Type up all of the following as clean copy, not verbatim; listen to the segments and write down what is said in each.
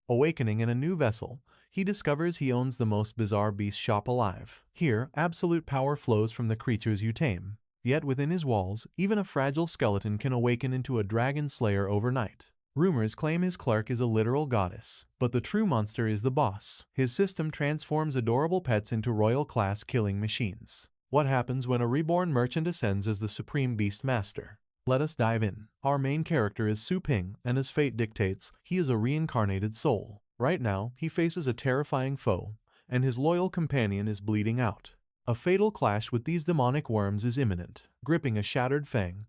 Awakening in a new vessel, he discovers he owns the most bizarre beast shop alive. Here, absolute power flows from the creatures you tame. Yet within his walls, even a fragile skeleton can awaken into a dragon slayer overnight. Rumors claim his clerk is a literal goddess, but the true monster is the boss. His system transforms adorable pets into royal-class killing machines. What happens when a reborn merchant ascends as the supreme beast master? Let us dive in. Our main character is Su Ping, and as fate dictates, he is a reincarnated soul. Right now, he faces a terrifying foe, and his loyal companion is bleeding out. A fatal clash with these demonic worms is imminent. Gripping a shattered fang,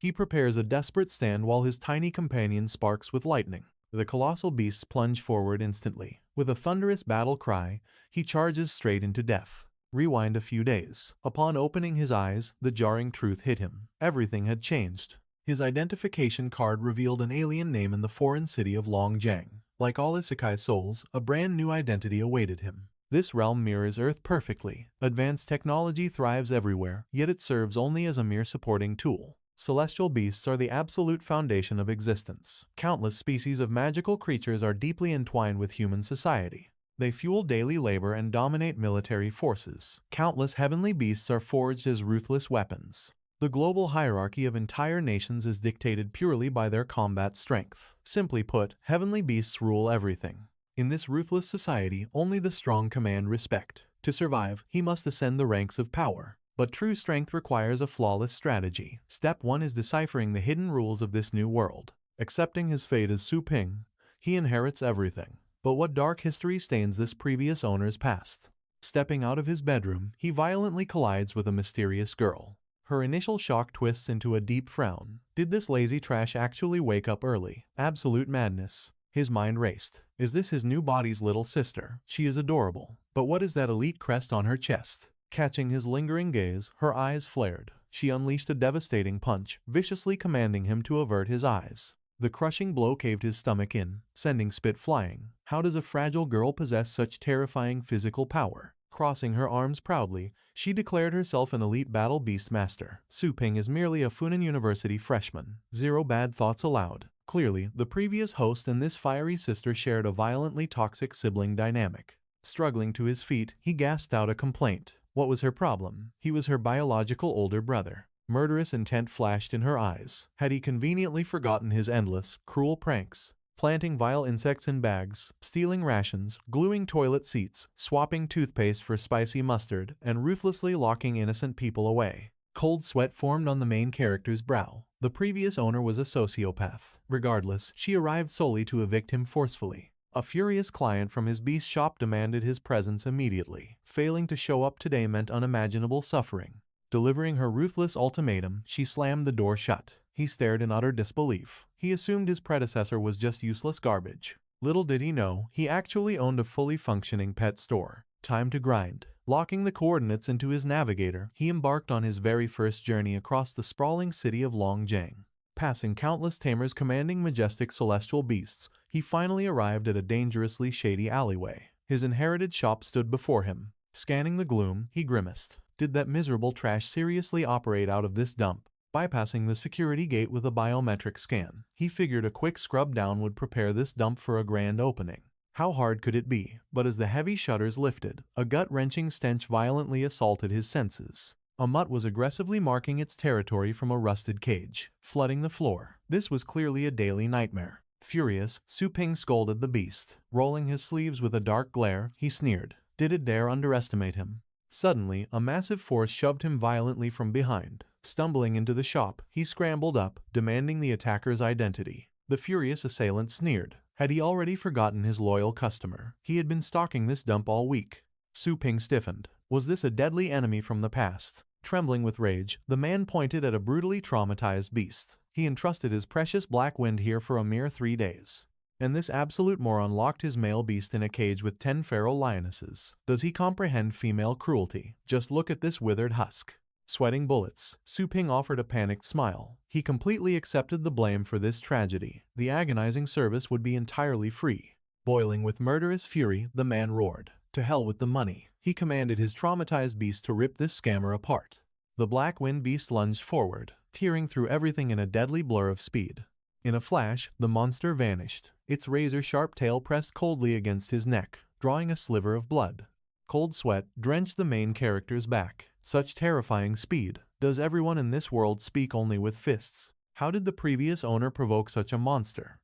he prepares a desperate stand while his tiny companion sparks with lightning. The colossal beasts plunge forward instantly. With a thunderous battle cry, he charges straight into death. Rewind a few days. Upon opening his eyes, the jarring truth hit him. Everything had changed. His identification card revealed an alien name in the foreign city of Jang. Like all isekai souls, a brand new identity awaited him. This realm mirrors Earth perfectly. Advanced technology thrives everywhere, yet it serves only as a mere supporting tool. Celestial beasts are the absolute foundation of existence. Countless species of magical creatures are deeply entwined with human society. They fuel daily labor and dominate military forces. Countless heavenly beasts are forged as ruthless weapons. The global hierarchy of entire nations is dictated purely by their combat strength. Simply put, heavenly beasts rule everything. In this ruthless society, only the strong command respect. To survive, he must ascend the ranks of power. But true strength requires a flawless strategy. Step 1 is deciphering the hidden rules of this new world. Accepting his fate as Su Ping, he inherits everything. But what dark history stains this previous owner's past? Stepping out of his bedroom, he violently collides with a mysterious girl. Her initial shock twists into a deep frown. Did this lazy trash actually wake up early? Absolute madness. His mind raced. Is this his new body's little sister? She is adorable. But what is that elite crest on her chest? Catching his lingering gaze, her eyes flared. She unleashed a devastating punch, viciously commanding him to avert his eyes. The crushing blow caved his stomach in, sending spit flying. How does a fragile girl possess such terrifying physical power? Crossing her arms proudly, she declared herself an elite battle beast master. Su Ping is merely a Funan University freshman. Zero bad thoughts allowed. Clearly, the previous host and this fiery sister shared a violently toxic sibling dynamic. Struggling to his feet, he gasped out a complaint. What was her problem? He was her biological older brother. Murderous intent flashed in her eyes. Had he conveniently forgotten his endless, cruel pranks? Planting vile insects in bags, stealing rations, gluing toilet seats, swapping toothpaste for spicy mustard, and ruthlessly locking innocent people away. Cold sweat formed on the main character's brow. The previous owner was a sociopath. Regardless, she arrived solely to evict him forcefully. A furious client from his beast shop demanded his presence immediately. Failing to show up today meant unimaginable suffering. Delivering her ruthless ultimatum, she slammed the door shut. He stared in utter disbelief. He assumed his predecessor was just useless garbage. Little did he know, he actually owned a fully functioning pet store. Time to grind. Locking the coordinates into his navigator, he embarked on his very first journey across the sprawling city of Jang. Passing countless tamers commanding majestic celestial beasts, he finally arrived at a dangerously shady alleyway. His inherited shop stood before him. Scanning the gloom, he grimaced. Did that miserable trash seriously operate out of this dump? Bypassing the security gate with a biometric scan, he figured a quick scrub down would prepare this dump for a grand opening. How hard could it be? But as the heavy shutters lifted, a gut-wrenching stench violently assaulted his senses. A mutt was aggressively marking its territory from a rusted cage, flooding the floor. This was clearly a daily nightmare. Furious, Su Ping scolded the beast. Rolling his sleeves with a dark glare, he sneered. Did it dare underestimate him? Suddenly, a massive force shoved him violently from behind. Stumbling into the shop, he scrambled up, demanding the attacker's identity. The furious assailant sneered. Had he already forgotten his loyal customer? He had been stalking this dump all week. Su Ping stiffened. Was this a deadly enemy from the past? Trembling with rage, the man pointed at a brutally traumatized beast. He entrusted his precious black wind here for a mere 3 days. And this absolute moron locked his male beast in a cage with 10 feral lionesses. Does he comprehend female cruelty? Just look at this withered husk. Sweating bullets, Su Ping offered a panicked smile. He completely accepted the blame for this tragedy. The agonizing service would be entirely free. Boiling with murderous fury, the man roared. To hell with the money. He commanded his traumatized beast to rip this scammer apart. The black wind beast lunged forward, tearing through everything in a deadly blur of speed. In a flash, the monster vanished, its razor-sharp tail pressed coldly against his neck, drawing a sliver of blood. Cold sweat drenched the main character's back. Such terrifying speed. Does everyone in this world speak only with fists? How did the previous owner provoke such a monster?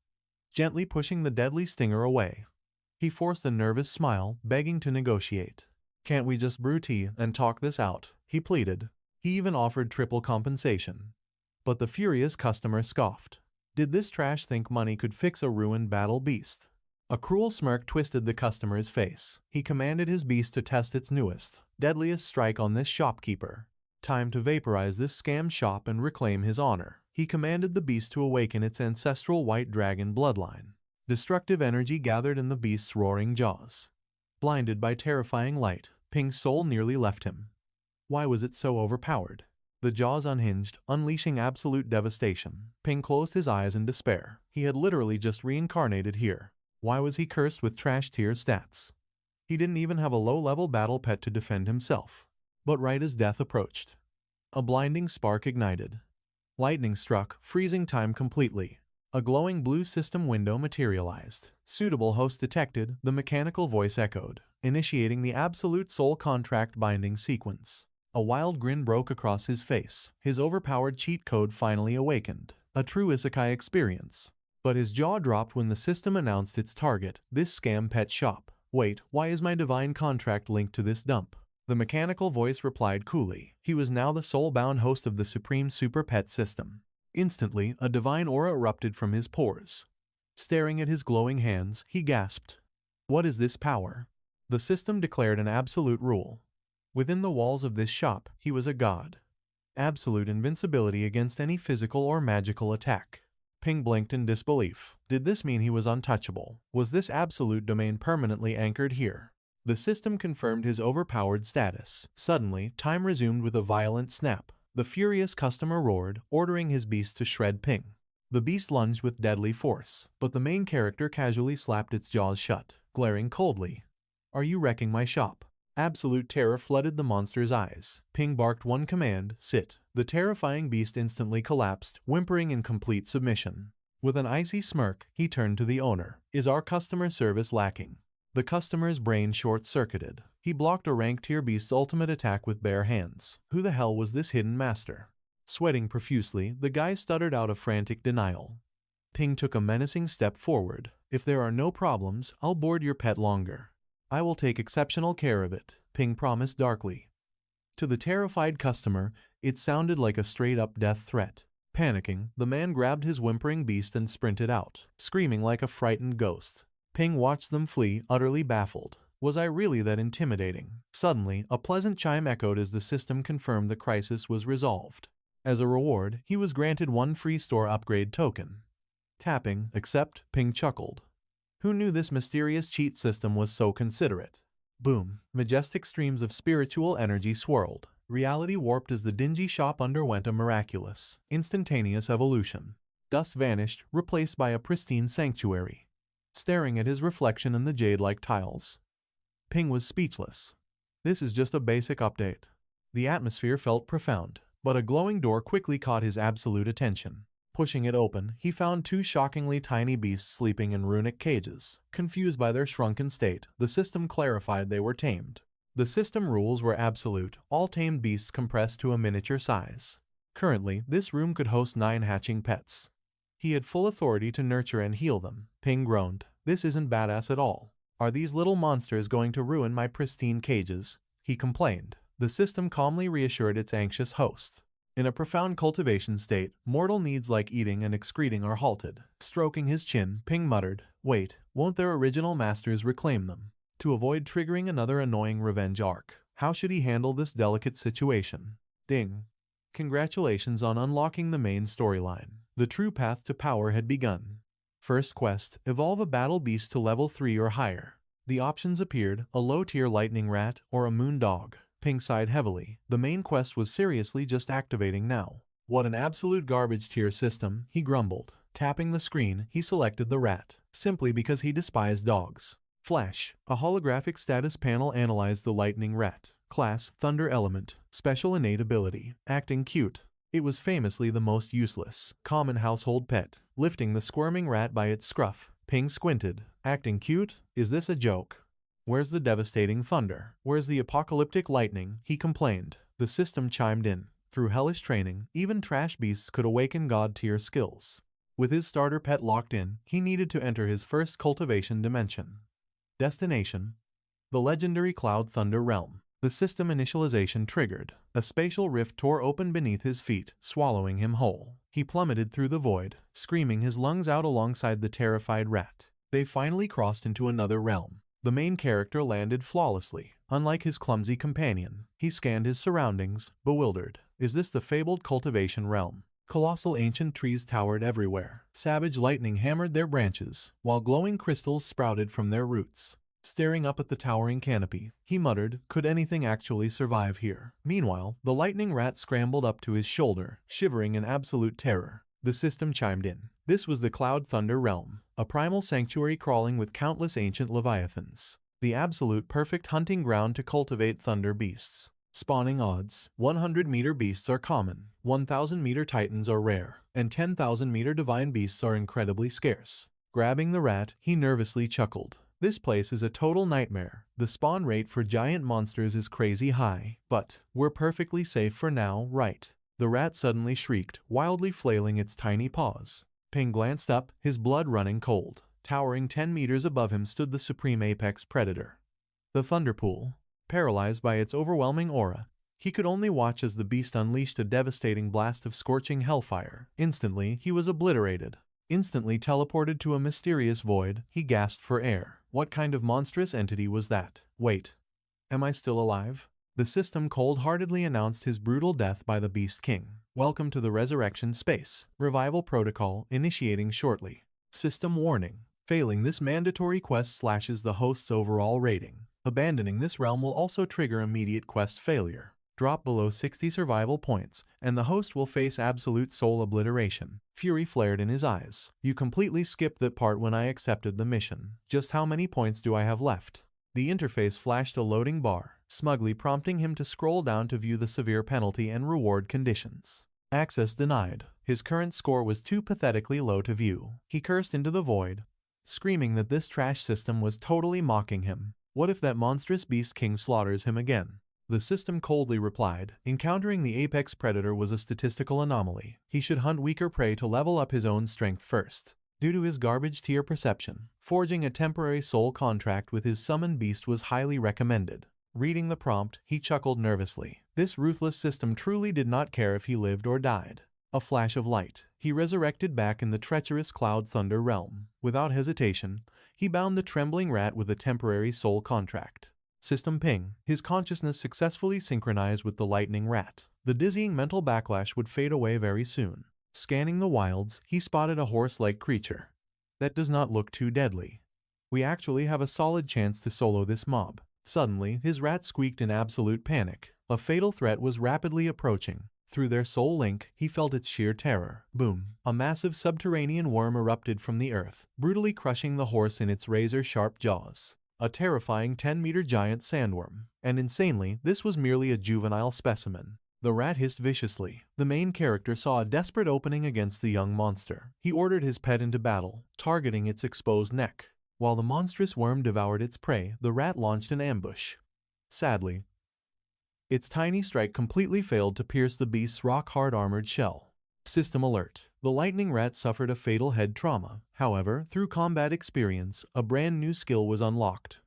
Gently pushing the deadly stinger away, he forced a nervous smile, begging to negotiate. "Can't we just brew tea and talk this out?" he pleaded. He even offered triple compensation. But the furious customer scoffed. Did this trash think money could fix a ruined battle beast? A cruel smirk twisted the customer's face. He commanded his beast to test its newest, deadliest strike on this shopkeeper. Time to vaporize this scam shop and reclaim his honor. He commanded the beast to awaken its ancestral white dragon bloodline. Destructive energy gathered in the beast's roaring jaws. Blinded by terrifying light, Ping's soul nearly left him. Why was it so overpowered? The jaws unhinged, unleashing absolute devastation. Ping closed his eyes in despair. He had literally just reincarnated here. Why was he cursed with trash tier stats? He didn't even have a low-level battle pet to defend himself. But right as death approached, a blinding spark ignited. Lightning struck, freezing time completely. A glowing blue system window materialized. Suitable host detected, the mechanical voice echoed, initiating the absolute soul contract binding sequence. A wild grin broke across his face. His overpowered cheat code finally awakened. A true isekai experience. But his jaw dropped when the system announced its target, this scam pet shop. "Wait, why is my divine contract linked to this dump?" The mechanical voice replied coolly. He was now the soul-bound host of the supreme super pet system. Instantly, a divine aura erupted from his pores. Staring at his glowing hands, he gasped. "What is this power?" The system declared an absolute rule. Within the walls of this shop, he was a god. Absolute invincibility against any physical or magical attack. Ping blinked in disbelief. Did this mean he was untouchable? Was this absolute domain permanently anchored here? The system confirmed his overpowered status. Suddenly, time resumed with a violent snap. The furious customer roared, ordering his beast to shred Ping. The beast lunged with deadly force, but the main character casually slapped its jaws shut, glaring coldly. "Are you wrecking my shop?" Absolute terror flooded the monster's eyes. Ping barked one command, "Sit." The terrifying beast instantly collapsed, whimpering in complete submission. With an icy smirk, he turned to the owner. "Is our customer service lacking?" The customer's brain short-circuited. He blocked a rank-tier beast's ultimate attack with bare hands. Who the hell was this hidden master? Sweating profusely, the guy stuttered out a frantic denial. Ping took a menacing step forward. "If there are no problems, I'll board your pet longer." "I will take exceptional care of it," Ping promised darkly. To the terrified customer, it sounded like a straight-up death threat. Panicking, the man grabbed his whimpering beast and sprinted out, screaming like a frightened ghost. Ping watched them flee, utterly baffled. Was I really that intimidating? Suddenly, a pleasant chime echoed as the system confirmed the crisis was resolved. As a reward, he was granted one free store upgrade token. Tapping, "Accept," Ping chuckled. Who knew this mysterious cheat system was so considerate? Boom. Majestic streams of spiritual energy swirled. Reality warped as the dingy shop underwent a miraculous, instantaneous evolution. Dust vanished, replaced by a pristine sanctuary. Staring at his reflection in the jade-like tiles, Ping was speechless. This is just a basic update. The atmosphere felt profound, but a glowing door quickly caught his absolute attention. Pushing it open, he found two shockingly tiny beasts sleeping in runic cages. Confused by their shrunken state, the system clarified they were tamed. The system rules were absolute, all tamed beasts compressed to a miniature size. Currently, this room could host 9 hatching pets. He had full authority to nurture and heal them. Ping groaned. "This isn't badass at all. Are these little monsters going to ruin my pristine cages?" he complained. The system calmly reassured its anxious host. In a profound cultivation state, mortal needs like eating and excreting are halted. Stroking his chin, Ping muttered, "Wait, won't their original masters reclaim them?" To avoid triggering another annoying revenge arc, how should he handle this delicate situation? Ding. Congratulations on unlocking the main storyline. The true path to power had begun. First quest, evolve a battle beast to level 3 or higher. The options appeared, a low-tier lightning rat or a moon dog. Ping sighed heavily. The main quest was seriously just activating now. What an absolute garbage tier system, he grumbled. Tapping the screen, he selected the rat, simply because he despised dogs. Flash. A holographic status panel analyzed the lightning rat. Class, Thunder Element. Special innate ability, acting cute. It was famously the most useless, common household pet, lifting the squirming rat by its scruff. Ping squinted. Acting cute? Is this a joke? Where's the devastating thunder? Where's the apocalyptic lightning? He complained. The system chimed in. Through hellish training, even trash beasts could awaken god-tier skills. With his starter pet locked in, he needed to enter his first cultivation dimension. Destination: the legendary Cloud Thunder Realm. The system initialization triggered. A spatial rift tore open beneath his feet, swallowing him whole. He plummeted through the void, screaming his lungs out alongside the terrified rat. They finally crossed into another realm. The main character landed flawlessly. Unlike his clumsy companion, he scanned his surroundings, bewildered. Is this the fabled cultivation realm? Colossal ancient trees towered everywhere. Savage lightning hammered their branches, while glowing crystals sprouted from their roots. Staring up at the towering canopy, he muttered, could anything actually survive here? Meanwhile, the lightning rat scrambled up to his shoulder, shivering in absolute terror. The system chimed in. This was the Cloud Thunder Realm, a primal sanctuary crawling with countless ancient leviathans. The absolute perfect hunting ground to cultivate thunder beasts. Spawning odds: 100-meter beasts are common, 1,000-meter titans are rare, and 10,000-meter divine beasts are incredibly scarce. Grabbing the rat, he nervously chuckled. This place is a total nightmare. The spawn rate for giant monsters is crazy high, but we're perfectly safe for now, right? The rat suddenly shrieked, wildly flailing its tiny paws. Ping glanced up, his blood running cold. Towering 10 meters above him stood the supreme apex predator, the Thunderpool. Paralyzed by its overwhelming aura, he could only watch as the beast unleashed a devastating blast of scorching hellfire. Instantly, he was obliterated. Instantly teleported to a mysterious void, he gasped for air. What kind of monstrous entity was that? Wait. Am I still alive? The system cold-heartedly announced his brutal death by the Beast King. Welcome to the Resurrection Space. Revival protocol initiating shortly. System warning. Failing this mandatory quest slashes the host's overall rating. Abandoning this realm will also trigger immediate quest failure. Drop below 60 survival points, and the host will face absolute soul obliteration. Fury flared in his eyes. You completely skipped that part when I accepted the mission. Just how many points do I have left? The interface flashed a loading bar, smugly prompting him to scroll down to view the severe penalty and reward conditions. Access denied. His current score was too pathetically low to view. He cursed into the void, screaming that this trash system was totally mocking him. What if that monstrous Beast King slaughters him again? The system coldly replied, encountering the apex predator was a statistical anomaly. He should hunt weaker prey to level up his own strength first. Due to his garbage tier perception, forging a temporary soul contract with his summoned beast was highly recommended. Reading the prompt, he chuckled nervously. This ruthless system truly did not care if he lived or died. A flash of light. He resurrected back in the treacherous Cloud Thunder realm. Without hesitation, he bound the trembling rat with a temporary soul contract. System ping. His consciousness successfully synchronized with the lightning rat. The dizzying mental backlash would fade away very soon. Scanning the wilds, he spotted a horse-like creature. That does not look too deadly. We actually have a solid chance to solo this mob. Suddenly, his rat squeaked in absolute panic. A fatal threat was rapidly approaching. Through their soul link, he felt its sheer terror. Boom. A massive subterranean worm erupted from the earth, brutally crushing the horse in its razor-sharp jaws. A terrifying 10-meter giant sandworm. And insanely, this was merely a juvenile specimen. The rat hissed viciously. The main character saw a desperate opening against the young monster. He ordered his pet into battle, targeting its exposed neck. While the monstrous worm devoured its prey, the rat launched an ambush. Sadly, its tiny strike completely failed to pierce the beast's rock-hard armored shell. System alert. The lightning rat suffered a fatal head trauma. However, through combat experience, a brand new skill was unlocked.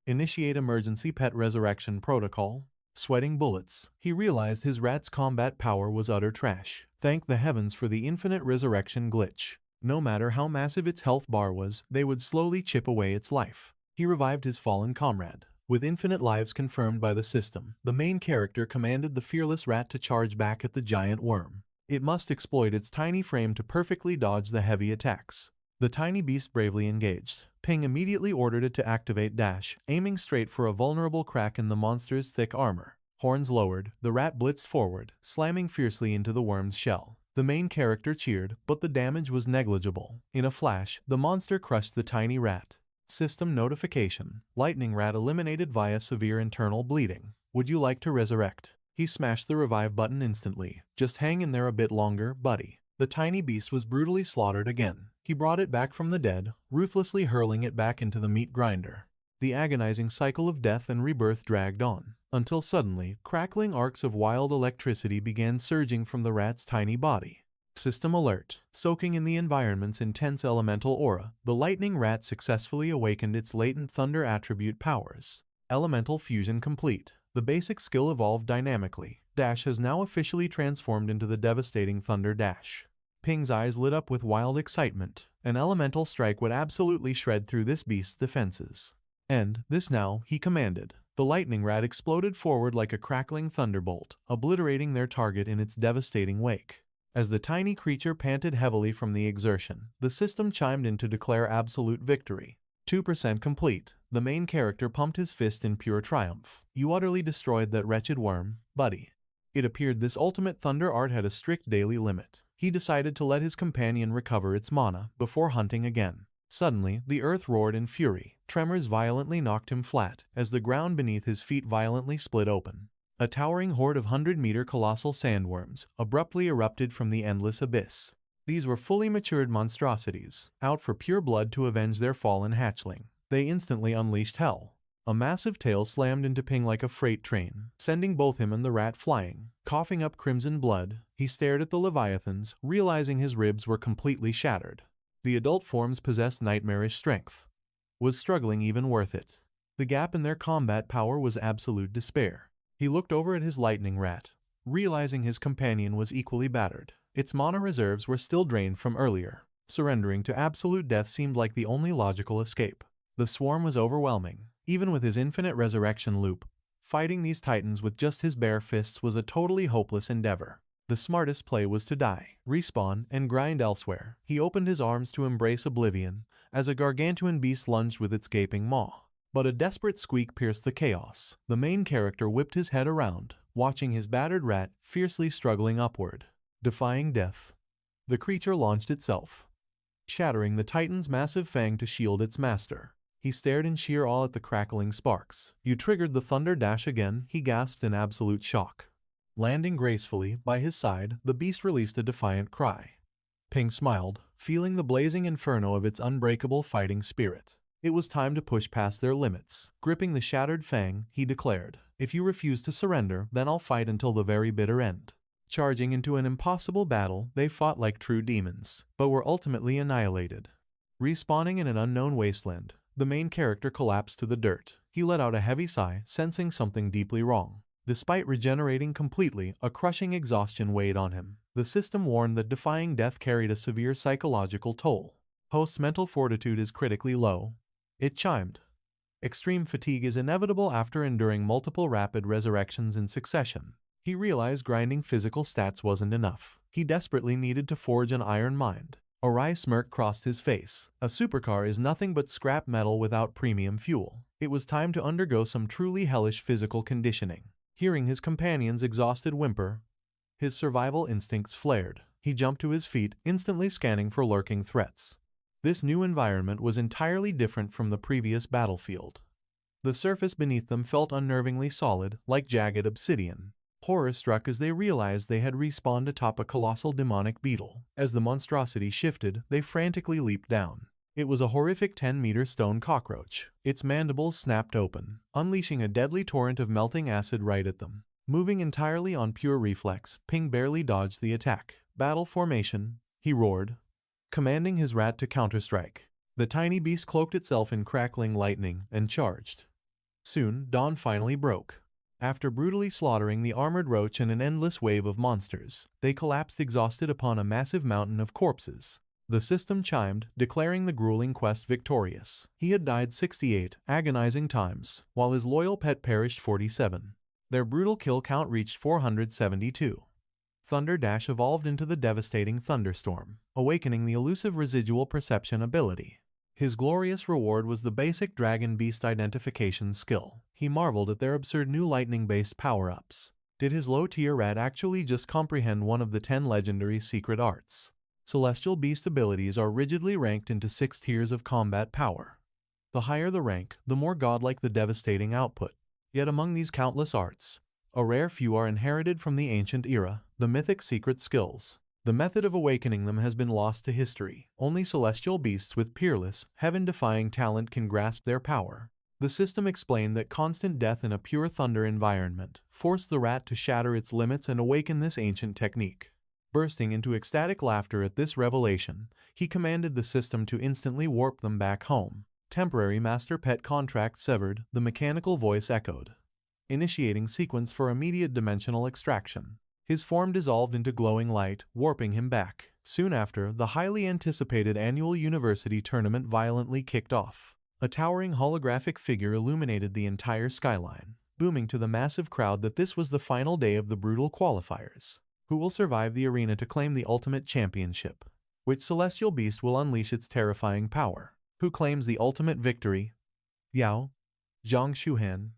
Initiate emergency pet resurrection protocol. Sweating bullets, he realized his rat's combat power was utter trash. Thank the heavens for the infinite resurrection glitch. No matter how massive its health bar was, they would slowly chip away its life. He revived his fallen comrade. With infinite lives confirmed by the system, the main character commanded the fearless rat to charge back at the giant worm. It must exploit its tiny frame to perfectly dodge the heavy attacks. The tiny beast bravely engaged. Ping immediately ordered it to activate dash, aiming straight for a vulnerable crack in the monster's thick armor. Horns lowered, the rat blitzed forward, slamming fiercely into the worm's shell. The main character cheered, but the damage was negligible. In a flash, the monster crushed the tiny rat. System notification. Lightning rat eliminated via severe internal bleeding. Would you like to resurrect? He smashed the revive button instantly. Just hang in there a bit longer, buddy. The tiny beast was brutally slaughtered again. He brought it back from the dead, ruthlessly hurling it back into the meat grinder. The agonizing cycle of death and rebirth dragged on, until suddenly, crackling arcs of wild electricity began surging from the rat's tiny body. System alert. Soaking in the environment's intense elemental aura, the lightning rat successfully awakened its latent thunder attribute powers. Elemental fusion complete. The basic skill evolved dynamically. Dash has now officially transformed into the devastating Thunder Dash. Ping's eyes lit up with wild excitement. An elemental strike would absolutely shred through this beast's defenses. "End this now," he commanded. The lightning rat exploded forward like a crackling thunderbolt, obliterating their target in its devastating wake. As the tiny creature panted heavily from the exertion, the system chimed in to declare absolute victory. 2% complete. The main character pumped his fist in pure triumph. "You utterly destroyed that wretched worm, buddy." It appeared this ultimate thunder art had a strict daily limit. He decided to let his companion recover its mana before hunting again. Suddenly, the earth roared in fury. Tremors violently knocked him flat, as the ground beneath his feet violently split open. A towering horde of 100-meter colossal sandworms abruptly erupted from the endless abyss. These were fully matured monstrosities, out for pure blood to avenge their fallen hatchling. They instantly unleashed hell. A massive tail slammed into Ping like a freight train, sending both him and the rat flying. Coughing up crimson blood, he stared at the leviathans, realizing his ribs were completely shattered. The adult forms possessed nightmarish strength. Was struggling even worth it? The gap in their combat power was absolute despair. He looked over at his lightning rat, realizing his companion was equally battered. Its mana reserves were still drained from earlier. Surrendering to absolute death seemed like the only logical escape. The swarm was overwhelming. Even with his infinite resurrection loop, fighting these titans with just his bare fists was a totally hopeless endeavor. The smartest play was to die, respawn, and grind elsewhere. He opened his arms to embrace oblivion, as a gargantuan beast lunged with its gaping maw. But a desperate squeak pierced the chaos. The main character whipped his head around, watching his battered rat fiercely struggling upward. Defying death. The creature launched itself, shattering the titan's massive fang to shield its master. He stared in sheer awe at the crackling sparks. "You triggered the Thunder Dash again," he gasped in absolute shock. Landing gracefully by his side, the beast released a defiant cry. Ping smiled, feeling the blazing inferno of its unbreakable fighting spirit. It was time to push past their limits. Gripping the shattered fang, he declared, "If you refuse to surrender, then I'll fight until the very bitter end." Charging into an impossible battle, they fought like true demons, but were ultimately annihilated. Respawning in an unknown wasteland, the main character collapsed to the dirt. He let out a heavy sigh, sensing something deeply wrong. Despite regenerating completely, a crushing exhaustion weighed on him. The system warned that defying death carried a severe psychological toll. Host's mental fortitude is critically low. It chimed. Extreme fatigue is inevitable after enduring multiple rapid resurrections in succession. He realized grinding physical stats wasn't enough. He desperately needed to forge an iron mind. A wry smirk crossed his face. A supercar is nothing but scrap metal without premium fuel. It was time to undergo some truly hellish physical conditioning. Hearing his companion's exhausted whimper, his survival instincts flared. He jumped to his feet, instantly scanning for lurking threats. This new environment was entirely different from the previous battlefield. The surface beneath them felt unnervingly solid, like jagged obsidian. Horror struck as they realized they had respawned atop a colossal demonic beetle. As the monstrosity shifted, they frantically leaped down. It was a horrific 10-meter stone cockroach. Its mandibles snapped open, unleashing a deadly torrent of melting acid right at them. Moving entirely on pure reflex, Ping barely dodged the attack. "Battle formation," he roared, commanding his rat to counterstrike. The tiny beast cloaked itself in crackling lightning and charged. Soon, dawn finally broke. After brutally slaughtering the armored roach and an endless wave of monsters, they collapsed exhausted upon a massive mountain of corpses. The system chimed, declaring the grueling quest victorious. He had died 68 agonizing times, while his loyal pet perished 47. Their brutal kill count reached 472. Thunder Dash evolved into the devastating Thunderstorm, awakening the elusive residual perception ability. His glorious reward was the basic Dragon Beast identification skill. He marveled at their absurd new lightning-based power-ups. Did his low-tier rat actually just comprehend one of the 10 legendary secret arts? Celestial beast abilities are rigidly ranked into 6 tiers of combat power. The higher the rank, the more godlike the devastating output. Yet among these countless arts, A rare few are inherited from the ancient era, the mythic secret skills. The method of awakening them has been lost to history. Only celestial beasts with peerless, heaven-defying talent can grasp their power. The system explained that constant death in a pure thunder environment forced the rat to shatter its limits and awaken this ancient technique. Bursting into ecstatic laughter at this revelation, he commanded the system to instantly warp them back home. Temporary master-pet contract severed, the mechanical voice echoed. Initiating sequence for immediate dimensional extraction. His form dissolved into glowing light, warping him back. Soon after, the highly anticipated annual university tournament violently kicked off. A towering holographic figure illuminated the entire skyline, booming to the massive crowd that this was the final day of the brutal qualifiers. Who will survive the arena to claim the ultimate championship? Which celestial beast will unleash its terrifying power? Who claims the ultimate victory? Yao? Zhang Shuhan?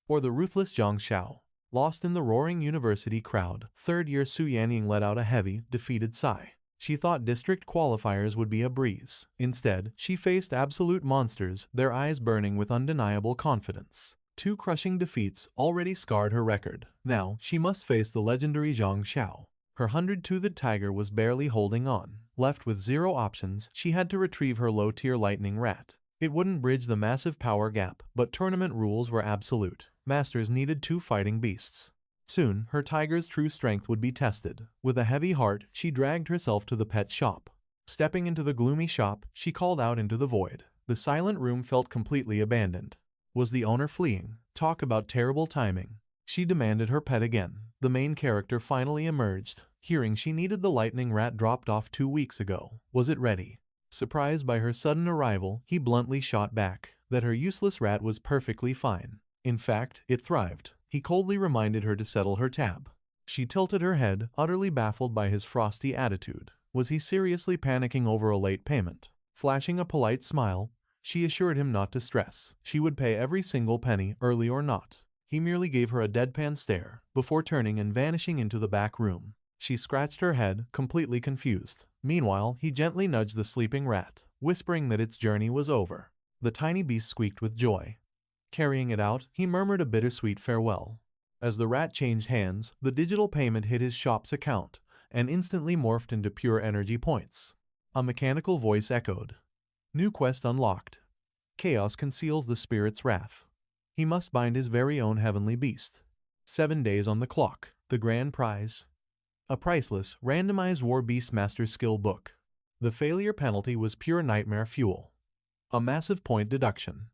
Or the ruthless Zhang Xiao? Lost in the roaring university crowd, third-year Su Yanying let out a heavy, defeated sigh. She thought district qualifiers would be a breeze. Instead, she faced absolute monsters, their eyes burning with undeniable confidence. 2 crushing defeats already scarred her record. Now, she must face the legendary Zhang Xiao. Her 100-toothed tiger was barely holding on. Left with 0 options, she had to retrieve her low-tier lightning rat. It wouldn't bridge the massive power gap, but tournament rules were absolute. Masters needed 2 fighting beasts. Soon, her tiger's true strength would be tested. With a heavy heart, she dragged herself to the pet shop. Stepping into the gloomy shop, she called out into the void. The silent room felt completely abandoned. Was the owner fleeing? Talk about terrible timing. She demanded her pet again. The main character finally emerged. Hearing she needed the lightning rat dropped off 2 weeks ago. Was it ready? Surprised by her sudden arrival, he bluntly shot back that her useless rat was perfectly fine. In fact, it thrived. He coldly reminded her to settle her tab. She tilted her head, utterly baffled by his frosty attitude. Was he seriously panicking over a late payment? Flashing a polite smile, she assured him not to stress. She would pay every single penny, early or not. He merely gave her a deadpan stare, before turning and vanishing into the back room. She scratched her head, completely confused. Meanwhile, he gently nudged the sleeping rat, whispering that its journey was over. The tiny beast squeaked with joy. Carrying it out, he murmured a bittersweet farewell. As the rat changed hands, the digital payment hit his shop's account, and instantly morphed into pure energy points. A mechanical voice echoed. New quest unlocked. Chaos conceals the spirit's wrath. He must bind his very own heavenly beast. 7 days on the clock. The grand prize. A priceless, randomized War Beast Master skill book. The failure penalty was pure nightmare fuel. A massive point deduction.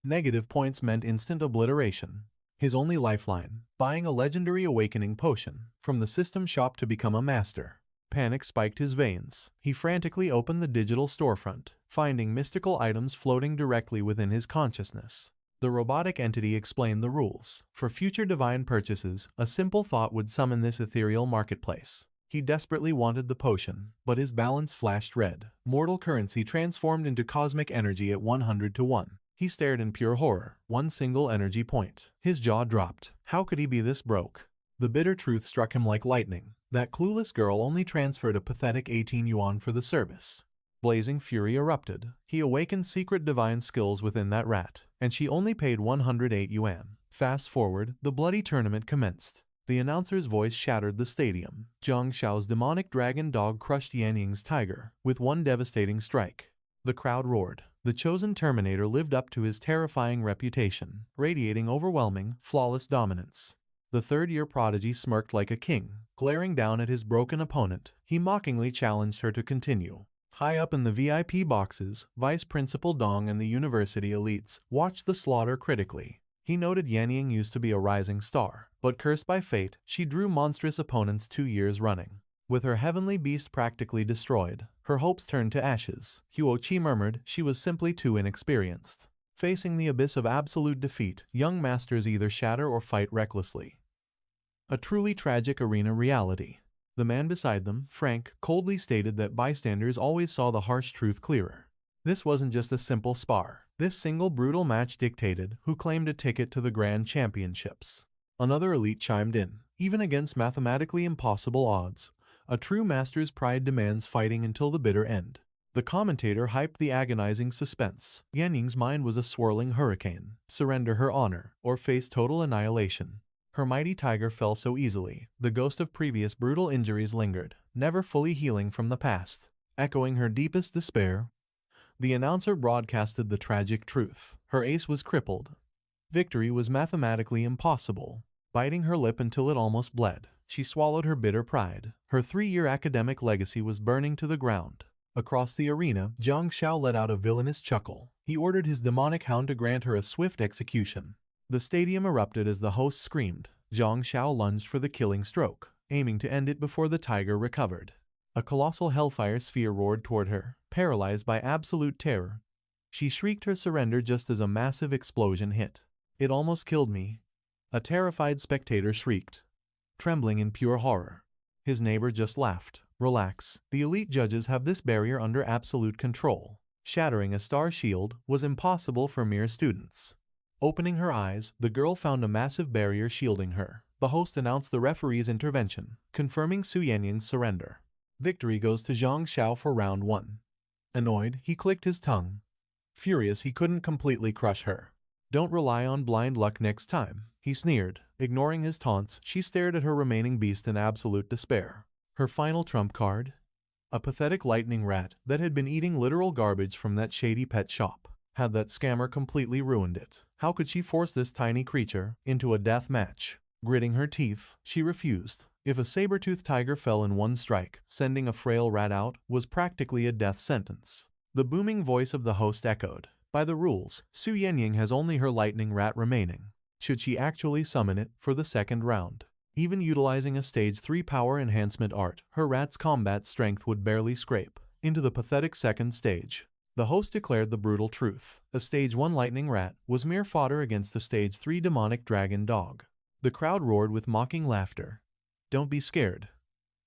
Negative points meant instant obliteration. His only lifeline, buying a legendary awakening potion from the system shop to become a master. Panic spiked his veins. He frantically opened the digital storefront, finding mystical items floating directly within his consciousness. The robotic entity explained the rules. For future divine purchases, a simple thought would summon this ethereal marketplace. He desperately wanted the potion, but his balance flashed red. Mortal currency transformed into cosmic energy at 100 to 1. He stared in pure horror. 1 single energy point. His jaw dropped. How could he be this broke? The bitter truth struck him like lightning. That clueless girl only transferred a pathetic 18 yuan for the service. Blazing fury erupted. He awakened secret divine skills within that rat, and she only paid 108 yuan. Fast forward, the bloody tournament commenced. The announcer's voice shattered the stadium. Zhang Xiao's demonic dragon dog crushed Yanying's tiger with 1 devastating strike. The crowd roared. The chosen Terminator lived up to his terrifying reputation, radiating overwhelming, flawless dominance. The third-year prodigy smirked like a king. Glaring down at his broken opponent, he mockingly challenged her to continue. High up in the VIP boxes, Vice Principal Dong and the university elites watched the slaughter critically. He noted Yanying used to be a rising star, but cursed by fate, she drew monstrous opponents 2 years running. With her heavenly beast practically destroyed, her hopes turned to ashes. Huoqi murmured she was simply too inexperienced. Facing the abyss of absolute defeat, young masters either shatter or fight recklessly. A truly tragic arena reality. The man beside them, Frank, coldly stated that bystanders always saw the harsh truth clearer. This wasn't just a simple spar. This single brutal match dictated who claimed a ticket to the Grand Championships. Another elite chimed in. Even against mathematically impossible odds, a true master's pride demands fighting until the bitter end. The commentator hyped the agonizing suspense. Yanying's mind was a swirling hurricane. Surrender her honor, or face total annihilation. Her mighty tiger fell so easily, the ghost of previous brutal injuries lingered, never fully healing from the past. Echoing her deepest despair, the announcer broadcasted the tragic truth. Her ace was crippled. Victory was mathematically impossible. Biting her lip until it almost bled, she swallowed her bitter pride. Her 3-year academic legacy was burning to the ground. Across the arena, Zhang Xiao let out a villainous chuckle. He ordered his demonic hound to grant her a swift execution. The stadium erupted as the host screamed. Zhang Xiao lunged for the killing stroke, aiming to end it before the tiger recovered. A colossal hellfire sphere roared toward her, paralyzed by absolute terror. She shrieked her surrender just as a massive explosion hit. "It almost killed me," a terrified spectator shrieked, trembling in pure horror. His neighbor just laughed. "Relax, the elite judges have this barrier under absolute control. Shattering a star shield was impossible for mere students." Opening her eyes, the girl found a massive barrier shielding her. The host announced the referee's intervention, confirming Su Yanying's surrender. Victory goes to Zhang Xiao for round 1. Annoyed, he clicked his tongue. Furious he couldn't completely crush her. "Don't rely on blind luck next time," he sneered. Ignoring his taunts, she stared at her remaining beast in absolute despair. Her final trump card? A pathetic lightning rat that had been eating literal garbage from that shady pet shop. Had that scammer completely ruined it? How could she force this tiny creature into a death match? Gritting her teeth, she refused. If a saber-toothed tiger fell in one strike, sending a frail rat out was practically a death sentence. The booming voice of the host echoed. "By the rules, Su Yanying has only her lightning rat remaining. Should she actually summon it for the second round? Even utilizing a stage 3 power enhancement art, her rat's combat strength would barely scrape into the pathetic second stage." The host declared the brutal truth. A stage 1 lightning rat was mere fodder against the stage 3 demonic dragon dog. The crowd roared with mocking laughter. "Don't be scared.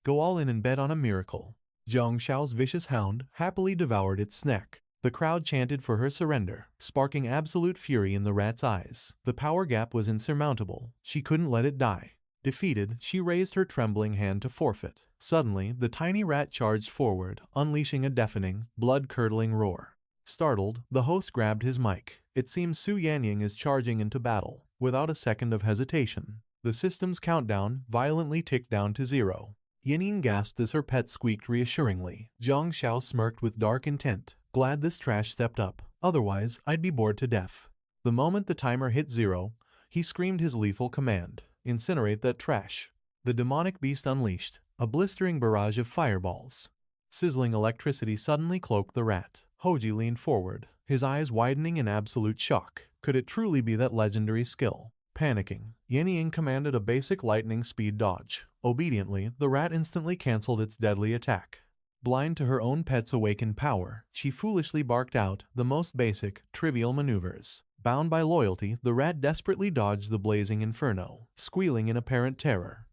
Go all in and bet on a miracle." Zhang Xiao's vicious hound happily devoured its neck. The crowd chanted for her surrender, sparking absolute fury in the rat's eyes. The power gap was insurmountable. She couldn't let it die. Defeated, she raised her trembling hand to forfeit. Suddenly, the tiny rat charged forward, unleashing a deafening, blood-curdling roar. Startled, the host grabbed his mic. "It seems Su Yanying is charging into battle." Without a second of hesitation, the system's countdown violently ticked down to 0. Yanying gasped as her pet squeaked reassuringly. Zhang Xiao smirked with dark intent. "Glad this trash stepped up. Otherwise, I'd be bored to death." The moment the timer hit 0, he screamed his lethal command. "Incinerate that trash." The demonic beast unleashed a blistering barrage of fireballs. Sizzling electricity suddenly cloaked the rat. Hoji leaned forward, his eyes widening in absolute shock. Could it truly be that legendary skill? Panicking, Yanying commanded a basic lightning speed dodge. Obediently, the rat instantly cancelled its deadly attack. Blind to her own pet's awakened power, she foolishly barked out the most basic, trivial maneuvers. Bound by loyalty, the rat desperately dodged the blazing inferno, squealing in apparent terror.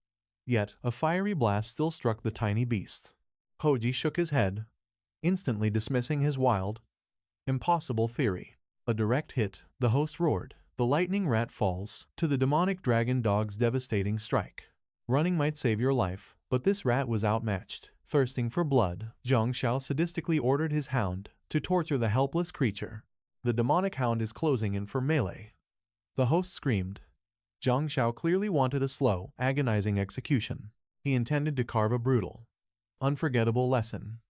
Yet, a fiery blast still struck the tiny beast. Hoji shook his head, instantly dismissing his wild, impossible theory. "A direct hit," the host roared. "The lightning rat falls to the demonic dragon dog's devastating strike. Running might save your life, but this rat was outmatched." Thirsting for blood, Zhang Xiao sadistically ordered his hound to torture the helpless creature. "The demonic hound is closing in for melee," the host screamed. Zhang Xiao clearly wanted a slow, agonizing execution. He intended to carve a brutal, unforgettable lesson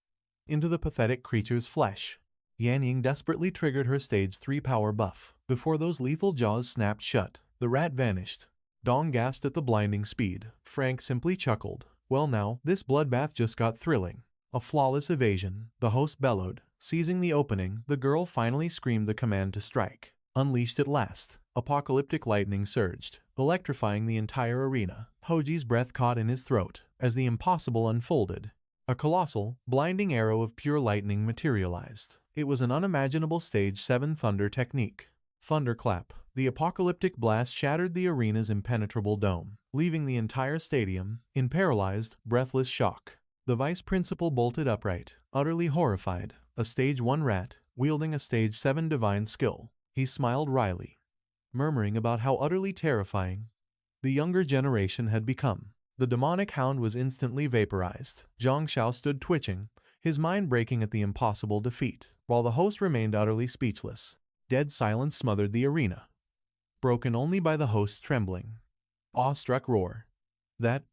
into the pathetic creature's flesh. Yanying desperately triggered her stage 3 power buff. Before those lethal jaws snapped shut, the rat vanished. Dong gasped at the blinding speed. Frank simply chuckled. "Well now, this bloodbath just got thrilling." A flawless evasion, the host bellowed. Seizing the opening, the girl finally screamed the command to strike. Unleashed at last, apocalyptic lightning surged, electrifying the entire arena. Hoji's breath caught in his throat as the impossible unfolded. A colossal, blinding arrow of pure lightning materialized. It was an unimaginable stage 7 thunder technique. Thunderclap. The apocalyptic blast shattered the arena's impenetrable dome, leaving the entire stadium in paralyzed, breathless shock. The vice principal bolted upright, utterly horrified. A stage 1 rat, wielding a stage 7 divine skill. He smiled wryly, murmuring about how utterly terrifying the younger generation had become. The demonic hound was instantly vaporized. Zhang Xiao stood twitching, his mind breaking at the impossible defeat, while the host remained utterly speechless. Dead silence smothered the arena, broken only by the host's trembling, Awestruck roar. That,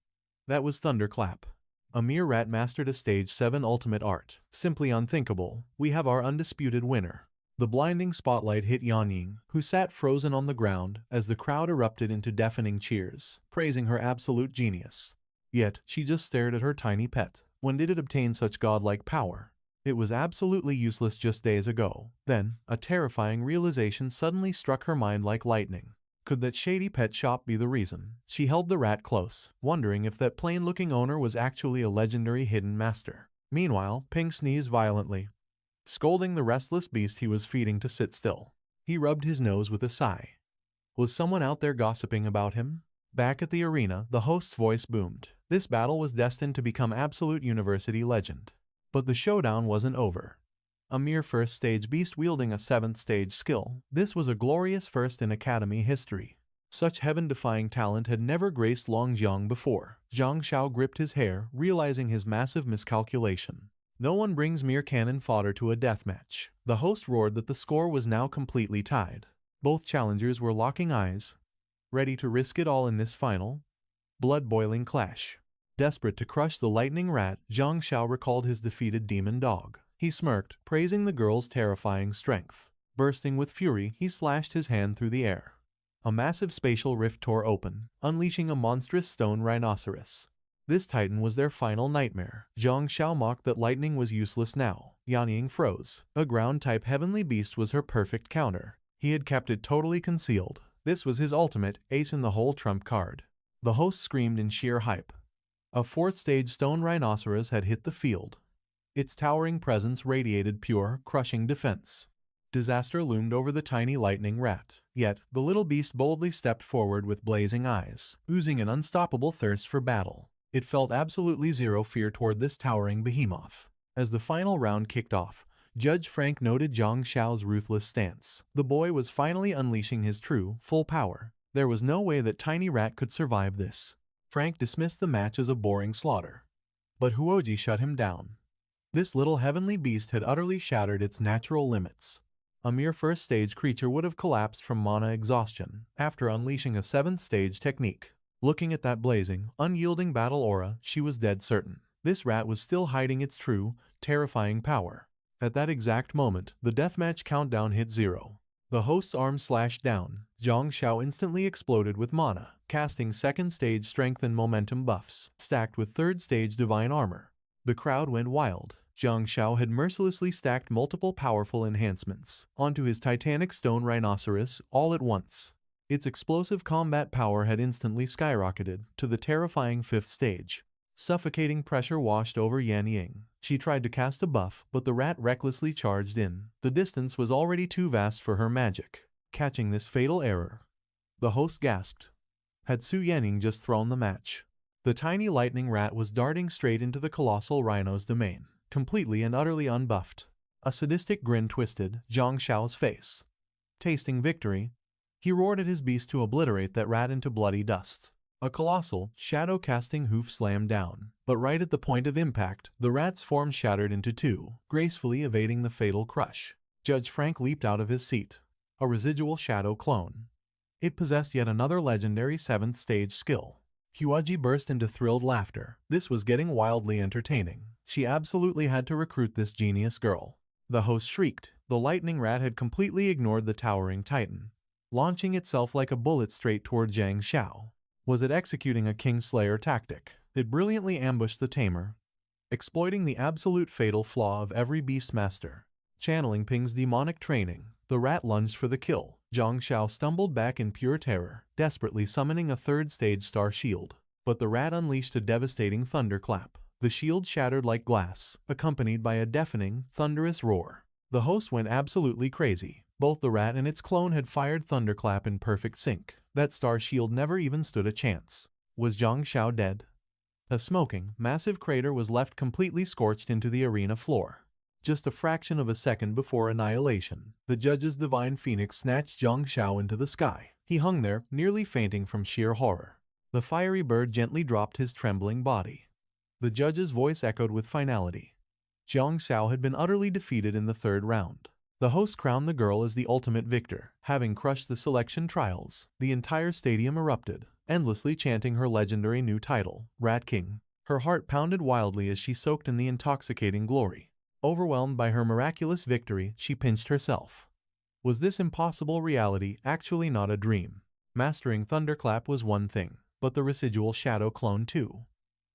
that was Thunderclap. A mere rat mastered a stage 7 ultimate art. Simply unthinkable. We have our undisputed winner. The blinding spotlight hit Yanying, who sat frozen on the ground as the crowd erupted into deafening cheers, praising her absolute genius. Yet, she just stared at her tiny pet. When did it obtain such godlike power? It was absolutely useless just days ago. Then, a terrifying realization suddenly struck her mind like lightning. Could that shady pet shop be the reason? She held the rat close, wondering if that plain-looking owner was actually a legendary hidden master. Meanwhile, Ping sneezed violently, scolding the restless beast he was feeding to sit still. He rubbed his nose with a sigh. Was someone out there gossiping about him? Back at the arena, the host's voice boomed. This battle was destined to become absolute university legend. But the showdown wasn't over. A mere first stage beast wielding a 7th stage skill. This was a glorious first in Academy history. Such heaven-defying talent had never graced Long Jiang before. Zhang Xiao gripped his hair, realizing his massive miscalculation. No one brings mere cannon fodder to a deathmatch. The host roared that the score was now completely tied. Both challengers were locking eyes, ready to risk it all in this final, blood-boiling clash. Desperate to crush the lightning rat, Zhang Xiao recalled his defeated demon dog. He smirked, praising the girl's terrifying strength. Bursting with fury, he slashed his hand through the air. A massive spatial rift tore open, unleashing a monstrous stone rhinoceros. This titan was their final nightmare. Zhang Xiao mocked that lightning was useless now. Yanying froze. A ground-type heavenly beast was her perfect counter. He had kept it totally concealed. This was his ultimate, ace in the hole trump card. The host screamed in sheer hype. A 4th stage stone rhinoceros had hit the field. Its towering presence radiated pure, crushing defense. Disaster loomed over the tiny lightning rat. Yet, the little beast boldly stepped forward with blazing eyes, oozing an unstoppable thirst for battle. It felt absolutely zero fear toward this towering behemoth. As the final round kicked off, Judge Frank noted Zhang Xiao's ruthless stance. The boy was finally unleashing his true, full power. There was no way that Tiny Rat could survive this. Frank dismissed the match as a boring slaughter. But Huoji shut him down. This little heavenly beast had utterly shattered its natural limits. A mere first stage creature would have collapsed from mana exhaustion after unleashing a 7th stage technique. Looking at that blazing, unyielding battle aura, she was dead certain. This rat was still hiding its true, terrifying power. At that exact moment, the deathmatch countdown hit 0. The host's arm slashed down. Zhang Xiao instantly exploded with mana, casting 2nd stage strength and momentum buffs, stacked with 3rd stage divine armor. The crowd went wild. Zhang Xiao had mercilessly stacked multiple powerful enhancements onto his titanic stone rhinoceros all at once. Its explosive combat power had instantly skyrocketed to the terrifying 5th stage. Suffocating pressure washed over Yan Ying. She tried to cast a buff, but the rat recklessly charged in. The distance was already too vast for her magic. Catching this fatal error, the host gasped. Had Su Yanning just thrown the match? The tiny lightning rat was darting straight into the colossal rhino's domain, completely and utterly unbuffed. A sadistic grin twisted Zhang Xiao's face. Tasting victory, he roared at his beast to obliterate that rat into bloody dust. A colossal, shadow-casting hoof slammed down, but right at the point of impact, the rat's form shattered into two, gracefully evading the fatal crush. Judge Frank leaped out of his seat. A residual shadow clone. It possessed yet another legendary 7th stage skill. Huaji burst into thrilled laughter. This was getting wildly entertaining. She absolutely had to recruit this genius girl. The host shrieked. The lightning rat had completely ignored the towering titan, launching itself like a bullet straight toward Zhang Xiao. Was it executing a Kingslayer tactic? It brilliantly ambushed the tamer, exploiting the absolute fatal flaw of every beastmaster. Channeling Ping's demonic training, the rat lunged for the kill. Zhang Xiao stumbled back in pure terror, desperately summoning a 3rd stage star shield. But the rat unleashed a devastating thunderclap. The shield shattered like glass, accompanied by a deafening, thunderous roar. The host went absolutely crazy. Both the rat and its clone had fired thunderclap in perfect sync. That star shield never even stood a chance. Was Zhang Xiao dead? A smoking, massive crater was left completely scorched into the arena floor. Just a fraction of a second before annihilation, the judge's divine phoenix snatched Zhang Xiao into the sky. He hung there, nearly fainting from sheer horror. The fiery bird gently dropped his trembling body. The judge's voice echoed with finality. Zhang Xiao had been utterly defeated in the 3rd round. The host crowned the girl as the ultimate victor. Having crushed the selection trials, the entire stadium erupted. endlessly chanting her legendary new title, Rat King. Her heart pounded wildly as she soaked in the intoxicating glory. Overwhelmed by her miraculous victory, she pinched herself. Was this impossible reality actually not a dream? Mastering Thunderclap was one thing, but the residual shadow clone too.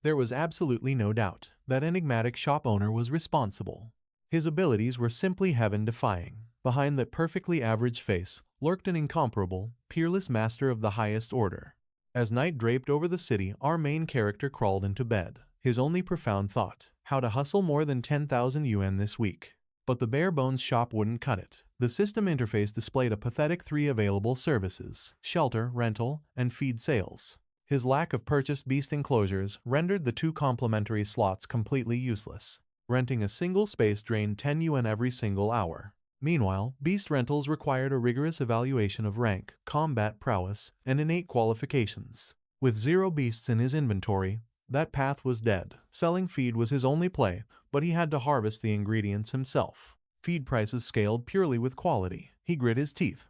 There was absolutely no doubt that enigmatic shop owner was responsible. His abilities were simply heaven-defying. Behind that perfectly average face lurked an incomparable, peerless master of the highest order. As night draped over the city, our main character crawled into bed. His only profound thought, how to hustle more than 10,000 yuan this week. But the bare-bones shop wouldn't cut it. The system interface displayed a pathetic 3 available services: shelter, rental, and feed sales. His lack of purchased beast enclosures rendered the 2 complementary slots completely useless. Renting a single space drained 10 yuan every single hour. Meanwhile, beast rentals required a rigorous evaluation of rank, combat prowess, and innate qualifications. With 0 beasts in his inventory, that path was dead. Selling feed was his only play, but he had to harvest the ingredients himself. Feed prices scaled purely with quality. He grit his teeth.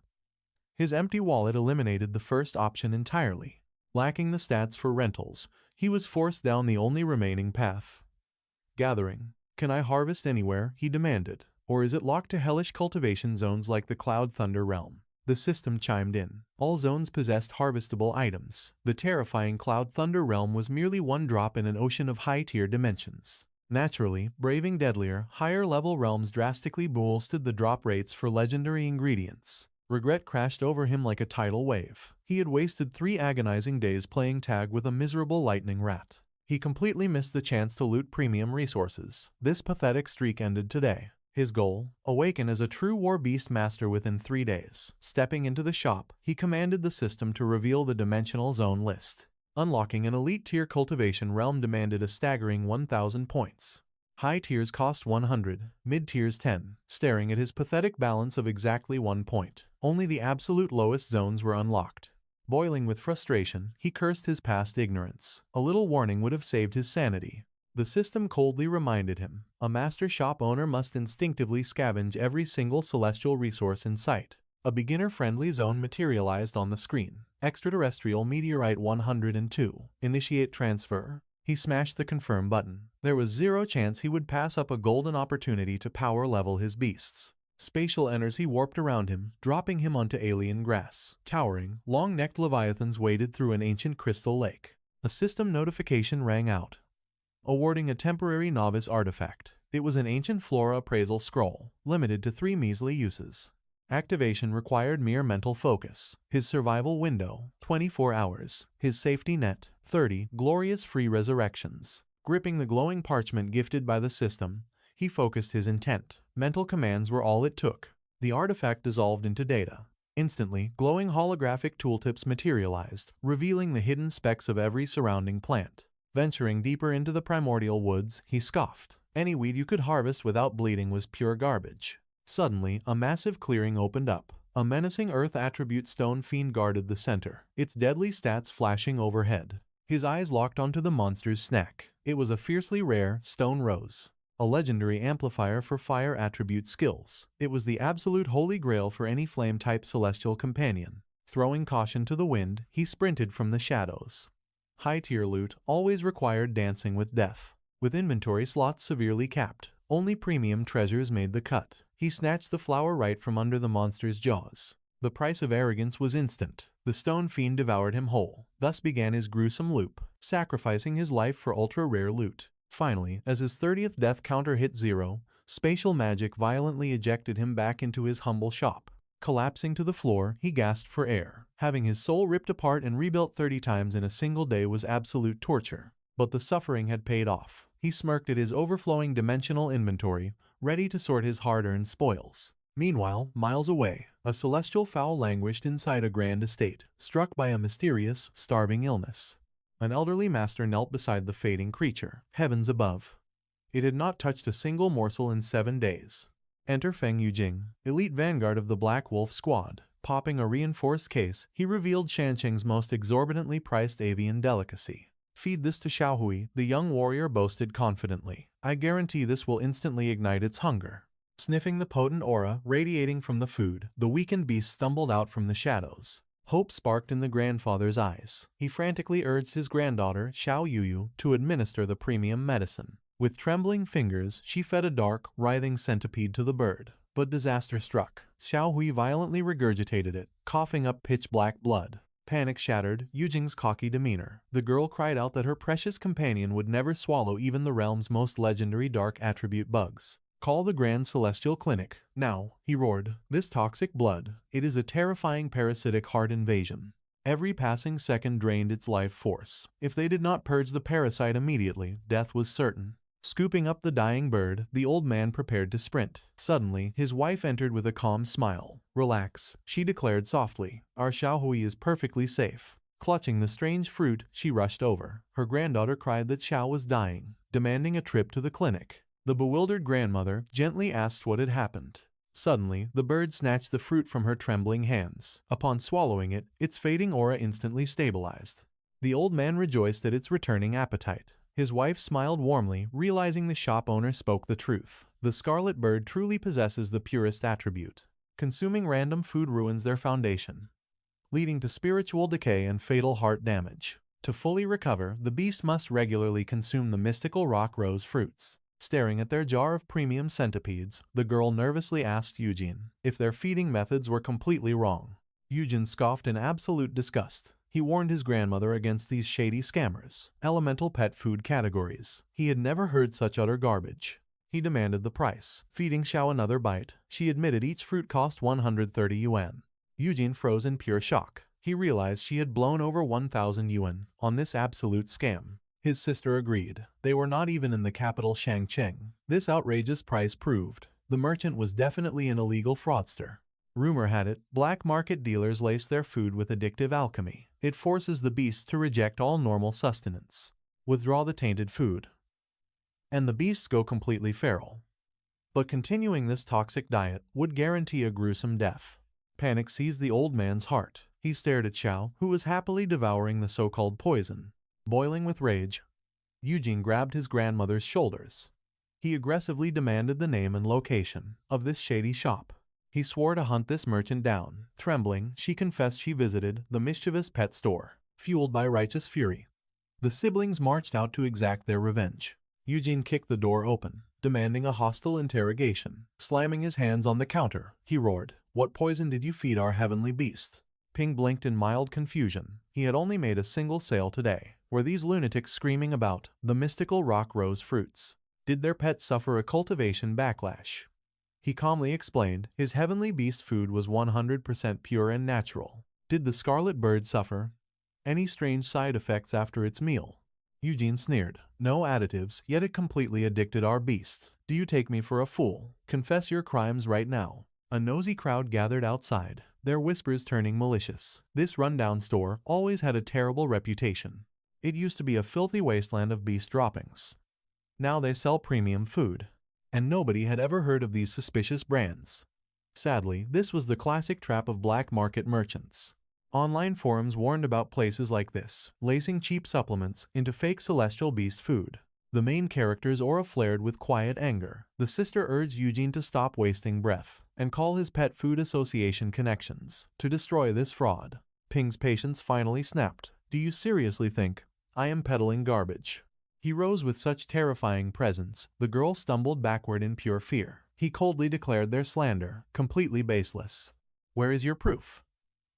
His empty wallet eliminated the first option entirely. Lacking the stats for rentals, he was forced down the only remaining path. Gathering. Can I harvest anywhere? He demanded. Or is it locked to hellish cultivation zones like the Cloud Thunder realm? The system chimed in. All zones possessed harvestable items. The terrifying Cloud Thunder realm was merely one drop in an ocean of high-tier dimensions. Naturally, braving deadlier, higher-level realms drastically boosted the drop rates for legendary ingredients. Regret crashed over him like a tidal wave. He had wasted 3 agonizing days playing tag with a miserable lightning rat. He completely missed the chance to loot premium resources. This pathetic streak ended today. His goal, awaken as a true war beast master within 3 days. Stepping into the shop, he commanded the system to reveal the dimensional zone list. Unlocking an elite tier cultivation realm demanded a staggering 1,000 points. High tiers cost 100, mid tiers 10. Staring at his pathetic balance of exactly 1 point, only the absolute lowest zones were unlocked. Boiling with frustration, he cursed his past ignorance. A little warning would have saved his sanity. The system coldly reminded him, a master shop owner must instinctively scavenge every single celestial resource in sight. A beginner-friendly zone materialized on the screen. Extraterrestrial Meteorite 102. Initiate transfer. He smashed the confirm button. There was 0 chance he would pass up a golden opportunity to power level his beasts. Spatial energy warped around him, dropping him onto alien grass. Towering, long-necked leviathans waded through an ancient crystal lake. A system notification rang out, awarding a temporary novice artifact. It was an ancient flora appraisal scroll, limited to 3 measly uses. Activation required mere mental focus. His survival window, 24 hours. His safety net, 30 glorious free resurrections. Gripping the glowing parchment gifted by the system, he focused his intent. Mental commands were all it took. The artifact dissolved into data. Instantly, glowing holographic tooltips materialized, revealing the hidden specks of every surrounding plant. Venturing deeper into the primordial woods, he scoffed. Any weed you could harvest without bleeding was pure garbage. Suddenly, a massive clearing opened up. A menacing earth attribute stone fiend guarded the center, its deadly stats flashing overhead. His eyes locked onto the monster's snack. It was a fiercely rare stone rose, a legendary amplifier for fire attribute skills. It was the absolute holy grail for any flame-type celestial companion. Throwing caution to the wind, he sprinted from the shadows. High-tier loot always required dancing with death. With inventory slots severely capped, only premium treasures made the cut. He snatched the flower right from under the monster's jaws. The price of arrogance was instant. The stone fiend devoured him whole. Thus began his gruesome loop, sacrificing his life for ultra-rare loot. Finally, as his 30th death counter hit 0, spatial magic violently ejected him back into his humble shop. Collapsing to the floor, he gasped for air. Having his soul ripped apart and rebuilt 30 times in a single day was absolute torture. But the suffering had paid off. He smirked at his overflowing dimensional inventory, ready to sort his hard-earned spoils. Meanwhile, miles away, a celestial fowl languished inside a grand estate, struck by a mysterious, starving illness. An elderly master knelt beside the fading creature, heavens above. It had not touched a single morsel in 7 days. Enter Feng Yujing, elite vanguard of the Black Wolf Squad. Popping a reinforced case, he revealed Shanqing's most exorbitantly priced avian delicacy. Feed this to Xiaohui, the young warrior boasted confidently. I guarantee this will instantly ignite its hunger. Sniffing the potent aura radiating from the food, the weakened beast stumbled out from the shadows. Hope sparked in the grandfather's eyes. He frantically urged his granddaughter, Xiao Yuyu, to administer the premium medicine. With trembling fingers, she fed a dark, writhing centipede to the bird. But disaster struck. Xiao Hui violently regurgitated it, coughing up pitch-black blood. Panic shattered Yujing's cocky demeanor. The girl cried out that her precious companion would never swallow even the realm's most legendary dark attribute bugs. Call the Grand Celestial Clinic. Now, he roared. This toxic blood, it is a terrifying parasitic heart invasion. Every passing second drained its life force. If they did not purge the parasite immediately, death was certain. Scooping up the dying bird, the old man prepared to sprint. Suddenly, his wife entered with a calm smile. Relax, she declared softly. Our Xiaohui is perfectly safe. Clutching the strange fruit, she rushed over. Her granddaughter cried that Xiao was dying, demanding a trip to the clinic. The bewildered grandmother gently asked what had happened. Suddenly, the bird snatched the fruit from her trembling hands. Upon swallowing it, its fading aura instantly stabilized. The old man rejoiced at its returning appetite. His wife smiled warmly, realizing the shop owner spoke the truth. The scarlet bird truly possesses the purest attribute. Consuming random food ruins their foundation, leading to spiritual decay and fatal heart damage. To fully recover, the beast must regularly consume the mystical rock rose fruits. Staring at their jar of premium centipedes, the girl nervously asked Eugene if their feeding methods were completely wrong. Eugene scoffed in absolute disgust. He warned his grandmother against these shady scammers. Elemental pet food categories. He had never heard such utter garbage. He demanded the price. Feeding Xiao another bite, she admitted each fruit cost 130 yuan. Eugene froze in pure shock. He realized she had blown over 1,000 yuan on this absolute scam. His sister agreed. They were not even in the capital Shangcheng. This outrageous price proved the merchant was definitely an illegal fraudster. Rumor had it, black market dealers lace their food with addictive alchemy. It forces the beasts to reject all normal sustenance, withdraw the tainted food, and the beasts go completely feral. But continuing this toxic diet would guarantee a gruesome death. Panic seized the old man's heart. He stared at Xiao, who was happily devouring the so-called poison. Boiling with rage, Eugene grabbed his grandmother's shoulders. He aggressively demanded the name and location of this shady shop. He swore to hunt this merchant down. Trembling, she confessed she visited the mischievous pet store. Fueled by righteous fury, the siblings marched out to exact their revenge. Eugene kicked the door open, demanding a hostile interrogation. Slamming his hands on the counter, he roared, "What poison did you feed our heavenly beast?" Ping blinked in mild confusion. He had only made a single sale today. Were these lunatics screaming about the mystical rock rose fruits? Did their pet suffer a cultivation backlash? He calmly explained, his heavenly beast food was 100% pure and natural. Did the scarlet bird suffer any strange side effects after its meal? Eugene sneered. No additives, yet it completely addicted our beast. Do you take me for a fool? Confess your crimes right now. A nosy crowd gathered outside, their whispers turning malicious. This rundown store always had a terrible reputation. It used to be a filthy wasteland of beast droppings. Now they sell premium food, and nobody had ever heard of these suspicious brands. Sadly, this was the classic trap of black market merchants. Online forums warned about places like this, lacing cheap supplements into fake celestial beast food. The main character's aura flared with quiet anger. The sister urged Eugene to stop wasting breath and call his Pet Food Association connections to destroy this fraud. Ping's patience finally snapped. Do you seriously think I am peddling garbage? He rose with such terrifying presence, the girl stumbled backward in pure fear. He coldly declared their slander completely baseless. Where is your proof?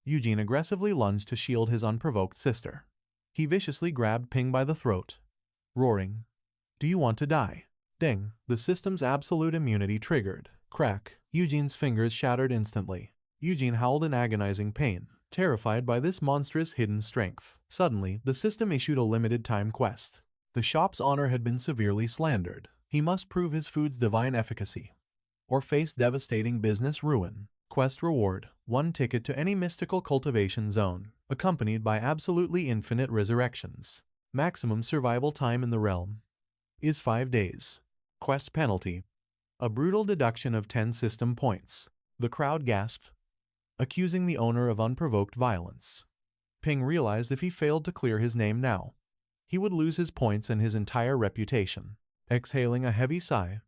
Eugene aggressively lunged to shield his unprovoked sister. He viciously grabbed Ping by the throat, roaring, "Do you want to die?" Ding! The system's absolute immunity triggered. Crack! Eugene's fingers shattered instantly. Eugene howled in agonizing pain, terrified by this monstrous hidden strength. Suddenly, the system issued a limited-time quest. The shop's honor had been severely slandered. He must prove his food's divine efficacy, or face devastating business ruin. Quest reward: 1 ticket to any mystical cultivation zone, accompanied by absolutely infinite resurrections. Maximum survival time in the realm is 5 days. Quest penalty: a brutal deduction of 10 system points. The crowd gasped, accusing the owner of unprovoked violence. Ping realized if he failed to clear his name now, he would lose his points and his entire reputation. Exhaling a heavy sigh,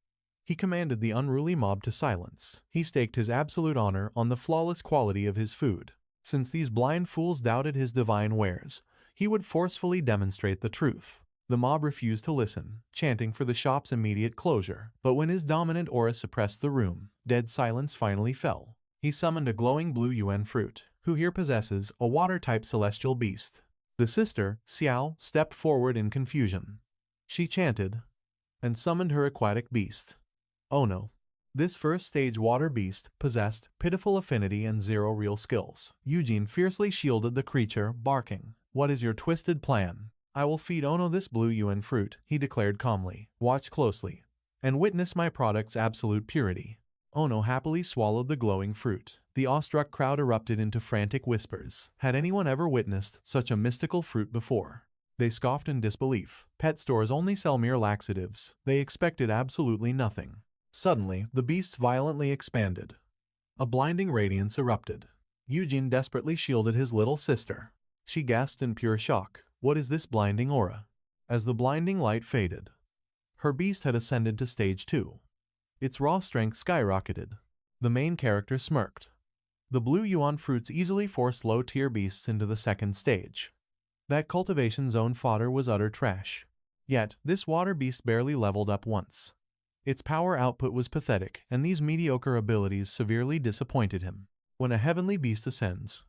he commanded the unruly mob to silence. He staked his absolute honor on the flawless quality of his food. Since these blind fools doubted his divine wares, he would forcefully demonstrate the truth. The mob refused to listen, chanting for the shop's immediate closure. But when his dominant aura suppressed the room, dead silence finally fell. He summoned a glowing blue yuan fruit, who here possesses a water-type celestial beast. The sister, Xiao, stepped forward in confusion. She chanted and summoned her aquatic beast. Oh no. This first-stage water beast possessed pitiful affinity and zero real skills. Eugene fiercely shielded the creature, barking, "What is your twisted plan?" "I will feed Ono this blue yuan fruit," he declared calmly. "Watch closely, and witness my product's absolute purity." Ono happily swallowed the glowing fruit. The awestruck crowd erupted into frantic whispers. Had anyone ever witnessed such a mystical fruit before? They scoffed in disbelief. Pet stores only sell mere laxatives. They expected absolutely nothing. Suddenly, the beasts violently expanded. A blinding radiance erupted. Eugene desperately shielded his little sister. She gasped in pure shock. What is this blinding aura? As the blinding light faded, her beast had ascended to stage 2. Its raw strength skyrocketed. The main character smirked. The blue yuan fruits easily forced low-tier beasts into the second stage. That cultivation zone fodder was utter trash. Yet, this water beast barely leveled up once. Its power output was pathetic, and these mediocre abilities severely disappointed him. When a heavenly beast ascends,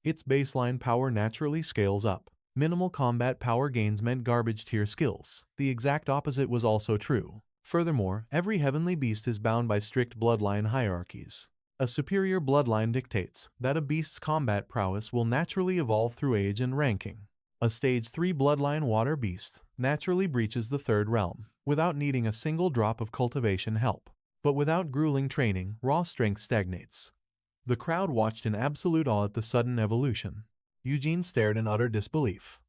its baseline power naturally scales up. Minimal combat power gains meant garbage-tier skills. The exact opposite was also true. Furthermore, every heavenly beast is bound by strict bloodline hierarchies. A superior bloodline dictates that a beast's combat prowess will naturally evolve through age and ranking. A Stage 3 bloodline water beast naturally breaches the third realm, without needing a single drop of cultivation help. But without grueling training, raw strength stagnates. The crowd watched in absolute awe at the sudden evolution. Eugene stared in utter disbelief.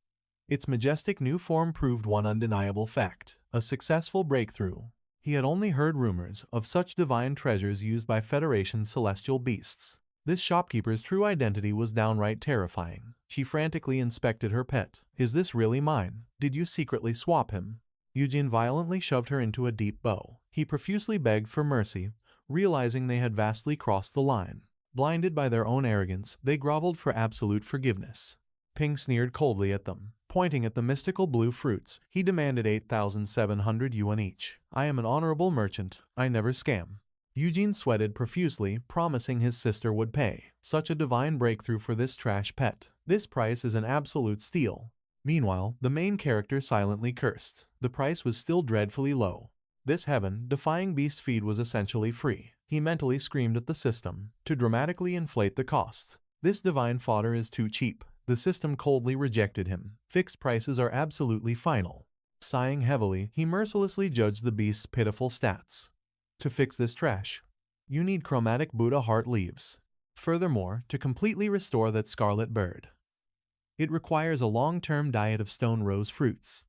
Its majestic new form proved one undeniable fact: a successful breakthrough. He had only heard rumors of such divine treasures used by Federation's celestial beasts. This shopkeeper's true identity was downright terrifying. She frantically inspected her pet. "Is this really mine? Did you secretly swap him?" Eugene violently shoved her into a deep bow. He profusely begged for mercy, realizing they had vastly crossed the line. Blinded by their own arrogance, they groveled for absolute forgiveness. Ping sneered coldly at them. Pointing at the mystical blue fruits, he demanded 8,700 yuan each. "I am an honorable merchant. I never scam." Eugene sweated profusely, promising his sister would pay. Such a divine breakthrough for this trash pet. This price is an absolute steal. Meanwhile, the main character silently cursed. The price was still dreadfully low. This heaven-defying beast feed was essentially free. He mentally screamed at the system to dramatically inflate the cost. This divine fodder is too cheap. The system coldly rejected him. Fixed prices are absolutely final. Sighing heavily, he mercilessly judged the beast's pitiful stats. To fix this trash, you need chromatic Buddha heart leaves. Furthermore, to completely restore that scarlet bird, it requires a long-term diet of stone rose fruits.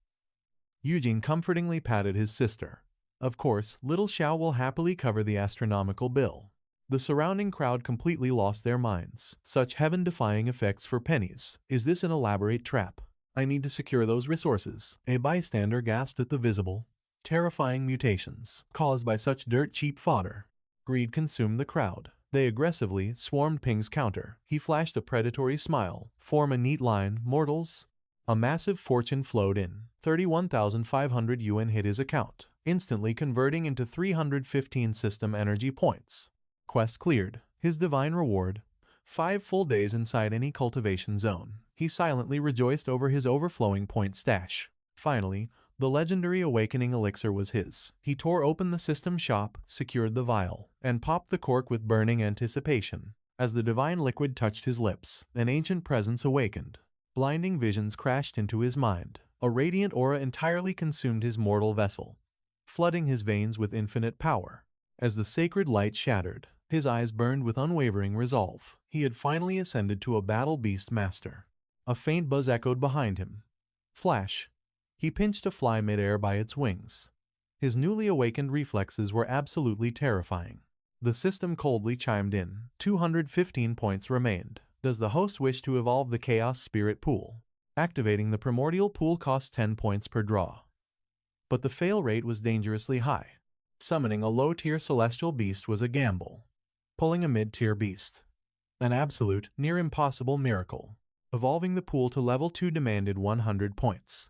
Eugene comfortingly patted his sister. Of course, little Xiao will happily cover the astronomical bill. The surrounding crowd completely lost their minds. Such heaven-defying effects for pennies. Is this an elaborate trap? I need to secure those resources. A bystander gasped at the visible, terrifying mutations caused by such dirt-cheap fodder. Greed consumed the crowd. They aggressively swarmed Ping's counter. He flashed a predatory smile. "Form a neat line, mortals." A massive fortune flowed in. 31,500 yuan hit his account, instantly converting into 315 system energy points. Quest cleared. His divine reward: 5 full days inside any cultivation zone. He silently rejoiced over his overflowing point stash. Finally, the legendary awakening elixir was his. He tore open the system shop, secured the vial, and popped the cork with burning anticipation. As the divine liquid touched his lips, an ancient presence awakened. Blinding visions crashed into his mind. A radiant aura entirely consumed his mortal vessel, flooding his veins with infinite power. As the sacred light shattered, his eyes burned with unwavering resolve. He had finally ascended to a battle beast master. A faint buzz echoed behind him. Flash. He pinched a fly mid-air by its wings. His newly awakened reflexes were absolutely terrifying. The system coldly chimed in. 215 points remained. Does the host wish to evolve the Chaos Spirit Pool? Activating the Primordial Pool costs 10 points per draw. But the fail rate was dangerously high. Summoning a low-tier celestial beast was a gamble. Pulling a mid-tier beast An absolute, near impossible miracle. Evolving the pool to level 2 demanded 100 points.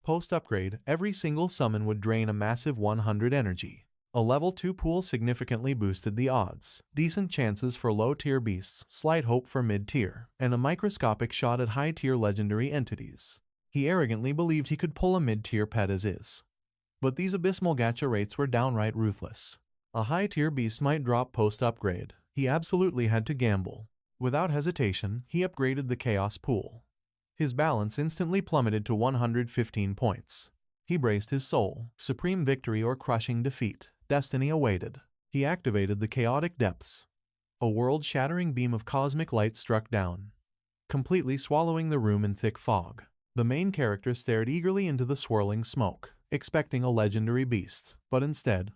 Post-upgrade, every single summon would drain a massive 100 energy. A level 2 pool significantly boosted the odds. Decent chances for low-tier beasts, slight hope for mid-tier, and a microscopic shot at high-tier legendary entities. He arrogantly believed he could pull a mid-tier pet as is. But these abysmal gacha rates were downright ruthless. A high-tier beast might drop post-upgrade. He absolutely had to gamble. Without hesitation, he upgraded the Chaos Pool. His balance instantly plummeted to 115 points. He braced his soul. Supreme victory or crushing defeat. Destiny awaited. He activated the Chaotic Depths. A world-shattering beam of cosmic light struck down, completely swallowing the room in thick fog. The main character stared eagerly into the swirling smoke, expecting a legendary beast, but instead,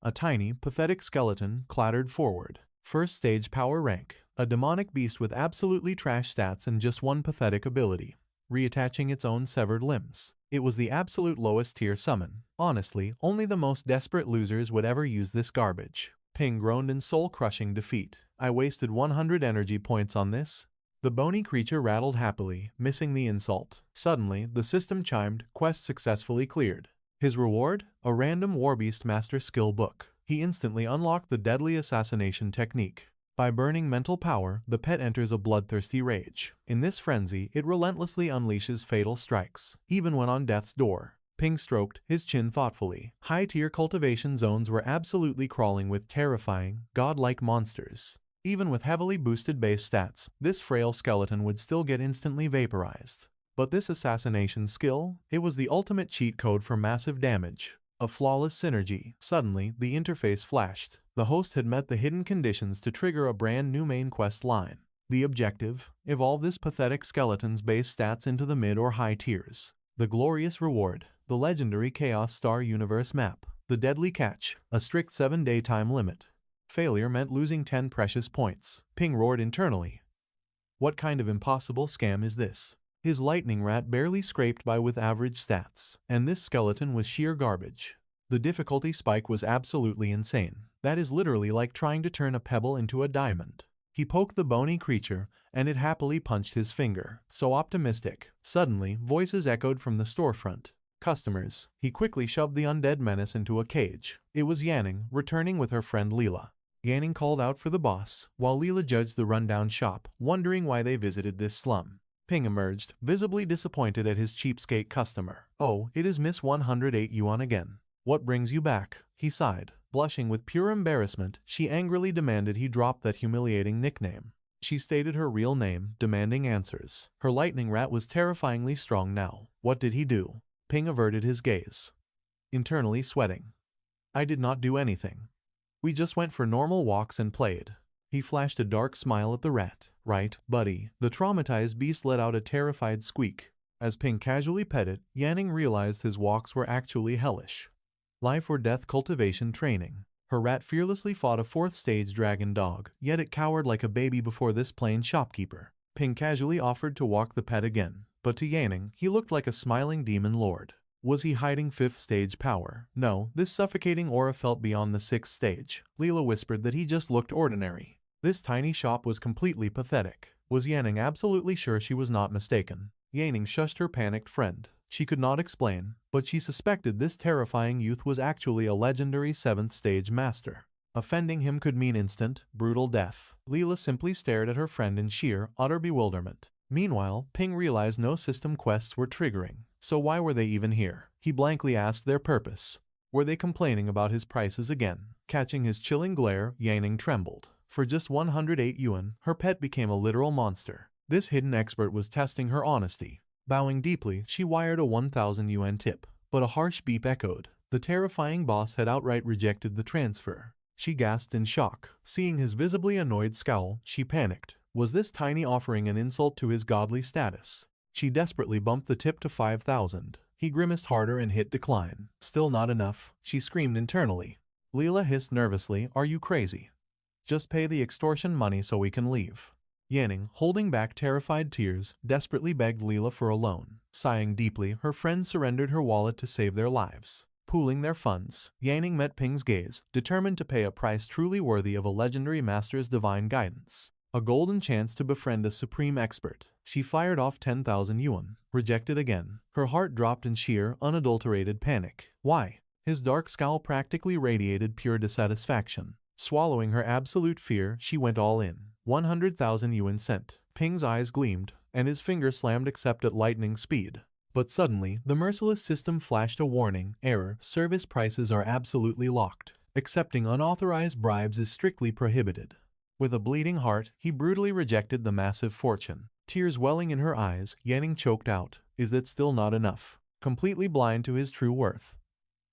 a tiny, pathetic skeleton clattered forward. First stage power rank. A demonic beast with absolutely trash stats and just one pathetic ability: reattaching its own severed limbs. It was the absolute lowest tier summon. Honestly, only the most desperate losers would ever use this garbage. Ping groaned in soul-crushing defeat. I wasted 100 energy points on this. The bony creature rattled happily, missing the insult. Suddenly, the system chimed, quest successfully cleared. His reward? A random Warbeast Master skill book. He instantly unlocked the deadly assassination technique. By burning mental power, the pet enters a bloodthirsty rage. In this frenzy, it relentlessly unleashes fatal strikes, even when on death's door. Ping stroked his chin thoughtfully. High-tier cultivation zones were absolutely crawling with terrifying, godlike monsters. Even with heavily boosted base stats, this frail skeleton would still get instantly vaporized. But this assassination skill, it was the ultimate cheat code for massive damage. A flawless synergy. Suddenly, the interface flashed. The host had met the hidden conditions to trigger a brand new main quest line. The objective? Evolve this pathetic skeleton's base stats into the mid or high tiers. The glorious reward: the legendary Chaos Star Universe map. The deadly catch: a strict 7-day time limit. Failure meant losing 10 precious points. Ping roared internally. What kind of impossible scam is this? His lightning rat barely scraped by with average stats, and this skeleton was sheer garbage. The difficulty spike was absolutely insane. That is literally like trying to turn a pebble into a diamond. He poked the bony creature, and it happily punched his finger. So optimistic. Suddenly, voices echoed from the storefront. Customers. He quickly shoved the undead menace into a cage. It was Yanning, returning with her friend Leela. Yanning called out for the boss, while Leela judged the rundown shop, wondering why they visited this slum. Ping emerged, visibly disappointed at his cheapskate customer. Oh, it is Miss 108 Yuan again. What brings you back? He sighed. Blushing with pure embarrassment, she angrily demanded he drop that humiliating nickname. She stated her real name, demanding answers. Her lightning rat was terrifyingly strong now. What did he do? Ping averted his gaze, internally sweating. I did not do anything. We just went for normal walks and played. He flashed a dark smile at the rat. Right, buddy. The traumatized beast let out a terrified squeak. As Ping casually pet it, Yanning realized his walks were actually hellish. Life or death cultivation training. Her rat fearlessly fought a 4th stage dragon dog, yet it cowered like a baby before this plain shopkeeper. Ping casually offered to walk the pet again, but to Yanning, he looked like a smiling demon lord. Was he hiding 5th stage power? No, this suffocating aura felt beyond the 6th stage. Leela whispered that he just looked ordinary. This tiny shop was completely pathetic. Was Yanning absolutely sure she was not mistaken? Yanning shushed her panicked friend. She could not explain, but she suspected this terrifying youth was actually a legendary 7th stage master. Offending him could mean instant, brutal death. Leela simply stared at her friend in sheer, utter bewilderment. Meanwhile, Ping realized no system quests were triggering. So why were they even here? He blankly asked their purpose. Were they complaining about his prices again? Catching his chilling glare, Yanning trembled. For just 108 yuan, her pet became a literal monster. This hidden expert was testing her honesty. Bowing deeply, she wired a 1,000 yuan tip. But a harsh beep echoed. The terrifying boss had outright rejected the transfer. She gasped in shock. Seeing his visibly annoyed scowl, she panicked. Was this tiny offering an insult to his godly status? She desperately bumped the tip to 5,000. He grimaced harder and hit decline. Still not enough, she screamed internally. Leela hissed nervously, are you crazy? Just pay the extortion money so we can leave. Yanning, holding back terrified tears, desperately begged Leela for a loan. Sighing deeply, her friend surrendered her wallet to save their lives. Pooling their funds, Yanning met Ping's gaze, determined to pay a price truly worthy of a legendary master's divine guidance. A golden chance to befriend a supreme expert. She fired off 10,000 yuan. Rejected again. Her heart dropped in sheer, unadulterated panic. Why? His dark scowl practically radiated pure dissatisfaction. Swallowing her absolute fear, she went all in. 100,000 yuan sent. Ping's eyes gleamed, and his finger slammed accept at lightning speed. But suddenly, the merciless system flashed a warning. Error. Service prices are absolutely locked. Accepting unauthorized bribes is strictly prohibited. With a bleeding heart, he brutally rejected the massive fortune. Tears welling in her eyes, Yanning choked out. Is that still not enough? Completely blind to his true worth.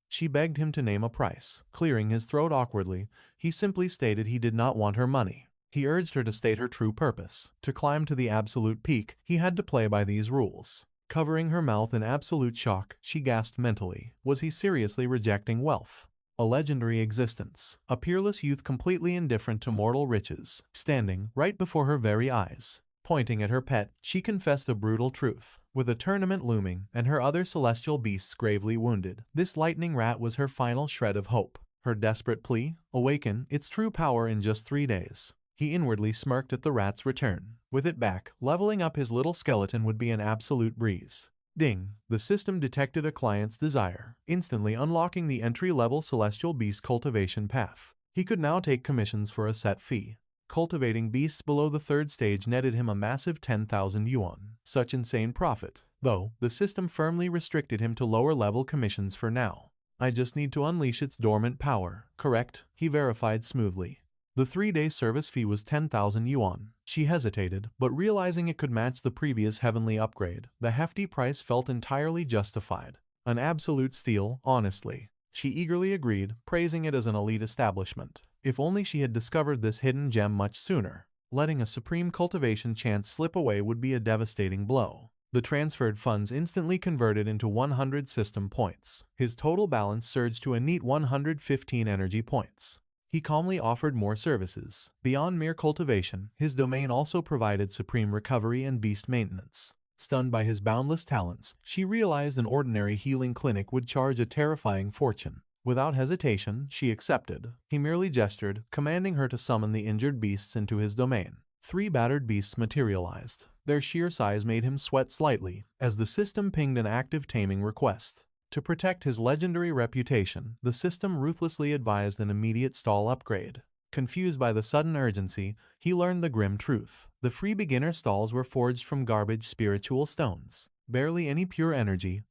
She begged him to name a price. Clearing his throat awkwardly, he simply stated he did not want her money. He urged her to state her true purpose. To climb to the absolute peak, he had to play by these rules. Covering her mouth in absolute shock, she gasped mentally. Was he seriously rejecting wealth? A legendary existence. A peerless youth completely indifferent to mortal riches, standing right before her very eyes. Pointing at her pet, she confessed a brutal truth. With a tournament looming and her other celestial beasts gravely wounded, this lightning rat was her final shred of hope. Her desperate plea? Awaken its true power in just 3 days. He inwardly smirked at the rat's return. With it back, leveling up his little skeleton would be an absolute breeze. Ding! The system detected a client's desire, instantly unlocking the entry-level celestial beast cultivation path. He could now take commissions for a set fee. Cultivating beasts below the 3rd stage netted him a massive 10,000 yuan. Such insane profit. Though, the system firmly restricted him to lower-level commissions for now. I just need to unleash its dormant power. Correct? He verified smoothly. The 3-day service fee was 10,000 yuan. She hesitated, but realizing it could match the previous heavenly upgrade, the hefty price felt entirely justified. An absolute steal, honestly. She eagerly agreed, praising it as an elite establishment. If only she had discovered this hidden gem much sooner. Letting a supreme cultivation chance slip away would be a devastating blow. The transferred funds instantly converted into 100 system points. His total balance surged to a neat 115 energy points. He calmly offered more services. Beyond mere cultivation, his domain also provided supreme recovery and beast maintenance. Stunned by his boundless talents, she realized an ordinary healing clinic would charge a terrifying fortune. Without hesitation, she accepted. He merely gestured, commanding her to summon the injured beasts into his domain. 3 battered beasts materialized. Their sheer size made him sweat slightly, as the system pinged an active taming request. To protect his legendary reputation, the system ruthlessly advised an immediate stall upgrade. Confused by the sudden urgency, he learned the grim truth. The free beginner stalls were forged from garbage spiritual stones. Barely any pure energy,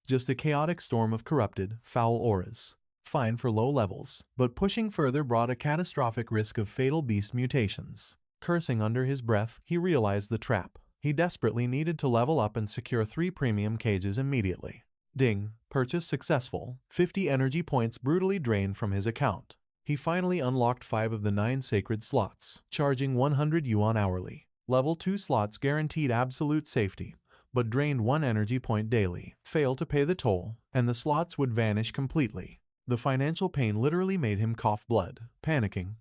just a chaotic storm of corrupted, foul auras. Fine for low levels, but pushing further brought a catastrophic risk of fatal beast mutations. Cursing under his breath, he realized the trap. He desperately needed to level up and secure 3 premium cages immediately. Ding! Purchase successful. 50 energy points brutally drained from his account. He finally unlocked 5 of the 9 sacred slots, charging 100 yuan hourly. Level 2 slots guaranteed absolute safety, but drained 1 energy point daily. Fail to pay the toll, and the slots would vanish completely. The financial pain literally made him cough blood. Panicking,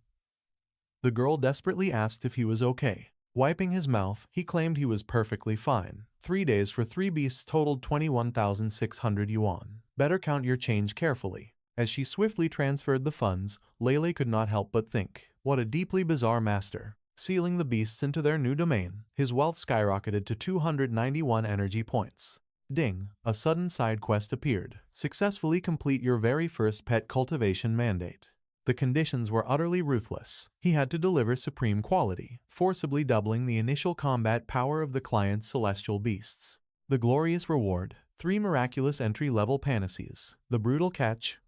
the girl desperately asked if he was okay. Wiping his mouth, he claimed he was perfectly fine. 3 days for 3 beasts totaled 21,600 yuan. Better count your change carefully. As she swiftly transferred the funds, Lele could not help but think, what a deeply bizarre master. Sealing the beasts into their new domain, his wealth skyrocketed to 291 energy points. Ding! A sudden side quest appeared. Successfully complete your very first pet cultivation mandate. The conditions were utterly ruthless. He had to deliver supreme quality, forcibly doubling the initial combat power of the client's celestial beasts. The glorious reward: 3 miraculous entry-level panacées. The brutal catch: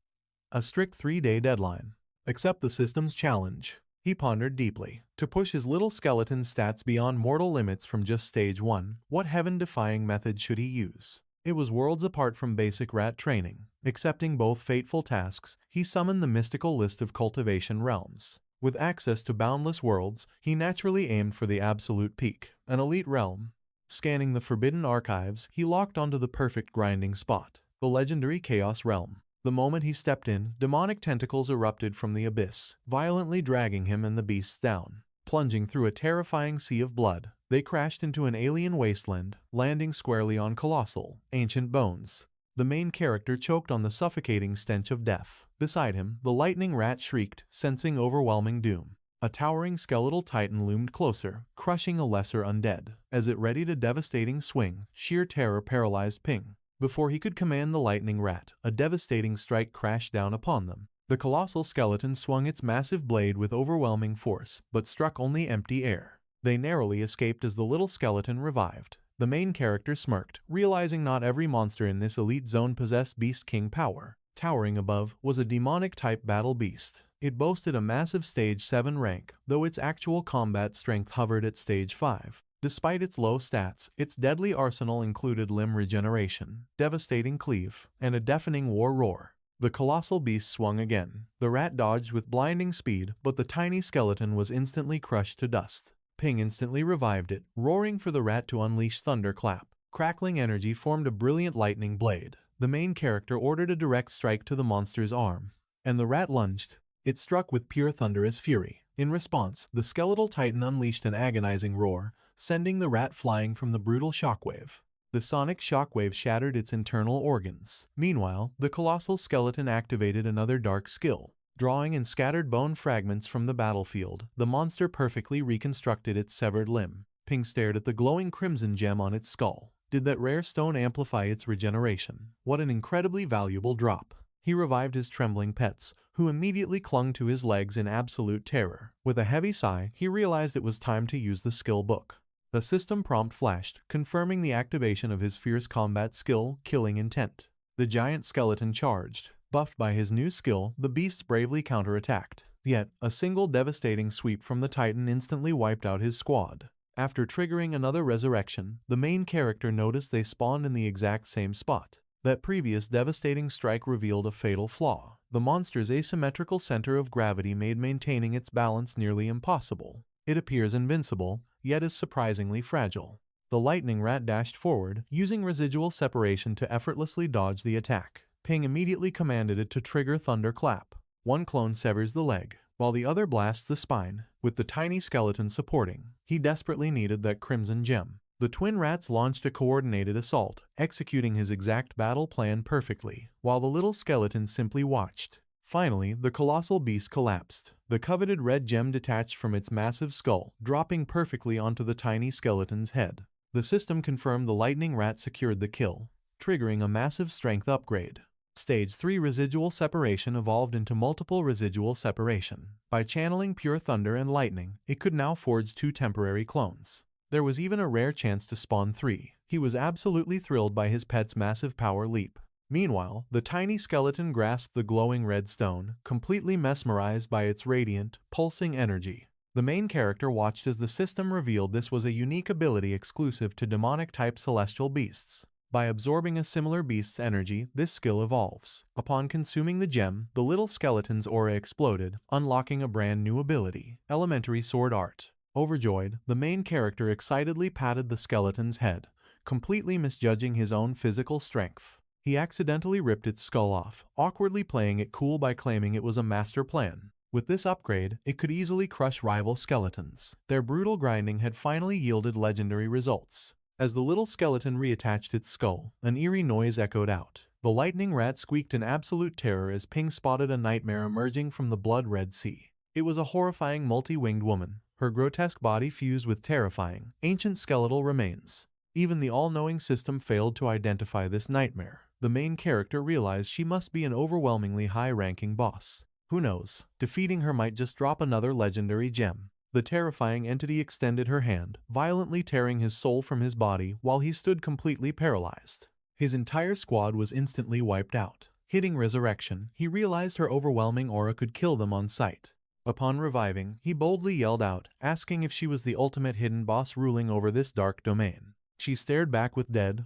a strict 3-day deadline. Accept the system's challenge. He pondered deeply. To push his little skeleton's stats beyond mortal limits from just stage 1, what heaven-defying method should he use? It was worlds apart from basic rat training. Accepting both fateful tasks, he summoned the mystical list of cultivation realms. With access to boundless worlds, he naturally aimed for the absolute peak, an elite realm. Scanning the forbidden archives, he locked onto the perfect grinding spot, the legendary Chaos Realm. The moment he stepped in, demonic tentacles erupted from the abyss, violently dragging him and the beasts down. Plunging through a terrifying sea of blood, they crashed into an alien wasteland, landing squarely on colossal, ancient bones. The main character choked on the suffocating stench of death. Beside him, the lightning rat shrieked, sensing overwhelming doom. A towering skeletal titan loomed closer, crushing a lesser undead. As it readied a devastating swing, sheer terror paralyzed Ping. Before he could command the lightning rat, a devastating strike crashed down upon them. The colossal skeleton swung its massive blade with overwhelming force, but struck only empty air. They narrowly escaped as the little skeleton revived. The main character smirked, realizing not every monster in this elite zone possessed Beast King power. Towering above was a demonic-type battle beast. It boasted a massive Stage 7 rank, though its actual combat strength hovered at Stage 5. Despite its low stats, its deadly arsenal included limb regeneration, devastating cleave, and a deafening war roar. The colossal beast swung again. The rat dodged with blinding speed, but the tiny skeleton was instantly crushed to dust. Ping instantly revived it, roaring for the rat to unleash thunderclap. Crackling energy formed a brilliant lightning blade. The main character ordered a direct strike to the monster's arm, and the rat lunged. It struck with pure thunderous fury. In response, the skeletal titan unleashed an agonizing roar, sending the rat flying from the brutal shockwave. The sonic shockwave shattered its internal organs. Meanwhile, the colossal skeleton activated another dark skill. Drawing in scattered bone fragments from the battlefield, the monster perfectly reconstructed its severed limb. Ping stared at the glowing crimson gem on its skull. Did that rare stone amplify its regeneration? What an incredibly valuable drop. He revived his trembling pets, who immediately clung to his legs in absolute terror. With a heavy sigh, he realized it was time to use the skill book. The system prompt flashed, confirming the activation of his fierce combat skill, Killing Intent. The giant skeleton charged. Buffed by his new skill, the beasts bravely counterattacked. Yet, a single devastating sweep from the titan instantly wiped out his squad. After triggering another resurrection, the main character noticed they spawned in the exact same spot. That previous devastating strike revealed a fatal flaw. The monster's asymmetrical center of gravity made maintaining its balance nearly impossible. It appears invincible, yet is surprisingly fragile. The lightning rat dashed forward, using residual separation to effortlessly dodge the attack. Ping immediately commanded it to trigger Thunderclap. One clone severs the leg, while the other blasts the spine, with the tiny skeleton supporting. He desperately needed that crimson gem. The twin rats launched a coordinated assault, executing his exact battle plan perfectly, while the little skeleton simply watched. Finally, the colossal beast collapsed. The coveted red gem detached from its massive skull, dropping perfectly onto the tiny skeleton's head. The system confirmed the lightning rat secured the kill, triggering a massive strength upgrade. Stage 3 residual separation evolved into multiple residual separation. By channeling pure thunder and lightning, it could now forge 2 temporary clones. There was even a rare chance to spawn 3. He was absolutely thrilled by his pet's massive power leap. Meanwhile, the tiny skeleton grasped the glowing red stone, completely mesmerized by its radiant, pulsing energy. The main character watched as the system revealed this was a unique ability exclusive to demonic-type celestial beasts. By absorbing a similar beast's energy, this skill evolves. Upon consuming the gem, the little skeleton's aura exploded, unlocking a brand new ability, Elementary Sword Art. Overjoyed, the main character excitedly patted the skeleton's head, completely misjudging his own physical strength. He accidentally ripped its skull off, awkwardly playing it cool by claiming it was a master plan. With this upgrade, it could easily crush rival skeletons. Their brutal grinding had finally yielded legendary results. As the little skeleton reattached its skull, an eerie noise echoed out. The lightning rat squeaked in absolute terror as Ping spotted a nightmare emerging from the blood-red sea. It was a horrifying multi-winged woman, her grotesque body fused with terrifying, ancient skeletal remains. Even the all-knowing system failed to identify this nightmare. The main character realized she must be an overwhelmingly high-ranking boss. Who knows, defeating her might just drop another legendary gem. The terrifying entity extended her hand, violently tearing his soul from his body while he stood completely paralyzed. His entire squad was instantly wiped out. Hitting resurrection, he realized her overwhelming aura could kill them on sight. Upon reviving, he boldly yelled out, asking if she was the ultimate hidden boss ruling over this dark domain. She stared back with dead,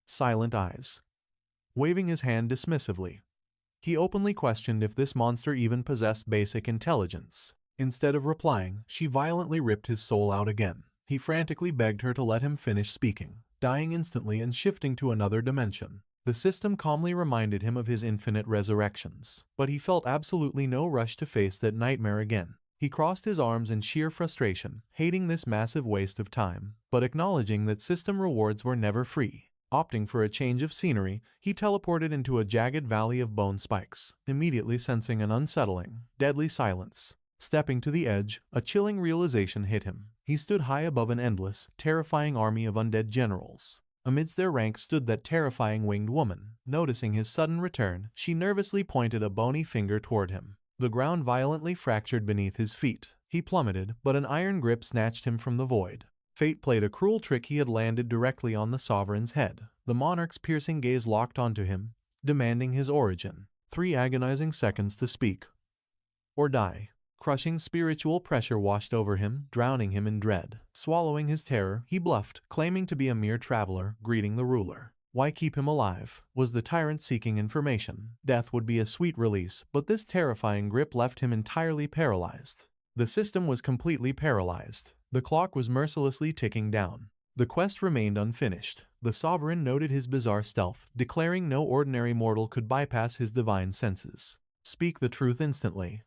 silent eyes, waving his hand dismissively. He openly questioned if this monster even possessed basic intelligence. Instead of replying, she violently ripped his soul out again. He frantically begged her to let him finish speaking, dying instantly and shifting to another dimension. The system calmly reminded him of his infinite resurrections, but he felt absolutely no rush to face that nightmare again. He crossed his arms in sheer frustration, hating this massive waste of time, but acknowledging that system rewards were never free. Opting for a change of scenery, he teleported into a jagged valley of bone spikes, immediately sensing an unsettling, deadly silence. Stepping to the edge, a chilling realization hit him. He stood high above an endless, terrifying army of undead generals. Amidst their ranks stood that terrifying winged woman. Noticing his sudden return, she nervously pointed a bony finger toward him. The ground violently fractured beneath his feet. He plummeted, but an iron grip snatched him from the void. Fate played a cruel trick. He had landed directly on the sovereign's head. The monarch's piercing gaze locked onto him, demanding his origin. 3 agonizing seconds to speak or die. Crushing spiritual pressure washed over him, drowning him in dread. Swallowing his terror, he bluffed, claiming to be a mere traveler, greeting the ruler. Why keep him alive? Was the tyrant seeking information? Death would be a sweet release, but this terrifying grip left him entirely paralyzed. The system was completely paralyzed. The clock was mercilessly ticking down. The quest remained unfinished. The sovereign noted his bizarre stealth, declaring no ordinary mortal could bypass his divine senses. Speak the truth instantly.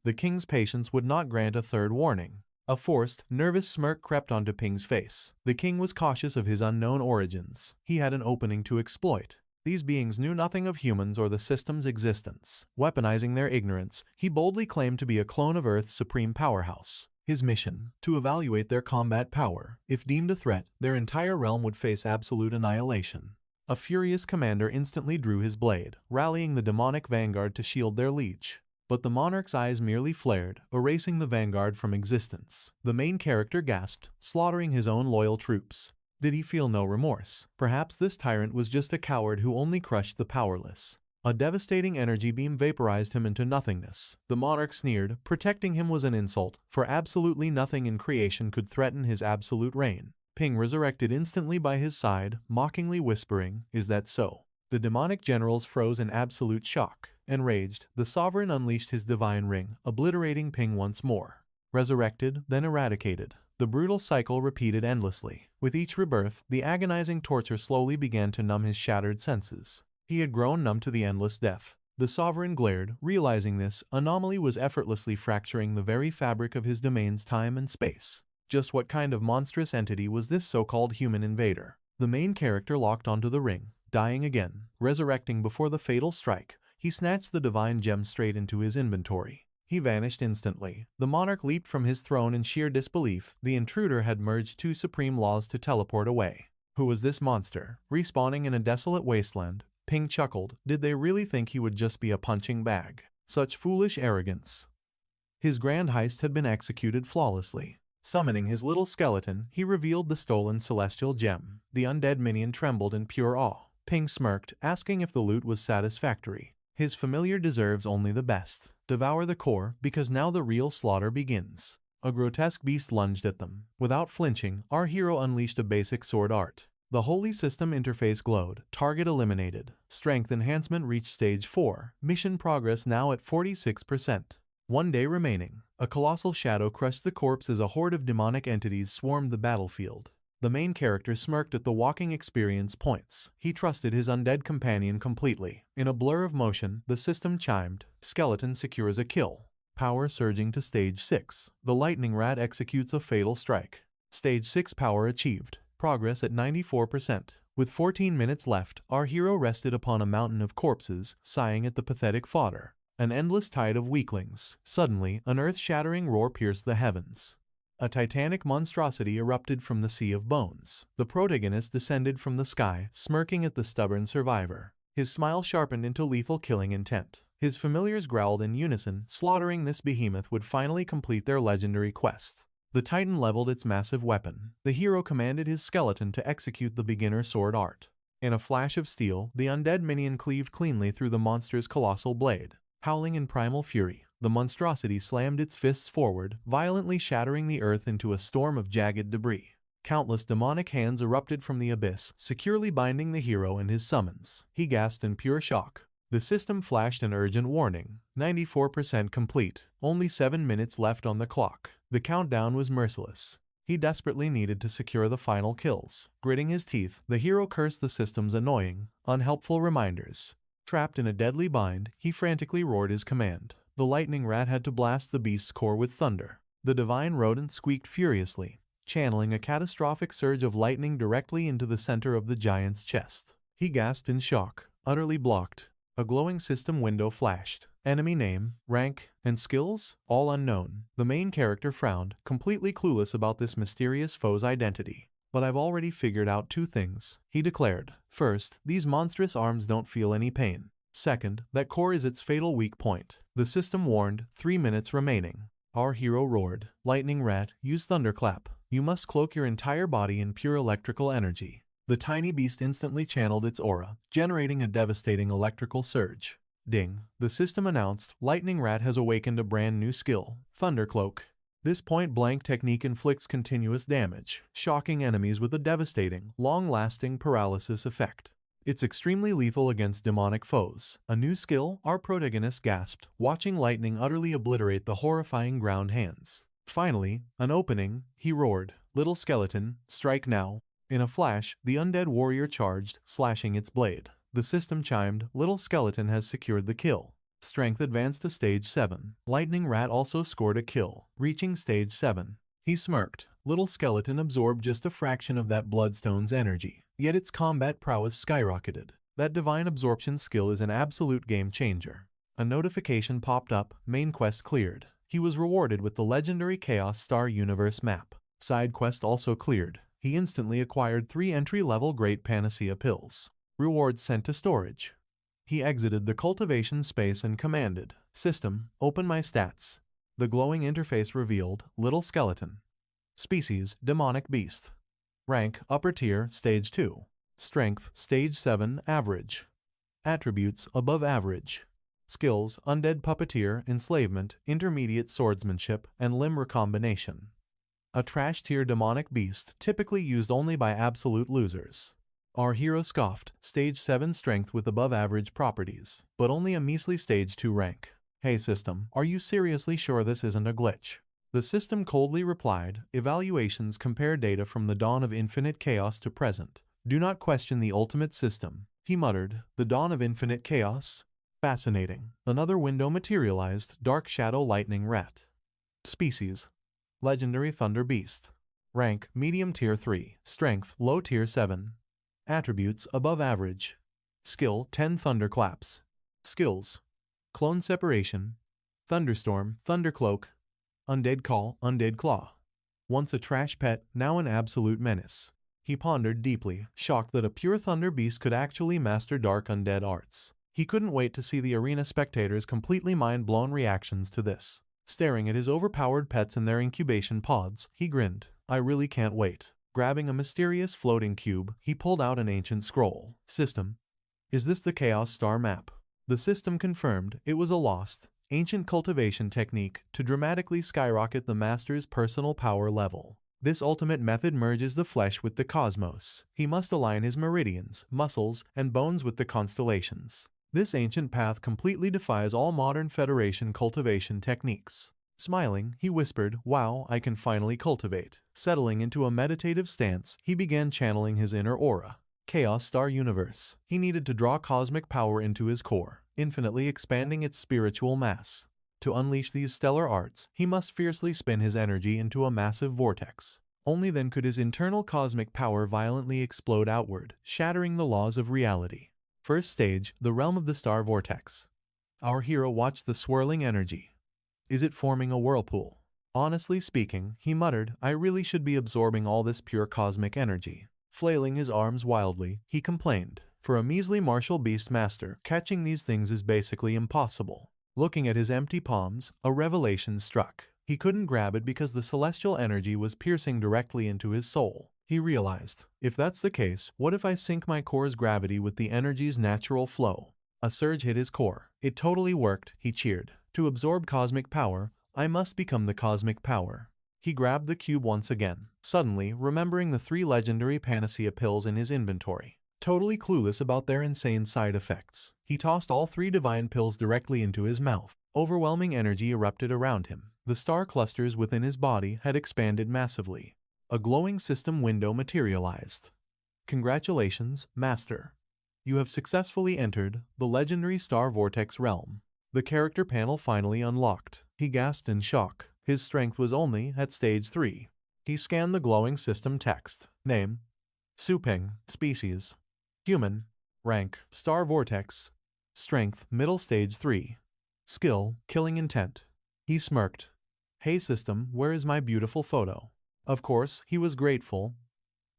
The king's patience would not grant a third warning. A forced, nervous smirk crept onto Ping's face. The king was cautious of his unknown origins. He had an opening to exploit. These beings knew nothing of humans or the system's existence. Weaponizing their ignorance, he boldly claimed to be a clone of Earth's supreme powerhouse. His mission, to evaluate their combat power. If deemed a threat, their entire realm would face absolute annihilation. A furious commander instantly drew his blade, rallying the demonic vanguard to shield their liege. But the monarch's eyes merely flared, erasing the vanguard from existence. The main character gasped, slaughtering his own loyal troops. Did he feel no remorse? Perhaps this tyrant was just a coward who only crushed the powerless. A devastating energy beam vaporized him into nothingness. The monarch sneered. Protecting him was an insult, for absolutely nothing in creation could threaten his absolute reign. Ping resurrected instantly by his side, mockingly whispering, "Is that so?" The demonic generals froze in absolute shock. Enraged, the sovereign unleashed his divine ring, obliterating Ping once more. Resurrected, then eradicated. The brutal cycle repeated endlessly. With each rebirth, the agonizing torture slowly began to numb his shattered senses. He had grown numb to the endless death. The sovereign glared, realizing this anomaly was effortlessly fracturing the very fabric of his domain's time and space. Just what kind of monstrous entity was this so-called human invader? The main character locked onto the ring, dying again, resurrecting before the fatal strike. He snatched the divine gem straight into his inventory. He vanished instantly. The monarch leaped from his throne in sheer disbelief. The intruder had merged 2 supreme laws to teleport away. Who was this monster? Respawning in a desolate wasteland. Ping chuckled. Did they really think he would just be a punching bag? Such foolish arrogance. His grand heist had been executed flawlessly. Summoning his little skeleton, he revealed the stolen celestial gem. The undead minion trembled in pure awe. Ping smirked, asking if the loot was satisfactory. His familiar deserves only the best. Devour the core, because now the real slaughter begins. A grotesque beast lunged at them. Without flinching, our hero unleashed a basic sword art. The holy system interface glowed. Target eliminated. Strength enhancement reached stage 4. Mission progress now at 46%. 1 day remaining. A colossal shadow crushed the corpse as a horde of demonic entities swarmed the battlefield. The main character smirked at the walking experience points. He trusted his undead companion completely. In a blur of motion, the system chimed. Skeleton secures a kill. Power surging to stage 6. The lightning rat executes a fatal strike. Stage 6 power achieved. Progress at 94%. With 14 minutes left, our hero rested upon a mountain of corpses, sighing at the pathetic fodder. An endless tide of weaklings. Suddenly, an earth-shattering roar pierced the heavens. A titanic monstrosity erupted from the sea of bones. The protagonist descended from the sky, smirking at the stubborn survivor. His smile sharpened into lethal killing intent. His familiars growled in unison. Slaughtering this behemoth would finally complete their legendary quest. The titan leveled its massive weapon. The hero commanded his skeleton to execute the beginner sword art. In a flash of steel, the undead minion cleaved cleanly through the monster's colossal blade. Howling in primal fury, the monstrosity slammed its fists forward, violently shattering the earth into a storm of jagged debris. Countless demonic hands erupted from the abyss, securely binding the hero and his summons. He gasped in pure shock. The system flashed an urgent warning. 94% complete. Only 7 minutes left on the clock. The countdown was merciless. He desperately needed to secure the final kills. Gritting his teeth, the hero cursed the system's annoying, unhelpful reminders. Trapped in a deadly bind, he frantically roared his command. The lightning rat had to blast the beast's core with thunder. The divine rodent squeaked furiously, channeling a catastrophic surge of lightning directly into the center of the giant's chest. He gasped in shock, utterly blocked. A glowing system window flashed. Enemy name, rank, and skills? All unknown. The main character frowned, completely clueless about this mysterious foe's identity. But I've already figured out 2 things, he declared. First, these monstrous arms don't feel any pain. Second, that core is its fatal weak point. The system warned, 3 minutes remaining. Our hero roared, "Lightning rat, use thunderclap. You must cloak your entire body in pure electrical energy." The tiny beast instantly channeled its aura, generating a devastating electrical surge. Ding. The system announced, "Lightning rat has awakened a brand new skill, Thundercloak." This point-blank technique inflicts continuous damage, shocking enemies with a devastating, long-lasting paralysis effect. It's extremely lethal against demonic foes. A new skill, our protagonist gasped, watching lightning utterly obliterate the horrifying ground hands. Finally, an opening, he roared, "Little skeleton, strike now." In a flash, the undead warrior charged, slashing its blade. The system chimed, "Little skeleton has secured the kill." Strength advanced to stage 7. Lightning rat also scored a kill, reaching stage 7. He smirked. Little skeleton absorbed just a fraction of that bloodstone's energy, yet its combat prowess skyrocketed. That divine absorption skill is an absolute game changer. A notification popped up, main quest cleared. He was rewarded with the legendary Chaos Star Universe map. Side quest also cleared. He instantly acquired 3 entry-level Great Panacea pills. Rewards sent to storage. He exited the cultivation space and commanded, "System, open my stats." The glowing interface revealed, "Little skeleton. Species, demonic beast. Rank, upper tier, stage 2. Strength, stage 7, average. Attributes, above average. Skills, undead puppeteer, enslavement, intermediate swordsmanship, and limb recombination." A trash tier demonic beast, typically used only by absolute losers. Our hero scoffed, stage 7 strength with above average properties, but only a measly stage 2 rank. "Hey system, are you seriously sure this isn't a glitch?" The system coldly replied, "Evaluations compare data from the dawn of infinite chaos to present. Do not question the ultimate system." He muttered, "The dawn of infinite chaos? Fascinating." Another window materialized, dark shadow lightning rat. Species, legendary thunder beast. Rank, medium tier 3. Strength, low tier 7. Attributes, above average. Skill, 10 thunderclaps. Skills, clone separation, thunderstorm, thundercloak, undead call, undead claw. Once a trash pet, now an absolute menace. He pondered deeply, shocked that a pure thunder beast could actually master dark undead arts. He couldn't wait to see the arena spectators' completely mind-blown reactions to this. Staring at his overpowered pets in their incubation pods, he grinned, "I really can't wait." Grabbing a mysterious floating cube, he pulled out an ancient scroll. "System, is this the Chaos Star map?" The system confirmed it was a lost, ancient cultivation technique to dramatically skyrocket the master's personal power level. This ultimate method merges the flesh with the cosmos. He must align his meridians, muscles, and bones with the constellations. This ancient path completely defies all modern Federation cultivation techniques. Smiling, he whispered, "Wow, I can finally cultivate." Settling into a meditative stance, he began channeling his inner aura. Chaos Star Universe. He needed to draw cosmic power into his core, infinitely expanding its spiritual mass. To unleash these stellar arts, he must fiercely spin his energy into a massive vortex. Only then could his internal cosmic power violently explode outward, shattering the laws of reality. First stage, the realm of the star vortex. Our hero watched the swirling energy. "Is it forming a whirlpool?" "Honestly speaking," he muttered, "I really should be absorbing all this pure cosmic energy." Flailing his arms wildly, he complained, "For a measly martial beast master, catching these things is basically impossible." Looking at his empty palms, a revelation struck. He couldn't grab it because the celestial energy was piercing directly into his soul. He realized, if that's the case, what if I sync my core's gravity with the energy's natural flow? A surge hit his core. It totally worked, he cheered. To absorb cosmic power, I must become the cosmic power. He grabbed the cube once again, suddenly remembering the 3 legendary panacea pills in his inventory. Totally clueless about their insane side effects, he tossed all 3 divine pills directly into his mouth. Overwhelming energy erupted around him. The star clusters within his body had expanded massively. A glowing system window materialized. "Congratulations, Master. You have successfully entered the legendary Star Vortex realm." The character panel finally unlocked. He gasped in shock. His strength was only at stage 3. He scanned the glowing system text. Name, Supeng. Species, human. Rank, Star Vortex. Strength, middle stage 3. Skill, killing intent. He smirked. Hey system, where is my beautiful photo? Of course, he was grateful,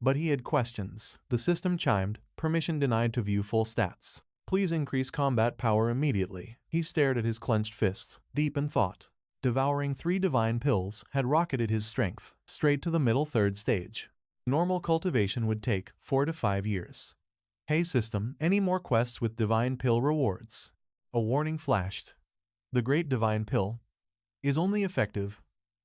but he had questions. The system chimed, permission denied to view full stats. Please increase combat power immediately. He stared at his clenched fist, deep in thought. Devouring 3 divine pills had rocketed his strength straight to the middle 3rd stage. Normal cultivation would take 4 to 5 years. Hey system, any more quests with divine pill rewards? A warning flashed. The Great Divine Pill is only effective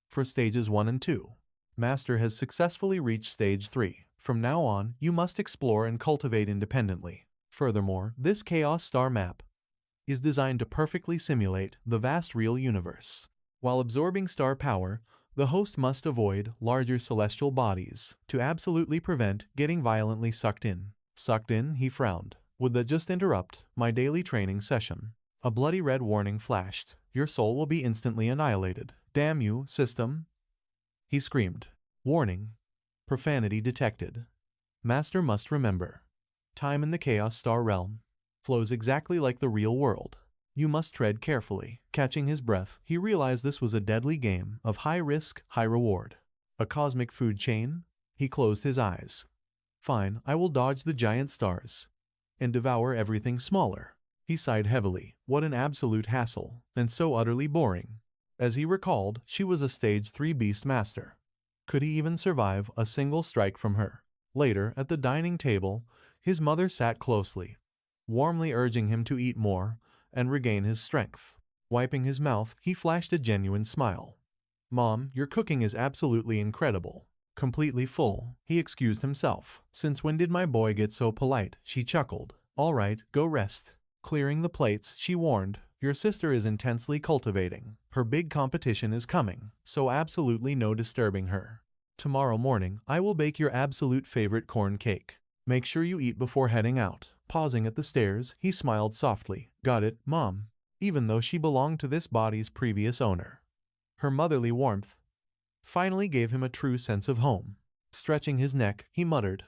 for stages 1 and 2. Master has successfully reached stage 3. From now on, you must explore and cultivate independently. Furthermore, this Chaos Star map is designed to perfectly simulate the vast real universe. While absorbing star power, the host must avoid larger celestial bodies to absolutely prevent getting violently sucked in. Sucked in, he frowned. Would that just interrupt my daily training session? A bloody red warning flashed. Your soul will be instantly annihilated. Damn you, system! He screamed. Warning. Profanity detected. Master must remember. Time in the Chaos Star realm flows exactly like the real world. You must tread carefully. Catching his breath, he realized this was a deadly game of high risk, high reward. A cosmic food chain? He closed his eyes. Fine, I will dodge the giant stars and devour everything smaller. He sighed heavily. What an absolute hassle, and so utterly boring. As he recalled, she was a stage 3 beast master. Could he even survive a single strike from her? Later, at the dining table, his mother sat closely, warmly urging him to eat more and regain his strength. Wiping his mouth, he flashed a genuine smile. Mom, your cooking is absolutely incredible. Completely full, he excused himself. Since when did my boy get so polite? She chuckled. All right, go rest. Clearing the plates, she warned, your sister is intensely cultivating. Her big competition is coming, so absolutely no disturbing her. Tomorrow morning, I will bake your absolute favorite corn cake. Make sure you eat before heading out. Pausing at the stairs, he smiled softly. Got it, Mom. Even though she belonged to this body's previous owner. Her motherly warmth finally gave him a true sense of home. Stretching his neck, he muttered.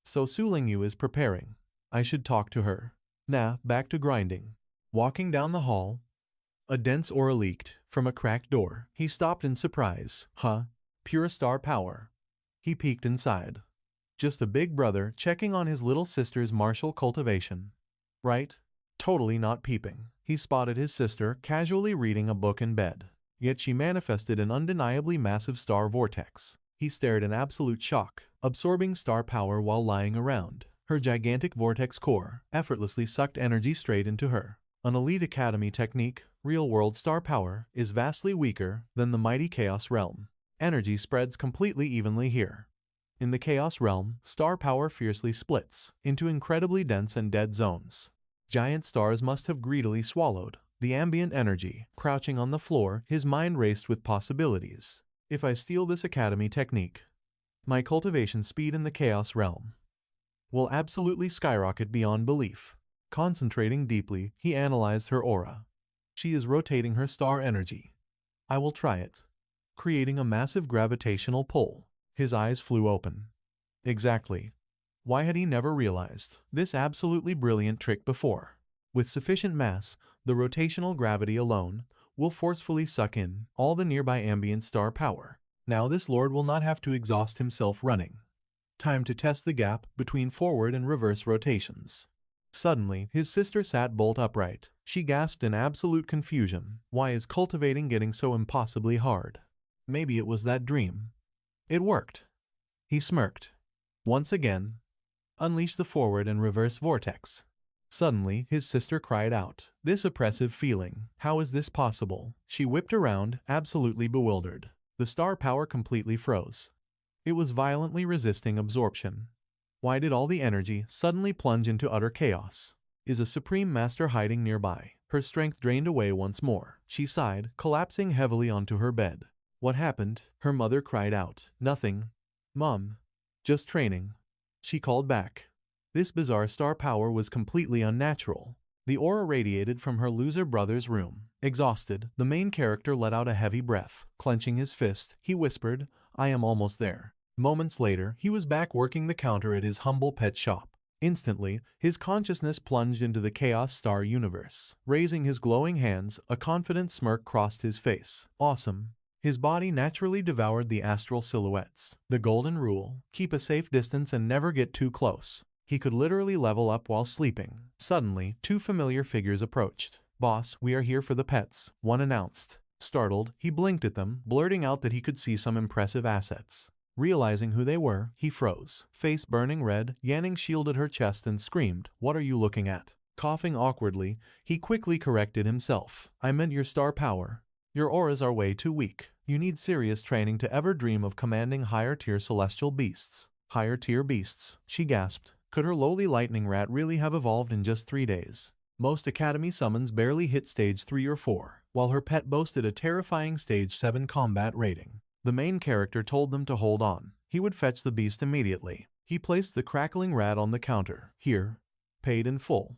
So Suling Yu is preparing. I should talk to her. Nah, back to grinding. Walking down the hall, a dense aura leaked from a cracked door. He stopped in surprise. Huh? Pure star power. He peeked inside. Just a big brother checking on his little sister's martial cultivation. Right? Totally not peeping. He spotted his sister casually reading a book in bed. Yet she manifested an undeniably massive star vortex. He stared in absolute shock, absorbing star power while lying around. Her gigantic vortex core effortlessly sucked energy straight into her. An elite academy technique, real-world star power, is vastly weaker than the mighty Chaos realm. Energy spreads completely evenly here. In the Chaos realm, star power fiercely splits into incredibly dense and dead zones. Giant stars must have greedily swallowed the ambient energy. Crouching on the floor, his mind raced with possibilities. If I steal this academy technique, my cultivation speed in the Chaos realm will absolutely skyrocket beyond belief. Concentrating deeply, he analyzed her aura. She is rotating her star energy. I will try it. Creating a massive gravitational pull. His eyes flew open. Exactly. Why had he never realized this absolutely brilliant trick before? With sufficient mass, the rotational gravity alone will forcefully suck in all the nearby ambient star power. Now this lord will not have to exhaust himself running. Time to test the gap between forward and reverse rotations. Suddenly, his sister sat bolt upright. She gasped in absolute confusion. Why is cultivating getting so impossibly hard? Maybe it was that dream. It worked. He smirked. Once again, unleashed the forward and reverse vortex. Suddenly, his sister cried out. This oppressive feeling. How is this possible? She whipped around, absolutely bewildered. The star power completely froze. It was violently resisting absorption. Why did all the energy suddenly plunge into utter chaos? Is a supreme master hiding nearby? Her strength drained away once more. She sighed, collapsing heavily onto her bed. What happened? Her mother cried out. Nothing. Mom. Just training. She called back. This bizarre star power was completely unnatural. The aura radiated from her loser brother's room. Exhausted, the main character let out a heavy breath. Clenching his fist, he whispered, I am almost there. Moments later, he was back working the counter at his humble pet shop. Instantly, his consciousness plunged into the Chaos Star universe. Raising his glowing hands, a confident smirk crossed his face. Awesome. His body naturally devoured the astral silhouettes. The golden rule: keep a safe distance and never get too close. He could literally level up while sleeping. Suddenly, two familiar figures approached. "Boss, we are here for the pets," one announced. Startled, he blinked at them, blurting out that he could see some impressive assets. Realizing who they were, he froze. Face burning red, Yanning shielded her chest and screamed, "What are you looking at?" Coughing awkwardly, he quickly corrected himself. "I meant your star power. Your auras are way too weak. You need serious training to ever dream of commanding higher-tier celestial beasts." "Higher-tier beasts," she gasped. Could her lowly lightning rat really have evolved in just 3 days? Most Academy summons barely hit stage 3 or 4, while her pet boasted a terrifying stage 7 combat rating. The main character told them to hold on. He would fetch the beast immediately. He placed the crackling rat on the counter. "Here. Paid in full."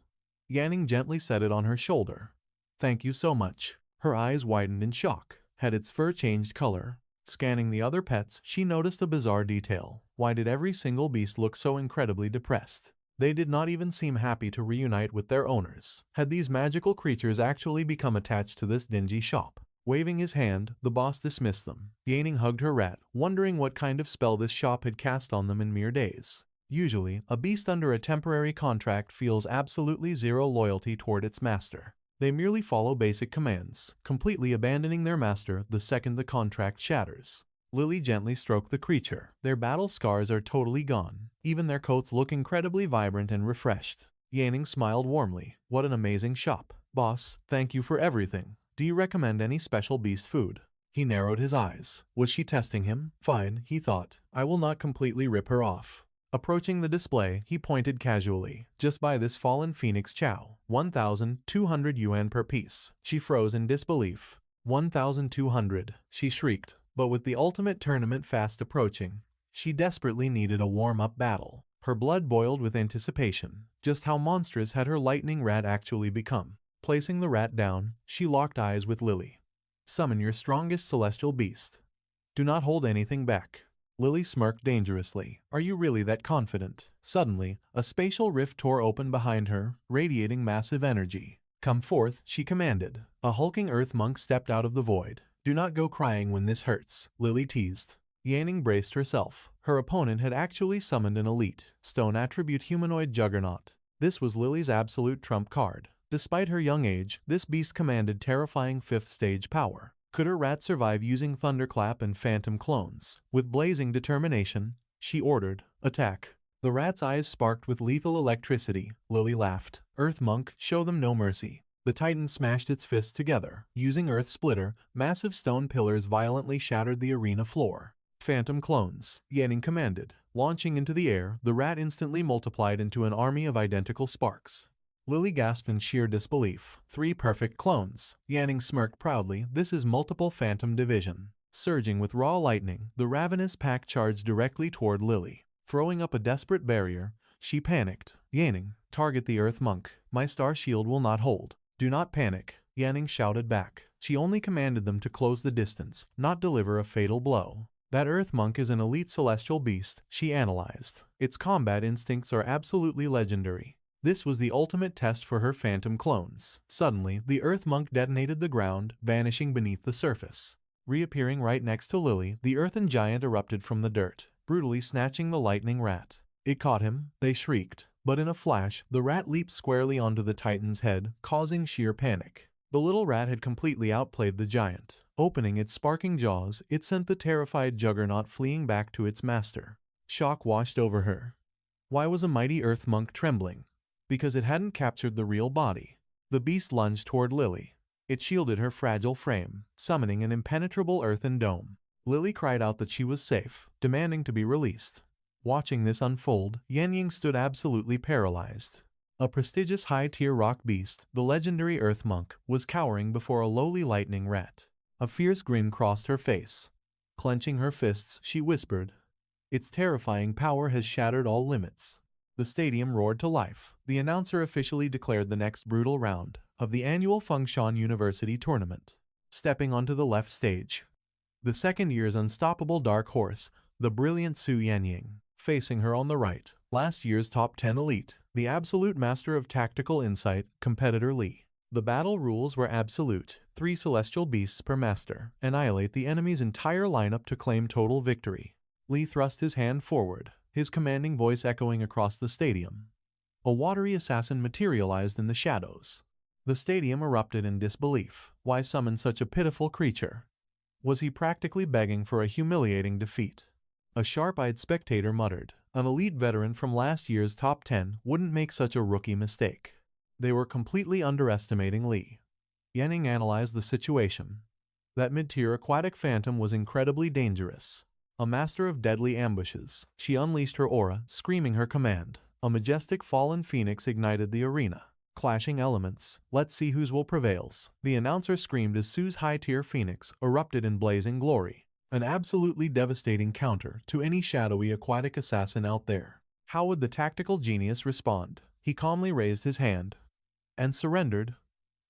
Yanning gently set it on her shoulder. "Thank you so much." Her eyes widened in shock. Had its fur changed color? Scanning the other pets, she noticed a bizarre detail. Why did every single beast look so incredibly depressed? They did not even seem happy to reunite with their owners. Had these magical creatures actually become attached to this dingy shop? Waving his hand, the boss dismissed them. Yanning hugged her rat, wondering what kind of spell this shop had cast on them in mere days. Usually, a beast under a temporary contract feels absolutely zero loyalty toward its master. They merely follow basic commands, completely abandoning their master the second the contract shatters. Lily gently stroked the creature. Their battle scars are totally gone. Even their coats look incredibly vibrant and refreshed. Yanning smiled warmly. "What an amazing shop. Boss, thank you for everything. Do you recommend any special beast food?" He narrowed his eyes. Was she testing him? Fine, he thought. I will not completely rip her off. Approaching the display, he pointed casually. "Just buy this fallen phoenix chow. 1,200 yuan per piece." She froze in disbelief. 1,200, she shrieked. But with the ultimate tournament fast approaching, she desperately needed a warm-up battle. Her blood boiled with anticipation. Just how monstrous had her lightning rat actually become? Placing the rat down, she locked eyes with Lily. "Summon your strongest celestial beast. Do not hold anything back." Lily smirked dangerously. "Are you really that confident?" Suddenly, a spatial rift tore open behind her, radiating massive energy. "Come forth," she commanded. A hulking earth monk stepped out of the void. "Do not go crying when this hurts," Lily teased. Yanning braced herself. Her opponent had actually summoned an elite, stone attribute humanoid juggernaut. This was Lily's absolute trump card. Despite her young age, this beast commanded terrifying 5th stage power. Could her rat survive using Thunderclap and Phantom clones? With blazing determination, she ordered, "Attack." The rat's eyes sparked with lethal electricity. Lily laughed. "Earth Monk, show them no mercy." The Titan smashed its fists together. Using Earth Splitter, massive stone pillars violently shattered the arena floor. "Phantom clones," Yanning commanded. Launching into the air, the rat instantly multiplied into an army of identical sparks. Lily gasped in sheer disbelief. 3 perfect clones. Yanning smirked proudly. "This is multiple Phantom division." Surging with raw lightning, the ravenous pack charged directly toward Lily. Throwing up a desperate barrier, she panicked. "Yanning, target the Earth Monk. My star shield will not hold." "Do not panic," Yanning shouted back. She only commanded them to close the distance, not deliver a fatal blow. That Earth Monk is an elite celestial beast, she analyzed. Its combat instincts are absolutely legendary. This was the ultimate test for her Phantom clones. Suddenly, the Earth Monk detonated the ground, vanishing beneath the surface. Reappearing right next to Lily, the Earthen Giant erupted from the dirt, brutally snatching the lightning rat. It caught him, they shrieked. But in a flash, the rat leaped squarely onto the Titan's head, causing sheer panic. The little rat had completely outplayed the giant. Opening its sparking jaws, it sent the terrified juggernaut fleeing back to its master. Shock washed over her. Why was a mighty Earth Monk trembling? Because it hadn't captured the real body. The beast lunged toward Lily. It shielded her fragile frame, summoning an impenetrable earthen dome. Lily cried out that she was safe, demanding to be released. Watching this unfold, Yanning stood absolutely paralyzed. A prestigious high-tier rock beast, the legendary Earth Monk, was cowering before a lowly lightning rat. A fierce grin crossed her face. Clenching her fists, she whispered, "Its terrifying power has shattered all limits." The stadium roared to life. The announcer officially declared the next brutal round of the annual Fengshan University tournament. Stepping onto the left stage, the second year's unstoppable dark horse, the brilliant Su Yanning. Facing her on the right, Last year's top 10 elite, the absolute master of tactical insight, competitor Lee. The battle rules were absolute, 3 celestial beasts per master, annihilate the enemy's entire lineup to claim total victory. Lee thrust his hand forward, his commanding voice echoing across the stadium. A watery assassin materialized in the shadows. The stadium erupted in disbelief. Why summon such a pitiful creature? Was he practically begging for a humiliating defeat? A sharp-eyed spectator muttered, an elite veteran from last year's top 10 wouldn't make such a rookie mistake. They were completely underestimating Lee. Yanning analyzed the situation. That mid-tier aquatic phantom was incredibly dangerous. A master of deadly ambushes, she unleashed her aura, screaming her command. A majestic fallen phoenix ignited the arena. Clashing elements, let's see whose will prevails, the announcer screamed as Sue's high-tier phoenix erupted in blazing glory. An absolutely devastating counter to any shadowy aquatic assassin out there. How would the tactical genius respond? He calmly raised his hand and surrendered.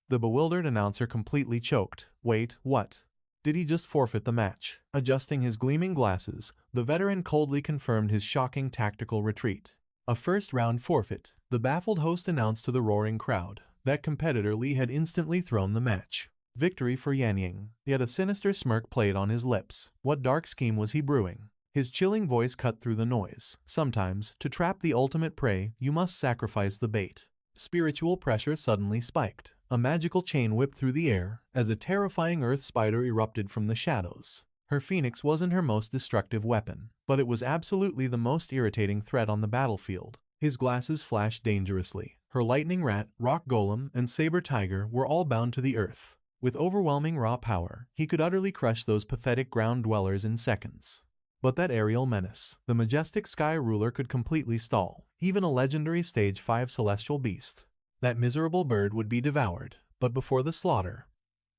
The bewildered announcer completely choked. Wait, what? Did he just forfeit the match? Adjusting his gleaming glasses, the veteran coldly confirmed his shocking tactical retreat. A first-round forfeit, the baffled host announced to the roaring crowd. That competitor Lee had instantly thrown the match. Victory for Yanning, yet a sinister smirk played on his lips. What dark scheme was he brewing? His chilling voice cut through the noise. Sometimes, to trap the ultimate prey, you must sacrifice the bait. Spiritual pressure suddenly spiked. A magical chain whipped through the air as a terrifying earth spider erupted from the shadows. Her phoenix wasn't her most destructive weapon, but it was absolutely the most irritating threat on the battlefield. His glasses flashed dangerously. Her lightning rat, rock golem, and saber tiger were all bound to the earth. With overwhelming raw power, he could utterly crush those pathetic ground dwellers in seconds. But that aerial menace, the majestic sky ruler, could completely stall even a legendary stage 5 celestial beast. That miserable bird would be devoured, but before the slaughter,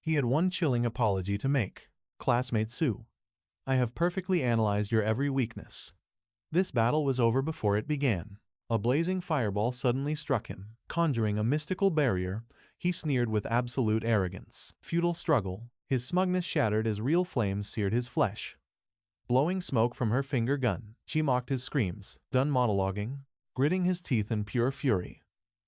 he had one chilling apology to make. Classmate Sue, I have perfectly analyzed your every weakness. This battle was over before it began. A blazing fireball suddenly struck him, conjuring a mystical barrier. He sneered with absolute arrogance. Futile struggle. His smugness shattered as real flames seared his flesh. Blowing smoke from her finger gun, she mocked his screams. Done monologuing, gritting his teeth in pure fury,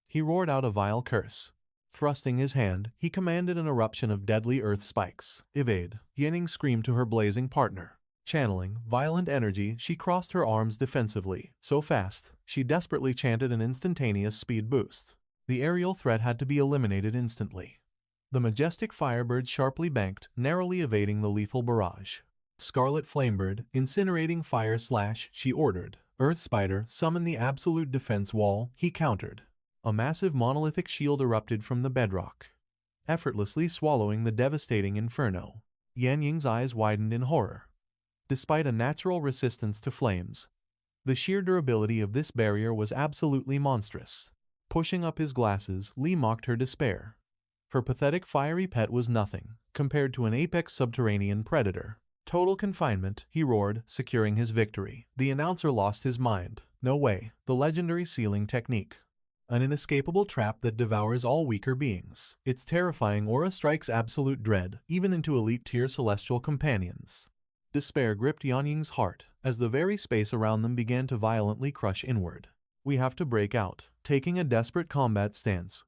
he roared out a vile curse. Thrusting his hand, he commanded an eruption of deadly earth spikes. Evade, Yanning screamed to her blazing partner. Channeling violent energy, she crossed her arms defensively. So fast, she desperately chanted an instantaneous speed boost. The aerial threat had to be eliminated instantly. The majestic firebird sharply banked, narrowly evading the lethal barrage. Scarlet flamebird, incinerating fire slash, she ordered. Earth spider, summon the absolute defense wall, he countered. A massive monolithic shield erupted from the bedrock, effortlessly swallowing the devastating inferno. Yanying's eyes widened in horror. Despite a natural resistance to flames, the sheer durability of this barrier was absolutely monstrous. Pushing up his glasses, Lee mocked her despair. Her pathetic fiery pet was nothing compared to an apex subterranean predator. Total confinement, he roared, securing his victory. The announcer lost his mind. No way. The legendary sealing technique. An inescapable trap that devours all weaker beings. Its terrifying aura strikes absolute dread, even into elite-tier celestial companions. Despair gripped Yanying's heart, as the very space around them began to violently crush inward. We have to break out. Taking a desperate combat stance,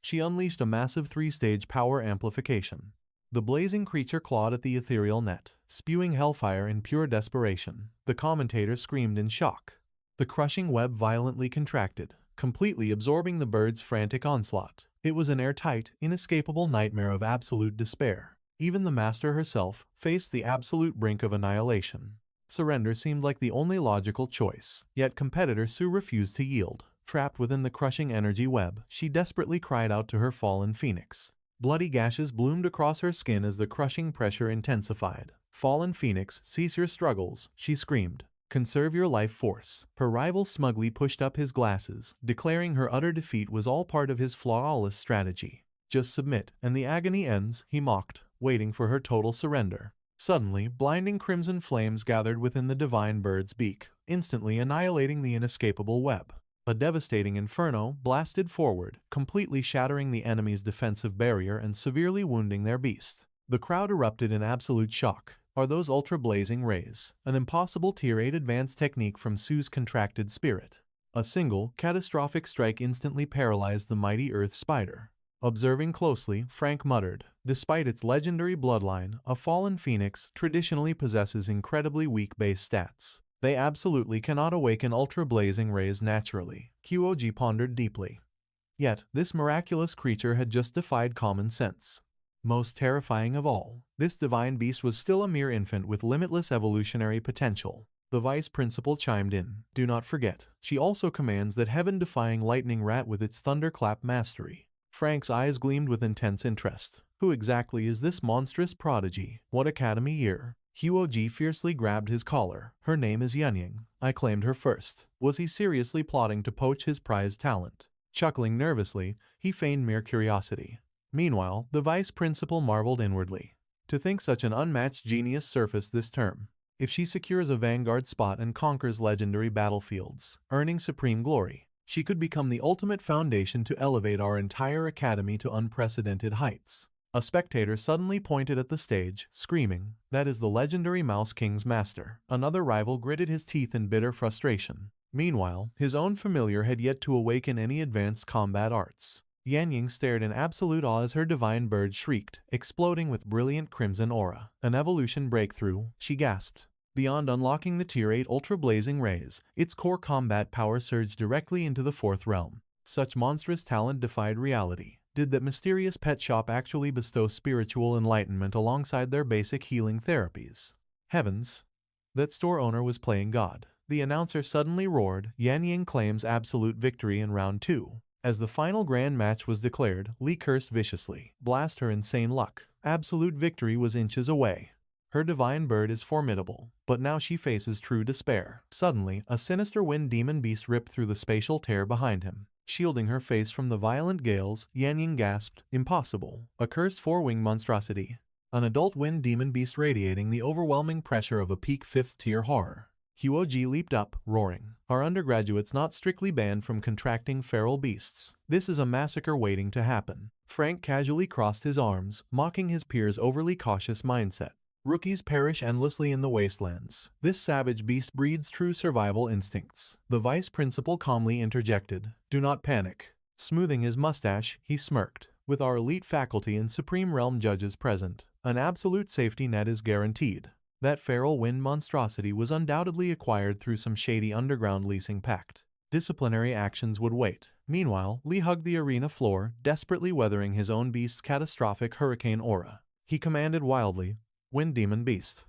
she unleashed a massive 3-stage power amplification. The blazing creature clawed at the ethereal net, spewing hellfire in pure desperation. The commentator screamed in shock. The crushing web violently contracted, completely absorbing the bird's frantic onslaught. It was an airtight, inescapable nightmare of absolute despair. Even the master herself faced the absolute brink of annihilation. Surrender seemed like the only logical choice, yet competitor Sue refused to yield. Trapped within the crushing energy web, she desperately cried out to her fallen phoenix. Bloody gashes bloomed across her skin as the crushing pressure intensified. Fallen phoenix, cease your struggles, she screamed. Conserve your life force. Her rival smugly pushed up his glasses, declaring her utter defeat was all part of his flawless strategy. Just submit, and the agony ends, he mocked, waiting for her total surrender. Suddenly, blinding crimson flames gathered within the divine bird's beak, instantly annihilating the inescapable web. A devastating inferno blasted forward, completely shattering the enemy's defensive barrier and severely wounding their beast. The crowd erupted in absolute shock. Are those ultra-blazing rays an impossible tier 8 advanced technique from Sue's contracted spirit? A single, catastrophic strike instantly paralyzed the mighty earth spider. Observing closely, Frank muttered, "Despite its legendary bloodline, a fallen phoenix traditionally possesses incredibly weak base stats. They absolutely cannot awaken ultra-blazing rays naturally." Huoji pondered deeply. Yet, this miraculous creature had just defied common sense. Most terrifying of all, this divine beast was still a mere infant with limitless evolutionary potential. The vice principal chimed in, "Do not forget, she also commands that heaven-defying lightning rat with its thunderclap mastery." Frank's eyes gleamed with intense interest. Who exactly is this monstrous prodigy? What academy year? Huoji fiercely grabbed his collar. "Her name is Yunying. I claimed her first." Was he seriously plotting to poach his prized talent? Chuckling nervously, he feigned mere curiosity. Meanwhile, the vice principal marveled inwardly. To think such an unmatched genius surfaced this term. If she secures a vanguard spot and conquers legendary battlefields, earning supreme glory, she could become the ultimate foundation to elevate our entire academy to unprecedented heights. A spectator suddenly pointed at the stage, screaming, "That is the legendary Mouse King's master." Another rival gritted his teeth in bitter frustration. Meanwhile, his own familiar had yet to awaken any advanced combat arts. Yunying stared in absolute awe as her divine bird shrieked, exploding with brilliant crimson aura. "An evolution breakthrough," she gasped. Beyond unlocking the Tier 8 ultra-blazing rays, its core combat power surged directly into the fourth realm. Such monstrous talent defied reality. Did that mysterious pet shop actually bestow spiritual enlightenment alongside their basic healing therapies? Heavens! That store owner was playing God. The announcer suddenly roared, "Yunying claims absolute victory in round 2. As the final grand match was declared, Lee cursed viciously. Blast her insane luck. Absolute victory was inches away. Her divine bird is formidable, but now she faces true despair. Suddenly, a sinister wind demon beast ripped through the spatial tear behind him. Shielding her face from the violent gales, Yunying gasped, "Impossible. A cursed four-winged monstrosity. An adult wind demon beast radiating the overwhelming pressure of a peak 5th tier horror." Huoji leaped up, roaring, "Are undergraduates not strictly banned from contracting feral beasts? This is a massacre waiting to happen." Frank casually crossed his arms, mocking his peers' overly cautious mindset. Rookies perish endlessly in the wastelands. This savage beast breeds true survival instincts. The vice principal calmly interjected, "Do not panic." Smoothing his mustache, he smirked. "With our elite faculty and Supreme Realm judges present, an absolute safety net is guaranteed." That feral wind monstrosity was undoubtedly acquired through some shady underground leasing pact. Disciplinary actions would wait. Meanwhile, Lee hugged the arena floor, desperately weathering his own beast's catastrophic hurricane aura. He commanded wildly, "Wind Demon Beast.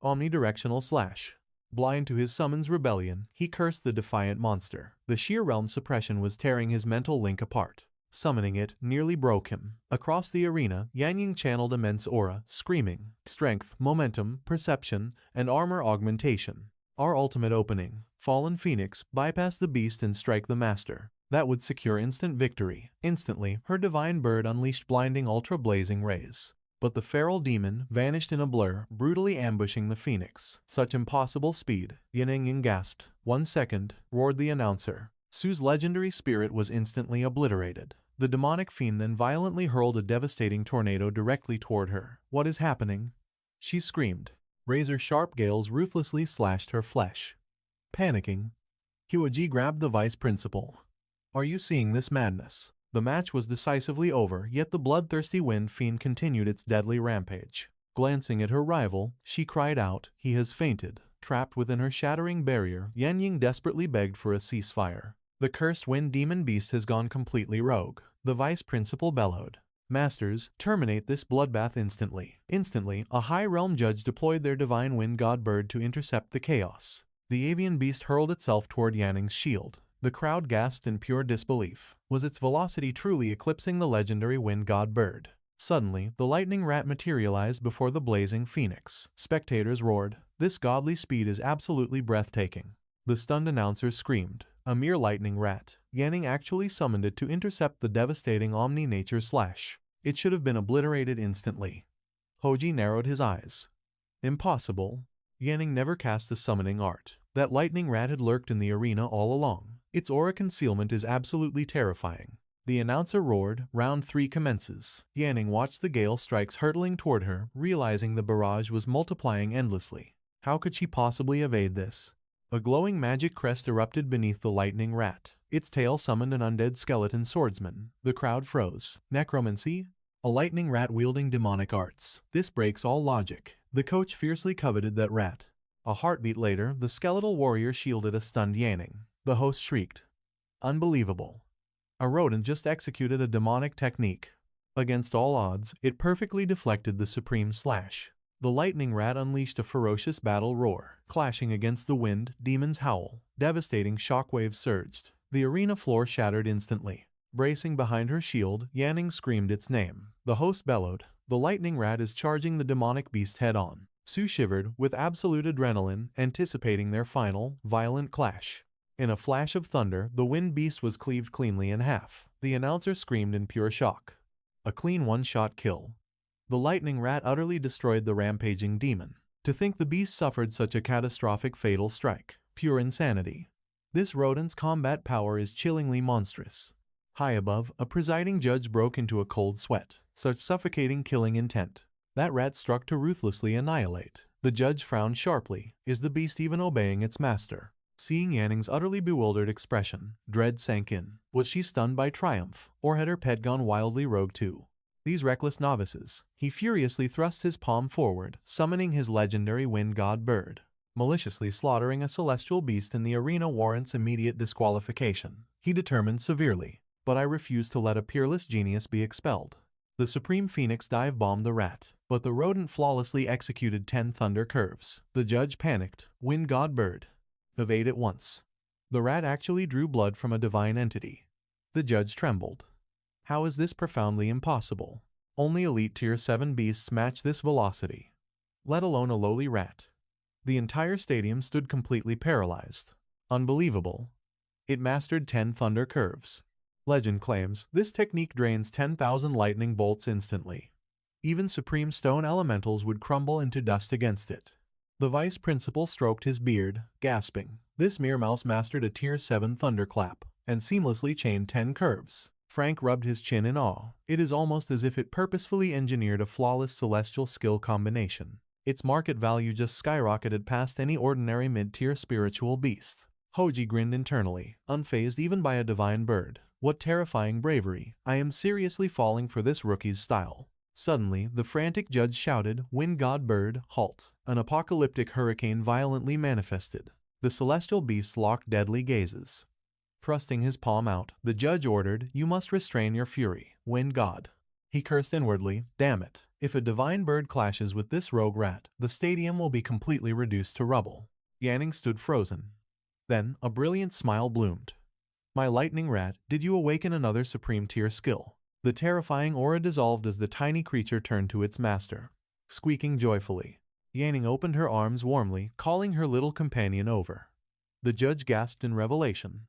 Omnidirectional slash." Blind to his summons rebellion, he cursed the defiant monster. The sheer realm suppression was tearing his mental link apart. Summoning it nearly broke him. Across the arena, Yunying channeled immense aura, screaming, "Strength, momentum, perception, and armor augmentation. Our ultimate opening. Fallen Phoenix, bypass the beast and strike the master." That would secure instant victory. Instantly, her divine bird unleashed blinding ultra-blazing rays. But the feral demon vanished in a blur, brutally ambushing the phoenix. Such impossible speed. Yunying gasped. "1 second," roared the announcer. Su's legendary spirit was instantly obliterated. The demonic fiend then violently hurled a devastating tornado directly toward her. "What is happening?" she screamed. Razor-sharp gales ruthlessly slashed her flesh. Panicking, Huoji grabbed the vice principal. "Are you seeing this madness?" The match was decisively over, yet the bloodthirsty wind fiend continued its deadly rampage. Glancing at her rival, she cried out, "He has fainted." Trapped within her shattering barrier, Yunying desperately begged for a ceasefire. "The cursed wind demon beast has gone completely rogue," the vice principal bellowed. "Masters, terminate this bloodbath instantly." Instantly, a high realm judge deployed their divine wind god bird to intercept the chaos. The avian beast hurled itself toward Yunying's shield. The crowd gasped in pure disbelief. Was its velocity truly eclipsing the legendary wind god bird? Suddenly, the lightning rat materialized before the blazing phoenix. Spectators roared, "This godly speed is absolutely breathtaking." The stunned announcer screamed, "A mere lightning rat." Yunying actually summoned it to intercept the devastating omni-nature slash. It should have been obliterated instantly. Hoji narrowed his eyes. "Impossible." Yunying never cast a summoning art. That lightning rat had lurked in the arena all along. Its aura concealment is absolutely terrifying. The announcer roared, "Round 3 commences." Yunying watched the gale strikes hurtling toward her, realizing the barrage was multiplying endlessly. How could she possibly evade this? A glowing magic crest erupted beneath the lightning rat. Its tail summoned an undead skeleton swordsman. The crowd froze. Necromancy? A lightning rat wielding demonic arts. This breaks all logic. The coach fiercely coveted that rat. A heartbeat later, the skeletal warrior shielded a stunned Yanning. The host shrieked. Unbelievable. A rodent just executed a demonic technique. Against all odds, it perfectly deflected the supreme slash. The lightning rat unleashed a ferocious battle roar. Clashing against the wind, demons howl. Devastating shockwaves surged. The arena floor shattered instantly. Bracing behind her shield, Yanning screamed its name. The host bellowed. The lightning rat is charging the demonic beast head-on. Sue shivered, with absolute adrenaline, anticipating their final, violent clash. In a flash of thunder, the wind beast was cleaved cleanly in half. The announcer screamed in pure shock. A clean one-shot kill. The lightning rat utterly destroyed the rampaging demon. To think the beast suffered such a catastrophic fatal strike. Pure insanity. This rodent's combat power is chillingly monstrous. High above, a presiding judge broke into a cold sweat. Such suffocating killing intent. That rat struck to ruthlessly annihilate. The judge frowned sharply. Is the beast even obeying its master? Seeing Yanning's utterly bewildered expression, dread sank in. Was she stunned by triumph, or had her pet gone wildly rogue too? These reckless novices. He furiously thrust his palm forward, summoning his legendary wind god bird. Maliciously slaughtering a celestial beast in the arena warrants immediate disqualification. He determined severely. But I refuse to let a peerless genius be expelled. The Supreme Phoenix dive-bombed the rat, but the rodent flawlessly executed 10 thunder curves. The judge panicked. Wind god bird. Evade at once. The rat actually drew blood from a divine entity. The judge trembled. How is this profoundly impossible? Only elite tier 7 beasts match this velocity. Let alone a lowly rat. The entire stadium stood completely paralyzed. Unbelievable. It mastered 10 thunder curves. Legend claims this technique drains 10,000 lightning bolts instantly. Even supreme stone elementals would crumble into dust against it. The vice principal stroked his beard, gasping. This mere mouse mastered a tier 7 thunderclap, and seamlessly chained 10 curves. Frank rubbed his chin in awe. It is almost as if it purposefully engineered a flawless celestial skill combination. Its market value just skyrocketed past any ordinary mid-tier spiritual beast. Hoji grinned internally, unfazed even by a divine bird. What terrifying bravery. I am seriously falling for this rookie's style. Suddenly, the frantic judge shouted, Wind god bird, halt. An apocalyptic hurricane violently manifested. The celestial beasts locked deadly gazes. Thrusting his palm out, the judge ordered, You must restrain your fury, wind god. He cursed inwardly, Damn it. If a divine bird clashes with this rogue rat, the stadium will be completely reduced to rubble. Yanning stood frozen. Then, a brilliant smile bloomed. My lightning rat, did you awaken another supreme tier skill? The terrifying aura dissolved as the tiny creature turned to its master. Squeaking joyfully, Yanning opened her arms warmly, calling her little companion over. The judge gasped in revelation.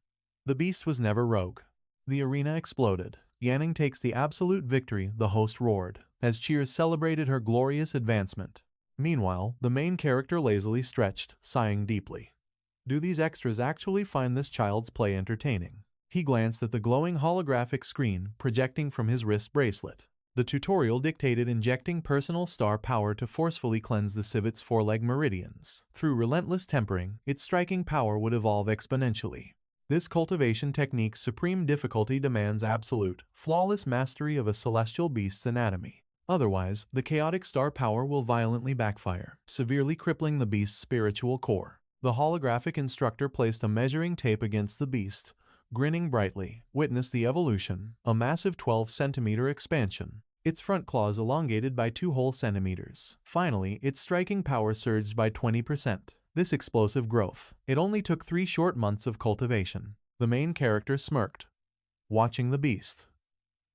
The beast was never rogue. The arena exploded. Yanning takes the absolute victory, the host roared, as cheers celebrated her glorious advancement. Meanwhile, the main character lazily stretched, sighing deeply. Do these extras actually find this child's play entertaining? He glanced at the glowing holographic screen projecting from his wrist bracelet. The tutorial dictated injecting personal star power to forcefully cleanse the civets' four-leg meridians. Through relentless tempering, its striking power would evolve exponentially. This cultivation technique's supreme difficulty demands absolute, flawless mastery of a celestial beast's anatomy. Otherwise, the chaotic star power will violently backfire, severely crippling the beast's spiritual core. The holographic instructor placed a measuring tape against the beast, grinning brightly. Witness the evolution, a massive 12-centimeter expansion. Its front claws elongated by 2 whole centimeters. Finally, its striking power surged by 20%. This explosive growth. It only took 3 short months of cultivation. The main character smirked, watching the beast.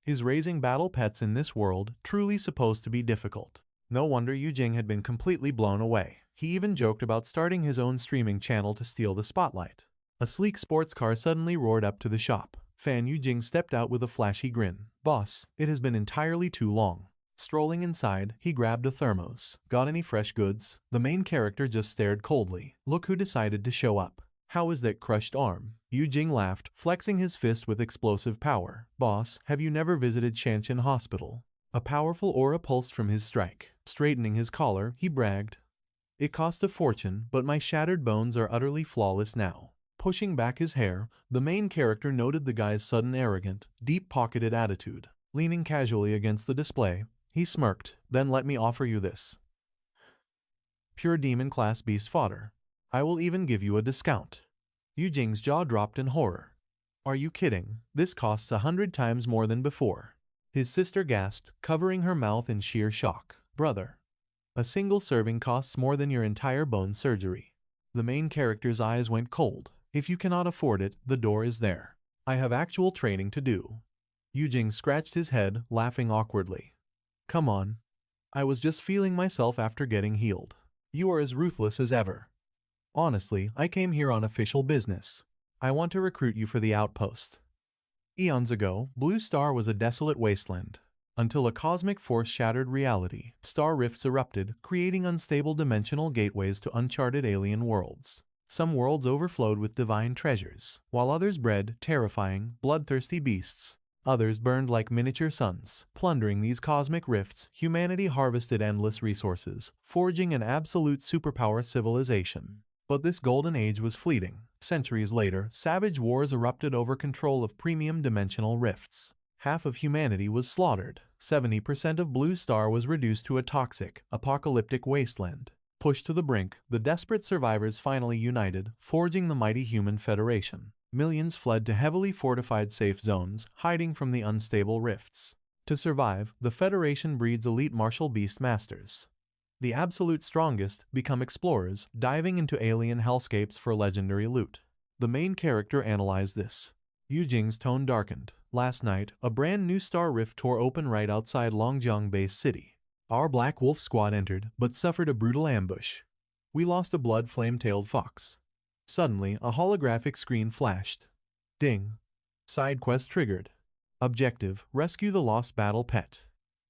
Is raising battle pets in this world truly supposed to be difficult? No wonder Jang had been completely blown away. He even joked about starting his own streaming channel to steal the spotlight. A sleek sports car suddenly roared up to the shop. Fan Jang stepped out with a flashy grin. Boss, it has been entirely too long. Strolling inside, he grabbed a thermos. Got any fresh goods? The main character just stared coldly. Look who decided to show up. How is that crushed arm? Jang laughed, flexing his fist with explosive power. Boss, have you never visited Shanshan Hospital? A powerful aura pulsed from his strike. Straightening his collar, he bragged. It cost a fortune, but my shattered bones are utterly flawless now. Pushing back his hair, the main character noted the guy's sudden arrogant, deep-pocketed attitude. Leaning casually against the display, he smirked, "Then let me offer you this. Pure demon-class beast fodder. I will even give you a discount." Yu Jing's jaw dropped in horror. "Are you kidding? This costs 100 times more than before." His sister gasped, covering her mouth in sheer shock. "Brother, a single serving costs more than your entire bone surgery." The main character's eyes went cold. "If you cannot afford it, the door is there. I have actual training to do." Yu Jing scratched his head, laughing awkwardly. "Come on. I was just feeling myself after getting healed. You are as ruthless as ever. Honestly, I came here on official business. I want to recruit you for the outpost." Eons ago, Blue Star was a desolate wasteland. Until a cosmic force shattered reality, star rifts erupted, creating unstable dimensional gateways to uncharted alien worlds. Some worlds overflowed with divine treasures, while others bred terrifying, bloodthirsty beasts. Others burned like miniature suns. Plundering these cosmic rifts, humanity harvested endless resources, forging an absolute superpower civilization. But this golden age was fleeting. Centuries later, savage wars erupted over control of premium dimensional rifts. Half of humanity was slaughtered. 70% of Blue Star was reduced to a toxic, apocalyptic wasteland. Pushed to the brink, the desperate survivors finally united, forging the mighty Human Federation. Millions fled to heavily fortified safe zones, hiding from the unstable rifts. To survive, the Federation breeds elite martial beast masters. The absolute strongest become explorers, diving into alien hellscapes for legendary loot. The main character analyzed this. Yu Jing's tone darkened. "Last night, a brand new star rift tore open right outside Longjiang Base City. Our Black Wolf squad entered, but suffered a brutal ambush. We lost a blood flame-tailed fox." Suddenly, a holographic screen flashed. Ding. Side quest triggered. Objective: rescue the lost battle pet.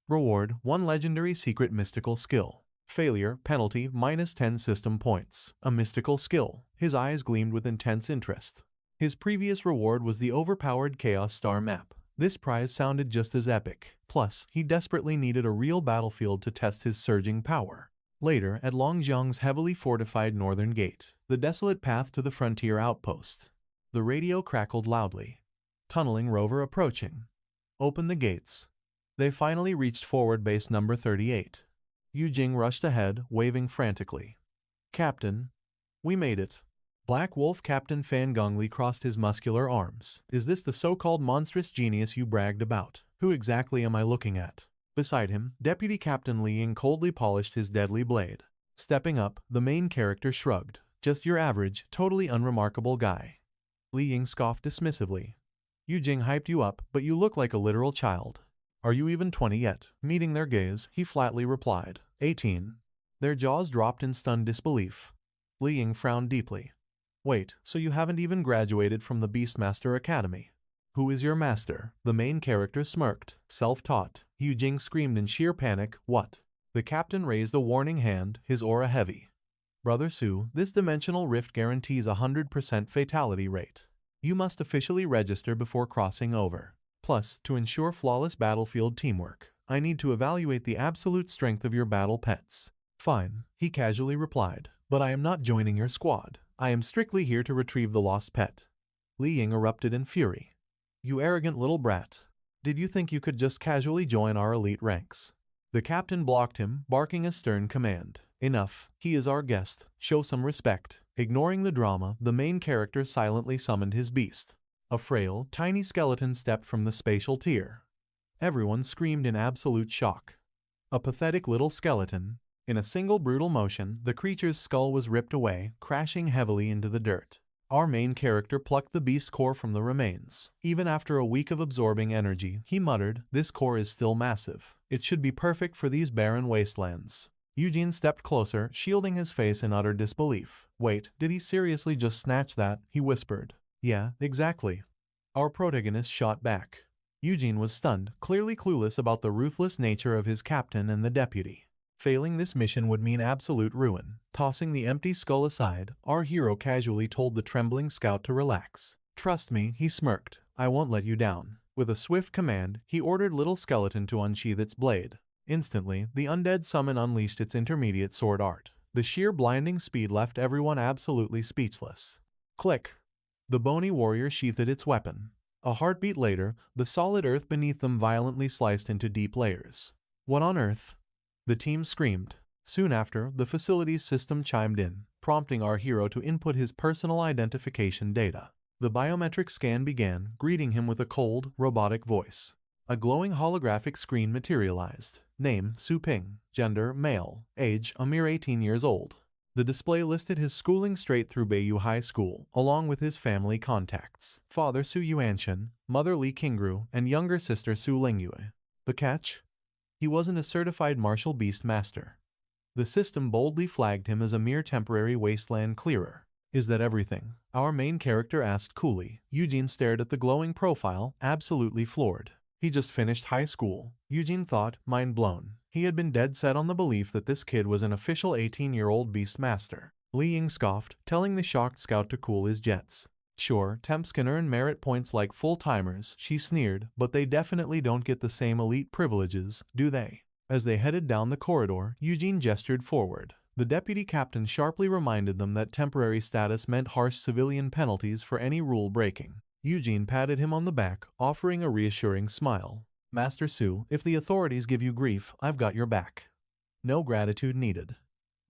Reward: 1 legendary secret mystical skill. Failure, penalty, -10 system points. A mystical skill. His eyes gleamed with intense interest. His previous reward was the overpowered Chaos Star map. This prize sounded just as epic. Plus, he desperately needed a real battlefield to test his surging power. Later, at Longjiang's heavily fortified northern gate, the desolate path to the frontier outpost. The radio crackled loudly. "Tunneling rover approaching. Open the gates." They finally reached forward base number 38. Yu Jing rushed ahead, waving frantically. "Captain, we made it." Black Wolf Captain Fan Gongli crossed his muscular arms. "Is this the so-called monstrous genius you bragged about? Who exactly am I looking at?" Beside him, Deputy Captain Li Ying coldly polished his deadly blade. Stepping up, the main character shrugged. "Just your average, totally unremarkable guy." Li Ying scoffed dismissively. "Yu Jing hyped you up, but you look like a literal child. Are you even 20 yet?" Meeting their gaze, he flatly replied, 18. Their jaws dropped in stunned disbelief. Li Ying frowned deeply. "Wait, so you haven't even graduated from the Beastmaster Academy? Who is your master?" The main character smirked. "Self-taught." Yu Jing screamed in sheer panic. "What?" The captain raised a warning hand, his aura heavy. "Brother Su, this dimensional rift guarantees a 100% fatality rate. You must officially register before crossing over. Plus, to ensure flawless battlefield teamwork, I need to evaluate the absolute strength of your battle pets." "Fine," he casually replied, "but I am not joining your squad. I am strictly here to retrieve the lost pet." Li Ying erupted in fury. "You arrogant little brat. Did you think you could just casually join our elite ranks?" The captain blocked him, barking a stern command. "Enough. He is our guest. Show some respect." Ignoring the drama, the main character silently summoned his beast. A frail, tiny skeleton stepped from the spatial tier. Everyone screamed in absolute shock. A pathetic little skeleton. In a single brutal motion, the creature's skull was ripped away, crashing heavily into the dirt. Our main character plucked the beast core from the remains. Even after a week of absorbing energy, he muttered, "This core is still massive. It should be perfect for these barren wastelands." Eugene stepped closer, shielding his face in utter disbelief. "Wait, did he seriously just snatch that?" he whispered. "Yeah, exactly." Our protagonist shot back. Eugene was stunned, clearly clueless about the ruthless nature of his captain and the deputy. Failing this mission would mean absolute ruin. Tossing the empty skull aside, our hero casually told the trembling scout to relax. "Trust me," he smirked. "I won't let you down." With a swift command, he ordered Little Skeleton to unsheath its blade. Instantly, the undead summon unleashed its intermediate sword art. The sheer blinding speed left everyone absolutely speechless. Click! The bony warrior sheathed its weapon. A heartbeat later, the solid earth beneath them violently sliced into deep layers. What on earth? The team screamed. Soon after, the facility's system chimed in, prompting our hero to input his personal identification data. The biometric scan began, greeting him with a cold, robotic voice. A glowing holographic screen materialized. Name, Su Ping. Gender, male. Age, a mere 18 years old. The display listed his schooling straight through Beiyou High School, along with his family contacts. Father Su Yuanshan, mother Li Qingru, and younger sister Su Lingyue. The catch? He wasn't a certified martial beast master. The system boldly flagged him as a mere temporary wasteland clearer. Is that everything? Our main character asked coolly. Eugene stared at the glowing profile, absolutely floored. He just finished high school, Eugene thought, mind blown. He had been dead set on the belief that this kid was an official 18-year-old beast master. Li Ying scoffed, telling the shocked scout to cool his jets. Sure, temps can earn merit points like full-timers, she sneered, but they definitely don't get the same elite privileges, do they? As they headed down the corridor, Eugene gestured forward. The deputy captain sharply reminded them that temporary status meant harsh civilian penalties for any rule breaking. Eugene patted him on the back, offering a reassuring smile. Master Su, if the authorities give you grief, I've got your back. No gratitude needed.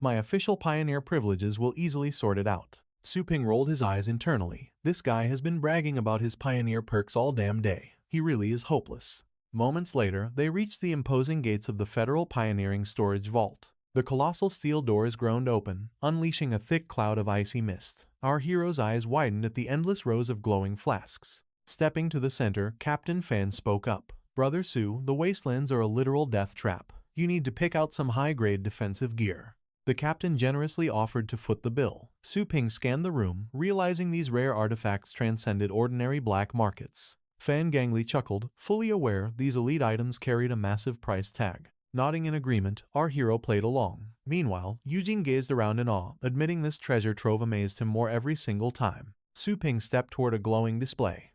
My official pioneer privileges will easily sort it out. Su Ping rolled his eyes internally. This guy has been bragging about his pioneer perks all damn day. He really is hopeless. Moments later, they reached the imposing gates of the Federal Pioneering Storage Vault. The colossal steel doors groaned open, unleashing a thick cloud of icy mist. Our hero's eyes widened at the endless rows of glowing flasks. Stepping to the center, Captain Fan spoke up. Brother Su, the wastelands are a literal death trap. You need to pick out some high-grade defensive gear. The captain generously offered to foot the bill. Su Ping scanned the room, realizing these rare artifacts transcended ordinary black markets. Fan Gangli chuckled, fully aware these elite items carried a massive price tag. Nodding in agreement, our hero played along. Meanwhile, Eugene gazed around in awe, admitting this treasure trove amazed him more every single time. Su Ping stepped toward a glowing display.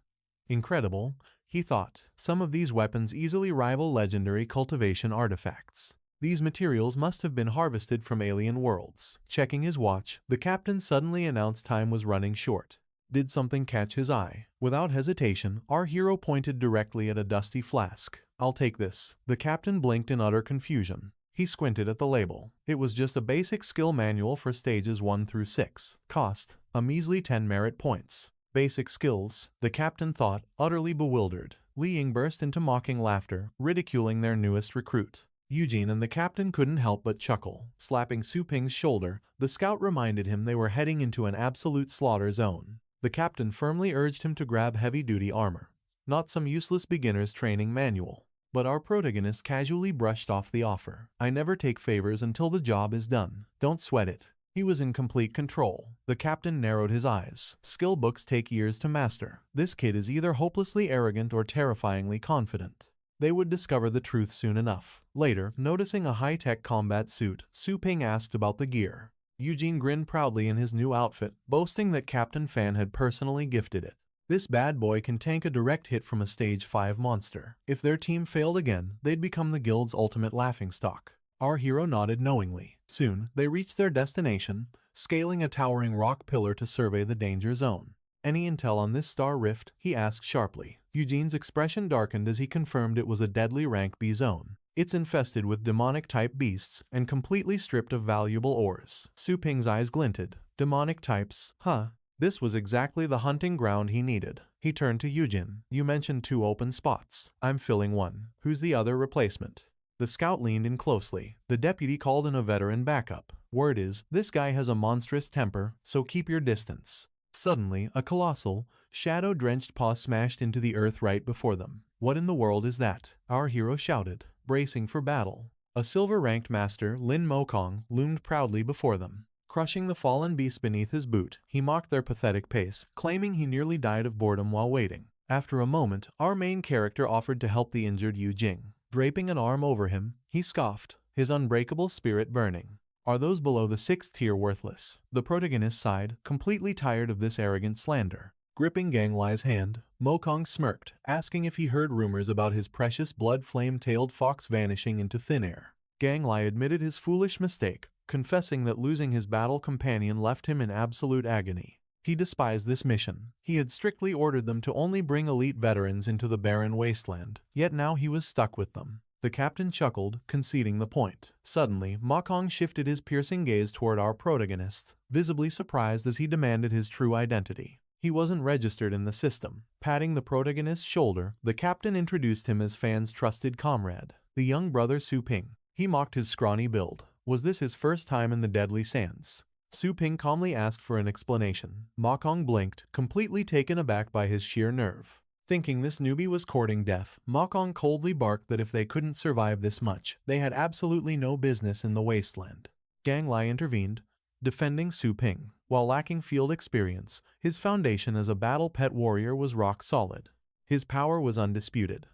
Incredible, he thought. Some of these weapons easily rival legendary cultivation artifacts. These materials must have been harvested from alien worlds. Checking his watch, the captain suddenly announced time was running short. Did something catch his eye? Without hesitation, our hero pointed directly at a dusty flask. I'll take this. The captain blinked in utter confusion. He squinted at the label. It was just a basic skill manual for stages 1 through 6. Cost, a measly 10 merit points. Basic skills, the captain thought, utterly bewildered. Li Ying burst into mocking laughter, ridiculing their newest recruit. Eugene and the captain couldn't help but chuckle. Slapping Su Ping's shoulder, the scout reminded him they were heading into an absolute slaughter zone. The captain firmly urged him to grab heavy-duty armor. Not some useless beginner's training manual. But our protagonist casually brushed off the offer. I never take favors until the job is done. Don't sweat it. He was in complete control. The captain narrowed his eyes. Skill books take years to master. This kid is either hopelessly arrogant or terrifyingly confident. They would discover the truth soon enough. Later, noticing a high-tech combat suit, Su Ping asked about the gear. Eugene grinned proudly in his new outfit, boasting that Captain Fan had personally gifted it. This bad boy can tank a direct hit from a stage 5 monster. If their team failed again, they'd become the guild's ultimate laughingstock. Our hero nodded knowingly. Soon, they reached their destination, scaling a towering rock pillar to survey the danger zone. Any intel on this star rift? He asked sharply. Eugene's expression darkened as he confirmed it was a deadly rank B zone. It's infested with demonic-type beasts and completely stripped of valuable ores. Su Ping's eyes glinted. Demonic types? Huh. This was exactly the hunting ground he needed. He turned to Eugene. You mentioned 2 open spots. I'm filling one. Who's the other replacement? The scout leaned in closely. The deputy called in a veteran backup. Word is, this guy has a monstrous temper, so keep your distance. Suddenly, a colossal, shadow-drenched paw smashed into the earth right before them. What in the world is that? Our hero shouted, bracing for battle. A silver-ranked master, Lin Mokong, loomed proudly before them. Crushing the fallen beast beneath his boot, he mocked their pathetic pace, claiming he nearly died of boredom while waiting. After a moment, our main character offered to help the injured Yu Jing. Draping an arm over him, he scoffed, his unbreakable spirit burning. Are those below the 6th tier worthless? The protagonist sighed, completely tired of this arrogant slander. Gripping Ganglai's hand, Mokong smirked, asking if he heard rumors about his precious blood flame-tailed fox vanishing into thin air. Ganglai admitted his foolish mistake, confessing that losing his battle companion left him in absolute agony. He despised this mission. He had strictly ordered them to only bring elite veterans into the barren wasteland, yet now he was stuck with them. The captain chuckled, conceding the point. Suddenly, Mokong shifted his piercing gaze toward our protagonist, visibly surprised as he demanded his true identity. He wasn't registered in the system. Patting the protagonist's shoulder, the captain introduced him as Fan's trusted comrade, the young brother Su Ping. He mocked his scrawny build. Was this his first time in the deadly sands? Su Ping calmly asked for an explanation. Mokong blinked, completely taken aback by his sheer nerve. Thinking this newbie was courting death, Mokong coldly barked that if they couldn't survive this much, they had absolutely no business in the wasteland. Gang Lai intervened, defending Su Ping. While lacking field experience, his foundation as a battle pet warrior was rock solid. His power was undisputed.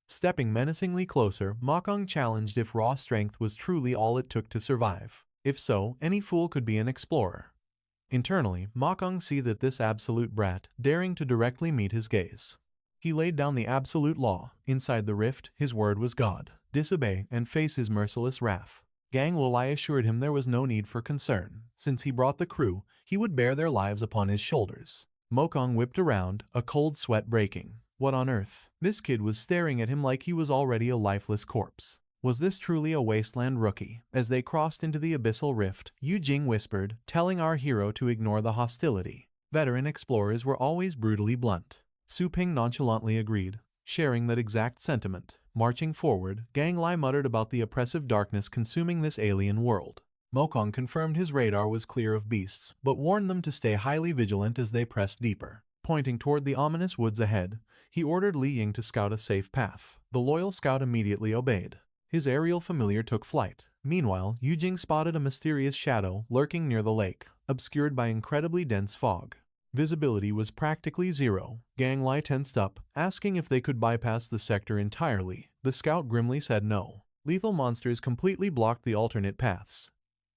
Stepping menacingly closer, Mokong challenged if raw strength was truly all it took to survive. If so, any fool could be an explorer. Internally, Mokong see that this absolute brat, daring to directly meet his gaze. He laid down the absolute law. Inside the rift, his word was God. Disobey and face his merciless wrath. Gang Lai assured him there was no need for concern. Since he brought the crew, he would bear their lives upon his shoulders. Mokong whipped around, a cold sweat breaking. What on earth? This kid was staring at him like he was already a lifeless corpse. Was this truly a wasteland rookie? As they crossed into the abyssal rift, Yu Jing whispered, telling our hero to ignore the hostility. Veteran explorers were always brutally blunt. Su Ping nonchalantly agreed, sharing that exact sentiment. Marching forward, Gang Lai muttered about the oppressive darkness consuming this alien world. Mokong confirmed his radar was clear of beasts, but warned them to stay highly vigilant as they pressed deeper. Pointing toward the ominous woods ahead, he ordered Li Ying to scout a safe path. The loyal scout immediately obeyed. His aerial familiar took flight. Meanwhile, Yu Jing spotted a mysterious shadow lurking near the lake, obscured by incredibly dense fog. Visibility was practically zero. Gang Lai tensed up, asking if they could bypass the sector entirely. The scout grimly said no. Lethal monsters completely blocked the alternate paths.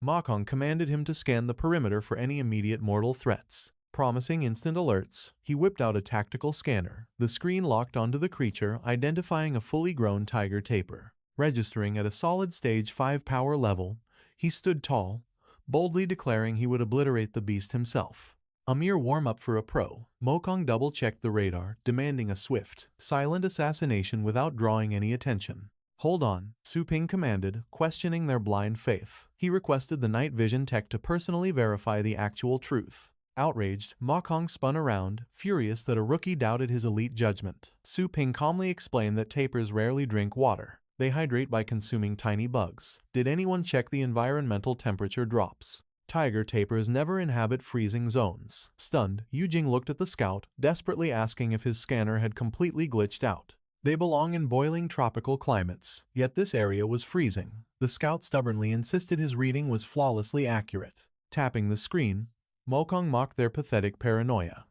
Mokong commanded him to scan the perimeter for any immediate mortal threats. Promising instant alerts, he whipped out a tactical scanner. The screen locked onto the creature, identifying a fully grown tiger tapir. Registering at a solid stage 5 power level, he stood tall, boldly declaring he would obliterate the beast himself. A mere warm-up for a pro, Mokong double-checked the radar, demanding a swift, silent assassination without drawing any attention. Hold on, Su Ping commanded, questioning their blind faith. He requested the night vision tech to personally verify the actual truth. Outraged, Mokong spun around, furious that a rookie doubted his elite judgment. Su Ping calmly explained that tapirs rarely drink water. They hydrate by consuming tiny bugs. Did anyone check the environmental temperature drops? Tiger tapirs never inhabit freezing zones. Stunned, Yu Jing looked at the scout, desperately asking if his scanner had completely glitched out. They belong in boiling tropical climates, yet this area was freezing. The scout stubbornly insisted his reading was flawlessly accurate. Tapping the screen, Mokong mocked their pathetic paranoia.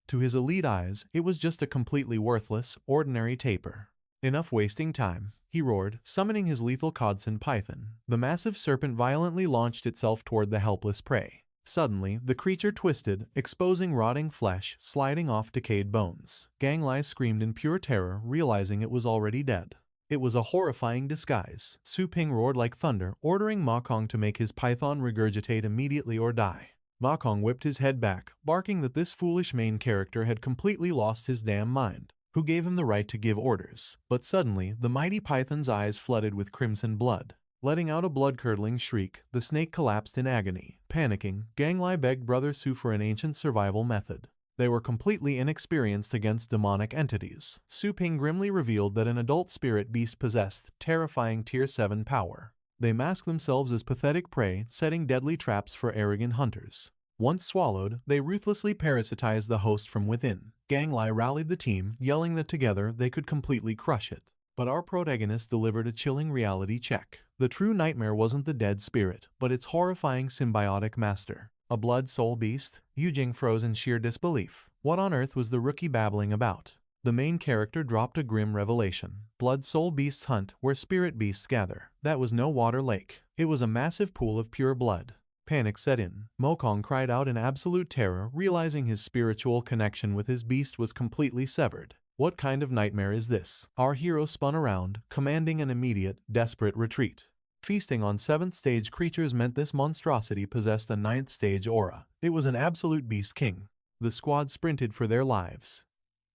To his elite eyes, it was just a completely worthless, ordinary tapir. Enough wasting time, he roared, summoning his lethal Codson python. The massive serpent violently launched itself toward the helpless prey. Suddenly, the creature twisted, exposing rotting flesh, sliding off decayed bones. Gang Lai screamed in pure terror, realizing it was already dead. It was a horrifying disguise. Su Ping roared like thunder, ordering Mokong to make his python regurgitate immediately or die. Mokong whipped his head back, barking that this foolish main character had completely lost his damn mind. Who gave him the right to give orders? But suddenly, the mighty python's eyes flooded with crimson blood. Letting out a blood-curdling shriek, the snake collapsed in agony. Panicking, Gang Lai begged Brother Su for an ancient survival method. They were completely inexperienced against demonic entities. Su Ping grimly revealed that an adult spirit beast possessed terrifying Tier 7 power. They masked themselves as pathetic prey, setting deadly traps for arrogant hunters. Once swallowed, they ruthlessly parasitized the host from within. Gang Lai rallied the team, yelling that together they could completely crush it. But our protagonist delivered a chilling reality check. The true nightmare wasn't the dead spirit, but its horrifying symbiotic master. A blood soul beast? Yu Jing froze in sheer disbelief. What on earth was the rookie babbling about? The main character dropped a grim revelation. Blood soul beasts hunt where spirit beasts gather. That was no water lake. It was a massive pool of pure blood. Panic set in. Mokong cried out in absolute terror, realizing his spiritual connection with his beast was completely severed. What kind of nightmare is this? Our hero spun around, commanding an immediate, desperate retreat. Feasting on 7th stage creatures meant this monstrosity possessed a 9th stage aura. It was an absolute beast king. The squad sprinted for their lives.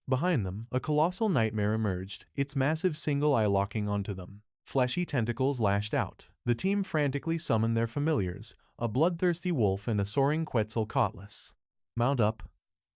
Behind them, a colossal nightmare emerged, its massive single eye locking onto them. Fleshy tentacles lashed out. The team frantically summoned their familiars, a bloodthirsty wolf and a soaring Quetzalcoatlus. "Mount up.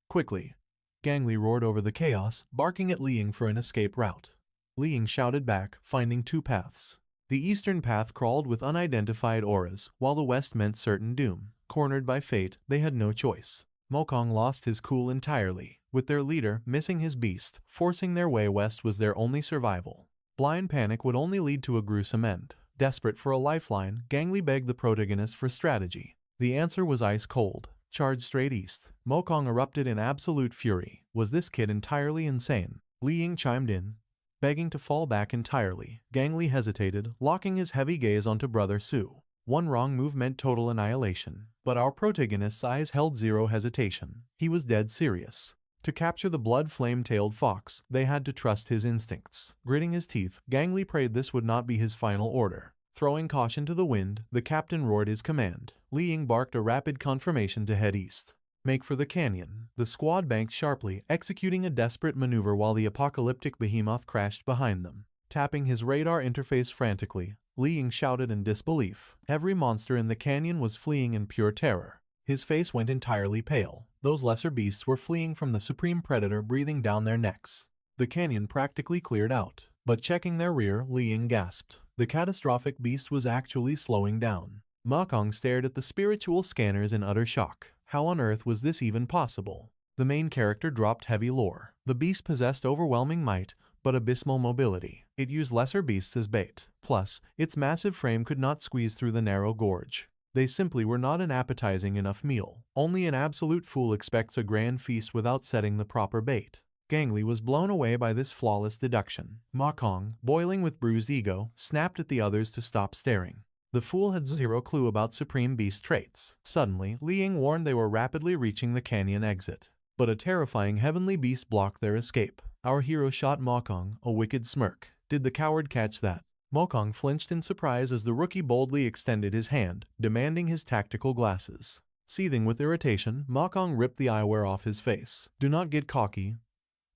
Quickly." Gangly roared over the chaos, barking at Liang for an escape route. Liang shouted back, finding two paths. The eastern path crawled with unidentified auras, while the west meant certain doom. Cornered by fate, they had no choice. Mokong lost his cool entirely. With their leader missing his beast, forcing their way west was their only survival. Blind panic would only lead to a gruesome end. Desperate for a lifeline, Gangly begged the protagonist for strategy. The answer was ice cold. Charge straight east. Mokong erupted in absolute fury. Was this kid entirely insane? Liang chimed in, begging to fall back entirely. Gangly hesitated, locking his heavy gaze onto Brother Su. One wrong move meant total annihilation. But our protagonist's eyes held zero hesitation. He was dead serious. To capture the blood-flame-tailed fox, they had to trust his instincts. Gritting his teeth, Gangly prayed this would not be his final order. Throwing caution to the wind, the captain roared his command. Liang barked a rapid confirmation to head east. Make for the canyon. The squad banked sharply, executing a desperate maneuver while the apocalyptic behemoth crashed behind them. Tapping his radar interface frantically, Liang shouted in disbelief. Every monster in the canyon was fleeing in pure terror. His face went entirely pale. Those lesser beasts were fleeing from the supreme predator breathing down their necks. The canyon practically cleared out. But checking their rear, Liang gasped. The catastrophic beast was actually slowing down. Mokong stared at the spiritual scanners in utter shock. How on earth was this even possible? The main character dropped heavy lore. The beast possessed overwhelming might, but abysmal mobility. It used lesser beasts as bait. Plus, its massive frame could not squeeze through the narrow gorge. They simply were not an appetizing enough meal. Only an absolute fool expects a grand feast without setting the proper bait. Gangly was blown away by this flawless deduction. Mokong, boiling with bruised ego, snapped at the others to stop staring. The fool had zero clue about supreme beast traits. Suddenly, Liang warned they were rapidly reaching the canyon exit. But a terrifying heavenly beast blocked their escape. Our hero shot Mokong, a wicked smirk. Did the coward catch that? Mokong flinched in surprise as the rookie boldly extended his hand, demanding his tactical glasses. Seething with irritation, Mokong ripped the eyewear off his face. Do not get cocky,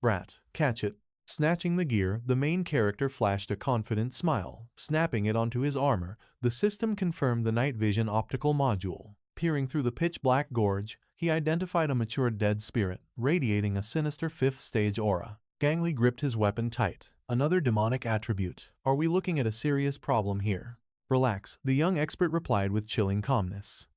brat. Catch it. Snatching the gear, the main character flashed a confident smile. Snapping it onto his armor, the system confirmed the night vision optical module. Peering through the pitch-black gorge, he identified a matured dead spirit, radiating a sinister 5th stage aura. Gangly gripped his weapon tight. Another demonic attribute. Are we looking at a serious problem here? Relax, the young expert replied with chilling calmness.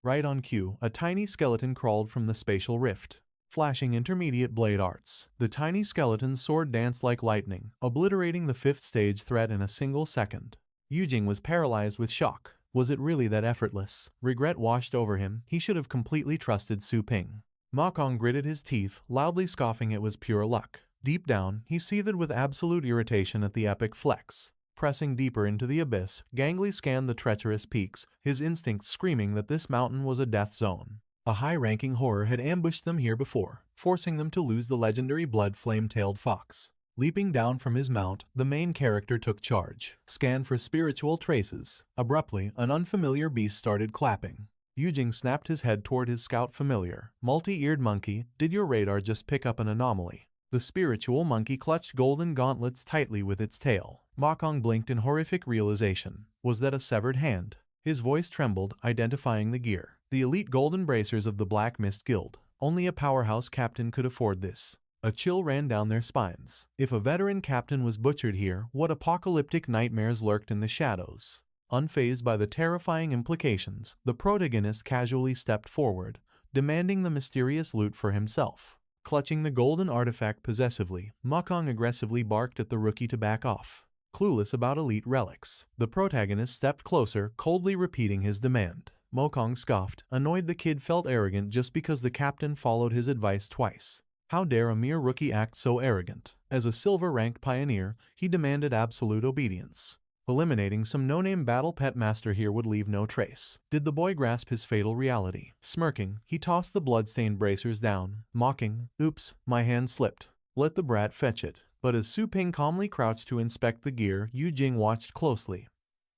Right on cue, a tiny skeleton crawled from the spatial rift. Flashing intermediate blade arts, the tiny skeleton's sword danced like lightning, obliterating the 5th stage threat in a single second. Yujing was paralyzed with shock. Was it really that effortless? Regret washed over him. He should have completely trusted Su Ping. Mokong gritted his teeth, loudly scoffing it was pure luck. Deep down, he seethed with absolute irritation at the epic flex. Pressing deeper into the abyss, Gangly scanned the treacherous peaks, his instincts screaming that this mountain was a death zone. A high-ranking horror had ambushed them here before, forcing them to lose the legendary blood-flame-tailed fox. Leaping down from his mount, the main character took charge. Scanned for spiritual traces. Abruptly, an unfamiliar beast started clapping. Yujing snapped his head toward his scout familiar. Multi-eared monkey, did your radar just pick up an anomaly? The spiritual monkey clutched golden gauntlets tightly with its tail. Mokong blinked in horrific realization. Was that a severed hand? His voice trembled, identifying the gear. The elite golden bracers of the Black Mist Guild. Only a powerhouse captain could afford this. A chill ran down their spines. If a veteran captain was butchered here, what apocalyptic nightmares lurked in the shadows? Unfazed by the terrifying implications, the protagonist casually stepped forward, demanding the mysterious loot for himself. Clutching the golden artifact possessively, Mokong aggressively barked at the rookie to back off. Clueless about elite relics, the protagonist stepped closer, coldly repeating his demand. Mokong scoffed, annoyed the kid felt arrogant just because the captain followed his advice twice. How dare a mere rookie act so arrogant? As a silver-ranked pioneer, he demanded absolute obedience. Eliminating some no-name battle pet master here would leave no trace. Did the boy grasp his fatal reality? Smirking, he tossed the bloodstained bracers down, mocking, "Oops, my hand slipped. Let the brat fetch it." But as Su Ping calmly crouched to inspect the gear, Yu Jing watched closely.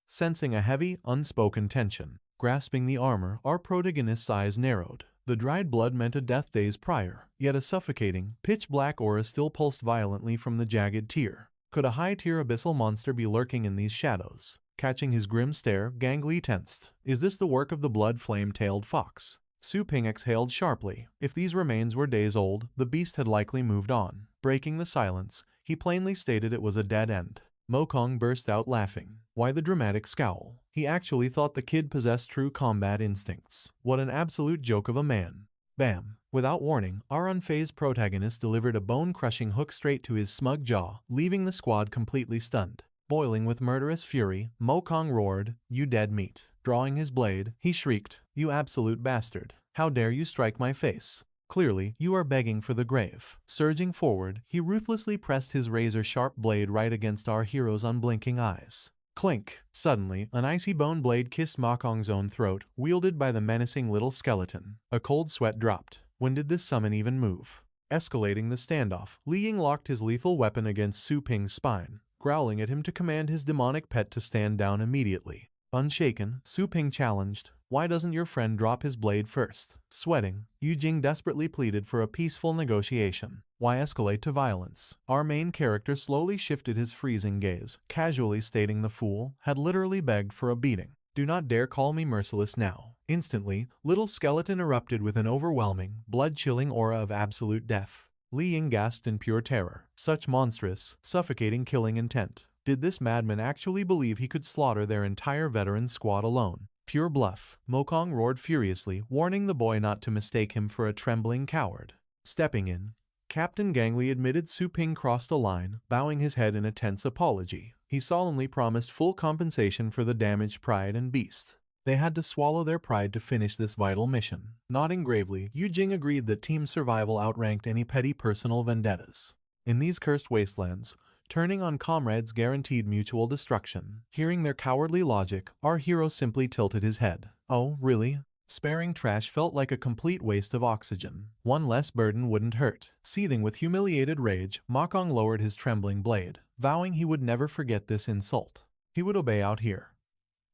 sensing a heavy, unspoken tension. Grasping the armor, our protagonist's eyes narrowed. The dried blood meant a death days prior, yet a suffocating, pitch-black aura still pulsed violently from the jagged tear. Could a high-tier abyssal monster be lurking in these shadows? Catching his grim stare, Gang Li tensed. Is this the work of the blood-flame-tailed fox? Su Ping exhaled sharply. If these remains were days old, the beast had likely moved on. Breaking the silence, he plainly stated it was a dead end. Mo Kong burst out laughing. Why the dramatic scowl? He actually thought the kid possessed true combat instincts. What an absolute joke of a man. Bam! Without warning, our unfazed protagonist delivered a bone-crushing hook straight to his smug jaw, leaving the squad completely stunned. Boiling with murderous fury, Mo Kong roared, "You dead meat." Drawing his blade, he shrieked, "You absolute bastard. How dare you strike my face? Clearly, you are begging for the grave." Surging forward, he ruthlessly pressed his razor-sharp blade right against our hero's unblinking eyes. Clink! Suddenly, an icy bone blade kissed Ma Kong's own throat, wielded by the menacing little skeleton. A cold sweat dropped. When did this summon even move? Escalating the standoff, Li Ying locked his lethal weapon against Su Ping's spine, growling at him to command his demonic pet to stand down immediately. Unshaken, Su Ping challenged, "Why doesn't your friend drop his blade first?" Sweating, Yu Jing desperately pleaded for a peaceful negotiation. Why escalate to violence? Our main character slowly shifted his freezing gaze, casually stating the fool had literally begged for a beating. "Do not dare call me merciless now." Instantly, little skeleton erupted with an overwhelming, blood-chilling aura of absolute death. Li Ying gasped in pure terror. Such monstrous, suffocating killing intent. Did this madman actually believe he could slaughter their entire veteran squad alone? Pure bluff. Mo Kong roared furiously, warning the boy not to mistake him for a trembling coward. Stepping in, Captain Gang Li admitted Su Ping crossed a line, bowing his head in a tense apology. He solemnly promised full compensation for the damaged pride and beast. They had to swallow their pride to finish this vital mission. Nodding gravely, Yu Jing agreed that team survival outranked any petty personal vendettas. In these cursed wastelands, turning on comrades guaranteed mutual destruction. Hearing their cowardly logic, our hero simply tilted his head. Oh, really? Sparing trash felt like a complete waste of oxygen. One less burden wouldn't hurt. Seething with humiliated rage, Ma Kong lowered his trembling blade, vowing he would never forget this insult. He would obey out here.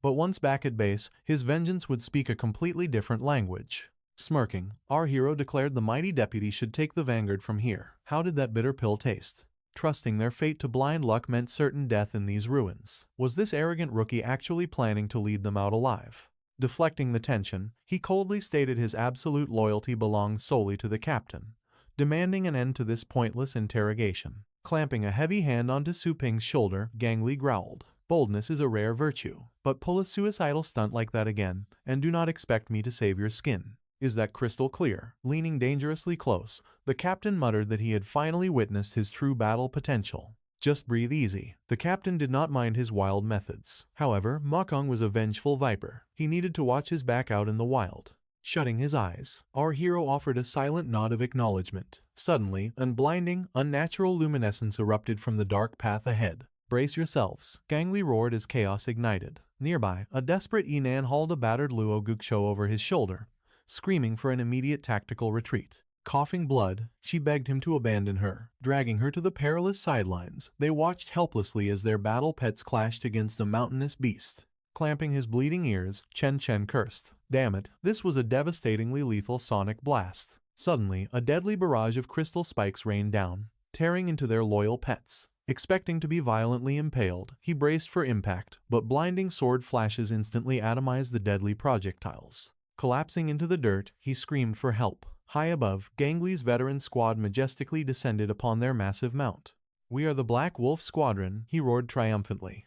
But once back at base, his vengeance would speak a completely different language. Smirking, our hero declared the mighty deputy should take the vanguard from here. How did that bitter pill taste? Trusting their fate to blind luck meant certain death in these ruins. Was this arrogant rookie actually planning to lead them out alive? Deflecting the tension, he coldly stated his absolute loyalty belonged solely to the captain, demanding an end to this pointless interrogation. Clamping a heavy hand onto Su Ping's shoulder, Gang Li growled, "Boldness is a rare virtue, but pull a suicidal stunt like that again, and do not expect me to save your skin. Is that crystal clear?" Leaning dangerously close, the captain muttered that he had finally witnessed his true battle potential. Just breathe easy. The captain did not mind his wild methods. However, Ma Kong was a vengeful viper. He needed to watch his back out in the wild. Shutting his eyes, our hero offered a silent nod of acknowledgement. Suddenly, a blinding, unnatural luminescence erupted from the dark path ahead. "Brace yourselves," Gang Li roared as chaos ignited. Nearby, a desperate Yinan hauled a battered Luo Guksho over his shoulder, screaming for an immediate tactical retreat. Coughing blood, she begged him to abandon her. Dragging her to the perilous sidelines, they watched helplessly as their battle pets clashed against a mountainous beast. Clamping his bleeding ears, Chen Chen cursed. Damn it, this was a devastatingly lethal sonic blast. Suddenly, a deadly barrage of crystal spikes rained down, tearing into their loyal pets. Expecting to be violently impaled, he braced for impact, but blinding sword flashes instantly atomized the deadly projectiles. Collapsing into the dirt, he screamed for help. High above, Gang Li's veteran squad majestically descended upon their massive mount. "We are the Black Wolf Squadron," he roared triumphantly.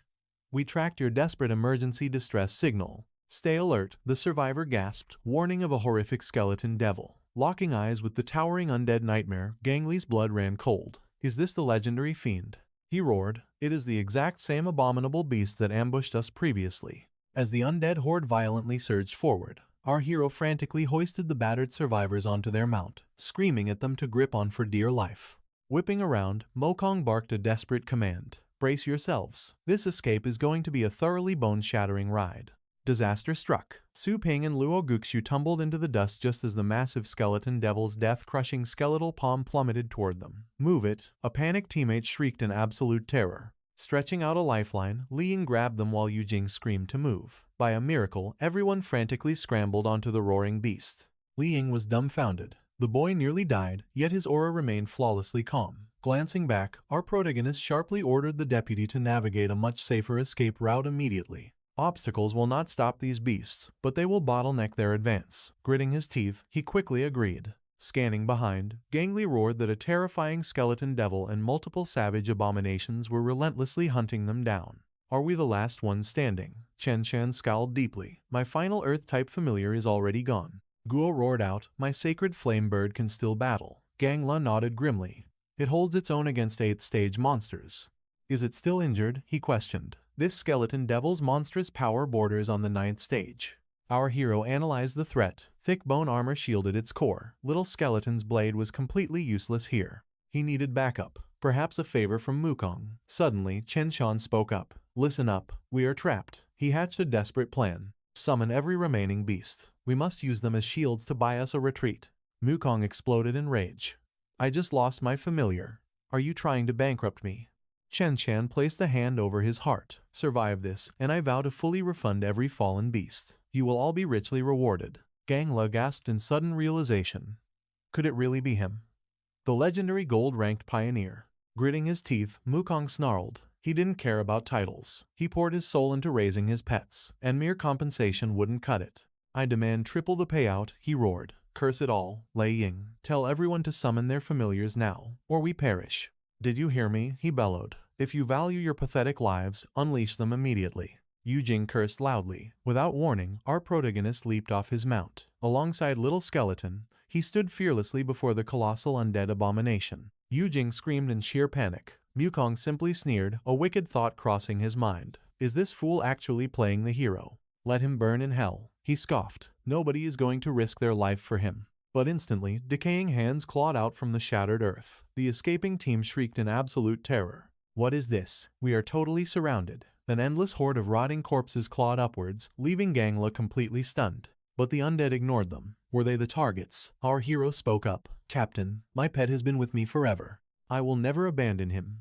"We tracked your desperate emergency distress signal. Stay alert," the survivor gasped, warning of a horrific skeleton devil. Locking eyes with the towering undead nightmare, Gang Li's blood ran cold. "Is this the legendary fiend?" he roared. "It is the exact same abominable beast that ambushed us previously." As the undead horde violently surged forward, our hero frantically hoisted the battered survivors onto their mount, screaming at them to grip on for dear life. Whipping around, Mo Kong barked a desperate command. "Brace yourselves. This escape is going to be a thoroughly bone-shattering ride." Disaster struck. Su Ping and Luo Gukshu tumbled into the dust just as the massive skeleton devil's death-crushing skeletal palm plummeted toward them. "Move it!" A panicked teammate shrieked in absolute terror. Stretching out a lifeline, Li Ying grabbed them while Yu Jing screamed to move. By a miracle, everyone frantically scrambled onto the roaring beast. Li Ying was dumbfounded. The boy nearly died, yet his aura remained flawlessly calm. Glancing back, our protagonist sharply ordered the deputy to navigate a much safer escape route immediately. Obstacles will not stop these beasts, but they will bottleneck their advance. Gritting his teeth, he quickly agreed. Scanning behind, Gang Li roared that a terrifying skeleton devil and multiple savage abominations were relentlessly hunting them down. Are we the last ones standing? Chen Shan scowled deeply. My final Earth-type familiar is already gone. Guo roared out, my sacred flame bird can still battle. Gang Le nodded grimly. It holds its own against 8th-stage monsters. Is it still injured? He questioned. This skeleton devil's monstrous power borders on the 9th stage. Our hero analyzed the threat. Thick bone armor shielded its core. Little skeleton's blade was completely useless here. He needed backup. Perhaps a favor from Mukong. Suddenly, Chen Shan spoke up. Listen up. We are trapped. He hatched a desperate plan. Summon every remaining beast. We must use them as shields to buy us a retreat. Mukong exploded in rage. I just lost my familiar. Are you trying to bankrupt me? Chen Shan placed a hand over his heart. Survive this, and I vow to fully refund every fallen beast. You will all be richly rewarded. Gang Le gasped in sudden realization. Could it really be him? The legendary gold-ranked pioneer. Gritting his teeth, Mukong snarled. He didn't care about titles. He poured his soul into raising his pets, and mere compensation wouldn't cut it. I demand triple the payout, he roared. Curse it all, Lei Ying. Tell everyone to summon their familiars now, or we perish. Did you hear me? He bellowed. If you value your pathetic lives, unleash them immediately. Yu Jing cursed loudly. Without warning, our protagonist leaped off his mount. Alongside Little Skeleton, he stood fearlessly before the colossal undead abomination. Yu Jing screamed in sheer panic. Mukong simply sneered, a wicked thought crossing his mind. Is this fool actually playing the hero? Let him burn in hell. He scoffed. Nobody is going to risk their life for him. But instantly, decaying hands clawed out from the shattered earth. The escaping team shrieked in absolute terror. What is this? We are totally surrounded. An endless horde of rotting corpses clawed upwards, leaving Gang Le completely stunned. But the undead ignored them. Were they the targets? Our hero spoke up. Captain, my pet has been with me forever. I will never abandon him.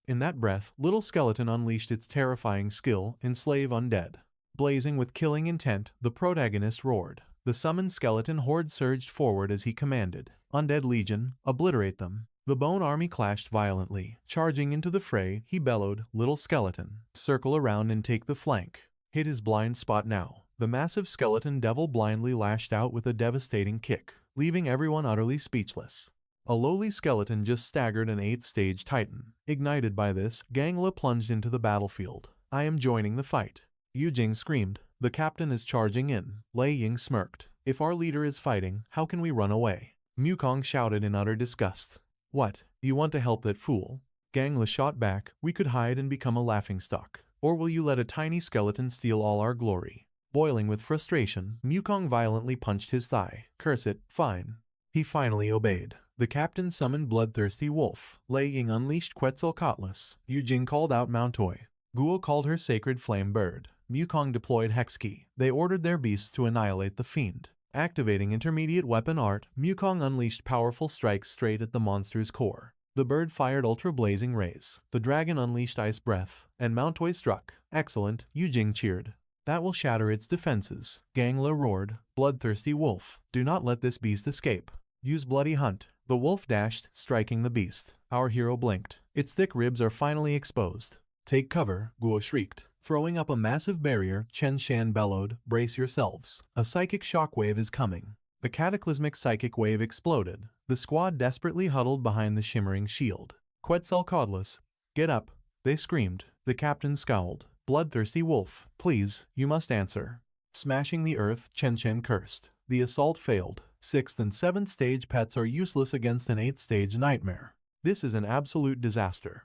In that breath, Little Skeleton unleashed its terrifying skill, Enslave Undead. Blazing with killing intent, the protagonist roared. The summoned skeleton horde surged forward as he commanded. Undead Legion, obliterate them. The bone army clashed violently. Charging into the fray, he bellowed, Little Skeleton, circle around and take the flank. Hit his blind spot now. The massive skeleton devil blindly lashed out with a devastating kick, leaving everyone utterly speechless. A lowly skeleton just staggered an 8th stage titan. Ignited by this, Gang Le plunged into the battlefield. I am joining the fight. Yu Jing screamed. The captain is charging in. Lei Ying smirked. If our leader is fighting, how can we run away? Mukong shouted in utter disgust. What? You want to help that fool? Gang Le shot back. We could hide and become a laughingstock. Or will you let a tiny skeleton steal all our glory? Boiling with frustration, Mukong violently punched his thigh. Curse it, fine. He finally obeyed. The captain summoned Bloodthirsty Wolf. Lei Ying unleashed Quetzalcoatlus. Yu Jing called out Mountoi. Guo called her Sacred Flame Bird. Mukong deployed Hexkey. They ordered their beasts to annihilate the fiend. Activating intermediate weapon art, Mukong unleashed powerful strikes straight at the monster's core. The bird fired ultra-blazing rays. The dragon unleashed ice breath, and Mountoi struck. Excellent, Yu Jing cheered. That will shatter its defenses. Gang Le roared. Bloodthirsty Wolf, do not let this beast escape. Use Bloody Hunt. The wolf dashed, striking the beast. Our hero blinked. Its thick ribs are finally exposed. Take cover, Guo shrieked. Throwing up a massive barrier, Chen Shan bellowed, brace yourselves. A psychic shockwave is coming. The cataclysmic psychic wave exploded. The squad desperately huddled behind the shimmering shield. Quetzalcoatlus, get up, they screamed. The captain scowled. Bloodthirsty Wolf, please, you must answer. Smashing the earth, Chen Shan cursed. The assault failed. 6th and 7th stage pets are useless against an 8th stage nightmare. This is an absolute disaster.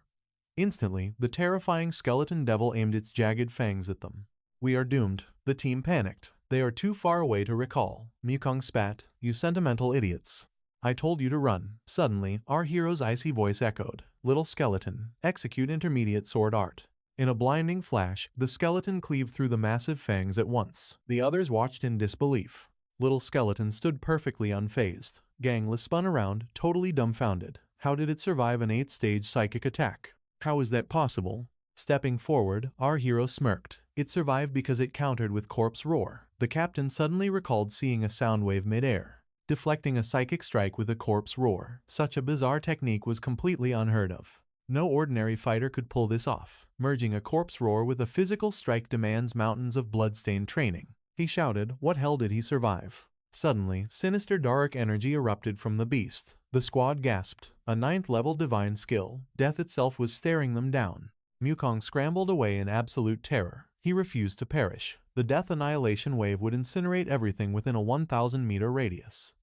Instantly, the terrifying skeleton devil aimed its jagged fangs at them. We are doomed. The team panicked. They are too far away to recall. Mukong spat. You sentimental idiots. I told you to run. Suddenly, our hero's icy voice echoed. Little Skeleton, execute intermediate sword art. In a blinding flash, the skeleton cleaved through the massive fangs at once. The others watched in disbelief. Little Skeleton stood perfectly unfazed. Gang Le spun around, totally dumbfounded. How did it survive an 8th stage psychic attack? How is that possible? Stepping forward, our hero smirked. It survived because it countered with corpse roar. The captain suddenly recalled seeing a sound wave mid-air, deflecting a psychic strike with a corpse roar. Such a bizarre technique was completely unheard of. No ordinary fighter could pull this off. Merging a corpse roar with a physical strike demands mountains of blood-stained training. He shouted, what hell did he survive? Suddenly, sinister dark energy erupted from the beast. The squad gasped. A 9th-level divine skill. Death itself was staring them down. Mukong scrambled away in absolute terror. He refused to perish. The death annihilation wave would incinerate everything within a 1,000-meter radius.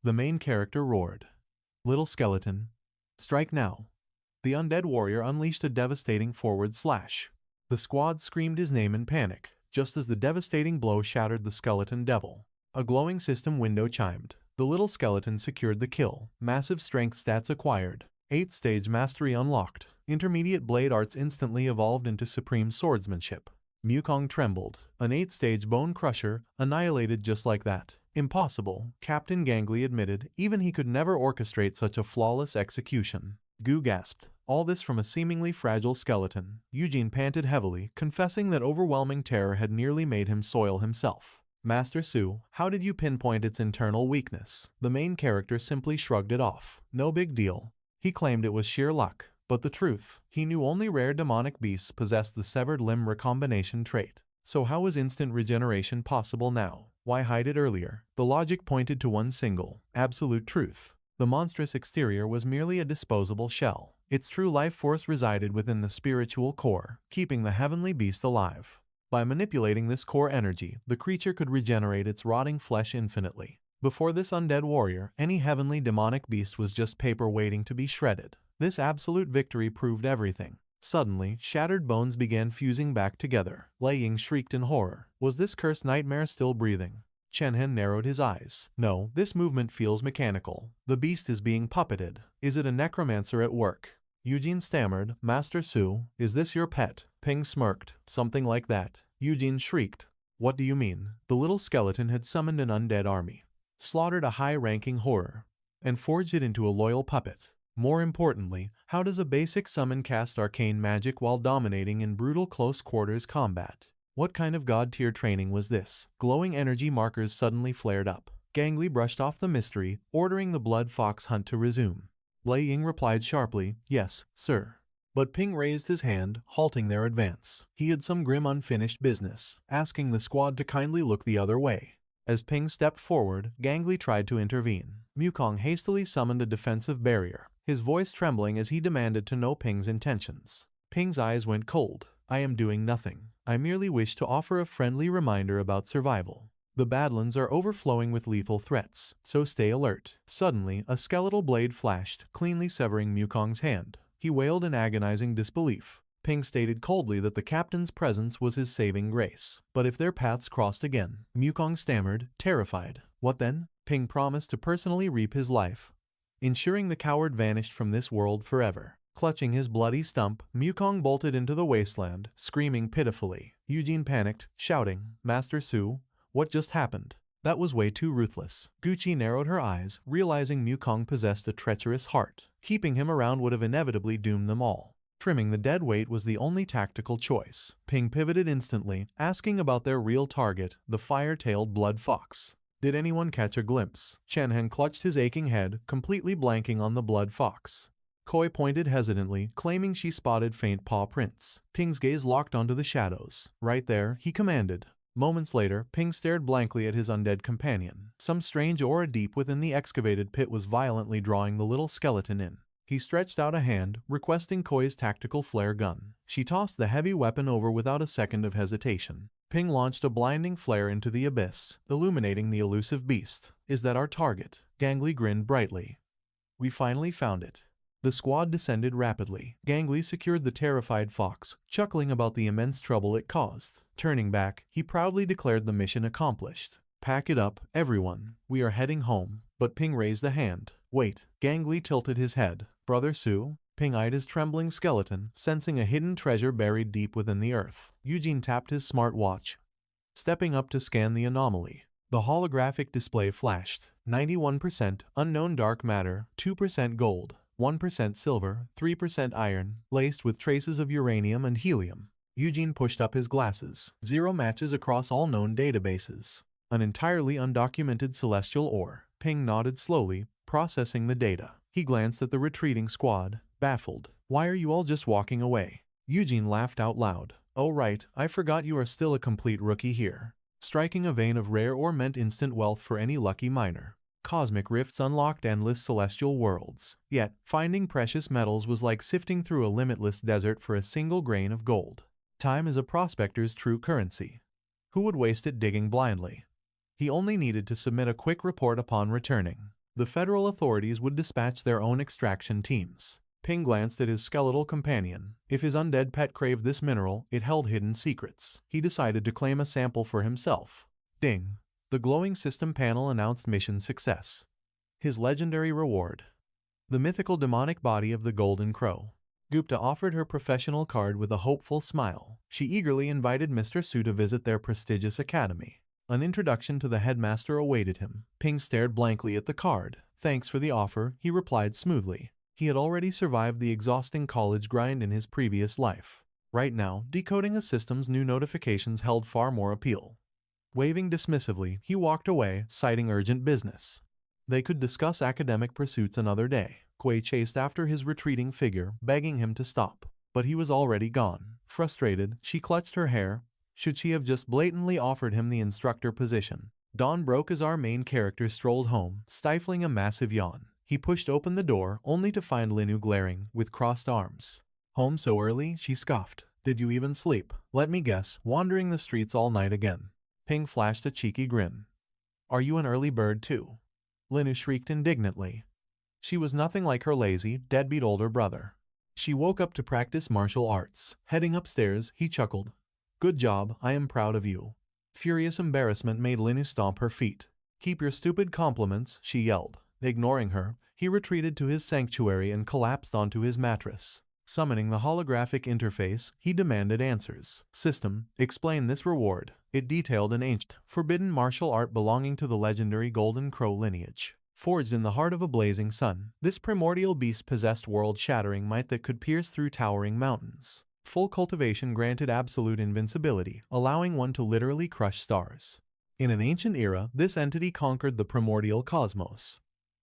The main character roared. Little skeleton. Strike now. The undead warrior unleashed a devastating forward slash. The squad screamed his name in panic, just as the devastating blow shattered the skeleton devil. A glowing system window chimed. The little skeleton secured the kill. Massive strength stats acquired. 8th stage mastery unlocked. Intermediate blade arts instantly evolved into supreme swordsmanship. Mukong trembled. An 8th stage bone crusher, annihilated just like that. Impossible, Captain Gangly admitted. Even he could never orchestrate such a flawless execution. Gu gasped. All this from a seemingly fragile skeleton. Eugene panted heavily, confessing that overwhelming terror had nearly made him soil himself. Master Su, how did you pinpoint its internal weakness? The main character simply shrugged it off. No big deal. He claimed it was sheer luck. But the truth, he knew only rare demonic beasts possessed the severed limb recombination trait. So how was instant regeneration possible now? Why hide it earlier? The logic pointed to one single, absolute truth. The monstrous exterior was merely a disposable shell. Its true life force resided within the spiritual core, keeping the heavenly beast alive. By manipulating this core energy, the creature could regenerate its rotting flesh infinitely. Before this undead warrior, any heavenly demonic beast was just paper waiting to be shredded. This absolute victory proved everything. Suddenly, shattered bones began fusing back together. Lei Ying shrieked in horror. Was this cursed nightmare still breathing? Chen Hen narrowed his eyes. No, this movement feels mechanical. The beast is being puppeted. Is it a necromancer at work? Eugene stammered, Master Su, is this your pet? Ping smirked. Something like that. Eugene shrieked. What do you mean? The little skeleton had summoned an undead army, slaughtered a high-ranking horror, and forged it into a loyal puppet. More importantly, how does a basic summon cast arcane magic while dominating in brutal close-quarters combat? What kind of god-tier training was this? Glowing energy markers suddenly flared up. Gangly brushed off the mystery, ordering the blood fox hunt to resume. Lei Ying replied sharply, yes, sir. But Ping raised his hand, halting their advance. He had some grim unfinished business, asking the squad to kindly look the other way. As Ping stepped forward, Gangly tried to intervene. Mukong hastily summoned a defensive barrier, his voice trembling as he demanded to know Ping's intentions. Ping's eyes went cold. I am doing nothing. I merely wish to offer a friendly reminder about survival. The Badlands are overflowing with lethal threats, so stay alert. Suddenly, a skeletal blade flashed, cleanly severing Mukong's hand. He wailed in agonizing disbelief. Ping stated coldly that the captain's presence was his saving grace. But if their paths crossed again, Mukong stammered, terrified. What then? Ping promised to personally reap his life, ensuring the coward vanished from this world forever. Clutching his bloody stump, Mukong bolted into the wasteland, screaming pitifully. Eugene panicked, shouting, Master Su, what just happened? That was way too ruthless. Gucci narrowed her eyes, realizing Mukong possessed a treacherous heart. Keeping him around would have inevitably doomed them all. Trimming the dead weight was the only tactical choice. Ping pivoted instantly, asking about their real target, the fire-tailed blood fox. Did anyone catch a glimpse? Chen Hen clutched his aching head, completely blanking on the blood fox. Koi pointed hesitantly, claiming she spotted faint paw prints. Ping's gaze locked onto the shadows. Right there, he commanded. Moments later, Ping stared blankly at his undead companion. Some strange aura deep within the excavated pit was violently drawing the little skeleton in. He stretched out a hand, requesting Koi's tactical flare gun. She tossed the heavy weapon over without a second of hesitation. Ping launched a blinding flare into the abyss, illuminating the elusive beast. Is that our target? Gangly grinned brightly. We finally found it. The squad descended rapidly. Gangly secured the terrified fox, chuckling about the immense trouble it caused. Turning back, he proudly declared the mission accomplished. Pack it up, everyone. We are heading home. But Ping raised a hand. Wait. Gangly tilted his head. Brother Su? Ping eyed his trembling skeleton, sensing a hidden treasure buried deep within the earth. Eugene tapped his smartwatch, stepping up to scan the anomaly. The holographic display flashed. 91% unknown dark matter, 2% gold. 1% silver, 3% iron, laced with traces of uranium and helium. Eugene pushed up his glasses. 0 matches across all known databases. An entirely undocumented celestial ore. Ping nodded slowly, processing the data. He glanced at the retreating squad, baffled. Why are you all just walking away? Eugene laughed out loud. Oh right, I forgot you are still a complete rookie here. Striking a vein of rare ore meant instant wealth for any lucky miner. Cosmic rifts unlocked endless celestial worlds. Yet, finding precious metals was like sifting through a limitless desert for a single grain of gold. Time is a prospector's true currency. Who would waste it digging blindly? He only needed to submit a quick report upon returning. The federal authorities would dispatch their own extraction teams. Ping glanced at his skeletal companion. If his undead pet craved this mineral, it held hidden secrets. He decided to claim a sample for himself. Ding. The glowing system panel announced mission success. His legendary reward. The mythical demonic body of the Golden Crow. Gupta offered her professional card with a hopeful smile. She eagerly invited Mr. Su to visit their prestigious academy. An introduction to the headmaster awaited him. Ping stared blankly at the card. Thanks for the offer, he replied smoothly. He had already survived the exhausting college grind in his previous life. Right now, decoding a system's new notifications held far more appeal. Waving dismissively, he walked away, citing urgent business. They could discuss academic pursuits another day. Kuei chased after his retreating figure, begging him to stop. But he was already gone. Frustrated, she clutched her hair. Should she have just blatantly offered him the instructor position? Dawn broke as our main character strolled home, stifling a massive yawn. He pushed open the door, only to find Linu glaring, with crossed arms. Home so early? She scoffed. Did you even sleep? Let me guess, wandering the streets all night again. Ping flashed a cheeky grin. Are you an early bird too? Linu shrieked indignantly. She was nothing like her lazy, deadbeat older brother. She woke up to practice martial arts. Heading upstairs, he chuckled. Good job, I am proud of you. Furious embarrassment made Linu stomp her feet. Keep your stupid compliments, she yelled. Ignoring her, he retreated to his sanctuary and collapsed onto his mattress. Summoning the holographic interface, he demanded answers. System, explain this reward. It detailed an ancient, forbidden martial art belonging to the legendary Golden Crow lineage. Forged in the heart of a blazing sun, this primordial beast possessed world-shattering might that could pierce through towering mountains. Full cultivation granted absolute invincibility, allowing one to literally crush stars. In an ancient era, this entity conquered the primordial cosmos.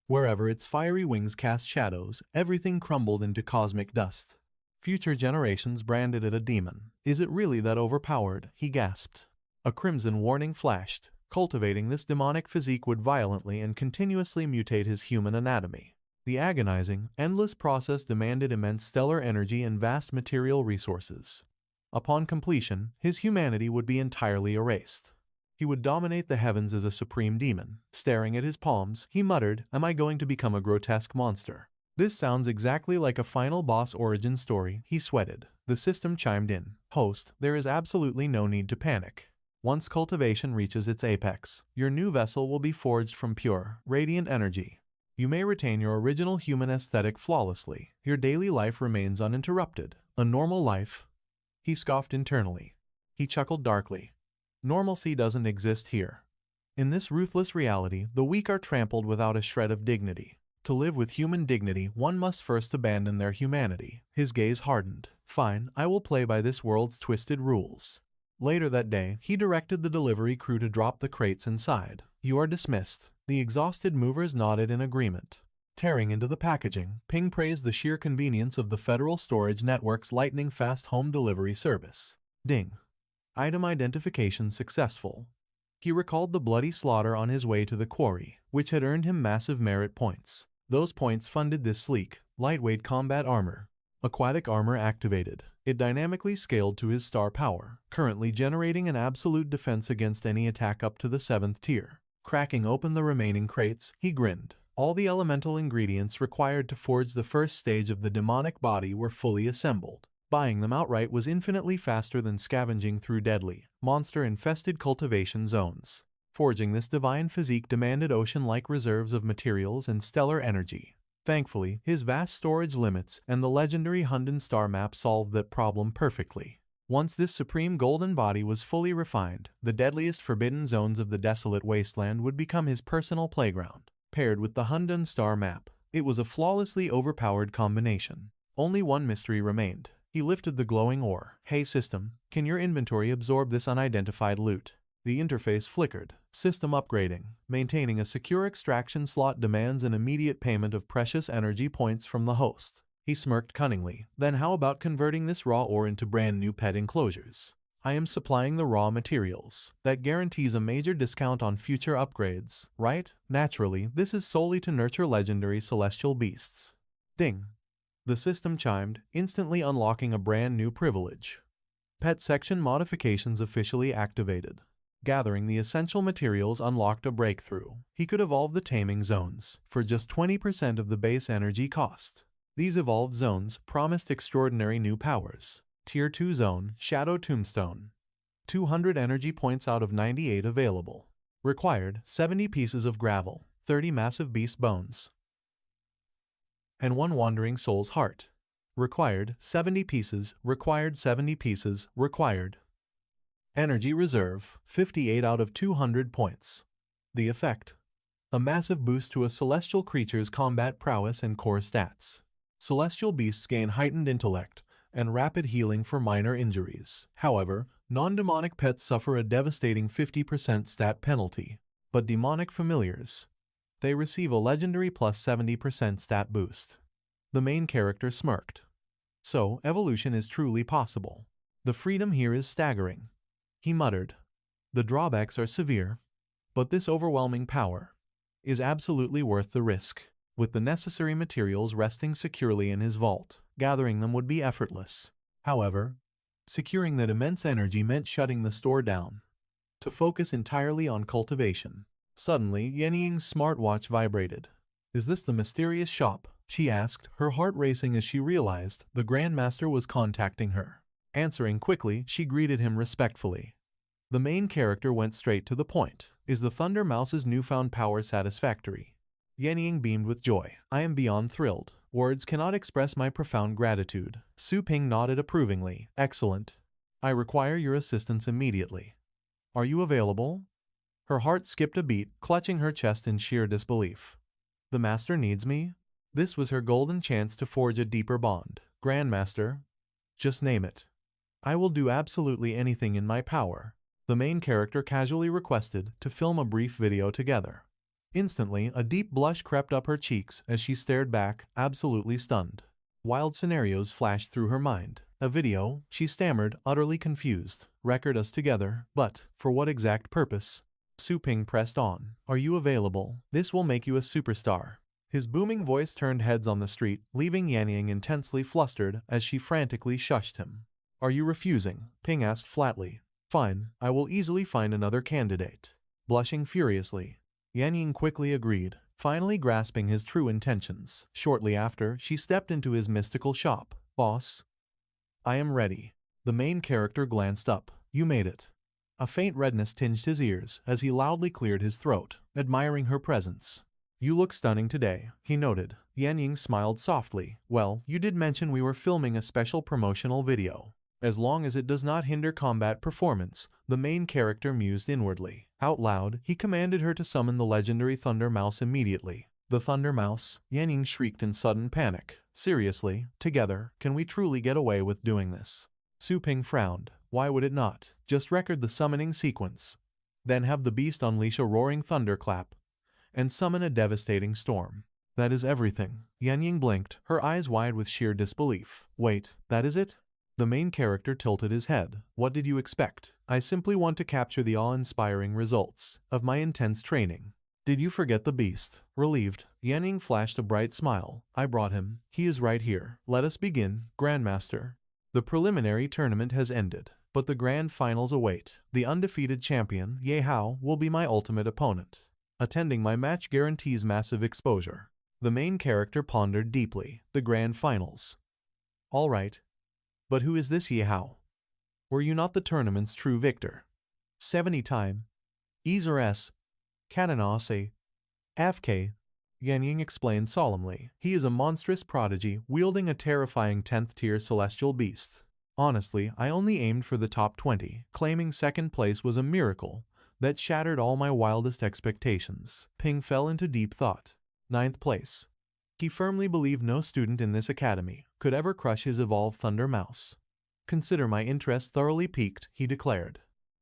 Wherever its fiery wings cast shadows, everything crumbled into cosmic dust. Future generations branded it a demon. Is it really that overpowered? He gasped. A crimson warning flashed. Cultivating this demonic physique would violently and continuously mutate his human anatomy. The agonizing, endless process demanded immense stellar energy and vast material resources. Upon completion, his humanity would be entirely erased. He would dominate the heavens as a supreme demon. Staring at his palms, he muttered, Am I going to become a grotesque monster? This sounds exactly like a final boss origin story, he sweated. The system chimed in. Host, there is absolutely no need to panic. Once cultivation reaches its apex, your new vessel will be forged from pure, radiant energy. You may retain your original human aesthetic flawlessly. Your daily life remains uninterrupted. A normal life? He scoffed internally. He chuckled darkly. Normalcy doesn't exist here. In this ruthless reality, the weak are trampled without a shred of dignity. To live with human dignity, one must first abandon their humanity. His gaze hardened. Fine, I will play by this world's twisted rules. Later that day, he directed the delivery crew to drop the crates inside. You are dismissed. The exhausted movers nodded in agreement. Tearing into the packaging, Ping praised the sheer convenience of the Federal Storage Network's lightning-fast home delivery service. Ding. Item identification successful. He recalled the bloody slaughter on his way to the quarry, which had earned him massive merit points. Those points funded this sleek, lightweight combat armor. Aquatic armor activated. It dynamically scaled to his star power, currently generating an absolute defense against any attack up to the 7th tier. Cracking open the remaining crates, he grinned. All the elemental ingredients required to forge the first stage of the demonic body were fully assembled. Buying them outright was infinitely faster than scavenging through deadly, monster-infested cultivation zones. Forging this divine physique demanded ocean-like reserves of materials and stellar energy. Thankfully, his vast storage limits and the legendary Hunden star map solved that problem perfectly. Once this supreme golden body was fully refined, the deadliest forbidden zones of the desolate wasteland would become his personal playground. Paired with the Hunden star map, It was a flawlessly overpowered combination. Only one mystery remained. He lifted the glowing ore. "Hey system, can your inventory absorb this unidentified loot?" The interface flickered. "System upgrading. Maintaining a secure extraction slot demands an immediate payment of precious energy points from the host." He smirked cunningly. "Then how about converting this raw ore into brand new pet enclosures? I am supplying the raw materials. That guarantees a major discount on future upgrades, right? Naturally, this is solely to nurture legendary celestial beasts." Ding! The system chimed, instantly unlocking a brand new privilege. Pet section modifications officially activated. Gathering the essential materials unlocked a breakthrough. He could evolve the taming zones for just 20% of the base energy cost. These evolved zones promised extraordinary new powers. Tier 2 Zone, Shadow Tombstone. 200 energy points out of 98 available. Required 70 pieces of gravel, 30 massive beast bones, and 1 wandering soul's heart. Required 70 pieces, required 70 pieces, required. Energy reserve, 58 out of 200 points. The effect: a massive boost to a celestial creature's combat prowess and core stats. Celestial beasts gain heightened intellect and rapid healing for minor injuries. However, non-demonic pets suffer a devastating 50% stat penalty. But demonic familiars, they receive a legendary plus 70% stat boost. The main character smirked. So, evolution is truly possible. The freedom here is staggering. He muttered. The drawbacks are severe, but this overwhelming power is absolutely worth the risk. With the necessary materials resting securely in his vault, gathering them would be effortless. However, securing that immense energy meant shutting the store down to focus entirely on cultivation. Suddenly, Yenying's smartwatch vibrated. "Is this the mysterious shop?" she asked, her heart racing as she realized the Grandmaster was contacting her. Answering quickly, she greeted him respectfully. The main character went straight to the point. "Is the Thunder Mouse's newfound power satisfactory?" Yenying beamed with joy. "I am beyond thrilled. Words cannot express my profound gratitude." Su Ping nodded approvingly. "Excellent. I require your assistance immediately. Are you available?" Her heart skipped a beat, clutching her chest in sheer disbelief. The master needs me? This was her golden chance to forge a deeper bond. "Grandmaster, just name it. I will do absolutely anything in my power." The main character casually requested to film a brief video together. Instantly, a deep blush crept up her cheeks as she stared back, absolutely stunned. Wild scenarios flashed through her mind. "A video?" she stammered, utterly confused. "Record us together, but for what exact purpose?" Su Ping pressed on. "Are you available? This will make you a superstar." His booming voice turned heads on the street, leaving Yenying intensely flustered as she frantically shushed him. "Are you refusing?" Ping asked flatly. "Fine, I will easily find another candidate." Blushing furiously, Yenying quickly agreed, finally grasping his true intentions. Shortly after, she stepped into his mystical shop. "Boss, I am ready." The main character glanced up. "You made it." A faint redness tinged his ears as he loudly cleared his throat, admiring her presence. "You look stunning today," he noted. Yenying smiled softly. "Well, you did mention we were filming a special promotional video. As long as it does not hinder combat performance," the main character mused inwardly. Out loud, he commanded her to summon the legendary Thunder Mouse immediately. "The Thunder Mouse?" Yenying shrieked in sudden panic. "Seriously, together, can we truly get away with doing this?" Su Ping frowned. "Why would it not? Just record the summoning sequence. Then have the beast unleash a roaring thunderclap and summon a devastating storm. That is everything." Yenying blinked, her eyes wide with sheer disbelief. "Wait, that is it?" The main character tilted his head. "What did you expect? I simply want to capture the awe-inspiring results of my intense training." "Did you forget the beast?" Relieved, Yenying flashed a bright smile. "I brought him. He is right here. Let us begin, Grandmaster." The preliminary tournament has ended, but the grand finals await. The undefeated champion, Ye Hao, will be my ultimate opponent. Attending my match guarantees massive exposure. The main character pondered deeply. The grand finals. All right. But who is this Ye Hao? Were you not the tournament's true victor? 70 time. Ezres. Kananase. FK. Yenying explained solemnly. He is a monstrous prodigy, wielding a terrifying 10th tier celestial beast. Honestly, I only aimed for the top 20. Claiming second place was a miracle that shattered all my wildest expectations. Ping fell into deep thought. 9th place. He firmly believed no student in this academy could ever crush his evolved Thunder Mouse. Consider my interest thoroughly piqued, he declared.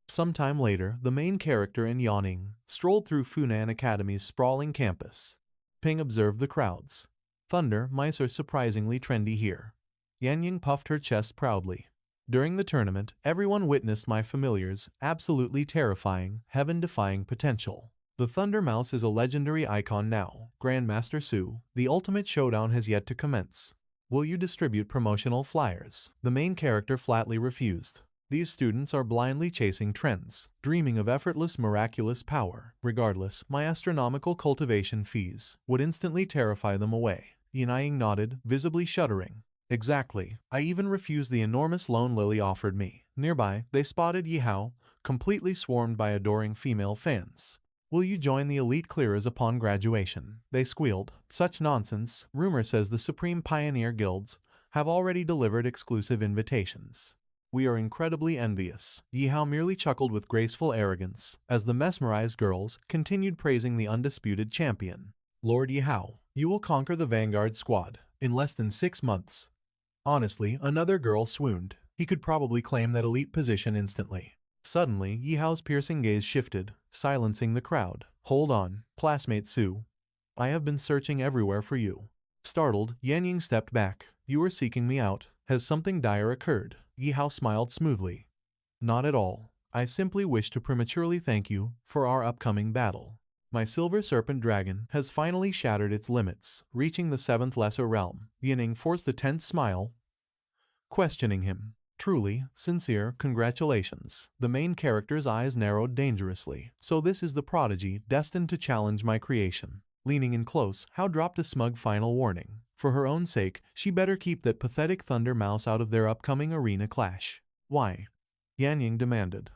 Sometime later, the main character and Yawning strolled through Funan Academy's sprawling campus. Ping observed the crowds. Thunder mice are surprisingly trendy here. Yanying puffed her chest proudly. During the tournament, everyone witnessed my familiar's absolutely terrifying, heaven-defying potential. The Thunder Mouse is a legendary icon now, Grandmaster Su. The ultimate showdown has yet to commence. Will you distribute promotional flyers? The main character flatly refused. These students are blindly chasing trends, dreaming of effortless miraculous power. Regardless, my astronomical cultivation fees would instantly terrify them away. Yanaying nodded, visibly shuddering. Exactly. I even refused the enormous loan Lily offered me. Nearby, they spotted Yihao, completely swarmed by adoring female fans. Will you join the elite clearers upon graduation? They squealed. Such nonsense. Rumor says the Supreme Pioneer Guilds have already delivered exclusive invitations. We are incredibly envious. Yihao merely chuckled with graceful arrogance as the mesmerized girls continued praising the undisputed champion. Lord Yihao, you will conquer the Vanguard squad in less than 6 months. Honestly, another girl swooned. He could probably claim that elite position instantly. Suddenly, Yihao's piercing gaze shifted, silencing the crowd. Hold on, classmate Su. I have been searching everywhere for you. Startled, Yanying stepped back. You were seeking me out. Has something dire occurred? Yihao smiled smoothly. Not at all. I simply wish to prematurely thank you for our upcoming battle. My silver serpent dragon has finally shattered its limits, reaching the 7th lesser realm. Yanning forced a tense smile, questioning him. Truly, sincere congratulations. The main character's eyes narrowed dangerously. So this is the prodigy destined to challenge my creation. Leaning in close, Hao dropped a smug final warning. For her own sake, she better keep that pathetic Thunder Mouse out of their upcoming arena clash. Why? Yanying demanded.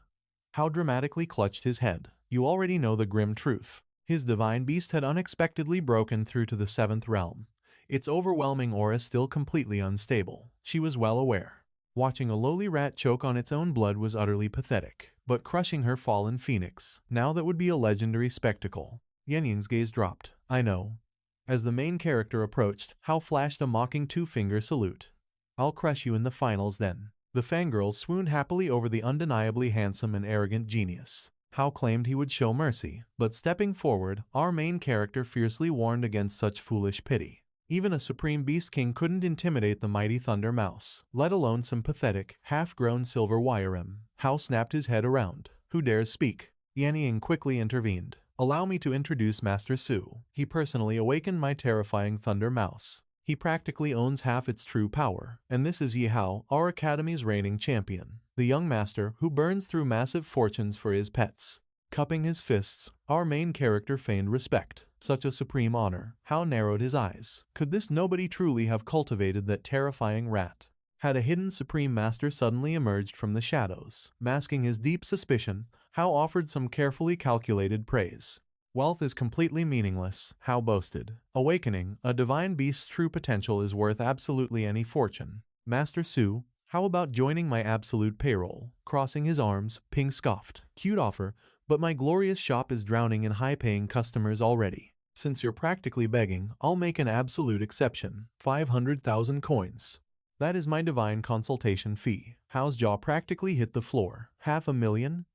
Hao dramatically clutched his head. You already know the grim truth. His divine beast had unexpectedly broken through to the 7th realm. Its overwhelming aura still completely unstable. She was well aware. Watching a lowly rat choke on its own blood was utterly pathetic. But crushing her fallen phoenix, now that would be a legendary spectacle. Yanying's gaze dropped. I know. As the main character approached, Hao flashed a mocking 2-finger salute. I'll crush you in the finals then. The fangirls swooned happily over the undeniably handsome and arrogant genius. Hao claimed he would show mercy, but stepping forward, our main character fiercely warned against such foolish pity. Even a Supreme Beast King couldn't intimidate the mighty Thunder Mouse, let alone some pathetic, half-grown silver Yrem. Hao snapped his head around. Who dares speak? Yanying quickly intervened. Allow me to introduce Master Su. He personally awakened my terrifying Thunder Mouse. He practically owns half its true power. And this is Yihao, our academy's reigning champion. The young master who burns through massive fortunes for his pets. Cupping his fists, our main character feigned respect. Such a supreme honor. Hao narrowed his eyes. Could this nobody truly have cultivated that terrifying rat? Had a hidden supreme master suddenly emerged from the shadows? Masking his deep suspicion, Hao offered some carefully calculated praise. Wealth is completely meaningless, Hao boasted. Awakening, a divine beast's true potential is worth absolutely any fortune. Master Su, how about joining my absolute payroll? Crossing his arms, Ping scoffed. Cute offer, but my glorious shop is drowning in high-paying customers already. Since you're practically begging, I'll make an absolute exception. 500,000 coins. That is my divine consultation fee. Hao's jaw practically hit the floor. 500,000?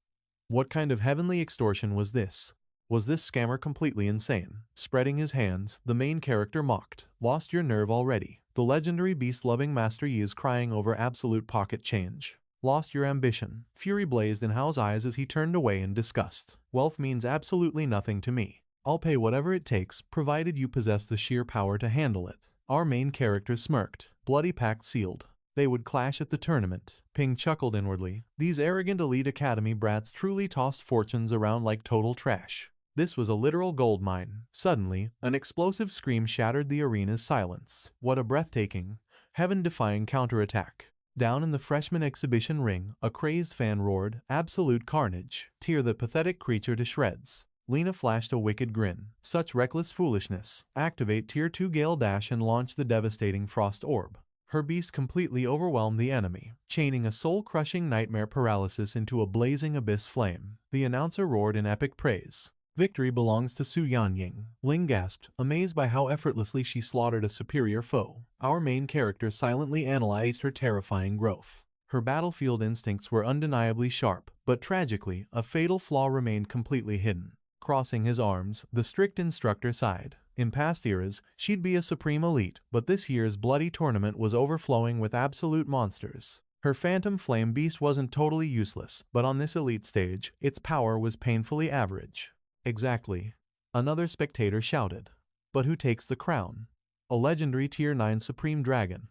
What kind of heavenly extortion was this? Was this scammer completely insane? Spreading his hands, the main character mocked. Lost your nerve already. The legendary beast-loving Master Yi is crying over absolute pocket change. Lost your ambition. Fury blazed in Hao's eyes as he turned away in disgust. Wealth means absolutely nothing to me. I'll pay whatever it takes, provided you possess the sheer power to handle it. Our main character smirked. Bloody pact sealed. They would clash at the tournament. Ping chuckled inwardly. These arrogant elite academy brats truly tossed fortunes around like total trash. This was a literal goldmine. Suddenly, an explosive scream shattered the arena's silence. What a breathtaking, heaven-defying counterattack. Down in the freshman exhibition ring, a crazed fan roared, absolute carnage. Tear the pathetic creature to shreds. Lena flashed a wicked grin. Such reckless foolishness. Activate Tier 2 Gale Dash and launch the devastating Frost Orb. Her beast completely overwhelmed the enemy, chaining a soul-crushing nightmare paralysis into a blazing abyss flame. The announcer roared in epic praise. Victory belongs to Su Yanying. Ling gasped, amazed by how effortlessly she slaughtered a superior foe. Our main character silently analyzed her terrifying growth. Her battlefield instincts were undeniably sharp, but tragically, a fatal flaw remained completely hidden. Crossing his arms, the strict instructor sighed. In past eras, she'd be a supreme elite, but this year's bloody tournament was overflowing with absolute monsters. Her phantom flame beast wasn't totally useless, but on this elite stage, its power was painfully average. Exactly. Another spectator shouted. But who takes the crown? A legendary Tier 9 Supreme Dragon?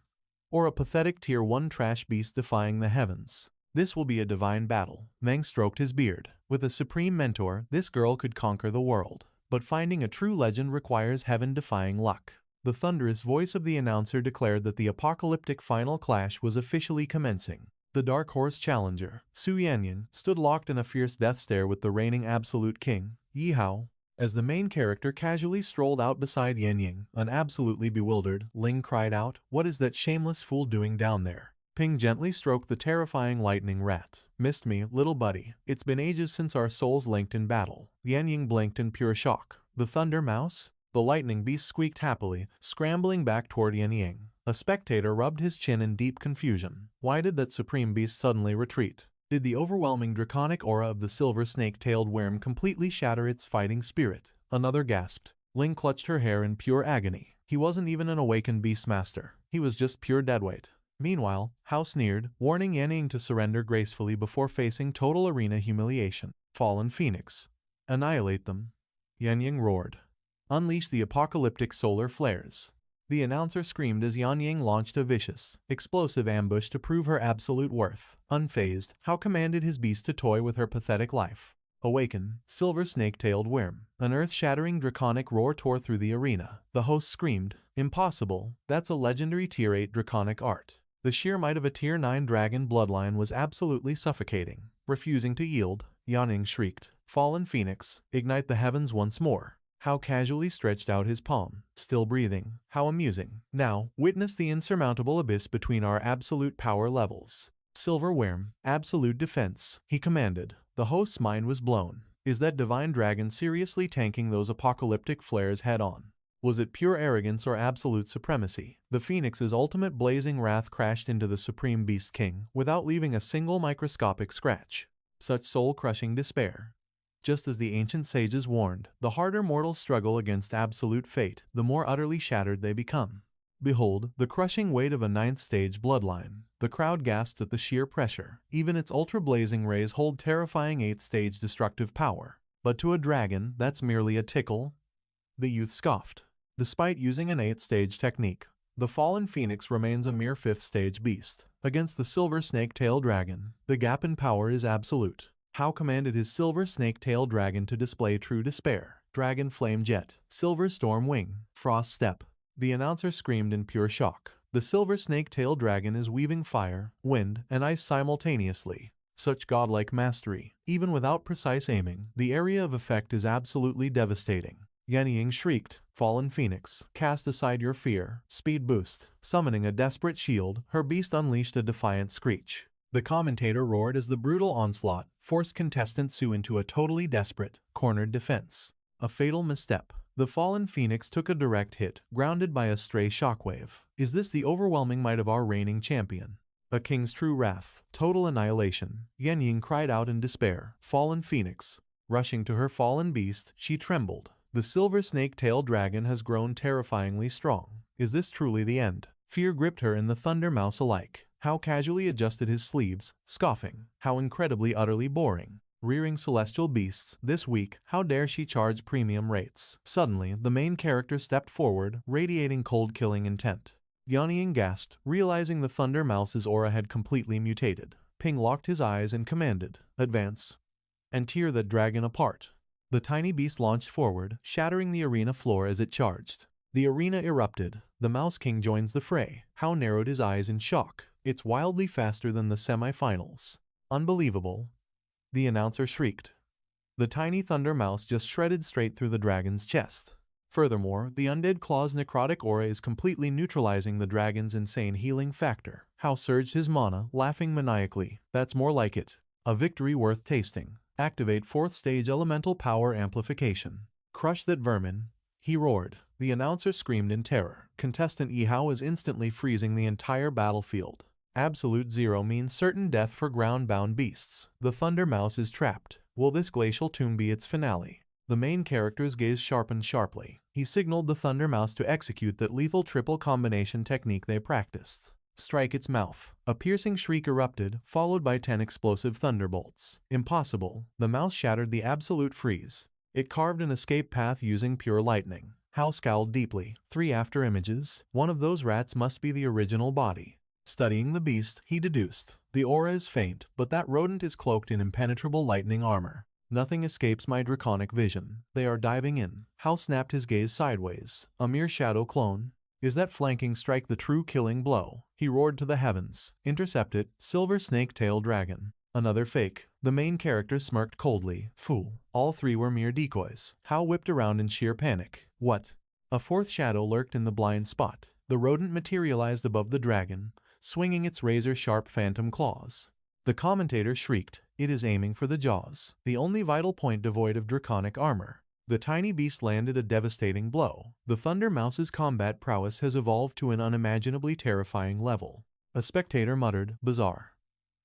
Or a pathetic Tier 1 trash beast defying the heavens? This will be a divine battle. Meng stroked his beard. With a supreme mentor, this girl could conquer the world. But finding a true legend requires heaven-defying luck. The thunderous voice of the announcer declared that the apocalyptic final clash was officially commencing. The Dark Horse challenger, Su Yanyan, stood locked in a fierce death stare with the reigning absolute king, Yi Hao. As the main character casually strolled out beside Yanying, an absolutely bewildered, Ling cried out, "What is that shameless fool doing down there?" Ping gently stroked the terrifying lightning rat. "Missed me, little buddy. It's been ages since our souls linked in battle." Yanying blinked in pure shock. "The Thunder Mouse?" The lightning beast squeaked happily, scrambling back toward Yanying. A spectator rubbed his chin in deep confusion. Why did that supreme beast suddenly retreat? Did the overwhelming draconic aura of the silver snake-tailed worm completely shatter its fighting spirit? Another gasped. Ling clutched her hair in pure agony. He wasn't even an awakened beastmaster. He was just pure deadweight. Meanwhile, Hao sneered, warning Yanying to surrender gracefully before facing total arena humiliation. Fallen Phoenix. Annihilate them. Yanying roared. Unleash the apocalyptic solar flares. The announcer screamed as Yanying launched a vicious, explosive ambush to prove her absolute worth. Unfazed, Hao commanded his beast to toy with her pathetic life. Awaken, silver snake-tailed worm. An earth-shattering draconic roar tore through the arena. The host screamed, "Impossible, that's a legendary Tier 8 draconic art." The sheer might of a Tier 9 dragon bloodline was absolutely suffocating. Refusing to yield, Yanying shrieked, "Fallen Phoenix, ignite the heavens once more." How casually stretched out his palm, still breathing. How amusing. Now, witness the insurmountable abyss between our absolute power levels. Silver worm, absolute defense, he commanded. The host's mind was blown. Is that divine dragon seriously tanking those apocalyptic flares head-on? Was it pure arrogance or absolute supremacy? The Phoenix's ultimate blazing wrath crashed into the Supreme Beast King without leaving a single microscopic scratch. Such soul-crushing despair. Just as the ancient sages warned, the harder mortals struggle against absolute fate, the more utterly shattered they become. Behold, the crushing weight of a ninth-stage bloodline. The crowd gasped at the sheer pressure. Even its ultra-blazing rays hold terrifying 8th-stage destructive power. But to a dragon, that's merely a tickle. The youth scoffed. Despite using an 8th-stage technique, the fallen phoenix remains a mere 5th-stage beast. Against the silver snake-tailed dragon, the gap in power is absolute. Hao commanded his silver snake-tailed dragon to display true despair. Dragon Flame Jet, Silver Storm Wing, Frost Step. The announcer screamed in pure shock. The silver snake-tailed dragon is weaving fire, wind, and ice simultaneously. Such godlike mastery. Even without precise aiming, the area of effect is absolutely devastating. Yanying shrieked, "Fallen Phoenix, cast aside your fear." Speed boost. Summoning a desperate shield, her beast unleashed a defiant screech. The commentator roared as the brutal onslaught forced contestant Su into a totally desperate, cornered defense. A fatal misstep. The fallen phoenix took a direct hit, grounded by a stray shockwave. Is this the overwhelming might of our reigning champion? A king's true wrath. Total annihilation. Yanying cried out in despair. Fallen Phoenix. Rushing to her fallen beast, she trembled. The silver snake-tailed dragon has grown terrifyingly strong. Is this truly the end? Fear gripped her and the Thunder Mouse alike. How casually adjusted his sleeves, scoffing. How incredibly utterly boring. Rearing celestial beasts, this week, how dare she charge premium rates? Suddenly, the main character stepped forward, radiating cold-killing intent. Yanying gasped, realizing the Thunder Mouse's aura had completely mutated. Ping locked his eyes and commanded, "Advance, and tear that dragon apart." The tiny beast launched forward, shattering the arena floor as it charged. The arena erupted. The Mouse King joins the fray. Hao narrowed his eyes in shock. It's wildly faster than the semifinals. Unbelievable. The announcer shrieked. The tiny Thunder Mouse just shredded straight through the dragon's chest. Furthermore, the Undead Claw's necrotic aura is completely neutralizing the dragon's insane healing factor. Hao surged his mana, laughing maniacally. That's more like it. A victory worth tasting. Activate 4th stage elemental power amplification. Crush that vermin, he roared. The announcer screamed in terror. Contestant Yihao is instantly freezing the entire battlefield. Absolute zero means certain death for ground-bound beasts. The Thunder Mouse is trapped. Will this glacial tomb be its finale? The main character's gaze sharpened sharply. He signaled the Thunder Mouse to execute that lethal triple combination technique they practiced. Strike its mouth. A piercing shriek erupted, followed by 10 explosive thunderbolts. Impossible. The mouse shattered the absolute freeze. It carved an escape path using pure lightning. Hao scowled deeply. 3 after images. One of those rats must be the original body. Studying the beast, he deduced. The aura is faint, but that rodent is cloaked in impenetrable lightning armor. Nothing escapes my draconic vision. They are diving in. Hao snapped his gaze sideways. A mere shadow clone? Is that flanking strike the true killing blow? He roared to the heavens. Intercept it, silver snake-tailed dragon. Another fake. The main character smirked coldly. Fool. All 3 were mere decoys. Hao whipped around in sheer panic. What? A 4th shadow lurked in the blind spot. The rodent materialized above the dragon, swinging its razor-sharp phantom claws. The commentator shrieked. It is aiming for the jaws, the only vital point devoid of draconic armor. The tiny beast landed a devastating blow. The Thunder Mouse's combat prowess has evolved to an unimaginably terrifying level. A spectator muttered, bizarre.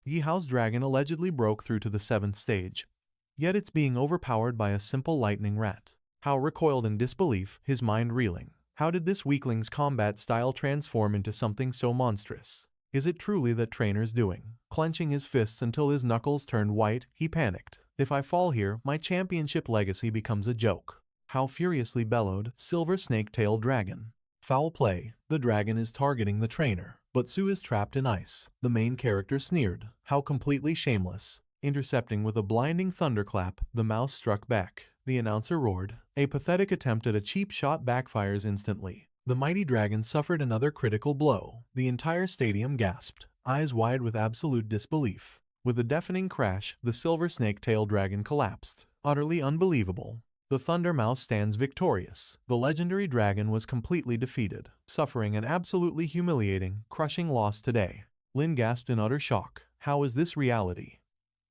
Yihao's dragon allegedly broke through to the 7th stage, yet it's being overpowered by a simple lightning rat. Hao recoiled in disbelief, his mind reeling. How did this weakling's combat style transform into something so monstrous? Is it truly that trainer's doing? Clenching his fists until his knuckles turned white, he panicked. If I fall here, my championship legacy becomes a joke. Hao furiously bellowed, silver snake-tailed dragon. Foul play. The dragon is targeting the trainer, but Su is trapped in ice. The main character sneered. How completely shameless. Intercepting with a blinding thunderclap, the mouse struck back. The announcer roared. A pathetic attempt at a cheap shot backfires instantly. The mighty dragon suffered another critical blow. The entire stadium gasped, eyes wide with absolute disbelief. With a deafening crash, the silver snake-tailed dragon collapsed. Utterly unbelievable. The Thunder Mouse stands victorious. The legendary dragon was completely defeated, suffering an absolutely humiliating, crushing loss today. Lin gasped in utter shock. How is this reality?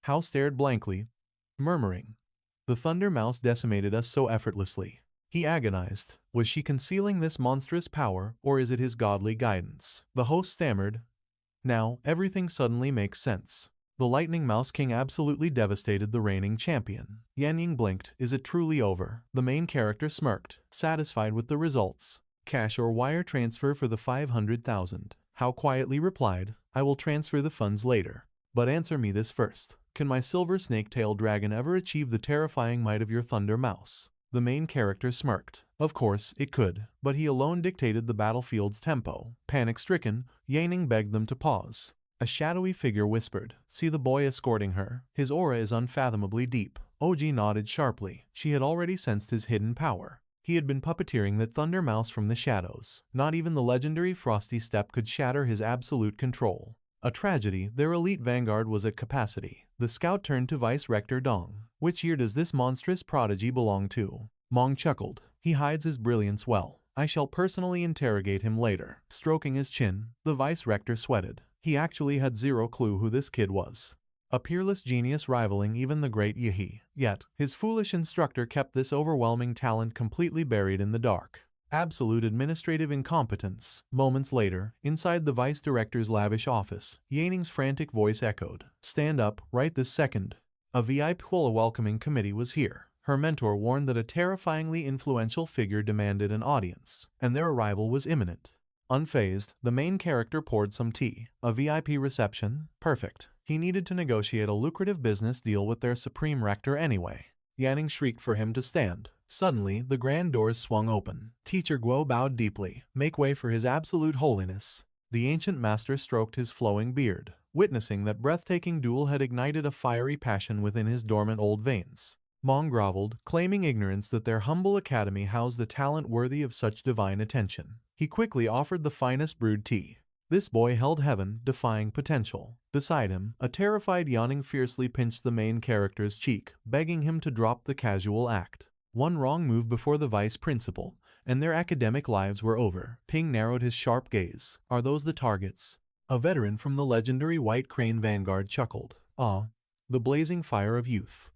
Hao stared blankly, murmuring. The Thunder Mouse decimated us so effortlessly. He agonized. Was she concealing this monstrous power, or is it his godly guidance? The host stammered. Now, everything suddenly makes sense. The Lightning Mouse King absolutely devastated the reigning champion. Yan Ying blinked. Is it truly over? The main character smirked, satisfied with the results. Cash or wire transfer for the 500,000. Hao quietly replied, I will transfer the funds later. But answer me this first. Can my silver snake-tailed dragon ever achieve the terrifying might of your Thunder Mouse? The main character smirked. Of course, it could, but he alone dictated the battlefield's tempo. Panic-stricken, Yan Ying begged them to pause. A shadowy figure whispered, see the boy escorting her. His aura is unfathomably deep. OG nodded sharply. She had already sensed his hidden power. He had been puppeteering that Thunder Mouse from the shadows. Not even the legendary Frosty Step could shatter his absolute control. A tragedy, their elite vanguard was at capacity. The scout turned to Vice Rector Dong. Which year does this monstrous prodigy belong to? Mong chuckled. He hides his brilliance well. I shall personally interrogate him later. Stroking his chin, the Vice Rector sweated. He actually had zero clue who this kid was. A peerless genius rivaling even the great Yihi. Yet, his foolish instructor kept this overwhelming talent completely buried in the dark. Absolute administrative incompetence. Moments later, inside the vice director's lavish office, Yaning's frantic voice echoed. Stand up, right this second. A VIP welcoming committee was here. Her mentor warned that a terrifyingly influential figure demanded an audience, and their arrival was imminent. Unfazed, the main character poured some tea. A VIP reception? Perfect. He needed to negotiate a lucrative business deal with their supreme rector anyway. Yanning shrieked for him to stand. Suddenly, the grand doors swung open. Teacher Guo bowed deeply. Make way for his absolute holiness. The ancient master stroked his flowing beard, witnessing that breathtaking duel had ignited a fiery passion within his dormant old veins. Mong groveled, claiming ignorance that their humble academy housed a talent worthy of such divine attention. He quickly offered the finest brewed tea. This boy held heaven, defying potential. Beside him, a terrified Yanning fiercely pinched the main character's cheek, begging him to drop the casual act. One wrong move before the vice principal, and their academic lives were over. Ping narrowed his sharp gaze. Are those the targets? A veteran from the legendary White Crane Vanguard chuckled. Ah, the blazing fire of youth.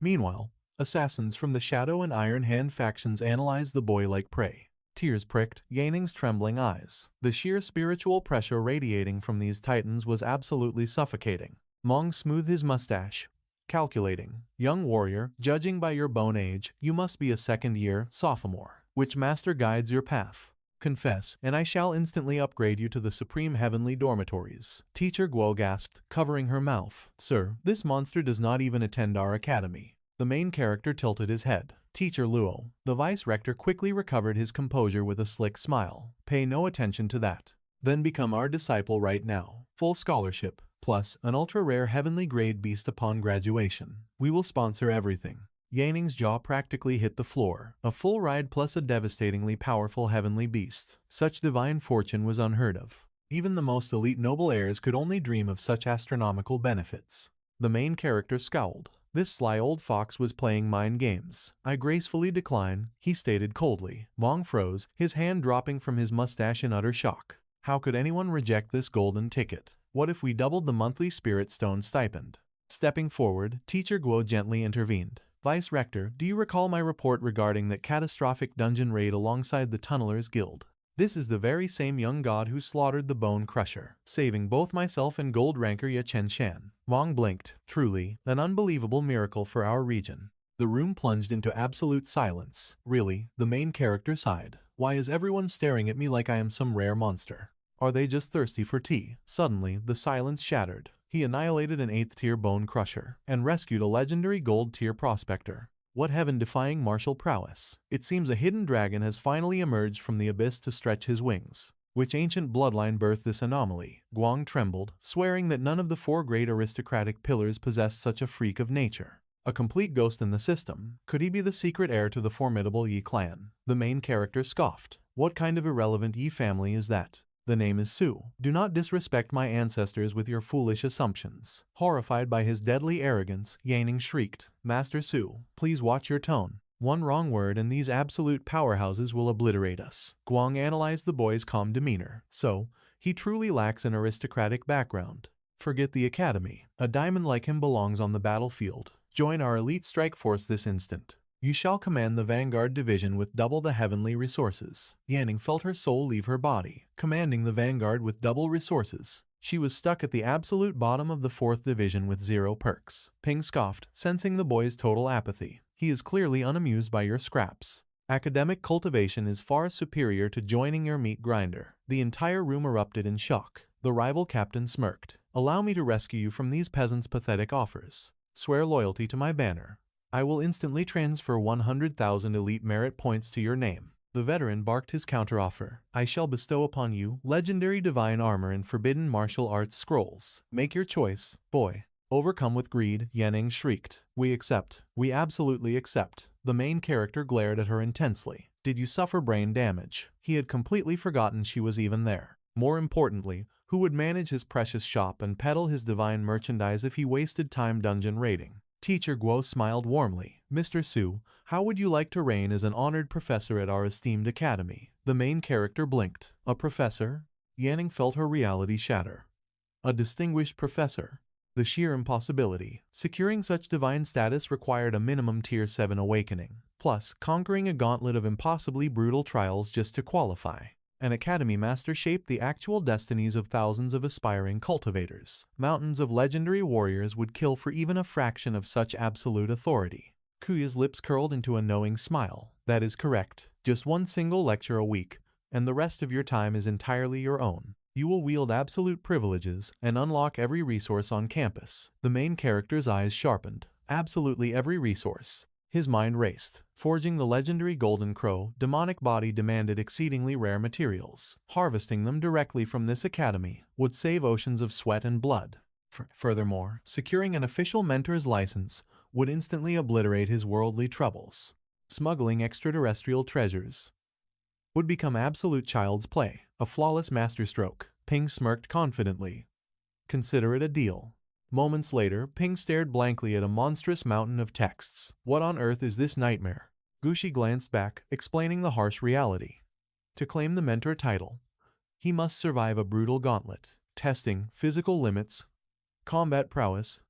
Meanwhile, assassins from the Shadow and Iron Hand factions analyzed the boy like prey. Tears pricked Yaning's trembling eyes. The sheer spiritual pressure radiating from these titans was absolutely suffocating. Mong smoothed his mustache. Calculating. Young warrior, judging by your bone age, you must be a second-year sophomore. Which master guides your path? Confess, and I shall instantly upgrade you to the supreme heavenly dormitories. Teacher Guo gasped, covering her mouth. Sir, this monster does not even attend our academy. The main character tilted his head. Teacher Luo. The vice-rector quickly recovered his composure with a slick smile. Pay no attention to that. Then become our disciple right now. Full scholarship, plus an ultra-rare heavenly grade beast upon graduation. We will sponsor everything. Yaning's jaw practically hit the floor. A full ride plus a devastatingly powerful heavenly beast. Such divine fortune was unheard of. Even the most elite noble heirs could only dream of such astronomical benefits. The main character scowled. This sly old fox was playing mind games. I gracefully decline, he stated coldly. Mong froze, his hand dropping from his mustache in utter shock. How could anyone reject this golden ticket? What if we doubled the monthly spirit stone stipend? Stepping forward, Teacher Guo gently intervened. Vice-Rector, do you recall my report regarding that catastrophic dungeon raid alongside the Tunnelers Guild? This is the very same young god who slaughtered the Bone Crusher, saving both myself and gold ranker Ya Chen Shan. Mong blinked. Truly, an unbelievable miracle for our region. The room plunged into absolute silence. Really, the main character sighed. Why is everyone staring at me like I am some rare monster? Are they just thirsty for tea? Suddenly, the silence shattered. He annihilated an 8th-tier Bone Crusher and rescued a legendary gold-tier prospector. What heaven-defying martial prowess. It seems a hidden dragon has finally emerged from the abyss to stretch his wings. Which ancient bloodline birthed this anomaly? Guang trembled, swearing that none of the 4 great aristocratic pillars possessed such a freak of nature. A complete ghost in the system. Could he be the secret heir to the formidable Yi clan? The main character scoffed. What kind of irrelevant Yi family is that? The name is Su. Do not disrespect my ancestors with your foolish assumptions. Horrified by his deadly arrogance, Yaning shrieked, Master Su, please watch your tone. One wrong word and these absolute powerhouses will obliterate us. Guang analyzed the boy's calm demeanor. So, he truly lacks an aristocratic background. Forget the academy. A diamond like him belongs on the battlefield. Join our elite strike force this instant. You shall command the Vanguard Division with double the heavenly resources. Yanning felt her soul leave her body. Commanding the Vanguard with double resources. She was stuck at the absolute bottom of the 4th Division with 0 perks. Ping scoffed, sensing the boy's total apathy. He is clearly unamused by your scraps. Academic cultivation is far superior to joining your meat grinder. The entire room erupted in shock. The rival captain smirked. Allow me to rescue you from these peasants' pathetic offers. Swear loyalty to my banner. I will instantly transfer 100,000 elite merit points to your name. The veteran barked his counteroffer. I shall bestow upon you legendary divine armor and forbidden martial arts scrolls. Make your choice, boy. Overcome with greed, Yanning shrieked. We accept. We absolutely accept. The main character glared at her intensely. Did you suffer brain damage? He had completely forgotten she was even there. More importantly, who would manage his precious shop and peddle his divine merchandise if he wasted time dungeon raiding? Teacher Guo smiled warmly. Mr. Su, how would you like to reign as an honored professor at our esteemed academy? The main character blinked. A professor? Yanning felt her reality shatter. A distinguished professor. The sheer impossibility. Securing such divine status required a minimum tier 7 awakening, plus conquering a gauntlet of impossibly brutal trials just to qualify. An academy master shaped the actual destinies of thousands of aspiring cultivators. Mountains of legendary warriors would kill for even a fraction of such absolute authority. Kuya's lips curled into a knowing smile. That is correct. Just one single lecture a week, and the rest of your time is entirely your own. You will wield absolute privileges and unlock every resource on campus. The main character's eyes sharpened. Absolutely every resource. His mind raced. Forging the legendary Golden Crow, demonic body demanded exceedingly rare materials. Harvesting them directly from this academy would save oceans of sweat and blood. Furthermore, securing an official mentor's license would instantly obliterate his worldly troubles. Smuggling extraterrestrial treasures would become absolute child's play. A flawless masterstroke. Ping smirked confidently. Consider it a deal. Moments later, Ping stared blankly at a monstrous mountain of texts. What on earth is this nightmare? Gushi glanced back, explaining the harsh reality. To claim the mentor title, he must survive a brutal gauntlet, testing physical limits, combat prowess,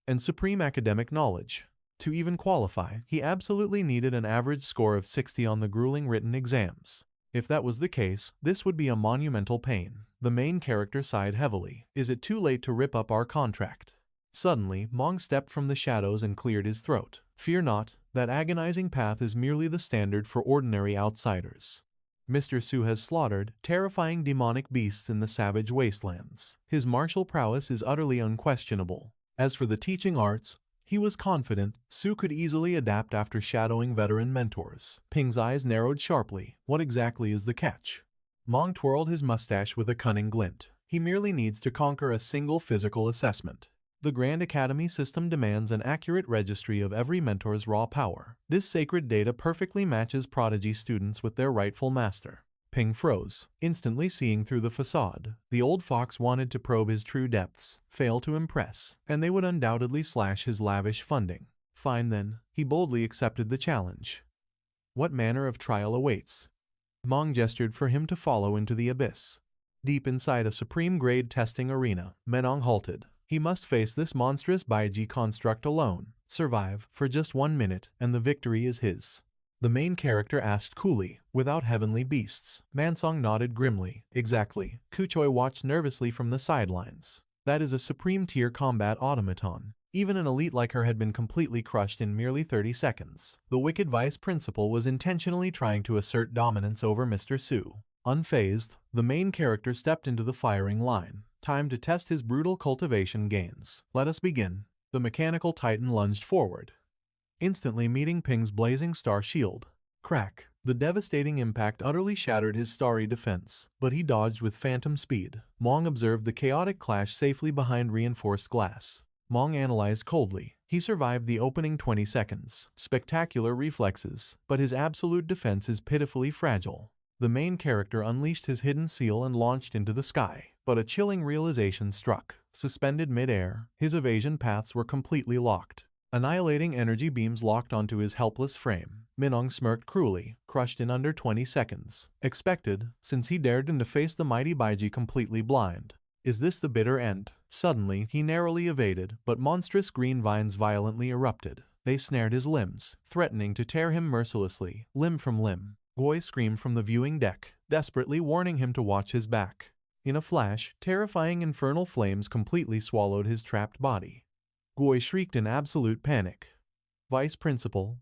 and supreme academic knowledge. To even qualify, he absolutely needed an average score of 60 on the grueling written exams. If that was the case, this would be a monumental pain. The main character sighed heavily. Is it too late to rip up our contract? Suddenly, Mong stepped from the shadows and cleared his throat. Fear not, that agonizing path is merely the standard for ordinary outsiders. Mr. Su has slaughtered terrifying demonic beasts in the savage wastelands. His martial prowess is utterly unquestionable. As for the teaching arts, he was confident Su could easily adapt after shadowing veteran mentors. Ping's eyes narrowed sharply. What exactly is the catch? Mong twirled his mustache with a cunning glint. He merely needs to conquer a single physical assessment. The Grand Academy system demands an accurate registry of every mentor's raw power. This sacred data perfectly matches prodigy students with their rightful master. Ping froze, instantly seeing through the facade. The old fox wanted to probe his true depths, fail to impress, and they would undoubtedly slash his lavish funding. Fine then, he boldly accepted the challenge. What manner of trial awaits? Mong gestured for him to follow into the abyss. Deep inside a supreme-grade testing arena, Menong halted. He must face this monstrous Baiji construct alone, survive for just 1 minute, and the victory is his. The main character asked coolly, without heavenly beasts. Mansong nodded grimly. Exactly. Kuchoi watched nervously from the sidelines. That is a supreme-tier combat automaton. Even an elite like her had been completely crushed in merely 30 seconds. The wicked vice principal was intentionally trying to assert dominance over Mr. Su. Unfazed, the main character stepped into the firing line. Time to test his brutal cultivation gains. Let us begin. The mechanical titan lunged forward, instantly meeting Ping's blazing star shield. Crack. The devastating impact utterly shattered his starry defense, but he dodged with phantom speed. Mong observed the chaotic clash safely behind reinforced glass. Mong analyzed coldly. He survived the opening 20 seconds. Spectacular reflexes, but his absolute defense is pitifully fragile. The main character unleashed his hidden seal and launched into the sky, but a chilling realization struck. Suspended mid-air, his evasion paths were completely locked. Annihilating energy beams locked onto his helpless frame. Minong smirked cruelly, crushed in under 20 seconds. Expected, since he dared to face the mighty Baiji completely blind. Is this the bitter end? Suddenly, he narrowly evaded, but monstrous green vines violently erupted. They snared his limbs, threatening to tear him mercilessly, limb from limb. Goi screamed from the viewing deck, desperately warning him to watch his back. In a flash, terrifying infernal flames completely swallowed his trapped body. Goi shrieked in absolute panic. Vice Principal,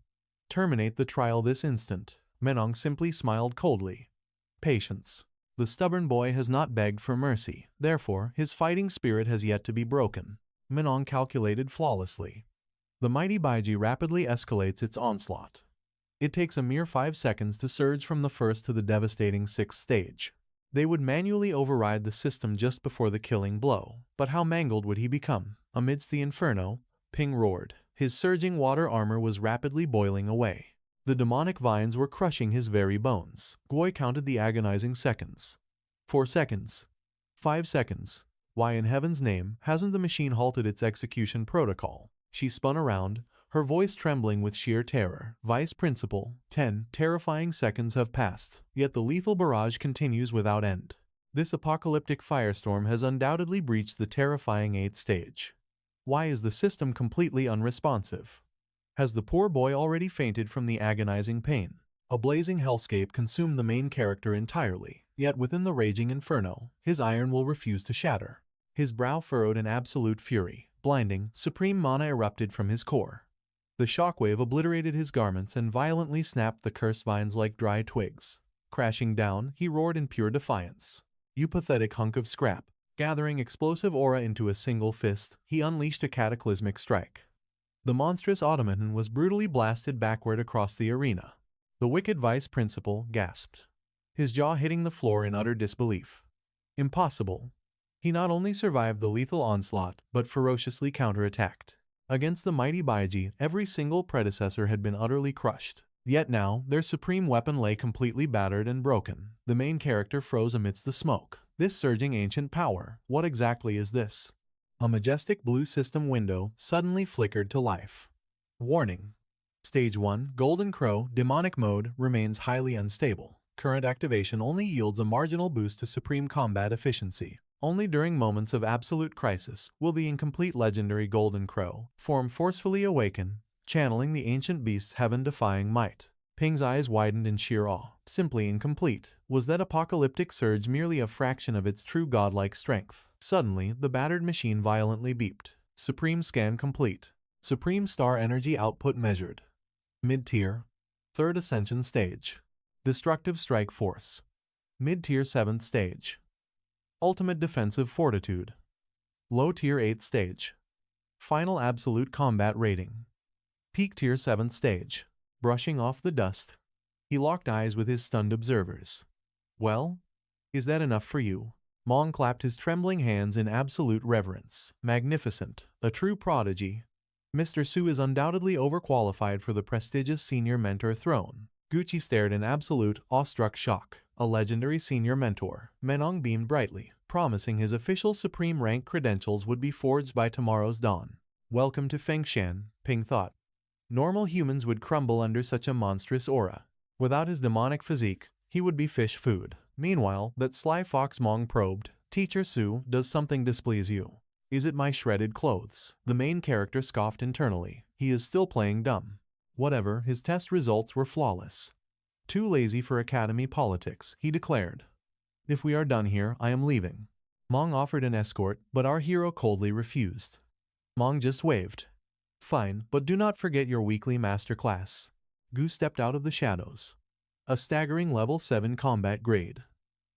terminate the trial this instant. Menong simply smiled coldly. Patience. The stubborn boy has not begged for mercy, therefore his fighting spirit has yet to be broken. Menong calculated flawlessly. The mighty Baiji rapidly escalates its onslaught. It takes a mere 5 seconds to surge from the first to the devastating 6th stage. They would manually override the system just before the killing blow, but how mangled would he become? Amidst the inferno, Ping roared. His surging water armor was rapidly boiling away. The demonic vines were crushing his very bones. Goi counted the agonizing seconds. 4 seconds. 5 seconds. Why in heaven's name hasn't the machine halted its execution protocol? She spun around, her voice trembling with sheer terror. Vice Principal, 10 terrifying seconds have passed, yet the lethal barrage continues without end. This apocalyptic firestorm has undoubtedly breached the terrifying 8th stage. Why is the system completely unresponsive? Has the poor boy already fainted from the agonizing pain? A blazing hellscape consumed the main character entirely, yet within the raging inferno, his iron will refuse to shatter. His brow furrowed in absolute fury. Blinding, supreme mana erupted from his core. The shockwave obliterated his garments and violently snapped the cursed vines like dry twigs. Crashing down, he roared in pure defiance. You pathetic hunk of scrap. Gathering explosive aura into a single fist, he unleashed a cataclysmic strike. The monstrous automaton was brutally blasted backward across the arena. The wicked vice principal gasped, his jaw hitting the floor in utter disbelief. Impossible. He not only survived the lethal onslaught, but ferociously counterattacked. Against the mighty Baiji, every single predecessor had been utterly crushed. Yet now, their supreme weapon lay completely battered and broken. The main character froze amidst the smoke. This surging ancient power, what exactly is this? A majestic blue system window suddenly flickered to life. Warning. Stage 1, Golden Crow, Demonic Mode, remains highly unstable. Current activation only yields a marginal boost to supreme combat efficiency. Only during moments of absolute crisis will the incomplete legendary Golden Crow form forcefully awaken. channeling the ancient beast's heaven-defying might. Ping's eyes widened in sheer awe. Simply incomplete. Was that apocalyptic surge merely a fraction of its true godlike strength? Suddenly, the battered machine violently beeped. Supreme scan complete. Supreme star energy output measured. Mid-tier. 3rd ascension stage. Destructive strike force. Mid-tier 7th stage. Ultimate defensive fortitude. Low-tier 8th stage. Final absolute combat rating. Peak tier 7th stage. Brushing off the dust, he locked eyes with his stunned observers. Well? Is that enough for you? Mong clapped his trembling hands in absolute reverence. Magnificent. A true prodigy. Mr. Su is undoubtedly overqualified for the prestigious senior mentor throne. Gucci stared in absolute, awestruck shock. A legendary senior mentor. Menong beamed brightly, promising his official supreme rank credentials would be forged by tomorrow's dawn. Welcome to Fengshan, Ping thought. Normal humans would crumble under such a monstrous aura. Without his demonic physique, he would be fish food. Meanwhile, that sly fox Mong probed. Teacher Su, does something displease you? Is it my shredded clothes? The main character scoffed internally. He is still playing dumb. Whatever, his test results were flawless. Too lazy for academy politics, he declared. If we are done here, I am leaving. Mong offered an escort, but our hero coldly refused. Mong just waved. Fine, but do not forget your weekly master class. Gu stepped out of the shadows. A staggering level 7 combat grade.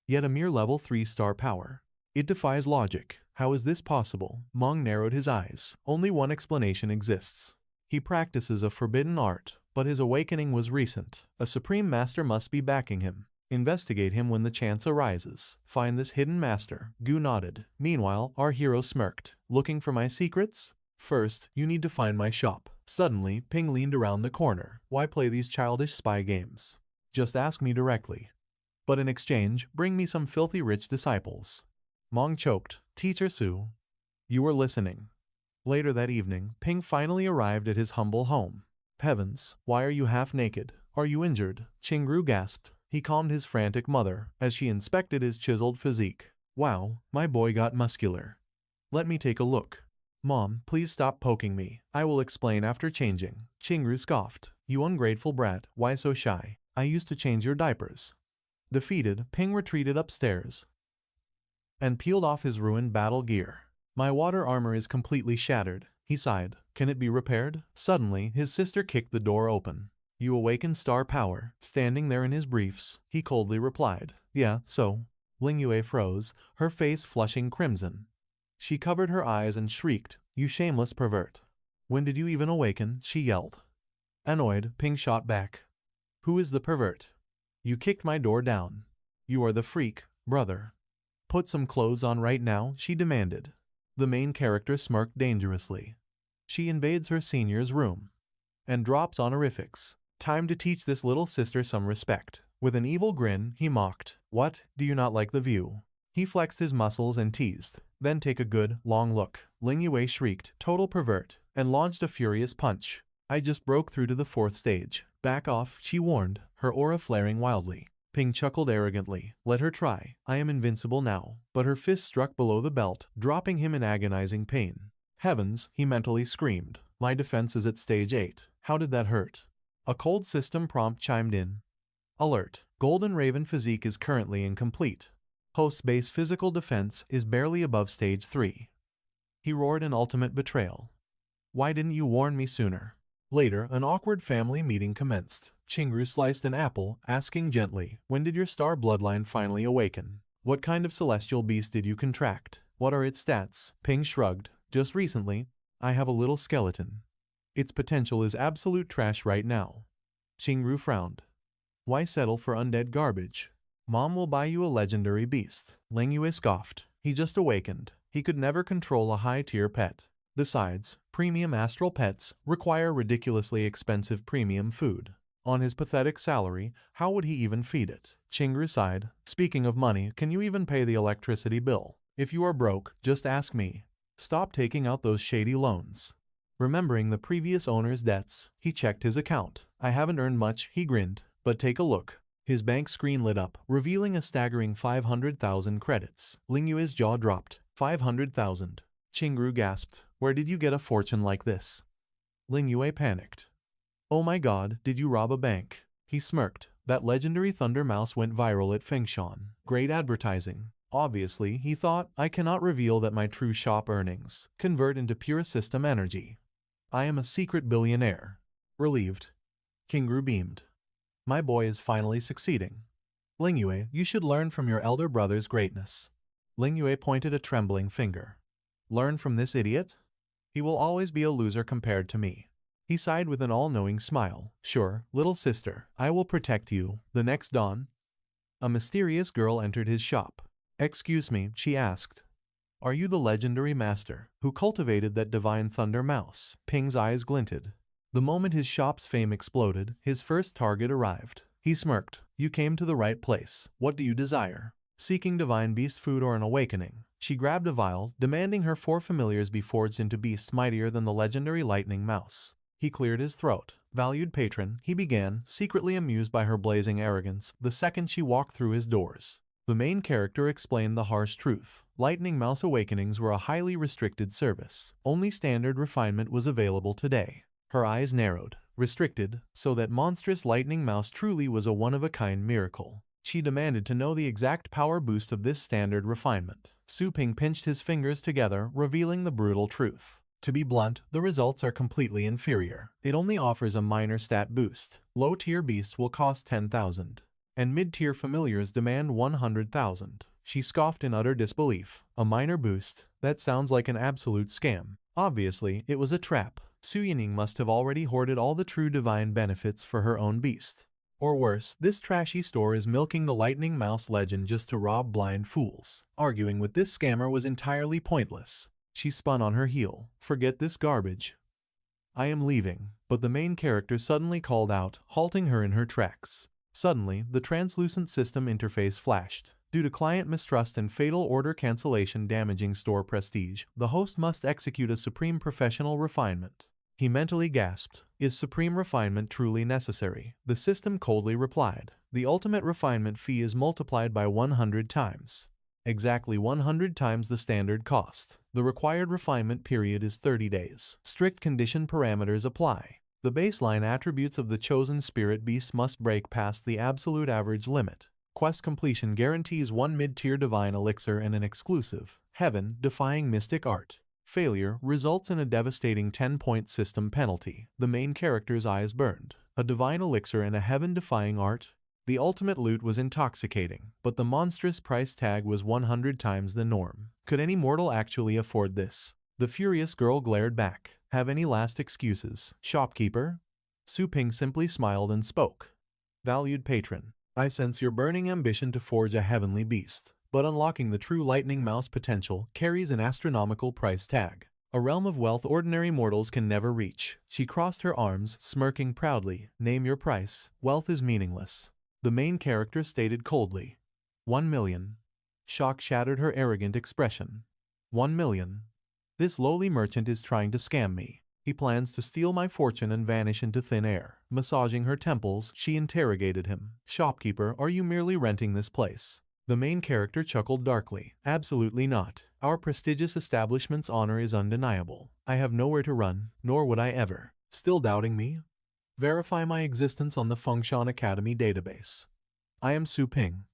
Yet a mere level 3 star power. It defies logic. How is this possible? Mong narrowed his eyes. Only one explanation exists. He practices a forbidden art, but his awakening was recent. A supreme master must be backing him. Investigate him when the chance arises. Find this hidden master. Gu nodded. Meanwhile, our hero smirked. Looking for my secrets? First, you need to find my shop. Suddenly, Ping leaned around the corner. Why play these childish spy games? Just ask me directly. But in exchange, bring me some filthy rich disciples. Mong choked. Teacher Su. You were listening. Later that evening, Ping finally arrived at his humble home. Heavens, why are you half naked? Are you injured? Qingru gasped. He calmed his frantic mother, as she inspected his chiseled physique. Wow, my boy got muscular. Let me take a look. Mom, please stop poking me. I will explain after changing. Qingru scoffed. You ungrateful brat, why so shy? I used to change your diapers. Defeated, Ping retreated upstairs and peeled off his ruined battle gear. My water armor is completely shattered, he sighed. Can it be repaired? Suddenly, his sister kicked the door open. You awaken star power. Standing there in his briefs, he coldly replied. Yeah, so. Ling Yue froze, her face flushing crimson. She covered her eyes and shrieked, You shameless pervert. When did you even awaken? She yelled. Annoyed, Ping shot back. Who is the pervert? You kicked my door down. You are the freak, brother. Put some clothes on right now, she demanded. The main character smirked dangerously. She invades her senior's room and drops honorifics. Time to teach this little sister some respect. With an evil grin, he mocked. What, do you not like the view? He flexed his muscles and teased. Then take a good, long look. Ling Yue shrieked, total pervert, and launched a furious punch. I just broke through to the 4th stage. Back off, she warned, her aura flaring wildly. Ping chuckled arrogantly. Let her try. I am invincible now. But her fist struck below the belt, dropping him in agonizing pain. Heavens, he mentally screamed. My defense is at stage 8. How did that hurt? A cold system prompt chimed in. Alert. Golden Raven physique is currently incomplete. Host's base physical defense is barely above stage 3. He roared in ultimate betrayal. Why didn't you warn me sooner? Later, an awkward family meeting commenced. Qingru sliced an apple, asking gently, when did your star bloodline finally awaken? What kind of celestial beast did you contract? What are its stats? Ping shrugged. Just recently, I have a little skeleton. Its potential is absolute trash right now. Qingru frowned. Why settle for undead garbage? Mom will buy you a legendary beast. Ling Yue scoffed. He just awakened. He could never control a high-tier pet. Besides, premium astral pets require ridiculously expensive premium food. On his pathetic salary, how would he even feed it? Qingru sighed. Speaking of money, can you even pay the electricity bill? If you are broke, just ask me. Stop taking out those shady loans. Remembering the previous owner's debts, he checked his account. I haven't earned much, he grinned. But take a look. His bank screen lit up, revealing a staggering 500,000 credits. Ling Yue's jaw dropped. 500,000. Qingru gasped. Where did you get a fortune like this? Ling Yue panicked. Oh my god, did you rob a bank? He smirked. That legendary Thunder Mouse went viral at Fengshan. Great advertising. Obviously, he thought, I cannot reveal that my true shop earnings convert into pure system energy. I am a secret billionaire. Relieved. Kingru beamed. My boy is finally succeeding. Ling Yue, you should learn from your elder brother's greatness. Ling Yue pointed a trembling finger. Learn from this idiot? He will always be a loser compared to me. He sighed with an all-knowing smile. Sure, little sister, I will protect you. The next dawn, a mysterious girl entered his shop. Excuse me, she asked. Are you the legendary master who cultivated that divine Thunder Mouse? Ping's eyes glinted. The moment his shop's fame exploded, his first target arrived. He smirked. You came to the right place. What do you desire? Seeking divine beast food or an awakening? She grabbed a vial, demanding her 4 familiars be forged into beasts mightier than the legendary lightning mouse. He cleared his throat. Valued patron, he began, secretly amused by her blazing arrogance, the second she walked through his doors. The main character explained the harsh truth. Lightning Mouse Awakenings were a highly restricted service. Only standard refinement was available today. Her eyes narrowed. Restricted, so that monstrous Lightning Mouse truly was a one-of-a-kind miracle. She demanded to know the exact power boost of this standard refinement. Su Ping pinched his fingers together, revealing the brutal truth. To be blunt, the results are completely inferior. It only offers a minor stat boost. Low-tier beasts will cost 10,000. And mid-tier familiars demand 100,000. She scoffed in utter disbelief. A minor boost? That sounds like an absolute scam. Obviously, it was a trap. Su Yining must have already hoarded all the true divine benefits for her own beast. Or worse, this trashy store is milking the Lightning Mouse legend just to rob blind fools. Arguing with this scammer was entirely pointless. She spun on her heel. Forget this garbage. I am leaving. But the main character suddenly called out, halting her in her tracks. Suddenly, the translucent system interface flashed. Due to client mistrust and fatal order cancellation damaging store prestige, the host must execute a supreme professional refinement. He mentally gasped. Is supreme refinement truly necessary? The system coldly replied. The ultimate refinement fee is multiplied by 100 times. Exactly 100 times the standard cost. The required refinement period is 30 days. Strict condition parameters apply. The baseline attributes of the chosen spirit beast must break past the absolute average limit. Quest completion guarantees 1 mid-tier divine elixir and an exclusive, heaven, defying mystic art. Failure results in a devastating 10-point system penalty. The main character's eyes burned. A divine elixir and a heaven-defying art? The ultimate loot was intoxicating, but the monstrous price tag was 100 times the norm. Could any mortal actually afford this? The furious girl glared back. Have any last excuses, shopkeeper? Su Ping simply smiled and spoke. Valued patron, I sense your burning ambition to forge a heavenly beast, but unlocking the true Lightning Mouse potential carries an astronomical price tag. A realm of wealth ordinary mortals can never reach. She crossed her arms, smirking proudly. Name your price. Wealth is meaningless. The main character stated coldly. 1 million. Shock shattered her arrogant expression. 1 million. This lowly merchant is trying to scam me. He plans to steal my fortune and vanish into thin air. Massaging her temples, she interrogated him. Shopkeeper, are you merely renting this place? The main character chuckled darkly. Absolutely not. Our prestigious establishment's honor is undeniable. I have nowhere to run, nor would I ever. Still doubting me? Verify my existence on the Fengshan Academy database. I am Su Ping,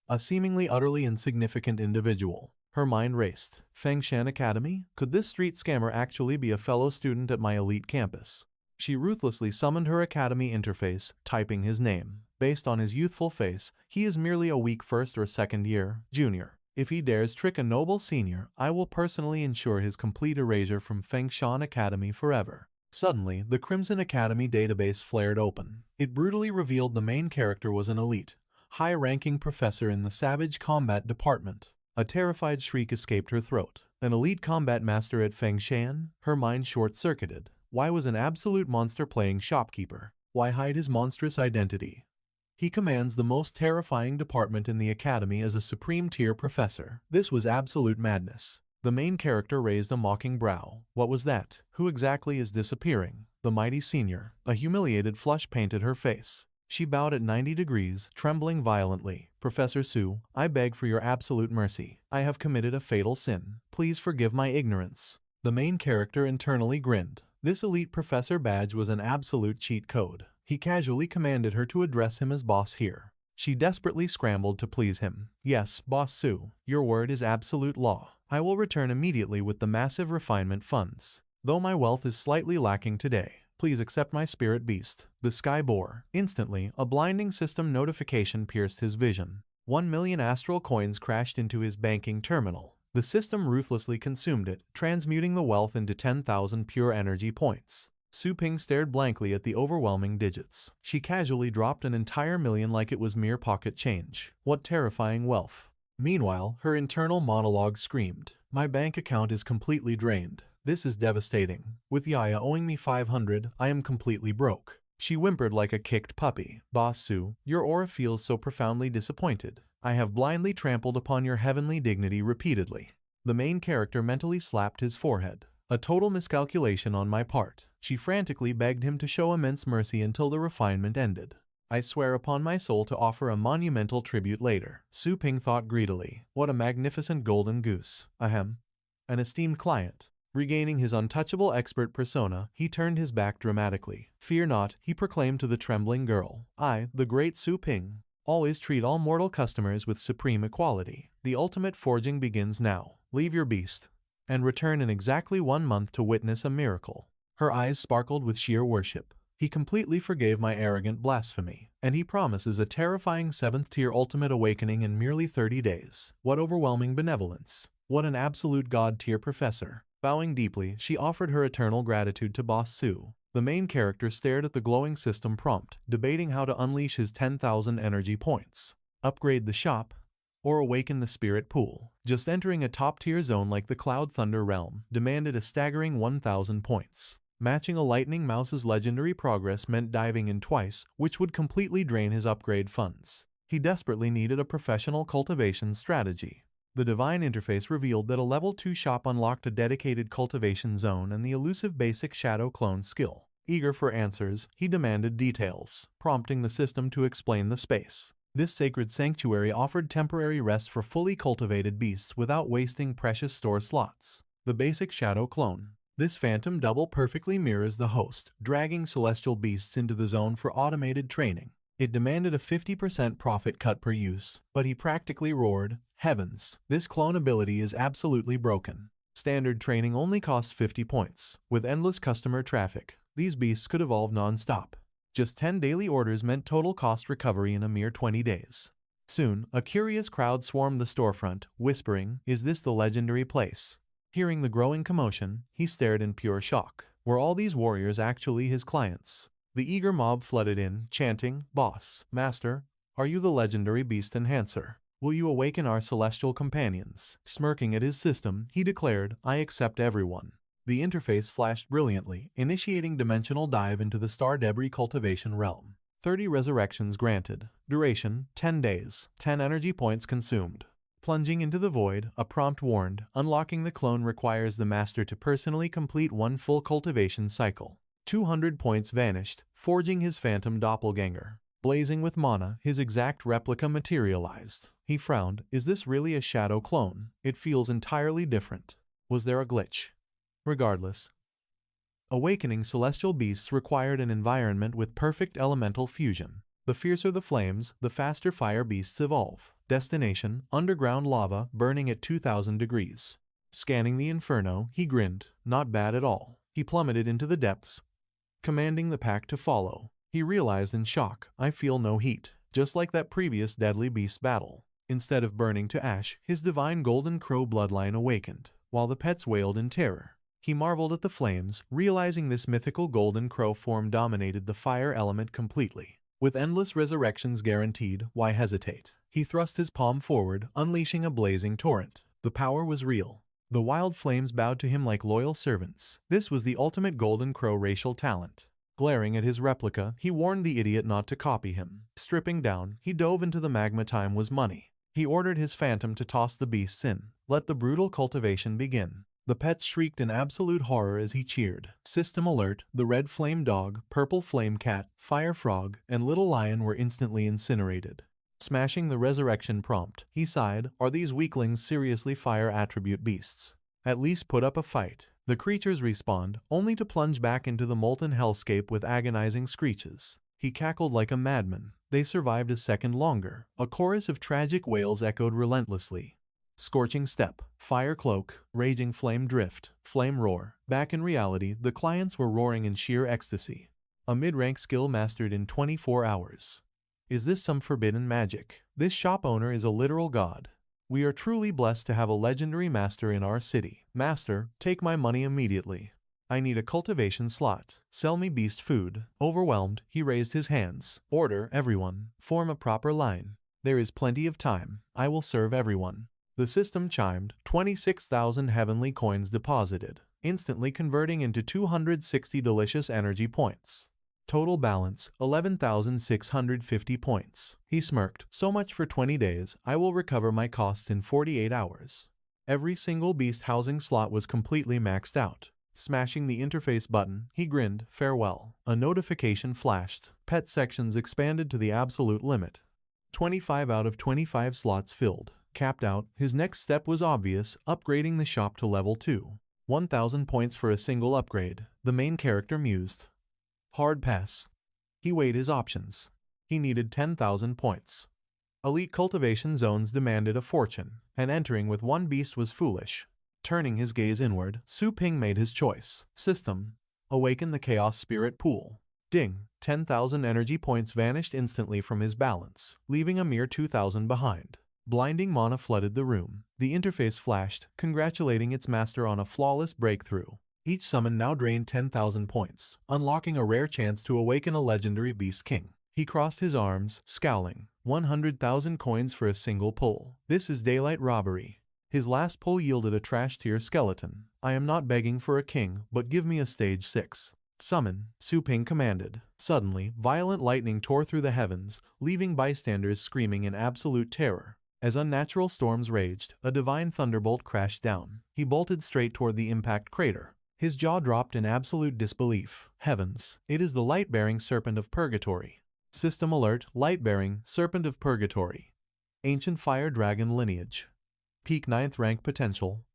a seemingly utterly insignificant individual. Her mind raced. Fengshan Academy? Could this street scammer actually be a fellow student at my elite campus? She ruthlessly summoned her academy interface, typing his name. Based on his youthful face, he is merely a weak first or second year junior. If he dares trick a noble senior, I will personally ensure his complete erasure from Fengshan Academy forever. Suddenly, the Crimson Academy database flared open. It brutally revealed the main character was an elite, high-ranking professor in the Savage Combat Department. A terrified shriek escaped her throat. An elite combat master at Fengshan? Her mind short-circuited. Why was an absolute monster playing shopkeeper? Why hide his monstrous identity? He commands the most terrifying department in the academy as a supreme-tier professor. This was absolute madness. The main character raised a mocking brow. What was that? Who exactly is disappearing? The mighty senior. A humiliated flush painted her face. She bowed at 90 degrees, trembling violently. Professor Su, I beg for your absolute mercy. I have committed a fatal sin. Please forgive my ignorance. The main character internally grinned. This elite professor badge was an absolute cheat code. He casually commanded her to address him as boss here. She desperately scrambled to please him. Yes, Boss Su, your word is absolute law. I will return immediately with the massive refinement funds. Though my wealth is slightly lacking today, please accept my spirit beast. The sky bore. Instantly, a blinding system notification pierced his vision. 1 million astral coins crashed into his banking terminal. The system ruthlessly consumed it, transmuting the wealth into 10,000 pure energy points. Su Ping stared blankly at the overwhelming digits. She casually dropped an entire million like it was mere pocket change. What terrifying wealth. Meanwhile, her internal monologue screamed, "My bank account is completely drained. This is devastating. With Yaya owing me 500, I am completely broke." She whimpered like a kicked puppy. Boss Su, your aura feels so profoundly disappointed. I have blindly trampled upon your heavenly dignity repeatedly. The main character mentally slapped his forehead. A total miscalculation on my part. She frantically begged him to show immense mercy until the refinement ended. I swear upon my soul to offer a monumental tribute later. Su Ping thought greedily. What a magnificent golden goose. Ahem. An esteemed client. Regaining his untouchable expert persona, he turned his back dramatically. Fear not, he proclaimed to the trembling girl. I, the great Su Ping, always treat all mortal customers with supreme equality. The ultimate forging begins now. Leave your beast and return in exactly 1 month to witness a miracle. Her eyes sparkled with sheer worship. He completely forgave my arrogant blasphemy, and he promises a terrifying 7th-tier ultimate awakening in merely 30 days. What overwhelming benevolence. What an absolute god-tier professor. Bowing deeply, she offered her eternal gratitude to Boss Su. The main character stared at the glowing system prompt, debating how to unleash his 10,000 energy points. Upgrade the shop, or awaken the spirit pool. Just entering a top-tier zone like the Cloud Thunder realm demanded a staggering 1,000 points. Matching a lightning mouse's legendary progress meant diving in twice, which would completely drain his upgrade funds. He desperately needed a professional cultivation strategy. The divine interface revealed that a level 2 shop unlocked a dedicated cultivation zone and the elusive basic shadow clone skill. Eager for answers, he demanded details, prompting the system to explain the space. This sacred sanctuary offered temporary rest for fully cultivated beasts without wasting precious store slots. The basic shadow clone. This phantom double perfectly mirrors the host, dragging celestial beasts into the zone for automated training. It demanded a 50% profit cut per use, but he practically roared, "Heavens, this clone ability is absolutely broken." Standard training only costs 50 points. With endless customer traffic, these beasts could evolve non-stop. Just 10 daily orders meant total cost recovery in a mere 20 days. Soon, a curious crowd swarmed the storefront, whispering, "Is this the legendary place?" Hearing the growing commotion, he stared in pure shock. Were all these warriors actually his clients? The eager mob flooded in, chanting, "Boss, Master, are you the legendary beast enhancer? Will you awaken our celestial companions?" Smirking at his system, he declared, "I accept everyone." The interface flashed brilliantly, initiating dimensional dive into the star debris cultivation realm. 30 resurrections granted. Duration, 10 days. 10 energy points consumed. Plunging into the void, a prompt warned, unlocking the clone requires the master to personally complete 1 full cultivation cycle. 200 points vanished, forging his phantom doppelganger. Blazing with mana, his exact replica materialized. He frowned. Is this really a shadow clone? It feels entirely different. Was there a glitch? Regardless, awakening celestial beasts required an environment with perfect elemental fusion. The fiercer the flames, the faster fire beasts evolve. Destination, underground lava burning at 2,000 degrees. Scanning the inferno, he grinned. Not bad at all. He plummeted into the depths, commanding the pack to follow. He realized in shock, I feel no heat, just like that previous deadly beast battle. Instead of burning to ash, his divine golden crow bloodline awakened, while the pets wailed in terror. He marveled at the flames, realizing this mythical golden crow form dominated the fire element completely. With endless resurrections guaranteed, why hesitate? He thrust his palm forward, unleashing a blazing torrent. The power was real. The wild flames bowed to him like loyal servants. This was the ultimate golden crow racial talent. Glaring at his replica, he warned the idiot not to copy him. Stripping down, he dove into the magma. Time was money. He ordered his phantom to toss the beasts in. Let the brutal cultivation begin. The pets shrieked in absolute horror as he cheered. System alert, the red flame dog, purple flame cat, fire frog, and little lion were instantly incinerated. Smashing the resurrection prompt, he sighed, are these weaklings seriously fire attribute beasts? At least put up a fight. The creatures respawned, only to plunge back into the molten hellscape with agonizing screeches. He cackled like a madman. They survived a second longer. A chorus of tragic wails echoed relentlessly. Scorching step, fire cloak, raging flame drift, flame roar. Back in reality, the clients were roaring in sheer ecstasy. A mid-rank skill mastered in 24 hours. Is this some forbidden magic? This shop owner is a literal god. We are truly blessed to have a legendary master in our city. Master, take my money immediately. I need a cultivation slot. Sell me beast food. Overwhelmed, he raised his hands. Order, everyone. Form a proper line. There is plenty of time. I will serve everyone. The system chimed. 26,000 heavenly coins deposited, instantly converting into 260 delicious energy points. Total balance, 11,650 points. He smirked. So much for 20 days. I will recover my costs in 48 hours. Every single beast housing slot was completely maxed out. Smashing the interface button, he grinned. Farewell. A notification flashed. Pet sections expanded to the absolute limit. 25 out of 25 slots filled. Capped out, his next step was obvious, upgrading the shop to level 2. 1,000 points for a single upgrade. The main character mused. Hard pass. He weighed his options. He needed 10,000 points. Elite cultivation zones demanded a fortune, and entering with one beast was foolish. Turning his gaze inward, Su Ping made his choice. System. Awaken the Chaos Spirit Pool. Ding. 10,000 energy points vanished instantly from his balance, leaving a mere 2,000 behind. Blinding mana flooded the room. The interface flashed, congratulating its master on a flawless breakthrough. Each summon now drained 10,000 points, unlocking a rare chance to awaken a legendary beast king. He crossed his arms, scowling. 100,000 coins for a single pull. This is daylight robbery. His last pull yielded a trash-tier skeleton. I am not begging for a king, but give me a stage 6. Summon, Su Ping commanded. Suddenly, violent lightning tore through the heavens, leaving bystanders screaming in absolute terror. As unnatural storms raged, a divine thunderbolt crashed down. He bolted straight toward the impact crater. His jaw dropped in absolute disbelief. Heavens, it is the light-bearing serpent of purgatory. System alert, light-bearing serpent of purgatory. Ancient fire dragon lineage. Peak 9th rank potential.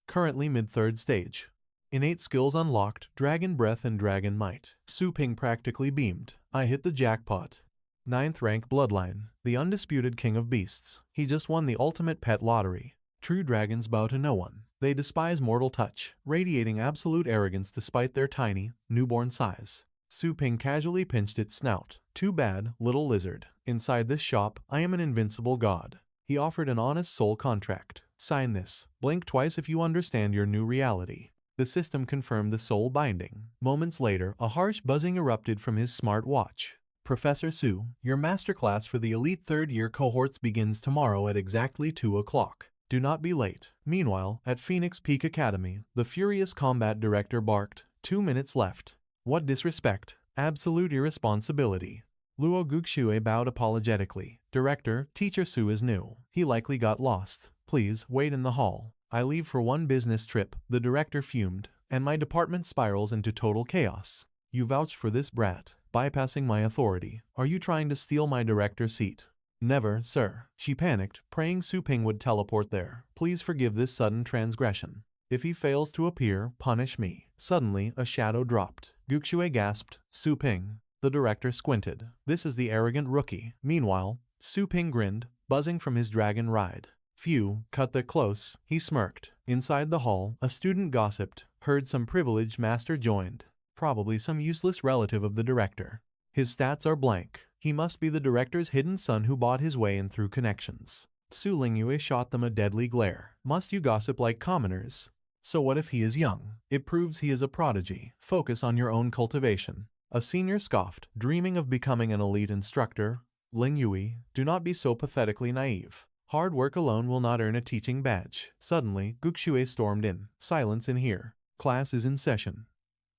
Currently mid-3rd stage. Innate skills unlocked, dragon breath and dragon might. Su Ping practically beamed. I hit the jackpot. 9th rank bloodline, the undisputed king of beasts. He just won the ultimate pet lottery. True dragons bow to no one. They despise mortal touch, radiating absolute arrogance despite their tiny, newborn size. Su Ping casually pinched its snout. Too bad, little lizard. Inside this shop, I am an invincible god. He offered an honest soul contract. Sign this. Blink twice if you understand your new reality. The system confirmed the soul binding. Moments later, a harsh buzzing erupted from his smart watch. Professor Su, your masterclass for the elite 3rd year cohorts begins tomorrow at exactly 2 o'clock. Do not be late. Meanwhile, at Phoenix Peak Academy, the furious combat director barked. 2 minutes left. What disrespect. Absolute irresponsibility. Luo Guxue bowed apologetically. Director, Teacher Su is new. He likely got lost. Please, wait in the hall. I leave for one business trip, the director fumed, and my department spirals into total chaos. You vouched for this brat, bypassing my authority. Are you trying to steal my director seat? Never, sir. She panicked, praying Su Ping would teleport there. Please forgive this sudden transgression. If he fails to appear, punish me. Suddenly, a shadow dropped. Guxue gasped. Su Ping. The director squinted. This is the arrogant rookie. Meanwhile, Su Ping grinned, buzzing from his dragon ride. Phew, cut that close, he smirked. Inside the hall, a student gossiped. Heard some privileged master joined. Probably some useless relative of the director. His stats are blank. He must be the director's hidden son who bought his way in through connections. Su Lingyue shot them a deadly glare. Must you gossip like commoners? So what if he is young? It proves he is a prodigy. Focus on your own cultivation. A senior scoffed, dreaming of becoming an elite instructor. Lingyue, do not be so pathetically naive. Hard work alone will not earn a teaching badge. Suddenly, Guxue stormed in. Silence in here. Class is in session.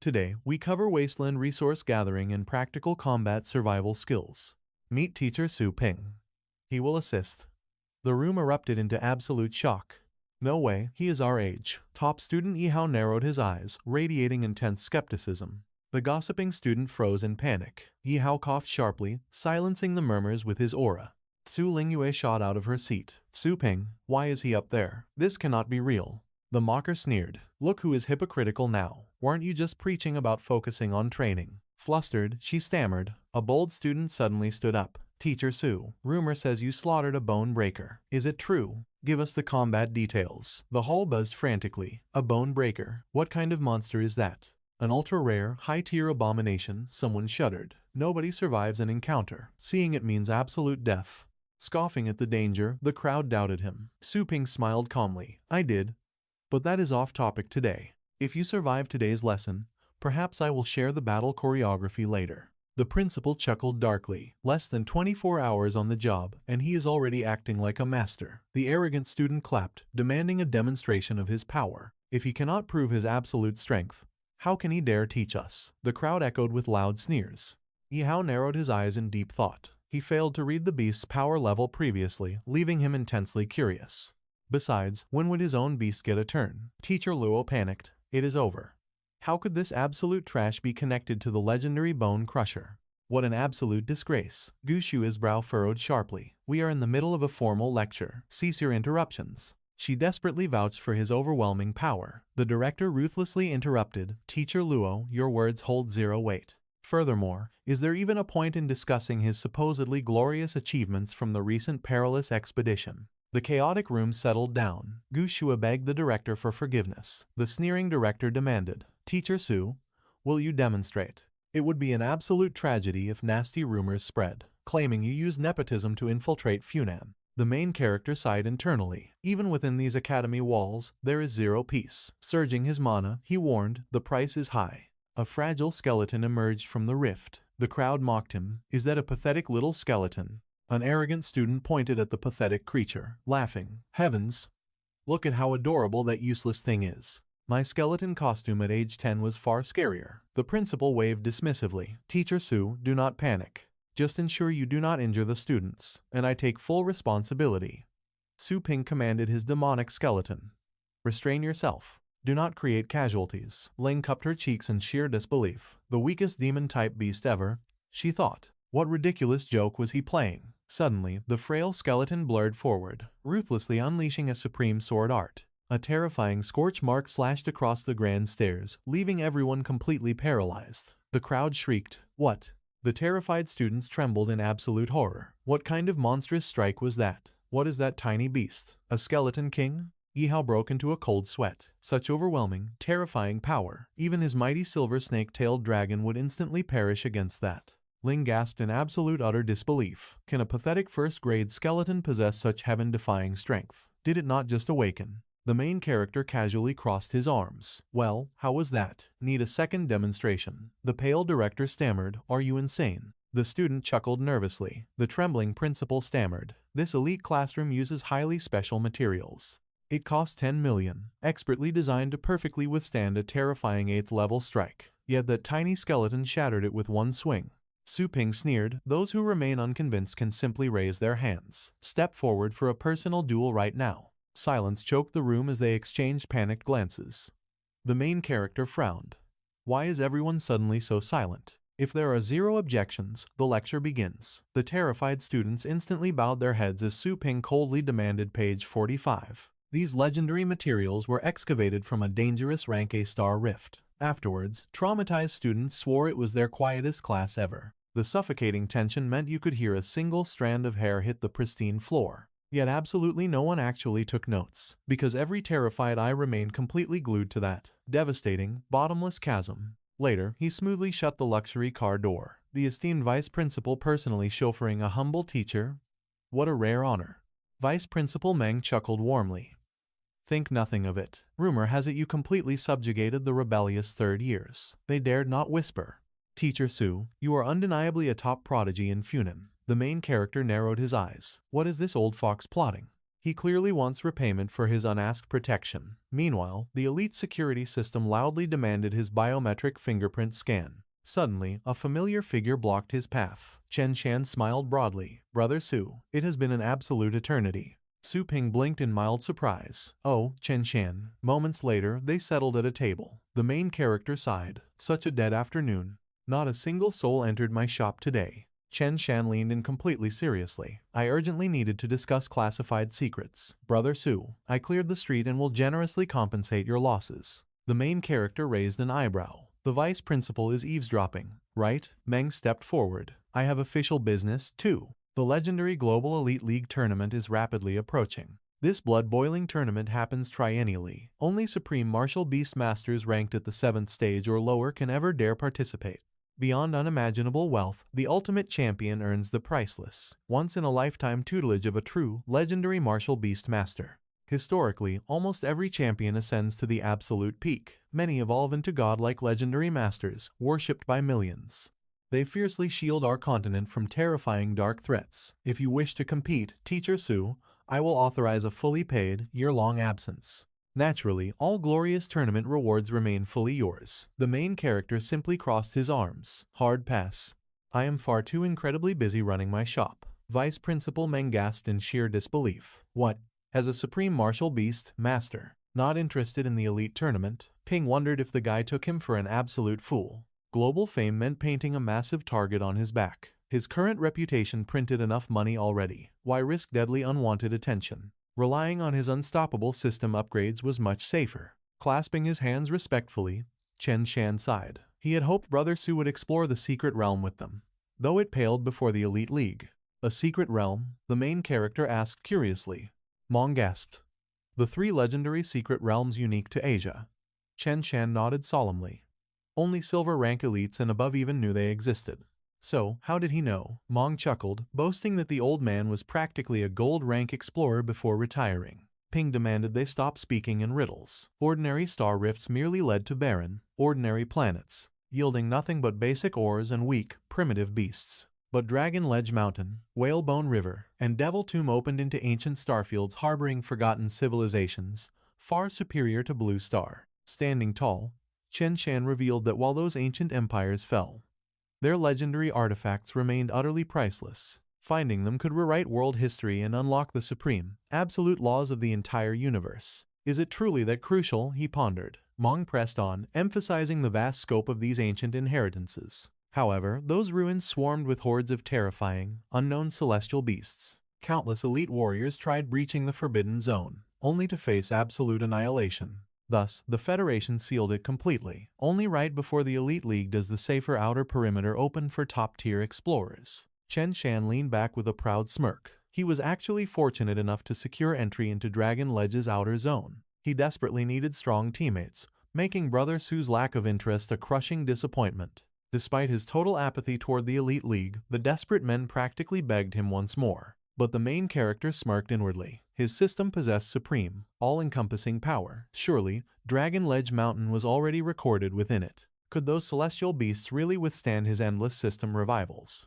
Today, we cover wasteland resource gathering and practical combat survival skills. Meet Teacher Su Ping. He will assist. The room erupted into absolute shock. No way, he is our age. Top student Yihao narrowed his eyes, radiating intense skepticism. The gossiping student froze in panic. Yihao coughed sharply, silencing the murmurs with his aura. Su Lingyue shot out of her seat. Su Ping, why is he up there? This cannot be real. The mocker sneered. Look who is hypocritical now. Weren't you just preaching about focusing on training? Flustered, she stammered. A bold student suddenly stood up. Teacher Sue, rumor says you slaughtered a bone breaker. Is it true? Give us the combat details. The hall buzzed frantically. A bone breaker? What kind of monster is that? An ultra-rare, high-tier abomination, someone shuddered. Nobody survives an encounter. Seeing it means absolute death. Scoffing at the danger, the crowd doubted him. Su Ping smiled calmly. I did. But that is off topic today. If you survive today's lesson, perhaps I will share the battle choreography later. The principal chuckled darkly. Less than 24 hours on the job, and he is already acting like a master. The arrogant student clapped, demanding a demonstration of his power. If he cannot prove his absolute strength, how can he dare teach us? The crowd echoed with loud sneers. Yihao narrowed his eyes in deep thought. He failed to read the beast's power level previously, leaving him intensely curious. Besides, when would his own beast get a turn? Teacher Luo panicked. It is over. How could this absolute trash be connected to the legendary Bone Crusher? What an absolute disgrace. Gushu's brow furrowed sharply. We are in the middle of a formal lecture. Cease your interruptions. She desperately vouched for his overwhelming power. The director ruthlessly interrupted. Teacher Luo, your words hold zero weight. Furthermore, is there even a point in discussing his supposedly glorious achievements from the recent perilous expedition? The chaotic room settled down. Gushua begged the director for forgiveness. The sneering director demanded, Teacher Su, will you demonstrate? It would be an absolute tragedy if nasty rumors spread, claiming you used nepotism to infiltrate Funan. The main character sighed internally. Even within these academy walls, there is zero peace. Surging his mana, he warned, the price is high. A fragile skeleton emerged from the rift. The crowd mocked him. Is that a pathetic little skeleton? An arrogant student pointed at the pathetic creature, laughing. Heavens! Look at how adorable that useless thing is. My skeleton costume at age 10 was far scarier. The principal waved dismissively. Teacher Su, do not panic. Just ensure you do not injure the students, and I take full responsibility. Su Ping commanded his demonic skeleton. Restrain yourself. Do not create casualties. Ling cupped her cheeks in sheer disbelief. The weakest demon-type beast ever, she thought. What ridiculous joke was he playing? Suddenly, the frail skeleton blurred forward, ruthlessly unleashing a supreme sword art. A terrifying scorch mark slashed across the grand stairs, leaving everyone completely paralyzed. The crowd shrieked, What? The terrified students trembled in absolute horror. What kind of monstrous strike was that? What is that tiny beast? A skeleton king? Yihao broke into a cold sweat. Such overwhelming, terrifying power. Even his mighty silver snake-tailed dragon would instantly perish against that. Ling gasped in absolute utter disbelief. Can a pathetic first-grade skeleton possess such heaven-defying strength? Did it not just awaken? The main character casually crossed his arms. Well, how was that? Need a second demonstration. The pale director stammered, Are you insane? The student chuckled nervously. The trembling principal stammered, This elite classroom uses highly special materials. It costs 10 million, expertly designed to perfectly withstand a terrifying 8th-level strike. Yet that tiny skeleton shattered it with one swing. Su Ping sneered, Those who remain unconvinced can simply raise their hands. Step forward for a personal duel right now. Silence choked the room as they exchanged panicked glances. The main character frowned. Why is everyone suddenly so silent? If there are zero objections, the lecture begins. The terrified students instantly bowed their heads as Su Ping coldly demanded page 45. These legendary materials were excavated from a dangerous rank A-star rift. Afterwards, traumatized students swore it was their quietest class ever. The suffocating tension meant you could hear a single strand of hair hit the pristine floor. Yet absolutely no one actually took notes, because every terrified eye remained completely glued to that devastating, bottomless chasm. Later, he smoothly shut the luxury car door, the esteemed vice principal personally chauffeuring a humble teacher. What a rare honor. Vice Principal Meng chuckled warmly. Think nothing of it. Rumor has it you completely subjugated the rebellious third years. They dared not whisper. Teacher Su, you are undeniably a top prodigy in Funan. The main character narrowed his eyes. What is this old fox plotting? He clearly wants repayment for his unasked protection. Meanwhile, the elite security system loudly demanded his biometric fingerprint scan. Suddenly, a familiar figure blocked his path. Chen Shan smiled broadly. Brother Su, it has been an absolute eternity. Su Ping blinked in mild surprise. Oh, Chen Shan. Moments later, they settled at a table. The main character sighed. Such a dead afternoon. Not a single soul entered my shop today. Chen Shan leaned in completely seriously. I urgently needed to discuss classified secrets. Brother Su, I cleared the street and will generously compensate your losses. The main character raised an eyebrow. The vice principal is eavesdropping, right? Meng stepped forward. I have official business, too. The legendary Global Elite League tournament is rapidly approaching. This blood-boiling tournament happens triennially. Only Supreme Martial Beast Masters ranked at the 7th stage or lower can ever dare participate. Beyond unimaginable wealth, the ultimate champion earns the priceless, once-in-a-lifetime tutelage of a true, legendary martial beast master. Historically, almost every champion ascends to the absolute peak. Many evolve into godlike legendary masters, worshipped by millions. They fiercely shield our continent from terrifying dark threats. If you wish to compete, Teacher Su, I will authorize a fully paid, year-long absence. Naturally, all glorious tournament rewards remain fully yours. The main character simply crossed his arms. Hard pass. I am far too incredibly busy running my shop. Vice Principal Meng gasped in sheer disbelief. What? As a Supreme Martial Beast Master, not interested in the elite tournament? Ping wondered if the guy took him for an absolute fool. Global fame meant painting a massive target on his back. His current reputation printed enough money already. Why risk deadly unwanted attention? Relying on his unstoppable system upgrades was much safer. Clasping his hands respectfully, Chen Shan sighed. He had hoped Brother Su would explore the secret realm with them, though it paled before the Elite League. A secret realm? The main character asked curiously. Mong gasped. The 3 legendary secret realms unique to Asia. Chen Shan nodded solemnly. Only silver rank elites and above even knew they existed. So, how did he know? Mong chuckled, boasting that the old man was practically a gold rank explorer before retiring. Ping demanded they stop speaking in riddles. Ordinary star rifts merely led to barren, ordinary planets, yielding nothing but basic ores and weak, primitive beasts. But Dragon Ledge Mountain, Whalebone River, and Devil Tomb opened into ancient starfields harboring forgotten civilizations, far superior to Blue Star. Standing tall, Chen Shan revealed that while those ancient empires fell, their legendary artifacts remained utterly priceless. Finding them could rewrite world history and unlock the supreme, absolute laws of the entire universe. Is it truly that crucial? He pondered. Mong pressed on, emphasizing the vast scope of these ancient inheritances. However, those ruins swarmed with hordes of terrifying, unknown celestial beasts. Countless elite warriors tried breaching the Forbidden Zone, only to face absolute annihilation. Thus, the Federation sealed it completely. Only right before the Elite League does the safer outer perimeter open for top-tier explorers. Chen Shan leaned back with a proud smirk. He was actually fortunate enough to secure entry into Dragon Ledge's outer zone. He desperately needed strong teammates, making Brother Su's lack of interest a crushing disappointment. Despite his total apathy toward the Elite League, the desperate men practically begged him once more. But the main character smirked inwardly. His system possessed supreme, all-encompassing power. Surely, Dragon Ledge Mountain was already recorded within it. Could those celestial beasts really withstand his endless system revivals?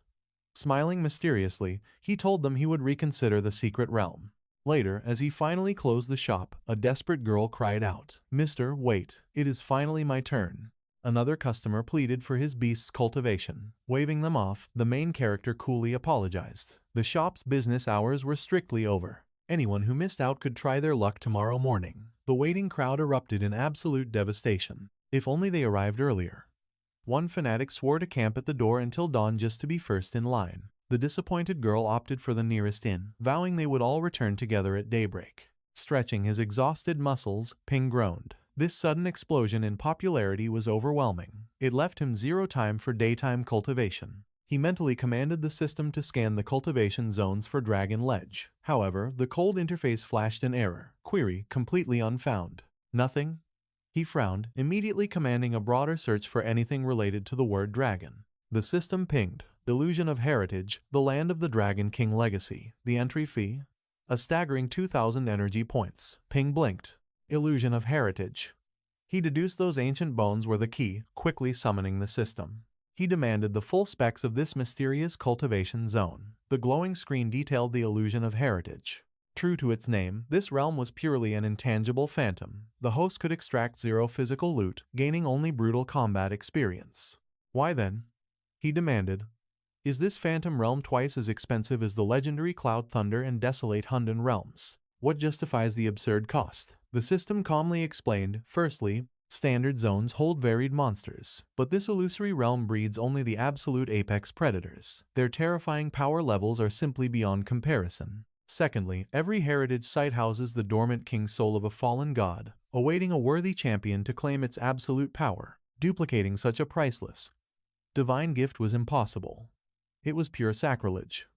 Smiling mysteriously, he told them he would reconsider the secret realm. Later, as he finally closed the shop, a desperate girl cried out, "Mister, wait, it is finally my turn." Another customer pleaded for his beast's cultivation. Waving them off, the main character coolly apologized. The shop's business hours were strictly over. Anyone who missed out could try their luck tomorrow morning. The waiting crowd erupted in absolute devastation. If only they arrived earlier. One fanatic swore to camp at the door until dawn just to be first in line. The disappointed girl opted for the nearest inn, vowing they would all return together at daybreak. Stretching his exhausted muscles, Ping groaned. This sudden explosion in popularity was overwhelming. It left him zero time for daytime cultivation. He mentally commanded the system to scan the cultivation zones for Dragon Ledge. However, the cold interface flashed an error. Query completely unfound. Nothing? He frowned, immediately commanding a broader search for anything related to the word dragon. The system pinged. Illusion of Heritage, the land of the Dragon King legacy. The entry fee? A staggering 2,000 energy points. Ping blinked. Illusion of Heritage. He deduced those ancient bones were the key, quickly summoning the system. He demanded the full specs of this mysterious cultivation zone. The glowing screen detailed the illusion of heritage. True to its name, this realm was purely an intangible phantom. The host could extract zero physical loot, gaining only brutal combat experience. Why then? He demanded. Is this phantom realm twice as expensive as the legendary Cloud Thunder and Desolate Hunden realms? What justifies the absurd cost? The system calmly explained, firstly, Standard zones hold varied monsters, but this illusory realm breeds only the absolute apex predators. Their terrifying power levels are simply beyond comparison. Secondly, every heritage site houses the dormant king soul of a fallen god, awaiting a worthy champion to claim its absolute power. Duplicating such a priceless, divine gift was impossible. It was pure sacrilege.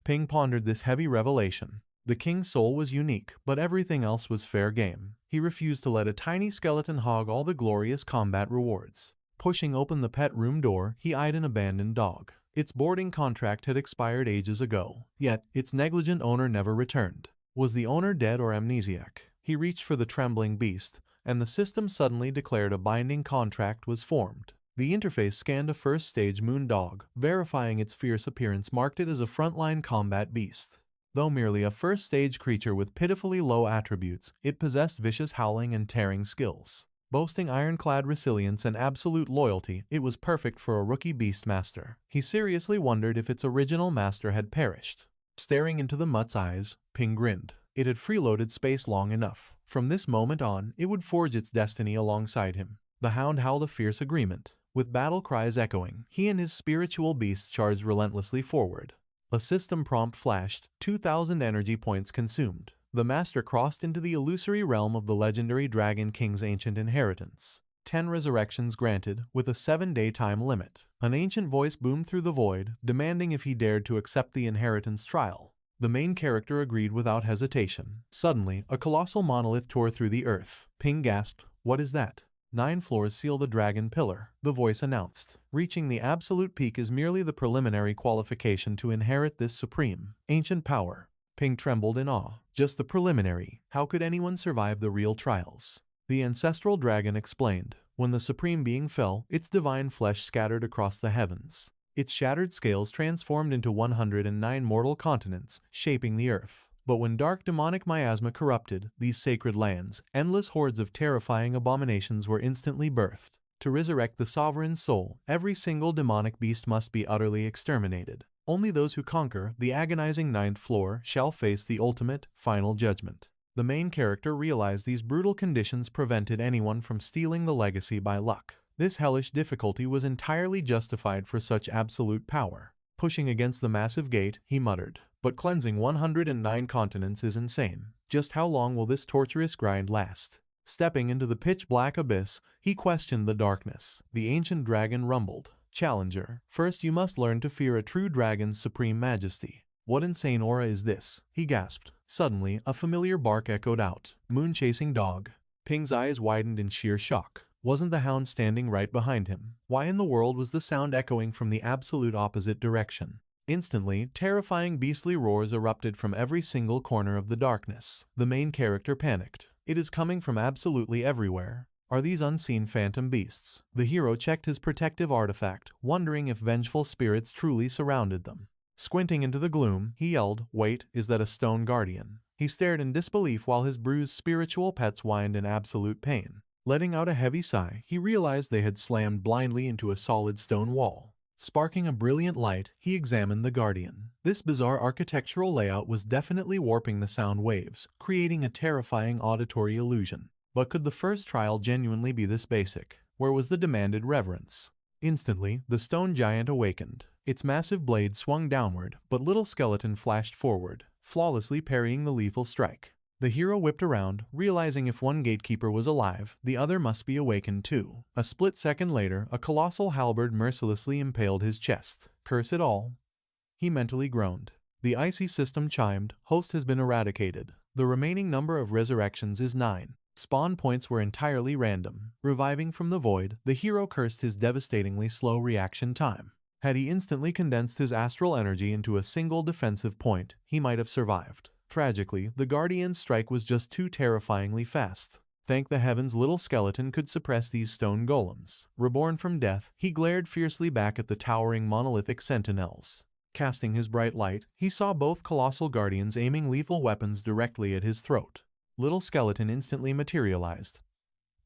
Ping pondered this heavy revelation. The king's soul was unique, but everything else was fair game. He refused to let a tiny skeleton hog all the glorious combat rewards. Pushing open the pet room door, he eyed an abandoned dog. Its boarding contract had expired ages ago, yet its negligent owner never returned. Was the owner dead or amnesiac? He reached for the trembling beast, and the system suddenly declared a binding contract was formed. The interface scanned a first-stage moon dog, verifying its fierce appearance marked it as a frontline combat beast. Though merely a first-stage creature with pitifully low attributes, it possessed vicious howling and tearing skills. Boasting ironclad resilience and absolute loyalty, it was perfect for a rookie beast master. He seriously wondered if its original master had perished. Staring into the mutt's eyes, Ping grinned. It had freeloaded space long enough. From this moment on, it would forge its destiny alongside him. The hound howled a fierce agreement. With battle cries echoing, he and his spiritual beasts charged relentlessly forward. A system prompt flashed, 2,000 energy points consumed. The master crossed into the illusory realm of the legendary Dragon King's ancient inheritance. 10 resurrections granted, with a 7-day time limit. An ancient voice boomed through the void, demanding if he dared to accept the inheritance trial. The main character agreed without hesitation. Suddenly, a colossal monolith tore through the earth. Ping gasped, "What is that?" 9 floors seal the dragon pillar, the voice announced. Reaching the absolute peak is merely the preliminary qualification to inherit this supreme, ancient power. Ping trembled in awe. Just the preliminary. How could anyone survive the real trials? The ancestral dragon explained. When the supreme being fell, its divine flesh scattered across the heavens. Its shattered scales transformed into 109 mortal continents, shaping the earth. But when dark demonic miasma corrupted these sacred lands, endless hordes of terrifying abominations were instantly birthed. To resurrect the sovereign's soul, every single demonic beast must be utterly exterminated. Only those who conquer the agonizing 9th floor shall face the ultimate, final judgment. The main character realized these brutal conditions prevented anyone from stealing the legacy by luck. This hellish difficulty was entirely justified for such absolute power. Pushing against the massive gate, he muttered, "But cleansing 109 continents is insane. Just how long will this torturous grind last?" Stepping into the pitch-black abyss, he questioned the darkness. The ancient dragon rumbled, "Challenger, first you must learn to fear a true dragon's supreme majesty." "What insane aura is this?" he gasped. Suddenly, a familiar bark echoed out. "Moon-chasing dog." Ping's eyes widened in sheer shock. Wasn't the hound standing right behind him? Why in the world was the sound echoing from the absolute opposite direction? Instantly, terrifying beastly roars erupted from every single corner of the darkness. The main character panicked. It is coming from absolutely everywhere. Are these unseen phantom beasts? The hero checked his protective artifact, wondering if vengeful spirits truly surrounded them. Squinting into the gloom, he yelled, "Wait, is that a stone guardian?" He stared in disbelief while his bruised spiritual pets whined in absolute pain. Letting out a heavy sigh, he realized they had slammed blindly into a solid stone wall. Sparking a brilliant light, he examined the guardian. This bizarre architectural layout was definitely warping the sound waves, creating a terrifying auditory illusion. But could the first trial genuinely be this basic? Where was the demanded reverence? Instantly, the stone giant awakened. Its massive blade swung downward, but little skeleton flashed forward, flawlessly parrying the lethal strike. The hero whipped around, realizing if one gatekeeper was alive, the other must be awakened too. A split second later, a colossal halberd mercilessly impaled his chest. "Curse it all," he mentally groaned. The icy system chimed, "Host has been eradicated. The remaining number of resurrections is 9. Spawn points were entirely random. Reviving from the void, the hero cursed his devastatingly slow reaction time. Had he instantly condensed his astral energy into a single defensive point, he might have survived. Tragically, the Guardian's strike was just too terrifyingly fast. Thank the heavens little skeleton could suppress these stone golems. Reborn from death, he glared fiercely back at the towering monolithic sentinels. Casting his bright light, he saw both colossal guardians aiming lethal weapons directly at his throat. Little skeleton instantly materialized,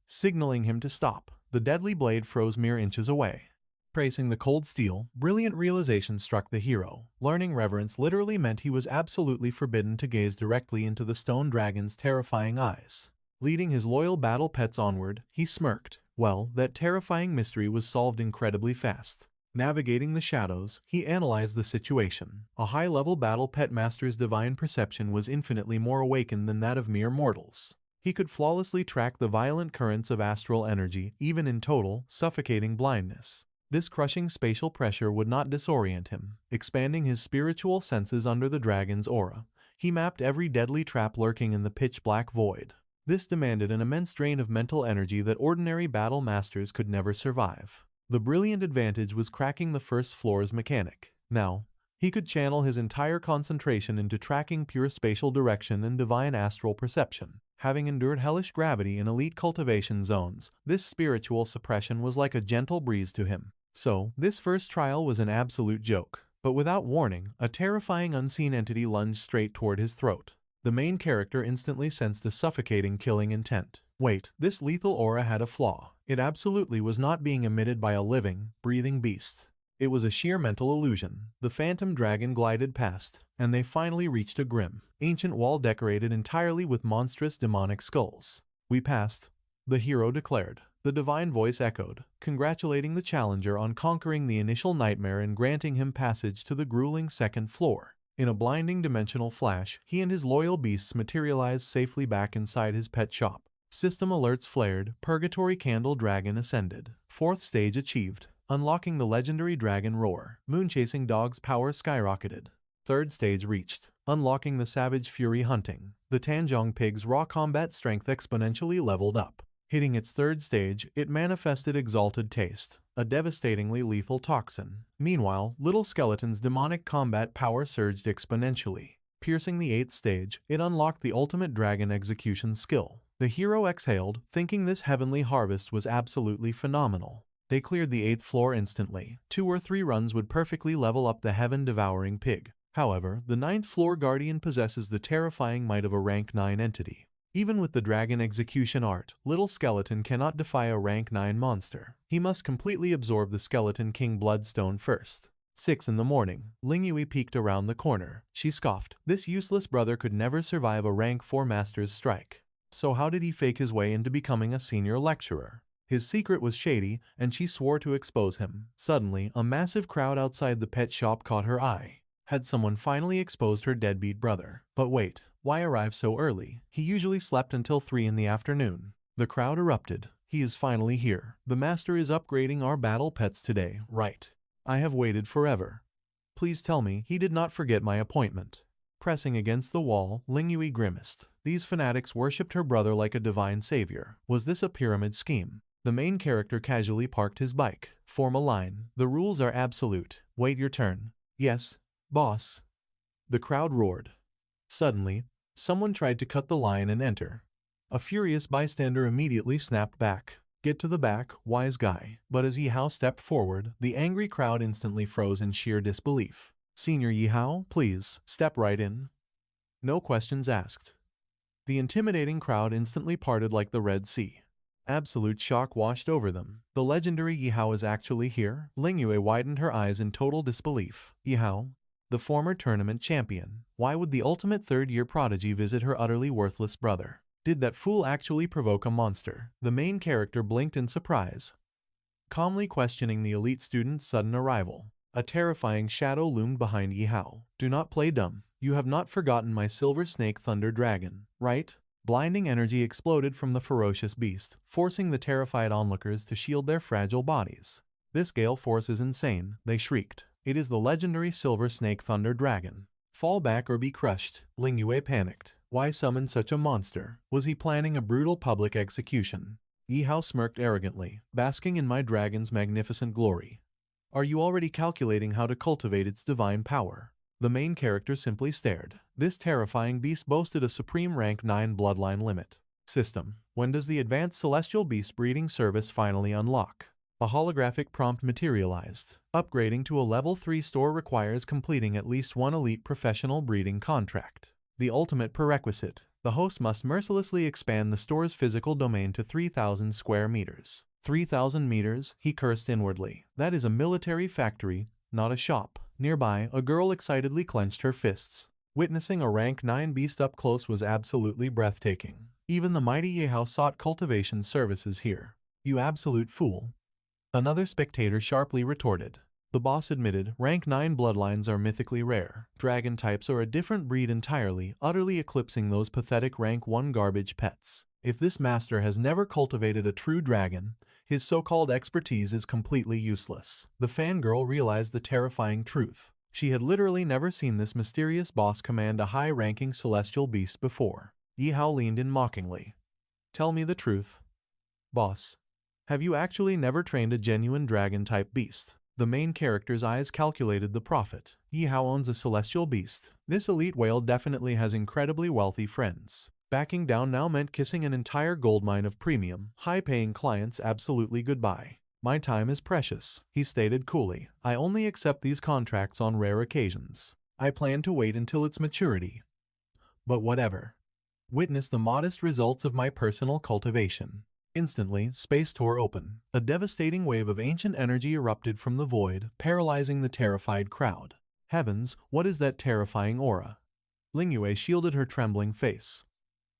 signaling him to stop. The deadly blade froze mere inches away. Tracing the cold steel, brilliant realization struck the hero. Learning reverence literally meant he was absolutely forbidden to gaze directly into the stone dragon's terrifying eyes. Leading his loyal battle pets onward, he smirked. Well, that terrifying mystery was solved incredibly fast. Navigating the shadows, he analyzed the situation. A high-level battle pet master's divine perception was infinitely more awakened than that of mere mortals. He could flawlessly track the violent currents of astral energy, even in total, suffocating blindness. This crushing spatial pressure would not disorient him. Expanding his spiritual senses under the dragon's aura, he mapped every deadly trap lurking in the pitch-black void. This demanded an immense drain of mental energy that ordinary battle masters could never survive. The brilliant advantage was cracking the first floor's mechanic. Now, he could channel his entire concentration into tracking pure spatial direction and divine astral perception. Having endured hellish gravity in elite cultivation zones, this spiritual suppression was like a gentle breeze to him. So, this first trial was an absolute joke. But without warning, a terrifying unseen entity lunged straight toward his throat. The main character instantly sensed a suffocating killing intent. Wait, this lethal aura had a flaw. It absolutely was not being emitted by a living, breathing beast. It was a sheer mental illusion. The phantom dragon glided past, and they finally reached a grim, ancient wall decorated entirely with monstrous demonic skulls. We passed, the hero declared. The divine voice echoed, congratulating the challenger on conquering the initial nightmare and granting him passage to the grueling second floor. In a blinding dimensional flash, he and his loyal beasts materialized safely back inside his pet shop. System alerts flared, Purgatory Candle Dragon ascended. Fourth stage achieved, unlocking the legendary dragon roar. Moonchasing Dog's power skyrocketed. Third stage reached, unlocking the savage fury hunting. The Tanjong Pig's raw combat strength exponentially leveled up. Hitting its third stage, it manifested exalted taste, a devastatingly lethal toxin. Meanwhile, Little Skeleton's demonic combat power surged exponentially. Piercing the 8th stage, it unlocked the ultimate dragon execution skill. The hero exhaled, thinking this heavenly harvest was absolutely phenomenal. They cleared the 8th floor instantly. 2 or 3 runs would perfectly level up the heaven-devouring pig. However, the 9th floor guardian possesses the terrifying might of a rank 9 entity. Even with the dragon execution art, Little Skeleton cannot defy a rank 9 monster. He must completely absorb the Skeleton King Bloodstone first. 6 in the morning, Ling Yui peeked around the corner. She scoffed. This useless brother could never survive a rank 4 master's strike. So how did he fake his way into becoming a senior lecturer? His secret was shady, and she swore to expose him. Suddenly, a massive crowd outside the pet shop caught her eye. Had someone finally exposed her deadbeat brother? But wait, why arrive so early? He usually slept until 3 in the afternoon. The crowd erupted. He is finally here. The master is upgrading our battle pets today, right? I have waited forever. Please tell me he did not forget my appointment. Pressing against the wall, Ling Yui grimaced. These fanatics worshipped her brother like a divine savior. Was this a pyramid scheme? The main character casually parked his bike. Form a line. The rules are absolute. Wait your turn. Yes, boss. The crowd roared. Suddenly, someone tried to cut the line and enter. A furious bystander immediately snapped back. Get to the back, wise guy. But as Yihao stepped forward, the angry crowd instantly froze in sheer disbelief. Senior Yihao, please, step right in. No questions asked. The intimidating crowd instantly parted like the Red Sea. Absolute shock washed over them. The legendary Yihao is actually here? Ling Yue widened her eyes in total disbelief. Yihao? The former tournament champion. Why would the ultimate third-year prodigy visit her utterly worthless brother? Did that fool actually provoke a monster? The main character blinked in surprise, calmly questioning the elite student's sudden arrival. A terrifying shadow loomed behind Yihao. Do not play dumb. You have not forgotten my Silver Snake Thunder Dragon, right? Blinding energy exploded from the ferocious beast, forcing the terrified onlookers to shield their fragile bodies. This gale force is insane, they shrieked. It is the legendary Silver Snake Thunder Dragon. Fall back or be crushed. Ling Yue panicked. Why summon such a monster? Was he planning a brutal public execution? Yihao smirked arrogantly, basking in my dragon's magnificent glory. Are you already calculating how to cultivate its divine power? The main character simply stared. This terrifying beast boasted a supreme rank 9 bloodline limit. System. When does the advanced celestial beast breeding service finally unlock? A holographic prompt materialized. Upgrading to a level 3 store requires completing at least one elite professional breeding contract. The ultimate prerequisite. The host must mercilessly expand the store's physical domain to 3,000 square meters. 3,000 meters, he cursed inwardly. That is a military factory, not a shop. Nearby, a girl excitedly clenched her fists. Witnessing a rank 9 beast up close was absolutely breathtaking. Even the mighty Yehao sought cultivation services here. You absolute fool. Another spectator sharply retorted. The boss admitted, rank 9 bloodlines are mythically rare. Dragon types are a different breed entirely, utterly eclipsing those pathetic rank 1 garbage pets. If this master has never cultivated a true dragon, his so-called expertise is completely useless. The fangirl realized the terrifying truth. She had literally never seen this mysterious boss command a high-ranking celestial beast before. Yihao leaned in mockingly. Tell me the truth. Boss, have you actually never trained a genuine dragon-type beast? The main character's eyes calculated the profit. Yihao owns a celestial beast. This elite whale definitely has incredibly wealthy friends. Backing down now meant kissing an entire goldmine of premium, high-paying clients absolutely goodbye. My time is precious, he stated coolly. I only accept these contracts on rare occasions. I plan to wait until its maturity. But whatever. Witness the modest results of my personal cultivation. Instantly, space tore open. A devastating wave of ancient energy erupted from the void, paralyzing the terrified crowd. Heavens, what is that terrifying aura? Lingyue shielded her trembling face.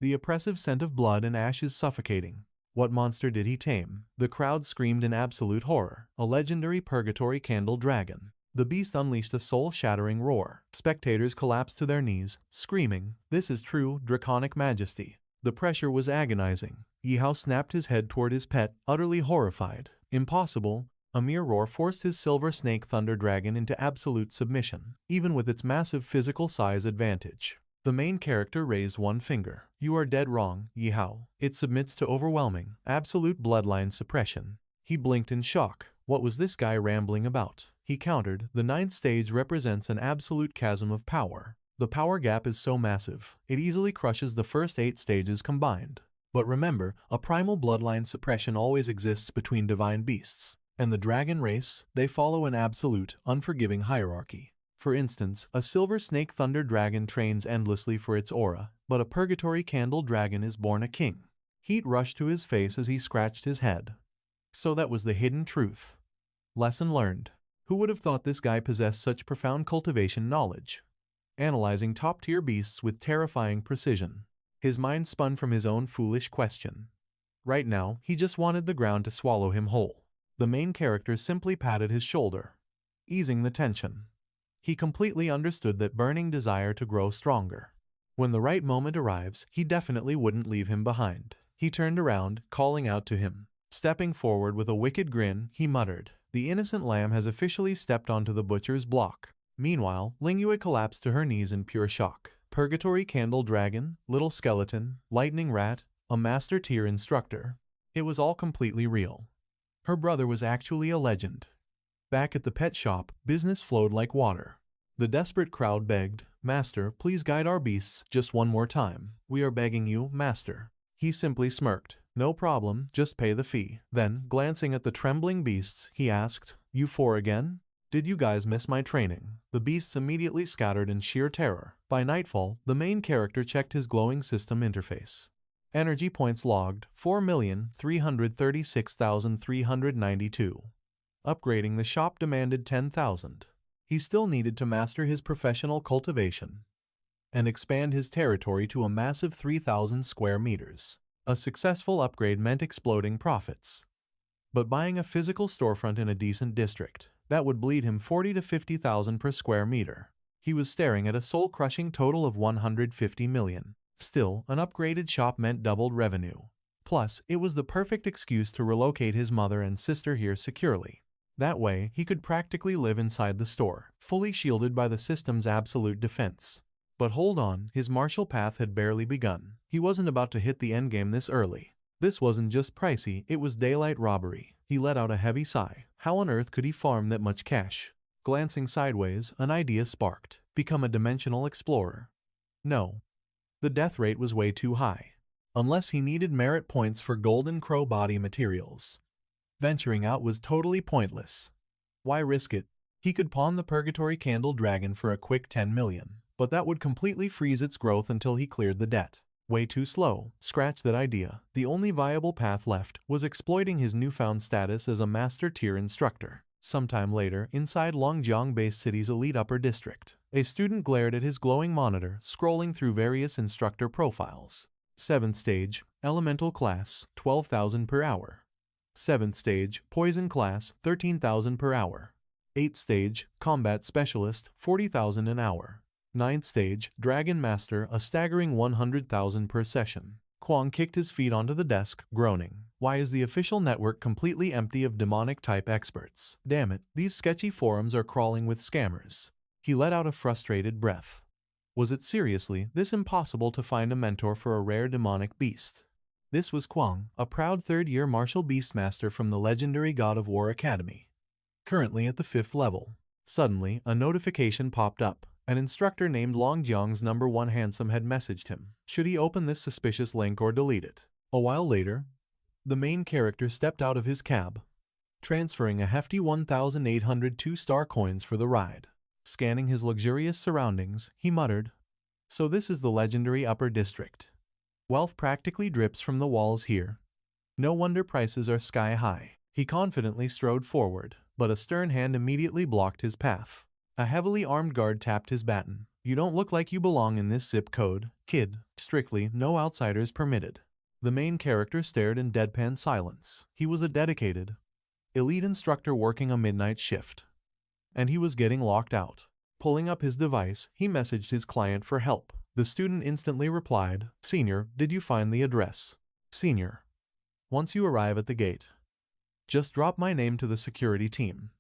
The oppressive scent of blood and ash is suffocating. What monster did he tame? The crowd screamed in absolute horror. A legendary purgatory candle dragon. The beast unleashed a soul-shattering roar. Spectators collapsed to their knees, screaming, "This is true, draconic majesty." The pressure was agonizing. Yihao snapped his head toward his pet, utterly horrified. Impossible. A mere roar forced his silver snake thunder dragon into absolute submission, even with its massive physical size advantage. The main character raised one finger. You are dead wrong, Yihao. It submits to overwhelming, absolute bloodline suppression. He blinked in shock. What was this guy rambling about? He countered, the 9th stage represents an absolute chasm of power. The power gap is so massive, it easily crushes the first 8 stages combined. But remember, a primal bloodline suppression always exists between divine beasts. And the dragon race, they follow an absolute, unforgiving hierarchy. For instance, a silver snake thunder dragon trains endlessly for its aura, but a purgatory candle dragon is born a king. Heat rushed to his face as he scratched his head. So that was the hidden truth. Lesson learned. Who would have thought this guy possessed such profound cultivation knowledge? Analyzing top-tier beasts with terrifying precision. His mind spun from his own foolish question. Right now, he just wanted the ground to swallow him whole. The main character simply patted his shoulder, easing the tension. He completely understood that burning desire to grow stronger. When the right moment arrives, he definitely wouldn't leave him behind. He turned around, calling out to him. Stepping forward with a wicked grin, he muttered, "The innocent lamb has officially stepped onto the butcher's block." Meanwhile, Lingyue collapsed to her knees in pure shock. Purgatory candle dragon, little skeleton, lightning rat, a master tier instructor. It was all completely real. Her brother was actually a legend. Back at the pet shop, business flowed like water. The desperate crowd begged, "Master, please guide our beasts just one more time. We are begging you, Master." He simply smirked. "No problem, just pay the fee." Then, glancing at the trembling beasts, he asked, "You 4 again? Did you guys miss my training?" The beasts immediately scattered in sheer terror. By nightfall, the main character checked his glowing system interface. Energy points logged, 4,336,392. Upgrading the shop demanded 10,000. He still needed to master his professional cultivation and expand his territory to a massive 3,000 square meters. A successful upgrade meant exploding profits. But buying a physical storefront in a decent district, that would bleed him 40 to 50,000 per square meter. He was staring at a soul-crushing total of 150 million. Still, an upgraded shop meant doubled revenue. Plus, it was the perfect excuse to relocate his mother and sister here securely. That way, he could practically live inside the store, fully shielded by the system's absolute defense. But hold on, his martial path had barely begun. He wasn't about to hit the endgame this early. This wasn't just pricey, it was daylight robbery. He let out a heavy sigh. How on earth could he farm that much cash? Glancing sideways, an idea sparked. Become a dimensional explorer. No. The death rate was way too high. Unless he needed merit points for golden crow body materials. Venturing out was totally pointless. Why risk it? He could pawn the Purgatory Candle Dragon for a quick 10 million, but that would completely freeze its growth until he cleared the debt. Way too slow. Scratch that idea. The only viable path left was exploiting his newfound status as a master tier instructor. Sometime later, inside Longjiang Base City's elite upper district, a student glared at his glowing monitor, scrolling through various instructor profiles. 7th stage, elemental class, 12,000 per hour. 7th stage, poison class, 13,000 per hour. 8th stage, combat specialist, 40,000 an hour. 9th stage, dragon master, a staggering 100,000 per session. Kwang kicked his feet onto the desk, groaning. Why is the official network completely empty of demonic-type experts? Damn it, these sketchy forums are crawling with scammers. He let out a frustrated breath. Was it seriously this impossible to find a mentor for a rare demonic beast? This was Kwang, a proud third-year martial beastmaster from the legendary God of War Academy. Currently at the 5th level. Suddenly, a notification popped up. An instructor named Long Jiang's #1 handsome had messaged him. Should he open this suspicious link or delete it? A while later, the main character stepped out of his cab, transferring a hefty 1,800 2-star coins for the ride. Scanning his luxurious surroundings, he muttered, "So this is the legendary Upper District. Wealth practically drips from the walls here. No wonder prices are sky high." He confidently strode forward, but a stern hand immediately blocked his path. A heavily armed guard tapped his baton. "You don't look like you belong in this zip code, kid. Strictly, no outsiders permitted." The main character stared in deadpan silence. He was a dedicated, elite instructor working a midnight shift, and he was getting locked out. Pulling up his device, he messaged his client for help. The student instantly replied, "Senior, did you find the address?" "Senior, once you arrive at the gate, just drop my name to the security team.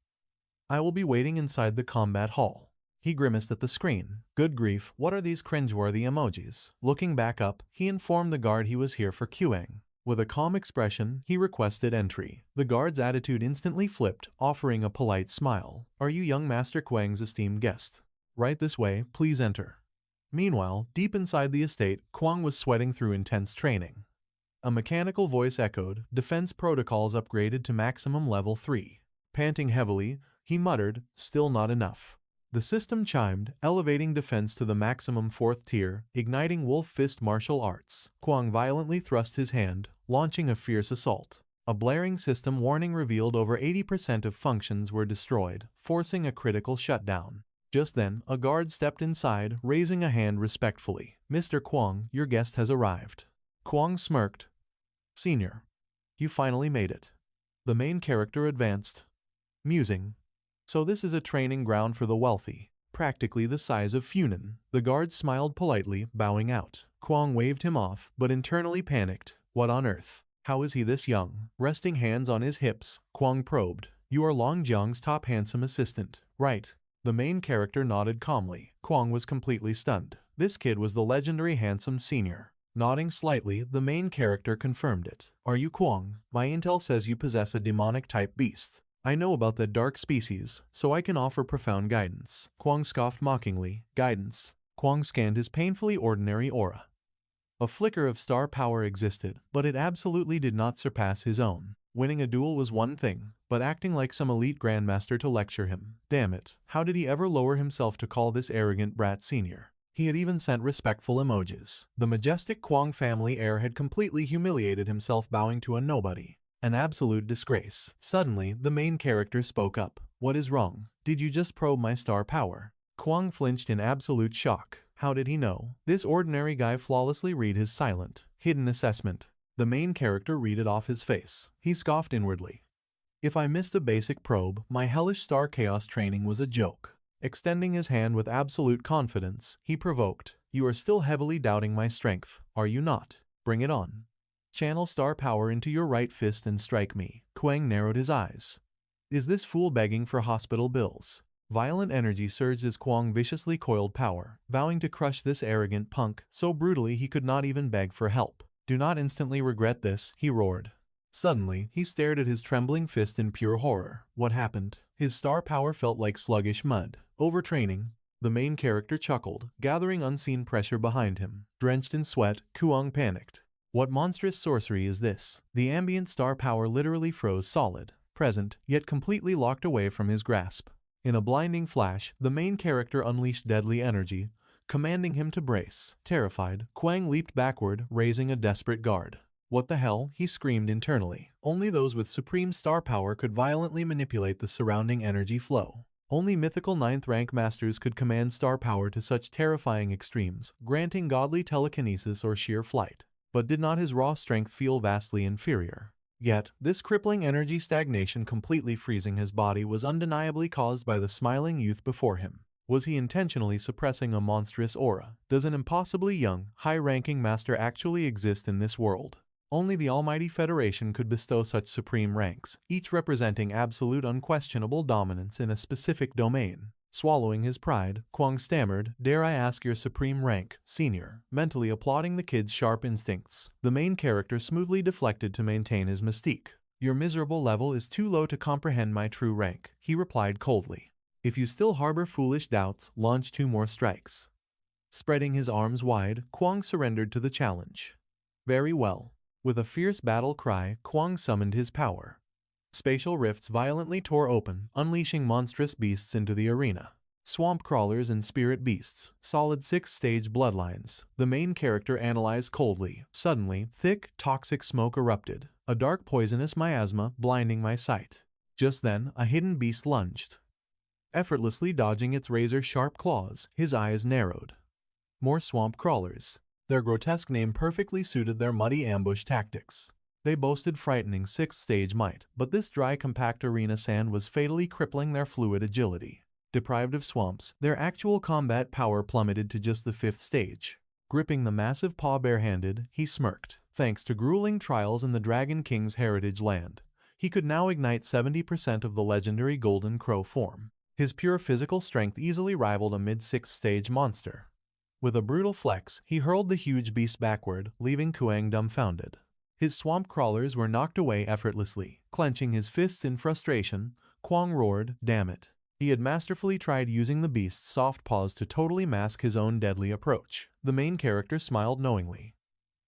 I will be waiting inside the combat hall." He grimaced at the screen. Good grief, what are these cringeworthy emojis? Looking back up, he informed the guard he was here for queuing. With a calm expression, he requested entry. The guard's attitude instantly flipped, offering a polite smile. "Are you young Master Kwang's esteemed guest? Right this way, please enter." Meanwhile, deep inside the estate, Kwang was sweating through intense training. A mechanical voice echoed, "Defense protocols upgraded to maximum level 3. Panting heavily, he muttered, "Still not enough." The system chimed, elevating defense to the maximum 4th tier, igniting wolf fist martial arts. Kwang violently thrust his hand, launching a fierce assault. A blaring system warning revealed over 80% of functions were destroyed, forcing a critical shutdown. Just then, a guard stepped inside, raising a hand respectfully. "Mr. Kwang, your guest has arrived." Kwang smirked. "Senior, you finally made it." The main character advanced, musing. "So this is a training ground for the wealthy, practically the size of Funan." The guard smiled politely, bowing out. Kwang waved him off, but internally panicked. What on earth? How is he this young? Resting hands on his hips, Kwang probed. "You are Long Jiang's top handsome assistant, right?" The main character nodded calmly. Kwang was completely stunned. This kid was the legendary handsome senior. Nodding slightly, the main character confirmed it. "Are you Kwang? My intel says you possess a demonic-type beast. I know about that dark species, so I can offer profound guidance." Kwang scoffed mockingly. "Guidance?" Kwang scanned his painfully ordinary aura. A flicker of star power existed, but it absolutely did not surpass his own. Winning a duel was one thing, but acting like some elite grandmaster to lecture him. Damn it, how did he ever lower himself to call this arrogant brat senior? He had even sent respectful emojis. The majestic Kwang family heir had completely humiliated himself, bowing to a nobody. An absolute disgrace. Suddenly, the main character spoke up. "What is wrong? Did you just probe my star power?" Kwang flinched in absolute shock. How did he know? This ordinary guy flawlessly read his silent, hidden assessment. The main character read it off his face. He scoffed inwardly. "If I missed a basic probe, my hellish star chaos training was a joke." Extending his hand with absolute confidence, he provoked. "You are still heavily doubting my strength, are you not? Bring it on. Channel star power into your right fist and strike me." Kwang narrowed his eyes. Is this fool begging for hospital bills? Violent energy surged as Kwang viciously coiled power, vowing to crush this arrogant punk so brutally he could not even beg for help. "Do not instantly regret this," he roared. Suddenly, he stared at his trembling fist in pure horror. What happened? His star power felt like sluggish mud. Overtraining? The main character chuckled, gathering unseen pressure behind him. Drenched in sweat, Kwang panicked. What monstrous sorcery is this? The ambient star power literally froze solid, present, yet completely locked away from his grasp. In a blinding flash, the main character unleashed deadly energy, commanding him to brace. Terrified, Kwang leaped backward, raising a desperate guard. What the hell? He screamed internally. Only those with supreme star power could violently manipulate the surrounding energy flow. Only mythical 9th rank masters could command star power to such terrifying extremes, granting godly telekinesis or sheer flight. but did not his raw strength feel vastly inferior? Yet, this crippling energy stagnation completely freezing his body was undeniably caused by the smiling youth before him. Was he intentionally suppressing a monstrous aura? Does an impossibly young, high-ranking master actually exist in this world? Only the Almighty Federation could bestow such supreme ranks, each representing absolute unquestionable dominance in a specific domain. Swallowing his pride, Kwang stammered, "Dare I ask your supreme rank, senior?" mentally applauding the kid's sharp instincts. The main character smoothly deflected to maintain his mystique. "Your miserable level is too low to comprehend my true rank," he replied coldly. "If you still harbor foolish doubts, launch 2 more strikes." Spreading his arms wide, Kwang surrendered to the challenge. Very well. With a fierce battle cry, Kwang summoned his power. Spatial rifts violently tore open, unleashing monstrous beasts into the arena. Swamp crawlers and spirit beasts, solid 6-stage bloodlines. The main character analyzed coldly. Suddenly, thick, toxic smoke erupted, a dark poisonous miasma blinding my sight. Just then, a hidden beast lunged. Effortlessly dodging its razor-sharp claws, his eyes narrowed. More swamp crawlers. Their grotesque name perfectly suited their muddy ambush tactics. They boasted frightening 6th-stage might, but this dry compact arena sand was fatally crippling their fluid agility. Deprived of swamps, their actual combat power plummeted to just the 5th stage. Gripping the massive paw barehanded, he smirked. Thanks to grueling trials in the Dragon King's heritage land, he could now ignite 70% of the legendary Golden Crow form. His pure physical strength easily rivaled a mid-6th stage monster. With a brutal flex, he hurled the huge beast backward, leaving Kuang dumbfounded. His swamp crawlers were knocked away effortlessly. Clenching his fists in frustration, Kwang roared, "Damn it." He had masterfully tried using the beast's soft paws to totally mask his own deadly approach. The main character smiled knowingly.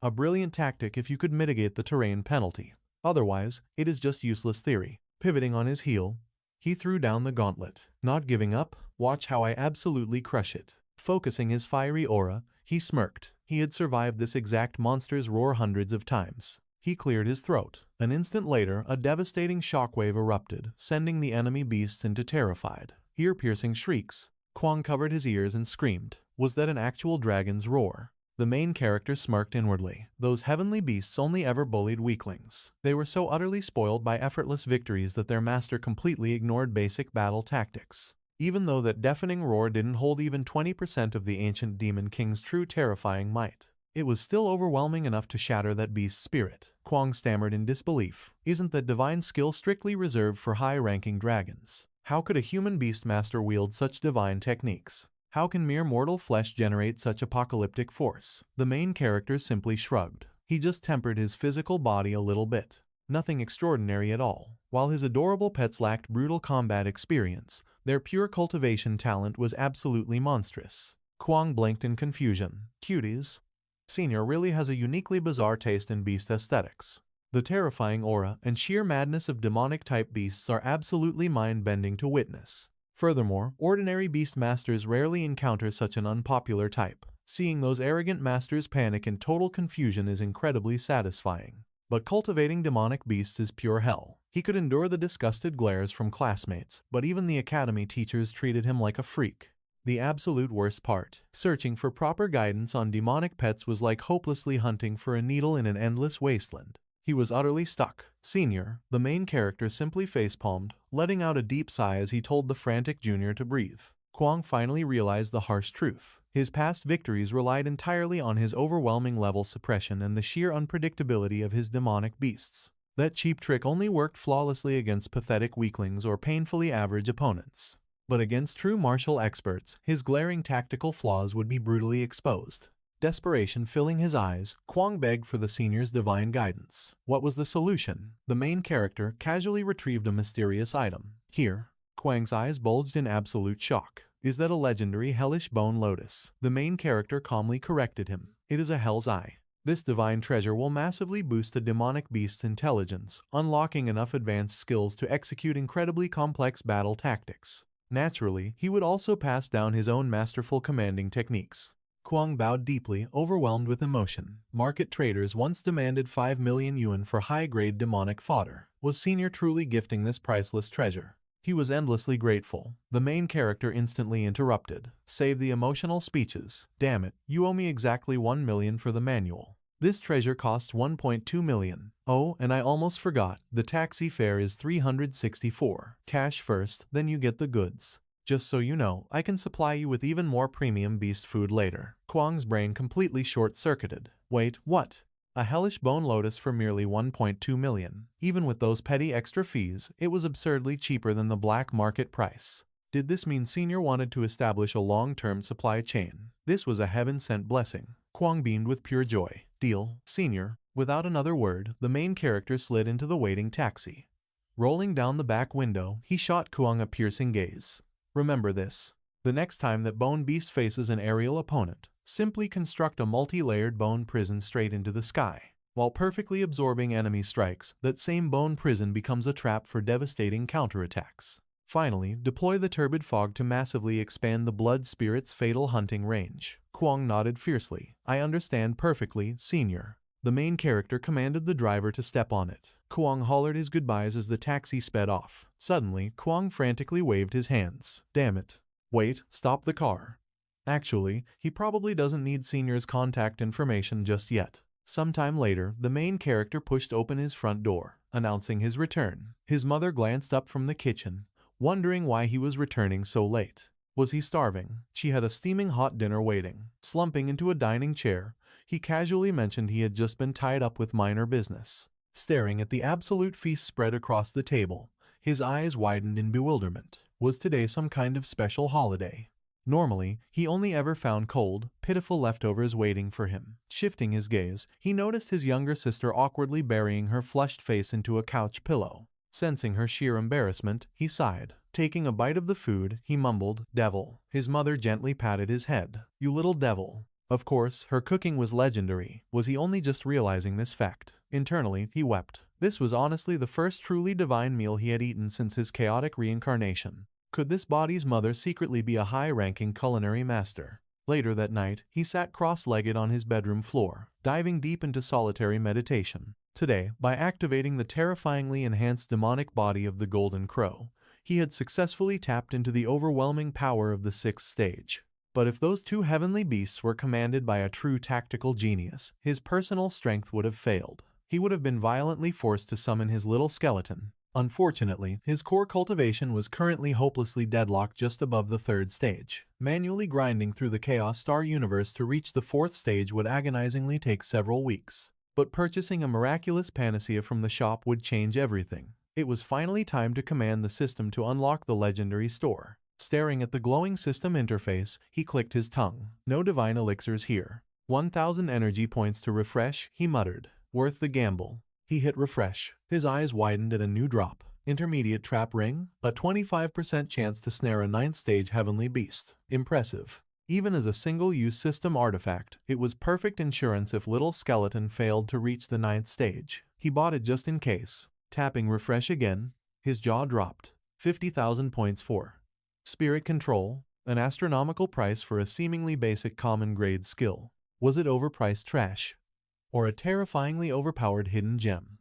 A brilliant tactic if you could mitigate the terrain penalty. Otherwise, it is just useless theory. Pivoting on his heel, he threw down the gauntlet. "Not giving up? Watch how I absolutely crush it." Focusing his fiery aura, he smirked. He had survived this exact monster's roar hundreds of times. He cleared his throat. An instant later, a devastating shockwave erupted, sending the enemy beasts into terrified, ear-piercing shrieks. Kwang covered his ears and screamed. Was that an actual dragon's roar? The main character smirked inwardly. Those heavenly beasts only ever bullied weaklings. They were so utterly spoiled by effortless victories that their master completely ignored basic battle tactics. Even though that deafening roar didn't hold even 20% of the ancient demon king's true terrifying might, it was still overwhelming enough to shatter that beast's spirit. Kwang stammered in disbelief. Isn't that divine skill strictly reserved for high-ranking dragons? How could a human beast master wield such divine techniques? How can mere mortal flesh generate such apocalyptic force? The main character simply shrugged. He just tempered his physical body a little bit. Nothing extraordinary at all. While his adorable pets lacked brutal combat experience, their pure cultivation talent was absolutely monstrous. Kwang blinked in confusion. Cuties? Senior really has a uniquely bizarre taste in beast aesthetics. The terrifying aura and sheer madness of demonic-type beasts are absolutely mind-bending to witness. Furthermore, ordinary beast masters rarely encounter such an unpopular type. Seeing those arrogant masters panic in total confusion is incredibly satisfying. But cultivating demonic beasts is pure hell. He could endure the disgusted glares from classmates, but even the academy teachers treated him like a freak. The absolute worst part, searching for proper guidance on demonic pets was like hopelessly hunting for a needle in an endless wasteland. He was utterly stuck. Senior, the main character, simply facepalmed, letting out a deep sigh as he told the frantic junior to breathe. Kwang finally realized the harsh truth. His past victories relied entirely on his overwhelming level suppression and the sheer unpredictability of his demonic beasts. That cheap trick only worked flawlessly against pathetic weaklings or painfully average opponents. But against true martial experts, his glaring tactical flaws would be brutally exposed. Desperation filling his eyes, Kwang begged for the senior's divine guidance. What was the solution? The main character casually retrieved a mysterious item. Here. Kwang's eyes bulged in absolute shock. Is that a legendary hellish bone lotus? The main character calmly corrected him. It is a hell's eye. This divine treasure will massively boost a demonic beast's intelligence, unlocking enough advanced skills to execute incredibly complex battle tactics. Naturally, he would also pass down his own masterful commanding techniques. Kwang bowed deeply, overwhelmed with emotion. Market traders once demanded 5 million yuan for high-grade demonic fodder. Was Senior truly gifting this priceless treasure? He was endlessly grateful. The main character instantly interrupted. Save the emotional speeches. Damn it, you owe me exactly 1 million for the manual. This treasure costs 1.2 million. Oh, and I almost forgot, the taxi fare is 364. Cash first, then you get the goods. Just so you know, I can supply you with even more premium beast food later. Kwang's brain completely short-circuited. Wait, what? A hellish bone lotus for merely 1.2 million. Even with those petty extra fees, it was absurdly cheaper than the black market price. Did this mean Senior wanted to establish a long-term supply chain? This was a heaven-sent blessing. Kwang beamed with pure joy. Deal, Senior. Without another word, the main character slid into the waiting taxi. Rolling down the back window, he shot Kwang a piercing gaze. Remember this. The next time that Bone Beast faces an aerial opponent, simply construct a multi-layered bone prison straight into the sky. While perfectly absorbing enemy strikes, that same bone prison becomes a trap for devastating counterattacks. Finally, deploy the turbid fog to massively expand the blood spirit's fatal hunting range. Kwang nodded fiercely. I understand perfectly, Senior. The main character commanded the driver to step on it. Kwang hollered his goodbyes as the taxi sped off. Suddenly, Kwang frantically waved his hands. Damn it. Wait, stop the car. Actually, he probably doesn't need Senior's contact information just yet. Sometime later, the main character pushed open his front door, announcing his return. His mother glanced up from the kitchen, wondering why he was returning so late. Was he starving? She had a steaming hot dinner waiting. Slumping into a dining chair, he casually mentioned he had just been tied up with minor business. Staring at the absolute feast spread across the table, his eyes widened in bewilderment. Was today some kind of special holiday? Normally, he only ever found cold, pitiful leftovers waiting for him. Shifting his gaze, he noticed his younger sister awkwardly burying her flushed face into a couch pillow. Sensing her sheer embarrassment, he sighed. Taking a bite of the food, he mumbled, "Devil." His mother gently patted his head. "You little devil." Of course, her cooking was legendary. Was he only just realizing this fact? Internally, he wept. This was honestly the first truly divine meal he had eaten since his chaotic reincarnation. Could this body's mother secretly be a high-ranking culinary master? Later that night, he sat cross-legged on his bedroom floor, diving deep into solitary meditation. Today, by activating the terrifyingly enhanced demonic body of the Golden Crow, he had successfully tapped into the overwhelming power of the sixth stage. But if those two heavenly beasts were commanded by a true tactical genius, his personal strength would have failed. He would have been violently forced to summon his little skeleton. Unfortunately, his core cultivation was currently hopelessly deadlocked just above the third stage. Manually grinding through the Chaos Star universe to reach the fourth stage would agonizingly take several weeks. But purchasing a miraculous panacea from the shop would change everything. It was finally time to command the system to unlock the legendary store. Staring at the glowing system interface, he clicked his tongue. No divine elixirs here. 1,000 energy points to refresh, he muttered. Worth the gamble. He hit refresh. His eyes widened at a new drop. Intermediate trap ring, a 25% chance to snare a 9th stage heavenly beast. Impressive. Even as a single-use system artifact, it was perfect insurance if little skeleton failed to reach the 9th stage. He bought it just in case. Tapping refresh again, his jaw dropped. 50,000 points for Spirit Control, an astronomical price for a seemingly basic common grade skill. Was it overpriced trash? Or a terrifyingly overpowered hidden gem?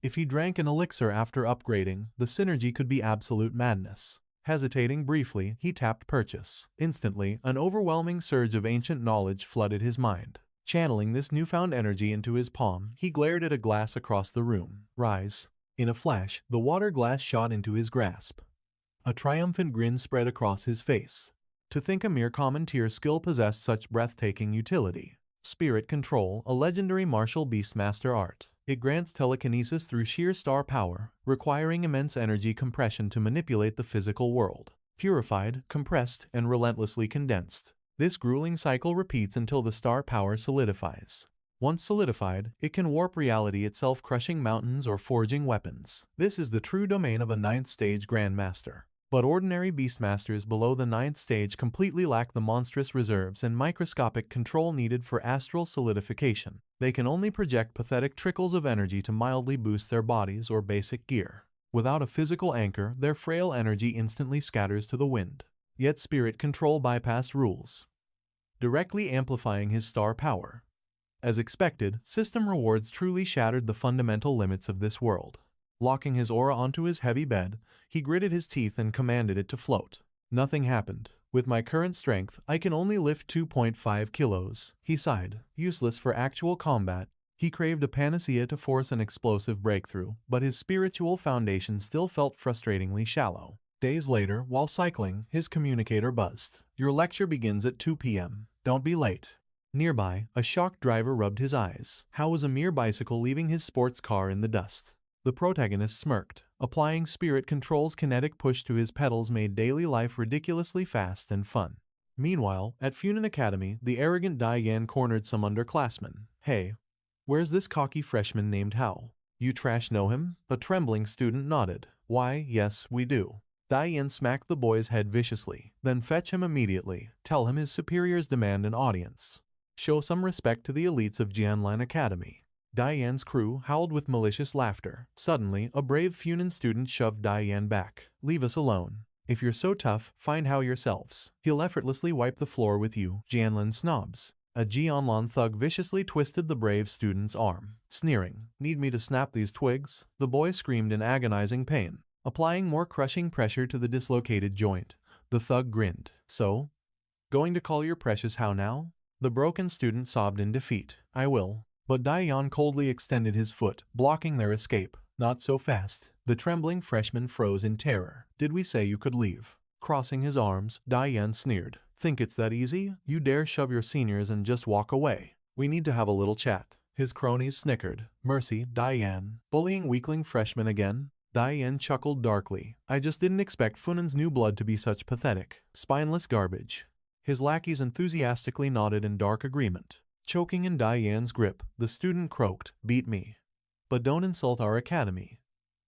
If he drank an elixir after upgrading, the synergy could be absolute madness. Hesitating briefly, he tapped purchase. Instantly, an overwhelming surge of ancient knowledge flooded his mind. Channeling this newfound energy into his palm, he glared at a glass across the room. Rise. In a flash, the water glass shot into his grasp. A triumphant grin spread across his face. To think a mere common tier skill possessed such breathtaking utility. Spirit Control, a legendary martial beastmaster art. It grants telekinesis through sheer star power, requiring immense energy compression to manipulate the physical world. Purified, compressed, and relentlessly condensed. This grueling cycle repeats until the star power solidifies. Once solidified, it can warp reality itself, crushing mountains or forging weapons. This is the true domain of a 9th stage Grandmaster. But ordinary beastmasters below the 9th stage completely lack the monstrous reserves and microscopic control needed for astral solidification. They can only project pathetic trickles of energy to mildly boost their bodies or basic gear. Without a physical anchor, their frail energy instantly scatters to the wind. Yet Spirit Control bypassed rules, directly amplifying his star power. As expected, system rewards truly shattered the fundamental limits of this world. Locking his aura onto his heavy bed, he gritted his teeth and commanded it to float. Nothing happened. With my current strength, I can only lift 2.5 kilos, he sighed. Useless for actual combat, He craved a panacea to force an explosive breakthrough, but his spiritual foundation still felt frustratingly shallow. Days later, while cycling, his communicator buzzed. "Your lecture begins at 2 p.m. Don't be late." Nearby, a shocked driver rubbed his eyes. How was a mere bicycle leaving his sports car in the dust? The protagonist smirked. Applying spirit control's kinetic push to his pedals made daily life ridiculously fast and fun. Meanwhile, at Funan Academy, the arrogant Diane cornered some underclassmen. "Hey, where's this cocky freshman named Hao? You trash know him?" A trembling student nodded. "Why, yes, we do." Diane smacked the boy's head viciously. "Then fetch him immediately. Tell him his superiors demand an audience. Show some respect to the elites of Jianlan Academy." Diane's crew howled with malicious laughter. Suddenly, a brave Funan student shoved Diane back. "Leave us alone. If you're so tough, find Hao yourselves. He'll effortlessly wipe the floor with you, Jianlan snobs." A Jianlan thug viciously twisted the brave student's arm, sneering. "Need me to snap these twigs?" The boy screamed in agonizing pain. Applying more crushing pressure to the dislocated joint, the thug grinned. "So? Going to call your precious Hao now?" The broken student sobbed in defeat. "I will." But Diane coldly extended his foot, blocking their escape. "Not so fast." The trembling freshman froze in terror. "Did we say you could leave?" Crossing his arms, Diane sneered. "Think it's that easy? You dare shove your seniors and just walk away? We need to have a little chat." His cronies snickered. "Mercy, Diane. Bullying weakling freshmen again?" Diane chuckled darkly. "I just didn't expect Funan's new blood to be such pathetic, spineless garbage." His lackeys enthusiastically nodded in dark agreement. Choking in Diane's grip, the student croaked, "Beat me. But don't insult our academy.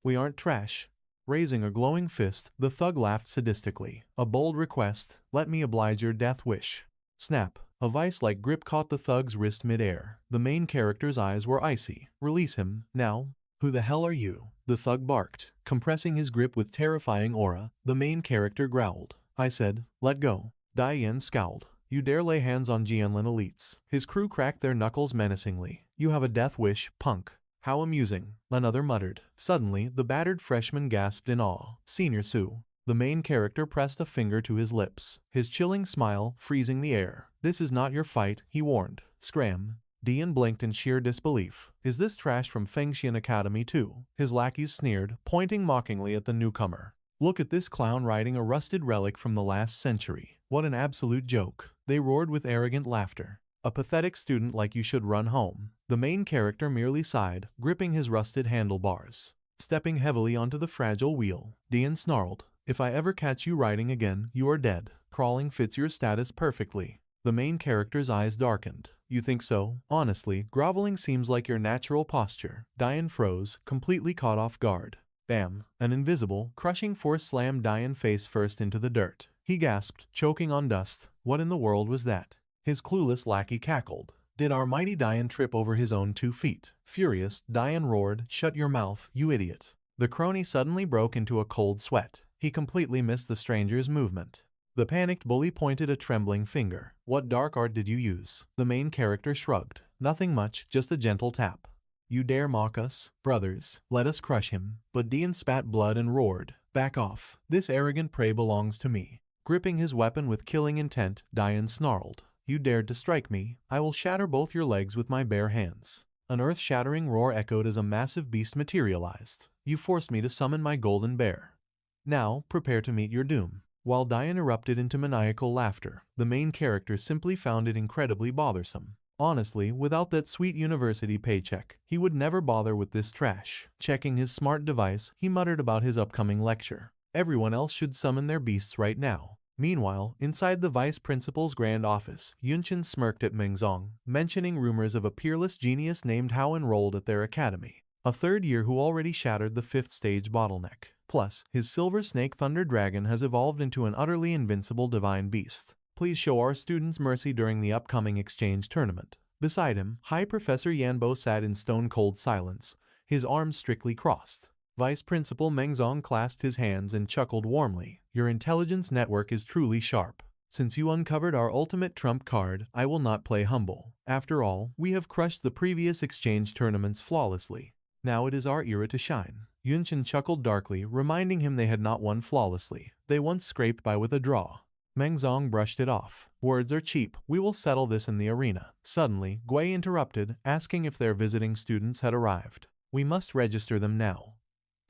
We aren't trash." Raising a glowing fist, the thug laughed sadistically. "A bold request. Let me oblige your death wish." Snap. A vice-like grip caught the thug's wrist mid-air. The main character's eyes were icy. "Release him, now." "Who the hell are you?" the thug barked. Compressing his grip with terrifying aura, the main character growled. "I said, let go." Diane scowled. "You dare lay hands on Jianlin elites." His crew cracked their knuckles menacingly. "You have a death wish, punk." "How amusing," another muttered. Suddenly, the battered freshman gasped in awe. "Senior Sue." The main character pressed a finger to his lips, his chilling smile freezing the air. "This is not your fight," he warned. "Scram." Dian blinked in sheer disbelief. "Is this trash from Fengxian Academy too?" His lackeys sneered, pointing mockingly at the newcomer. "Look at this clown riding a rusted relic from the last century. What an absolute joke." They roared with arrogant laughter. "A pathetic student like you should run home." The main character merely sighed, gripping his rusted handlebars. Stepping heavily onto the fragile wheel, Dian snarled, "If I ever catch you riding again, you are dead." Crawling fits your status perfectly. The main character's eyes darkened. "You think so? Honestly, groveling seems like your natural posture." Dian froze, completely caught off guard. Bam! An invisible, crushing force slammed Dian face first into the dirt. He gasped, choking on dust. What in the world was that? His clueless lackey cackled. Did our mighty Dian trip over his own 2 feet? Furious, Dian roared, "Shut your mouth, you idiot." The crony suddenly broke into a cold sweat. He completely missed the stranger's movement. The panicked bully pointed a trembling finger. "What dark art did you use?" The main character shrugged. "Nothing much, just a gentle tap." "You dare mock us? Brothers, let us crush him." But Dian spat blood and roared, "Back off. This arrogant prey belongs to me." Gripping his weapon with killing intent, Dian snarled, "You dared to strike me. I will shatter both your legs with my bare hands." An earth-shattering roar echoed as a massive beast materialized. "You forced me to summon my golden bear. Now, prepare to meet your doom." While Dian erupted into maniacal laughter, the main character simply found it incredibly bothersome. Honestly, without that sweet university paycheck, he would never bother with this trash. Checking his smart device, he muttered about his upcoming lecture. Everyone else should summon their beasts right now. Meanwhile, inside the vice principal's grand office, Yunchen smirked at Mengzong, mentioning rumors of a peerless genius named Hao enrolled at their academy. A third year who already shattered the 5th stage bottleneck. Plus, his silver snake thunder dragon has evolved into an utterly invincible divine beast. Please show our students mercy during the upcoming exchange tournament. Beside him, High Professor Yanbo sat in stone-cold silence, his arms strictly crossed. Vice Principal Mengzong clasped his hands and chuckled warmly. "Your intelligence network is truly sharp. Since you uncovered our ultimate trump card, I will not play humble. After all, we have crushed the previous exchange tournaments flawlessly. Now it is our era to shine." Yunchen chuckled darkly, reminding him they had not won flawlessly. They once scraped by with a draw. Meng Zong brushed it off. Words are cheap. We will settle this in the arena. Suddenly, Gui interrupted, asking if their visiting students had arrived. We must register them now.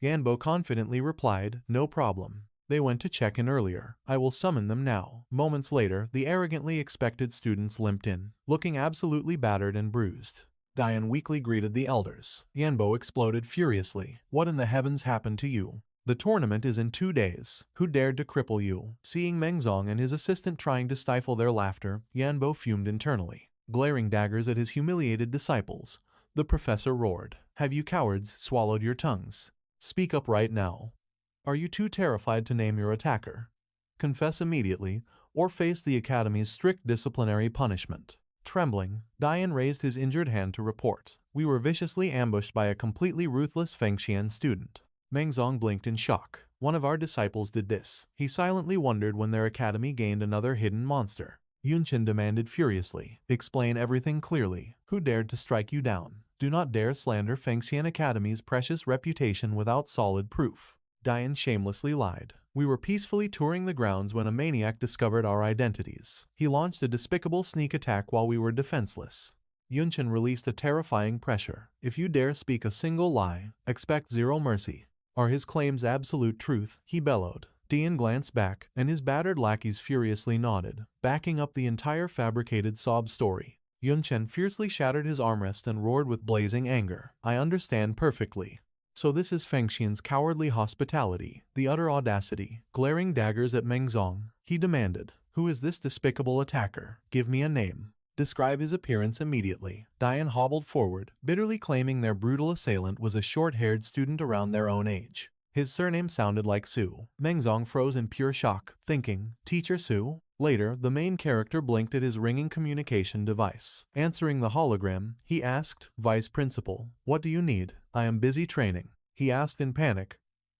Yanbo confidently replied, no problem. They went to check in earlier. I will summon them now. Moments later, the arrogantly expected students limped in, looking absolutely battered and bruised. Diane weakly greeted the elders. Yanbo exploded furiously. What in the heavens happened to you? The tournament is in 2 days. Who dared to cripple you? Seeing Meng Zong and his assistant trying to stifle their laughter, Yanbo fumed internally. Glaring daggers at his humiliated disciples, the professor roared. Have you cowards swallowed your tongues? Speak up right now. Are you too terrified to name your attacker? Confess immediately, or face the Academy's strict disciplinary punishment. Trembling, Dian raised his injured hand to report. We were viciously ambushed by a completely ruthless Fengxian student. Meng Zong blinked in shock. One of our disciples did this. He silently wondered when their academy gained another hidden monster. Yunchen demanded furiously. Explain everything clearly. Who dared to strike you down? Do not dare slander Fengxian Academy's precious reputation without solid proof. Dian shamelessly lied. We were peacefully touring the grounds when a maniac discovered our identities. He launched a despicable sneak attack while we were defenseless. Yunchen released a terrifying pressure. If you dare speak a single lie, expect zero mercy. Are his claims absolute truth? He bellowed. Dian glanced back, and his battered lackeys furiously nodded, backing up the entire fabricated sob story. Yunchen fiercely shattered his armrest and roared with blazing anger. I understand perfectly. So this is Fengxian's cowardly hospitality, the utter audacity. Glaring daggers at Meng Zong, he demanded, who is this despicable attacker? Give me a name. Describe his appearance immediately. Dian hobbled forward, bitterly claiming their brutal assailant was a short-haired student around their own age. His surname sounded like Su. Meng Zong froze in pure shock, thinking, Teacher Su? Later, the main character blinked at his ringing communication device. Answering the hologram, he asked, Vice Principal, what do you need? I am busy training. He asked in panic.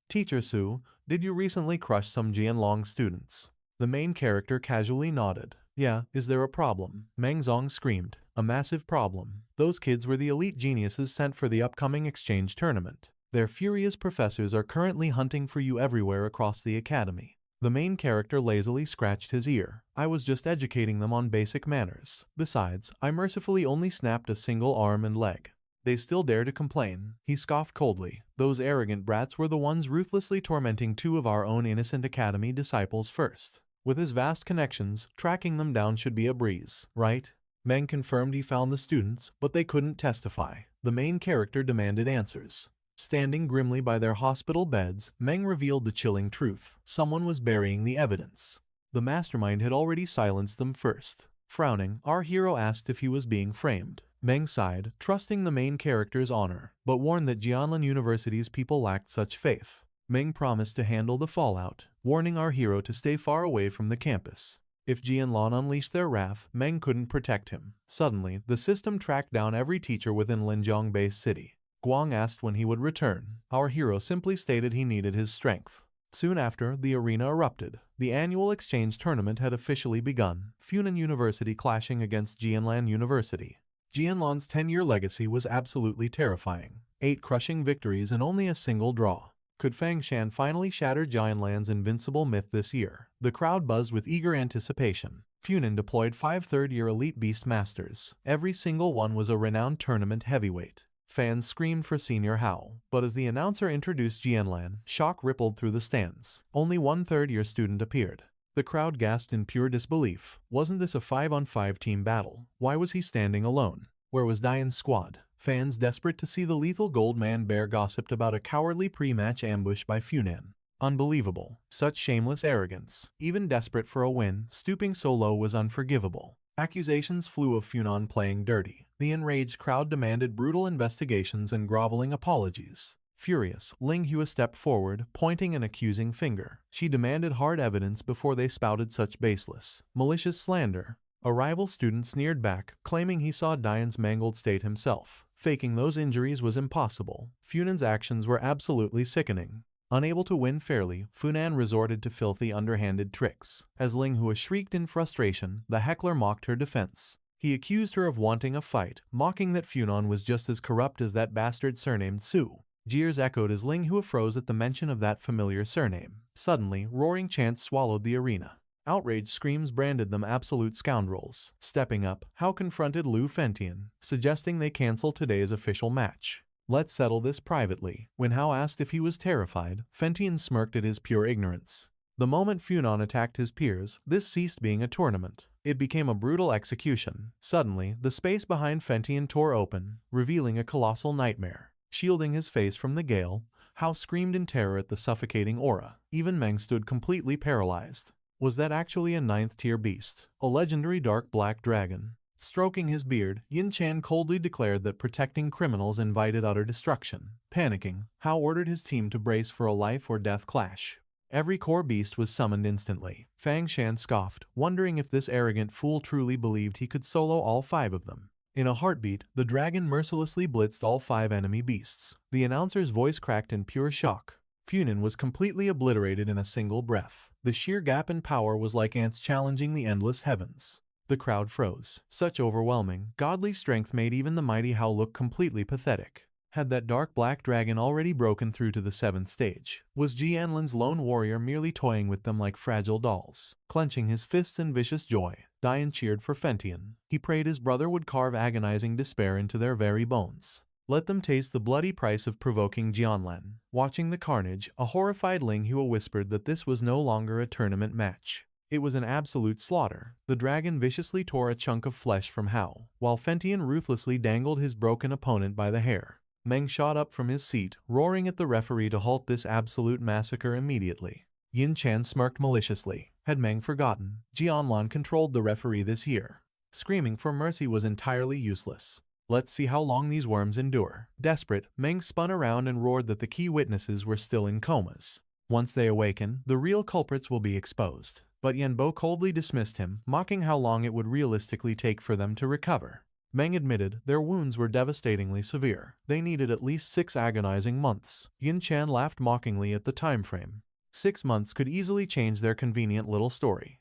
Teacher Su, did you recently crush some Jianlong students? The main character casually nodded. Yeah, is there a problem? Meng Zong screamed. A massive problem. Those kids were the elite geniuses sent for the upcoming exchange tournament. Their furious professors are currently hunting for you everywhere across the academy. The main character lazily scratched his ear. I was just educating them on basic manners. Besides, I mercifully only snapped a single arm and leg. They still dare to complain. He scoffed coldly. Those arrogant brats were the ones ruthlessly tormenting 2 of our own innocent academy disciples first. With his vast connections, tracking them down should be a breeze, right? Meng confirmed he found the students, but they couldn't testify. The main character demanded answers. Standing grimly by their hospital beds, Meng revealed the chilling truth. Someone was burying the evidence. The mastermind had already silenced them first. Frowning, our hero asked if he was being framed. Meng sighed, trusting the main character's honor, but warned that Jianlan University's people lacked such faith. Meng promised to handle the fallout, warning our hero to stay far away from the campus. If Jianlan unleashed their wrath, Meng couldn't protect him. Suddenly, the system tracked down every teacher within Linjiang Base City. Guang asked when he would return. Our hero simply stated he needed his strength. Soon after, the arena erupted. The annual exchange tournament had officially begun, Funan University clashing against Jianlan University. Jianlan's 10-year legacy was absolutely terrifying. 8 crushing victories and only a single draw. Could Fangshan finally shatter Jianlan's invincible myth this year? The crowd buzzed with eager anticipation. Funan deployed 5 third-year elite beast masters. Every single one was a renowned tournament heavyweight. Fans screamed for Senior Hao, but as the announcer introduced Jianlan, shock rippled through the stands. Only 1 third-year student appeared. The crowd gasped in pure disbelief. Wasn't this a 5-on-5 team battle? Why was he standing alone? Where was Dian's squad? Fans desperate to see the lethal gold man bear gossiped about a cowardly pre-match ambush by Funan. Unbelievable. Such shameless arrogance. Even desperate for a win, stooping so low was unforgivable. Accusations flew of Funan playing dirty. The enraged crowd demanded brutal investigations and groveling apologies. Furious, Ling Hua stepped forward, pointing an accusing finger. She demanded hard evidence before they spouted such baseless, malicious slander. A rival student sneered back, claiming he saw Dian's mangled state himself. Faking those injuries was impossible. Funan's actions were absolutely sickening. Unable to win fairly, Funan resorted to filthy underhanded tricks. As Ling Hua shrieked in frustration, the heckler mocked her defense. He accused her of wanting a fight, mocking that Funan was just as corrupt as that bastard surnamed Su. Jeers echoed as Ling Hua froze at the mention of that familiar surname. Suddenly, roaring chants swallowed the arena. Outraged screams branded them absolute scoundrels. Stepping up, Hao confronted Lu Fentian, suggesting they cancel today's official match. Let's settle this privately. When Hao asked if he was terrified, Fentian smirked at his pure ignorance. The moment Funan attacked his peers, this ceased being a tournament. It became a brutal execution. Suddenly, the space behind Fentian tore open, revealing a colossal nightmare. Shielding his face from the gale, Hao screamed in terror at the suffocating aura. Even Meng stood completely paralyzed. Was that actually a 9th-tier beast? A legendary dark black dragon? Stroking his beard, Yin Chan coldly declared that protecting criminals invited utter destruction. Panicking, Hao ordered his team to brace for a life-or-death clash. Every core beast was summoned instantly. Fang Shan scoffed, wondering if this arrogant fool truly believed he could solo all 5 of them. In a heartbeat, the dragon mercilessly blitzed all 5 enemy beasts. The announcer's voice cracked in pure shock. Funan was completely obliterated in a single breath. The sheer gap in power was like ants challenging the endless heavens. The crowd froze. Such overwhelming, godly strength made even the mighty Hao look completely pathetic. Had that dark black dragon already broken through to the 7th stage? Was Jianlin's lone warrior merely toying with them like fragile dolls? Clenching his fists in vicious joy, Dian cheered for Fentian. He prayed his brother would carve agonizing despair into their very bones. Let them taste the bloody price of provoking Jianlan. Watching the carnage, a horrified Ling Hua whispered that this was no longer a tournament match. It was an absolute slaughter. The dragon viciously tore a chunk of flesh from Hao, while Fentian ruthlessly dangled his broken opponent by the hair. Meng shot up from his seat, roaring at the referee to halt this absolute massacre immediately. Yin Chan smirked maliciously. Had Meng forgotten? Jianlan controlled the referee this year. Screaming for mercy was entirely useless. Let's see how long these worms endure. Desperate, Meng spun around and roared that the key witnesses were still in comas. Once they awaken, the real culprits will be exposed. But Yanbo coldly dismissed him, mocking how long it would realistically take for them to recover. Meng admitted their wounds were devastatingly severe. They needed at least 6 agonizing months. Yin Chan laughed mockingly at the time frame. 6 months could easily change their convenient little story.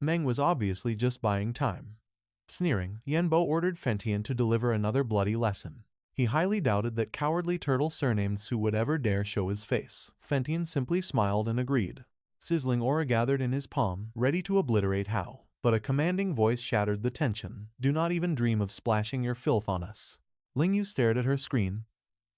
Meng was obviously just buying time. Sneering, Yanbo ordered Fentian to deliver another bloody lesson. He highly doubted that cowardly turtle surnamed Su would ever dare show his face. Fentian simply smiled and agreed. Sizzling aura gathered in his palm, ready to obliterate Hao. But a commanding voice shattered the tension. Do not even dream of splashing your filth on us. Ling Yu stared at her screen,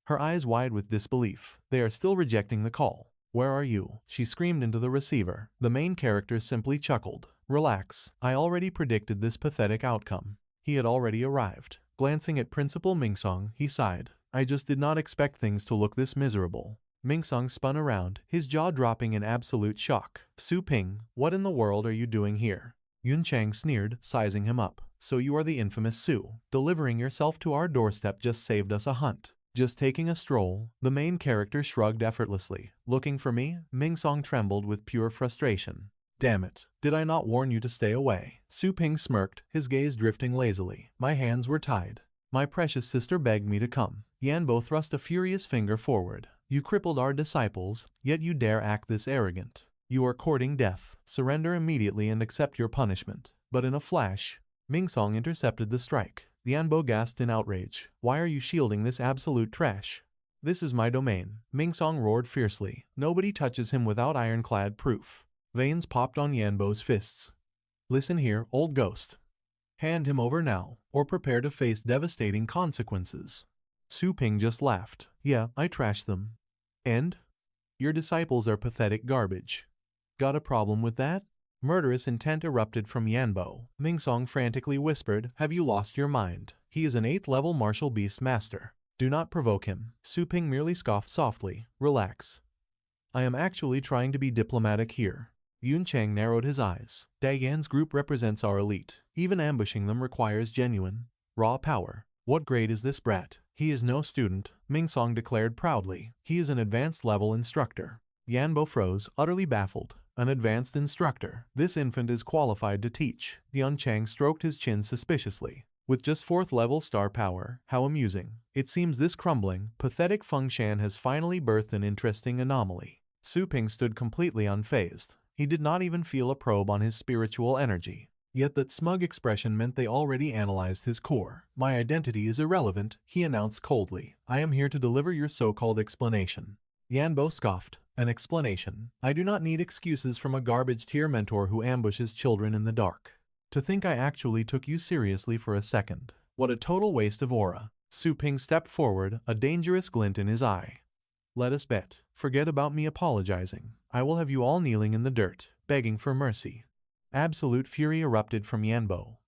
her eyes wide with disbelief. They are still rejecting the call. Where are you? She screamed into the receiver. The main character simply chuckled. Relax, I already predicted this pathetic outcome. He had already arrived. Glancing at Principal Mingsong, he sighed. I just did not expect things to look this miserable. Mingsong spun around, his jaw dropping in absolute shock. Su Ping, what in the world are you doing here? Yun Chang sneered, sizing him up. So you are the infamous Su. Delivering yourself to our doorstep just saved us a hunt. Just taking a stroll. The main character shrugged effortlessly. Looking for me? Mingsong trembled with pure frustration. Damn it, did I not warn you to stay away? Su Ping smirked, his gaze drifting lazily. My hands were tied. My precious sister begged me to come. Yanbo thrust a furious finger forward. You crippled our disciples, yet you dare act this arrogant. You are courting death. Surrender immediately and accept your punishment. But in a flash, Mingsong intercepted the strike. Yanbo gasped in outrage. Why are you shielding this absolute trash? This is my domain. Mingsong roared fiercely. Nobody touches him without ironclad proof. Veins popped on Yanbo's fists. Listen here, old ghost. Hand him over now, or prepare to face devastating consequences. Su Ping just laughed. Yeah, I trashed them. And? Your disciples are pathetic garbage. Got a problem with that? Murderous intent erupted from Yanbo. Mingsong frantically whispered, have you lost your mind? He is an 8th-level martial beast master. Do not provoke him. Su Ping merely scoffed softly. Relax. I am actually trying to be diplomatic here. Yun Chang narrowed his eyes. Dayan's group represents our elite. Even ambushing them requires genuine, raw power. What grade is this brat? He is no student, Mingsong declared proudly. He is an advanced-level instructor. Yanbo froze, utterly baffled. An advanced instructor. This infant is qualified to teach. Yun Chang stroked his chin suspiciously. With just 4th-level star power, how amusing. It seems this crumbling, pathetic Feng Shan has finally birthed an interesting anomaly. Su Ping stood completely unfazed. He did not even feel a probe on his spiritual energy. Yet that smug expression meant they already analyzed his core. My identity is irrelevant, he announced coldly. I am here to deliver your so-called explanation. Yanbo scoffed. An explanation. I do not need excuses from a garbage tier mentor who ambushes children in the dark. To think I actually took you seriously for a second. What a total waste of aura. Su Ping stepped forward, a dangerous glint in his eye. Let us bet. Forget about me apologizing. I will have you all kneeling in the dirt, begging for mercy. Absolute fury erupted from Yanbo.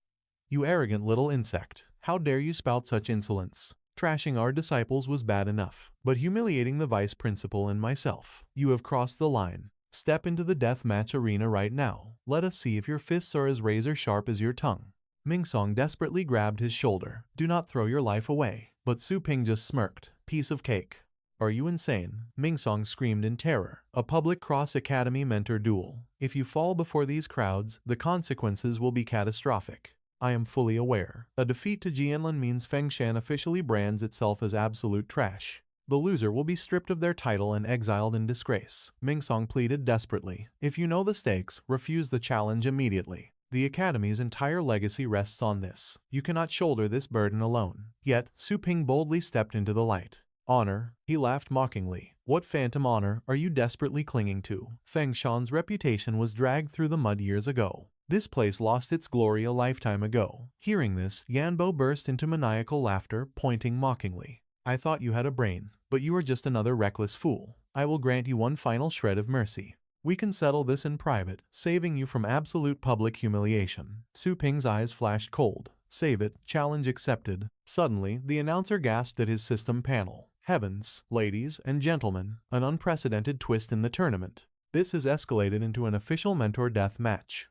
You arrogant little insect. How dare you spout such insolence? Trashing our disciples was bad enough, but humiliating the vice principal and myself. You have crossed the line. Step into the deathmatch arena right now. Let us see if your fists are as razor sharp as your tongue. Mingsong desperately grabbed his shoulder. Do not throw your life away. But Su Ping just smirked. Piece of cake. Are you insane? Mingsong screamed in terror. A public cross-academy mentor duel. If you fall before these crowds, the consequences will be catastrophic. I am fully aware. A defeat to Jianlin means Fengshan officially brands itself as absolute trash. The loser will be stripped of their title and exiled in disgrace. Mingsong pleaded desperately. If you know the stakes, refuse the challenge immediately. The Academy's entire legacy rests on this. You cannot shoulder this burden alone. Yet, Su Ping boldly stepped into the light. Honor, he laughed mockingly. What phantom honor are you desperately clinging to? Fengshan's reputation was dragged through the mud years ago. This place lost its glory a lifetime ago. Hearing this, Yanbo burst into maniacal laughter, pointing mockingly. I thought you had a brain, but you are just another reckless fool. I will grant you one final shred of mercy. We can settle this in private, saving you from absolute public humiliation. Su Ping's eyes flashed cold. Save it, challenge accepted. Suddenly, the announcer gasped at his system panel. Heavens, ladies and gentlemen, an unprecedented twist in the tournament. This has escalated into an official mentor death match.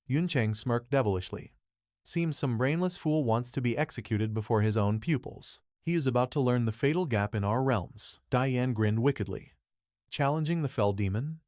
Yun Cheng smirked devilishly. Seems some brainless fool wants to be executed before his own pupils. He is about to learn the fatal gap in our realms. Diane grinned wickedly. Challenging the fell demon?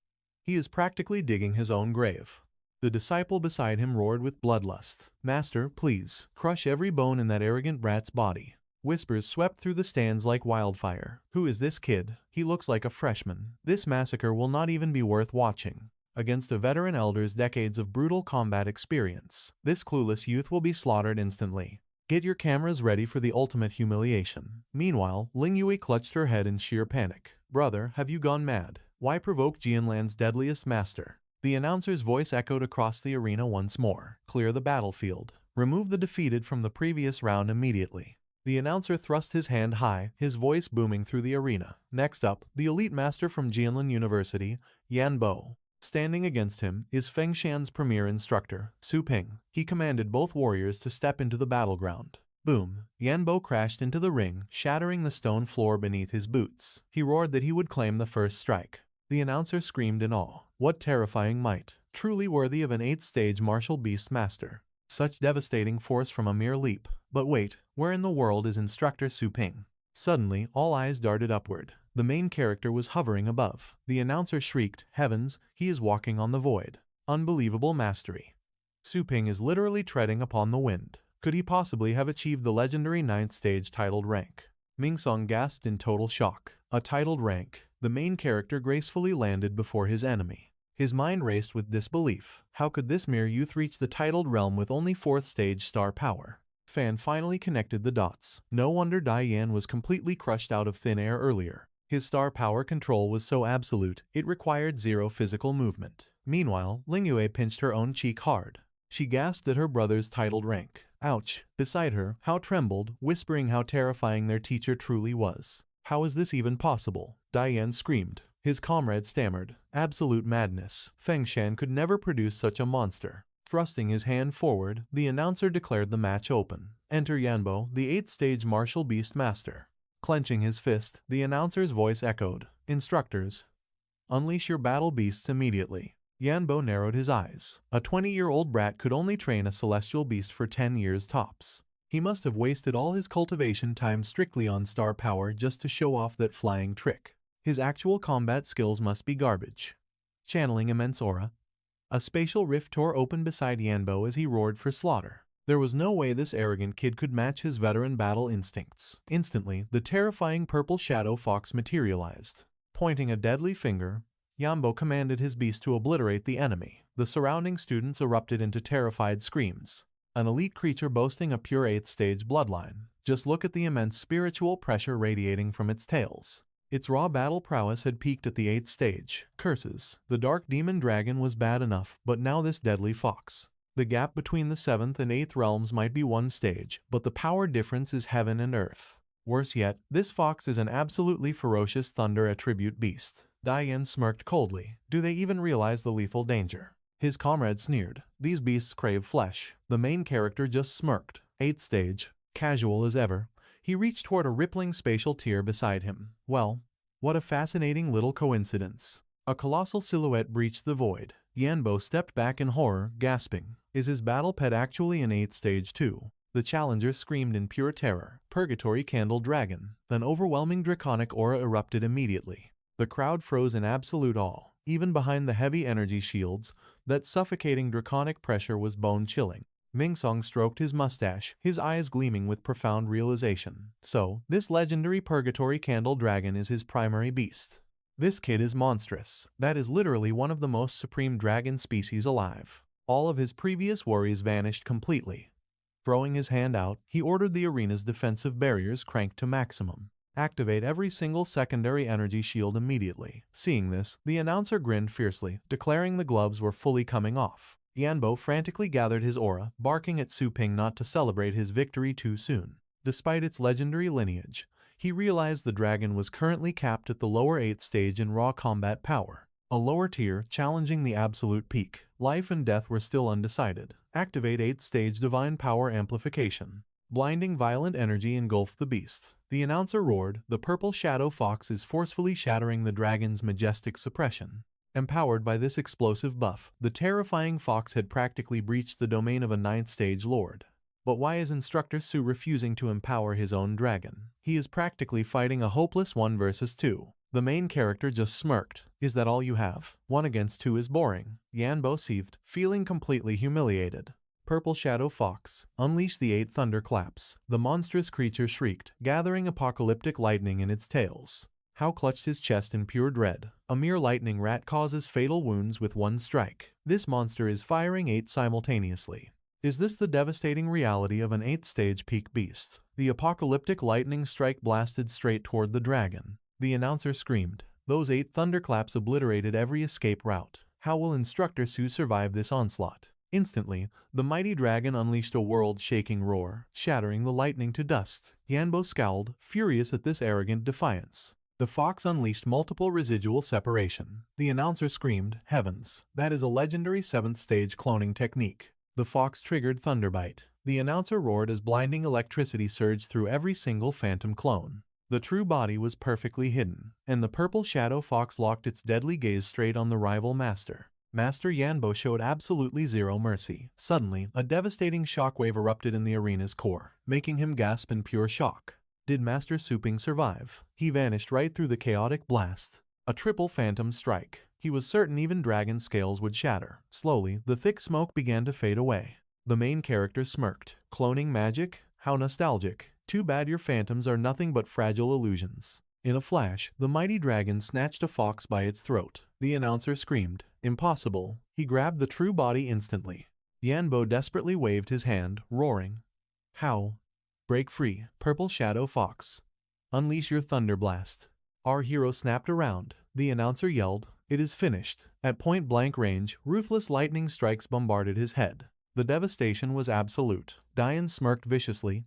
He is practically digging his own grave. The disciple beside him roared with bloodlust. Master, please, crush every bone in that arrogant brat's body. Whispers swept through the stands like wildfire. Who is this kid? He looks like a freshman. This massacre will not even be worth watching. Against a veteran elder's decades of brutal combat experience, this clueless youth will be slaughtered instantly. Get your cameras ready for the ultimate humiliation. Meanwhile, Ling Yue clutched her head in sheer panic. Brother, have you gone mad? Why provoke Jianlan's deadliest master? The announcer's voice echoed across the arena once more. Clear the battlefield. Remove the defeated from the previous round immediately. The announcer thrust his hand high, his voice booming through the arena. Next up, the elite master from Jianlin University, Yan Bo. Standing against him is Fengshan's premier instructor, Su Ping. He commanded both warriors to step into the battleground. Boom! Yanbo crashed into the ring, shattering the stone floor beneath his boots. He roared that he would claim the first strike. The announcer screamed in awe. What terrifying might! Truly worthy of an 8th-stage martial beast master. Such devastating force from a mere leap. But wait, where in the world is instructor Su Ping? Suddenly, all eyes darted upward. The main character was hovering above. The announcer shrieked, Heavens, he is walking on the void. Unbelievable mastery. Su Ping is literally treading upon the wind. Could he possibly have achieved the legendary 9th stage titled rank? Mingsong gasped in total shock. A titled rank. The main character gracefully landed before his enemy. His mind raced with disbelief. How could this mere youth reach the titled realm with only 4th stage star power? Fan finally connected the dots. No wonder Diane was completely crushed out of thin air earlier. His star power control was so absolute, it required zero physical movement. Meanwhile, Lingyue pinched her own cheek hard. She gasped at her brother's titled rank. Ouch! Beside her, Hao trembled, whispering how terrifying their teacher truly was. How is this even possible? Diane screamed. His comrade stammered. Absolute madness. Fengshan could never produce such a monster. Thrusting his hand forward, the announcer declared the match open. Enter Yanbo, the 8th stage martial beast master. Clenching his fist, the announcer's voice echoed. Instructors, unleash your battle beasts immediately. Yanbo narrowed his eyes. A 20-year-old brat could only train a celestial beast for 10 years tops. He must have wasted all his cultivation time strictly on star power just to show off that flying trick. His actual combat skills must be garbage. Channeling immense aura, a spatial rift tore open beside Yanbo as he roared for slaughter. There was no way this arrogant kid could match his veteran battle instincts. Instantly, the terrifying purple shadow fox materialized. Pointing a deadly finger, Yanbo commanded his beast to obliterate the enemy. The surrounding students erupted into terrified screams. An elite creature boasting a pure 8th stage bloodline. Just look at the immense spiritual pressure radiating from its tails. Its raw battle prowess had peaked at the 8th stage. Curses. The dark demon dragon was bad enough, but now this deadly fox. The gap between the 7th and 8th realms might be 1 stage, but the power difference is heaven and earth. Worse yet, this fox is an absolutely ferocious thunder attribute beast. Diane smirked coldly. Do they even realize the lethal danger? His comrade sneered. These beasts crave flesh. The main character just smirked. 8th stage. Casual as ever. He reached toward a rippling spatial tier beside him. Well, what a fascinating little coincidence. A colossal silhouette breached the void. Yanbo stepped back in horror, gasping. Is his battle pet actually an 8th stage too? The challenger screamed in pure terror. Purgatory Candle Dragon. An overwhelming draconic aura erupted immediately. The crowd froze in absolute awe. Even behind the heavy energy shields, that suffocating draconic pressure was bone-chilling. Mingsong stroked his mustache, his eyes gleaming with profound realization. So, this legendary Purgatory Candle Dragon is his primary beast. This kid is monstrous. That is literally one of the most supreme dragon species alive. All of his previous worries vanished completely. Throwing his hand out, he ordered the arena's defensive barriers cranked to maximum. Activate every single secondary energy shield immediately. Seeing this, the announcer grinned fiercely, declaring the gloves were fully coming off. Yanbo frantically gathered his aura, barking at Su Ping not to celebrate his victory too soon. Despite its legendary lineage, he realized the dragon was currently capped at the lower 8th stage in raw combat power. A lower tier, challenging the absolute peak. Life and death were still undecided. Activate 8th stage divine power amplification. Blinding violent energy engulfed the beast. The announcer roared, the purple shadow fox is forcefully shattering the dragon's majestic suppression. Empowered by this explosive buff, the terrifying fox had practically breached the domain of a 9th stage lord. But why is Instructor Su refusing to empower his own dragon? He is practically fighting a hopeless 1 versus 2. The main character just smirked. Is that all you have? 1 against 2 is boring. Yanbo seethed, feeling completely humiliated. Purple Shadow Fox. Unleash the 8 thunderclaps. The monstrous creature shrieked, gathering apocalyptic lightning in its tails. Hao clutched his chest in pure dread. A mere lightning rat causes fatal wounds with 1 strike. This monster is firing 8 simultaneously. Is this the devastating reality of an 8th stage peak beast? The apocalyptic lightning strike blasted straight toward the dragon. The announcer screamed. Those 8 thunderclaps obliterated every escape route. How will Instructor Su survive this onslaught? Instantly, the mighty dragon unleashed a world-shaking roar, shattering the lightning to dust. Yanbo scowled, furious at this arrogant defiance. The fox unleashed multiple residual separation. The announcer screamed, heavens, that is a legendary 7th stage cloning technique. The fox triggered Thunderbite. The announcer roared as blinding electricity surged through every single phantom clone. The true body was perfectly hidden, and the purple shadow fox locked its deadly gaze straight on the rival master. Master Yanbo showed absolutely zero mercy. Suddenly, a devastating shockwave erupted in the arena's core, making him gasp in pure shock. Did Master Su Ping survive? He vanished right through the chaotic blast. A triple phantom strike. He was certain even dragon scales would shatter. Slowly, the thick smoke began to fade away. The main character smirked. Cloning magic? How nostalgic. Too bad your phantoms are nothing but fragile illusions. In a flash, the mighty dragon snatched a fox by its throat. The announcer screamed, impossible. He grabbed the true body instantly. Yanbo desperately waved his hand, roaring. How? Break free, Purple Shadow Fox. Unleash your Thunder Blast. Our hero snapped around. The announcer yelled, it is finished. At point-blank range, ruthless lightning strikes bombarded his head. The devastation was absolute. Diane smirked viciously.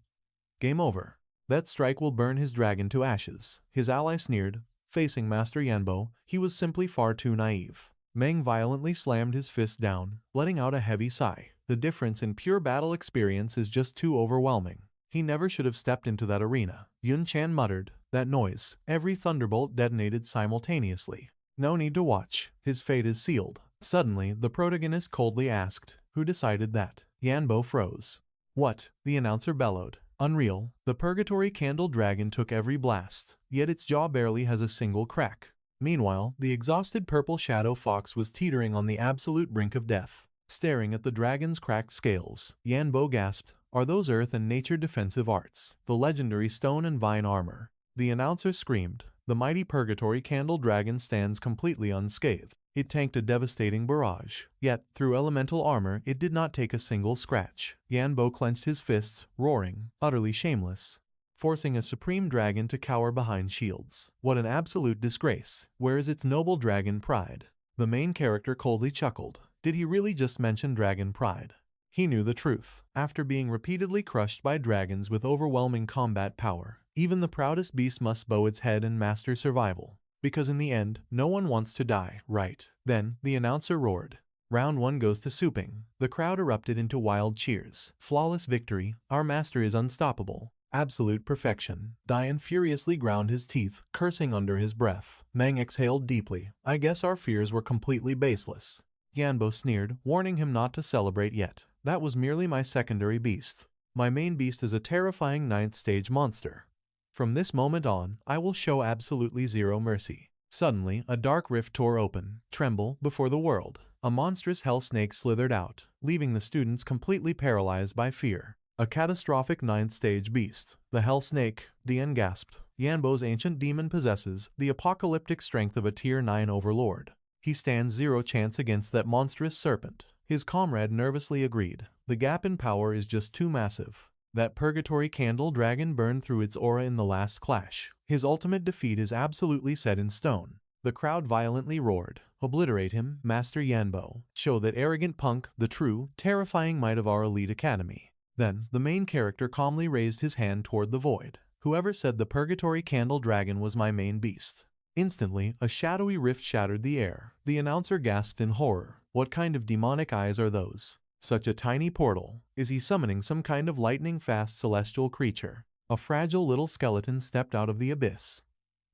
Game over. That strike will burn his dragon to ashes. His ally sneered. Facing Master Yanbo, he was simply far too naive. Meng violently slammed his fist down, letting out a heavy sigh. The difference in pure battle experience is just too overwhelming. He never should have stepped into that arena. Yun Chan muttered, that noise. Every thunderbolt detonated simultaneously. No need to watch. His fate is sealed. Suddenly, the protagonist coldly asked, who decided that? Yanbo froze. What? The announcer bellowed. Unreal. The Purgatory Candle Dragon took every blast, yet its jaw barely has a single crack. Meanwhile, the exhausted Purple Shadow Fox was teetering on the absolute brink of death. Staring at the dragon's cracked scales, Yanbo gasped, are those earth and nature defensive arts? The legendary stone and vine armor. The announcer screamed, the mighty Purgatory Candle Dragon stands completely unscathed. It tanked a devastating barrage. Yet, through elemental armor, it did not take a single scratch. Yanbo clenched his fists, roaring, utterly shameless. forcing a supreme dragon to cower behind shields. What an absolute disgrace. Where is its noble dragon pride? The main character coldly chuckled. Did he really just mention dragon pride? He knew the truth. After being repeatedly crushed by dragons with overwhelming combat power, even the proudest beast must bow its head and master survival. Because in the end, no one wants to die, right? Then, the announcer roared. Round 1 goes to Souping. The crowd erupted into wild cheers. Flawless victory. Our master is unstoppable. Absolute perfection. Dian furiously ground his teeth, cursing under his breath. Mang exhaled deeply. I guess our fears were completely baseless. Yanbo sneered, warning him not to celebrate yet. That was merely my secondary beast. My main beast is a terrifying 9th stage monster. From this moment on, I will show absolutely zero mercy. Suddenly, a dark rift tore open. Tremble before the world. A monstrous hell snake slithered out, leaving the students completely paralyzed by fear. A catastrophic 9th stage beast. The hell snake, Dian gasped. Yanbo's ancient demon possesses the apocalyptic strength of a tier 9 overlord. He stands zero chance against that monstrous serpent. His comrade nervously agreed. The gap in power is just too massive. That purgatory candle dragon burned through its aura in the last clash. His ultimate defeat is absolutely set in stone. The crowd violently roared. Obliterate him, Master Yanbo. Show that arrogant punk the true, terrifying might of our elite academy. Then, the main character calmly raised his hand toward the void. Whoever said the purgatory candle dragon was my main beast? Instantly, a shadowy rift shattered the air. The announcer gasped in horror. What kind of demonic eyes are those? Such a tiny portal. Is he summoning some kind of lightning-fast celestial creature? A fragile little skeleton stepped out of the abyss.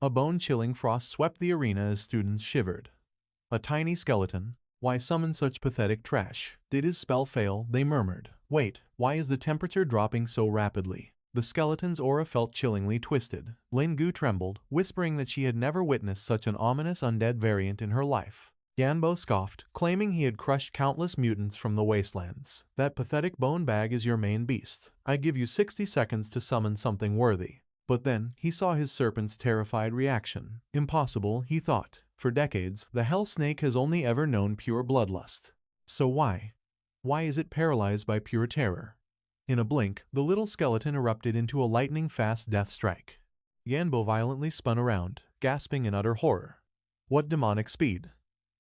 A bone-chilling frost swept the arena as students shivered. A tiny skeleton? Why summon such pathetic trash? Did his spell fail? They murmured. Wait, why is the temperature dropping so rapidly? The skeleton's aura felt chillingly twisted. Lin Gu trembled, whispering that she had never witnessed such an ominous undead variant in her life. Yanbo scoffed, claiming he had crushed countless mutants from the wastelands. That pathetic bone bag is your main beast. I give you 60 seconds to summon something worthy. But then, he saw his serpent's terrified reaction. Impossible, he thought. For decades, the hell snake has only ever known pure bloodlust. So why? Why is it paralyzed by pure terror? In a blink, the little skeleton erupted into a lightning-fast death strike. Yanbo violently spun around, gasping in utter horror. What demonic speed?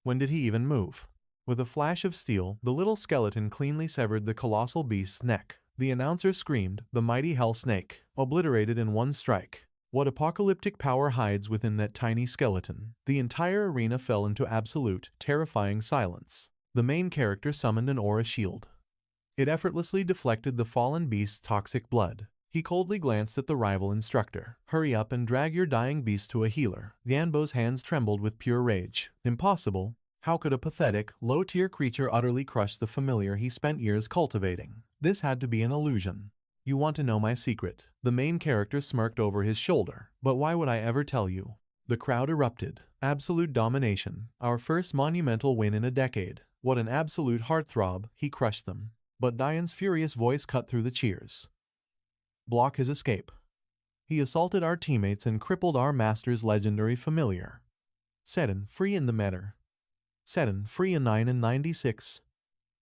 When did he even move? With a flash of steel, the little skeleton cleanly severed the colossal beast's neck. The announcer screamed, the mighty hell snake, obliterated in one strike. What apocalyptic power hides within that tiny skeleton? The entire arena fell into absolute, terrifying silence. The main character summoned an aura shield. It effortlessly deflected the fallen beast's toxic blood. He coldly glanced at the rival instructor. Hurry up and drag your dying beast to a healer. Yanbo's hands trembled with pure rage. Impossible. How could a pathetic, low-tier creature utterly crush the familiar he spent years cultivating? This had to be an illusion. You want to know my secret? The main character smirked over his shoulder. But why would I ever tell you? The crowd erupted. Absolute domination. Our first monumental win in a decade. What an absolute heartthrob. He crushed them. But Dian's furious voice cut through the cheers. Block his escape. He assaulted our teammates and crippled our master's legendary familiar. Sedan, free in the matter. Sedan, free in 9 and 96.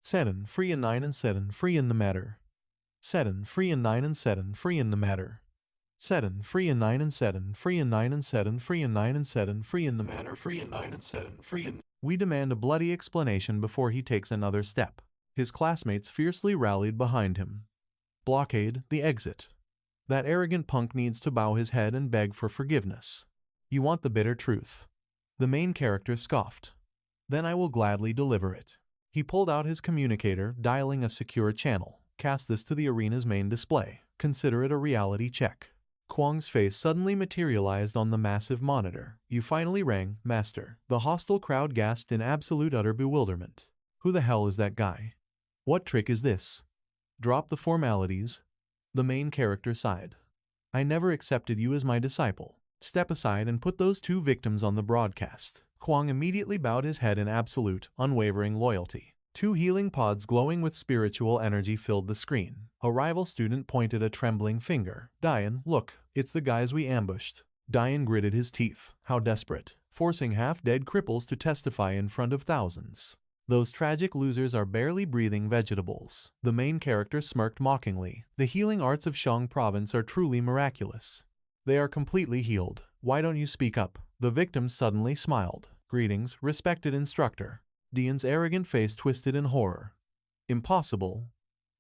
Sedan, free in 9 and Sedan, free in the matter. Sedan, free in 9 and Sedan, free in the matter. Sedan, free in 9 and Sedan, free in 9 and Sedan, free in 9 and Sedan, free in the matter, free in 9 and Sedan, free in... We demand a bloody explanation before he takes another step. His classmates fiercely rallied behind him. Blockade, the exit. That arrogant punk needs to bow his head and beg for forgiveness. You want the bitter truth. The main character scoffed. Then I will gladly deliver it. He pulled out his communicator, dialing a secure channel. Cast this to the arena's main display. Consider it a reality check. Kwang's face suddenly materialized on the massive monitor. You finally rang, Master. The hostile crowd gasped in absolute utter bewilderment. Who the hell is that guy? What trick is this? Drop the formalities. The main character sighed. I never accepted you as my disciple. Step aside and put those two victims on the broadcast. Kwang immediately bowed his head in absolute, unwavering loyalty. Two healing pods glowing with spiritual energy filled the screen. A rival student pointed a trembling finger. Dian, look, it's the guys we ambushed. Dian gritted his teeth. How desperate. Forcing half-dead cripples to testify in front of thousands. Those tragic losers are barely breathing vegetables. The main character smirked mockingly. The healing arts of Shang province are truly miraculous. They are completely healed. Why don't you speak up? The victim suddenly smiled. Greetings, respected instructor. Dian's arrogant face twisted in horror. Impossible.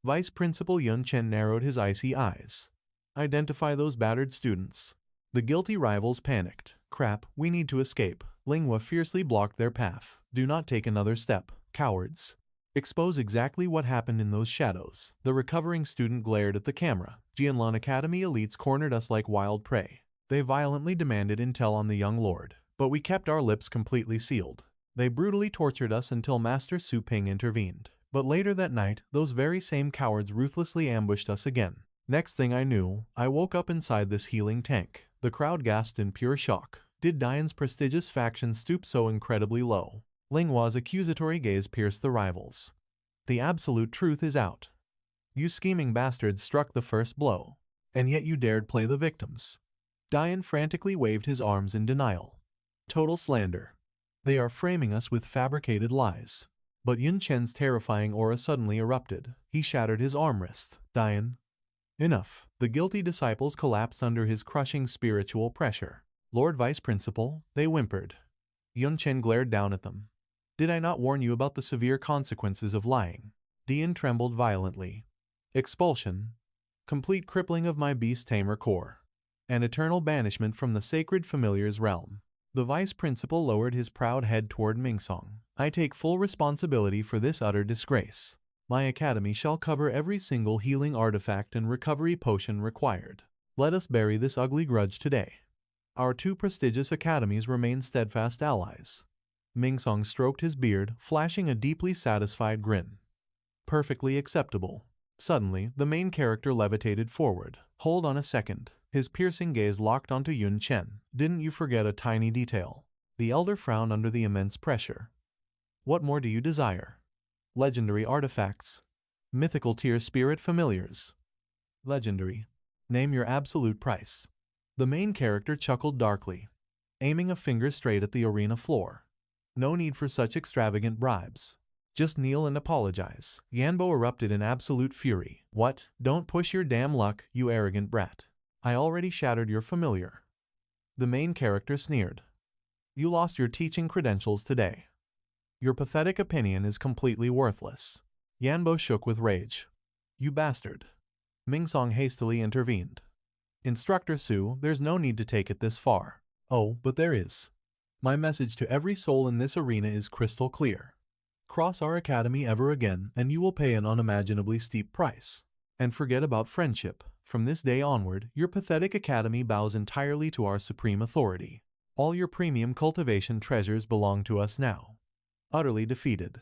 Vice Principal Yun Chen narrowed his icy eyes. Identify those battered students. The guilty rivals panicked. Crap, we need to escape. Lingua fiercely blocked their path. Do not take another step, cowards. Expose exactly what happened in those shadows. The recovering student glared at the camera. Jianlan Academy elites cornered us like wild prey. They violently demanded intel on the young lord, but we kept our lips completely sealed. They brutally tortured us until Master Su Ping intervened. But later that night, those very same cowards ruthlessly ambushed us again. Next thing I knew, I woke up inside this healing tank. The crowd gasped in pure shock. Did Dian's prestigious faction stoop so incredibly low? Linghua's accusatory gaze pierced the rivals. The absolute truth is out. You scheming bastards struck the first blow, and yet you dared play the victims. Dian frantically waved his arms in denial. Total slander. They are framing us with fabricated lies. But Yun Chen's terrifying aura suddenly erupted. He shattered his arm wrist. Dian. Enough. The guilty disciples collapsed under his crushing spiritual pressure. Lord Vice Principal, they whimpered. Yun Chen glared down at them. Did I not warn you about the severe consequences of lying? Dian trembled violently. Expulsion. Complete crippling of my beast tamer core. And eternal banishment from the sacred familiar's realm. The vice principal lowered his proud head toward Mingsong. I take full responsibility for this utter disgrace. My academy shall cover every single healing artifact and recovery potion required. Let us bury this ugly grudge today. Our two prestigious academies remain steadfast allies. Mingsong stroked his beard, flashing a deeply satisfied grin. Perfectly acceptable. Suddenly, the main character levitated forward. Hold on a second. His piercing gaze locked onto Yun Chen. Didn't you forget a tiny detail? The elder frowned under the immense pressure. What more do you desire? Legendary artifacts. Mythical tier spirit familiars. Legendary. Name your absolute price. The main character chuckled darkly, aiming a finger straight at the arena floor. No need for such extravagant bribes. Just kneel and apologize. Yanbo erupted in absolute fury. What? Don't push your damn luck, you arrogant brat. I already shattered your familiar. The main character sneered. You lost your teaching credentials today. Your pathetic opinion is completely worthless. Yanbo shook with rage. You bastard. Mingsong hastily intervened. Instructor Su, there's no need to take it this far. Oh, but there is. My message to every soul in this arena is crystal clear. Cross our academy ever again and you will pay an unimaginably steep price. And forget about friendship. From this day onward, your pathetic academy bows entirely to our supreme authority. All your premium cultivation treasures belong to us now. Utterly defeated.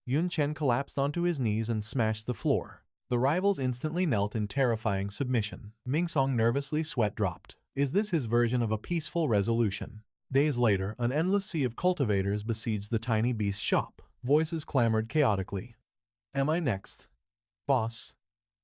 Yun Chen collapsed onto his knees and smashed the floor. The rivals instantly knelt in terrifying submission. Mingsong nervously sweat dropped. Is this his version of a peaceful resolution? Days later, an endless sea of cultivators besieged the tiny beast shop. Voices clamored chaotically. Am I next? Boss.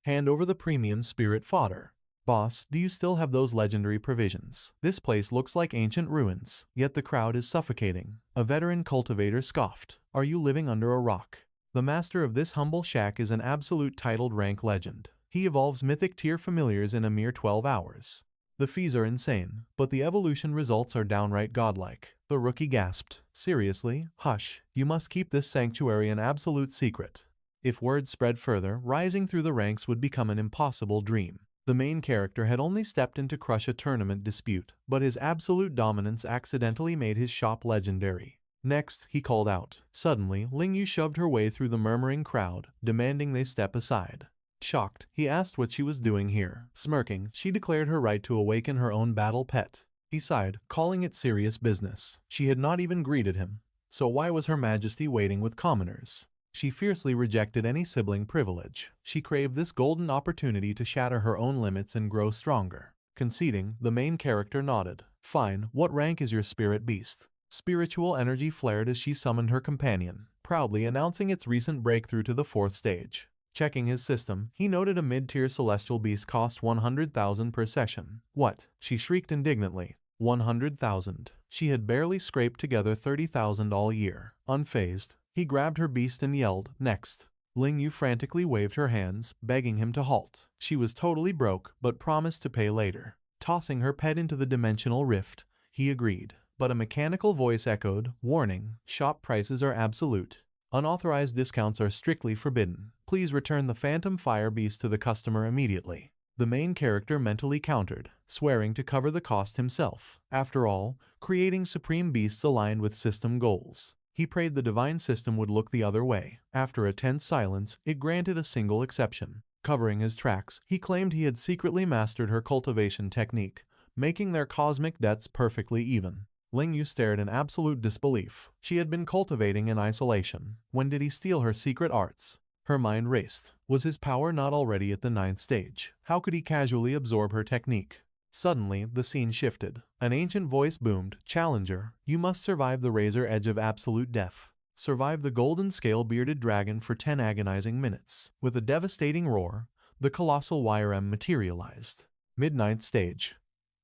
Hand over the premium spirit fodder. Boss, do you still have those legendary provisions? This place looks like ancient ruins, yet the crowd is suffocating. A veteran cultivator scoffed. Are you living under a rock? The master of this humble shack is an absolute titled rank legend. He evolves mythic tier familiars in a mere 12 hours. The fees are insane, but the evolution results are downright godlike. The rookie gasped. Seriously? Hush, you must keep this sanctuary an absolute secret. If word spread further, rising through the ranks would become an impossible dream. The main character had only stepped in to crush a tournament dispute, but his absolute dominance accidentally made his shop legendary. Next, he called out. Suddenly, Lingyu shoved her way through the murmuring crowd, demanding they step aside. Shocked, he asked what she was doing here. Smirking, she declared her right to awaken her own battle pet. He sighed, calling it serious business. She had not even greeted him. So why was Her Majesty waiting with commoners? She fiercely rejected any sibling privilege. She craved this golden opportunity to shatter her own limits and grow stronger. Conceding, the main character nodded. Fine, what rank is your spirit beast? Spiritual energy flared as she summoned her companion, proudly announcing its recent breakthrough to the 4th stage. Checking his system, he noted a mid-tier celestial beast cost 100,000 per session. What? She shrieked indignantly. 100,000. She had barely scraped together 30,000 all year. Unfazed, He grabbed her beast and yelled, "Next." Ling Yu frantically waved her hands, begging him to halt. She was totally broke, but promised to pay later. Tossing her pet into the dimensional rift, he agreed. But a mechanical voice echoed, "Warning, shop prices are absolute. Unauthorized discounts are strictly forbidden. Please return the phantom fire beast to the customer immediately." The main character mentally countered, swearing to cover the cost himself. After all, creating supreme beasts aligned with system goals. He prayed the divine system would look the other way. After a tense silence, it granted a single exception. Covering his tracks, he claimed he had secretly mastered her cultivation technique, making their cosmic debts perfectly even. Ling Yu stared in absolute disbelief. She had been cultivating in isolation. When did he steal her secret arts? Her mind raced. Was his power not already at the 9th stage? How could he casually absorb her technique? Suddenly, the scene shifted. An ancient voice boomed, "Challenger, you must survive the razor edge of absolute death. Survive the golden scale-bearded dragon for 10 agonizing minutes." With a devastating roar, the colossal YRM materialized. Mid-9th stage.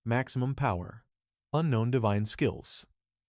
Maximum power. Unknown divine skills.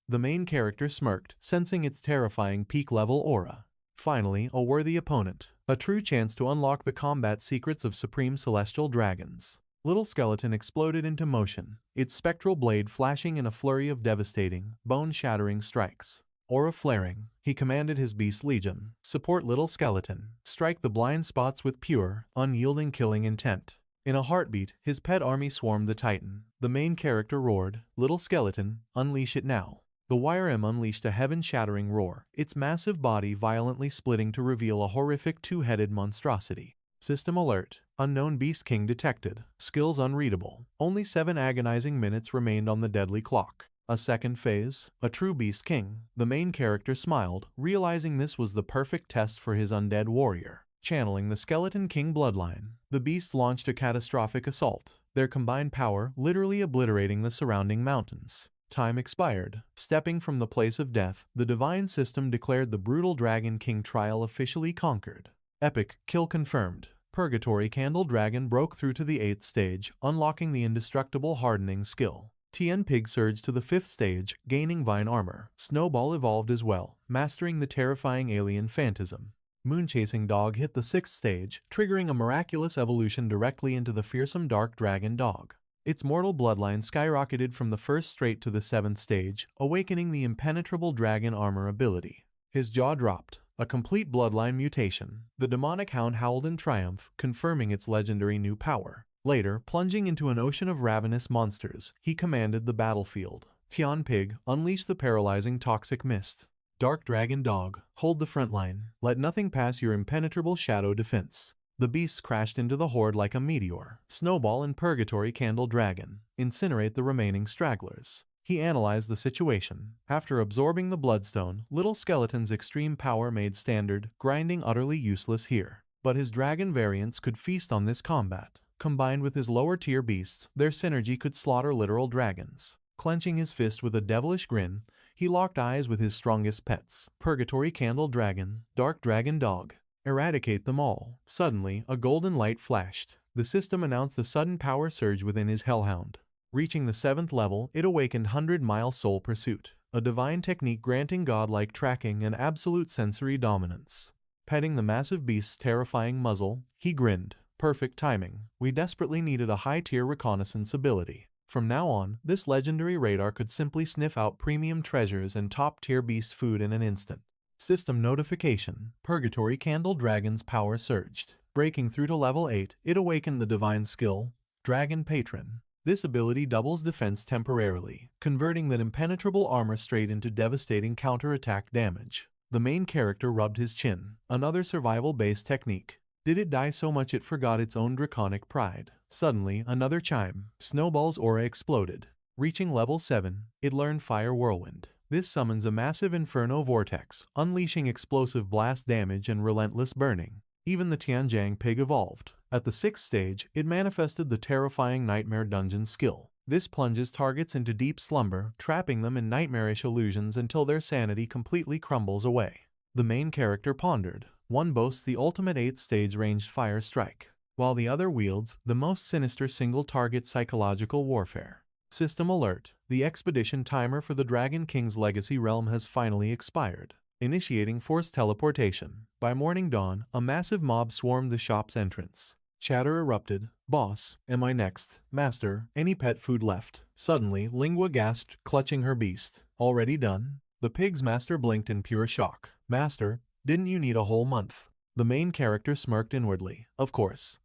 The main character smirked, sensing its terrifying peak-level aura. Finally, a worthy opponent. A true chance to unlock the combat secrets of supreme celestial dragons. Little Skeleton exploded into motion, its spectral blade flashing in a flurry of devastating, bone-shattering strikes. Aura flaring, he commanded his beast legion, "Support Little Skeleton. Strike the blind spots with pure, unyielding killing intent." In a heartbeat, his pet army swarmed the Titan. The main character roared, "Little Skeleton, unleash it now." The YRM unleashed a heaven-shattering roar, its massive body violently splitting to reveal a horrific two-headed monstrosity. System alert. Unknown Beast King detected. Skills unreadable. Only 7 agonizing minutes remained on the deadly clock. A second phase. A true Beast King. The main character smiled, realizing this was the perfect test for his undead warrior. Channeling the Skeleton King bloodline, the beasts launched a catastrophic assault, their combined power literally obliterating the surrounding mountains. Time expired. Stepping from the place of death, the divine system declared the brutal Dragon King trial officially conquered. Epic kill confirmed. Purgatory Candle Dragon broke through to the 8th stage, unlocking the indestructible hardening skill. Tian Pig surged to the 5th stage, gaining vine armor. Snowball evolved as well, mastering the terrifying alien phantasm. Moonchasing Dog hit the 6th stage, triggering a miraculous evolution directly into the fearsome Dark Dragon Dog. Its mortal bloodline skyrocketed from the 1st straight to the 7th stage, awakening the impenetrable dragon armor ability. His jaw dropped. A complete bloodline mutation. The demonic hound howled in triumph, confirming its legendary new power. Later, plunging into an ocean of ravenous monsters, he commanded the battlefield. Tian Pig unleashed the paralyzing toxic mist. Dark Dragon Dog, hold the front line. Let nothing pass your impenetrable shadow defense. The beasts crashed into the horde like a meteor. Snowball and Purgatory Candle Dragon, incinerate the remaining stragglers. He analyzed the situation. After absorbing the Bloodstone, Little Skeleton's extreme power made Standard grinding utterly useless here. But his dragon variants could feast on this combat. Combined with his lower-tier beasts, their synergy could slaughter literal dragons. Clenching his fist with a devilish grin, he locked eyes with his strongest pets. Purgatory Candle Dragon, Dark Dragon Dog. Eradicate them all. Suddenly, a golden light flashed. The system announced a sudden power surge within his Hellhound. Reaching the 7th level, it awakened 100-mile soul pursuit, a divine technique granting godlike tracking and absolute sensory dominance. Petting the massive beast's terrifying muzzle, he grinned. Perfect timing. We desperately needed a high-tier reconnaissance ability. From now on, this legendary radar could simply sniff out premium treasures and top-tier beast food in an instant. System notification. Purgatory Candle Dragon's power surged. Breaking through to level 8, it awakened the divine skill, Dragon Patron. This ability doubles defense temporarily, converting that impenetrable armor straight into devastating counterattack damage. The main character rubbed his chin. Another survival-based technique. Did it die so much it forgot its own draconic pride? Suddenly, another chime. Snowball's aura exploded. Reaching level 7, it learned Fire Whirlwind. This summons a massive inferno vortex, unleashing explosive blast damage and relentless burning. Even the Jang Pig evolved. At the 6th stage, it manifested the terrifying Nightmare Dungeon skill. This plunges targets into deep slumber, trapping them in nightmarish illusions until their sanity completely crumbles away. The main character pondered. One boasts the ultimate 8th stage ranged fire strike, while the other wields the most sinister single-target psychological warfare. System alert. The expedition timer for the Dragon King's Legacy Realm has finally expired. Initiating forced teleportation. By morning dawn, a massive mob swarmed the shop's entrance. Chatter erupted. Boss, am I next? Master, any pet food left? Suddenly, Lingua gasped, clutching her beast. Already done? The pig's master blinked in pure shock. Master, didn't you need a whole month? The main character smirked inwardly. Of course.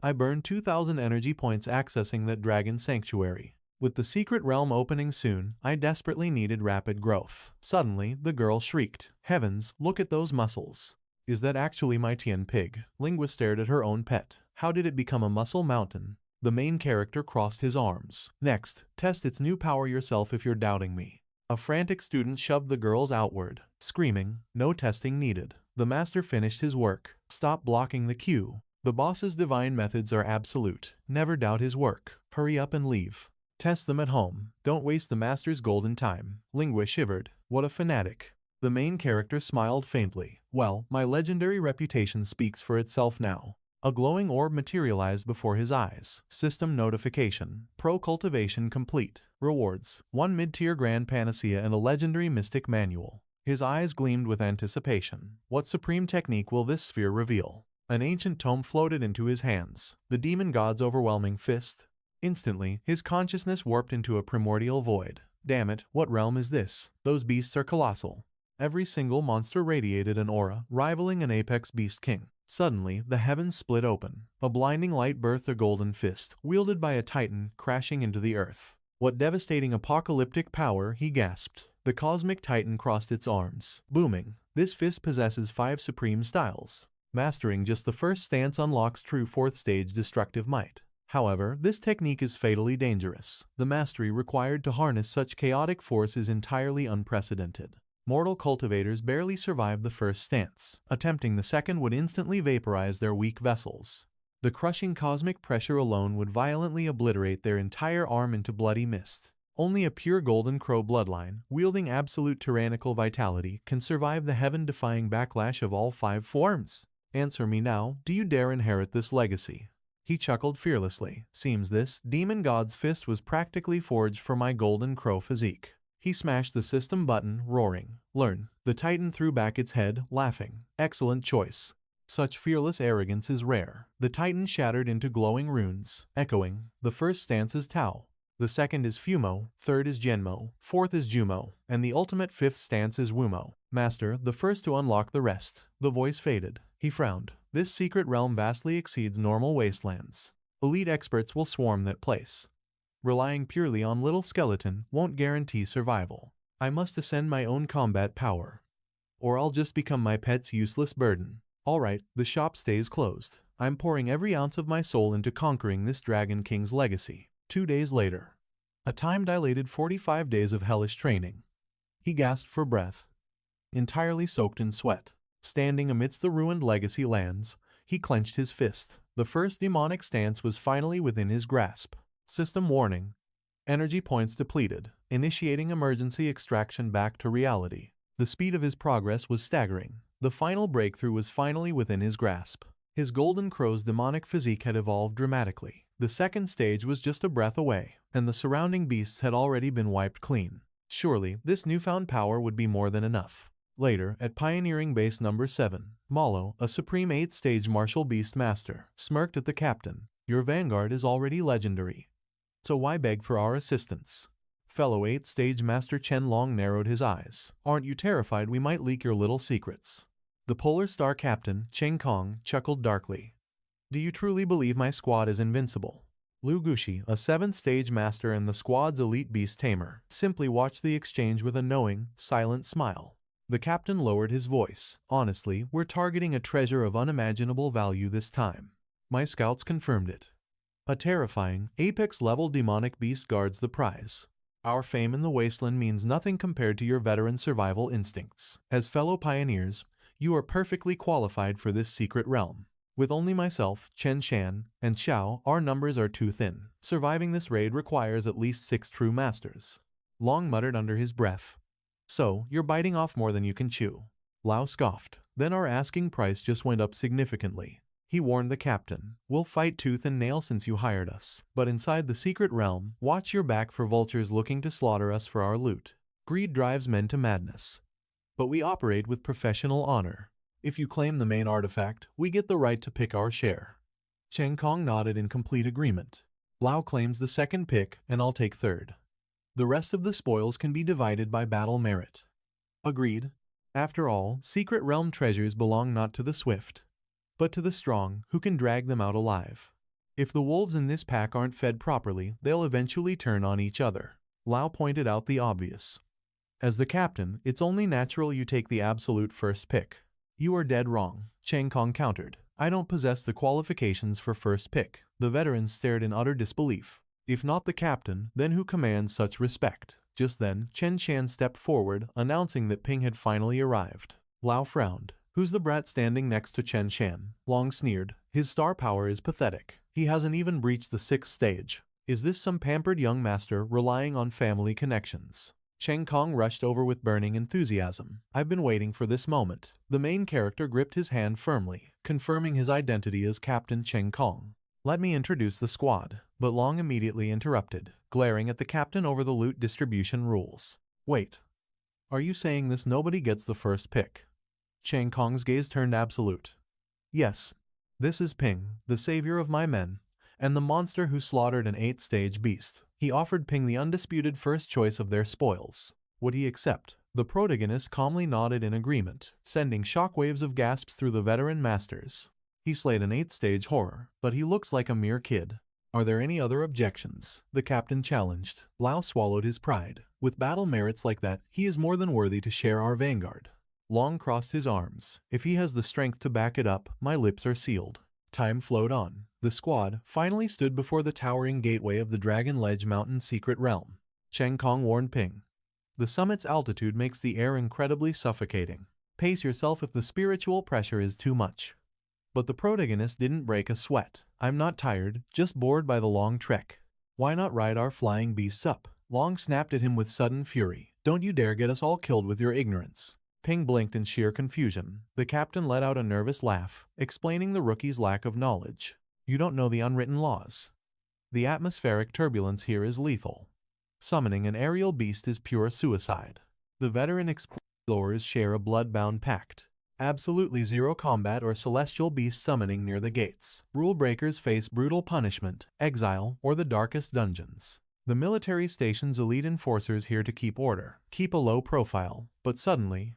I burned 2,000 energy points accessing that dragon sanctuary. With the secret realm opening soon, I desperately needed rapid growth. Suddenly, the girl shrieked. Heavens, look at those muscles. Is that actually my Tian pig? Lingua stared at her own pet. How did it become a muscle mountain? The main character crossed his arms. Next, test its new power yourself if you're doubting me. A frantic student shoved the girls outward, screaming, no testing needed. The master finished his work. Stop blocking the queue. The boss's divine methods are absolute. Never doubt his work. Hurry up and leave. Test them at home. Don't waste the master's golden time. Lingua shivered. What a fanatic. The main character smiled faintly. Well, my legendary reputation speaks for itself now. A glowing orb materialized before his eyes. System notification. Pro cultivation complete. Rewards. 1 mid-tier grand panacea and a legendary mystic manual. His eyes gleamed with anticipation. What supreme technique will this sphere reveal? An ancient tome floated into his hands. The demon god's overwhelming fist. Instantly, his consciousness warped into a primordial void. Damn it, what realm is this? Those beasts are colossal. Every single monster radiated an aura, rivaling an apex beast king. Suddenly, the heavens split open. A blinding light birthed a golden fist, wielded by a titan, crashing into the earth. What devastating apocalyptic power, he gasped. The cosmic titan crossed its arms, booming. This fist possesses 5 supreme styles. Mastering just the first stance unlocks true 4th stage destructive might. However, this technique is fatally dangerous. The mastery required to harness such chaotic force is entirely unprecedented. Mortal cultivators barely survive the first stance. Attempting the second would instantly vaporize their weak vessels. The crushing cosmic pressure alone would violently obliterate their entire arm into bloody mist. Only a pure golden crow bloodline, wielding absolute tyrannical vitality, can survive the heaven-defying backlash of all 5 forms. Answer me now, do you dare inherit this legacy? He chuckled fearlessly. Seems this demon god's fist was practically forged for my golden crow physique. He smashed the system button, roaring. Learn. The titan threw back its head, laughing. Excellent choice. Such fearless arrogance is rare. The titan shattered into glowing runes, echoing. The first stance is Tao. The second is Fumo, third is Genmo, fourth is Jumo, and the ultimate 5th stance is Wumo. Master, the first to unlock the rest. The voice faded. He frowned. This secret realm vastly exceeds normal wastelands. Elite experts will swarm that place. Relying purely on little skeleton won't guarantee survival. I must ascend my own combat power. Or I'll just become my pet's useless burden. Alright, the shop stays closed. I'm pouring every ounce of my soul into conquering this Dragon King's legacy. 2 days later. A time-dilated 45 days of hellish training. He gasped for breath. Entirely soaked in sweat. Standing amidst the ruined legacy lands, he clenched his fist. The first demonic stance was finally within his grasp. System warning. Energy points depleted. Initiating emergency extraction back to reality. The speed of his progress was staggering. The final breakthrough was finally within his grasp. His golden crow's demonic physique had evolved dramatically. The second stage was just a breath away, and the surrounding beasts had already been wiped clean. Surely, this newfound power would be more than enough. Later, at Pioneering Base Number 7, Malo, a supreme 8th-stage martial beast master, smirked at the captain. Your vanguard is already legendary. So why beg for our assistance? Fellow 8th-stage master Chen Long narrowed his eyes. Aren't you terrified we might leak your little secrets? The Polar Star captain, Cheng Kong, chuckled darkly. Do you truly believe my squad is invincible? Lu Gushi, a 7th-stage master and the squad's elite beast tamer, simply watched the exchange with a knowing, silent smile. The captain lowered his voice. Honestly, we're targeting a treasure of unimaginable value this time. My scouts confirmed it. A terrifying, apex-level demonic beast guards the prize. Our fame in the wasteland means nothing compared to your veteran survival instincts. As fellow pioneers, you are perfectly qualified for this secret realm. With only myself, Chen Shan, and Xiao, our numbers are too thin. Surviving this raid requires at least 6 true masters. Long muttered under his breath. So, you're biting off more than you can chew. Lao scoffed. Then our asking price just went up significantly. He warned the captain. We'll fight tooth and nail since you hired us. But inside the secret realm, watch your back for vultures looking to slaughter us for our loot. Greed drives men to madness. but we operate with professional honor. If you claim the main artifact, we get the right to pick our share. Cheng Kong nodded in complete agreement. Lao claims the second pick, and I'll take third. The rest of the spoils can be divided by battle merit. Agreed. After all, secret realm treasures belong not to the swift, but to the strong, who can drag them out alive. If the wolves in this pack aren't fed properly, they'll eventually turn on each other. Lao pointed out the obvious. As the captain, it's only natural you take the absolute first pick. You are dead wrong, Cheng Kong countered. I don't possess the qualifications for first pick. The veterans stared in utter disbelief. If not the captain, then who commands such respect? Just then, Chen Shan stepped forward, announcing that Ping had finally arrived. Lao frowned. Who's the brat standing next to Chen Shan? Long sneered. His star power is pathetic. He hasn't even breached the 6th stage. Is this some pampered young master relying on family connections? Cheng Kong rushed over with burning enthusiasm. I've been waiting for this moment. The main character gripped his hand firmly, confirming his identity as Captain Cheng Kong. Let me introduce the squad. But Long immediately interrupted, glaring at the captain over the loot distribution rules. Wait. Are you saying this nobody gets the first pick? Cheng Kong's gaze turned absolute. Yes. This is Ping, the savior of my men, and the monster who slaughtered an 8th stage beast. He offered Ping the undisputed first choice of their spoils. Would he accept? The protagonist calmly nodded in agreement, sending shockwaves of gasps through the veteran masters. He slayed an 8th stage horror, but he looks like a mere kid. Are there any other objections? The captain challenged. Lao swallowed his pride. With battle merits like that, he is more than worthy to share our vanguard. Long crossed his arms. If he has the strength to back it up, my lips are sealed. Time flowed on. The squad finally stood before the towering gateway of the Dragon Ledge Mountain secret realm. Cheng Kong warned Ping. The summit's altitude makes the air incredibly suffocating. Pace yourself if the spiritual pressure is too much. But the protagonist didn't break a sweat. I'm not tired, just bored by the long trek. Why not ride our flying beasts up? Long snapped at him with sudden fury. Don't you dare get us all killed with your ignorance. Ping blinked in sheer confusion. The captain let out a nervous laugh, explaining the rookie's lack of knowledge. You don't know the unwritten laws. The atmospheric turbulence here is lethal. Summoning an aerial beast is pure suicide. The veteran explorers share a blood-bound pact. Absolutely zero combat or celestial beast summoning near the gates. Rule breakers face brutal punishment, exile, or the darkest dungeons. The military station's elite enforcers here to keep order, keep a low profile, but suddenly,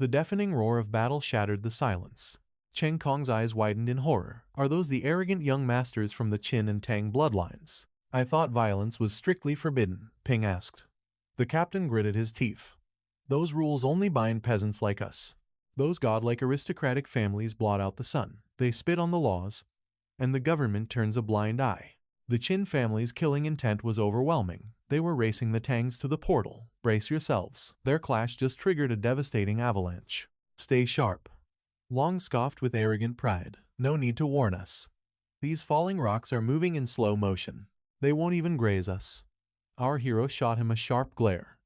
the deafening roar of battle shattered the silence. Cheng Kong's eyes widened in horror. Are those the arrogant young masters from the Qin and Tang bloodlines? I thought violence was strictly forbidden, Ping asked. The captain gritted his teeth. Those rules only bind peasants like us. Those godlike aristocratic families blot out the sun. They spit on the laws, and the government turns a blind eye. The Qin family's killing intent was overwhelming. They were racing the Tangs to the portal. Brace yourselves. Their clash just triggered a devastating avalanche. Stay sharp. Long scoffed with arrogant pride. No need to warn us. These falling rocks are moving in slow motion. They won't even graze us. Our hero shot him a sharp glare,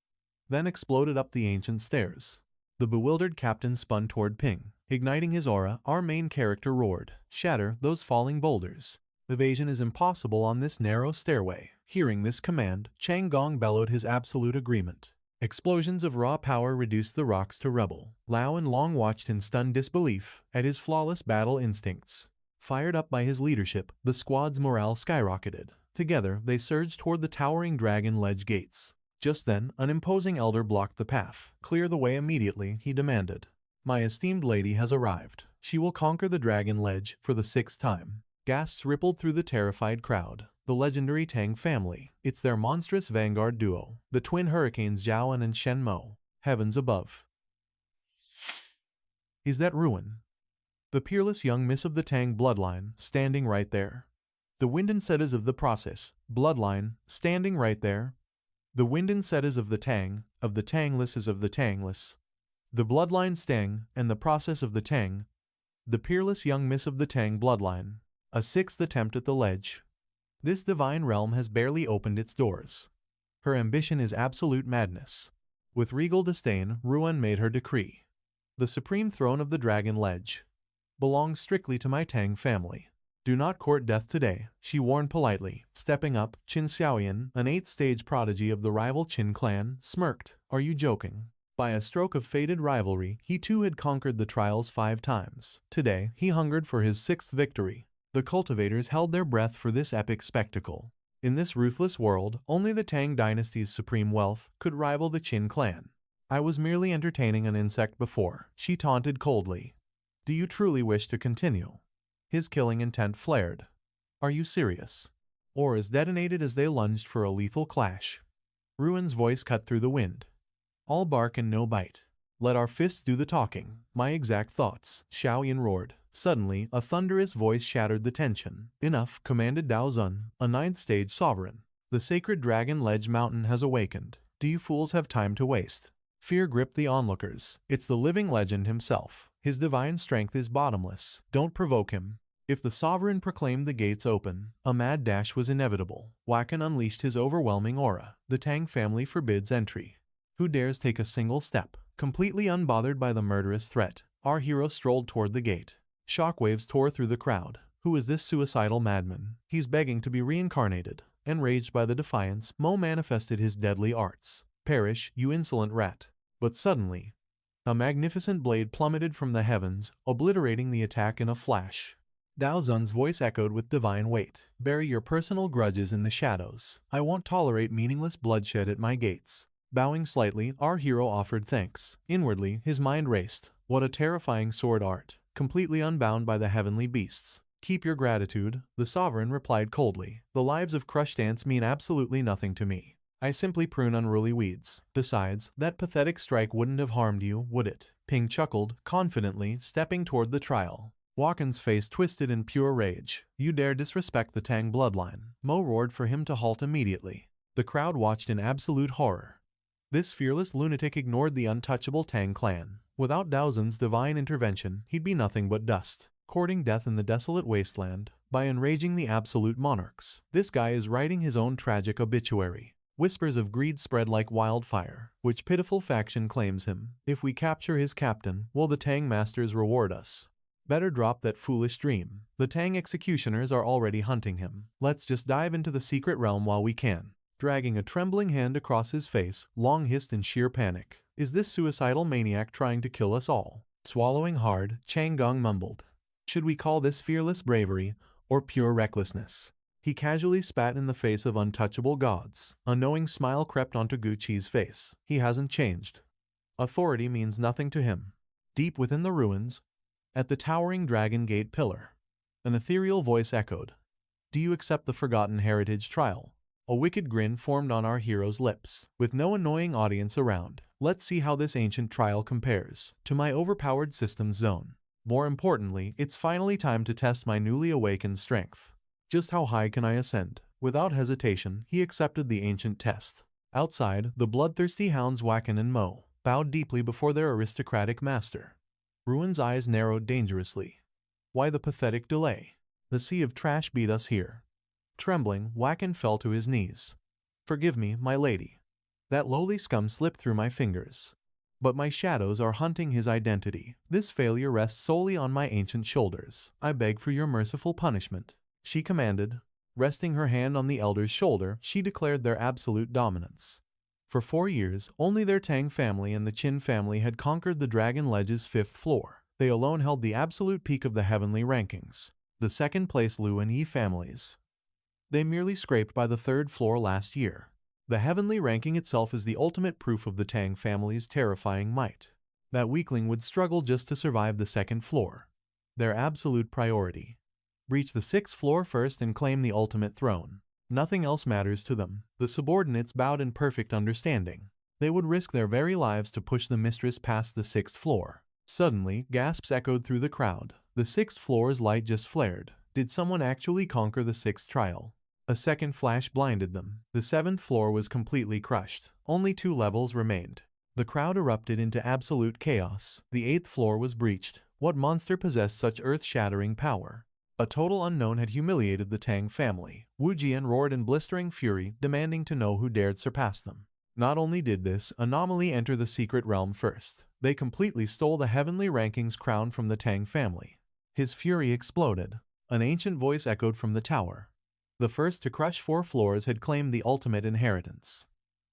then exploded up the ancient stairs. The bewildered captain spun toward Ping. Igniting his aura, our main character roared. Shatter those falling boulders. Evasion is impossible on this narrow stairway. Hearing this command, Cheng Gong bellowed his absolute agreement. Explosions of raw power reduced the rocks to rubble. Lao and Long watched in stunned disbelief at his flawless battle instincts. Fired up by his leadership, the squad's morale skyrocketed. Together, they surged toward the towering Dragon Ledge gates. Just then, an imposing elder blocked the path. Clear the way immediately, he demanded. My esteemed lady has arrived. She will conquer the Dragon Ledge for the 6th time. Gasps rippled through the terrified crowd. The legendary Tang family. It's their monstrous vanguard duo. The twin hurricanes Zhaoan and Shen Mo. Heavens above. Is that Ruin? The peerless young miss of the Tang bloodline, standing right there. The Windensetas of the process, bloodline, standing right there. The Windensetas of the Tanglesses of the Tangless. The bloodline Stang, and the process of the Tang. The peerless young miss of the Tang bloodline. A 6th attempt at the ledge. This divine realm has barely opened its doors. Her ambition is absolute madness. With regal disdain, Ruan made her decree. The supreme throne of the Dragon Ledge belongs strictly to my Tang family. Do not court death today, she warned politely. Stepping up, Qin Xiaoyan, an 8th stage prodigy of the rival Qin clan, smirked. Are you joking? By a stroke of fated rivalry, he too had conquered the trials 5 times. Today, he hungered for his 6th victory. The cultivators held their breath for this epic spectacle. In this ruthless world, only the Tang dynasty's supreme wealth could rival the Qin clan. I was merely entertaining an insect before, she taunted coldly. Do you truly wish to continue? His killing intent flared. Are you serious? Auras detonated as they lunged for a lethal clash. Ruin's voice cut through the wind. All bark and no bite. Let our fists do the talking. My exact thoughts, Xiaoyan roared. Suddenly, a thunderous voice shattered the tension. Enough, commanded Dao Zun, a 9th stage sovereign. The sacred dragon ledge mountain has awakened. Do you fools have time to waste? Fear gripped the onlookers. It's the living legend himself. His divine strength is bottomless. Don't provoke him. If the sovereign proclaimed the gates open, a mad dash was inevitable. Wacken unleashed his overwhelming aura. The Tang family forbids entry. Who dares take a single step? Completely unbothered by the murderous threat, our hero strolled toward the gate. Shockwaves tore through the crowd. Who is this suicidal madman? He's begging to be reincarnated. Enraged by the defiance, Mo manifested his deadly arts. Perish, you insolent rat. But suddenly, a magnificent blade plummeted from the heavens, obliterating the attack in a flash. Dao Zun's voice echoed with divine weight. Bury your personal grudges in the shadows. I won't tolerate meaningless bloodshed at my gates. Bowing slightly, our hero offered thanks. Inwardly, his mind raced. What a terrifying sword art, completely unbound by the heavenly beasts. Keep your gratitude, the sovereign replied coldly. The lives of crushed ants mean absolutely nothing to me. I simply prune unruly weeds. Besides, that pathetic strike wouldn't have harmed you, would it? Ping chuckled, confidently, stepping toward the trial. Wacken's face twisted in pure rage. You dare disrespect the Tang bloodline. Mo roared for him to halt immediately. The crowd watched in absolute horror. This fearless lunatic ignored the untouchable Tang clan. Without Dao Zun's divine intervention, he'd be nothing but dust, courting death in the desolate wasteland, by enraging the absolute monarchs. This guy is writing his own tragic obituary. Whispers of greed spread like wildfire. Which pitiful faction claims him? If we capture his captain, will the Tang masters reward us? Better drop that foolish dream. The Tang executioners are already hunting him. Let's just dive into the secret realm while we can. Dragging a trembling hand across his face, Long hissed in sheer panic. Is this suicidal maniac trying to kill us all? Swallowing hard, Chang Gong mumbled. Should we call this fearless bravery, or pure recklessness? He casually spat in the face of untouchable gods. A knowing smile crept onto Guqi's face. He hasn't changed. Authority means nothing to him. Deep within the ruins, at the towering Dragon Gate pillar, an ethereal voice echoed. Do you accept the forgotten heritage trial? A wicked grin formed on our hero's lips. With no annoying audience around, let's see how this ancient trial compares to my overpowered systems zone. More importantly, it's finally time to test my newly awakened strength. Just how high can I ascend? Without hesitation, he accepted the ancient test. Outside, the bloodthirsty hounds Wacken and Mo bowed deeply before their aristocratic master. Ruin's eyes narrowed dangerously. Why the pathetic delay? The sea of trash beat us here. Trembling, Wacken fell to his knees. Forgive me, my lady. That lowly scum slipped through my fingers. But my shadows are hunting his identity. This failure rests solely on my ancient shoulders. I beg for your merciful punishment, she commanded. Resting her hand on the elder's shoulder, she declared their absolute dominance. For 4 years, only their Tang family and the Qin family had conquered the Dragon Ledge's 5th floor. They alone held the absolute peak of the heavenly rankings. The second-place Lu and Yi families. They merely scraped by the 3rd floor last year. The heavenly ranking itself is the ultimate proof of the Tang family's terrifying might. That weakling would struggle just to survive the 2nd floor. Their absolute priority. Reach the 6th floor first and claim the ultimate throne. Nothing else matters to them. The subordinates bowed in perfect understanding. They would risk their very lives to push the mistress past the 6th floor. Suddenly, gasps echoed through the crowd. The 6th floor's light just flared. Did someone actually conquer the 6th trial? A second flash blinded them. The 7th floor was completely crushed. Only 2 levels remained. The crowd erupted into absolute chaos. The 8th floor was breached. What monster possessed such earth-shattering power? A total unknown had humiliated the Tang family. Wu Jian roared in blistering fury, demanding to know who dared surpass them. Not only did this anomaly enter the secret realm first, they completely stole the heavenly rankings crown from the Tang family. His fury exploded. An ancient voice echoed from the tower. The first to crush 4 floors had claimed the ultimate inheritance.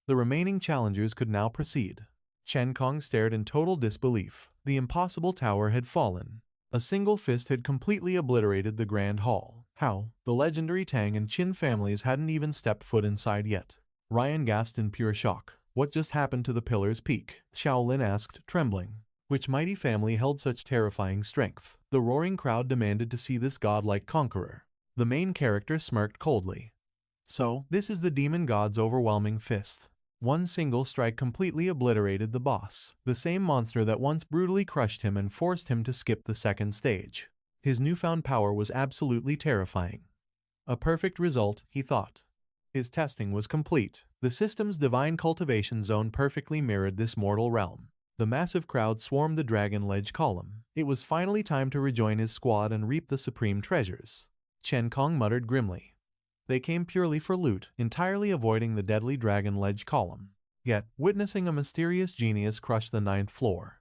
The remaining challengers could now proceed. Chen Kong stared in total disbelief. The impossible tower had fallen. A single fist had completely obliterated the Grand Hall. How? The legendary Tang and Qin families hadn't even stepped foot inside yet. Ryan gasped in pure shock. What just happened to the pillar's peak? Shaolin asked, trembling. Which mighty family held such terrifying strength? The roaring crowd demanded to see this godlike conqueror. The main character smirked coldly. So, this is the demon god's overwhelming fist. One single strike completely obliterated the boss, the same monster that once brutally crushed him and forced him to skip the second stage. His newfound power was absolutely terrifying. A perfect result, he thought. His testing was complete. The system's divine cultivation zone perfectly mirrored this mortal realm. The massive crowd swarmed the Dragon Ledge column. It was finally time to rejoin his squad and reap the supreme treasures. Chen Kong muttered grimly. They came purely for loot, entirely avoiding the deadly Dragon Ledge column. Yet, witnessing a mysterious genius crush the 9th floor,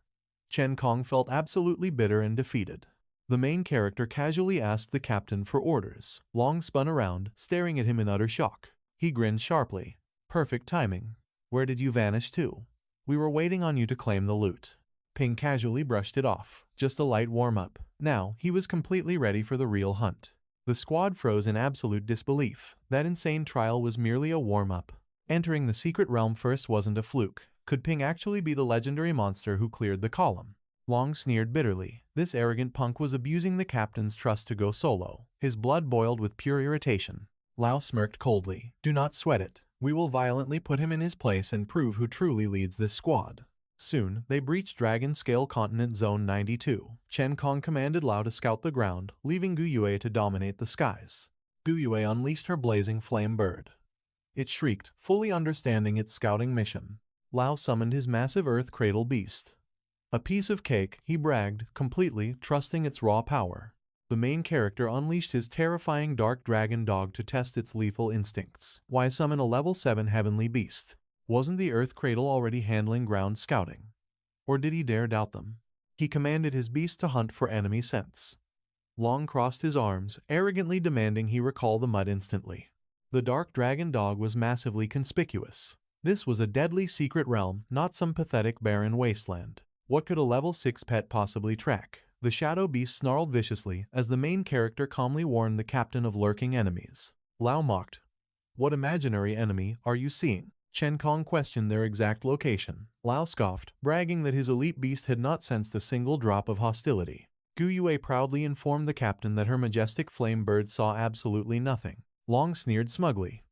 Chen Kong felt absolutely bitter and defeated. The main character casually asked the captain for orders. Long spun around, staring at him in utter shock. He grinned sharply. Perfect timing. Where did you vanish to? We were waiting on you to claim the loot. Ping casually brushed it off. Just a light warm-up. Now, he was completely ready for the real hunt. The squad froze in absolute disbelief. That insane trial was merely a warm-up. Entering the secret realm first wasn't a fluke. Could Ping actually be the legendary monster who cleared the column? Long sneered bitterly. This arrogant punk was abusing the captain's trust to go solo. His blood boiled with pure irritation. Lao smirked coldly. Do not sweat it. We will violently put him in his place and prove who truly leads this squad. Soon, they breached Dragon Scale Continent Zone 92. Chen Kong commanded Lao to scout the ground, leaving Gu Yue to dominate the skies. Gu Yue unleashed her blazing flame bird. It shrieked, fully understanding its scouting mission. Lao summoned his massive earth cradle beast. A piece of cake, he bragged, completely trusting its raw power. The main character unleashed his terrifying dark dragon dog to test its lethal instincts. Why summon a level 7 heavenly beast? Wasn't the Earth Cradle already handling ground scouting? Or did he dare doubt them? He commanded his beast to hunt for enemy scents. Long crossed his arms, arrogantly demanding he recall the mud instantly. The dark dragon dog was massively conspicuous. This was a deadly secret realm, not some pathetic barren wasteland. What could a level 6 pet possibly track? The shadow beast snarled viciously as the main character calmly warned the captain of lurking enemies. Lao mocked. What imaginary enemy are you seeing? Chen Kong questioned their exact location. Lao scoffed, bragging that his elite beast had not sensed a single drop of hostility. Gu Yue proudly informed the captain that her majestic flame bird saw absolutely nothing. Long sneered smugly.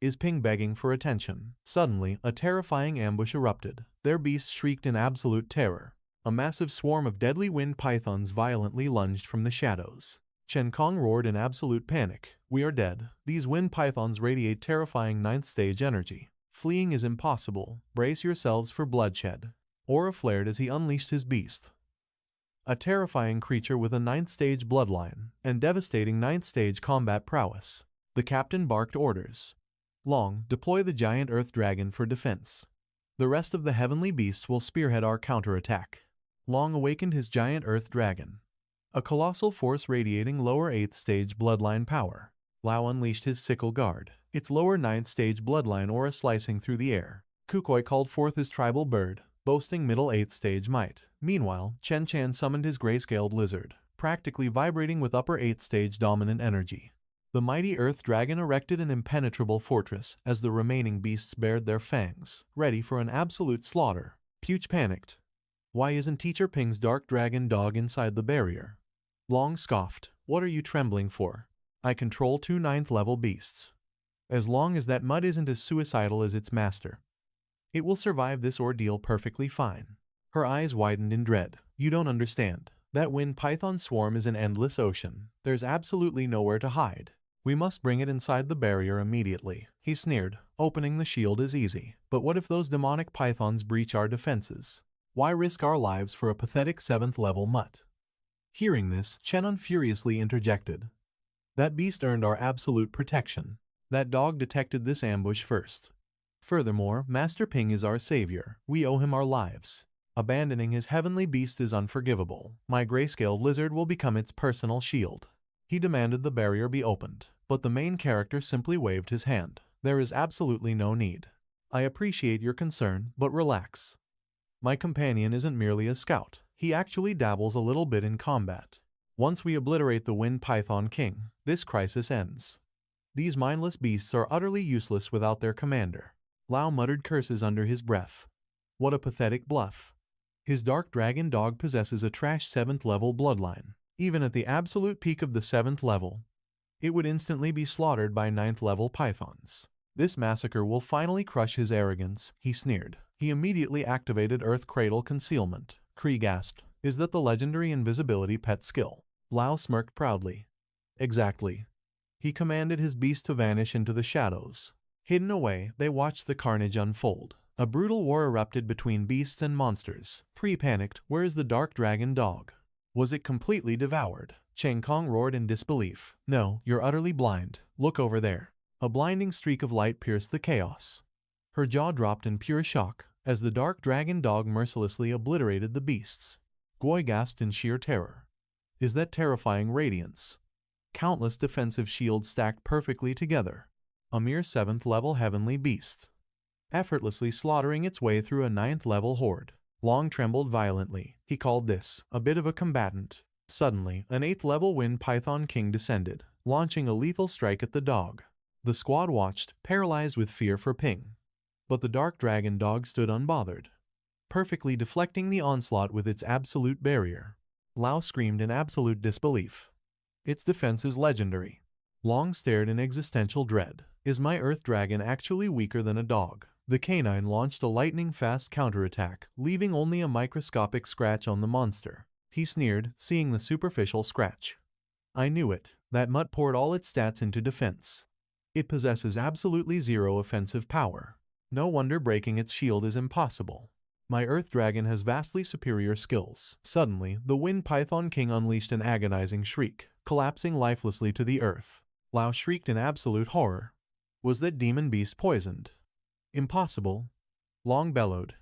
Is Ping begging for attention? Suddenly, a terrifying ambush erupted. Their beasts shrieked in absolute terror. A massive swarm of deadly wind pythons violently lunged from the shadows. Chen Kong roared in absolute panic. We are dead. These wind pythons radiate terrifying 9th stage energy. Fleeing is impossible. Brace yourselves for bloodshed. Aura flared as he unleashed his beast. A terrifying creature with a 9th stage bloodline and devastating 9th stage combat prowess. The captain barked orders. Long, deploy the giant earth dragon for defense. The rest of the heavenly beasts will spearhead our counterattack. Long awakened his giant earth dragon. A colossal force radiating lower 8th stage bloodline power. Lao unleashed his sickle guard, its lower 9th stage bloodline aura slicing through the air. Kukoi called forth his tribal bird, boasting middle 8th stage might. Meanwhile, Chen Chan summoned his gray-scaled lizard, practically vibrating with upper 8th stage dominant energy. The mighty earth dragon erected an impenetrable fortress as the remaining beasts bared their fangs, ready for an absolute slaughter. Puch panicked. Why isn't Teacher Ping's dark dragon dog inside the barrier? Long scoffed. What are you trembling for? I control 2 9th level beasts. As long as that mud isn't as suicidal as its master, it will survive this ordeal perfectly fine. Her eyes widened in dread. You don't understand. That wind python swarm is an endless ocean. There's absolutely nowhere to hide. We must bring it inside the barrier immediately. He sneered. Opening the shield is easy. But what if those demonic pythons breach our defenses? Why risk our lives for a pathetic 7th level mutt? Hearing this, Chenon furiously interjected. That beast earned our absolute protection. That dog detected this ambush first. Furthermore, Master Ping is our savior. We owe him our lives. Abandoning his heavenly beast is unforgivable. My grayscale lizard will become its personal shield. He demanded the barrier be opened, but the main character simply waved his hand. There is absolutely no need. I appreciate your concern, but relax. My companion isn't merely a scout. He actually dabbles a little bit in combat. Once we obliterate the Wind Python King, this crisis ends. These mindless beasts are utterly useless without their commander. Lao muttered curses under his breath. What a pathetic bluff. His dark dragon dog possesses a trash 7th level bloodline. Even at the absolute peak of the 7th level, it would instantly be slaughtered by 9th level pythons. This massacre will finally crush his arrogance, he sneered. He immediately activated Earth Cradle Concealment. Kree gasped. Is that the legendary invisibility pet skill? Lao smirked proudly. Exactly. He commanded his beast to vanish into the shadows. Hidden away, they watched the carnage unfold. A brutal war erupted between beasts and monsters. Kree panicked. Where is the dark dragon dog? Was it completely devoured? Cheng Kong roared in disbelief. No, you're utterly blind. Look over there. A blinding streak of light pierced the chaos. Her jaw dropped in pure shock as the dark dragon dog mercilessly obliterated the beasts. Goi gasped in sheer terror. Is that terrifying radiance? Countless defensive shields stacked perfectly together. A mere 7th level heavenly beast, effortlessly slaughtering its way through a 9th level horde. Long trembled violently. He called this a bit of a combatant. Suddenly, an 8th level Wind Python King descended, launching a lethal strike at the dog. The squad watched, paralyzed with fear for Ping. But the dark dragon dog stood unbothered, perfectly deflecting the onslaught with its absolute barrier. Lao screamed in absolute disbelief. Its defense is legendary. Long stared in existential dread. Is my earth dragon actually weaker than a dog? The canine launched a lightning-fast counterattack, leaving only a microscopic scratch on the monster. He sneered, seeing the superficial scratch. I knew it. That mutt poured all its stats into defense. It possesses absolutely zero offensive power. No wonder breaking its shield is impossible. My earth dragon has vastly superior skills. Suddenly, the Wind Python King unleashed an agonizing shriek, collapsing lifelessly to the earth. Lao shrieked in absolute horror. Was that demon beast poisoned? Impossible. Long bellowed.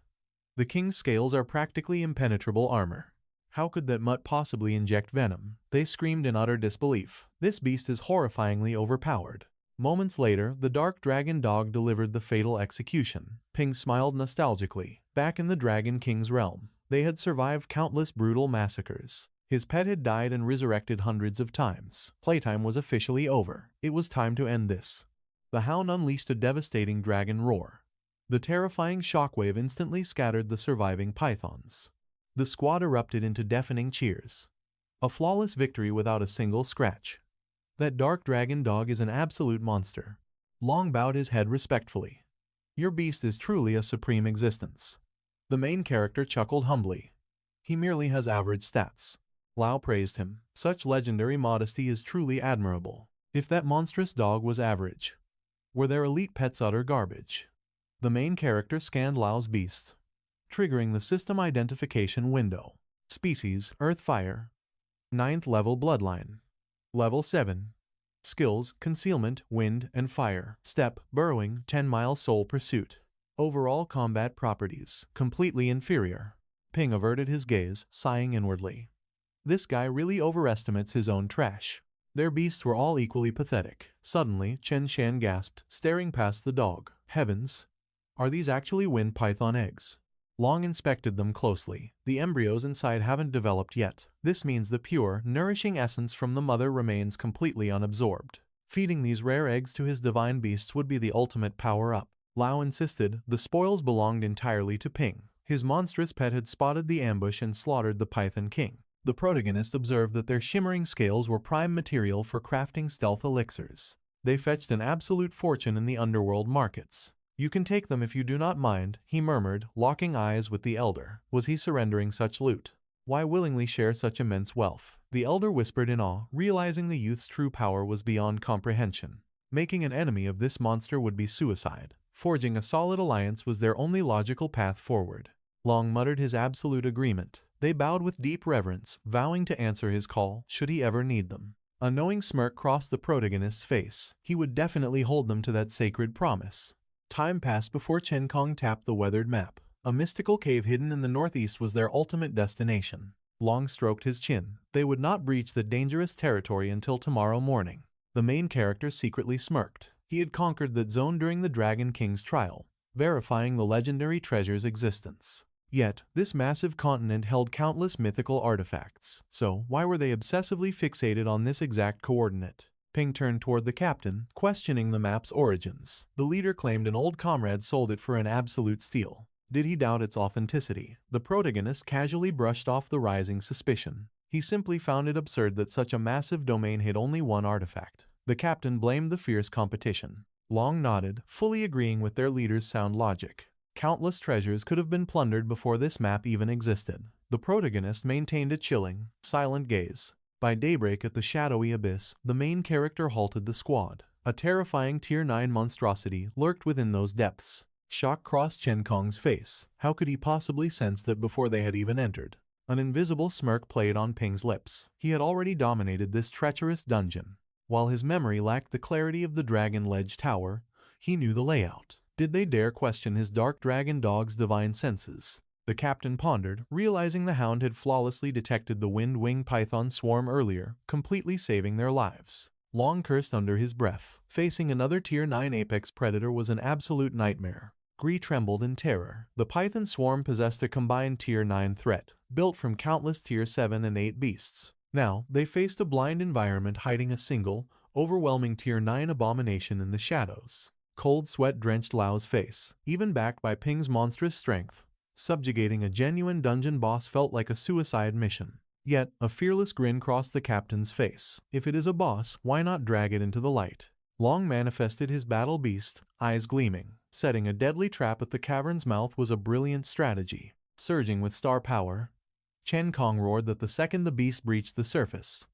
The king's scales are practically impenetrable armor. How could that mutt possibly inject venom? They screamed in utter disbelief. This beast is horrifyingly overpowered. Moments later, the dark dragon dog delivered the fatal execution. Ping smiled nostalgically. Back in the Dragon King's realm, they had survived countless brutal massacres. His pet had died and resurrected hundreds of times. Playtime was officially over. It was time to end this. The hound unleashed a devastating dragon roar. The terrifying shockwave instantly scattered the surviving pythons. The squad erupted into deafening cheers. A flawless victory without a single scratch. That dark dragon dog is an absolute monster. Long bowed his head respectfully. Your beast is truly a supreme existence. The main character chuckled humbly. He merely has average stats. Lao praised him. Such legendary modesty is truly admirable. If that monstrous dog was average, were their elite pets utter garbage? The main character scanned Lao's beast, triggering the system identification window. Species, Earth Fire. 9th level bloodline. Level 7. Skills, Concealment, Wind, and Fire. Step, Burrowing, 10-mile Soul Pursuit. Overall combat properties, completely inferior. Ping averted his gaze, sighing inwardly. This guy really overestimates his own trash. Their beasts were all equally pathetic. Suddenly, Chen Shan gasped, staring past the dog. Heavens! Are these actually wind python eggs? Long inspected them closely. The embryos inside haven't developed yet. This means the pure, nourishing essence from the mother remains completely unabsorbed. Feeding these rare eggs to his divine beasts would be the ultimate power-up. Lao insisted. The spoils belonged entirely to Ping. His monstrous pet had spotted the ambush and slaughtered the Python King. The protagonist observed that their shimmering scales were prime material for crafting stealth elixirs. They fetched an absolute fortune in the underworld markets. You can take them if you do not mind, he murmured, locking eyes with the elder. Was he surrendering such loot? Why willingly share such immense wealth? The elder whispered in awe, realizing the youth's true power was beyond comprehension. Making an enemy of this monster would be suicide. Forging a solid alliance was their only logical path forward. Long muttered his absolute agreement. They bowed with deep reverence, vowing to answer his call, should he ever need them. A knowing smirk crossed the protagonist's face. He would definitely hold them to that sacred promise. Time passed before Chen Kong tapped the weathered map. A mystical cave hidden in the northeast was their ultimate destination. Long stroked his chin. They would not breach the dangerous territory until tomorrow morning. The main character secretly smirked. He had conquered that zone during the Dragon King's trial, verifying the legendary treasure's existence. Yet, this massive continent held countless mythical artifacts. So, why were they obsessively fixated on this exact coordinate? Ping turned toward the captain, questioning the map's origins. The leader claimed an old comrade sold it for an absolute steal. Did he doubt its authenticity? The protagonist casually brushed off the rising suspicion. He simply found it absurd that such a massive domain hid only one artifact. The captain blamed the fierce competition. Long nodded, fully agreeing with their leader's sound logic. Countless treasures could have been plundered before this map even existed. The protagonist maintained a chilling, silent gaze. By daybreak at the shadowy abyss, the main character halted the squad. A terrifying Tier 9 monstrosity lurked within those depths. Shock crossed Chen Kong's face. How could he possibly sense that before they had even entered? An invisible smirk played on Ping's lips. He had already dominated this treacherous dungeon. While his memory lacked the clarity of the Dragon Ledge Tower, he knew the layout. Did they dare question his dark dragon dog's divine senses? The captain pondered, realizing the hound had flawlessly detected the wind-wing python swarm earlier, completely saving their lives. Long cursed under his breath. Facing another Tier 9 apex predator was an absolute nightmare. Gree trembled in terror. The python swarm possessed a combined Tier 9 threat, built from countless Tier 7 and 8 beasts. Now, they faced a blind environment hiding a single, overwhelming Tier 9 abomination in the shadows. Cold sweat drenched Lao's face. Even backed by Ping's monstrous strength, subjugating a genuine dungeon boss felt like a suicide mission. Yet, a fearless grin crossed the captain's face. If it is a boss, why not drag it into the light? Long manifested his battle beast, eyes gleaming. Setting a deadly trap at the cavern's mouth was a brilliant strategy. Surging with star power, Chen Kong roared that the second the beast breached the surface,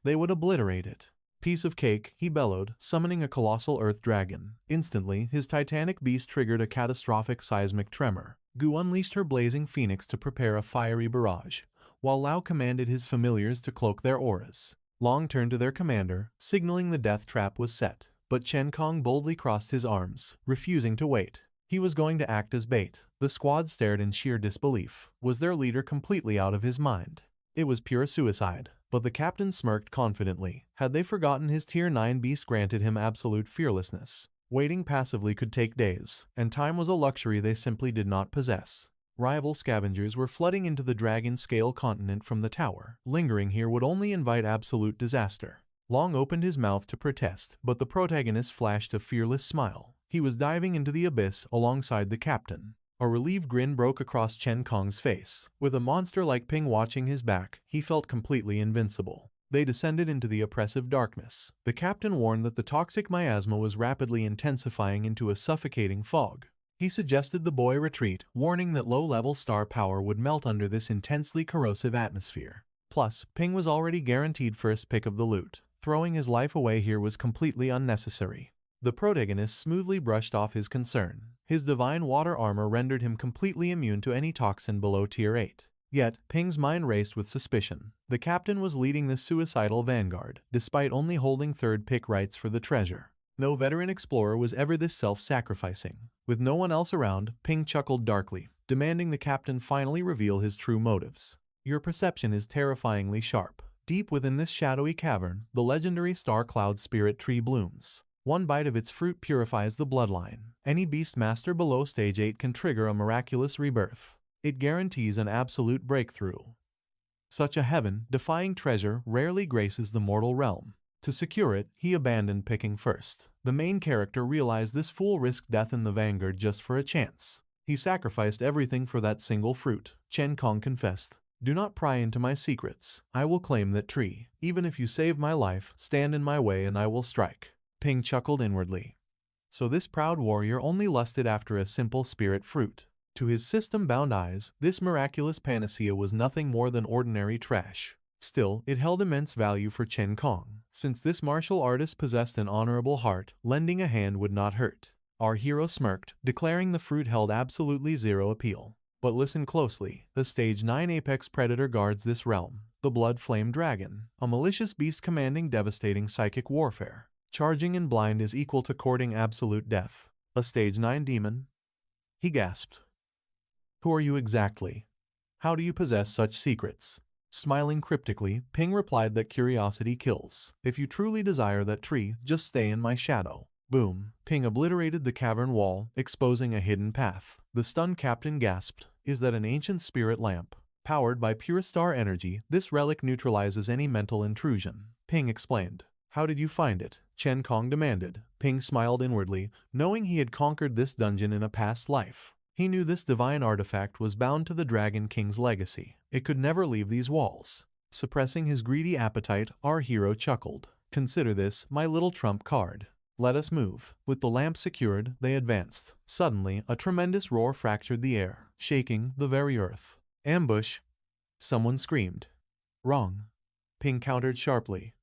they would obliterate it. Piece of cake, he bellowed, summoning a colossal earth dragon. Instantly, his titanic beast triggered a catastrophic seismic tremor. Gu unleashed her blazing phoenix to prepare a fiery barrage, while Lao commanded his familiars to cloak their auras. Long turned to their commander, signaling the death trap was set. But Chen Kong boldly crossed his arms, refusing to wait. He was going to act as bait. The squad stared in sheer disbelief. Was their leader completely out of his mind? It was pure suicide. But the captain smirked confidently. Had they forgotten his Tier 9 beast granted him absolute fearlessness? Waiting passively could take days, and time was a luxury they simply did not possess. Rival scavengers were flooding into the dragon-scale continent from the tower. Lingering here would only invite absolute disaster. Long opened his mouth to protest, but the protagonist flashed a fearless smile. He was diving into the abyss alongside the captain. A relieved grin broke across Chen Kong's face. With a monster like Ping watching his back, he felt completely invincible. They descended into the oppressive darkness. The captain warned that the toxic miasma was rapidly intensifying into a suffocating fog. He suggested the boy retreat, warning that low-level star power would melt under this intensely corrosive atmosphere. Plus, Ping was already guaranteed first pick of the loot. Throwing his life away here was completely unnecessary. The protagonist smoothly brushed off his concern. His divine water armor rendered him completely immune to any toxin below Tier 8. Yet, Ping's mind raced with suspicion. The captain was leading this suicidal vanguard, despite only holding third pick rights for the treasure. No veteran explorer was ever this self-sacrificing. With no one else around, Ping chuckled darkly, demanding the captain finally reveal his true motives. Your perception is terrifyingly sharp. Deep within this shadowy cavern, the legendary star cloud spirit tree blooms. One bite of its fruit purifies the bloodline. Any beast master below stage 8 can trigger a miraculous rebirth. It guarantees an absolute breakthrough. Such a heaven-defying treasure rarely graces the mortal realm. To secure it, he abandoned picking first. The main character realized this fool risked death in the vanguard just for a chance. He sacrificed everything for that single fruit. Chen Kong confessed. Do not pry into my secrets. I will claim that tree. Even if you save my life, stand in my way and I will strike. Ping chuckled inwardly. So this proud warrior only lusted after a simple spirit fruit. To his system-bound eyes, this miraculous panacea was nothing more than ordinary trash. Still, it held immense value for Chen Kong. Since this martial artist possessed an honorable heart, lending a hand would not hurt. Our hero smirked, declaring the fruit held absolutely zero appeal. But listen closely. The Stage 9 apex predator guards this realm. The Blood Flame Dragon, a malicious beast commanding devastating psychic warfare. Charging in blind is equal to courting absolute death. A Stage 9 demon? He gasped. Who are you exactly? How do you possess such secrets? Smiling cryptically, Ping replied that curiosity kills. If you truly desire that tree, just stay in my shadow. Boom. Ping obliterated the cavern wall, exposing a hidden path. The stunned captain gasped. Is that an ancient spirit lamp? Powered by pure star energy, this relic neutralizes any mental intrusion. Ping explained. How did you find it? Chen Kong demanded. Ping smiled inwardly, knowing he had conquered this dungeon in a past life. He knew this divine artifact was bound to the Dragon King's legacy. It could never leave these walls. Suppressing his greedy appetite, our hero chuckled. Consider this my little trump card. Let us move. With the lamp secured, they advanced. Suddenly, a tremendous roar fractured the air, shaking the very earth. Ambush! Someone screamed. Wrong. Ping countered sharply.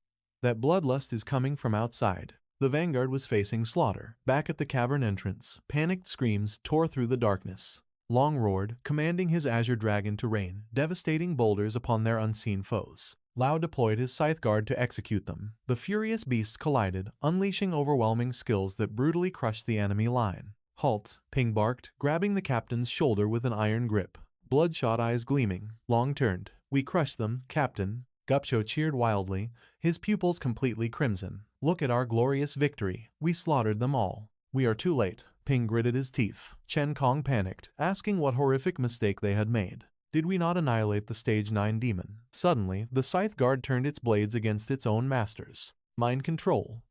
That bloodlust is coming from outside. The vanguard was facing slaughter. Back at the cavern entrance, panicked screams tore through the darkness. Long roared, commanding his azure dragon to rain devastating boulders upon their unseen foes. Lao deployed his scythe guard to execute them. The furious beasts collided, unleashing overwhelming skills that brutally crushed the enemy line. Halt! Ping barked, grabbing the captain's shoulder with an iron grip. Bloodshot eyes gleaming. Long turned. We crushed them, Captain. Gupcho cheered wildly, his pupils completely crimson. Look at our glorious victory. We slaughtered them all. We are too late. Ping gritted his teeth. Chen Kong panicked, asking what horrific mistake they had made. Did we not annihilate the Stage 9 demon? Suddenly, the scythe guard turned its blades against its own masters. Mind control.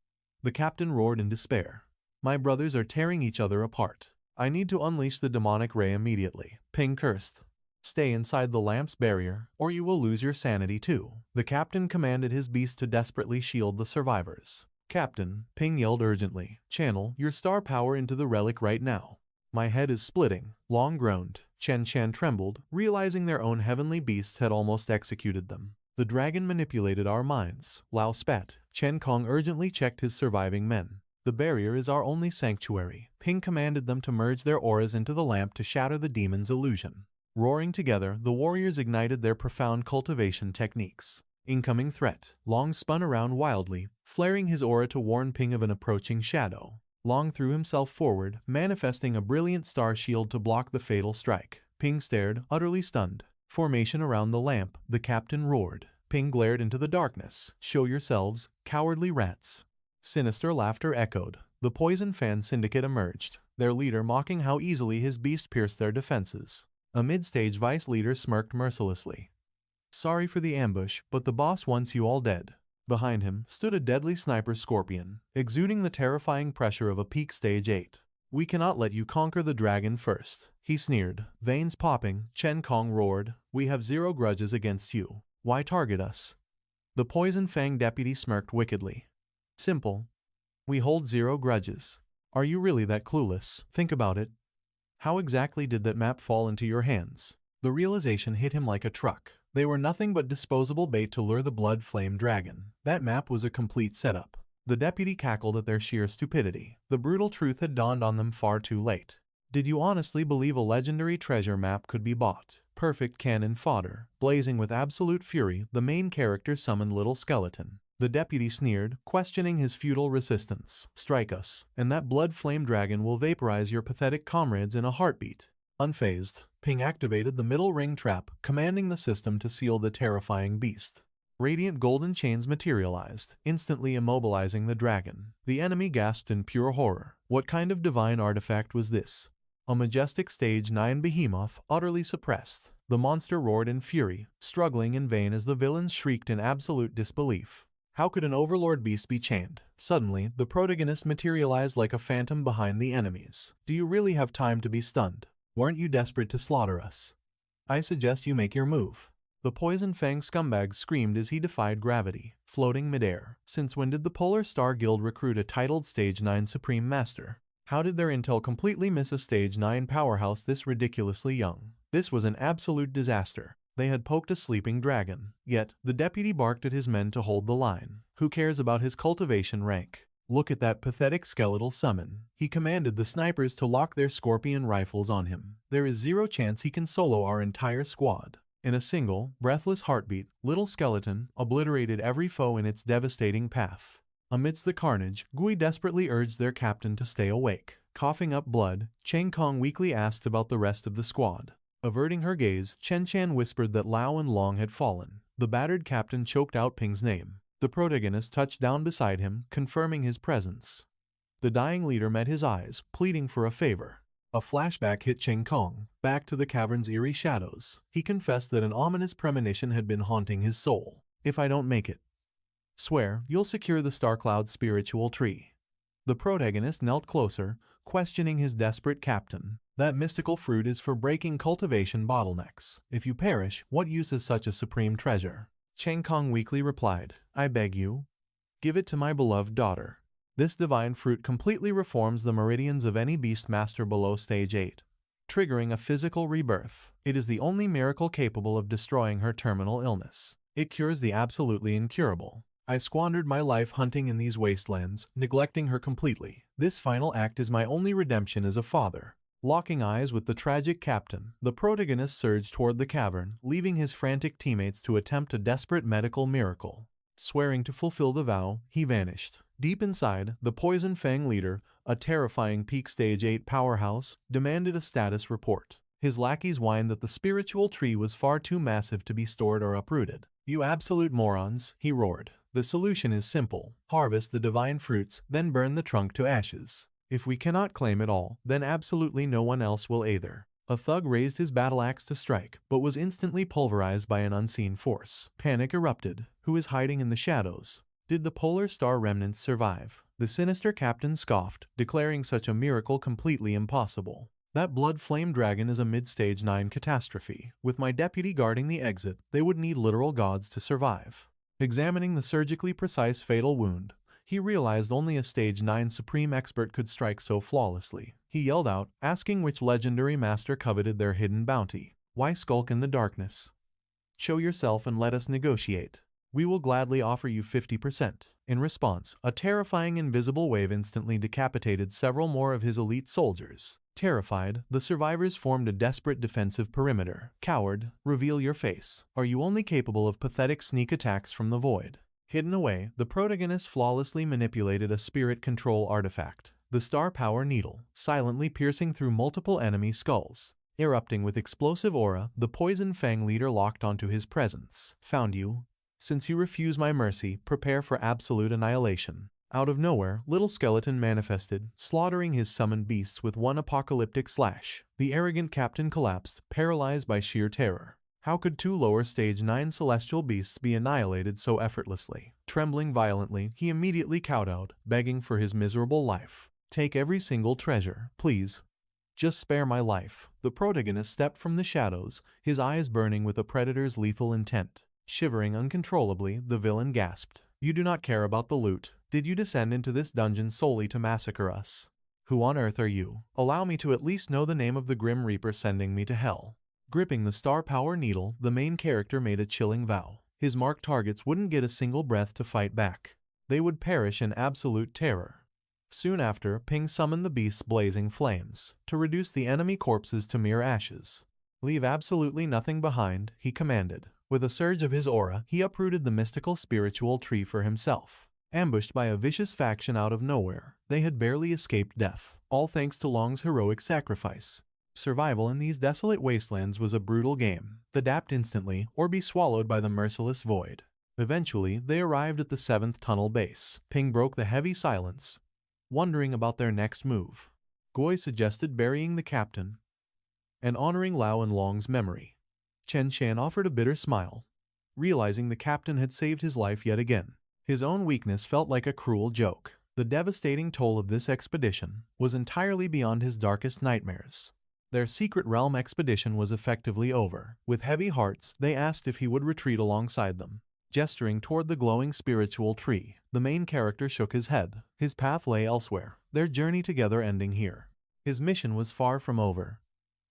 The captain roared in despair. My brothers are tearing each other apart. I need to unleash the demonic ray immediately. Ping cursed. Stay inside the lamp's barrier, or you will lose your sanity too. The captain commanded his beast to desperately shield the survivors. Captain, Ping yelled urgently, channel your star power into the relic right now. My head is splitting. Long groaned. Chen Chan trembled, realizing their own heavenly beasts had almost executed them. The dragon manipulated our minds. Lao spat. Chen Kong urgently checked his surviving men. The barrier is our only sanctuary. Ping commanded them to merge their auras into the lamp to shatter the demon's illusion. Roaring together, the warriors ignited their profound cultivation techniques. Incoming threat. Long spun around wildly, flaring his aura to warn Ping of an approaching shadow. Long threw himself forward, manifesting a brilliant star shield to block the fatal strike. Ping stared, utterly stunned. Formation around the lamp, the captain roared. Ping glared into the darkness. Show yourselves, cowardly rats. Sinister laughter echoed. The Poison Fan Syndicate emerged, their leader mocking how easily his beast pierced their defenses. A mid-stage vice leader smirked mercilessly. Sorry for the ambush, but the boss wants you all dead. Behind him stood a deadly sniper scorpion, exuding the terrifying pressure of a peak stage 8. We cannot let you conquer the dragon first. He sneered, veins popping. Chen Kong roared, we have zero grudges against you. Why target us? The Poison Fang deputy smirked wickedly. Simple. We hold zero grudges. Are you really that clueless? Think about it. How exactly did that map fall into your hands? The realization hit him like a truck. They were nothing but disposable bait to lure the blood flame dragon. That map was a complete setup. The deputy cackled at their sheer stupidity. The brutal truth had dawned on them far too late. Did you honestly believe a legendary treasure map could be bought? Perfect cannon fodder. Blazing with absolute fury, the main character summoned Little Skeleton. The deputy sneered, questioning his futile resistance. Strike us, and that blood flame dragon will vaporize your pathetic comrades in a heartbeat. Unfazed, Ping activated the middle ring trap, commanding the system to seal the terrifying beast. Radiant golden chains materialized, instantly immobilizing the dragon. The enemy gasped in pure horror. What kind of divine artifact was this? A majestic Stage 9 behemoth, utterly suppressed. The monster roared in fury, struggling in vain as the villains shrieked in absolute disbelief. How could an overlord beast be chained? Suddenly, the protagonist materialized like a phantom behind the enemies. Do you really have time to be stunned? Weren't you desperate to slaughter us? I suggest you make your move. The Poison Fang scumbag screamed as he defied gravity, floating midair. Since when did the Polar Star Guild recruit a titled Stage 9 Supreme Master? How did their intel completely miss a Stage 9 powerhouse this ridiculously young? This was an absolute disaster. They had poked a sleeping dragon. Yet, the deputy barked at his men to hold the line. Who cares about his cultivation rank? Look at that pathetic skeletal summon. He commanded the snipers to lock their scorpion rifles on him. There is zero chance he can solo our entire squad. In a single, breathless heartbeat, Little Skeleton obliterated every foe in its devastating path. Amidst the carnage, Gui desperately urged their captain to stay awake. Coughing up blood, Cheng Kong weakly asked about the rest of the squad. Averting her gaze, Chen Chan whispered that Lao and Long had fallen. The battered captain choked out Ping's name. The protagonist touched down beside him, confirming his presence. The dying leader met his eyes, pleading for a favor. A flashback hit Cheng Kong, back to the cavern's eerie shadows. He confessed that an ominous premonition had been haunting his soul. If I don't make it, swear you'll secure the Star Cloud's spiritual tree. The protagonist knelt closer, questioning his desperate captain. That mystical fruit is for breaking cultivation bottlenecks. If you perish, what use is such a supreme treasure? Cheng Kong weakly replied, I beg you, give it to my beloved daughter. This divine fruit completely reforms the meridians of any beastmaster below stage 8, triggering a physical rebirth. It is the only miracle capable of destroying her terminal illness. It cures the absolutely incurable. I squandered my life hunting in these wastelands, neglecting her completely. This final act is my only redemption as a father. Locking eyes with the tragic captain, the protagonist surged toward the cavern, leaving his frantic teammates to attempt a desperate medical miracle. Swearing to fulfill the vow, he vanished. Deep inside, the Poison Fang leader, a terrifying peak stage 8 powerhouse, demanded a status report. His lackeys whined that the spiritual tree was far too massive to be stored or uprooted. You absolute morons, he roared. The solution is simple. Harvest the divine fruits, then burn the trunk to ashes. If we cannot claim it all, then absolutely no one else will either. A thug raised his battle axe to strike, but was instantly pulverized by an unseen force. Panic erupted. Who is hiding in the shadows? Did the Polar Star remnants survive? The sinister captain scoffed, declaring such a miracle completely impossible. That blood flame dragon is a mid-stage 9 catastrophe. With my deputy guarding the exit, they would need literal gods to survive. Examining the surgically precise fatal wound, he realized only a stage 9 supreme expert could strike so flawlessly. He yelled out, asking which legendary master coveted their hidden bounty. Why skulk in the darkness? Show yourself and let us negotiate. We will gladly offer you 50%. In response, a terrifying invisible wave instantly decapitated several more of his elite soldiers. Terrified, the survivors formed a desperate defensive perimeter. Coward, reveal your face. Are you only capable of pathetic sneak attacks from the void? Hidden away, the protagonist flawlessly manipulated a spirit control artifact, the Star Power Needle, silently piercing through multiple enemy skulls. Erupting with explosive aura, the Poison Fang leader locked onto his presence. Found you. Since you refuse my mercy, prepare for absolute annihilation. Out of nowhere, Little Skeleton manifested, slaughtering his summoned beasts with one apocalyptic slash. The arrogant captain collapsed, paralyzed by sheer terror. How could 2 lower stage 9 celestial beasts be annihilated so effortlessly? Trembling violently, he immediately kowtowed, begging for his miserable life. Take every single treasure, please. Just spare my life. The protagonist stepped from the shadows, his eyes burning with a predator's lethal intent. Shivering uncontrollably, the villain gasped. You do not care about the loot. Did you descend into this dungeon solely to massacre us? Who on earth are you? Allow me to at least know the name of the Grim Reaper sending me to hell. Gripping the Star Power Needle, the main character made a chilling vow. His marked targets wouldn't get a single breath to fight back. They would perish in absolute terror. Soon after, Ping summoned the beast's blazing flames, to reduce the enemy corpses to mere ashes. Leave absolutely nothing behind, he commanded. With a surge of his aura, he uprooted the mystical spiritual tree for himself. Ambushed by a vicious faction out of nowhere, they had barely escaped death, all thanks to Long's heroic sacrifice. Survival in these desolate wastelands was a brutal game. Adapt instantly, or be swallowed by the merciless void. Eventually, they arrived at the 7th tunnel base. Ping broke the heavy silence, wondering about their next move. Goi suggested burying the captain and honoring Lao and Long's memory. Chen Shan offered a bitter smile, realizing the captain had saved his life yet again. His own weakness felt like a cruel joke. The devastating toll of this expedition was entirely beyond his darkest nightmares. Their secret realm expedition was effectively over. With heavy hearts, they asked if he would retreat alongside them. Gesturing toward the glowing spiritual tree, the main character shook his head. His path lay elsewhere, their journey together ending here. His mission was far from over.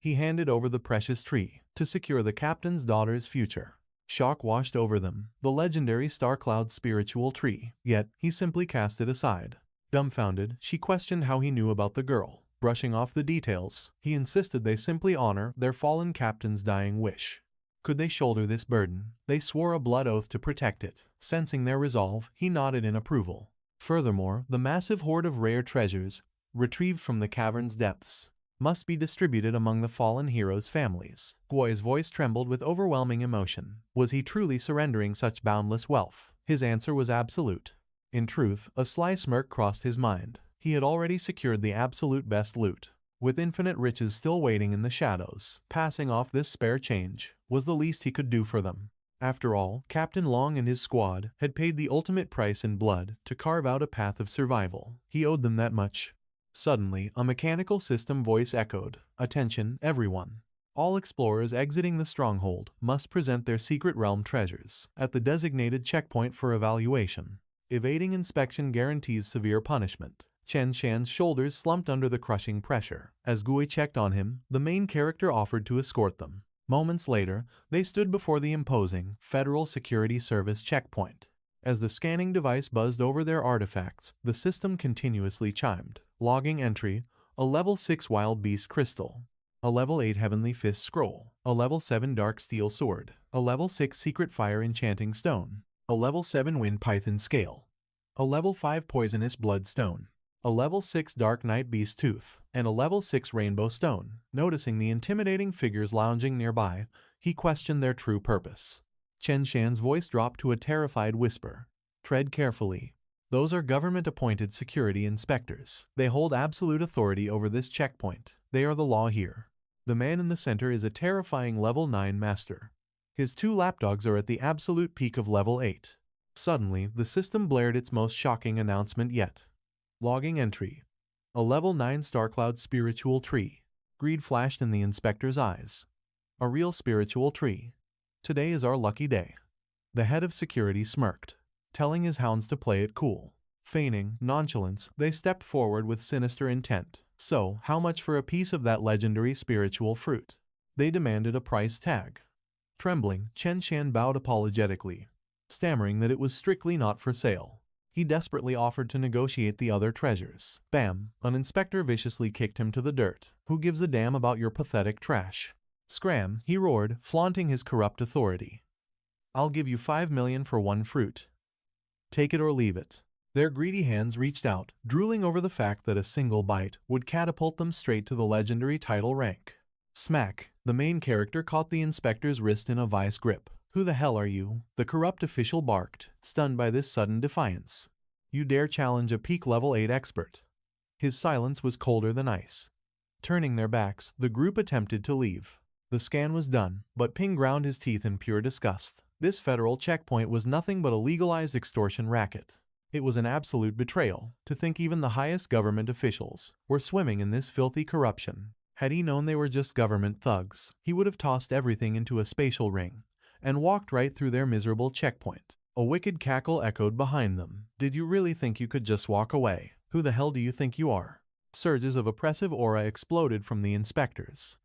He handed over the precious tree to secure the captain's daughter's future. Shock washed over them, the legendary Star Cloud spiritual tree, yet he simply cast it aside. Dumbfounded, she questioned how he knew about the girl. Brushing off the details, he insisted they simply honor their fallen captain's dying wish. Could they shoulder this burden? They swore a blood oath to protect it. Sensing their resolve, he nodded in approval. Furthermore, the massive hoard of rare treasures, retrieved from the cavern's depths, must be distributed among the fallen heroes' families. Guo's voice trembled with overwhelming emotion. Was he truly surrendering such boundless wealth? His answer was absolute. In truth, a sly smirk crossed his mind. He had already secured the absolute best loot. With infinite riches still waiting in the shadows, passing off this spare change was the least he could do for them. After all, Captain Long and his squad had paid the ultimate price in blood to carve out a path of survival. He owed them that much. Suddenly, a mechanical system voice echoed, "Attention, everyone. All explorers exiting the stronghold must present their secret realm treasures at the designated checkpoint for evaluation. Evading inspection guarantees severe punishment." Chen Shan's shoulders slumped under the crushing pressure. As Gui checked on him, the main character offered to escort them. Moments later, they stood before the imposing Federal Security Service checkpoint. As the scanning device buzzed over their artifacts, the system continuously chimed. Logging entry: a level 6 wild beast crystal, a level 8 heavenly fist scroll, a level 7 dark steel sword, a level 6 secret fire enchanting stone, a level 7 wind python scale, a level 5 poisonous blood stone, a level 6 dark night beast tooth, and a level 6 rainbow stone. Noticing the intimidating figures lounging nearby, he questioned their true purpose. Chen Shan's voice dropped to a terrified whisper. "Tread carefully. Those are government-appointed security inspectors. They hold absolute authority over this checkpoint. They are the law here." The man in the center is a terrifying level 9 master. His 2 lapdogs are at the absolute peak of level 8. Suddenly, the system blared its most shocking announcement yet. Logging entry: a level 9 Starcloud spiritual tree. Greed flashed in the inspector's eyes. "A real spiritual tree. Today is our lucky day." The head of security smirked, telling his hounds to play it cool. Feigning nonchalance, they stepped forward with sinister intent. "So, how much for a piece of that legendary spiritual fruit?" They demanded a price tag. Trembling, Chen Shan bowed apologetically, stammering that it was strictly not for sale. He desperately offered to negotiate the other treasures. Bam! An inspector viciously kicked him to the dirt. "Who gives a damn about your pathetic trash?" "Scram!" he roared, flaunting his corrupt authority. "I'll give you 5 million for one fruit. Take it or leave it." Their greedy hands reached out, drooling over the fact that a single bite would catapult them straight to the legendary title rank. Smack! The main character caught the inspector's wrist in a vice grip. "Who the hell are you?" the corrupt official barked, stunned by this sudden defiance. "You dare challenge a peak level 8 expert?" His silence was colder than ice. Turning their backs, the group attempted to leave. The scan was done, but Ping ground his teeth in pure disgust. This federal checkpoint was nothing but a legalized extortion racket. It was an absolute betrayal to think even the highest government officials were swimming in this filthy corruption. Had he known they were just government thugs, he would have tossed everything into a spatial ring and walked right through their miserable checkpoint. A wicked cackle echoed behind them. "Did you really think you could just walk away? Who the hell do you think you are?" Surges of oppressive aura exploded from the inspectors.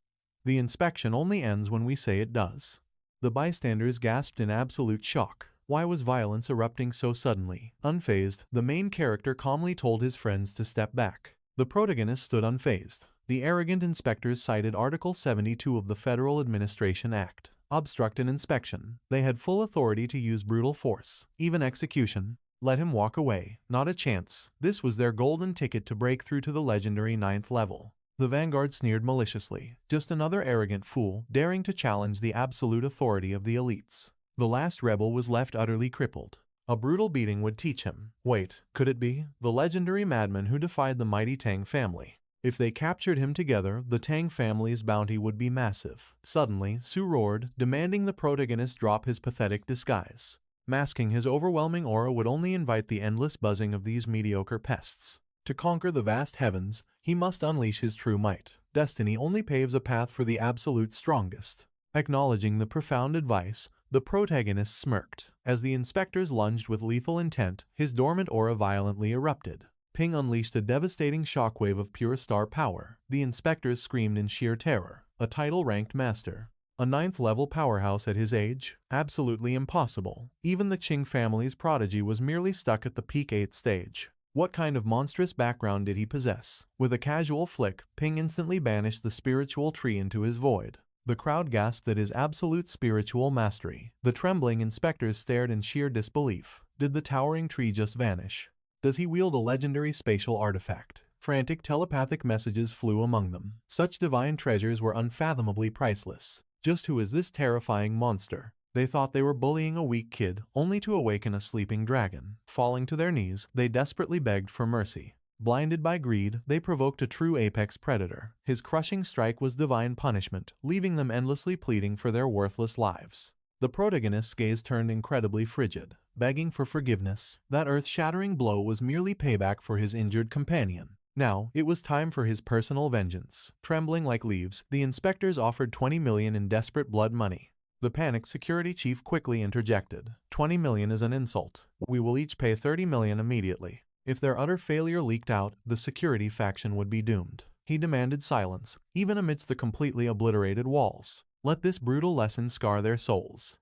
"The inspection only ends when we say it does." The bystanders gasped in absolute shock. Why was violence erupting so suddenly? Unfazed, the main character calmly told his friends to step back. The protagonist stood unfazed. The arrogant inspectors cited Article 72 of the Federal Administration Act. Obstruct an inspection. They had full authority to use brutal force, even execution. Let him walk away. Not a chance. This was their golden ticket to break through to the legendary 9th level. The vanguard sneered maliciously. Just another arrogant fool daring to challenge the absolute authority of the elites. The last rebel was left utterly crippled. A brutal beating would teach him. Wait, could it be? The legendary madman who defied the mighty Tang family. If they captured him together, the Tang family's bounty would be massive. Suddenly, Su roared, demanding the protagonist drop his pathetic disguise. Masking his overwhelming aura would only invite the endless buzzing of these mediocre pests. To conquer the vast heavens, he must unleash his true might. Destiny only paves a path for the absolute strongest. Acknowledging the profound advice, the protagonist smirked. As the inspectors lunged with lethal intent, his dormant aura violently erupted. Ping unleashed a devastating shockwave of pure star power. The inspectors screamed in sheer terror. A title-ranked master. A 9th level powerhouse at his age? Absolutely impossible. Even the Qing family's prodigy was merely stuck at the peak 8th stage. What kind of monstrous background did he possess? With a casual flick, Ping instantly banished the spiritual tree into his void. The crowd gasped at his absolute spiritual mastery. The trembling inspectors stared in sheer disbelief. Did the towering tree just vanish? Does he wield a legendary spatial artifact? Frantic telepathic messages flew among them. Such divine treasures were unfathomably priceless. Just who is this terrifying monster? They thought they were bullying a weak kid, only to awaken a sleeping dragon. Falling to their knees, they desperately begged for mercy. Blinded by greed, they provoked a true apex predator. His crushing strike was divine punishment, leaving them endlessly pleading for their worthless lives. The protagonist's gaze turned incredibly frigid, begging for forgiveness. That earth-shattering blow was merely payback for his injured companion. Now, it was time for his personal vengeance. Trembling like leaves, the inspectors offered 20 million in desperate blood money. The panicked security chief quickly interjected. 20 million is an insult. We will each pay 30 million immediately. If their utter failure leaked out, the security faction would be doomed. He demanded silence, even amidst the completely obliterated walls. Let this brutal lesson scar their souls.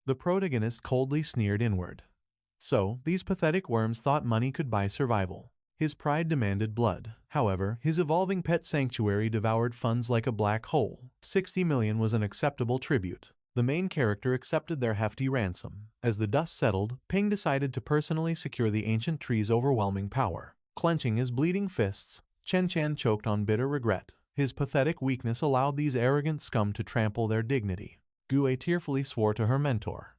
The protagonist coldly sneered inward. So, these pathetic worms thought money could buy survival. His pride demanded blood. However, his evolving pet sanctuary devoured funds like a black hole. 60 million was an acceptable tribute. The main character accepted their hefty ransom. As the dust settled, Ping decided to personally secure the ancient tree's overwhelming power. Clenching his bleeding fists, Chen Chan choked on bitter regret. His pathetic weakness allowed these arrogant scum to trample their dignity. Gue tearfully swore to her mentor.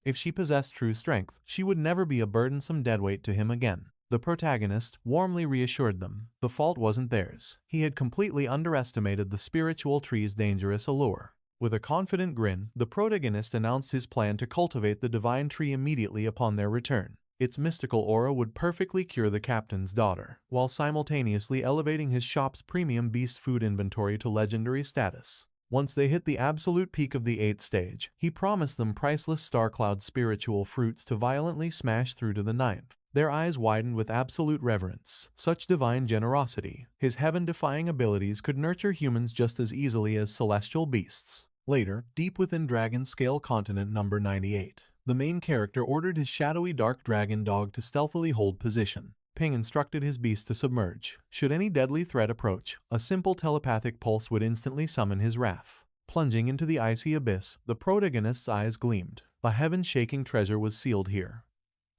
If she possessed true strength, she would never be a burdensome deadweight to him again. The protagonist warmly reassured them. The fault wasn't theirs. He had completely underestimated the spiritual tree's dangerous allure. With a confident grin, the protagonist announced his plan to cultivate the divine tree immediately upon their return. Its mystical aura would perfectly cure the captain's daughter, while simultaneously elevating his shop's premium beast food inventory to legendary status. Once they hit the absolute peak of the 8th stage, he promised them priceless star-cloud spiritual fruits to violently smash through to the 9th. Their eyes widened with absolute reverence. Such divine generosity. His heaven-defying abilities could nurture humans just as easily as celestial beasts. Later, deep within Dragon Scale Continent number 98, the main character ordered his shadowy dark dragon dog to stealthily hold position. Ping instructed his beast to submerge. Should any deadly threat approach, a simple telepathic pulse would instantly summon his wrath. Plunging into the icy abyss, the protagonist's eyes gleamed. A heaven-shaking treasure was sealed here.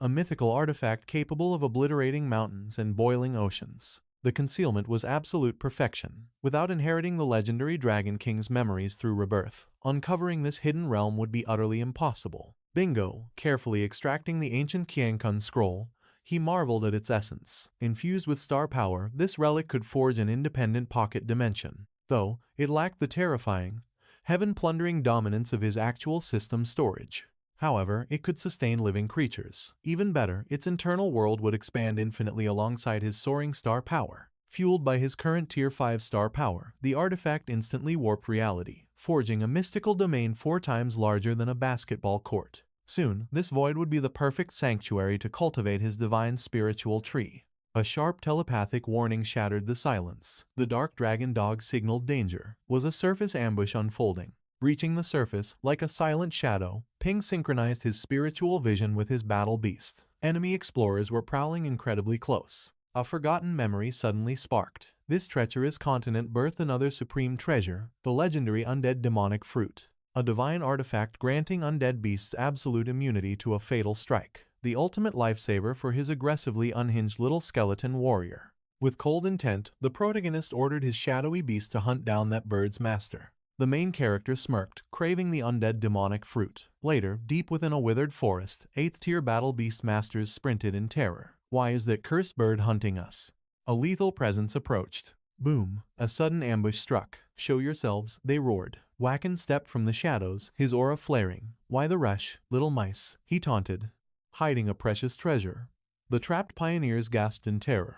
A mythical artifact capable of obliterating mountains and boiling oceans. The concealment was absolute perfection. Without inheriting the legendary Dragon King's memories through rebirth, uncovering this hidden realm would be utterly impossible. Bingo, carefully extracting the ancient Qiankun scroll, he marveled at its essence. Infused with star power, this relic could forge an independent pocket dimension. Though, it lacked the terrifying, heaven-plundering dominance of his actual system storage. However, it could sustain living creatures. Even better, its internal world would expand infinitely alongside his soaring star power. Fueled by his current Tier 5 star power, the artifact instantly warped reality, forging a mystical domain 4 times larger than a basketball court. Soon, this void would be the perfect sanctuary to cultivate his divine spiritual tree. A sharp telepathic warning shattered the silence. The dark dragon dog signaled danger. Was a surface ambush unfolding? Reaching the surface, like a silent shadow, Ping synchronized his spiritual vision with his battle beast. Enemy explorers were prowling incredibly close. A forgotten memory suddenly sparked. This treacherous continent birthed another supreme treasure, the legendary undead demonic fruit. A divine artifact granting undead beasts absolute immunity to a fatal strike. The ultimate lifesaver for his aggressively unhinged little skeleton warrior. With cold intent, the protagonist ordered his shadowy beast to hunt down that bird's master. The main character smirked, craving the undead demonic fruit. Later, deep within a withered forest, 8th-tier battle beast masters sprinted in terror. Why is that cursed bird hunting us? A lethal presence approached. Boom! A sudden ambush struck. Show yourselves, they roared. Wacken stepped from the shadows, his aura flaring. Why the rush, little mice? He taunted. Hiding a precious treasure. The trapped pioneers gasped in terror.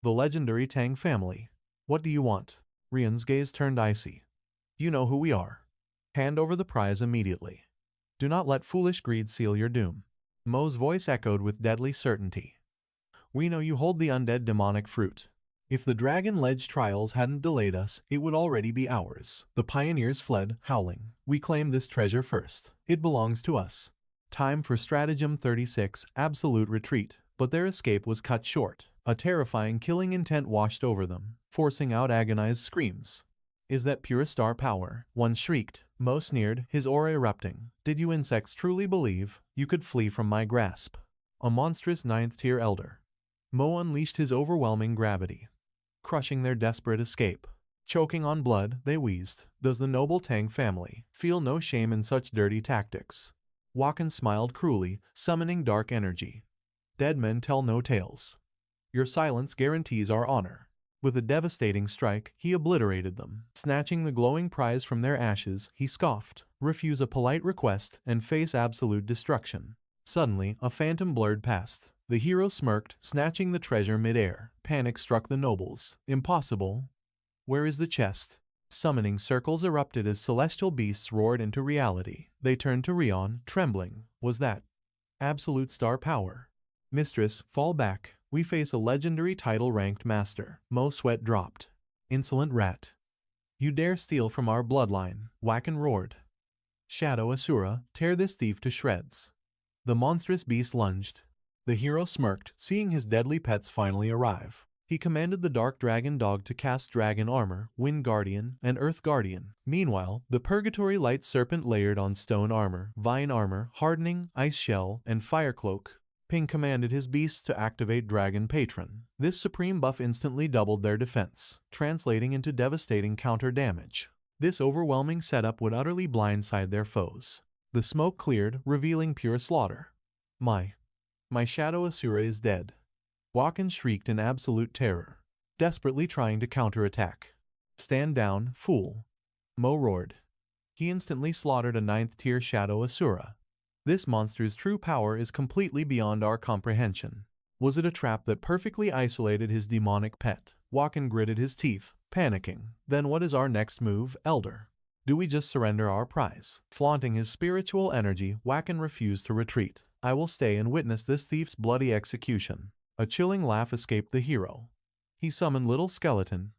The legendary Tang family. What do you want? Rian's gaze turned icy. You know who we are. Hand over the prize immediately. Do not let foolish greed seal your doom. Mo's voice echoed with deadly certainty. We know you hold the undead demonic fruit. If the Dragon Ledge trials hadn't delayed us, it would already be ours. The pioneers fled, howling. We claim this treasure first. It belongs to us. Time for stratagem 36, absolute retreat. But their escape was cut short. A terrifying killing intent washed over them, forcing out agonized screams. Is that pure star power? One shrieked. Mo sneered, his aura erupting. Did you insects truly believe you could flee from my grasp? A monstrous 9th-tier elder. Mo unleashed his overwhelming gravity, crushing their desperate escape. Choking on blood, they wheezed. Does the noble Tang family feel no shame in such dirty tactics? Wacken smiled cruelly, summoning dark energy. Dead men tell no tales. Your silence guarantees our honor." With a devastating strike, he obliterated them. Snatching the glowing prize from their ashes, he scoffed, "Refuse a polite request and face absolute destruction." Suddenly, a phantom blurred past. The hero smirked, snatching the treasure mid-air. Panic struck the nobles. "Impossible. Where is the chest?" Summoning circles erupted as celestial beasts roared into reality. They turned to Rion, trembling. Was that absolute star power? "Mistress, fall back. We face a legendary title-ranked master." Mo's sweat dropped. "Insolent rat. You dare steal from our bloodline." Wacken roared. "Shadow Asura, tear this thief to shreds." The monstrous beast lunged. The hero smirked, seeing his deadly pets finally arrive. He commanded the Dark Dragon Dog to cast Dragon Armor, Wind Guardian, and Earth Guardian. Meanwhile, the Purgatory Light Serpent layered on Stone Armor, Vine Armor, Hardening, Ice Shell, and Fire Cloak. Ping commanded his beasts to activate Dragon Patron. This supreme buff instantly doubled their defense, translating into devastating counter damage. This overwhelming setup would utterly blindside their foes. The smoke cleared, revealing pure slaughter. My Shadow Asura is dead." Wacken shrieked in absolute terror, desperately trying to counterattack. "Stand down, fool." Mo roared. He instantly slaughtered a 9th-tier Shadow Asura. This monster's true power is completely beyond our comprehension. Was it a trap that perfectly isolated his demonic pet? Wacken gritted his teeth, panicking. "Then what is our next move, Elder? Do we just surrender our prize?" Flaunting his spiritual energy, Wacken refused to retreat. "I will stay and witness this thief's bloody execution." A chilling laugh escaped the hero. He summoned Little Skeleton,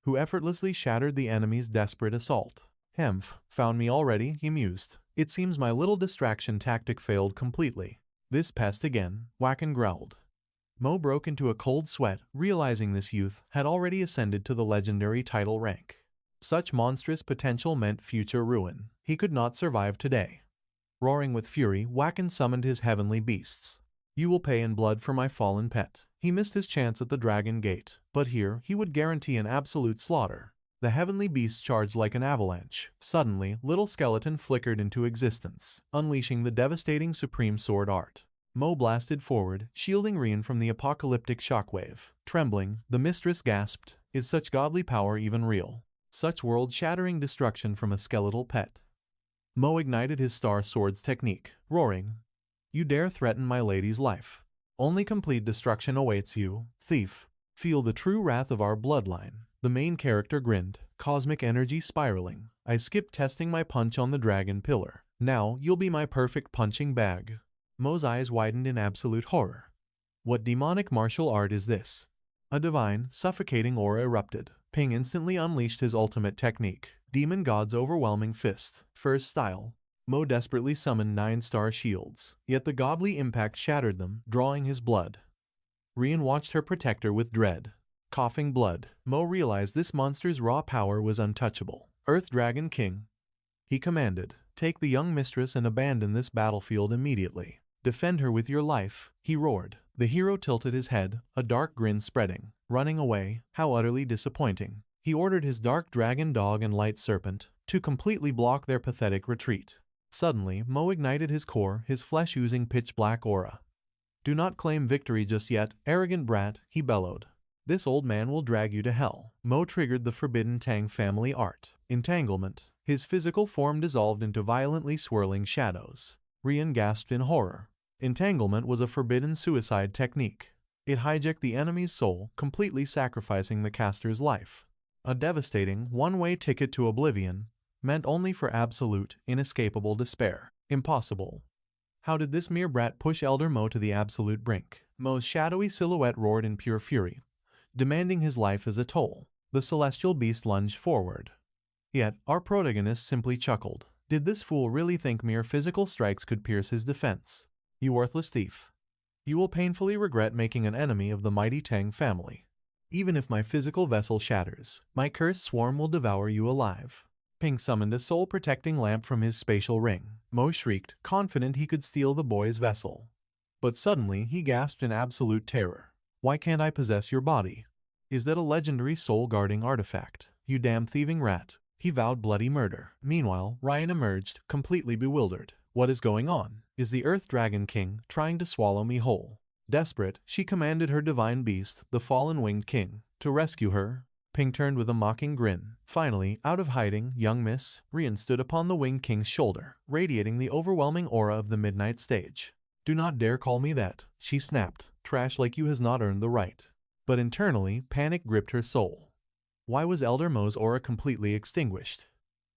who effortlessly shattered the enemy's desperate assault. "Hemph, found me already," he mused. "It seems my little distraction tactic failed completely." "This pest again," Wacken growled. Mo broke into a cold sweat, realizing this youth had already ascended to the legendary title rank. Such monstrous potential meant future ruin. He could not survive today. Roaring with fury, Wacken summoned his heavenly beasts. "You will pay in blood for my fallen pet." He missed his chance at the Dragon Gate, but here he would guarantee an absolute slaughter. The heavenly beasts charged like an avalanche. Suddenly, Little Skeleton flickered into existence, unleashing the devastating Supreme Sword Art. Mo blasted forward, shielding Rion from the apocalyptic shockwave. Trembling, the mistress gasped, "Is such godly power even real? Such world-shattering destruction from a skeletal pet?" Mo ignited his Star Sword's technique, roaring, "You dare threaten my lady's life? Only complete destruction awaits you, thief. Feel the true wrath of our bloodline." The main character grinned, cosmic energy spiraling. "I skipped testing my punch on the dragon pillar. Now you'll be my perfect punching bag." Mo's eyes widened in absolute horror. What demonic martial art is this? A divine, suffocating aura erupted. Ping instantly unleashed his ultimate technique, Demon God's Overwhelming Fist. First style. Mo desperately summoned 9-star shields, yet the godly impact shattered them, drawing his blood. Rion watched her protector with dread. Coughing blood, Mo realized this monster's raw power was untouchable. "Earth Dragon King," he commanded, "take the young mistress and abandon this battlefield immediately. Defend her with your life," he roared. The hero tilted his head, a dark grin spreading. Running away, how utterly disappointing. He ordered his Dark Dragon Dog and Light Serpent to completely block their pathetic retreat. Suddenly, Mo ignited his core, his flesh oozing pitch-black aura. "Do not claim victory just yet, arrogant brat," he bellowed. "This old man will drag you to hell." Mo triggered the forbidden Tang family art. Entanglement. His physical form dissolved into violently swirling shadows. Rion gasped in horror. Entanglement was a forbidden suicide technique. It hijacked the enemy's soul, completely sacrificing the caster's life. A devastating, one-way ticket to oblivion, meant only for absolute, inescapable despair. Impossible. How did this mere brat push Elder Mo to the absolute brink? Mo's shadowy silhouette roared in pure fury, demanding his life as a toll. The celestial beast lunged forward. Yet, our protagonist simply chuckled. Did this fool really think mere physical strikes could pierce his defense? "You worthless thief. You will painfully regret making an enemy of the mighty Tang family. Even if my physical vessel shatters, my cursed swarm will devour you alive." Ping summoned a soul-protecting lamp from his spatial ring. Mo shrieked, confident he could steal the boy's vessel. But suddenly he gasped in absolute terror. "Why can't I possess your body? Is that a legendary soul-guarding artifact? You damn thieving rat." He vowed bloody murder. Meanwhile, Rion emerged, completely bewildered. "What is going on? Is the Earth Dragon King trying to swallow me whole?" Desperate, she commanded her divine beast, the fallen winged king, to rescue her. Ping turned with a mocking grin. Finally, out of hiding, young Miss Rian stood upon the winged king's shoulder, radiating the overwhelming aura of the midnight stage. "Do not dare call me that," she snapped. "Trash like you has not earned the right." But internally, panic gripped her soul. Why was Elder Mo's aura completely extinguished?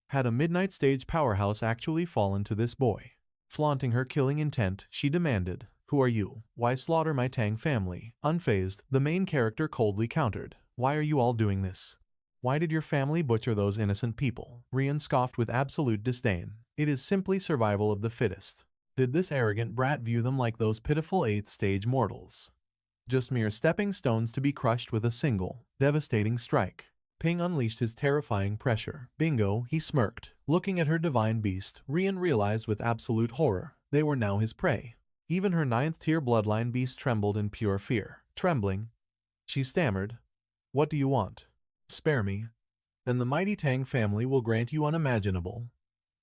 Had a midnight stage powerhouse actually fallen to this boy? Flaunting her killing intent, she demanded, "Who are you? Why slaughter my Tang family?" Unfazed, the main character coldly countered, "Why are you all doing this? Why did your family butcher those innocent people?" Rian scoffed with absolute disdain. "It is simply survival of the fittest. Did this arrogant brat view them like those pitiful 8th stage mortals? Just mere stepping stones to be crushed with a single, devastating strike." Ping unleashed his terrifying pressure. "Bingo," he smirked. Looking at her divine beast, Rian realized with absolute horror, they were now his prey. Even her 9th-tier bloodline beast trembled in pure fear. Trembling, she stammered, "What do you want? Spare me, and the mighty Tang family will grant you unimaginable,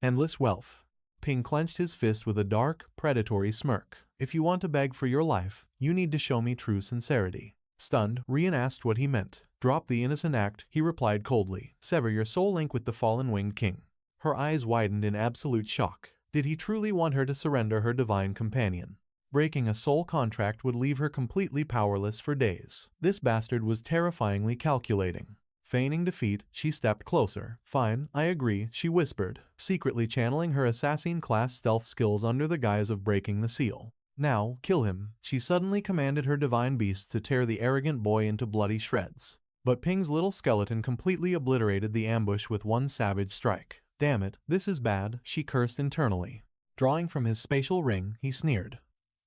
endless wealth." Ping clenched his fist with a dark, predatory smirk. "If you want to beg for your life, you need to show me true sincerity." Stunned, Rian asked what he meant. "Drop the innocent act," he replied coldly. "Sever your soul link with the fallen winged king." Her eyes widened in absolute shock. Did he truly want her to surrender her divine companion? Breaking a soul contract would leave her completely powerless for days. This bastard was terrifyingly calculating. Feigning defeat, she stepped closer. "Fine, I agree," she whispered, secretly channeling her assassin-class stealth skills under the guise of breaking the seal. "Now, kill him." She suddenly commanded her divine beast to tear the arrogant boy into bloody shreds. But Ping's little skeleton completely obliterated the ambush with one savage strike. "Damn it, this is bad," she cursed internally. Drawing from his spatial ring, he sneered.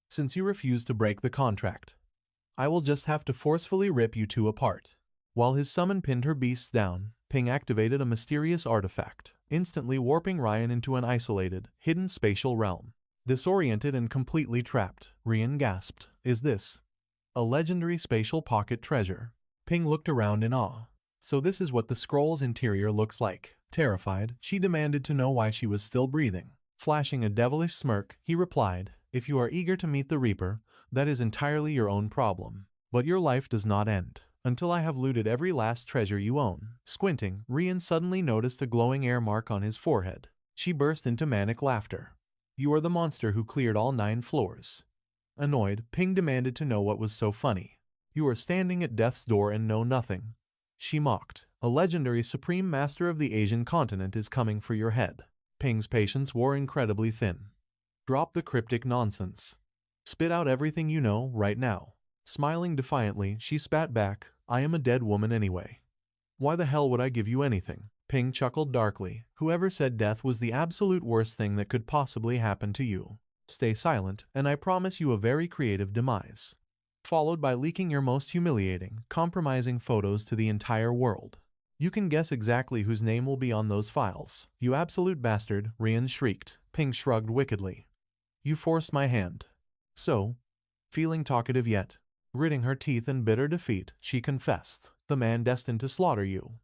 "Since you refuse to break the contract, I will just have to forcefully rip you two apart." While his summon pinned her beasts down, Ping activated a mysterious artifact, instantly warping Ryan into an isolated, hidden spatial realm. Disoriented and completely trapped, Rian gasped, "Is this a legendary spatial pocket treasure?" Ping looked around in awe. So this is what the scroll's interior looks like. Terrified, she demanded to know why she was still breathing. Flashing a devilish smirk, he replied, "If you are eager to meet the Reaper, that is entirely your own problem. But your life does not end until I have looted every last treasure you own." Squinting, Rian suddenly noticed a glowing air mark on his forehead. She burst into manic laughter. "You are the monster who cleared all 9 floors." Annoyed, Ping demanded to know what was so funny. "You are standing at death's door and know nothing," she mocked. "A legendary supreme master of the Asian continent is coming for your head." Ping's patience wore incredibly thin. "Drop the cryptic nonsense. Spit out everything you know right now." Smiling defiantly, she spat back, "I am a dead woman anyway. Why the hell would I give you anything?" Ping chuckled darkly. "Whoever said death was the absolute worst thing that could possibly happen to you? Stay silent, and I promise you a very creative demise." Followed by leaking your most humiliating, compromising photos to the entire world. "You can guess exactly whose name will be on those files, you absolute bastard," Rian shrieked. Ping shrugged wickedly. "You forced my hand. So, feeling talkative yet?" Gritting her teeth in bitter defeat, she confessed, "The man destined to slaughter you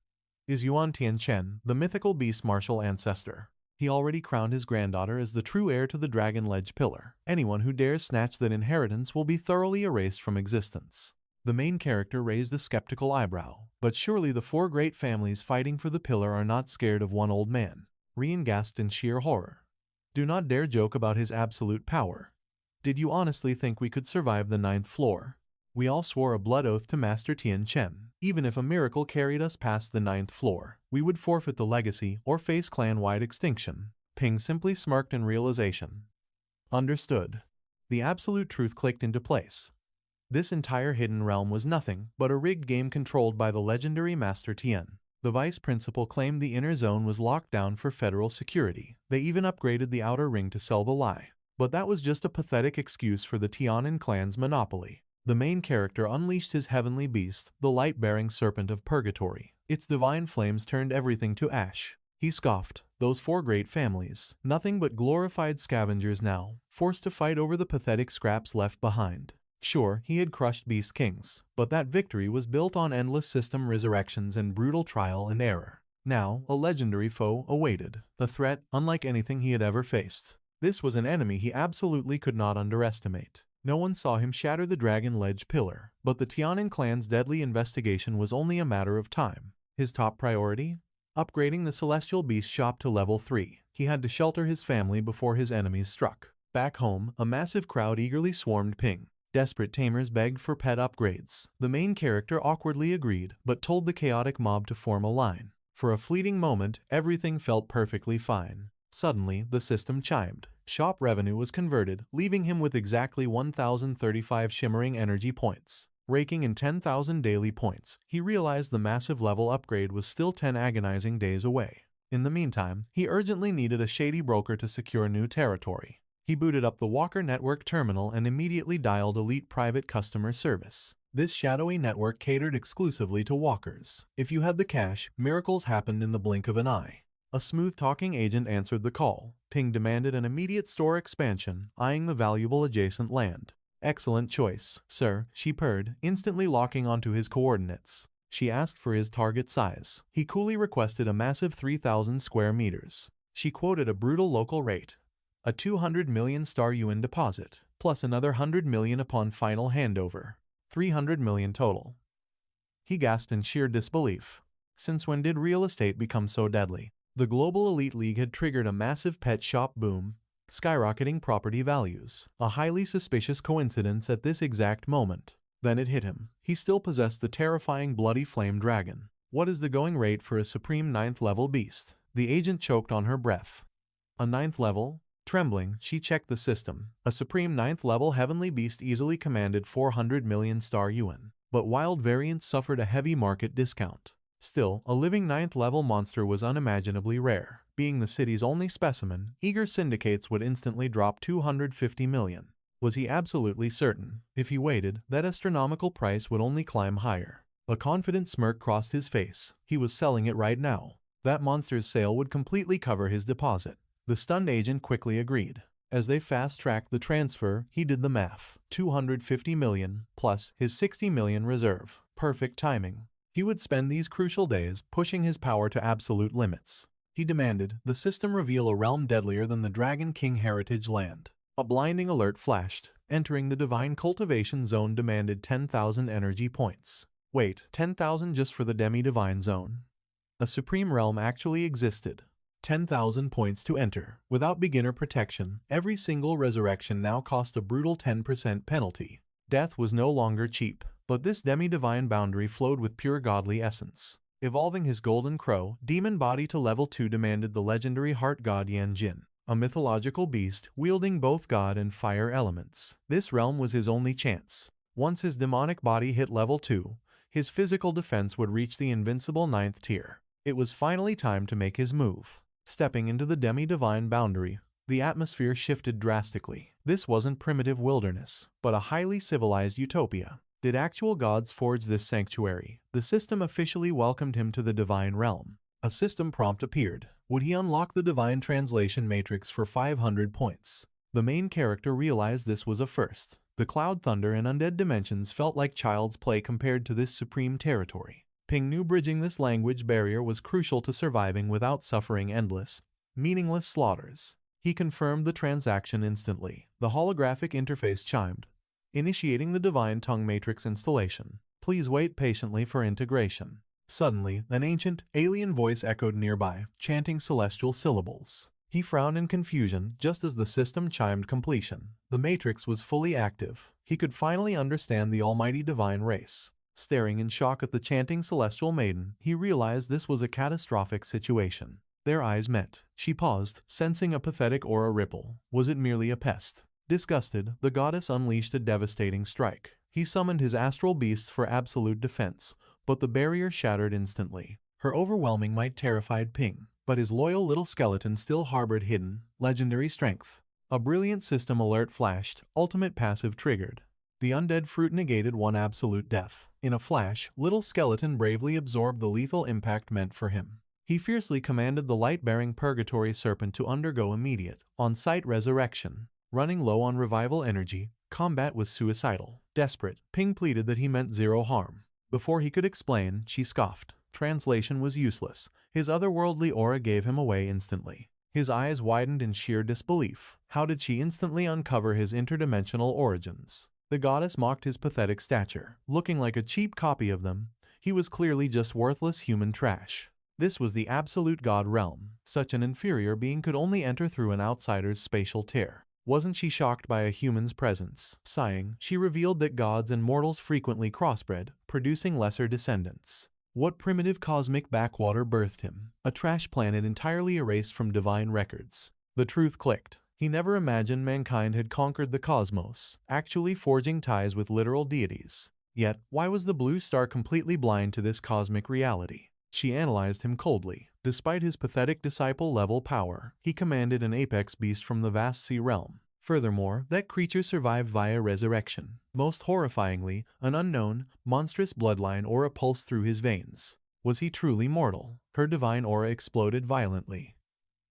is Yuan Tianchen, the mythical beast martial ancestor. He already crowned his granddaughter as the true heir to the Dragon Ledge Pillar. Anyone who dares snatch that inheritance will be thoroughly erased from existence." The main character raised a skeptical eyebrow. "But surely the 4 great families fighting for the pillar are not scared of one old man." Rian gasped in sheer horror. "Do not dare joke about his absolute power. Did you honestly think we could survive the 9th floor? We all swore a blood oath to Master Tian Chen. Even if a miracle carried us past the 9th floor, we would forfeit the legacy or face clan-wide extinction." Ping simply smirked in realization. Understood. The absolute truth clicked into place. This entire hidden realm was nothing but a rigged game controlled by the legendary Master Tian. The vice principal claimed the inner zone was locked down for federal security. They even upgraded the outer ring to sell the lie. But that was just a pathetic excuse for the Tianan clan's monopoly. The main character unleashed his heavenly beast, the light-bearing serpent of purgatory. Its divine flames turned everything to ash. He scoffed. Those 4 great families, nothing but glorified scavengers now, forced to fight over the pathetic scraps left behind. Sure, he had crushed beast kings, but that victory was built on endless system resurrections and brutal trial and error. Now, a legendary foe awaited, a threat unlike anything he had ever faced. This was an enemy he absolutely could not underestimate. No one saw him shatter the dragon ledge pillar, but the Tianan clan's deadly investigation was only a matter of time. His top priority? Upgrading the celestial beast shop to level 3. He had to shelter his family before his enemies struck. Back home, a massive crowd eagerly swarmed Ping. Desperate tamers begged for pet upgrades. The main character awkwardly agreed, but told the chaotic mob to form a line. For a fleeting moment, everything felt perfectly fine. Suddenly, the system chimed. Shop revenue was converted, leaving him with exactly 1,035 shimmering energy points. Raking in 10,000 daily points, he realized the massive level upgrade was still 10 agonizing days away. In the meantime, he urgently needed a shady broker to secure new territory. He booted up the Walker Network terminal and immediately dialed Elite Private Customer Service. This shadowy network catered exclusively to walkers. If you had the cash, miracles happened in the blink of an eye. A smooth-talking agent answered the call. Ping demanded an immediate store expansion, eyeing the valuable adjacent land. Excellent choice, sir, she purred, instantly locking onto his coordinates. She asked for his target size. He coolly requested a massive 3,000 square meters. She quoted a brutal local rate. A 200 million star yuan deposit, plus another 100 million upon final handover. 300 million total. He gasped in sheer disbelief. Since when did real estate become so deadly? The Global Elite League had triggered a massive pet shop boom, skyrocketing property values. A highly suspicious coincidence at this exact moment. Then it hit him. He still possessed the terrifying bloody flame dragon. What is the going rate for a supreme 9th level beast? The agent choked on her breath. A 9th level? Trembling, she checked the system. A supreme 9th level heavenly beast easily commanded 400 million star yuan, but wild variants suffered a heavy market discount. Still, a living 9th level monster was unimaginably rare. Being the city's only specimen, eager syndicates would instantly drop 250 million. Was he absolutely certain? If he waited, that astronomical price would only climb higher. A confident smirk crossed his face. He was selling it right now. That monster's sale would completely cover his deposit. The stunned agent quickly agreed. As they fast-tracked the transfer, he did the math. 250 million, plus his 60 million reserve. Perfect timing. He would spend these crucial days pushing his power to absolute limits. He demanded the system reveal a realm deadlier than the Dragon King heritage land. A blinding alert flashed. Entering the divine cultivation zone demanded 10,000 energy points. Wait, 10,000 just for the demi-divine zone? A supreme realm actually existed. 10,000 points to enter. Without beginner protection, every single resurrection now cost a brutal 10% penalty. Death was no longer cheap, but this demi-divine boundary flowed with pure godly essence. Evolving his golden crow, demon body to level 2 demanded the legendary heart god Yan Jin, a mythological beast wielding both god and fire elements. This realm was his only chance. Once his demonic body hit level 2, his physical defense would reach the invincible 9th tier. It was finally time to make his move. Stepping into the demi-divine boundary, the atmosphere shifted drastically. This wasn't primitive wilderness, but a highly civilized utopia. Did actual gods forge this sanctuary? The system officially welcomed him to the divine realm. A system prompt appeared. Would he unlock the divine translation matrix for 500 points? The main character realized this was a first. The cloud thunder and undead dimensions felt like child's play compared to this supreme territory. Ping knew bridging this language barrier was crucial to surviving without suffering endless, meaningless slaughters. He confirmed the transaction instantly. The holographic interface chimed, initiating the divine tongue matrix installation. Please wait patiently for integration. Suddenly, an ancient, alien voice echoed nearby, chanting celestial syllables. He frowned in confusion just as the system chimed completion. The matrix was fully active. He could finally understand the almighty divine race. Staring in shock at the chanting celestial maiden, he realized this was a catastrophic situation. Their eyes met. She paused, sensing a pathetic aura ripple. Was it merely a pest? Disgusted, the goddess unleashed a devastating strike. He summoned his astral beasts for absolute defense, but the barrier shattered instantly. Her overwhelming might terrified Ping, but his loyal little skeleton still harbored hidden, legendary strength. A brilliant system alert flashed, ultimate passive triggered. The undead fruit negated one absolute death. In a flash, little skeleton bravely absorbed the lethal impact meant for him. He fiercely commanded the light-bearing purgatory serpent to undergo immediate, on-site resurrection. Running low on revival energy, combat was suicidal. Desperate, Ping pleaded that he meant zero harm. Before he could explain, she scoffed. Translation was useless. His otherworldly aura gave him away instantly. His eyes widened in sheer disbelief. How did she instantly uncover his interdimensional origins? The goddess mocked his pathetic stature. Looking like a cheap copy of them, he was clearly just worthless human trash. This was the absolute god realm. Such an inferior being could only enter through an outsider's spatial tear. Wasn't she shocked by a human's presence? Sighing, she revealed that gods and mortals frequently crossbred, producing lesser descendants. What primitive cosmic backwater birthed him? A trash planet entirely erased from divine records. The truth clicked. He never imagined mankind had conquered the cosmos, actually forging ties with literal deities. Yet, why was the blue star completely blind to this cosmic reality? She analyzed him coldly. Despite his pathetic disciple-level power, he commanded an apex beast from the vast sea realm. Furthermore, that creature survived via resurrection. Most horrifyingly, an unknown, monstrous bloodline aura pulsed through his veins. Was he truly mortal? Her divine aura exploded violently.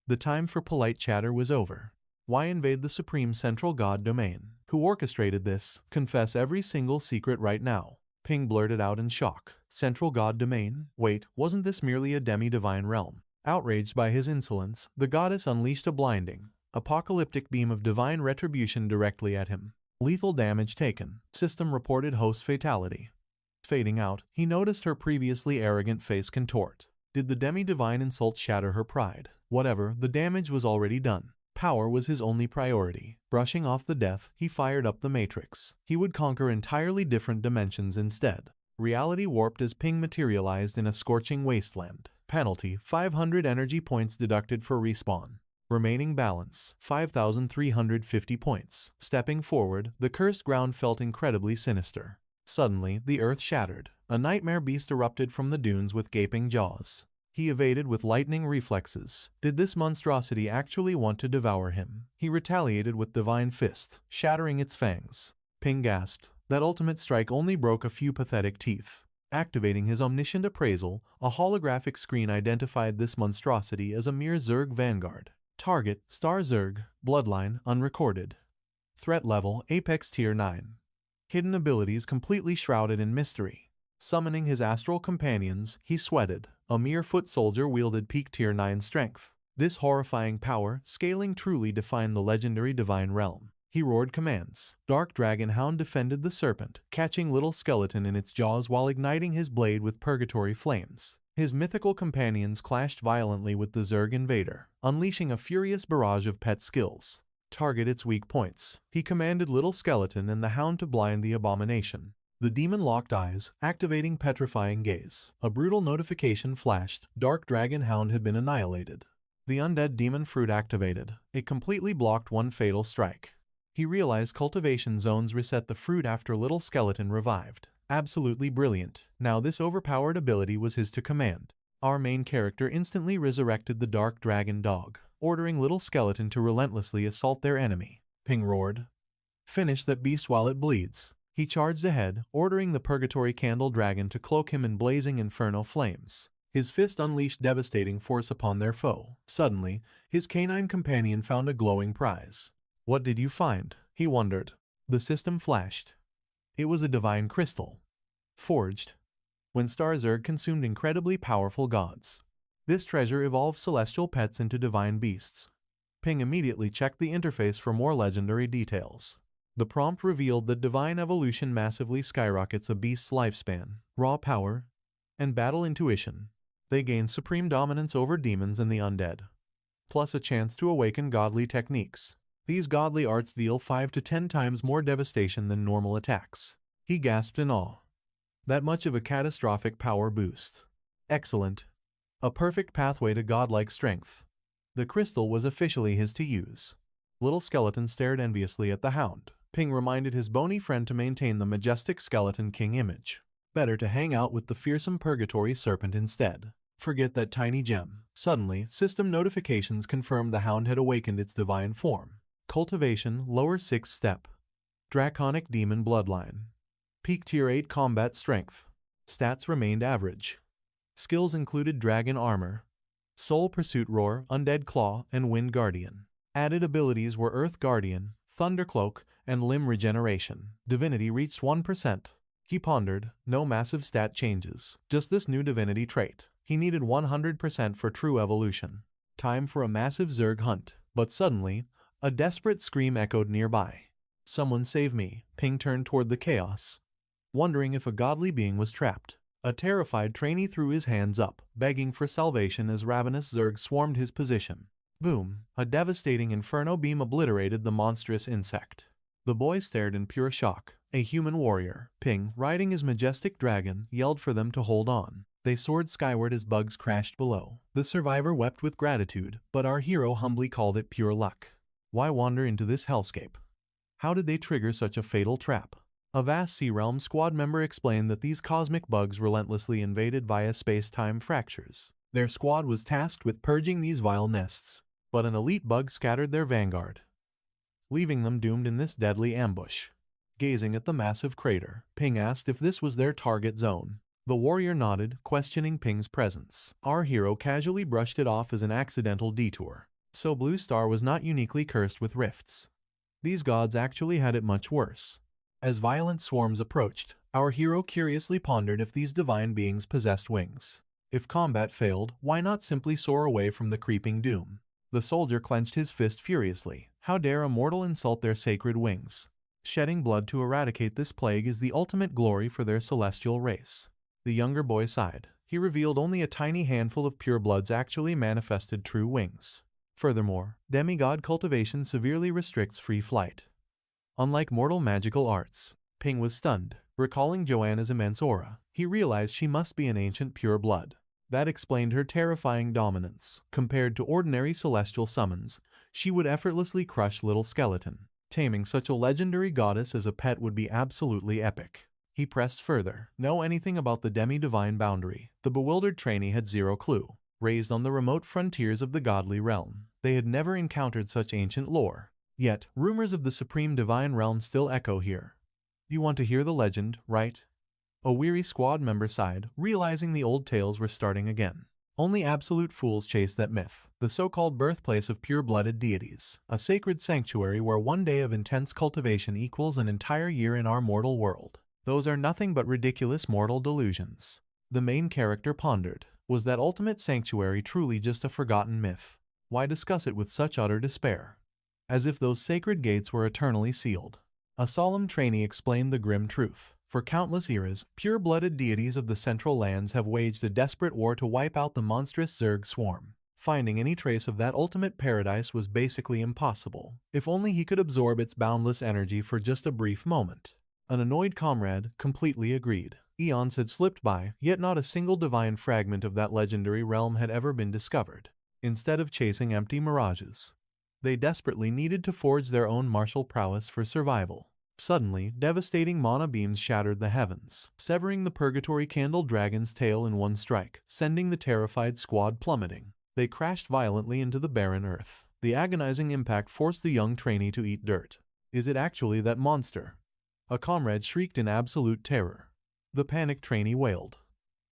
The time for polite chatter was over. Why invade the supreme central god domain? Who orchestrated this? Confess every single secret right now. Ping blurted out in shock. Central god domain? Wait, wasn't this merely a demi-divine realm? Outraged by his insolence, the goddess unleashed a blinding, apocalyptic beam of divine retribution directly at him. Lethal damage taken. System reported host fatality. Fading out, he noticed her previously arrogant face contort. Did the demi-divine insult shatter her pride? Whatever, the damage was already done. Power was his only priority. Brushing off the death, he fired up the matrix. He would conquer entirely different dimensions instead. Reality warped as Ping materialized in a scorching wasteland. Penalty: 500 energy points deducted for respawn. Remaining balance: 5,350 points. Stepping forward, the cursed ground felt incredibly sinister. Suddenly, the earth shattered. A nightmare beast erupted from the dunes with gaping jaws. He evaded with lightning reflexes. Did this monstrosity actually want to devour him? He retaliated with divine fist, shattering its fangs. Ping gasped. That ultimate strike only broke a few pathetic teeth. Activating his omniscient appraisal, a holographic screen identified this monstrosity as a mere Zerg vanguard. Target: Star Zerg. Bloodline: unrecorded. Threat level: Apex Tier 9. Hidden abilities completely shrouded in mystery. Summoning his astral companions, he sweated. A mere foot soldier wielded peak Tier 9 strength. This horrifying power, scaling truly defined the legendary divine realm. He roared commands. Dark Dragon Hound defended the serpent, catching little skeleton in its jaws while igniting his blade with purgatory flames. His mythical companions clashed violently with the Zerg invader, unleashing a furious barrage of pet skills. Target its weak points. He commanded Little Skeleton and the Hound to blind the abomination. The demon locked eyes, activating petrifying gaze. A brutal notification flashed. Dark Dragon Hound had been annihilated. The undead demon fruit activated. It completely blocked one fatal strike. He realized cultivation zones reset the fruit after Little Skeleton revived. Absolutely brilliant. Now this overpowered ability was his to command. Our main character instantly resurrected the Dark Dragon dog, ordering Little Skeleton to relentlessly assault their enemy. Ping roared. Finish that beast while it bleeds. He charged ahead, ordering the Purgatory Candle Dragon to cloak him in blazing inferno flames. His fist unleashed devastating force upon their foe. Suddenly, his canine companion found a glowing prize. What did you find? He wondered. The system flashed. It was a divine crystal. Forged when Star Zerg consumed incredibly powerful gods. This treasure evolved celestial pets into divine beasts. Ping immediately checked the interface for more legendary details. The prompt revealed that divine evolution massively skyrockets a beast's lifespan, raw power, and battle intuition. They gain supreme dominance over demons and the undead, plus a chance to awaken godly techniques. These godly arts deal 5 to 10 times more devastation than normal attacks. He gasped in awe. That much of a catastrophic power boost. Excellent. A perfect pathway to godlike strength. The crystal was officially his to use. Little Skeleton stared enviously at the Hound. Ping reminded his bony friend to maintain the majestic Skeleton King image. Better to hang out with the fearsome Purgatory Serpent instead. Forget that tiny gem. Suddenly, system notifications confirmed the Hound had awakened its divine form. Cultivation, lower 6th step. Draconic Demon Bloodline. Peak Tier 8 combat strength. Stats remained average. Skills included Dragon Armor, Soul Pursuit Roar, Undead Claw, and Wind Guardian. Added abilities were Earth Guardian, Thundercloak, and Limb Regeneration. Divinity reached 1%. He pondered. No massive stat changes. Just this new divinity trait. He needed 100% for true evolution. Time for a massive Zerg hunt. But suddenly, a desperate scream echoed nearby. Someone save me. Ping turned toward the chaos, wondering if a godly being was trapped. A terrified trainee threw his hands up, begging for salvation as ravenous Zerg swarmed his position. Boom! A devastating inferno beam obliterated the monstrous insect. The boy stared in pure shock. A human warrior, Ping, riding his majestic dragon, yelled for them to hold on. They soared skyward as bugs crashed below. The survivor wept with gratitude, but our hero humbly called it pure luck. Why wander into this hellscape? How did they trigger such a fatal trap? A vast Sea Realm squad member explained that these cosmic bugs relentlessly invaded via space-time fractures. Their squad was tasked with purging these vile nests, but an elite bug scattered their vanguard, leaving them doomed in this deadly ambush. Gazing at the massive crater, Ping asked if this was their target zone. The warrior nodded, questioning Ping's presence. Our hero casually brushed it off as an accidental detour. So Blue Star was not uniquely cursed with rifts. These gods actually had it much worse. As violent swarms approached, our hero curiously pondered if these divine beings possessed wings. If combat failed, why not simply soar away from the creeping doom? The soldier clenched his fist furiously. How dare a mortal insult their sacred wings? Shedding blood to eradicate this plague is the ultimate glory for their celestial race. The younger boy sighed. He revealed only a tiny handful of purebloods actually manifested true wings. Furthermore, demigod cultivation severely restricts free flight. Unlike mortal magical arts, Ping was stunned. Recalling Joanna's immense aura, he realized she must be an ancient pure blood. That explained her terrifying dominance. Compared to ordinary celestial summons, she would effortlessly crush little skeleton. Taming such a legendary goddess as a pet would be absolutely epic. He pressed further. Know anything about the demi-divine boundary? The bewildered trainee had zero clue. Raised on the remote frontiers of the godly realm, they had never encountered such ancient lore. Yet, rumors of the supreme divine realm still echo here. You want to hear the legend, right? A weary squad member sighed, realizing the old tales were starting again. Only absolute fools chase that myth. The so-called birthplace of pure-blooded deities. A sacred sanctuary where one day of intense cultivation equals an entire year in our mortal world. Those are nothing but ridiculous mortal delusions. The main character pondered. Was that ultimate sanctuary truly just a forgotten myth? Why discuss it with such utter despair? As if those sacred gates were eternally sealed. A solemn trainee explained the grim truth. For countless eras, pure-blooded deities of the Central Lands have waged a desperate war to wipe out the monstrous Zerg swarm. Finding any trace of that ultimate paradise was basically impossible, if only he could absorb its boundless energy for just a brief moment. An annoyed comrade completely agreed. Eons had slipped by, yet not a single divine fragment of that legendary realm had ever been discovered. Instead of chasing empty mirages, they desperately needed to forge their own martial prowess for survival. Suddenly, devastating mana beams shattered the heavens, severing the purgatory candle dragon's tail in one strike, sending the terrified squad plummeting. They crashed violently into the barren earth. The agonizing impact forced the young trainee to eat dirt. Is it actually that monster? A comrade shrieked in absolute terror. The panicked trainee wailed.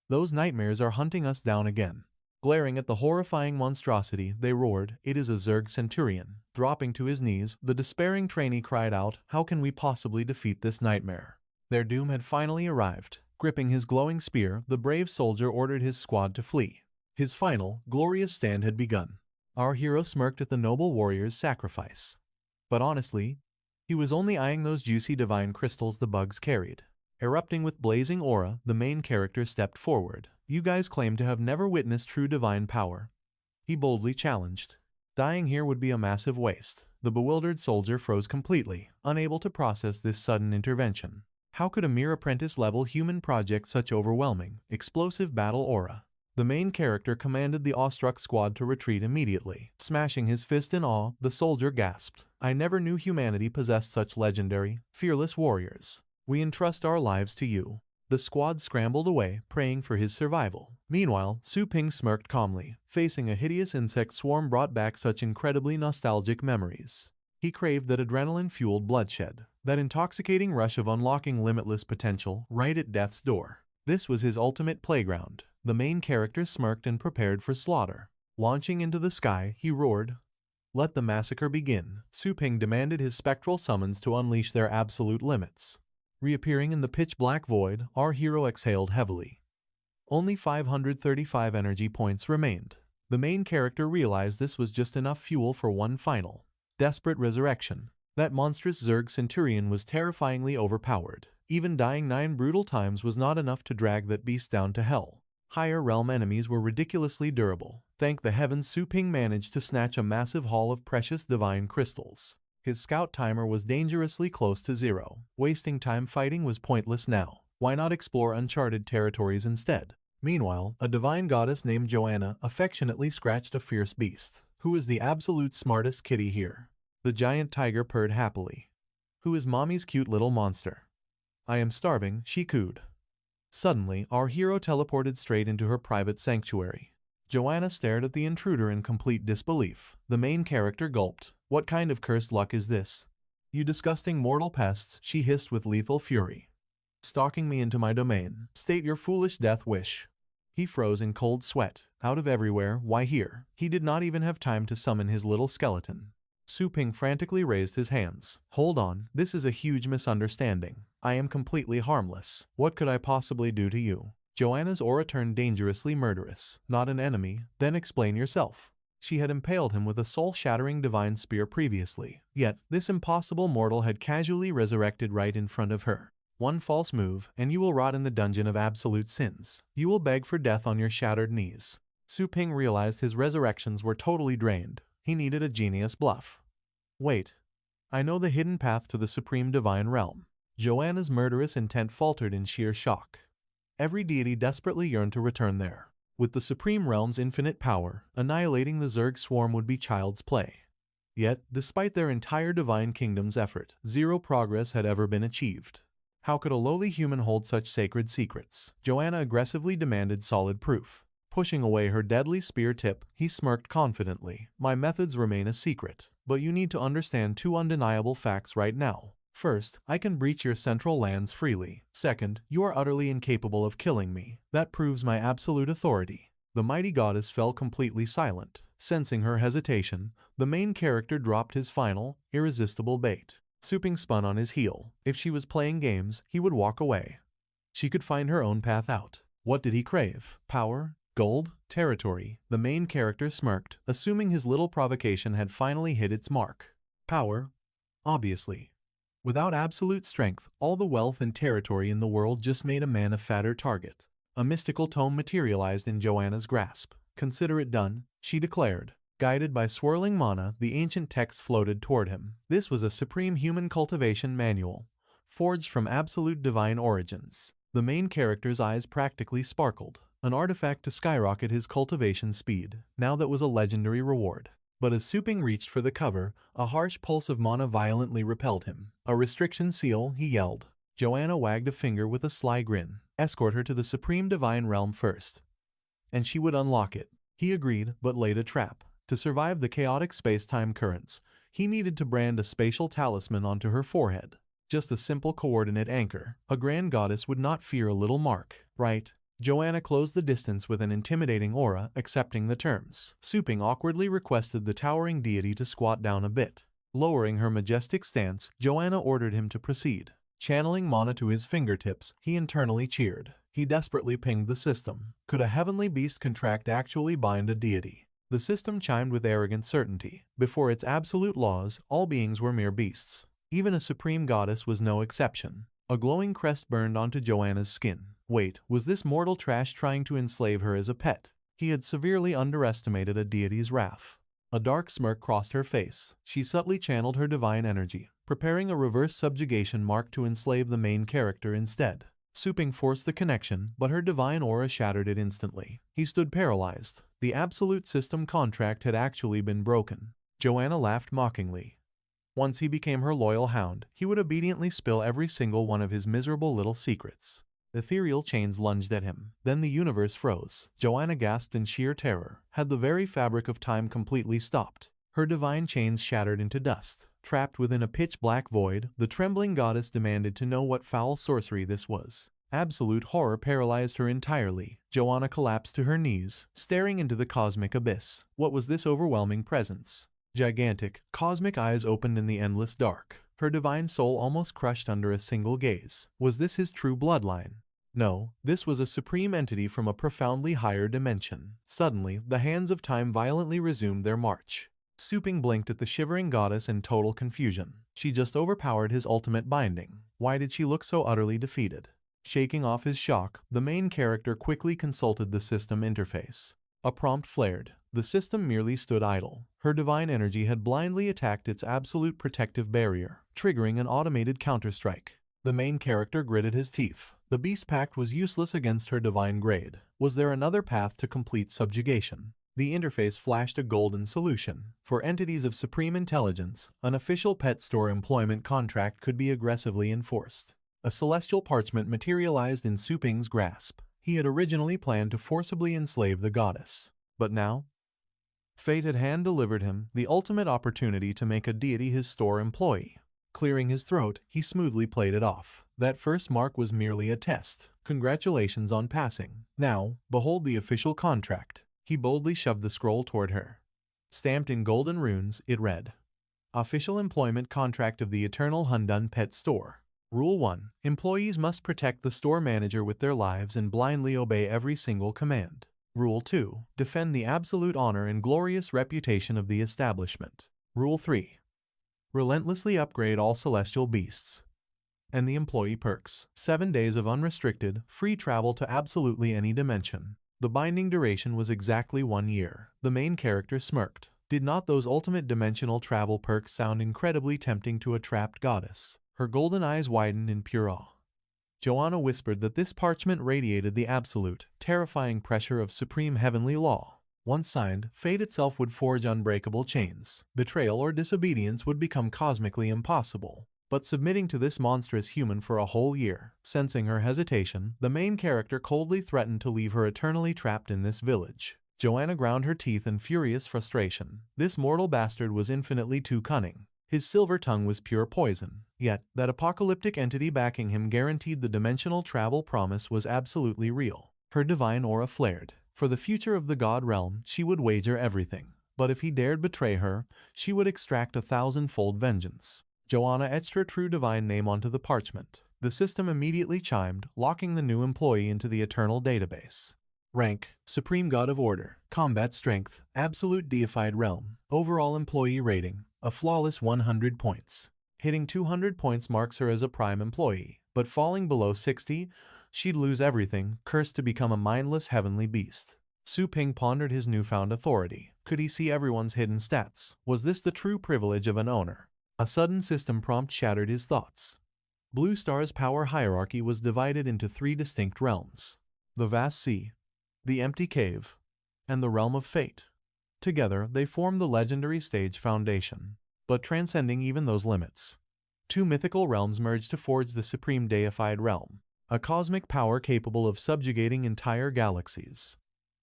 Those nightmares are hunting us down again. Glaring at the horrifying monstrosity, they roared, "It is a Zerg centurion." Dropping to his knees, the despairing trainee cried out, "How can we possibly defeat this nightmare?" Their doom had finally arrived. Gripping his glowing spear, the brave soldier ordered his squad to flee. His final, glorious stand had begun. Our hero smirked at the noble warrior's sacrifice. But honestly, he was only eyeing those juicy divine crystals the bugs carried. Erupting with blazing aura, the main character stepped forward. "You guys claim to have never witnessed true divine power," he boldly challenged. Dying here would be a massive waste. The bewildered soldier froze completely, unable to process this sudden intervention. How could a mere apprentice-level human project such overwhelming, explosive battle aura? The main character commanded the awestruck squad to retreat immediately. Smashing his fist in awe, the soldier gasped, "I never knew humanity possessed such legendary, fearless warriors. We entrust our lives to you." The squad scrambled away, praying for his survival. Meanwhile, Su Ping smirked calmly. Facing a hideous insect swarm brought back such incredibly nostalgic memories. He craved that adrenaline-fueled bloodshed, that intoxicating rush of unlocking limitless potential right at death's door. This was his ultimate playground. The main character smirked and prepared for slaughter. Launching into the sky, he roared, "Let the massacre begin." Su Ping demanded his spectral summons to unleash their absolute limits. Reappearing in the pitch-black void, our hero exhaled heavily. Only 535 energy points remained. The main character realized this was just enough fuel for one final, desperate resurrection. That monstrous Zerg Centurion was terrifyingly overpowered. Even dying 9 brutal times was not enough to drag that beast down to hell. Higher realm enemies were ridiculously durable. Thank the heavens, Su Ping managed to snatch a massive haul of precious divine crystals. His scout timer was dangerously close to 0. Wasting time fighting was pointless now. Why not explore uncharted territories instead? Meanwhile, a divine goddess named Joanna affectionately scratched a fierce beast. Who is the absolute smartest kitty here? The giant tiger purred happily. Who is mommy's cute little monster? I am starving, she cooed. Suddenly, our hero teleported straight into her private sanctuary. Joanna stared at the intruder in complete disbelief. The main character gulped. What kind of cursed luck is this? You disgusting mortal pests, she hissed with lethal fury. Stalking me into my domain. State your foolish death wish. He froze in cold sweat. Out of everywhere, why here? He did not even have time to summon his little skeleton. Su Ping frantically raised his hands. Hold on, this is a huge misunderstanding. I am completely harmless. What could I possibly do to you? Joanna's aura turned dangerously murderous. Not an enemy, then explain yourself. She had impaled him with a soul-shattering divine spear previously. Yet, this impossible mortal had casually resurrected right in front of her. One false move, and you will rot in the dungeon of absolute sins. You will beg for death on your shattered knees. Su Ping realized his resurrections were totally drained. He needed a genius bluff. Wait. I know the hidden path to the supreme divine realm. Joanna's murderous intent faltered in sheer shock. Every deity desperately yearned to return there. With the supreme realm's infinite power, annihilating the Zerg swarm would be child's play. Yet, despite their entire divine kingdom's effort, 0 progress had ever been achieved. How could a lowly human hold such sacred secrets? Joanna aggressively demanded solid proof. Pushing away her deadly spear tip, he smirked confidently. My methods remain a secret, but you need to understand 2 undeniable facts right now. First, I can breach your central lands freely. Second, you are utterly incapable of killing me. That proves my absolute authority. The mighty goddess fell completely silent. Sensing her hesitation, the main character dropped his final, irresistible bait. Su Ping spun on his heel. If she was playing games, he would walk away. She could find her own path out. What did he crave? Power? Gold? Territory? The main character smirked, assuming his little provocation had finally hit its mark. Power? Obviously. Without absolute strength, all the wealth and territory in the world just made a man a fatter target. A mystical tome materialized in Joanna's grasp. Consider it done, she declared. Guided by swirling mana, the ancient text floated toward him. This was a supreme human cultivation manual, forged from absolute divine origins. The main character's eyes practically sparkled. An artifact to skyrocket his cultivation speed. Now that was a legendary reward. But as Su Ping reached for the cover, a harsh pulse of mana violently repelled him. A restriction seal, he yelled. Joanna wagged a finger with a sly grin. Escort her to the supreme divine realm first, and she would unlock it. He agreed, but laid a trap. To survive the chaotic space-time currents, he needed to brand a spatial talisman onto her forehead. Just a simple coordinate anchor. A grand goddess would not fear a little mark, right? Joanna closed the distance with an intimidating aura, accepting the terms. Su Ping awkwardly requested the towering deity to squat down a bit. Lowering her majestic stance, Joanna ordered him to proceed. Channeling mana to his fingertips, he internally cheered. He desperately pinged the system. Could a heavenly beast contract actually bind a deity? The system chimed with arrogant certainty. Before its absolute laws, all beings were mere beasts. Even a supreme goddess was no exception. A glowing crest burned onto Joanna's skin. Wait, was this mortal trash trying to enslave her as a pet? He had severely underestimated a deity's wrath. A dark smirk crossed her face. She subtly channeled her divine energy, preparing a reverse subjugation mark to enslave the main character instead. Su Ping forced the connection, but her divine aura shattered it instantly. He stood paralyzed. The absolute system contract had actually been broken. Joanna laughed mockingly. Once he became her loyal hound, he would obediently spill every single one of his miserable little secrets. Ethereal chains lunged at him. Then the universe froze. Joanna gasped in sheer terror. Had the very fabric of time completely stopped? Her divine chains shattered into dust. Trapped within a pitch-black void, the trembling goddess demanded to know what foul sorcery this was. Absolute horror paralyzed her entirely. Joanna collapsed to her knees, staring into the cosmic abyss. What was this overwhelming presence? Gigantic, cosmic eyes opened in the endless dark. Her divine soul almost crushed under a single gaze. Was this his true bloodline? No, this was a supreme entity from a profoundly higher dimension. Suddenly, the hands of time violently resumed their march. Suping blinked at the shivering goddess in total confusion. She just overpowered his ultimate binding. Why did she look so utterly defeated? Shaking off his shock, the main character quickly consulted the system interface. A prompt flared. The system merely stood idle. Her divine energy had blindly attacked its absolute protective barrier, triggering an automated counterstrike. The main character gritted his teeth. The beast pact was useless against her divine grade. Was there another path to complete subjugation? The interface flashed a golden solution. For entities of supreme intelligence, an official pet store employment contract could be aggressively enforced. A celestial parchment materialized in Suping's grasp. He had originally planned to forcibly enslave the goddess. But now, fate had hand-delivered him the ultimate opportunity to make a deity his store employee. Clearing his throat, he smoothly played it off. That first mark was merely a test. Congratulations on passing. Now, behold the official contract. He boldly shoved the scroll toward her. Stamped in golden runes, it read, Official Employment Contract of the Eternal Hundun Pet Store. Rule 1. Employees must protect the store manager with their lives and blindly obey every single command. Rule 2. Defend the absolute honor and glorious reputation of the establishment. Rule 3. Relentlessly upgrade all celestial beasts. And the employee perks. 7 days of unrestricted, free travel to absolutely any dimension. The binding duration was exactly 1 year. The main character smirked. Did not those ultimate dimensional travel perks sound incredibly tempting to a trapped goddess? Her golden eyes widened in pure awe. Joanna whispered that this parchment radiated the absolute, terrifying pressure of supreme heavenly law. Once signed, fate itself would forge unbreakable chains. Betrayal or disobedience would become cosmically impossible. But submitting to this monstrous human for a whole year, sensing her hesitation, the main character coldly threatened to leave her eternally trapped in this village. Joanna ground her teeth in furious frustration. This mortal bastard was infinitely too cunning. His silver tongue was pure poison. Yet, that apocalyptic entity backing him guaranteed the dimensional travel promise was absolutely real. Her divine aura flared. For the future of the god realm, she would wager everything. But if he dared betray her, she would extract 1,000-fold vengeance. Joanna etched her true divine name onto the parchment. The system immediately chimed, locking the new employee into the eternal database. Rank, Supreme God of Order. Combat Strength, Absolute Deified Realm. Overall Employee Rating, a flawless 100 points. Hitting 200 points marks her as a prime employee, but falling below 60, she'd lose everything, cursed to become a mindless heavenly beast. Suping pondered his newfound authority. Could he see everyone's hidden stats? Was this the true privilege of an owner? A sudden system prompt shattered his thoughts. Blue Star's power hierarchy was divided into 3 distinct realms. The vast sea, the empty cave, and the realm of fate. Together, they formed the legendary stage foundation. But transcending even those limits, 2 mythical realms merged to forge the supreme deified realm, a cosmic power capable of subjugating entire galaxies.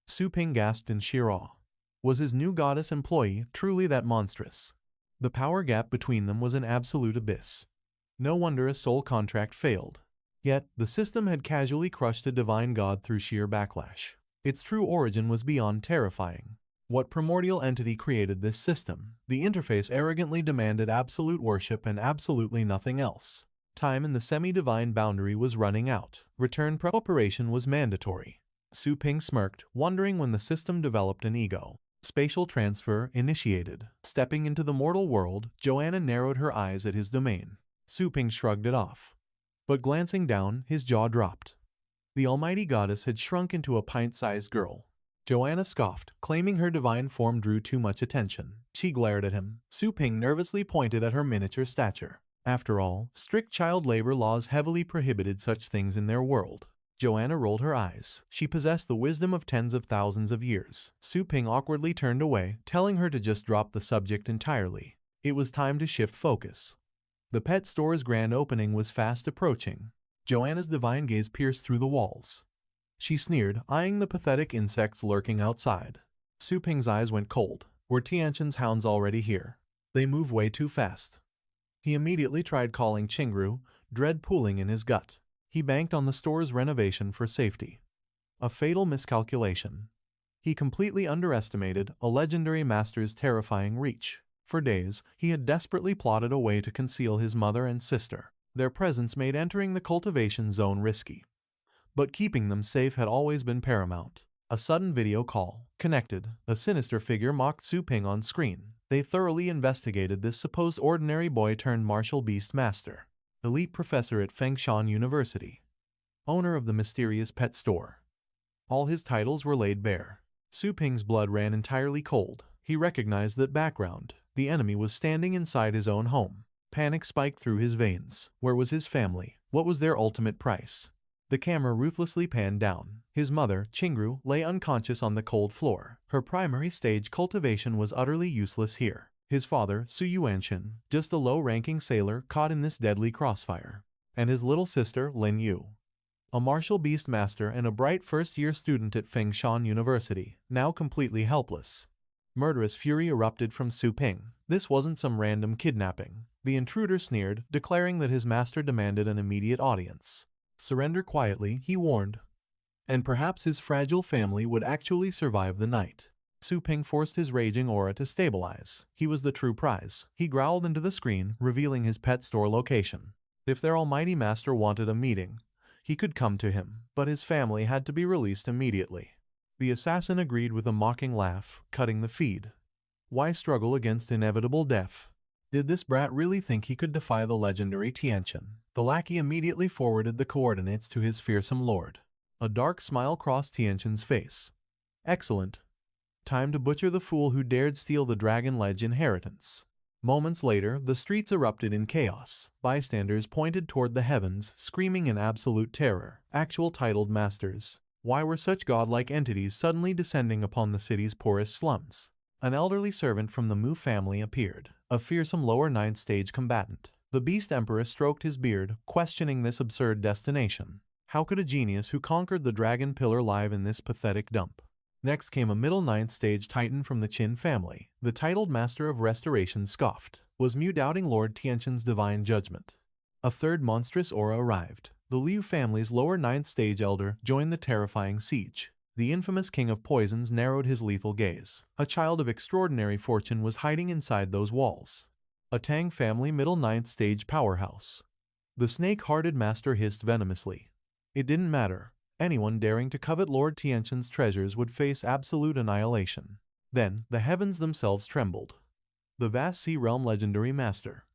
Suping gasped in sheer awe. Was his new goddess employee truly that monstrous? The power gap between them was an absolute abyss. No wonder a soul contract failed. Yet, the system had casually crushed a divine god through sheer backlash. Its true origin was beyond terrifying. What primordial entity created this system? The interface arrogantly demanded absolute worship and absolutely nothing else. Time in the semi-divine boundary was running out. Return preparation was mandatory. Suping smirked, wondering when the system developed an ego. Spatial transfer initiated. Stepping into the mortal world, Joanna narrowed her eyes at his domain. Suping shrugged it off. But glancing down, his jaw dropped. The almighty goddess had shrunk into a pint-sized girl. Joanna scoffed, claiming her divine form drew too much attention. She glared at him. Suping nervously pointed at her miniature stature. After all, strict child labor laws heavily prohibited such things in their world. Joanna rolled her eyes. She possessed the wisdom of tens of thousands of years. Suping awkwardly turned away, telling her to just drop the subject entirely. It was time to shift focus. The pet store's grand opening was fast approaching. Joanna's divine gaze pierced through the walls. She sneered, eyeing the pathetic insects lurking outside. Suping's eyes went cold. Were Tianqian's hounds already here? They move way too fast. He immediately tried calling Qingru, dread pooling in his gut. He banked on the store's renovation for safety. A fatal miscalculation. He completely underestimated a legendary master's terrifying reach. For days, he had desperately plotted a way to conceal his mother and sister. Their presence made entering the cultivation zone risky. but keeping them safe had always been paramount. A sudden video call. Connected. A sinister figure mocked Su Ping on screen. They thoroughly investigated this supposed ordinary boy turned martial beast master. Elite professor at Fengshan University. Owner of the mysterious pet store. All his titles were laid bare. Su Ping's blood ran entirely cold. He recognized that background. The enemy was standing inside his own home. Panic spiked through his veins. Where was his family? What was their ultimate price? The camera ruthlessly panned down. His mother, Qingru, lay unconscious on the cold floor. Her primary stage cultivation was utterly useless here. His father, Su Yuanshin, just a low-ranking sailor caught in this deadly crossfire. And his little sister, Lin Yu, a martial beast master and a bright first-year student at Fengshan University, now completely helpless. Murderous fury erupted from Su Ping. This wasn't some random kidnapping. The intruder sneered, declaring that his master demanded an immediate audience. Surrender quietly, he warned. And perhaps his fragile family would actually survive the night. Su Ping forced his raging aura to stabilize. He was the true prize. He growled into the screen, revealing his pet store location. If their almighty master wanted a meeting, he could come to him, but his family had to be released immediately. The assassin agreed with a mocking laugh, cutting the feed. Why struggle against inevitable death? Did this brat really think he could defy the legendary Tianqian? The lackey immediately forwarded the coordinates to his fearsome lord. A dark smile crossed Tianqian's face. Excellent. Time to butcher the fool who dared steal the Dragon Ledge inheritance. Moments later, the streets erupted in chaos. Bystanders pointed toward the heavens, screaming in absolute terror. Actual titled masters. Why were such godlike entities suddenly descending upon the city's poorest slums? An elderly servant from the Mu family appeared, a fearsome lower ninth stage combatant. The Beast Emperor stroked his beard, questioning this absurd destination. How could a genius who conquered the Dragon Pillar live in this pathetic dump? Next came a middle ninth stage titan from the Qin family. The titled Master of Restoration scoffed. Was Mu doubting Lord Tianqian's divine judgment? A third monstrous aura arrived. The Liu family's lower ninth stage elder joined the terrifying siege. The infamous King of Poisons narrowed his lethal gaze. A child of extraordinary fortune was hiding inside those walls. A Tang family middle ninth stage powerhouse. The snake-hearted master hissed venomously. It didn't matter. Anyone daring to covet Lord Tianqian's treasures would face absolute annihilation. Then, the heavens themselves trembled. The vast sea realm legendary master,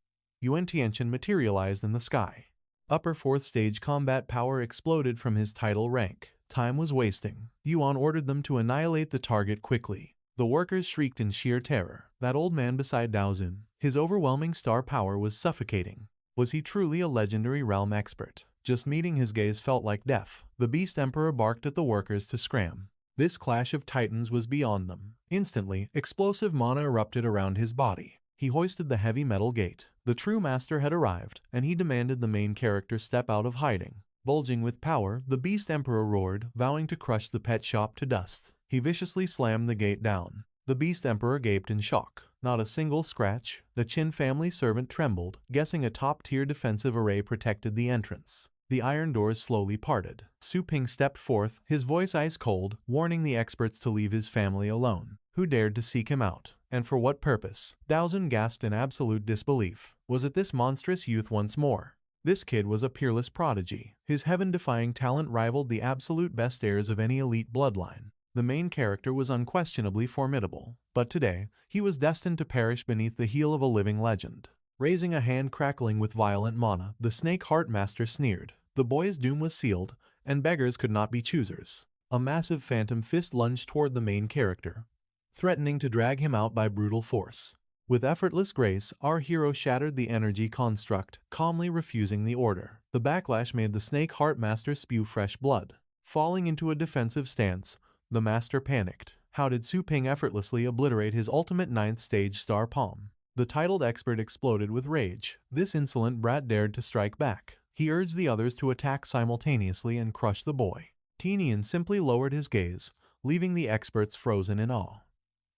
Yuan Tianqian, materialized in the sky. Upper fourth stage combat power exploded from his title rank. Time was wasting. Yuan ordered them to annihilate the target quickly. The workers shrieked in sheer terror. That old man beside Daozun, his overwhelming star power was suffocating. Was he truly a legendary realm expert? Just meeting his gaze felt like death. The Beast Emperor barked at the workers to scram. This clash of titans was beyond them. Instantly, explosive mana erupted around his body. He hoisted the heavy metal gate. The true master had arrived, and he demanded the main character step out of hiding. Bulging with power, the Beast Emperor roared, vowing to crush the pet shop to dust. He viciously slammed the gate down. The Beast Emperor gaped in shock. Not a single scratch. The Qin family servant trembled, guessing a top-tier defensive array protected the entrance. The iron doors slowly parted. Su Ping stepped forth, his voice ice-cold, warning the experts to leave his family alone. Who dared to seek him out? And for what purpose? Daozun gasped in absolute disbelief. Was it this monstrous youth once more? This kid was a peerless prodigy. His heaven-defying talent rivaled the absolute best heirs of any elite bloodline. The main character was unquestionably formidable, but today, he was destined to perish beneath the heel of a living legend. Raising a hand crackling with violent mana, the Snake Heart Master sneered. The boy's doom was sealed, and beggars could not be choosers. A massive phantom fist lunged toward the main character, threatening to drag him out by brutal force. With effortless grace, our hero shattered the energy construct, calmly refusing the order. The backlash made the Snake Heart Master spew fresh blood. Falling into a defensive stance, the master panicked. How did Su Ping effortlessly obliterate his ultimate ninth stage star palm? The titled expert exploded with rage. This insolent brat dared to strike back. He urged the others to attack simultaneously and crush the boy. Tianqian simply lowered his gaze, leaving the experts frozen in awe.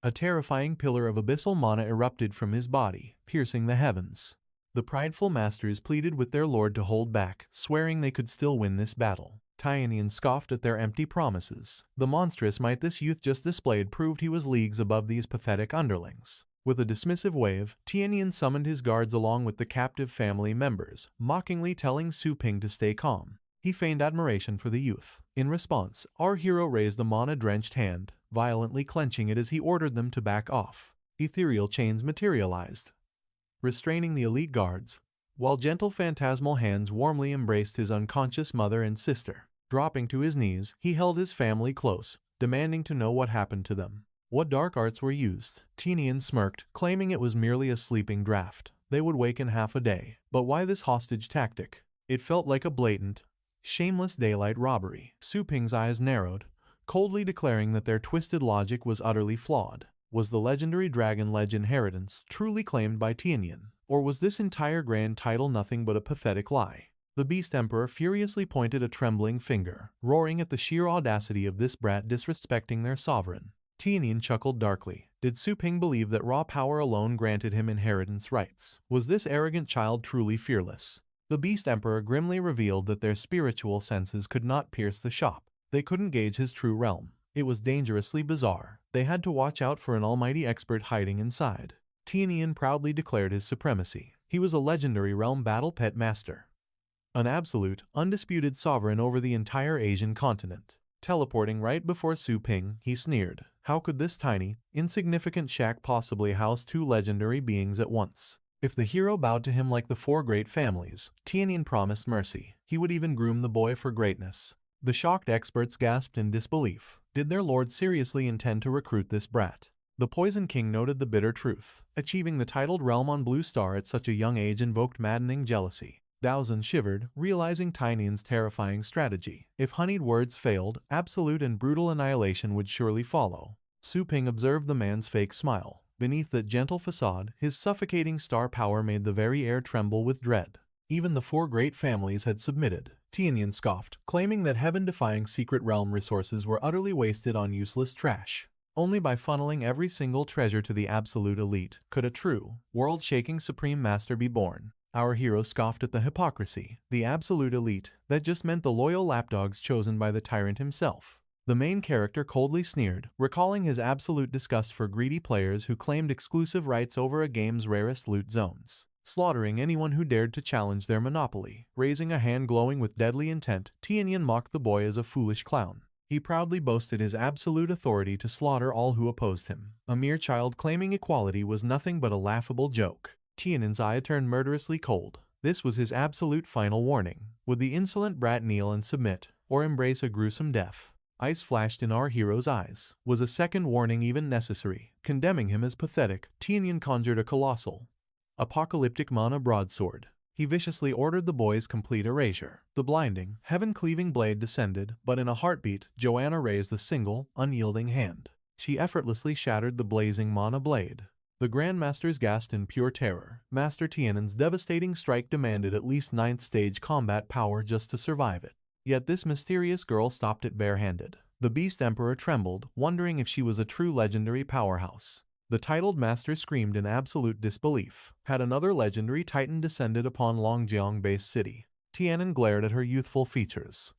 A terrifying pillar of abyssal mana erupted from his body, piercing the heavens. The prideful masters pleaded with their lord to hold back, swearing they could still win this battle. Tianqian scoffed at their empty promises. The monstrous might this youth just displayed proved he was leagues above these pathetic underlings. With a dismissive wave, Tianqian summoned his guards along with the captive family members, mockingly telling Su Ping to stay calm. He feigned admiration for the youth. In response, our hero raised the mana-drenched hand, violently clenching it as he ordered them to back off. Ethereal chains materialized, restraining the elite guards, while gentle phantasmal hands warmly embraced his unconscious mother and sister. Dropping to his knees, he held his family close, demanding to know what happened to them. What dark arts were used? Tinian smirked, claiming it was merely a sleeping draft. They would wake in half a day. But why this hostage tactic? It felt like a blatant, shameless daylight robbery. Su Ping's eyes narrowed, coldly declaring that their twisted logic was utterly flawed. Was the legendary dragon ledge inheritance truly claimed by Tinian? Or was this entire grand title nothing but a pathetic lie? The Beast Emperor furiously pointed a trembling finger, roaring at the sheer audacity of this brat disrespecting their sovereign. Tinian chuckled darkly. Did Su Ping believe that raw power alone granted him inheritance rights? Was this arrogant child truly fearless? The Beast Emperor grimly revealed that their spiritual senses could not pierce the shop. They couldn't gauge his true realm. It was dangerously bizarre. They had to watch out for an almighty expert hiding inside. Tinian proudly declared his supremacy. He was a legendary realm battle pet master, an absolute, undisputed sovereign over the entire Asian continent. Teleporting right before Su Ping, he sneered. How could this tiny, insignificant shack possibly house two legendary beings at once? If the hero bowed to him like the four great families, Tinian promised mercy. He would even groom the boy for greatness. The shocked experts gasped in disbelief. Did their lord seriously intend to recruit this brat? The Poison King noted the bitter truth. Achieving the titled realm on Blue Star at such a young age invoked maddening jealousy. Dowson shivered, realizing Tinian's terrifying strategy. If honeyed words failed, absolute and brutal annihilation would surely follow. Su Ping observed the man's fake smile. Beneath that gentle facade, his suffocating star power made the very air tremble with dread. Even the four great families had submitted. Tinian scoffed, claiming that heaven-defying secret realm resources were utterly wasted on useless trash. Only by funneling every single treasure to the absolute elite could a true, world-shaking supreme master be born. Our hero scoffed at the hypocrisy. The absolute elite, that just meant the loyal lapdogs chosen by the tyrant himself. The main character coldly sneered, recalling his absolute disgust for greedy players who claimed exclusive rights over a game's rarest loot zones, slaughtering anyone who dared to challenge their monopoly. Raising a hand glowing with deadly intent, Tinian mocked the boy as a foolish clown. He proudly boasted his absolute authority to slaughter all who opposed him. A mere child claiming equality was nothing but a laughable joke. Tianan's eye turned murderously cold. This was his absolute final warning. Would the insolent brat kneel and submit, or embrace a gruesome death? Ice flashed in our hero's eyes. Was a second warning even necessary? Condemning him as pathetic, Tinian conjured a colossal, apocalyptic mana broadsword. He viciously ordered the boy's complete erasure. The blinding, heaven-cleaving blade descended, but in a heartbeat, Joanna raised a single, unyielding hand. She effortlessly shattered the blazing mana blade. The Grandmasters gasped in pure terror. Master Tianan's devastating strike demanded at least 9th stage combat power just to survive it. Yet this mysterious girl stopped it barehanded. The Beast Emperor trembled, wondering if she was a true legendary powerhouse. The titled master screamed in absolute disbelief. Had another legendary titan descended upon Longjiang-based city? Tianan glared at her youthful features.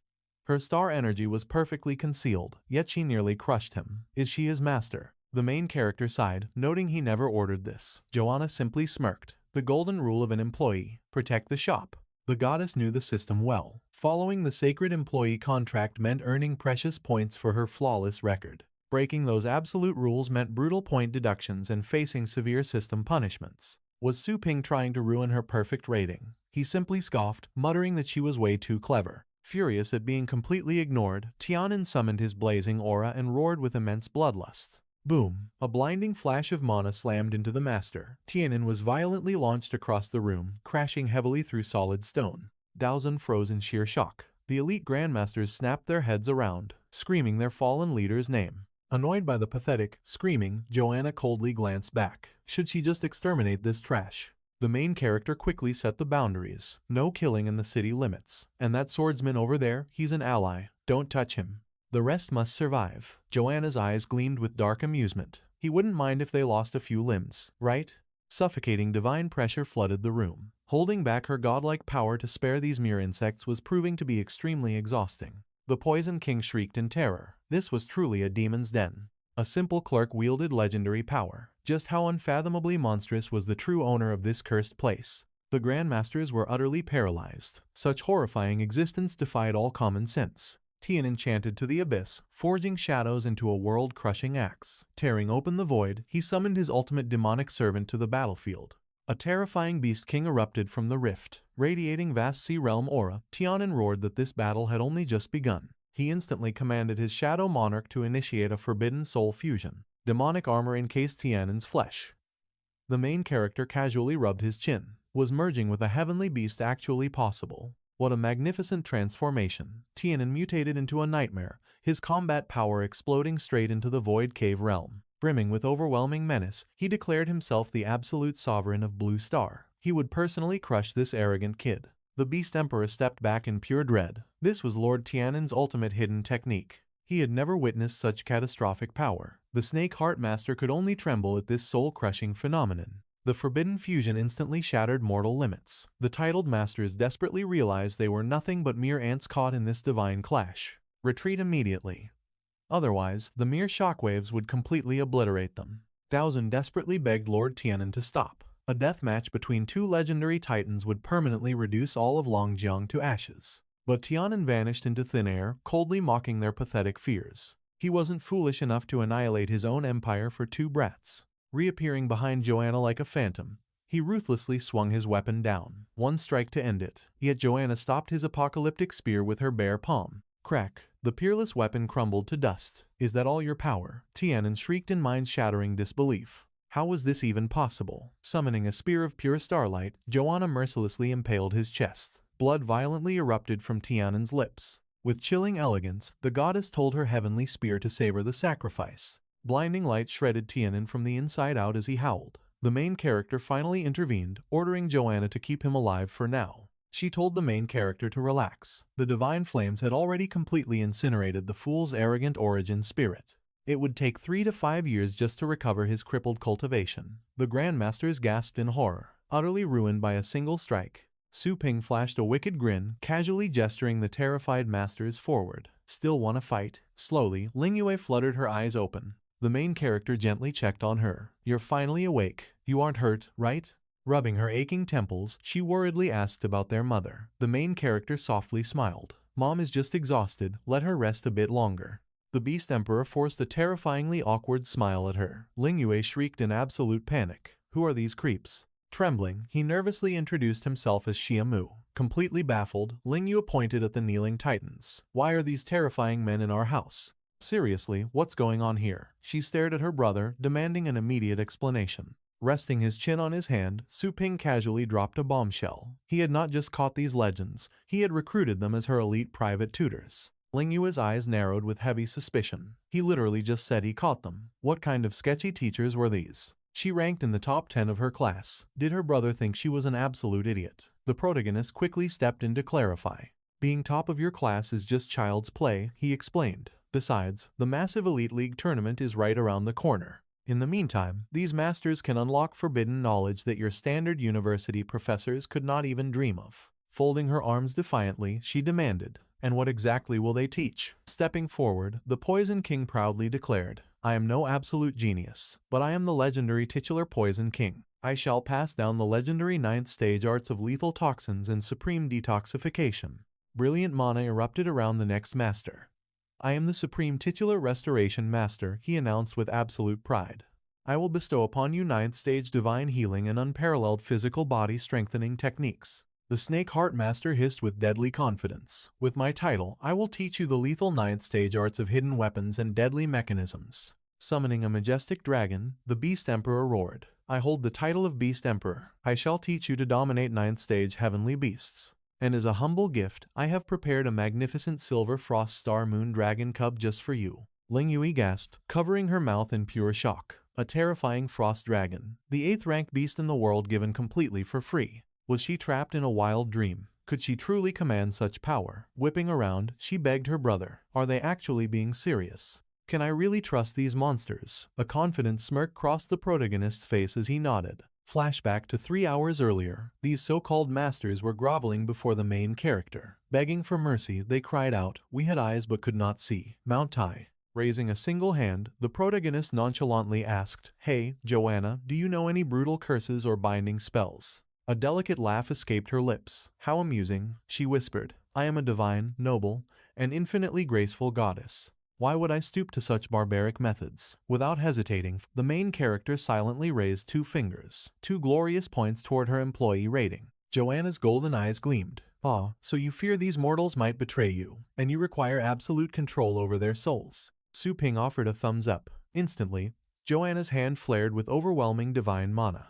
Her star energy was perfectly concealed, yet she nearly crushed him. Is she his master? The main character sighed, noting he never ordered this. Joanna simply smirked. The golden rule of an employee: protect the shop. The goddess knew the system well. Following the sacred employee contract meant earning precious points for her flawless record. Breaking those absolute rules meant brutal point deductions and facing severe system punishments. Was Su Ping trying to ruin her perfect rating? He simply scoffed, muttering that she was way too clever. Furious at being completely ignored, Tianan summoned his blazing aura and roared with immense bloodlust. Boom! A blinding flash of mana slammed into the master. Tianan was violently launched across the room, crashing heavily through solid stone. Dowson froze in sheer shock. The elite grandmasters snapped their heads around, screaming their fallen leader's name. Annoyed by the pathetic, screaming, Joanna coldly glanced back. Should she just exterminate this trash? The main character quickly set the boundaries. No killing in the city limits. And that swordsman over there, he's an ally. Don't touch him. The rest must survive. Joanna's eyes gleamed with dark amusement. He wouldn't mind if they lost a few limbs, right? Suffocating divine pressure flooded the room. Holding back her godlike power to spare these mere insects was proving to be extremely exhausting. The Poison King shrieked in terror. This was truly a demon's den. A simple clerk wielded legendary power. Just how unfathomably monstrous was the true owner of this cursed place? The Grandmasters were utterly paralyzed. Such horrifying existence defied all common sense. Tian enchanted to the abyss, forging shadows into a world-crushing axe. Tearing open the void, he summoned his ultimate demonic servant to the battlefield. A terrifying beast king erupted from the rift. Radiating vast sea realm aura, Tianan roared that this battle had only just begun. He instantly commanded his shadow monarch to initiate a forbidden soul fusion. Demonic armor encased Tianan's flesh. The main character casually rubbed his chin. Was merging with a heavenly beast actually possible? What a magnificent transformation. Tianan mutated into a nightmare, his combat power exploding straight into the void cave realm. Brimming with overwhelming menace, he declared himself the absolute sovereign of Blue Star. He would personally crush this arrogant kid. The Beast Emperor stepped back in pure dread. This was Lord Tianan's ultimate hidden technique. He had never witnessed such catastrophic power. The Snake Heart Master could only tremble at this soul-crushing phenomenon. The forbidden fusion instantly shattered mortal limits. The titled masters desperately realized they were nothing but mere ants caught in this divine clash. Retreat immediately. Otherwise, the mere shockwaves would completely obliterate them. Thousand desperately begged Lord Tianan to stop. A deathmatch between two legendary titans would permanently reduce all of Longjiang to ashes. But Tianan vanished into thin air, coldly mocking their pathetic fears. He wasn't foolish enough to annihilate his own empire for two brats. Reappearing behind Joanna like a phantom, he ruthlessly swung his weapon down. One strike to end it. Yet Joanna stopped his apocalyptic spear with her bare palm. Crack. The peerless weapon crumbled to dust. Is that all your power? Tianan shrieked in mind-shattering disbelief. How was this even possible? Summoning a spear of pure starlight, Joanna mercilessly impaled his chest. Blood violently erupted from Tianan's lips. With chilling elegance, the goddess told her heavenly spear to savor the sacrifice. Blinding light shredded Tianan from the inside out as he howled. The main character finally intervened, ordering Joanna to keep him alive for now. She told the main character to relax. The divine flames had already completely incinerated the fool's arrogant origin spirit. It would take 3 to 5 years just to recover his crippled cultivation. The Grandmasters gasped in horror, utterly ruined by a single strike. Su Ping flashed a wicked grin, casually gesturing the terrified masters forward. Still wanna fight? Slowly, Ling Yue fluttered her eyes open. The main character gently checked on her. You're finally awake. You aren't hurt, right? Rubbing her aching temples, she worriedly asked about their mother. The main character softly smiled. Mom is just exhausted, let her rest a bit longer. The Beast Emperor forced a terrifyingly awkward smile at her. Ling Yue shrieked in absolute panic. Who are these creeps? Trembling, he nervously introduced himself as Xiaomu. Completely baffled, Ling Yue pointed at the kneeling titans. Why are these terrifying men in our house? Seriously, what's going on here? She stared at her brother, demanding an immediate explanation. Resting his chin on his hand, Su Ping casually dropped a bombshell. He had not just caught these legends, he had recruited them as her elite private tutors. Ling Yue's eyes narrowed with heavy suspicion. He literally just said he caught them. What kind of sketchy teachers were these? She ranked in the top 10 of her class. Did her brother think she was an absolute idiot? The protagonist quickly stepped in to clarify. Being top of your class is just child's play, he explained. Besides, the massive Elite League tournament is right around the corner. In the meantime, these masters can unlock forbidden knowledge that your standard university professors could not even dream of. Folding her arms defiantly, she demanded, and what exactly will they teach? Stepping forward, the Poison King proudly declared, I am no absolute genius, but I am the legendary titular Poison King. I shall pass down the legendary 9th stage arts of lethal toxins and supreme detoxification. Brilliant mana erupted around the next master. I am the supreme titular restoration master, he announced with absolute pride. I will bestow upon you 9th stage divine healing and unparalleled physical body strengthening techniques. The Snake Heart Master hissed with deadly confidence. With my title, I will teach you the lethal 9th stage arts of hidden weapons and deadly mechanisms. Summoning a majestic dragon, the Beast Emperor roared. I hold the title of Beast Emperor. I shall teach you to dominate 9th stage heavenly beasts. And as a humble gift, I have prepared a magnificent silver frost star moon dragon cub just for you. Ling Yue gasped, covering her mouth in pure shock. A terrifying frost dragon, the 8th rank beast in the world given completely for free. Was she trapped in a wild dream? Could she truly command such power? Whipping around, she begged her brother, are they actually being serious? Can I really trust these monsters? A confident smirk crossed the protagonist's face as he nodded. Flashback to 3 hours earlier, these so-called masters were groveling before the main character. Begging for mercy, they cried out, we had eyes but could not see. Mount Tai. Raising a single hand, the protagonist nonchalantly asked, hey, Joanna, do you know any brutal curses or binding spells? A delicate laugh escaped her lips. How amusing, she whispered. I am a divine, noble, and infinitely graceful goddess. Why would I stoop to such barbaric methods? Without hesitating, the main character silently raised 2 fingers, 2 glorious points toward her employee rating. Joanna's golden eyes gleamed. Ah, so you fear these mortals might betray you, and you require absolute control over their souls. Su Ping offered a thumbs up. Instantly, Joanna's hand flared with overwhelming divine mana.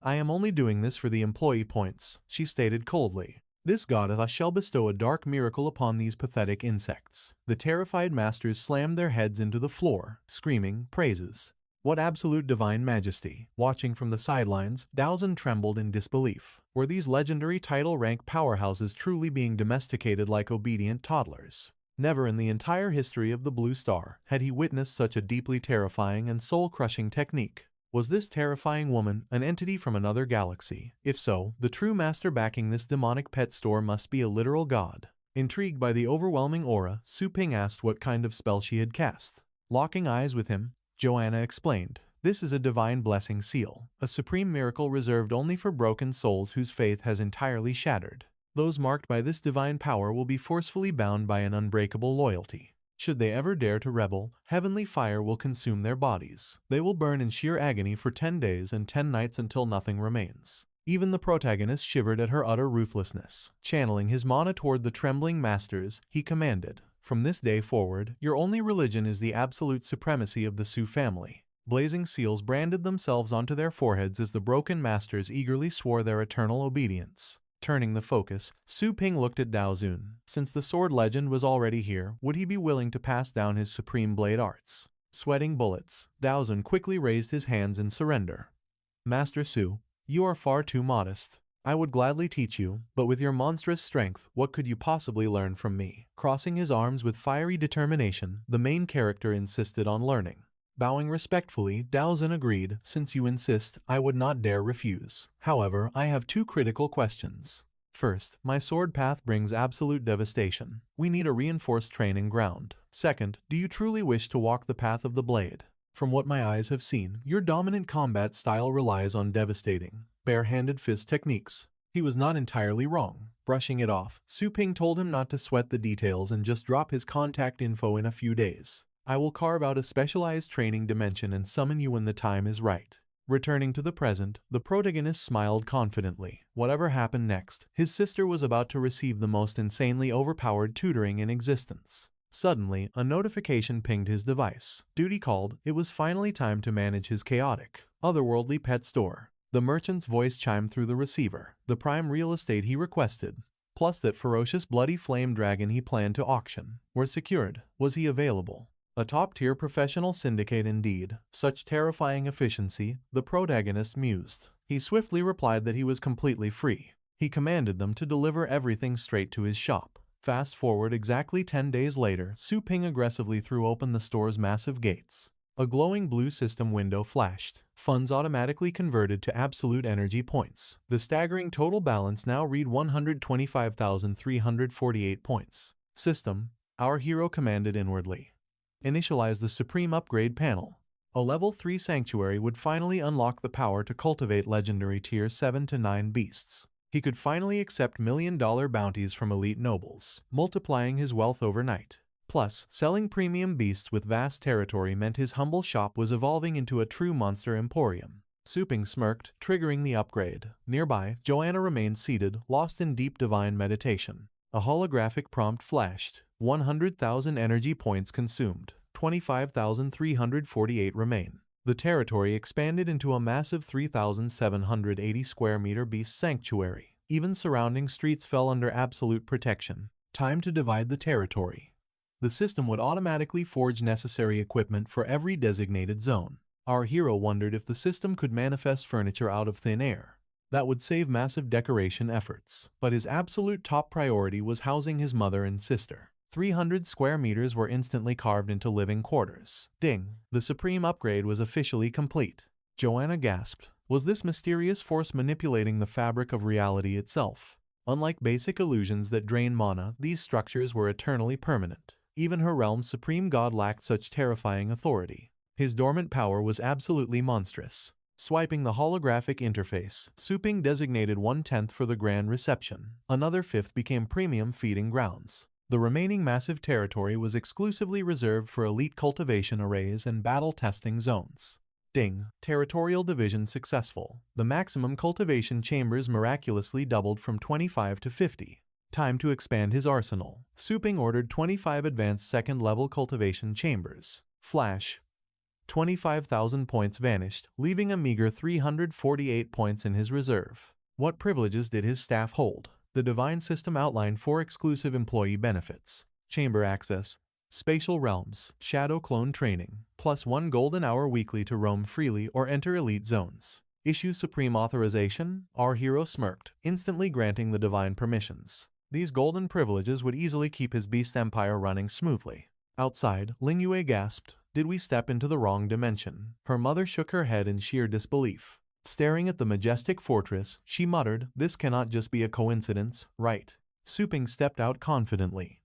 I am only doing this for the employee points, she stated coldly. This goddess shall bestow a dark miracle upon these pathetic insects. The terrified masters slammed their heads into the floor, screaming praises. What absolute divine majesty! Watching from the sidelines, Dowson trembled in disbelief. Were these legendary title-rank powerhouses truly being domesticated like obedient toddlers? Never in the entire history of the Blue Star had he witnessed such a deeply terrifying and soul-crushing technique. Was this terrifying woman an entity from another galaxy? If so, the true master backing this demonic pet store must be a literal god. Intrigued by the overwhelming aura, Su Ping asked what kind of spell she had cast. Locking eyes with him, Joanna explained, "This is a divine blessing seal, a supreme miracle reserved only for broken souls whose faith has entirely shattered. Those marked by this divine power will be forcefully bound by an unbreakable loyalty. Should they ever dare to rebel, heavenly fire will consume their bodies. They will burn in sheer agony for 10 days and 10 nights until nothing remains." Even the protagonist shivered at her utter ruthlessness. Channeling his mana toward the trembling masters, he commanded, "From this day forward, your only religion is the absolute supremacy of the Su family." Blazing seals branded themselves onto their foreheads as the broken masters eagerly swore their eternal obedience. Turning the focus, Su Ping looked at Dao Zun. Since the sword legend was already here, would he be willing to pass down his supreme blade arts? Sweating bullets, Dao Zun quickly raised his hands in surrender. "Master Su, you are far too modest. I would gladly teach you, but with your monstrous strength, what could you possibly learn from me?" Crossing his arms with fiery determination, the main character insisted on learning. Bowing respectfully, Dao Zun agreed. "Since you insist, I would not dare refuse. However, I have 2 critical questions. First, my sword path brings absolute devastation. We need a reinforced training ground. Second, do you truly wish to walk the path of the blade? From what my eyes have seen, your dominant combat style relies on devastating, bare-handed fist techniques." He was not entirely wrong. Brushing it off, Su Ping told him not to sweat the details and just drop his contact info in a few days. "I will carve out a specialized training dimension and summon you when the time is right." Returning to the present, the protagonist smiled confidently. Whatever happened next, his sister was about to receive the most insanely overpowered tutoring in existence. Suddenly, a notification pinged his device. Duty called. It was finally time to manage his chaotic, otherworldly pet store. The merchant's voice chimed through the receiver. The prime real estate he requested, plus that ferocious bloody flame dragon he planned to auction, were secured. Was he available? A top-tier professional syndicate indeed. Such terrifying efficiency, the protagonist mused. He swiftly replied that he was completely free. He commanded them to deliver everything straight to his shop. Fast forward exactly 10 days later, Su Ping aggressively threw open the store's massive gates. A glowing blue system window flashed. Funds automatically converted to absolute energy points. The staggering total balance now read 125,348 points. "System," our hero commanded inwardly. "Initialize the Supreme Upgrade panel." A level 3 sanctuary would finally unlock the power to cultivate legendary tier 7 to 9 beasts. He could finally accept million-dollar bounties from elite nobles, multiplying his wealth overnight. Plus, selling premium beasts with vast territory meant his humble shop was evolving into a true monster emporium. Su Ping smirked, triggering the upgrade. Nearby, Joanna remained seated, lost in deep divine meditation. A holographic prompt flashed. 100,000 energy points consumed. 25,348 remain. The territory expanded into a massive 3,780 square meter beast sanctuary. Even surrounding streets fell under absolute protection. Time to divide the territory. The system would automatically forge necessary equipment for every designated zone. Our hero wondered if the system could manifest furniture out of thin air. That would save massive decoration efforts. But his absolute top priority was housing his mother and sister. 300 square meters were instantly carved into living quarters. Ding! The supreme upgrade was officially complete. Joanna gasped. Was this mysterious force manipulating the fabric of reality itself? Unlike basic illusions that drain mana, these structures were eternally permanent. Even her realm's supreme god lacked such terrifying authority. His dormant power was absolutely monstrous. Swiping the holographic interface, Suping designated 1/10 for the grand reception. Another fifth became premium feeding grounds. The remaining massive territory was exclusively reserved for elite cultivation arrays and battle testing zones. Ding. Territorial division successful. The maximum cultivation chambers miraculously doubled from 25 to 50. Time to expand his arsenal. Suping ordered 25 advanced second-level cultivation chambers. Flash. 25,000 points vanished, leaving a meager 348 points in his reserve. What privileges did his staff hold? The Divine System outlined 4 exclusive employee benefits. Chamber access, spatial realms, shadow clone training, plus 1 golden hour weekly to roam freely or enter elite zones. Issue supreme authorization? Our hero smirked, instantly granting the divine permissions. These golden privileges would easily keep his beast empire running smoothly. Outside, Lingyue gasped, "Did we step into the wrong dimension?" Her mother shook her head in sheer disbelief. Staring at the majestic fortress, she muttered, "This cannot just be a coincidence, right?" Suping stepped out confidently.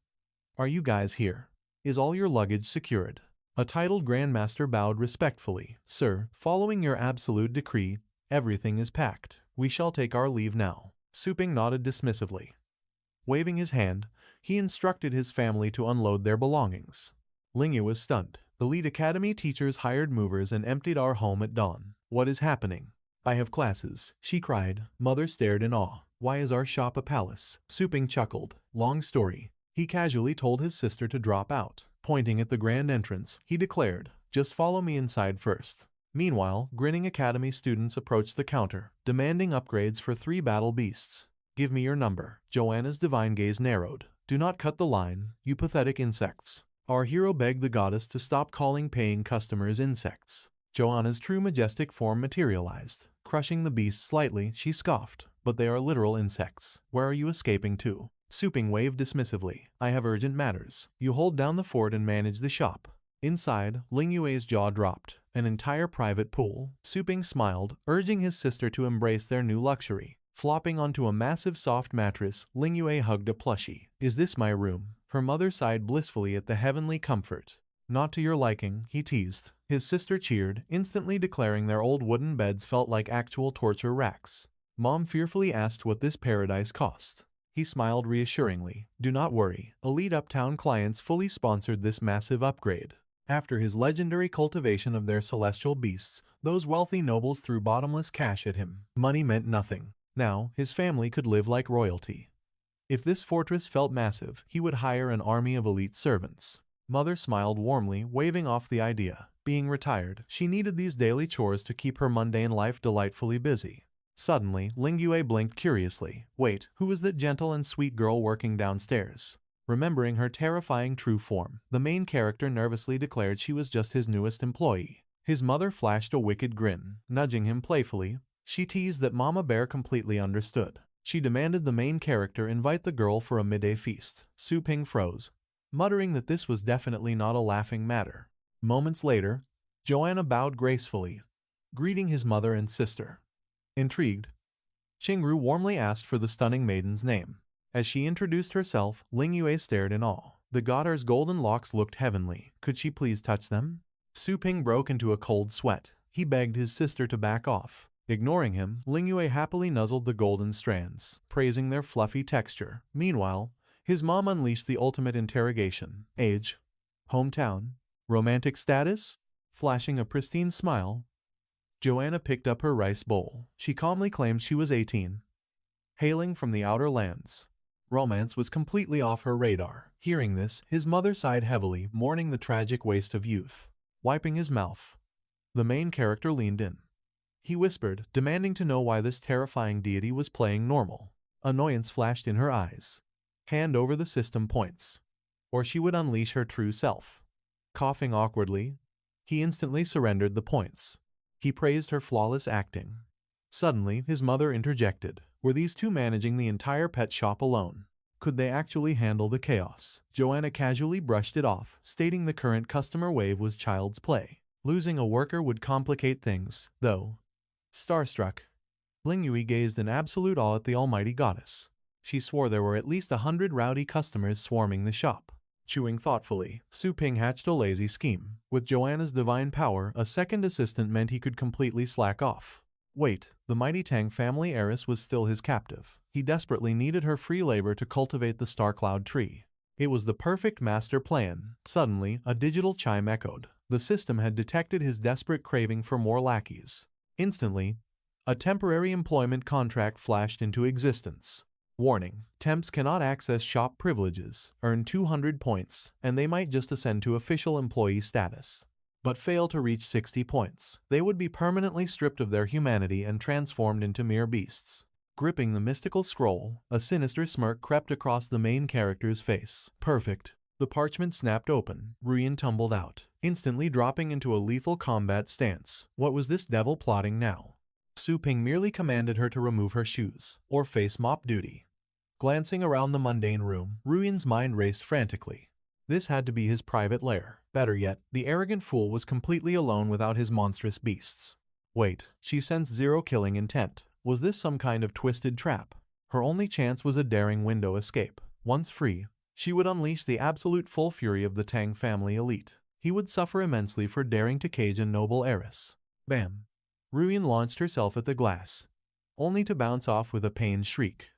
"Are you guys here? Is all your luggage secured?" A titled grandmaster bowed respectfully. "Sir, following your absolute decree, everything is packed. We shall take our leave now." Suping nodded dismissively. Waving his hand, he instructed his family to unload their belongings. Lingyue was stunned. "The lead academy teachers hired movers and emptied our home at dawn. What is happening?" "I have classes," she cried. Mother stared in awe. "Why is our shop a palace?" Suping chuckled. "Long story." He casually told his sister to drop out. Pointing at the grand entrance, he declared, "Just follow me inside first." Meanwhile, grinning academy students approached the counter, demanding upgrades for 3 battle beasts. "Give me your number." Joanna's divine gaze narrowed. "Do not cut the line, you pathetic insects." Our hero begged the goddess to stop calling paying customers insects. Joanna's true majestic form materialized. Crushing the beast slightly, she scoffed, "But they are literal insects. Where are you escaping to?" Suping waved dismissively. "I have urgent matters. You hold down the fort and manage the shop." Inside, Lingyue's jaw dropped. An entire private pool. Suping smiled, urging his sister to embrace their new luxury. Flopping onto a massive soft mattress, Lingyue hugged a plushie. "Is this my room?" Her mother sighed blissfully at the heavenly comfort. "Not to your liking," he teased. His sister cheered, instantly declaring their old wooden beds felt like actual torture racks. Mom fearfully asked what this paradise cost. He smiled reassuringly. "Do not worry, elite uptown clients fully sponsored this massive upgrade." After his legendary cultivation of their celestial beasts, those wealthy nobles threw bottomless cash at him. Money meant nothing. Now, his family could live like royalty. If this fortress felt massive, he would hire an army of elite servants. Mother smiled warmly, waving off the idea. Being retired, she needed these daily chores to keep her mundane life delightfully busy. Suddenly, Lingyue blinked curiously. Wait, who was that gentle and sweet girl working downstairs? Remembering her terrifying true form, the main character nervously declared she was just his newest employee. His mother flashed a wicked grin. Nudging him playfully, she teased that Mama Bear completely understood. She demanded the main character invite the girl for a midday feast. Suping froze, muttering that this was definitely not a laughing matter. Moments later, Joanna bowed gracefully, greeting his mother and sister. Intrigued, Qingru warmly asked for the stunning maiden's name. As she introduced herself, Lingyue stared in awe. The goddard's golden locks looked heavenly. Could she please touch them? Suping broke into a cold sweat. He begged his sister to back off. Ignoring him, Lingyue happily nuzzled the golden strands, praising their fluffy texture. Meanwhile, his mom unleashed the ultimate interrogation. Age? Hometown? Romantic status? Flashing a pristine smile, Joanna picked up her rice bowl. She calmly claimed she was 18. Hailing from the outer lands. Romance was completely off her radar. Hearing this, his mother sighed heavily, mourning the tragic waste of youth. Wiping his mouth, the main character leaned in. He whispered, demanding to know why this terrifying deity was playing normal. Annoyance flashed in her eyes. Hand over the system points, or she would unleash her true self. Coughing awkwardly, he instantly surrendered the points. He praised her flawless acting. Suddenly, his mother interjected. Were these two managing the entire pet shop alone? Could they actually handle the chaos? Joanna casually brushed it off, stating the current customer wave was child's play. Losing a worker would complicate things, though. Starstruck, Lingyue gazed in absolute awe at the almighty goddess. She swore there were at least 100 rowdy customers swarming the shop. Chewing thoughtfully, Su Ping hatched a lazy scheme. With Joanna's divine power, a second assistant meant he could completely slack off. Wait, the mighty Tang family heiress was still his captive. He desperately needed her free labor to cultivate the star cloud tree. It was the perfect master plan. Suddenly, a digital chime echoed. The system had detected his desperate craving for more lackeys. Instantly, a temporary employment contract flashed into existence. Warning: temps cannot access shop privileges, earn 200 points, and they might just ascend to official employee status. But fail to reach 60 points. They would be permanently stripped of their humanity and transformed into mere beasts. Gripping the mystical scroll, a sinister smirk crept across the main character's face. Perfect. The parchment snapped open. Ruyan tumbled out, instantly dropping into a lethal combat stance. What was this devil plotting now? Su Ping merely commanded her to remove her shoes, or face mop duty. Glancing around the mundane room, Ruyan's mind raced frantically. This had to be his private lair. Better yet, the arrogant fool was completely alone without his monstrous beasts. Wait, she sensed zero killing intent. Was this some kind of twisted trap? Her only chance was a daring window escape. Once free, she would unleash the absolute full fury of the Tang family elite. He would suffer immensely for daring to cage a noble heiress. Bam! Ruyan launched herself at the glass, only to bounce off with a pained shriek.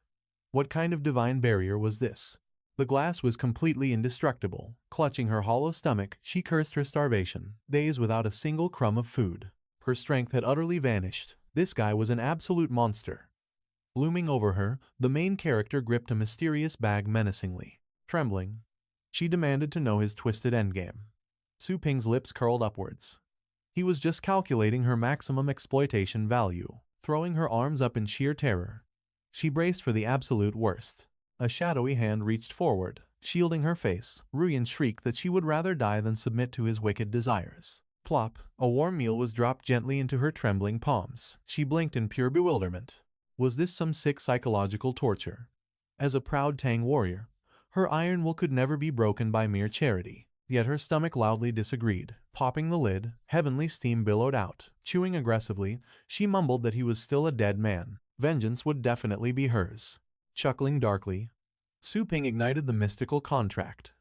What kind of divine barrier was this? The glass was completely indestructible. Clutching her hollow stomach, she cursed her starvation, days without a single crumb of food. Her strength had utterly vanished. This guy was an absolute monster. Looming over her, the main character gripped a mysterious bag menacingly. Trembling, she demanded to know his twisted endgame. Su Ping's lips curled upwards. He was just calculating her maximum exploitation value. Throwing her arms up in sheer terror, she braced for the absolute worst. A shadowy hand reached forward, shielding her face. Ruyan shrieked that she would rather die than submit to his wicked desires. Plop! A warm meal was dropped gently into her trembling palms. She blinked in pure bewilderment. Was this some sick psychological torture? As a proud Tang warrior, her iron will could never be broken by mere charity. Yet her stomach loudly disagreed. Popping the lid, heavenly steam billowed out. Chewing aggressively, she mumbled that he was still a dead man. Vengeance would definitely be hers. Chuckling darkly, Su Ping ignited the mystical contract.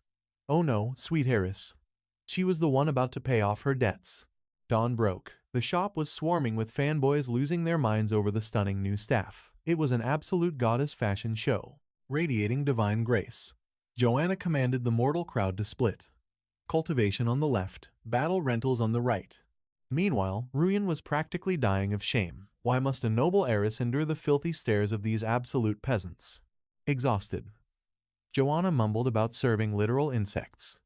Oh no, sweet heiress. She was the one about to pay off her debts. Dawn broke. The shop was swarming with fanboys losing their minds over the stunning new staff. It was an absolute goddess fashion show, radiating divine grace. Joanna commanded the mortal crowd to split. Cultivation on the left, battle rentals on the right. Meanwhile, Ruyan was practically dying of shame. Why must a noble heiress endure the filthy stares of these absolute peasants? Exhausted, Joanna mumbled about serving literal insects.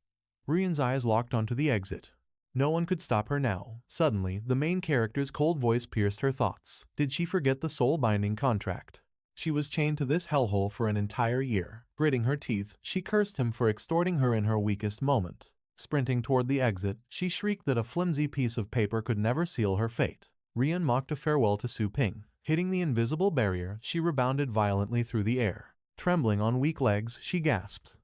Ruyan's eyes locked onto the exit. No one could stop her now. Suddenly, the main character's cold voice pierced her thoughts. Did she forget the soul-binding contract? She was chained to this hellhole for an entire year. Gritting her teeth, she cursed him for extorting her in her weakest moment. Sprinting toward the exit, she shrieked that a flimsy piece of paper could never seal her fate. Ruyan mocked a farewell to Su Ping. Hitting the invisible barrier, she rebounded violently through the air. Trembling on weak legs, she gasped.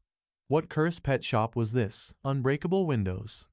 What cursed pet shop was this? Unbreakable windows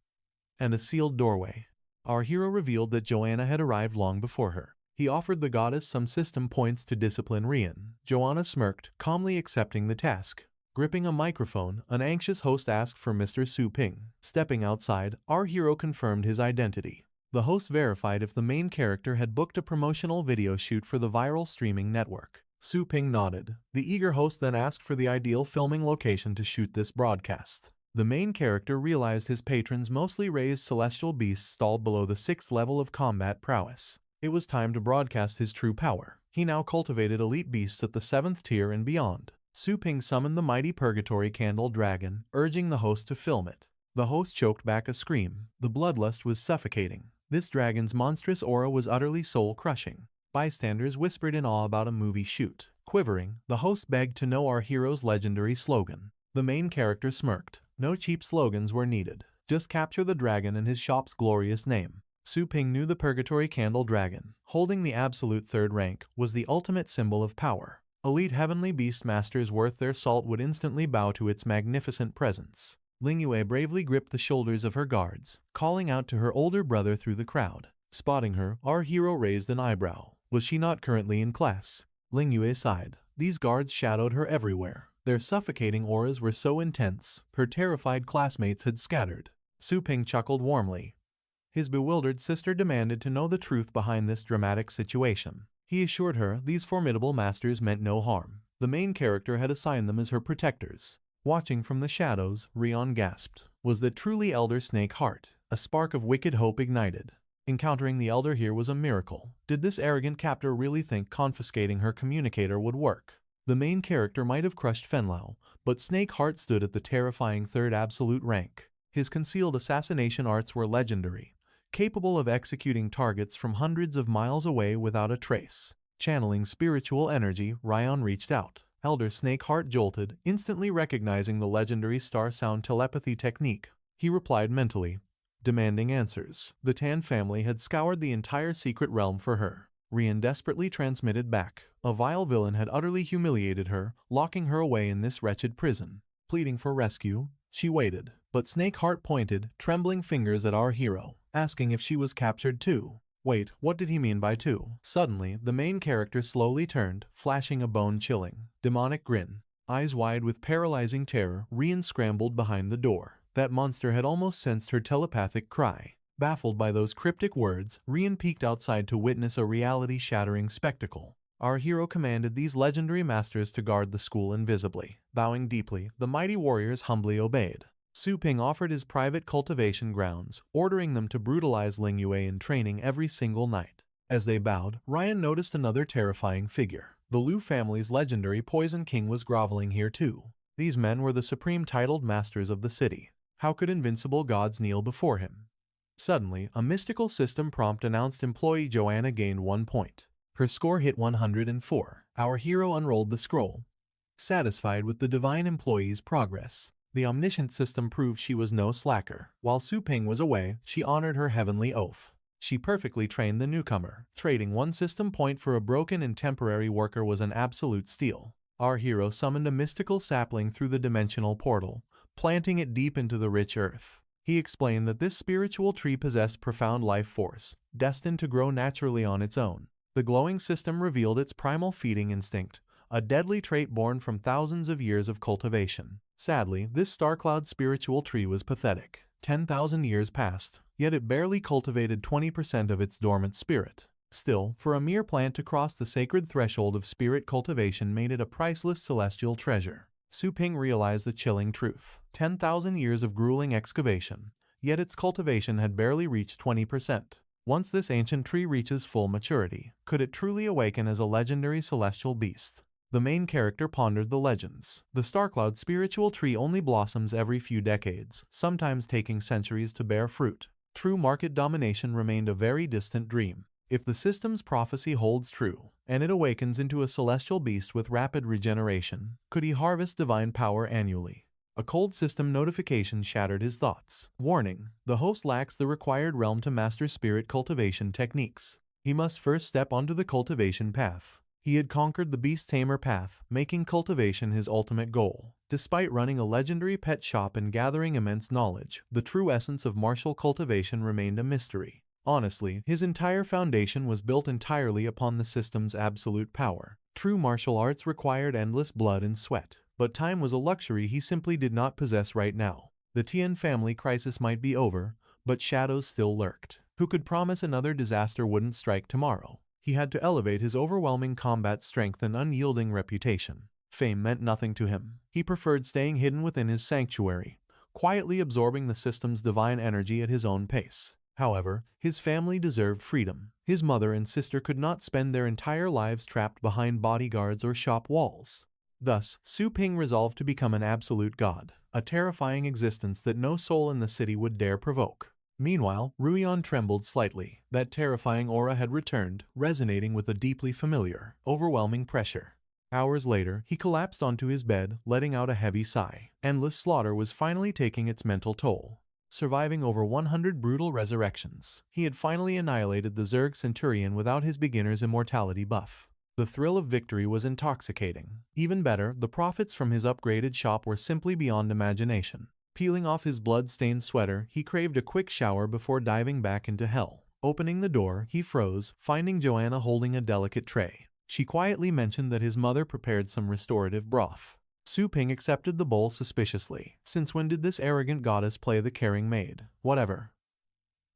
and a sealed doorway. Our hero revealed that Joanna had arrived long before her. He offered the goddess some system points to discipline Ruyan. Joanna smirked, calmly accepting the task. Gripping a microphone, an anxious host asked for Mr. Su Ping. Stepping outside, our hero confirmed his identity. The host verified if the main character had booked a promotional video shoot for the viral streaming network. Su Ping nodded. The eager host then asked for the ideal filming location to shoot this broadcast. The main character realized his patron's mostly raised celestial beasts stalled below the 6th level of combat prowess. It was time to broadcast his true power. He now cultivated elite beasts at the 7th tier and beyond. Su Ping summoned the mighty Purgatory Candle Dragon, urging the host to film it. The host choked back a scream. The bloodlust was suffocating. This dragon's monstrous aura was utterly soul-crushing. Bystanders whispered in awe about a movie shoot. Quivering, the host begged to know our hero's legendary slogan. The main character smirked. No cheap slogans were needed. Just capture the dragon and his shop's glorious name. Su Ping knew the Purgatory Candle Dragon, holding the absolute 3rd rank, was the ultimate symbol of power. Elite heavenly beast masters worth their salt would instantly bow to its magnificent presence. Lingyue bravely gripped the shoulders of her guards, calling out to her older brother through the crowd. Spotting her, our hero raised an eyebrow. Was she not currently in class? Lingyue sighed. These guards shadowed her everywhere. Their suffocating auras were so intense, her terrified classmates had scattered. Su Ping chuckled warmly. His bewildered sister demanded to know the truth behind this dramatic situation. He assured her these formidable masters meant no harm. The main character had assigned them as her protectors. Watching from the shadows, Rion gasped. Was that truly Elder Snake Heart? A spark of wicked hope ignited. Encountering the Elder here was a miracle. Did this arrogant captor really think confiscating her communicator would work? The main character might have crushed Fenlao, but Snake Heart stood at the terrifying third absolute rank. His concealed assassination arts were legendary, capable of executing targets from hundreds of miles away without a trace. Channeling spiritual energy, Rion reached out. Elder Snake Heart jolted, instantly recognizing the legendary star sound telepathy technique. He replied mentally, demanding answers. The Tan family had scoured the entire secret realm for her. Rian desperately transmitted back. A vile villain had utterly humiliated her, locking her away in this wretched prison. Pleading for rescue, she waited, but Snake Heart pointed, trembling fingers at our hero, asking if she was captured too. Wait, what did he mean by two? Suddenly, the main character slowly turned, flashing a bone-chilling, demonic grin. Eyes wide with paralyzing terror, Rian scrambled behind the door. That monster had almost sensed her telepathic cry. Baffled by those cryptic words, Rian peeked outside to witness a reality-shattering spectacle. Our hero commanded these legendary masters to guard the school invisibly. Bowing deeply, the mighty warriors humbly obeyed. Su Ping offered his private cultivation grounds, ordering them to brutalize Ling Yue in training every single night. As they bowed, Rian noticed another terrifying figure. The Liu family's legendary Poison King was groveling here too. These men were the supreme titled masters of the city. How could invincible gods kneel before him? Suddenly, a mystical system prompt announced employee Joanna gained 1 point. Her score hit 104. Our hero unrolled the scroll, satisfied with the divine employee's progress. The omniscient system proved she was no slacker. While Su Ping was away, she honored her heavenly oath. She perfectly trained the newcomer. Trading 1 system point for a broken and temporary worker was an absolute steal. Our hero summoned a mystical sapling through the dimensional portal, planting it deep into the rich earth. He explained that this spiritual tree possessed profound life force, destined to grow naturally on its own. The glowing system revealed its primal feeding instinct, a deadly trait born from thousands of years of cultivation. Sadly, this star-cloud spiritual tree was pathetic. 10,000 years passed, yet it barely cultivated 20% of its dormant spirit. Still, for a mere plant to cross the sacred threshold of spirit cultivation made it a priceless celestial treasure. Su Ping realized the chilling truth. 10,000 years of grueling excavation, yet its cultivation had barely reached 20%. Once this ancient tree reaches full maturity, could it truly awaken as a legendary celestial beast? The main character pondered the legends. The Starcloud spiritual tree only blossoms every few decades, sometimes taking centuries to bear fruit. True market domination remained a very distant dream. If the system's prophecy holds true, and it awakens into a celestial beast with rapid regeneration, could he harvest divine power annually? A cold system notification shattered his thoughts. Warning: the host lacks the required realm to master spirit cultivation techniques. He must first step onto the cultivation path. He had conquered the beast tamer path, making cultivation his ultimate goal. Despite running a legendary pet shop and gathering immense knowledge, the true essence of martial cultivation remained a mystery. Honestly, his entire foundation was built entirely upon the system's absolute power. True martial arts required endless blood and sweat, but time was a luxury he simply did not possess right now. The Tian family crisis might be over, but shadows still lurked. Who could promise another disaster wouldn't strike tomorrow? He had to elevate his overwhelming combat strength and unyielding reputation. Fame meant nothing to him. He preferred staying hidden within his sanctuary, quietly absorbing the system's divine energy at his own pace. However, his family deserved freedom. His mother and sister could not spend their entire lives trapped behind bodyguards or shop walls. Thus, Su Ping resolved to become an absolute god, a terrifying existence that no soul in the city would dare provoke. Meanwhile, Ruion trembled slightly. That terrifying aura had returned, resonating with a deeply familiar, overwhelming pressure. Hours later, he collapsed onto his bed, letting out a heavy sigh. Endless slaughter was finally taking its mental toll. Surviving over 100 brutal resurrections, he had finally annihilated the Zerg Centurion without his beginner's immortality buff. The thrill of victory was intoxicating. Even better, the profits from his upgraded shop were simply beyond imagination. Peeling off his blood-stained sweater, he craved a quick shower before diving back into hell. Opening the door, he froze, finding Joanna holding a delicate tray. She quietly mentioned that his mother prepared some restorative broth. Su Ping accepted the bowl suspiciously. Since when did this arrogant goddess play the caring maid? Whatever.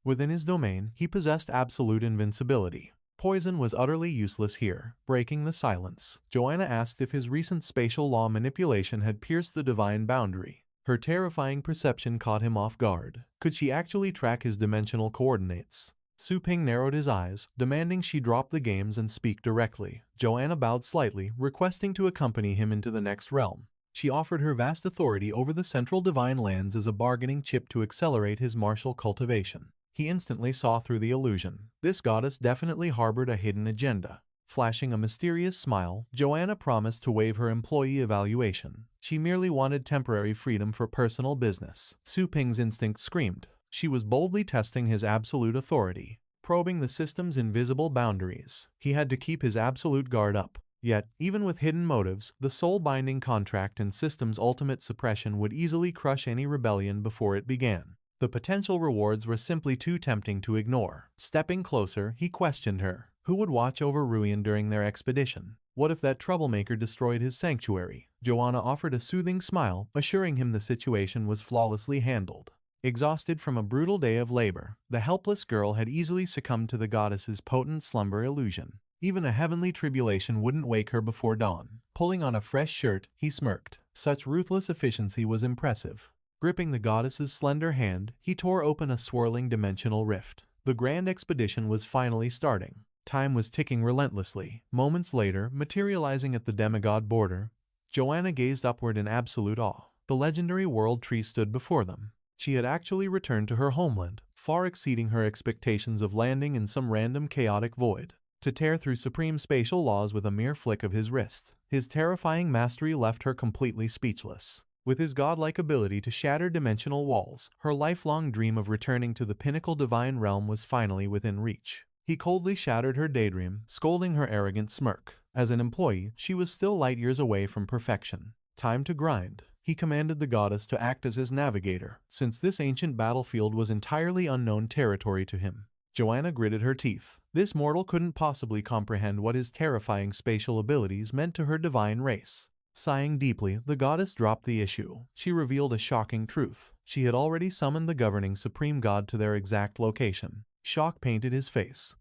Within his domain, he possessed absolute invincibility. Poison was utterly useless here. Breaking the silence, Joanna asked if his recent spatial law manipulation had pierced the divine boundary. Her terrifying perception caught him off guard. Could she actually track his dimensional coordinates? Su Ping narrowed his eyes, demanding she drop the games and speak directly. Joanna bowed slightly, requesting to accompany him into the next realm. She offered her vast authority over the central divine lands as a bargaining chip to accelerate his martial cultivation. He instantly saw through the illusion. This goddess definitely harbored a hidden agenda. Flashing a mysterious smile, Joanna promised to waive her employee evaluation. She merely wanted temporary freedom for personal business. Su Ping's instinct screamed. She was boldly testing his absolute authority, probing the system's invisible boundaries. He had to keep his absolute guard up. Yet, even with hidden motives, the soul-binding contract and system's ultimate suppression would easily crush any rebellion before it began. The potential rewards were simply too tempting to ignore. Stepping closer, he questioned her. Who would watch over Ruyan during their expedition? What if that troublemaker destroyed his sanctuary? Joanna offered a soothing smile, assuring him the situation was flawlessly handled. Exhausted from a brutal day of labor, the helpless girl had easily succumbed to the goddess's potent slumber illusion. Even a heavenly tribulation wouldn't wake her before dawn. Pulling on a fresh shirt, he smirked. Such ruthless efficiency was impressive. Gripping the goddess's slender hand, he tore open a swirling dimensional rift. The grand expedition was finally starting. Time was ticking relentlessly. Moments later, materializing at the demigod border, Joanna gazed upward in absolute awe. The legendary world tree stood before them. She had actually returned to her homeland, far exceeding her expectations of landing in some random chaotic void. To tear through supreme spatial laws with a mere flick of his wrist. His terrifying mastery left her completely speechless. With his godlike ability to shatter dimensional walls, her lifelong dream of returning to the pinnacle divine realm was finally within reach. He coldly shattered her daydream, scolding her arrogant smirk. As an employee, she was still light years away from perfection. Time to grind. He commanded the goddess to act as his navigator, since this ancient battlefield was entirely unknown territory to him. Joanna gritted her teeth. This mortal couldn't possibly comprehend what his terrifying spatial abilities meant to her divine race. Sighing deeply, the goddess dropped the issue. She revealed a shocking truth. She had already summoned the governing supreme god to their exact location. Shock painted his face.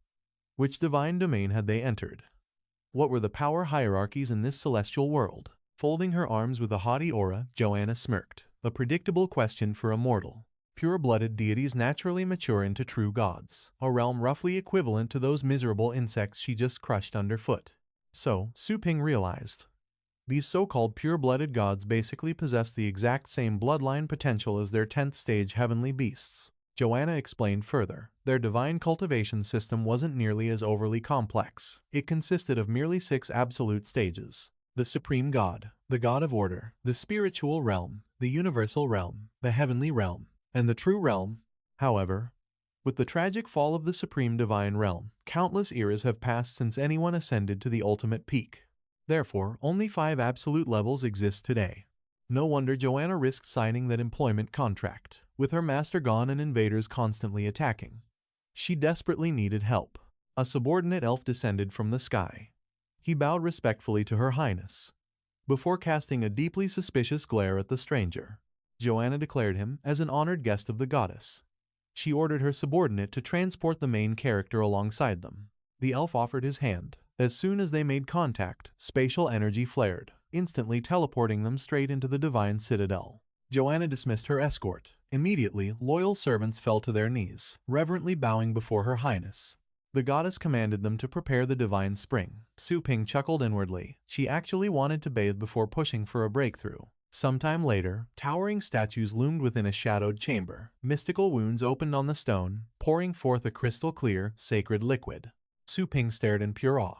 Which divine domain had they entered? What were the power hierarchies in this celestial world? Folding her arms with a haughty aura, Joanna smirked. A predictable question for a mortal. Pure-blooded deities naturally mature into true gods, a realm roughly equivalent to those miserable insects she just crushed underfoot. So, Su Ping realized. These so-called pure-blooded gods basically possess the exact same bloodline potential as their 10th stage heavenly beasts. Joanna explained further. Their divine cultivation system wasn't nearly as overly complex. It consisted of merely 6 absolute stages. The supreme god, the god of order, the spiritual realm, the universal realm, the heavenly realm, and the true realm. However, with the tragic fall of the supreme divine realm, countless eras have passed since anyone ascended to the ultimate peak. Therefore, only 5 absolute levels exist today. No wonder Joanna risked signing that employment contract. With her master gone and invaders constantly attacking, she desperately needed help. A subordinate elf descended from the sky. He bowed respectfully to Her Highness, before casting a deeply suspicious glare at the stranger. Joanna declared him as an honored guest of the goddess. She ordered her subordinate to transport the main character alongside them. The elf offered his hand. As soon as they made contact, spatial energy flared, instantly teleporting them straight into the divine citadel. Joanna dismissed her escort. Immediately, loyal servants fell to their knees, reverently bowing before Her Highness. The goddess commanded them to prepare the divine spring. Su Ping chuckled inwardly. She actually wanted to bathe before pushing for a breakthrough. Sometime later, towering statues loomed within a shadowed chamber. Mystical wounds opened on the stone, pouring forth a crystal-clear, sacred liquid. Su Ping stared in pure awe.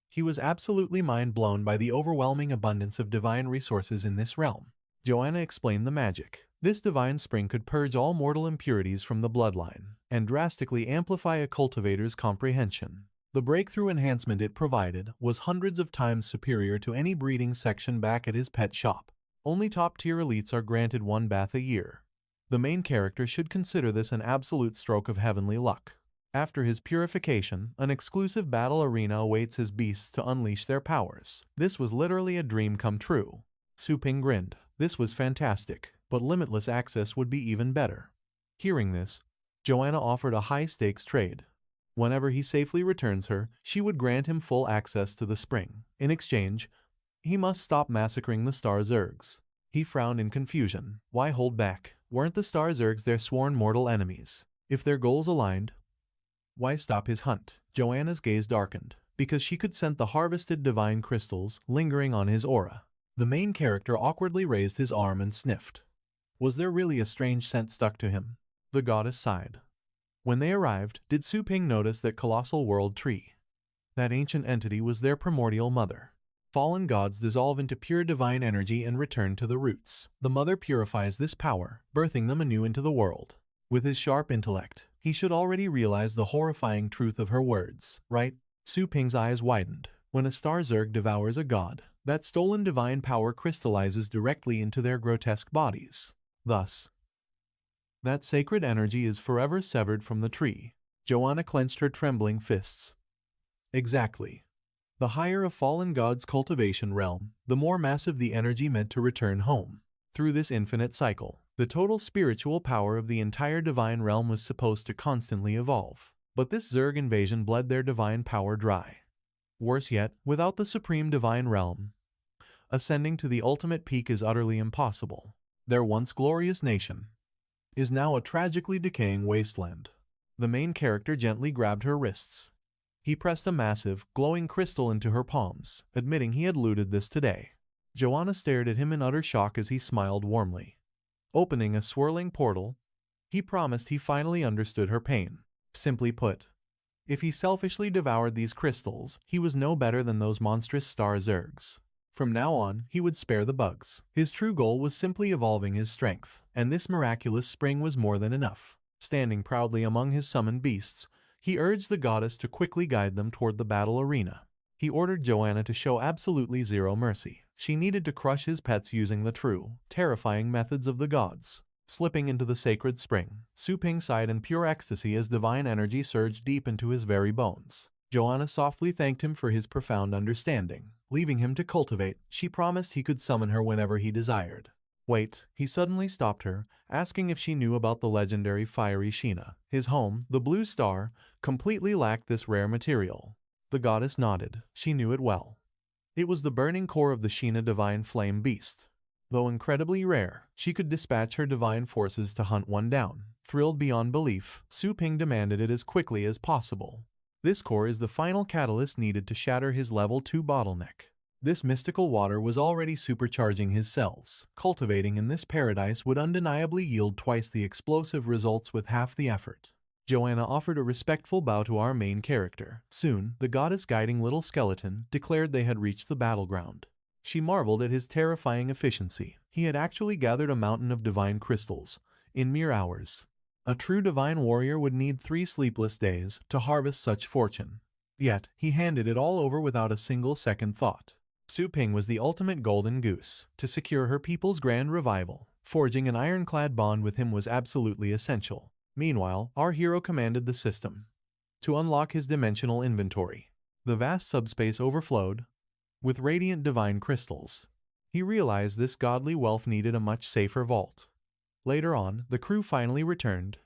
He was absolutely mind-blown by the overwhelming abundance of divine resources in this realm. Joanna explained the magic. This divine spring could purge all mortal impurities from the bloodline, and drastically amplify a cultivator's comprehension. The breakthrough enhancement it provided was hundreds of times superior to any breeding section back at his pet shop. Only top-tier elites are granted 1 bath a year. The main character should consider this an absolute stroke of heavenly luck. After his purification, an exclusive battle arena awaits his beasts to unleash their powers. This was literally a dream come true. Su Ping grinned. This was fantastic, but limitless access would be even better. Hearing this, Joanna offered a high-stakes trade. Whenever he safely returns her, she would grant him full access to the spring. In exchange, he must stop massacring the Star Zergs. He frowned in confusion. Why hold back? Weren't the Star Zergs their sworn mortal enemies? If their goals aligned, why stop his hunt? Joanna's gaze darkened, because she could scent the harvested divine crystals lingering on his aura. The main character awkwardly raised his arm and sniffed. Was there really a strange scent stuck to him? The goddess sighed. When they arrived, did Su Ping notice that colossal world tree? That ancient entity was their primordial mother. Fallen gods dissolve into pure divine energy and return to the roots. The mother purifies this power, birthing them anew into the world. With his sharp intellect, he should already realize the horrifying truth of her words, right? Su Ping's eyes widened. When a Star Zerg devours a god, that stolen divine power crystallizes directly into their grotesque bodies. Thus, that sacred energy is forever severed from the tree. Joanna clenched her trembling fists. Exactly. The higher a fallen god's cultivation realm, the more massive the energy meant to return home. Through this infinite cycle, the total spiritual power of the entire divine realm was supposed to constantly evolve. But this Zerg invasion bled their divine power dry. Worse yet, without the supreme divine realm, ascending to the ultimate peak is utterly impossible. Their once glorious nation is now a tragically decaying wasteland. The main character gently grabbed her wrists. He pressed a massive, glowing crystal into her palms, admitting he had looted this today. Joanna stared at him in utter shock as he smiled warmly. Opening a swirling portal, he promised he finally understood her pain. Simply put, if he selfishly devoured these crystals, he was no better than those monstrous Star Zergs. From now on, he would spare the bugs. His true goal was simply evolving his strength, and this miraculous spring was more than enough. Standing proudly among his summoned beasts, he urged the goddess to quickly guide them toward the battle arena. He ordered Joanna to show absolutely zero mercy. She needed to crush his pets using the true, terrifying methods of the gods. Slipping into the sacred spring, Su Ping sighed in pure ecstasy as divine energy surged deep into his very bones. Joanna softly thanked him for his profound understanding. Leaving him to cultivate, she promised he could summon her whenever he desired. Wait, he suddenly stopped her, asking if she knew about the legendary fiery Sheena. His home, the Blue Star, completely lacked this rare material. The goddess nodded. She knew it well. It was the burning core of the Sheena divine flame beast. Though incredibly rare, she could dispatch her divine forces to hunt one down. Thrilled beyond belief, Su Ping demanded it as quickly as possible. This core is the final catalyst needed to shatter his level 2 bottleneck. This mystical water was already supercharging his cells. Cultivating in this paradise would undeniably yield twice the explosive results with half the effort. Joanna offered a respectful bow to our main character. Soon, the goddess guiding little skeleton declared they had reached the battleground. She marveled at his terrifying efficiency. He had actually gathered a mountain of divine crystals in mere hours. A true divine warrior would need 3 sleepless days to harvest such fortune. Yet, he handed it all over without a single second thought. Su Ping was the ultimate golden goose. To secure her people's grand revival, forging an ironclad bond with him was absolutely essential. Meanwhile, our hero commanded the system to unlock his dimensional inventory. The vast subspace overflowed with radiant divine crystals. He realized this godly wealth needed a much safer vault. Later on, the crew finally returned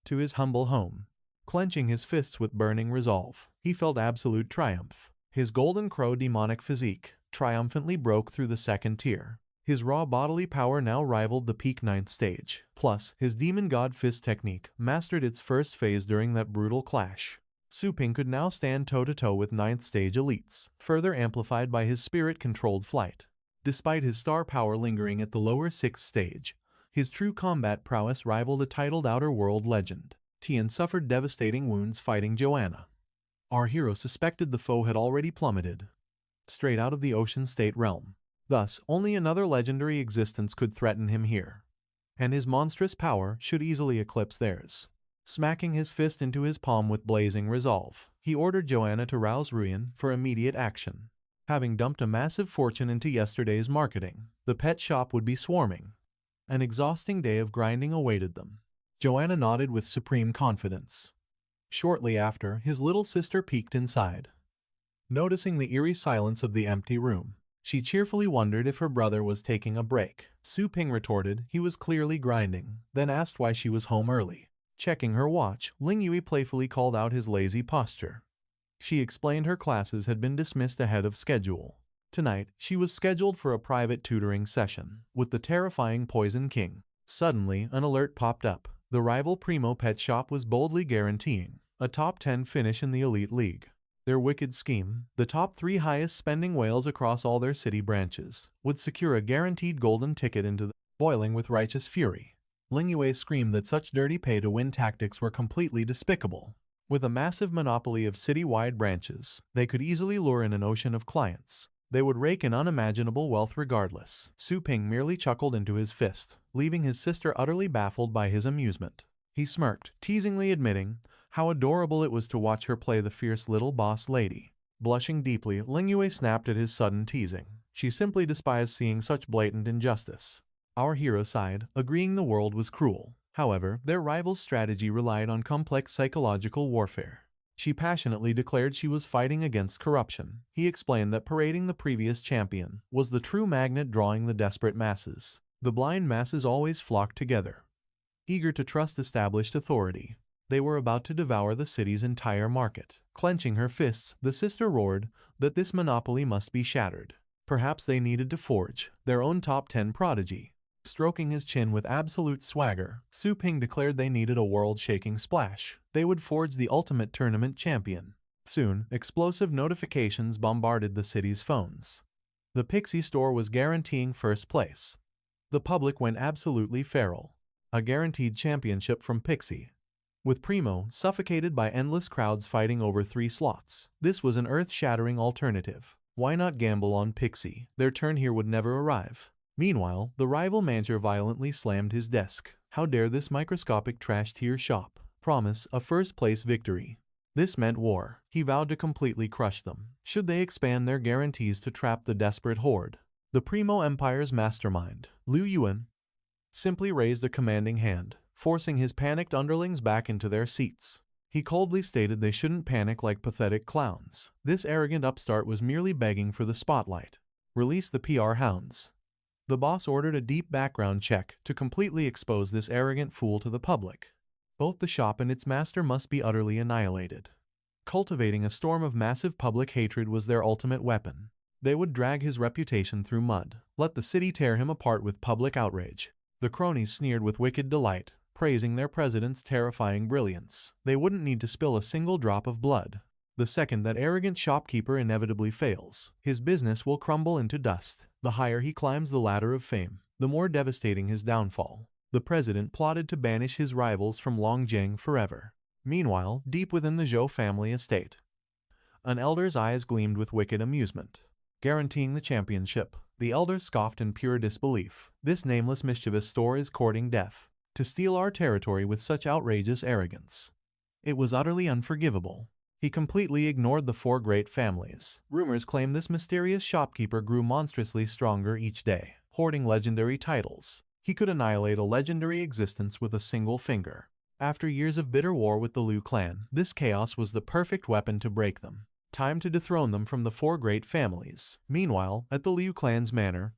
to his humble home. Clenching his fists with burning resolve, he felt absolute triumph. His golden crow demonic physique triumphantly broke through the second tier. His raw bodily power now rivaled the peak 9th stage. Plus, his demon god fist technique mastered its first phase during that brutal clash. Su Ping could now stand toe-to-toe with 9th stage elites, further amplified by his spirit-controlled flight. Despite his star power lingering at the lower 6th stage, his true combat prowess rivaled a titled Outer World legend. Tian suffered devastating wounds fighting Joanna. Our hero suspected the foe had already plummeted straight out of the ocean state realm. Thus, only another legendary existence could threaten him here, and his monstrous power should easily eclipse theirs. Smacking his fist into his palm with blazing resolve, he ordered Joanna to rouse Ruin for immediate action. Having dumped a massive fortune into yesterday's marketing, the pet shop would be swarming. An exhausting day of grinding awaited them. Joanna nodded with supreme confidence. Shortly after, his little sister peeked inside. Noticing the eerie silence of the empty room, She cheerfully wondered if her brother was taking a break. Su Ping retorted he was clearly grinding, then asked why she was home early. Checking her watch, Ling Yue playfully called out his lazy posture. She explained her classes had been dismissed ahead of schedule. Tonight, she was scheduled for a private tutoring session with the terrifying Poison King. Suddenly, an alert popped up. The rival Primo Pet Shop was boldly guaranteeing a top 10 finish in the Elite League. Their wicked scheme, the top 3 highest spending whales across all their city branches, would secure a guaranteed golden ticket into the boiling with righteous fury. Ling Yue screamed that such dirty pay-to-win tactics were completely despicable. With a massive monopoly of city-wide branches, they could easily lure in an ocean of clients. They would rake in unimaginable wealth regardless. Su Ping merely chuckled into his fist, leaving his sister utterly baffled by his amusement. He smirked, teasingly admitting how adorable it was to watch her play the fierce little boss lady. Blushing deeply, Ling Yue snapped at his sudden teasing. She simply despised seeing such blatant injustice. Our hero sighed, agreeing the world was cruel. However, their rival's strategy relied on complex psychological warfare. She passionately declared she was fighting against corruption. He explained that parading the previous champion was the true magnet drawing the desperate masses. The blind masses always flocked together, eager to trust established authority. They were about to devour the city's entire market. Clenching her fists, the sister roared that this monopoly must be shattered. Perhaps they needed to forge their own top 10 prodigy. Stroking his chin with absolute swagger, Su Ping declared they needed a world-shaking splash. They would forge the ultimate tournament champion. Soon, explosive notifications bombarded the city's phones. The Pixie store was guaranteeing first place. The public went absolutely feral. A guaranteed championship from Pixie. With Primo suffocated by endless crowds fighting over 3 slots, this was an earth-shattering alternative. Why not gamble on Pixie? Their turn here would never arrive. Meanwhile, the rival manager violently slammed his desk. How dare this microscopic trash-tier shop promise a first-place victory? This meant war. He vowed to completely crush them, should they expand their guarantees to trap the desperate horde. The Primo Empire's mastermind, Liu Yuan, simply raised a commanding hand, forcing his panicked underlings back into their seats. He coldly stated they shouldn't panic like pathetic clowns. This arrogant upstart was merely begging for the spotlight. Release the PR hounds. The boss ordered a deep background check to completely expose this arrogant fool to the public. Both the shop and its master must be utterly annihilated. Cultivating a storm of massive public hatred was their ultimate weapon. They would drag his reputation through mud, let the city tear him apart with public outrage. The cronies sneered with wicked delight, praising their president's terrifying brilliance. They wouldn't need to spill a single drop of blood. The second that arrogant shopkeeper inevitably fails, his business will crumble into dust. The higher he climbs the ladder of fame, the more devastating his downfall. The president plotted to banish his rivals from Longjang forever. Meanwhile, deep within the Zhou family estate, an elder's eyes gleamed with wicked amusement. Guaranteeing the championship, the elder scoffed in pure disbelief. This nameless mischievous store is courting death. To steal our territory with such outrageous arrogance. It was utterly unforgivable. He completely ignored the 4 great families. Rumors claim this mysterious shopkeeper grew monstrously stronger each day, hoarding legendary titles. He could annihilate a legendary existence with a single finger. After years of bitter war with the Liu clan, this chaos was the perfect weapon to break them. Time to dethrone them from the 4 great families. Meanwhile, at the Liu clan's manor,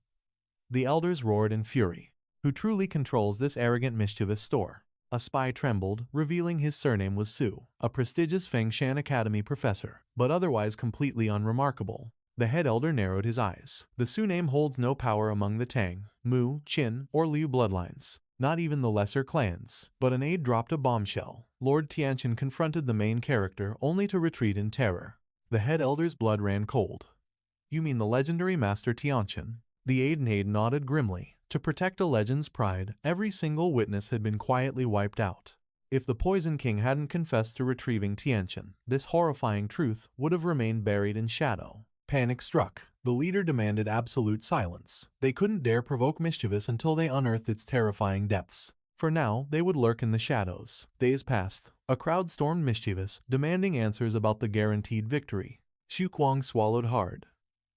the elders roared in fury. Who truly controls this arrogant mischievous store? A spy trembled, revealing his surname was Su, a prestigious Fengshan Academy professor, but otherwise completely unremarkable. The head elder narrowed his eyes. The Su name holds no power among the Tang, Mu, Qin, or Liu bloodlines, not even the lesser clans. But an aide dropped a bombshell. Lord Tianqian confronted the main character only to retreat in terror. The head elder's blood ran cold. You mean the legendary Master Tianqian? The aide nodded grimly. To protect a legend's pride, every single witness had been quietly wiped out. If the Poison King hadn't confessed to retrieving Tianqian, this horrifying truth would have remained buried in shadow. Panic struck. The leader demanded absolute silence. They couldn't dare provoke mischievous until they unearthed its terrifying depths. For now, they would lurk in the shadows. Days passed. A crowd stormed mischievous, demanding answers about the guaranteed victory. Xu Kuang swallowed hard.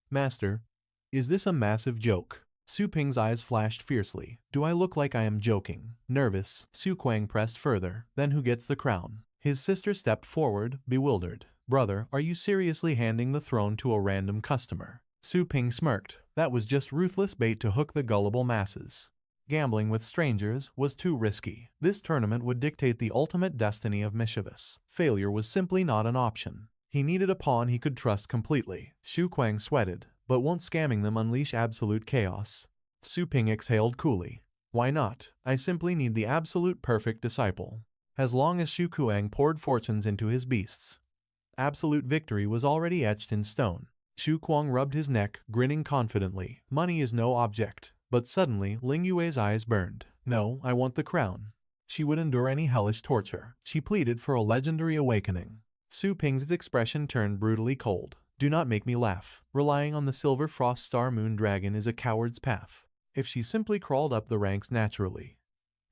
Master, is this a massive joke? Su Ping's eyes flashed fiercely. Do I look like I am joking? Nervous, Su Kuang pressed further. Then who gets the crown? His sister stepped forward, bewildered. Brother, are you seriously handing the throne to a random customer? Su Ping smirked. That was just ruthless bait to hook the gullible masses. Gambling with strangers was too risky. This tournament would dictate the ultimate destiny of Mischievous. Failure was simply not an option. He needed a pawn he could trust completely. Xu Kuang sweated, but won't scamming them unleash absolute chaos? Su Ping exhaled coolly. Why not? I simply need the absolute perfect disciple. As long as Xu Kuang poured fortunes into his beasts, absolute victory was already etched in stone. Xu Kuang rubbed his neck, grinning confidently. Money is no object. But suddenly, Ling Yue's eyes burned. No, I want the crown. She would endure any hellish torture. She pleaded for a legendary awakening. Su Ping's expression turned brutally cold. Do not make me laugh. Relying on the silver frost star moon dragon is a coward's path. If she simply crawled up the ranks naturally,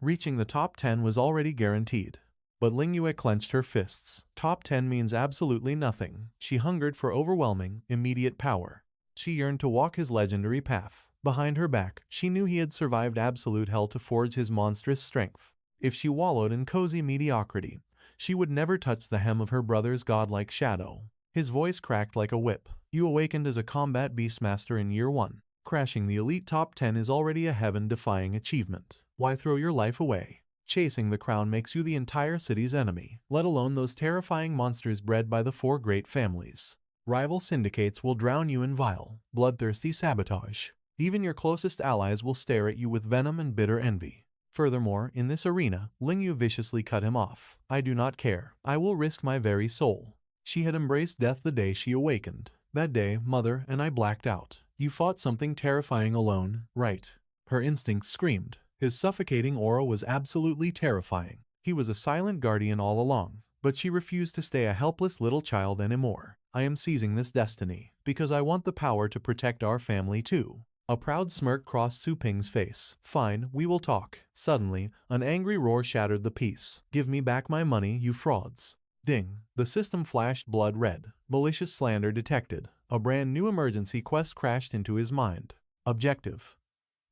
reaching the top 10 was already guaranteed. But Ling Yue clenched her fists. Top 10 means absolutely nothing. She hungered for overwhelming, immediate power. She yearned to walk his legendary path. Behind her back, she knew he had survived absolute hell to forge his monstrous strength. If she wallowed in cozy mediocrity, she would never touch the hem of her brother's godlike shadow. His voice cracked like a whip. You awakened as a combat beastmaster in year 1. Crashing the elite top 10 is already a heaven-defying achievement. Why throw your life away? Chasing the crown makes you the entire city's enemy, let alone those terrifying monsters bred by the 4 great families. Rival syndicates will drown you in vile, bloodthirsty sabotage. Even your closest allies will stare at you with venom and bitter envy. Furthermore, in this arena, Ling Yu viciously cut him off. I do not care. I will risk my very soul. She had embraced death the day she awakened. That day, Mother and I blacked out. You fought something terrifying alone, right? Her instinct screamed. His suffocating aura was absolutely terrifying. He was a silent guardian all along, but she refused to stay a helpless little child anymore. I am seizing this destiny, because I want the power to protect our family too. A proud smirk crossed Su Ping's face. Fine, we will talk. Suddenly, an angry roar shattered the peace. Give me back my money, you frauds. Ding. The system flashed blood red. Malicious slander detected. A brand new emergency quest crashed into his mind. Objective: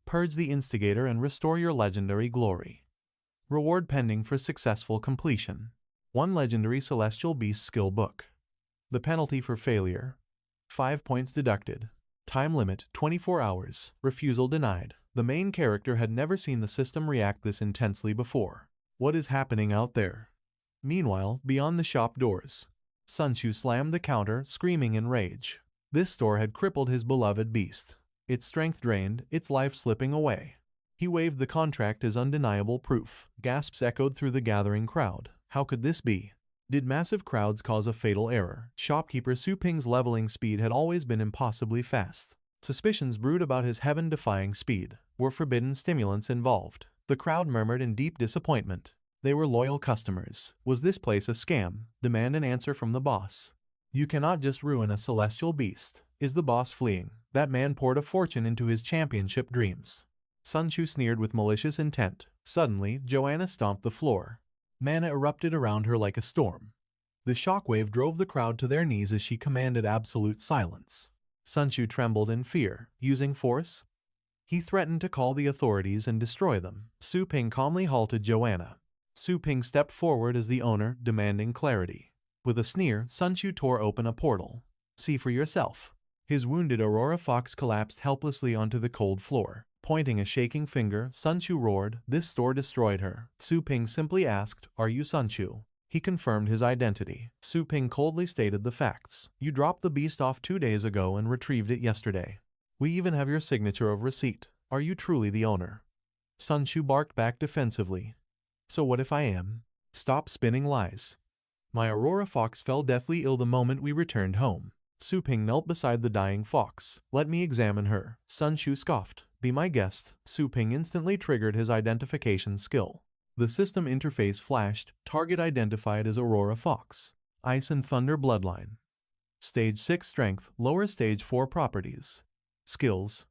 purge the instigator and restore your legendary glory. Reward pending for successful completion. 1 legendary celestial beast skill book. The penalty for failure: 5 points deducted. Time limit 24 hours. Refusal denied. The main character had never seen the system react this intensely before. What is happening out there? Meanwhile, beyond the shop doors, Sun Shu slammed the counter, screaming in rage. This store had crippled his beloved beast. Its strength drained, its life slipping away. He waved the contract as undeniable proof. Gasps echoed through the gathering crowd. How could this be? Did massive crowds cause a fatal error? Shopkeeper Su Ping's leveling speed had always been impossibly fast. Suspicions brewed about his heaven-defying speed. Were forbidden stimulants involved? The crowd murmured in deep disappointment. They were loyal customers. Was this place a scam? Demand an answer from the boss. You cannot just ruin a celestial beast. Is the boss fleeing? That man poured a fortune into his championship dreams. Sun Shu sneered with malicious intent. Suddenly, Joanna stomped the floor. Mana erupted around her like a storm. The shockwave drove the crowd to their knees as she commanded absolute silence. Sun Shu trembled in fear. Using force? He threatened to call the authorities and destroy them. Su Ping calmly halted Joanna. Su Ping stepped forward as the owner, demanding clarity. With a sneer, Sun Shu tore open a portal. See for yourself. His wounded Aurora Fox collapsed helplessly onto the cold floor. Pointing a shaking finger, Sun Shu roared, this store destroyed her. Su Ping simply asked, are you Sun Shu? He confirmed his identity. Su Ping coldly stated the facts. You dropped the beast off 2 days ago and retrieved it yesterday. We even have your signature of receipt. Are you truly the owner? Sun Shu barked back defensively. So what if I am? Stop spinning lies. My Aurora Fox fell deathly ill the moment we returned home. Su Ping knelt beside the dying fox. Let me examine her. Sun Shu scoffed. Be my guest. Su Ping instantly triggered his identification skill. The system interface flashed. Target identified as Aurora Fox. Ice and Thunder Bloodline. Stage 6 Strength, Lower Stage 4 Properties. Skills: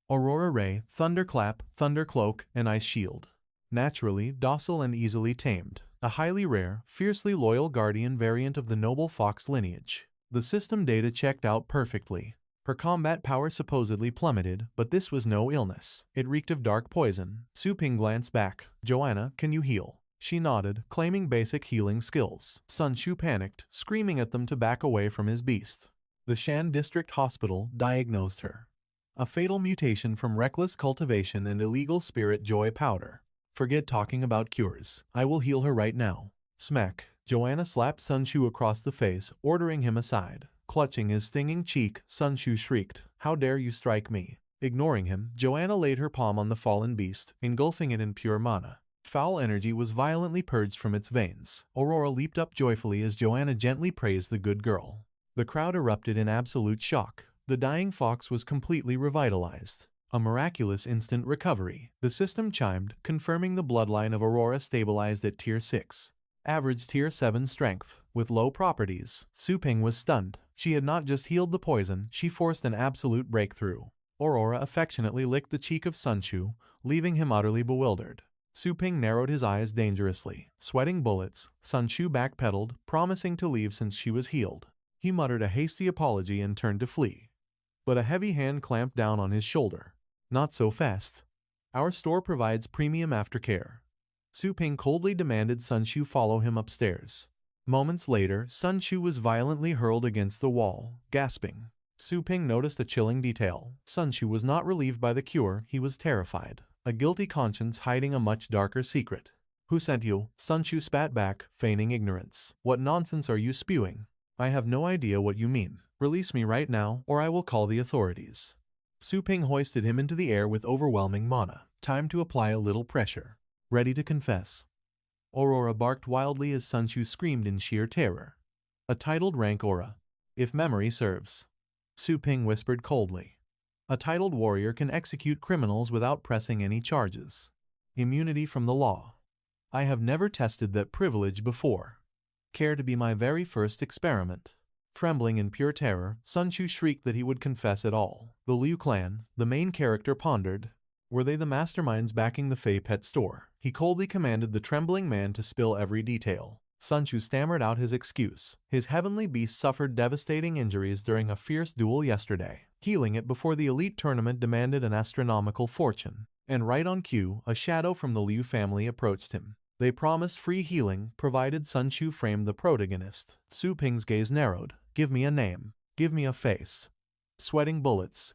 Aurora Ray, Thunderclap, Thundercloak, and Ice Shield. Naturally, docile and easily tamed. A highly rare, fiercely loyal guardian variant of the noble fox lineage. The system data checked out perfectly. Her combat power supposedly plummeted, but this was no illness. It reeked of dark poison. Su Ping glanced back. Joanna, can you heal? She nodded, claiming basic healing skills. Sun Shu panicked, screaming at them to back away from his beast. The Shan District Hospital diagnosed her. A fatal mutation from reckless cultivation and illegal spirit joy powder. Forget talking about cures. I will heal her right now. Smack. Joanna slapped Sun Shu across the face, ordering him aside. Clutching his stinging cheek, Sun Shu shrieked, "How dare you strike me?" Ignoring him, Joanna laid her palm on the fallen beast, engulfing it in pure mana. Foul energy was violently purged from its veins. Aurora leaped up joyfully as Joanna gently praised the good girl. The crowd erupted in absolute shock. The dying fox was completely revitalized. A miraculous instant recovery. The system chimed, confirming the bloodline of Aurora stabilized at Tier 6. Average Tier 7 strength. With low properties, Su Ping was stunned. She had not just healed the poison, she forced an absolute breakthrough. Aurora affectionately licked the cheek of Sun Shu, leaving him utterly bewildered. Su Ping narrowed his eyes dangerously. Sweating bullets, Sun Shu backpedaled, promising to leave since she was healed. He muttered a hasty apology and turned to flee. But a heavy hand clamped down on his shoulder. "Not so fast. Our store provides premium aftercare." Su Ping coldly demanded Sun Shu follow him upstairs. Moments later, Sun Shu was violently hurled against the wall, gasping. Su Ping noticed a chilling detail. Sun Shu was not relieved by the cure, he was terrified. A guilty conscience hiding a much darker secret. "Who sent you?" Sun Shu spat back, feigning ignorance. "What nonsense are you spewing? I have no idea what you mean. Release me right now, or I will call the authorities." Su Ping hoisted him into the air with overwhelming mana. Time to apply a little pressure. "Ready to confess?" Aurora barked wildly as Sun Shu screamed in sheer terror. "A titled rank aura, if memory serves," Su Ping whispered coldly. "A titled warrior can execute criminals without pressing any charges. Immunity from the law. I have never tested that privilege before. Care to be my very first experiment?" Trembling in pure terror, Sun Shu shrieked that he would confess it all. The Liu clan, the main character, pondered. Were they the masterminds backing the Fey pet store? He coldly commanded the trembling man to spill every detail. Sun Shu stammered out his excuse. His heavenly beast suffered devastating injuries during a fierce duel yesterday. Healing it before the elite tournament demanded an astronomical fortune. And right on cue, a shadow from the Liu family approached him. They promised free healing, provided Sun Shu framed the protagonist. Su Ping's gaze narrowed. "Give me a name. Give me a face." Sweating bullets.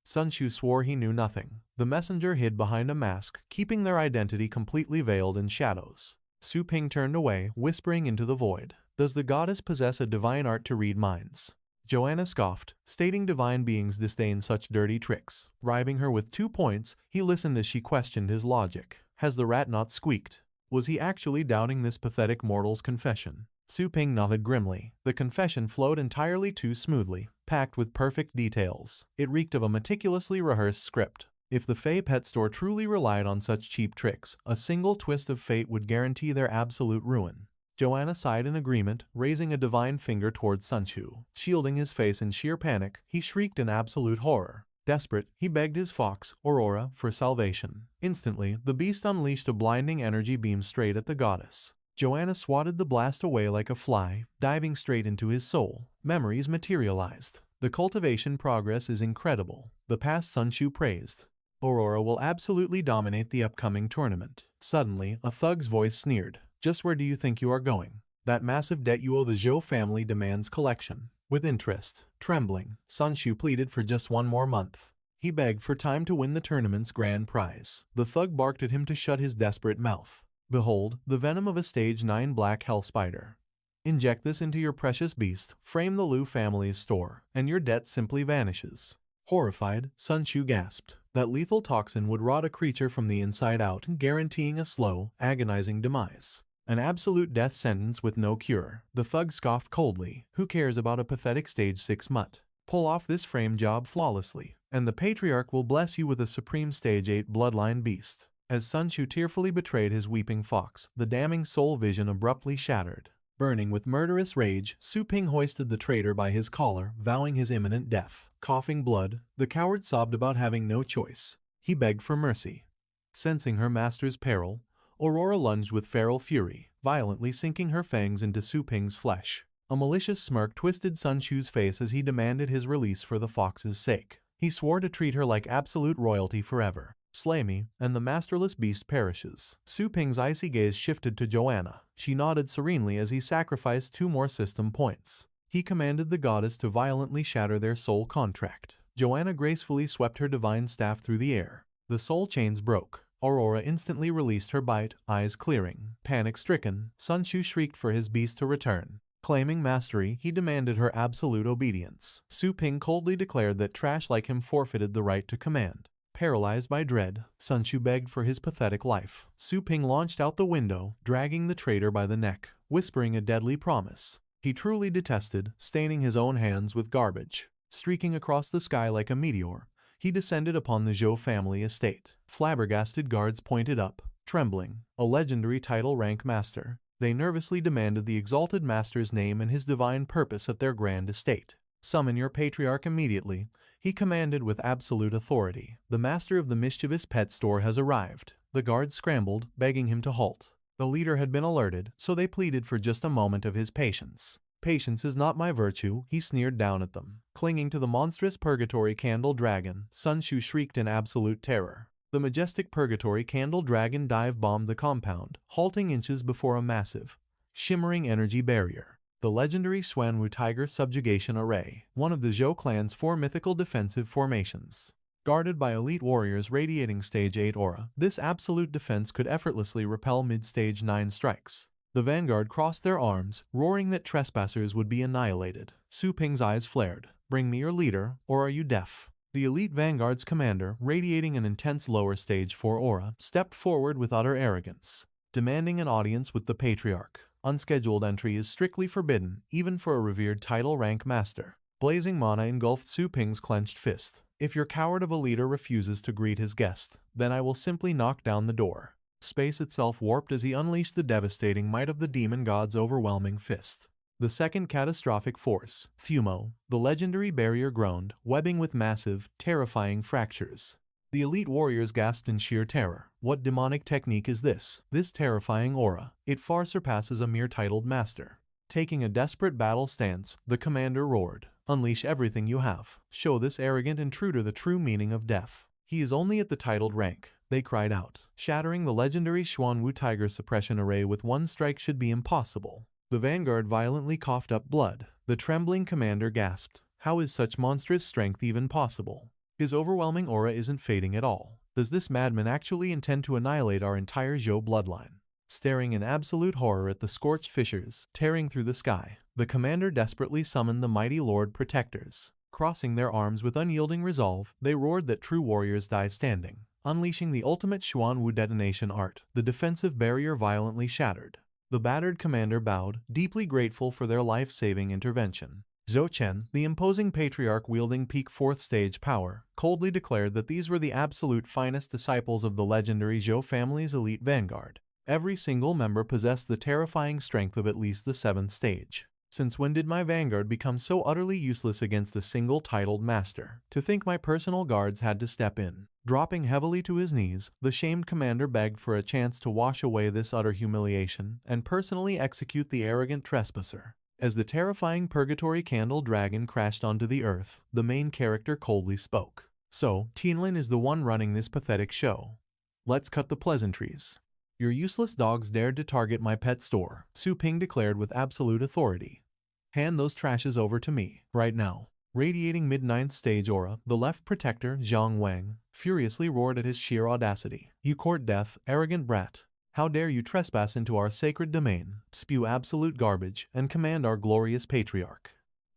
Sun Shu swore he knew nothing. The messenger hid behind a mask, keeping their identity completely veiled in shadows. Su Ping turned away, whispering into the void. "Does the goddess possess a divine art to read minds?" Joanna scoffed, stating divine beings disdain such dirty tricks. Bribing her with 2 points, he listened as she questioned his logic. Has the rat not squeaked? Was he actually doubting this pathetic mortal's confession? Su Ping nodded grimly. The confession flowed entirely too smoothly, packed with perfect details. It reeked of a meticulously rehearsed script. If the Fey pet store truly relied on such cheap tricks, a single twist of fate would guarantee their absolute ruin. Joanna sighed in agreement, raising a divine finger towards Sun Shu. Shielding his face in sheer panic, he shrieked in absolute horror. Desperate, he begged his fox, Aurora, for salvation. Instantly, the beast unleashed a blinding energy beam straight at the goddess. Joanna swatted the blast away like a fly, diving straight into his soul. Memories materialized. The cultivation progress is incredible. The past Sun Shu praised. Aurora will absolutely dominate the upcoming tournament. Suddenly, a thug's voice sneered. "Just where do you think you are going? That massive debt you owe the Zhou family demands collection." With interest, trembling, Sun Shu pleaded for just 1 more month. He begged for time to win the tournament's grand prize. The thug barked at him to shut his desperate mouth. "Behold, the venom of a stage 9 black hell spider. Inject this into your precious beast, frame the Liu family's store, and your debt simply vanishes." Horrified, Sun Shu gasped. That lethal toxin would rot a creature from the inside out, guaranteeing a slow, agonizing demise. An absolute death sentence with no cure. The thug scoffed coldly. "Who cares about a pathetic stage 6 mutt? Pull off this frame job flawlessly, and the patriarch will bless you with a supreme stage 8 bloodline beast." As Sun Shu tearfully betrayed his weeping fox, the damning soul vision abruptly shattered. Burning with murderous rage, Su Ping hoisted the traitor by his collar, vowing his imminent death. Coughing blood, the coward sobbed about having no choice. He begged for mercy. Sensing her master's peril, Aurora lunged with feral fury, violently sinking her fangs into Su Ping's flesh. A malicious smirk twisted Sun Shu's face as he demanded his release for the fox's sake. He swore to treat her like absolute royalty forever. "Slay me, and the masterless beast perishes." Su Ping's icy gaze shifted to Joanna. She nodded serenely as he sacrificed 2 more system points. He commanded the goddess to violently shatter their soul contract. Joanna gracefully swept her divine staff through the air. The soul chains broke. Aurora instantly released her bite, eyes clearing. Panic-stricken, Sunshu shrieked for his beast to return. Claiming mastery, he demanded her absolute obedience. Su Ping coldly declared that trash like him forfeited the right to command. Paralyzed by dread, Sunshu begged for his pathetic life. Su Ping launched out the window, dragging the traitor by the neck, whispering a deadly promise. He truly detested, staining his own hands with garbage. Streaking across the sky like a meteor, he descended upon the Zhou family estate. Flabbergasted guards pointed up, trembling. A legendary title rank master. They nervously demanded the exalted master's name and his divine purpose at their grand estate. Summon your patriarch immediately, he commanded with absolute authority. The master of the mischievous pet store has arrived. The guards scrambled, begging him to halt. The leader had been alerted, so they pleaded for just a moment of his patience. Patience is not my virtue, he sneered down at them. Clinging to the monstrous purgatory candle dragon, Sunshu shrieked in absolute terror. The majestic purgatory candle dragon dive-bombed the compound, halting inches before a massive, shimmering energy barrier. The legendary Xuanwu Tiger Subjugation Array, one of the Zhou clan's 4 mythical defensive formations. Guarded by elite warriors radiating Stage 8 aura, this absolute defense could effortlessly repel mid-Stage 9 strikes. The vanguard crossed their arms, roaring that trespassers would be annihilated. Su Ping's eyes flared. Bring me your leader, or are you deaf? The elite vanguard's commander, radiating an intense lower Stage 4 aura, stepped forward with utter arrogance, demanding an audience with the patriarch. Unscheduled entry is strictly forbidden, even for a revered title rank master. Blazing mana engulfed Su Ping's clenched fist. If your coward of a leader refuses to greet his guest, then I will simply knock down the door. Space itself warped as he unleashed the devastating might of the demon god's overwhelming fist. The second catastrophic force, Fumo, the legendary barrier groaned, webbing with massive, terrifying fractures. The elite warriors gasped in sheer terror. What demonic technique is this? This terrifying aura. It far surpasses a mere titled master. Taking a desperate battle stance, the commander roared. Unleash everything you have. Show this arrogant intruder the true meaning of death. He is only at the titled rank, they cried out. Shattering the legendary Xuanwu Tiger Suppression Array with one strike should be impossible. The vanguard violently coughed up blood. The trembling commander gasped. How is such monstrous strength even possible? His overwhelming aura isn't fading at all. Does this madman actually intend to annihilate our entire Zhou bloodline? Staring in absolute horror at the scorched fissures tearing through the sky, the commander desperately summoned the mighty Lord Protectors. Crossing their arms with unyielding resolve, they roared that true warriors die standing. Unleashing the ultimate Xuanwu detonation art, the defensive barrier violently shattered. The battered commander bowed, deeply grateful for their life-saving intervention. Zhou Chen, the imposing patriarch wielding peak 4th stage power, coldly declared that these were the absolute finest disciples of the legendary Zhou family's elite vanguard. Every single member possessed the terrifying strength of at least the 7th stage. Since when did my vanguard become so utterly useless against a single titled master? To think my personal guards had to step in. Dropping heavily to his knees, the shamed commander begged for a chance to wash away this utter humiliation and personally execute the arrogant trespasser. As the terrifying purgatory candle dragon crashed onto the earth, the main character coldly spoke. So, Tianlin is the one running this pathetic show. Let's cut the pleasantries. Your useless dogs dared to target my pet store, Su Ping declared with absolute authority. Hand those trashes over to me, right now. Radiating mid-9th stage aura, the left protector, Zhang Wang, furiously roared at his sheer audacity. You court death, arrogant brat. How dare you trespass into our sacred domain, spew absolute garbage, and command our glorious patriarch?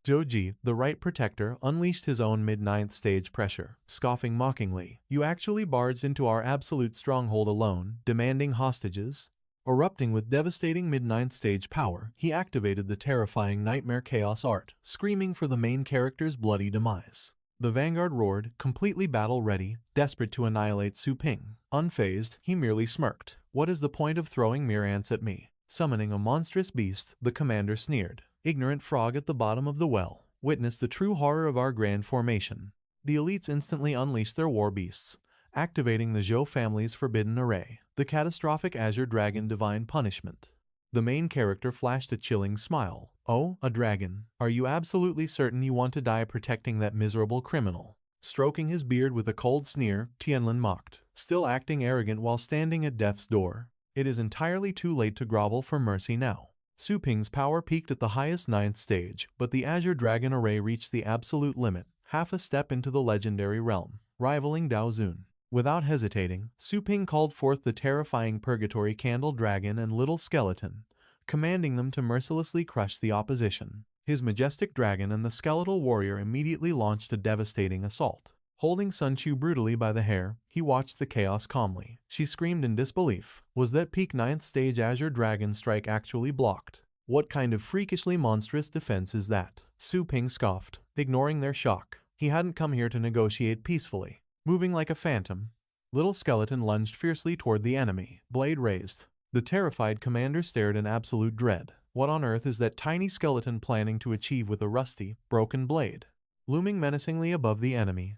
Zhou Ji, the right protector, unleashed his own mid-9th stage pressure, scoffing mockingly. You actually barged into our absolute stronghold alone, demanding hostages? Erupting with devastating mid-9th stage power, he activated the terrifying Nightmare Chaos art, screaming for the main character's bloody demise. The vanguard roared, completely battle-ready, desperate to annihilate Su Ping. Unfazed, he merely smirked. What is the point of throwing mere ants at me? Summoning a monstrous beast, the commander sneered. Ignorant frog at the bottom of the well. Witness the true horror of our grand formation. The elites instantly unleashed their war beasts, activating the Zhou family's forbidden array, the catastrophic Azure Dragon Divine Punishment. The main character flashed a chilling smile. Oh, a dragon. Are you absolutely certain you want to die protecting that miserable criminal? Stroking his beard with a cold sneer, Tianlin mocked, still acting arrogant while standing at death's door. It is entirely too late to grovel for mercy now. Su Ping's power peaked at the highest 9th stage, but the Azure Dragon array reached the absolute limit, half a step into the legendary realm, rivaling Dao Zun. Without hesitating, Su Ping called forth the terrifying Purgatory Candle Dragon and Little Skeleton, commanding them to mercilessly crush the opposition. His majestic dragon and the skeletal warrior immediately launched a devastating assault. Holding Sun Chu brutally by the hair, he watched the chaos calmly. She screamed in disbelief. Was that peak 9th stage Azure Dragon strike actually blocked? What kind of freakishly monstrous defense is that? Su Ping scoffed, ignoring their shock. He hadn't come here to negotiate peacefully. Moving like a phantom, Little Skeleton lunged fiercely toward the enemy, blade raised. The terrified commander stared in absolute dread. What on earth is that tiny skeleton planning to achieve with a rusty, broken blade? Looming menacingly above the enemy,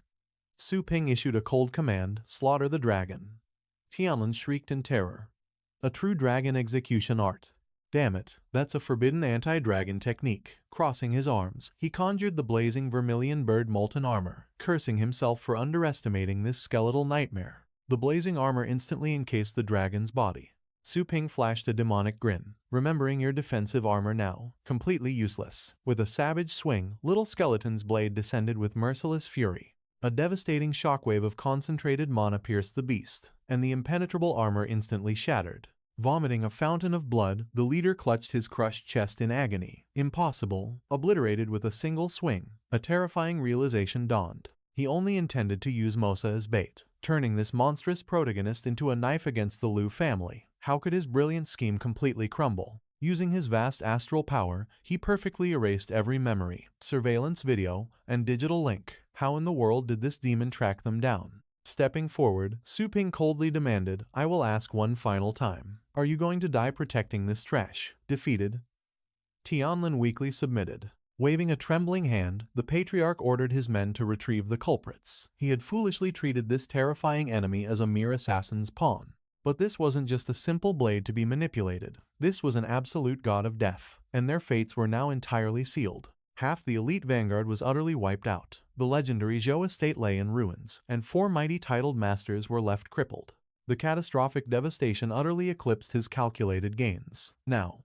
Su Ping issued a cold command, slaughter the dragon. Tianlin shrieked in terror. A true dragon execution art. Damn it, that's a forbidden anti-dragon technique. Crossing his arms, he conjured the blazing vermilion bird molten armor, cursing himself for underestimating this skeletal nightmare. The blazing armor instantly encased the dragon's body. Su Ping flashed a demonic grin. Remembering your defensive armor now, completely useless. With a savage swing, Little Skeleton's blade descended with merciless fury. A devastating shockwave of concentrated mana pierced the beast, and the impenetrable armor instantly shattered. Vomiting a fountain of blood, the leader clutched his crushed chest in agony. Impossible, obliterated with a single swing. A terrifying realization dawned. He only intended to use Mosa as bait, turning this monstrous protagonist into a knife against the Liu family. How could his brilliant scheme completely crumble? Using his vast astral power, he perfectly erased every memory, surveillance video, and digital link. How in the world did this demon track them down? Stepping forward, Su Ping coldly demanded, I will ask one final time. Are you going to die protecting this trash? Defeated, Tianlin weakly submitted. Waving a trembling hand, the patriarch ordered his men to retrieve the culprits. He had foolishly treated this terrifying enemy as a mere assassin's pawn. But this wasn't just a simple blade to be manipulated. This was an absolute god of death, and their fates were now entirely sealed. Half the elite vanguard was utterly wiped out. The legendary Zhou estate lay in ruins, and 4 mighty titled masters were left crippled. The catastrophic devastation utterly eclipsed his calculated gains. Now,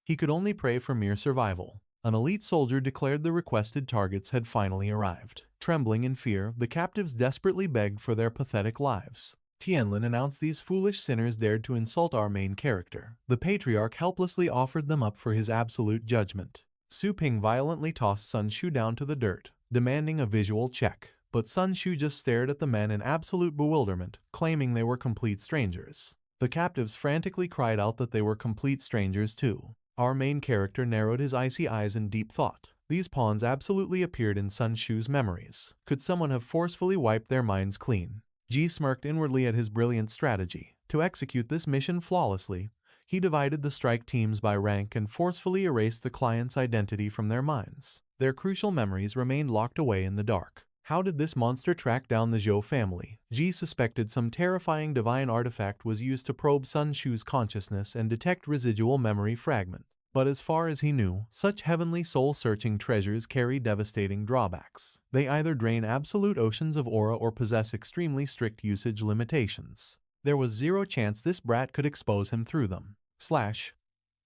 he could only pray for mere survival. An elite soldier declared the requested targets had finally arrived. Trembling in fear, the captives desperately begged for their pathetic lives. Tianlin announced these foolish sinners dared to insult our main character. The patriarch helplessly offered them up for his absolute judgment. Su Ping violently tossed Sun Shu down to the dirt, demanding a visual check. But Sun Shu just stared at the men in absolute bewilderment, claiming they were complete strangers. The captives frantically cried out that they were complete strangers too. Our main character narrowed his icy eyes in deep thought. These pawns absolutely appeared in Sun Shu's memories. Could someone have forcefully wiped their minds clean? Ji smirked inwardly at his brilliant strategy. To execute this mission flawlessly, he divided the strike teams by rank and forcefully erased the client's identity from their minds. Their crucial memories remained locked away in the dark. How did this monster track down the Zhou family? Ji suspected some terrifying divine artifact was used to probe Sun Shu's consciousness and detect residual memory fragments. But as far as he knew, such heavenly soul-searching treasures carry devastating drawbacks. They either drain absolute oceans of aura or possess extremely strict usage limitations. There was zero chance this brat could expose him through them.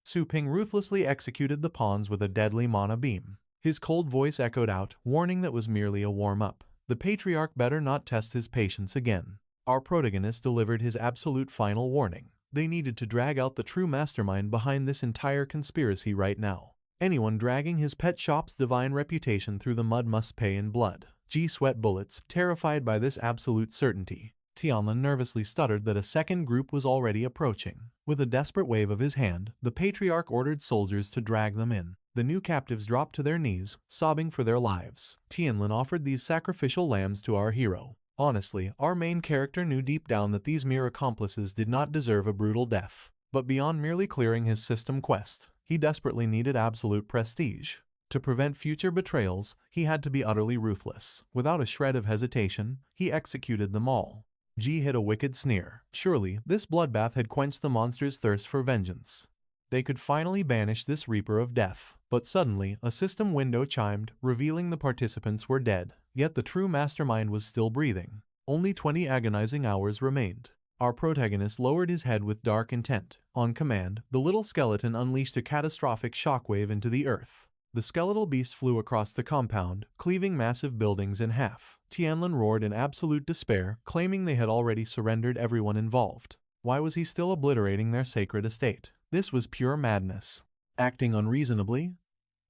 Su Ping ruthlessly executed the pawns with a deadly mana beam. His cold voice echoed out, warning that was merely a warm-up. The patriarch better not test his patience again. Our protagonist delivered his absolute final warning. They needed to drag out the true mastermind behind this entire conspiracy right now. Anyone dragging his pet shop's divine reputation through the mud must pay in blood. Ji sweat bullets, terrified by this absolute certainty. Tianlin nervously stuttered that a second group was already approaching. With a desperate wave of his hand, the patriarch ordered soldiers to drag them in. The new captives dropped to their knees, sobbing for their lives. Tianlin offered these sacrificial lambs to our hero. Honestly, our main character knew deep down that these mere accomplices did not deserve a brutal death. But beyond merely clearing his system quest, he desperately needed absolute prestige. To prevent future betrayals, he had to be utterly ruthless. Without a shred of hesitation, he executed them all. Ji hid a wicked sneer. Surely, this bloodbath had quenched the monster's thirst for vengeance. They could finally banish this reaper of death. But suddenly, a system window chimed, revealing the participants were dead. Yet the true mastermind was still breathing. Only 20 agonizing hours remained. Our protagonist lowered his head with dark intent. On command, the little skeleton unleashed a catastrophic shockwave into the earth. The skeletal beast flew across the compound, cleaving massive buildings in half. Tianlin roared in absolute despair, claiming they had already surrendered everyone involved. Why was he still obliterating their sacred estate? This was pure madness. Acting unreasonably?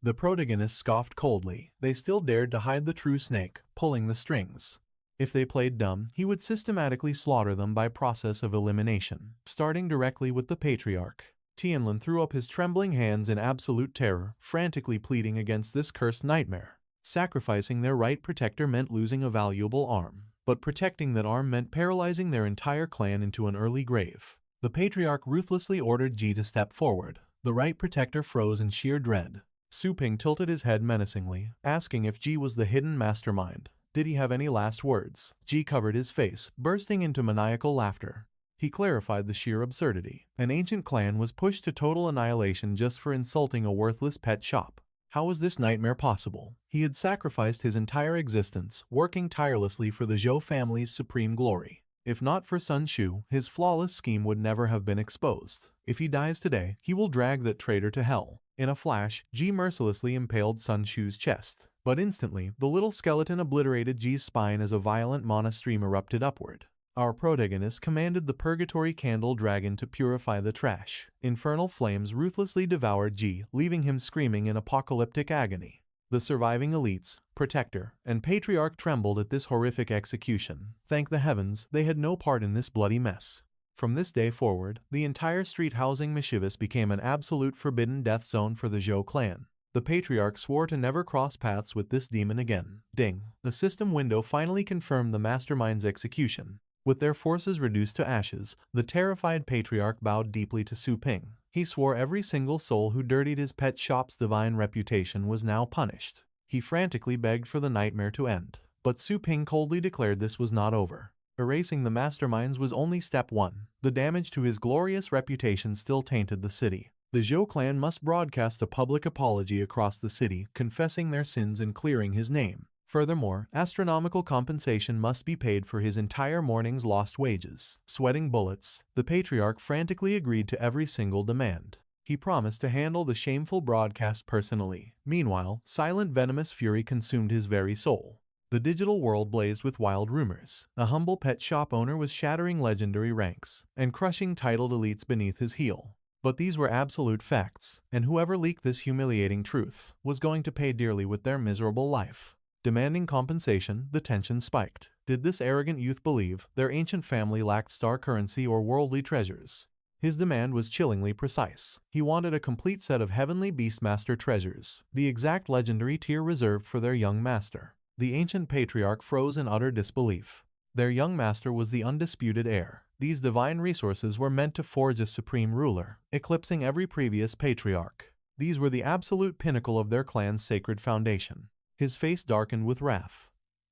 The protagonist scoffed coldly. They still dared to hide the true snake, pulling the strings. If they played dumb, he would systematically slaughter them by process of elimination, starting directly with the patriarch. Tianlin threw up his trembling hands in absolute terror, frantically pleading against this cursed nightmare. Sacrificing their right protector meant losing a valuable arm, but protecting that arm meant paralyzing their entire clan into an early grave. The patriarch ruthlessly ordered Ji to step forward. The right protector froze in sheer dread. Su Ping tilted his head menacingly, asking if Ji was the hidden mastermind. Did he have any last words? Ji covered his face, bursting into maniacal laughter. He clarified the sheer absurdity. An ancient clan was pushed to total annihilation just for insulting a worthless pet shop. How was this nightmare possible? He had sacrificed his entire existence, working tirelessly for the Zhou family's supreme glory. If not for Sun Shu, his flawless scheme would never have been exposed. If he dies today, he will drag that traitor to hell. In a flash, Ji mercilessly impaled Sun Shu's chest. But instantly, the little skeleton obliterated Ji's spine as a violent mana stream erupted upward. Our protagonist commanded the purgatory candle dragon to purify the trash. Infernal flames ruthlessly devoured Ji, leaving him screaming in apocalyptic agony. The surviving elites, protector, and patriarch trembled at this horrific execution. Thank the heavens, they had no part in this bloody mess. From this day forward, the entire street housing Mischievous became an absolute forbidden death zone for the Zhou clan. The patriarch swore to never cross paths with this demon again. Ding! The system window finally confirmed the mastermind's execution. With their forces reduced to ashes, the terrified patriarch bowed deeply to Su Ping. He swore every single soul who dirtied his pet shop's divine reputation was now punished. He frantically begged for the nightmare to end. But Su Ping coldly declared this was not over. Erasing the masterminds was only step one. The damage to his glorious reputation still tainted the city. The Zhou clan must broadcast a public apology across the city, confessing their sins and clearing his name. Furthermore, astronomical compensation must be paid for his entire morning's lost wages. Sweating bullets, the patriarch frantically agreed to every single demand. He promised to handle the shameful broadcast personally. Meanwhile, silent venomous fury consumed his very soul. The digital world blazed with wild rumors. A humble pet shop owner was shattering legendary ranks and crushing titled elites beneath his heel. But these were absolute facts, and whoever leaked this humiliating truth was going to pay dearly with their miserable life. Demanding compensation, the tension spiked. Did this arrogant youth believe their ancient family lacked star currency or worldly treasures? His demand was chillingly precise. He wanted a complete set of heavenly Beastmaster treasures, the exact legendary tier reserved for their young master. The ancient patriarch froze in utter disbelief. Their young master was the undisputed heir. These divine resources were meant to forge a supreme ruler, eclipsing every previous patriarch. These were the absolute pinnacle of their clan's sacred foundation. His face darkened with wrath.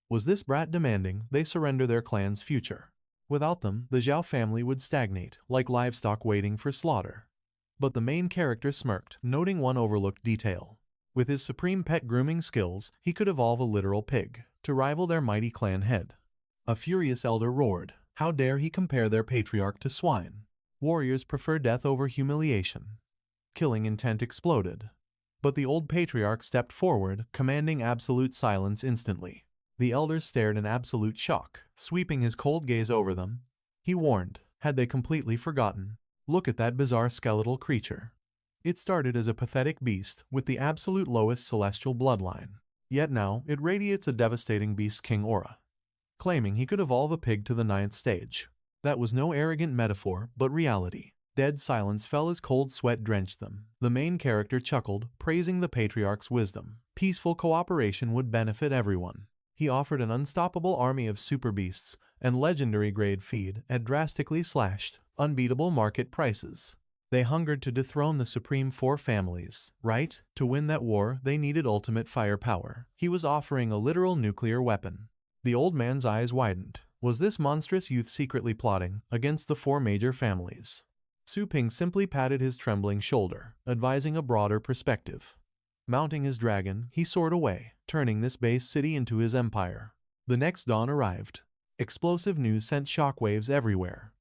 Was this brat demanding they surrender their clan's future? Without them, the Zhao family would stagnate, like livestock waiting for slaughter. But the main character smirked, noting one overlooked detail. With his supreme pet grooming skills, he could evolve a literal pig, to rival their mighty clan head. A furious elder roared. How dare he compare their patriarch to swine? Warriors prefer death over humiliation. Killing intent exploded. But the old patriarch stepped forward, commanding absolute silence instantly. The elders stared in absolute shock, sweeping his cold gaze over them. He warned, had they completely forgotten? Look at that bizarre skeletal creature. It started as a pathetic beast with the absolute lowest celestial bloodline. Yet now, it radiates a devastating beast king aura. Claiming he could evolve a pig to the 9th stage. That was no arrogant metaphor, but reality. Dead silence fell as cold sweat drenched them. The main character chuckled, praising the patriarch's wisdom. Peaceful cooperation would benefit everyone. He offered an unstoppable army of super beasts and legendary-grade feed at drastically slashed, unbeatable market prices. They hungered to dethrone the supreme 4 families, right? To win that war, they needed ultimate firepower. He was offering a literal nuclear weapon. The old man's eyes widened. Was this monstrous youth secretly plotting against the 4 major families? Su Ping simply patted his trembling shoulder, advising a broader perspective. Mounting his dragon, he soared away, turning this base city into his empire. The next dawn arrived. Explosive news sent shockwaves everywhere.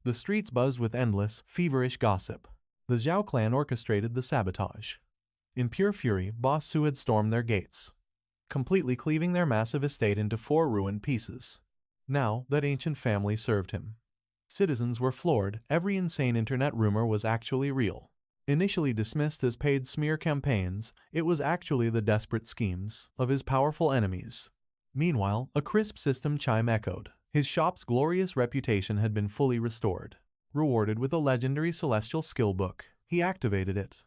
The streets buzzed with endless, feverish gossip. The Zhao clan orchestrated the sabotage. In pure fury, Boss Su had stormed their gates, completely cleaving their massive estate into 4 ruined pieces. Now that ancient family served him. Citizens were floored, every insane internet rumor was actually real. Initially dismissed as paid smear campaigns, it was actually the desperate schemes of his powerful enemies. Meanwhile, a crisp system chime echoed. His shop's glorious reputation had been fully restored. Rewarded with a legendary celestial skill book, he activated it.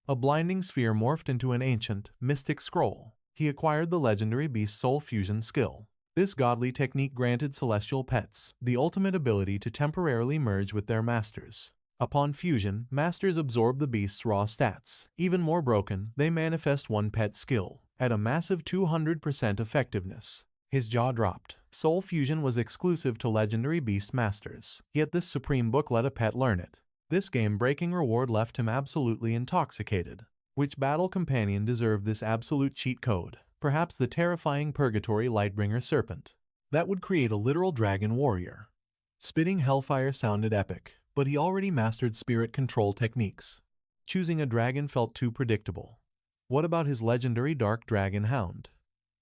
A blinding sphere morphed into an ancient, mystic scroll. He acquired the legendary beast soul fusion skill. This godly technique granted celestial pets the ultimate ability to temporarily merge with their masters. Upon fusion, masters absorb the beast's raw stats. Even more broken, they manifest one pet skill at a massive 200% effectiveness. His jaw dropped. Soul fusion was exclusive to legendary beast masters, yet this supreme book let a pet learn it. This game-breaking reward left him absolutely intoxicated. Which battle companion deserved this absolute cheat code? Perhaps the terrifying Purgatory Lightbringer Serpent. That would create a literal dragon warrior. Spitting hellfire sounded epic, but he already mastered spirit control techniques. Choosing a dragon felt too predictable. What about his legendary Dark Dragon Hound?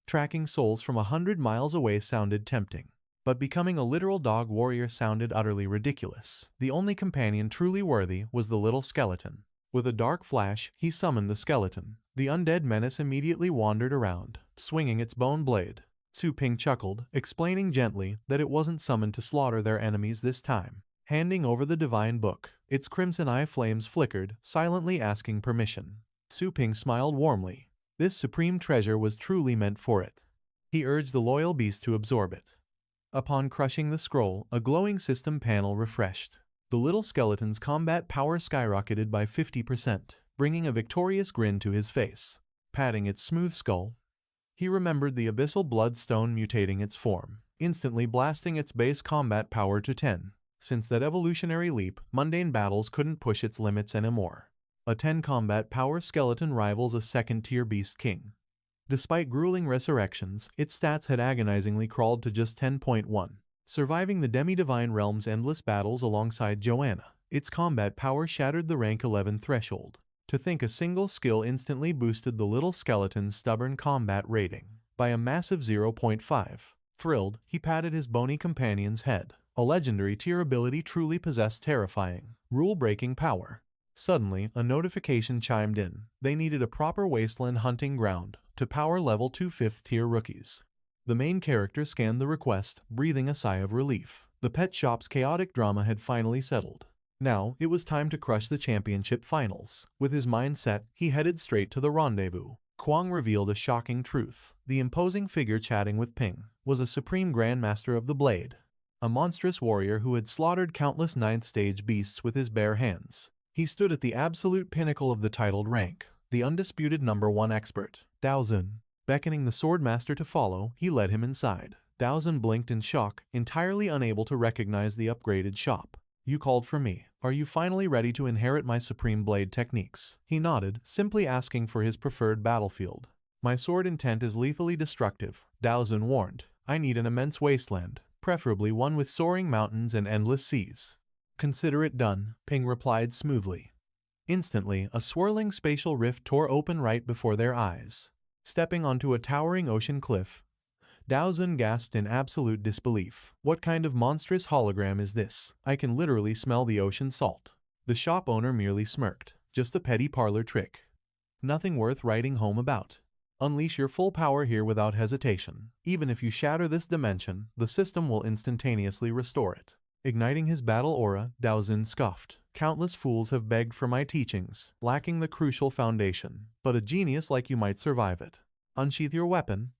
Tracking souls from 100 miles away sounded tempting, but becoming a literal dog warrior sounded utterly ridiculous. The only companion truly worthy was the little skeleton. With a dark flash, he summoned the skeleton. The undead menace immediately wandered around, swinging its bone blade. Su Ping chuckled, explaining gently that it wasn't summoned to slaughter their enemies this time. Handing over the divine book, its crimson eye flames flickered, silently asking permission. Su Ping smiled warmly. This supreme treasure was truly meant for it. He urged the loyal beast to absorb it. Upon crushing the scroll, a glowing system panel refreshed. The little skeleton's combat power skyrocketed by 50%, bringing a victorious grin to his face. Patting its smooth skull, he remembered the abyssal bloodstone mutating its form, instantly blasting its base combat power to 10. Since that evolutionary leap, mundane battles couldn't push its limits anymore. A 10 combat power skeleton rivals a second-tier beast king. Despite grueling resurrections, its stats had agonizingly crawled to just 10.1. Surviving the demi-divine realm's endless battles alongside Joanna, its combat power shattered the rank 11 threshold. To think a single skill instantly boosted the little skeleton's stubborn combat rating by a massive 0.5. Thrilled, he patted his bony companion's head. A legendary tier ability truly possessed terrifying, rule-breaking power. Suddenly, a notification chimed in. They needed a proper wasteland hunting ground to power level 2 5th-tier rookies. The main character scanned the request, breathing a sigh of relief. The pet shop's chaotic drama had finally settled. Now, it was time to crush the championship finals. With his mind set, he headed straight to the rendezvous. Kwang revealed a shocking truth. The imposing figure chatting with Ping was a supreme grandmaster of the blade. A monstrous warrior who had slaughtered countless 9th-stage beasts with his bare hands. He stood at the absolute pinnacle of the titled rank, the undisputed #1 expert, Dao Zun. Beckoning the swordmaster to follow, he led him inside. Dao Zun blinked in shock, entirely unable to recognize the upgraded shop. You called for me. Are you finally ready to inherit my supreme blade techniques? He nodded, simply asking for his preferred battlefield. My sword intent is lethally destructive, Dao Zun warned. I need an immense wasteland, preferably one with soaring mountains and endless seas. Consider it done, Ping replied smoothly. Instantly, a swirling spatial rift tore open right before their eyes. Stepping onto a towering ocean cliff, Dao Zun gasped in absolute disbelief. What kind of monstrous hologram is this? I can literally smell the ocean salt. The shop owner merely smirked. Just a petty parlor trick. Nothing worth writing home about. Unleash your full power here without hesitation. Even if you shatter this dimension, the system will instantaneously restore it. Igniting his battle aura, Dao Zun scoffed. Countless fools have begged for my teachings, lacking the crucial foundation, but a genius like you might survive it. Unsheath your weapon.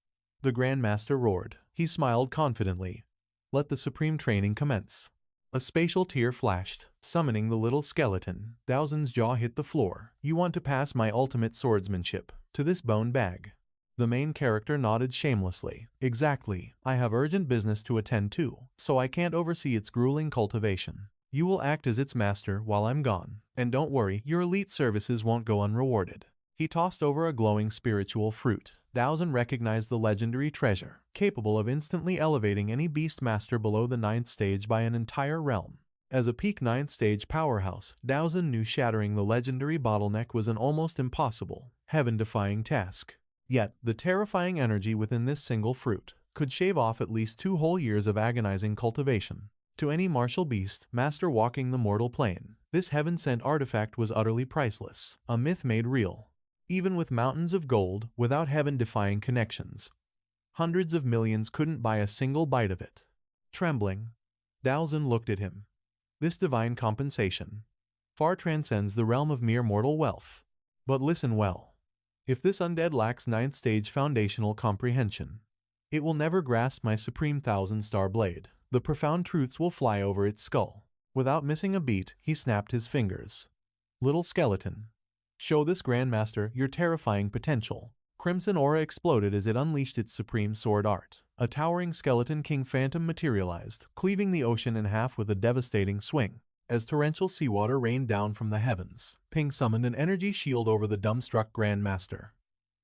The Grandmaster roared. He smiled confidently. Let the supreme training commence. A spatial tear flashed, summoning the little skeleton. Dao Zun's jaw hit the floor. You want to pass my ultimate swordsmanship to this bone bag? The main character nodded shamelessly. Exactly. I have urgent business to attend to, so I can't oversee its grueling cultivation. You will act as its master while I'm gone. And don't worry, your elite services won't go unrewarded. He tossed over a glowing spiritual fruit. Dao Zun recognized the legendary treasure, capable of instantly elevating any beast master below the 9th stage by an entire realm. As a peak 9th stage powerhouse, Daozen knew shattering the legendary bottleneck was an almost impossible, heaven-defying task. Yet, the terrifying energy within this single fruit could shave off at least 2 whole years of agonizing cultivation. To any martial beast, master walking the mortal plane, this heaven-sent artifact was utterly priceless, a myth made real. Even with mountains of gold, without heaven-defying connections, hundreds of millions couldn't buy a single bite of it. Trembling, Daozen looked at him. This divine compensation far transcends the realm of mere mortal wealth. But listen well. If this undead lacks 9th stage foundational comprehension, it will never grasp my supreme 1,000-star blade. The profound truths will fly over its skull. Without missing a beat, he snapped his fingers. Little skeleton, show this grandmaster your terrifying potential. Crimson aura exploded as it unleashed its supreme sword art. A towering skeleton king phantom materialized, cleaving the ocean in half with a devastating swing. As torrential seawater rained down from the heavens, Ping summoned an energy shield over the dumbstruck grandmaster.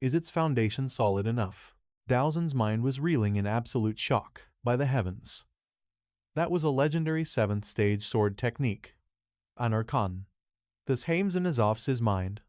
Is its foundation solid enough? Daozen's mind was reeling in absolute shock. By the heavens, that was a legendary 7th stage sword technique. An archon. Des Hames is off his mind.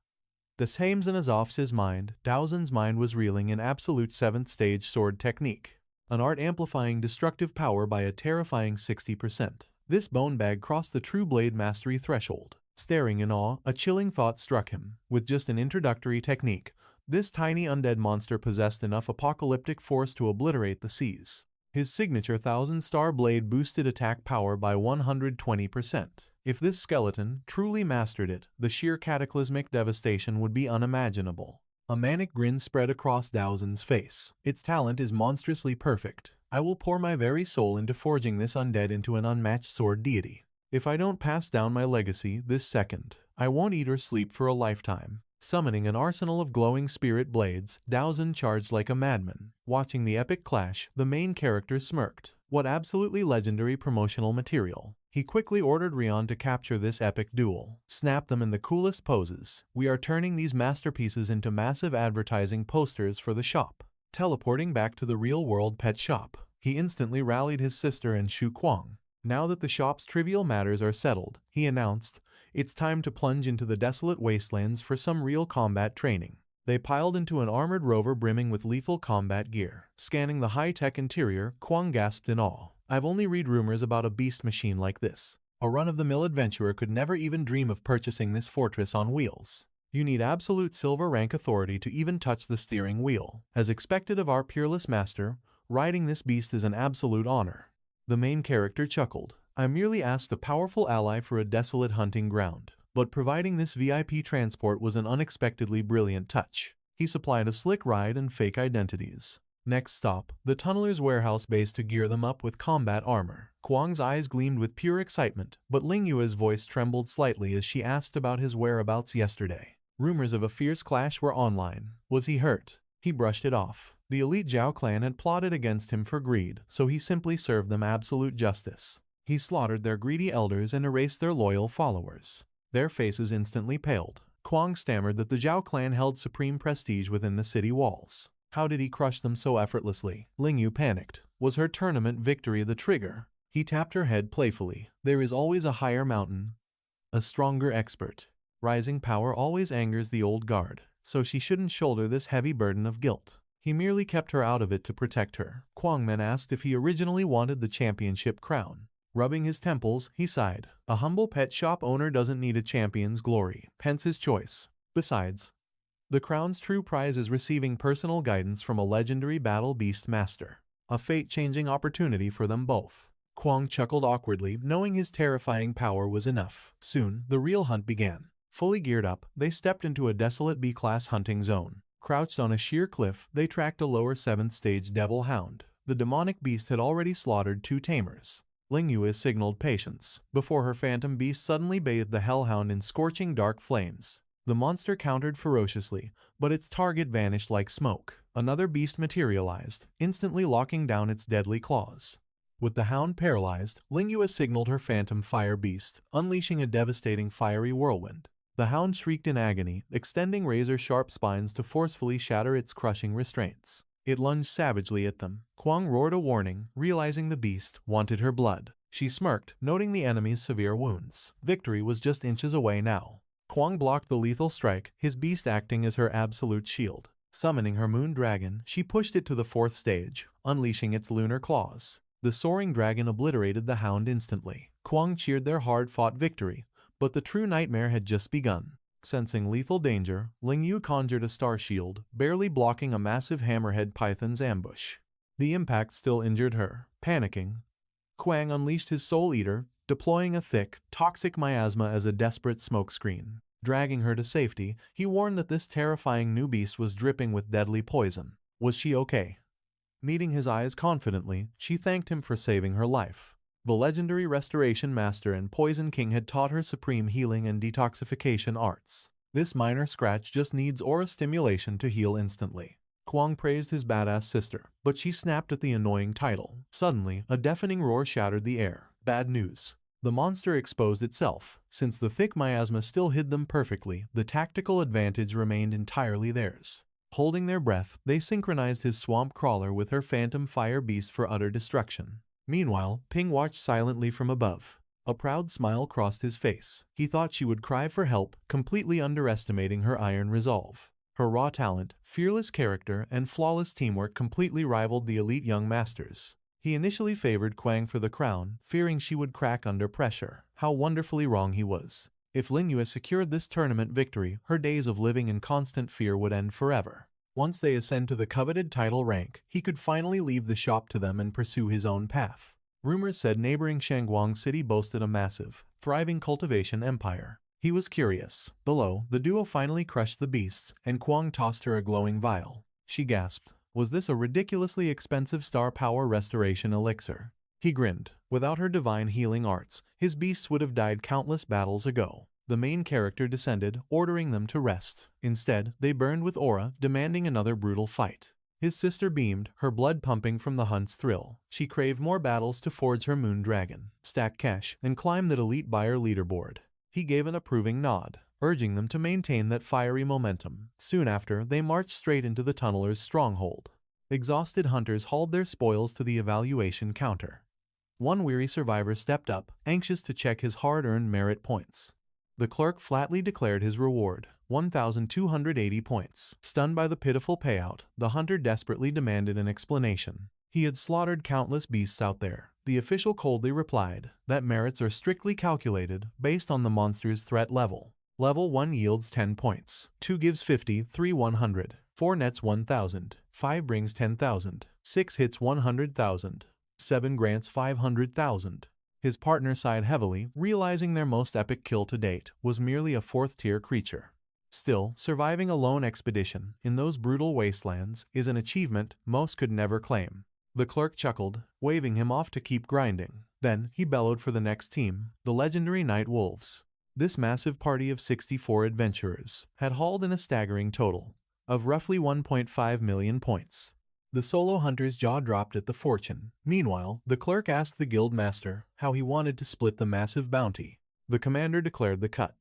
Daozen's mind was reeling in absolute 7th stage sword technique. An art amplifying destructive power by a terrifying 60%. This bone bag crossed the true blade mastery threshold. Staring in awe, a chilling thought struck him. With just an introductory technique, this tiny undead monster possessed enough apocalyptic force to obliterate the seas. His signature 1,000-star blade boosted attack power by 120%. If this skeleton truly mastered it, the sheer cataclysmic devastation would be unimaginable. A manic grin spread across Daozen's face. Its talent is monstrously perfect. I will pour my very soul into forging this undead into an unmatched sword deity. If I don't pass down my legacy this second, I won't eat or sleep for a lifetime. Summoning an arsenal of glowing spirit blades, Daozen charged like a madman. Watching the epic clash, the main character smirked. What absolutely legendary promotional material. He quickly ordered Rion to capture this epic duel. Snap them in the coolest poses. We are turning these masterpieces into massive advertising posters for the shop. Teleporting back to the real-world pet shop, he instantly rallied his sister and Shu Kuang. Now that the shop's trivial matters are settled, he announced, it's time to plunge into the desolate wastelands for some real combat training. They piled into an armored rover brimming with lethal combat gear. Scanning the high-tech interior, Kuang gasped in awe. I've only read rumors about a beast machine like this. A run-of-the-mill adventurer could never even dream of purchasing this fortress on wheels. You need absolute silver rank authority to even touch the steering wheel. As expected of our peerless master, riding this beast is an absolute honor. The main character chuckled. I merely asked a powerful ally for a desolate hunting ground, but providing this VIP transport was an unexpectedly brilliant touch. He supplied a slick ride and fake identities. Next stop, the tunneler's warehouse base to gear them up with combat armor. Kuang's eyes gleamed with pure excitement, but Ling Yue's voice trembled slightly as she asked about his whereabouts yesterday. Rumors of a fierce clash were online. Was he hurt? He brushed it off. The elite Zhao clan had plotted against him for greed, so he simply served them absolute justice. He slaughtered their greedy elders and erased their loyal followers. Their faces instantly paled. Kuang stammered that the Zhao clan held supreme prestige within the city walls. How did he crush them so effortlessly? Ling Yu panicked. Was her tournament victory the trigger? He tapped her head playfully. There is always a higher mountain, a stronger expert. Rising power always angers the old guard, so she shouldn't shoulder this heavy burden of guilt. He merely kept her out of it to protect her. Kuang then asked if he originally wanted the championship crown. Rubbing his temples, he sighed. A humble pet shop owner doesn't need a champion's glory, hence his choice. Besides, the crown's true prize is receiving personal guidance from a legendary battle beast master. A fate-changing opportunity for them both. Kuang chuckled awkwardly, knowing his terrifying power was enough. Soon, the real hunt began. Fully geared up, they stepped into a desolate B-class hunting zone. Crouched on a sheer cliff, they tracked a lower 7th stage devil hound. The demonic beast had already slaughtered 2 tamers. Ling Yue signaled patience, before her phantom beast suddenly bathed the hellhound in scorching dark flames. The monster countered ferociously, but its target vanished like smoke. Another beast materialized, instantly locking down its deadly claws. With the hound paralyzed, Ling Yue signaled her phantom fire beast, unleashing a devastating fiery whirlwind. The hound shrieked in agony, extending razor-sharp spines to forcefully shatter its crushing restraints. It lunged savagely at them. Kuang roared a warning, realizing the beast wanted her blood. She smirked, noting the enemy's severe wounds. Victory was just inches away now. Kwang blocked the lethal strike, his beast acting as her absolute shield. Summoning her moon dragon, she pushed it to the 4th stage, unleashing its lunar claws. The soaring dragon obliterated the hound instantly. Kwang cheered their hard-fought victory, but the true nightmare had just begun. Sensing lethal danger, Lingyu conjured a star shield, barely blocking a massive hammerhead python's ambush. The impact still injured her. Panicking, Kwang unleashed his Soul Eater, deploying a thick, toxic miasma as a desperate smokescreen. Dragging her to safety, he warned that this terrifying new beast was dripping with deadly poison. Was she okay? Meeting his eyes confidently, she thanked him for saving her life. The legendary Restoration Master and Poison King had taught her supreme healing and detoxification arts. This minor scratch just needs aura stimulation to heal instantly. Kwang praised his badass sister, but she snapped at the annoying title. Suddenly, a deafening roar shattered the air. Bad news. The monster exposed itself. Since the thick miasma still hid them perfectly, the tactical advantage remained entirely theirs. Holding their breath, they synchronized his swamp crawler with her phantom fire beast for utter destruction. Meanwhile, Ping watched silently from above. A proud smile crossed his face. He thought she would cry for help, completely underestimating her iron resolve. Her raw talent, fearless character, and flawless teamwork completely rivaled the elite young masters. He initially favored Kwang for the crown, fearing she would crack under pressure. How wonderfully wrong he was. If Lingyu secured this tournament victory, her days of living in constant fear would end forever. Once they ascend to the coveted title rank, he could finally leave the shop to them and pursue his own path. Rumors said neighboring Shangguang City boasted a massive, thriving cultivation empire. He was curious. Below, the duo finally crushed the beasts, and Kwang tossed her a glowing vial. She gasped. Was this a ridiculously expensive star power restoration elixir? He grinned. Without her divine healing arts, his beasts would have died countless battles ago. The main character descended, ordering them to rest. Instead, they burned with aura, demanding another brutal fight. His sister beamed, her blood pumping from the hunt's thrill. She craved more battles to forge her moon dragon, stack cash, and climb that elite buyer leaderboard. He gave an approving nod, urging them to maintain that fiery momentum. Soon after, they marched straight into the tunneler's stronghold. Exhausted hunters hauled their spoils to the evaluation counter. One weary survivor stepped up, anxious to check his hard-earned merit points. The clerk flatly declared his reward, 1,280 points. Stunned by the pitiful payout, the hunter desperately demanded an explanation. He had slaughtered countless beasts out there. The official coldly replied that merits are strictly calculated based on the monster's threat level. Level 1 yields 10 points, 2 gives 50, 3 100, 4 nets 1,000, 5 brings 10,000, 6 hits 100,000, 7 grants 500,000. His partner sighed heavily, realizing their most epic kill to date was merely a 4th-tier creature. Still, surviving a lone expedition in those brutal wastelands is an achievement most could never claim. The clerk chuckled, waving him off to keep grinding. Then, he bellowed for the next team, the legendary Night Wolves. This massive party of 64 adventurers had hauled in a staggering total of roughly 1.5 million points. The solo hunter's jaw dropped at the fortune. Meanwhile, the clerk asked the guild master how he wanted to split the massive bounty. The commander declared the cut.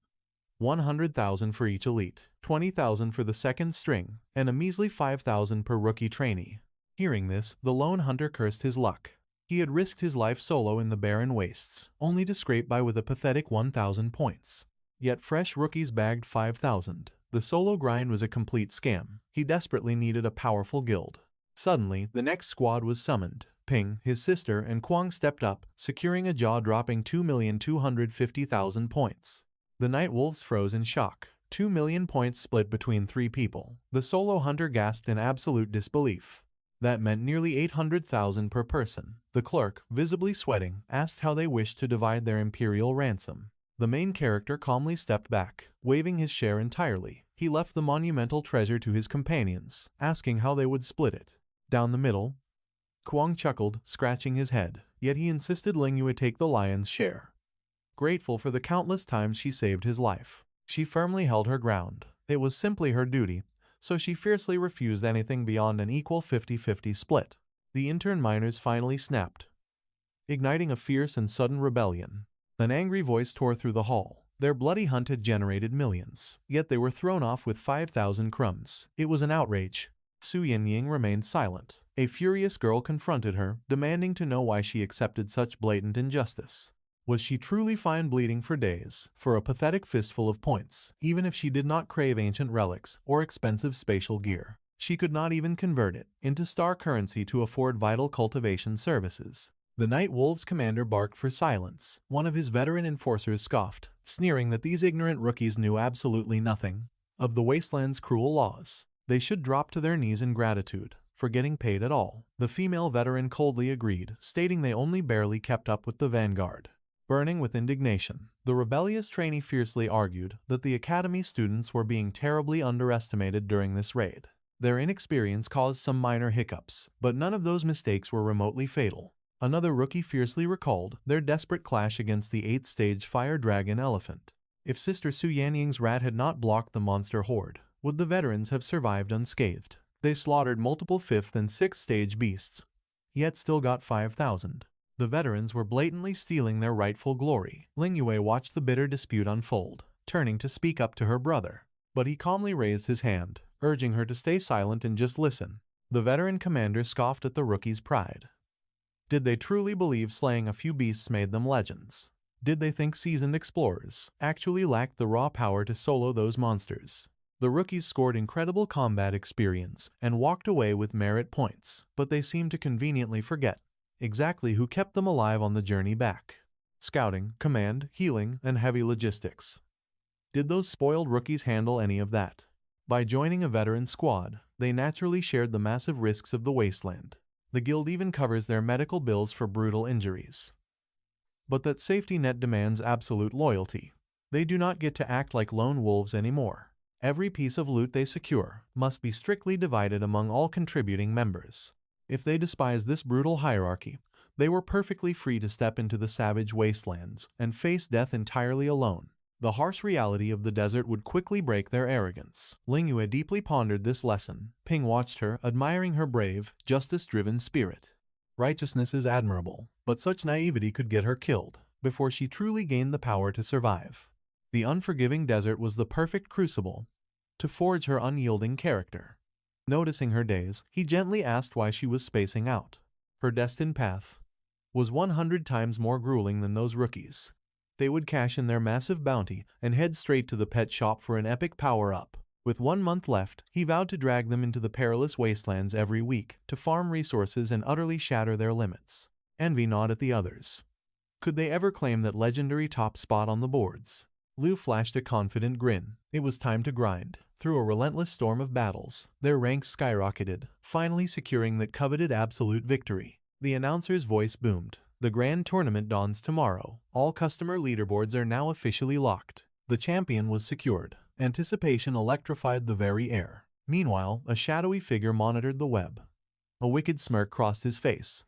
100,000 for each elite, 20,000 for the second string, and a measly 5,000 per rookie trainee. Hearing this, the lone hunter cursed his luck. He had risked his life solo in the barren wastes, only to scrape by with a pathetic 1,000 points. Yet fresh rookies bagged 5,000. The solo grind was a complete scam. He desperately needed a powerful guild. Suddenly, the next squad was summoned. Ping, his sister, and Kwang stepped up, securing a jaw-dropping 2,250,000 points. The Night Wolves froze in shock. 2 million points split between 3 people. The solo hunter gasped in absolute disbelief. That meant nearly 800,000 per person. The clerk, visibly sweating, asked how they wished to divide their imperial ransom. The main character calmly stepped back, waiving his share entirely. He left the monumental treasure to his companions, asking how they would split it. Down the middle? Kwang chuckled, scratching his head, yet he insisted Lingyu would take the lion's share. Grateful for the countless times she saved his life, she firmly held her ground. It was simply her duty, so she fiercely refused anything beyond an equal 50-50 split. The intern miners finally snapped, igniting a fierce and sudden rebellion. An angry voice tore through the hall. Their bloody hunt had generated millions, yet they were thrown off with 5,000 crumbs. It was an outrage. Su Yinying remained silent. A furious girl confronted her, demanding to know why she accepted such blatant injustice. Was she truly fine bleeding for days, for a pathetic fistful of points, even if she did not crave ancient relics or expensive spatial gear? She could not even convert it into star currency to afford vital cultivation services. The Night Wolves commander barked for silence. One of his veteran enforcers scoffed, sneering that these ignorant rookies knew absolutely nothing of the wasteland's cruel laws. They should drop to their knees in gratitude for getting paid at all. The female veteran coldly agreed, stating they only barely kept up with the vanguard. Burning with indignation, the rebellious trainee fiercely argued that the academy students were being terribly underestimated during this raid. Their inexperience caused some minor hiccups, but none of those mistakes were remotely fatal. Another rookie fiercely recalled their desperate clash against the 8th-stage fire dragon elephant. If Sister Su Yanying's rat had not blocked the monster horde, would the veterans have survived unscathed? They slaughtered multiple 5th and 6th-stage beasts, yet still got 5,000. The veterans were blatantly stealing their rightful glory. Ling Yue watched the bitter dispute unfold, turning to speak up to her brother. But he calmly raised his hand, urging her to stay silent and just listen. The veteran commander scoffed at the rookie's pride. Did they truly believe slaying a few beasts made them legends? Did they think seasoned explorers actually lacked the raw power to solo those monsters? The rookies scored incredible combat experience and walked away with merit points, but they seemed to conveniently forget exactly who kept them alive on the journey back. Scouting, command, healing, and heavy logistics. Did those spoiled rookies handle any of that? By joining a veteran squad, they naturally shared the massive risks of the wasteland. The guild even covers their medical bills for brutal injuries. But that safety net demands absolute loyalty. They do not get to act like lone wolves anymore. Every piece of loot they secure must be strictly divided among all contributing members. If they despised this brutal hierarchy, they were perfectly free to step into the savage wastelands and face death entirely alone. The harsh reality of the desert would quickly break their arrogance. Ling Yue deeply pondered this lesson. Ping watched her, admiring her brave, justice-driven spirit. Righteousness is admirable, but such naivety could get her killed before she truly gained the power to survive. The unforgiving desert was the perfect crucible to forge her unyielding character. Noticing her daze, he gently asked why she was spacing out. Her destined path was 100 times more grueling than those rookies. They would cash in their massive bounty and head straight to the pet shop for an epic power-up. With 1 month left, he vowed to drag them into the perilous wastelands every week to farm resources and utterly shatter their limits. Envy gnawed at the others. Could they ever claim that legendary top spot on the boards? Liu flashed a confident grin. It was time to grind. Through a relentless storm of battles, their ranks skyrocketed, finally securing that coveted absolute victory. The announcer's voice boomed. The grand tournament dawns tomorrow. All customer leaderboards are now officially locked. The champion was secured. Anticipation electrified the very air. Meanwhile, a shadowy figure monitored the web. A wicked smirk crossed his face.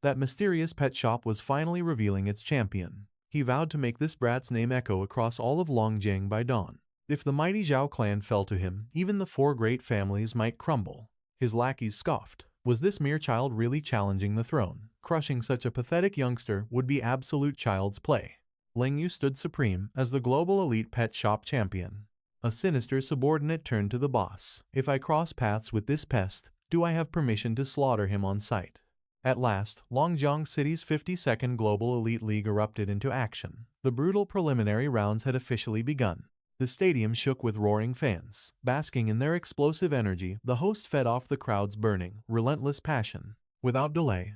That mysterious pet shop was finally revealing its champion. He vowed to make this brat's name echo across all of Longjing by dawn. If the mighty Zhao clan fell to him, even the 4 great families might crumble. His lackeys scoffed. Was this mere child really challenging the throne? Crushing such a pathetic youngster would be absolute child's play. Ling Yu stood supreme as the global elite pet shop champion. A sinister subordinate turned to the boss. If I cross paths with this pest, do I have permission to slaughter him on sight? At last, Longjiang City's 52nd Global Elite League erupted into action. The brutal preliminary rounds had officially begun. The stadium shook with roaring fans. Basking in their explosive energy, the host fed off the crowd's burning, relentless passion. Without delay,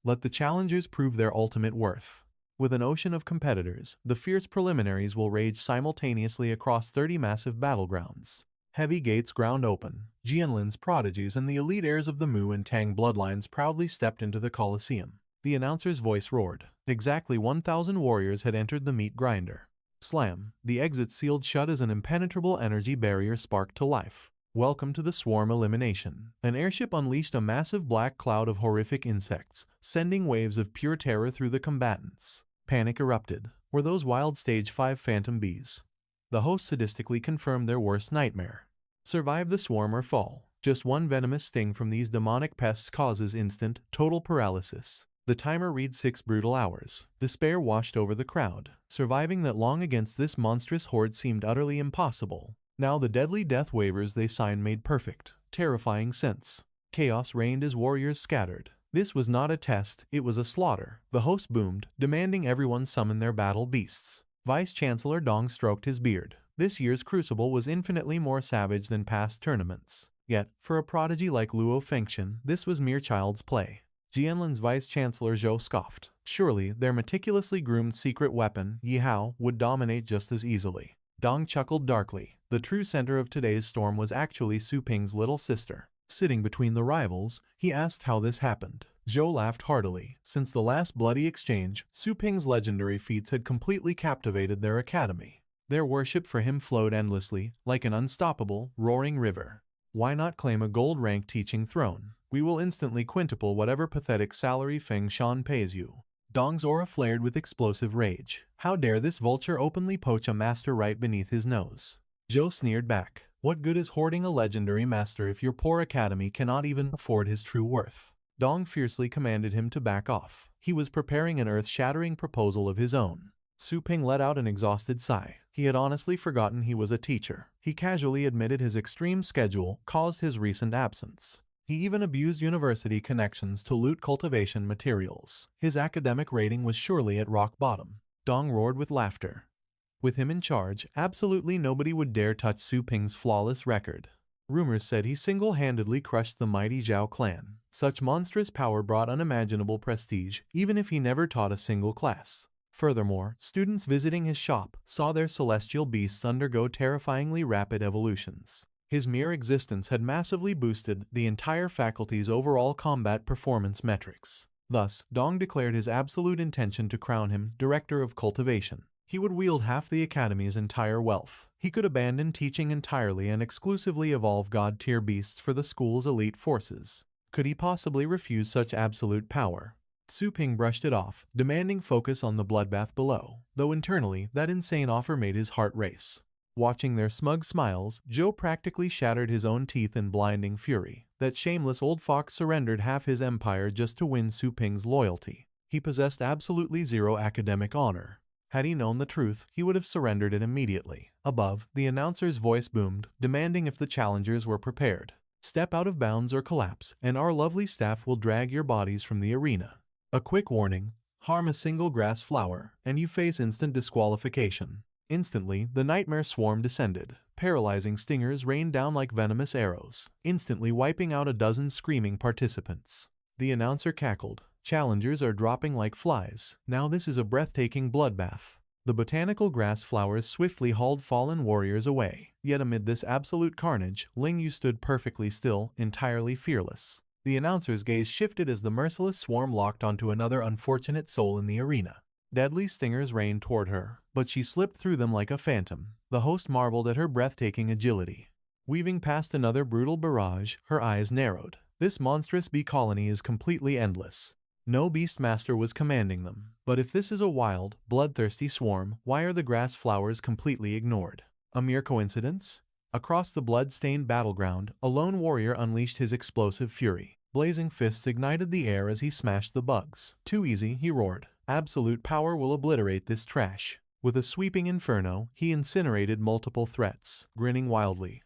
let the challengers prove their ultimate worth. With an ocean of competitors, the fierce preliminaries will rage simultaneously across 30 massive battlegrounds. Heavy gates ground open. Jianlin's prodigies and the elite heirs of the Mu and Tang bloodlines proudly stepped into the Colosseum. The announcer's voice roared. Exactly 1,000 warriors had entered the meat grinder. Slam, the exit sealed shut as an impenetrable energy barrier sparked to life. Welcome to the swarm elimination. An airship unleashed a massive black cloud of horrific insects, sending waves of pure terror through the combatants. Panic erupted. Were those wild stage 5 phantom bees? The host sadistically confirmed their worst nightmare. Survive the swarm or fall. Just one venomous sting from these demonic pests causes instant, total paralysis. The timer reads 6 brutal hours. Despair washed over the crowd. Surviving that long against this monstrous horde seemed utterly impossible. Now the deadly death waivers they signed made perfect, terrifying sense. Chaos reigned as warriors scattered. This was not a test, it was a slaughter. The host boomed, demanding everyone summon their battle beasts. Vice-Chancellor Dong stroked his beard. This year's crucible was infinitely more savage than past tournaments. Yet, for a prodigy like Luo Fengxian, this was mere child's play. Jianlin's Vice-Chancellor Zhou scoffed. Surely, their meticulously groomed secret weapon, Yihao, would dominate just as easily. Dong chuckled darkly. The true center of today's storm was actually Su Ping's little sister. Sitting between the rivals, he asked how this happened. Zhou laughed heartily. Since the last bloody exchange, Su Ping's legendary feats had completely captivated their academy. Their worship for him flowed endlessly, like an unstoppable, roaring river. Why not claim a gold-rank teaching throne? We will instantly quintuple whatever pathetic salary Feng Shan pays you. Dong's aura flared with explosive rage. How dare this vulture openly poach a master right beneath his nose? Zhou sneered back. What good is hoarding a legendary master if your poor academy cannot even afford his true worth? Dong fiercely commanded him to back off. He was preparing an earth-shattering proposal of his own. Su Ping let out an exhausted sigh. He had honestly forgotten he was a teacher. He casually admitted his extreme schedule caused his recent absence. He even abused university connections to loot cultivation materials. His academic rating was surely at rock bottom. Dong roared with laughter. With him in charge, absolutely nobody would dare touch Su Ping's flawless record. Rumors said he single-handedly crushed the mighty Zhao clan. Such monstrous power brought unimaginable prestige, even if he never taught a single class. Furthermore, students visiting his shop saw their celestial beasts undergo terrifyingly rapid evolutions. His mere existence had massively boosted the entire faculty's overall combat performance metrics. Thus, Dong declared his absolute intention to crown him Director of Cultivation. He would wield half the academy's entire wealth. He could abandon teaching entirely and exclusively evolve god-tier beasts for the school's elite forces. Could he possibly refuse such absolute power? Su Ping brushed it off, demanding focus on the bloodbath below, though internally, that insane offer made his heart race. Watching their smug smiles, Zhou practically shattered his own teeth in blinding fury. That shameless old fox surrendered half his empire just to win Su Ping's loyalty. He possessed absolutely zero academic honor. Had he known the truth, he would have surrendered it immediately. Above, the announcer's voice boomed, demanding if the challengers were prepared. Step out of bounds or collapse, and our lovely staff will drag your bodies from the arena. A quick warning: harm a single grass flower, and you face instant disqualification. Instantly, the nightmare swarm descended. Paralyzing stingers rained down like venomous arrows, instantly wiping out a dozen screaming participants. The announcer cackled. Challengers are dropping like flies. Now this is a breathtaking bloodbath. The botanical grass flowers swiftly hauled fallen warriors away. Yet amid this absolute carnage, Ling Yu stood perfectly still, entirely fearless. The announcer's gaze shifted as the merciless swarm locked onto another unfortunate soul in the arena. Deadly stingers rained toward her, but she slipped through them like a phantom. The host marveled at her breathtaking agility. Weaving past another brutal barrage, her eyes narrowed. This monstrous bee colony is completely endless. No beastmaster was commanding them. But if this is a wild, bloodthirsty swarm, why are the grass flowers completely ignored? A mere coincidence? Across the blood-stained battleground, a lone warrior unleashed his explosive fury. Blazing fists ignited the air as he smashed the bugs. Too easy, he roared. Absolute power will obliterate this trash. With a sweeping inferno, he incinerated multiple threats, grinning wildly.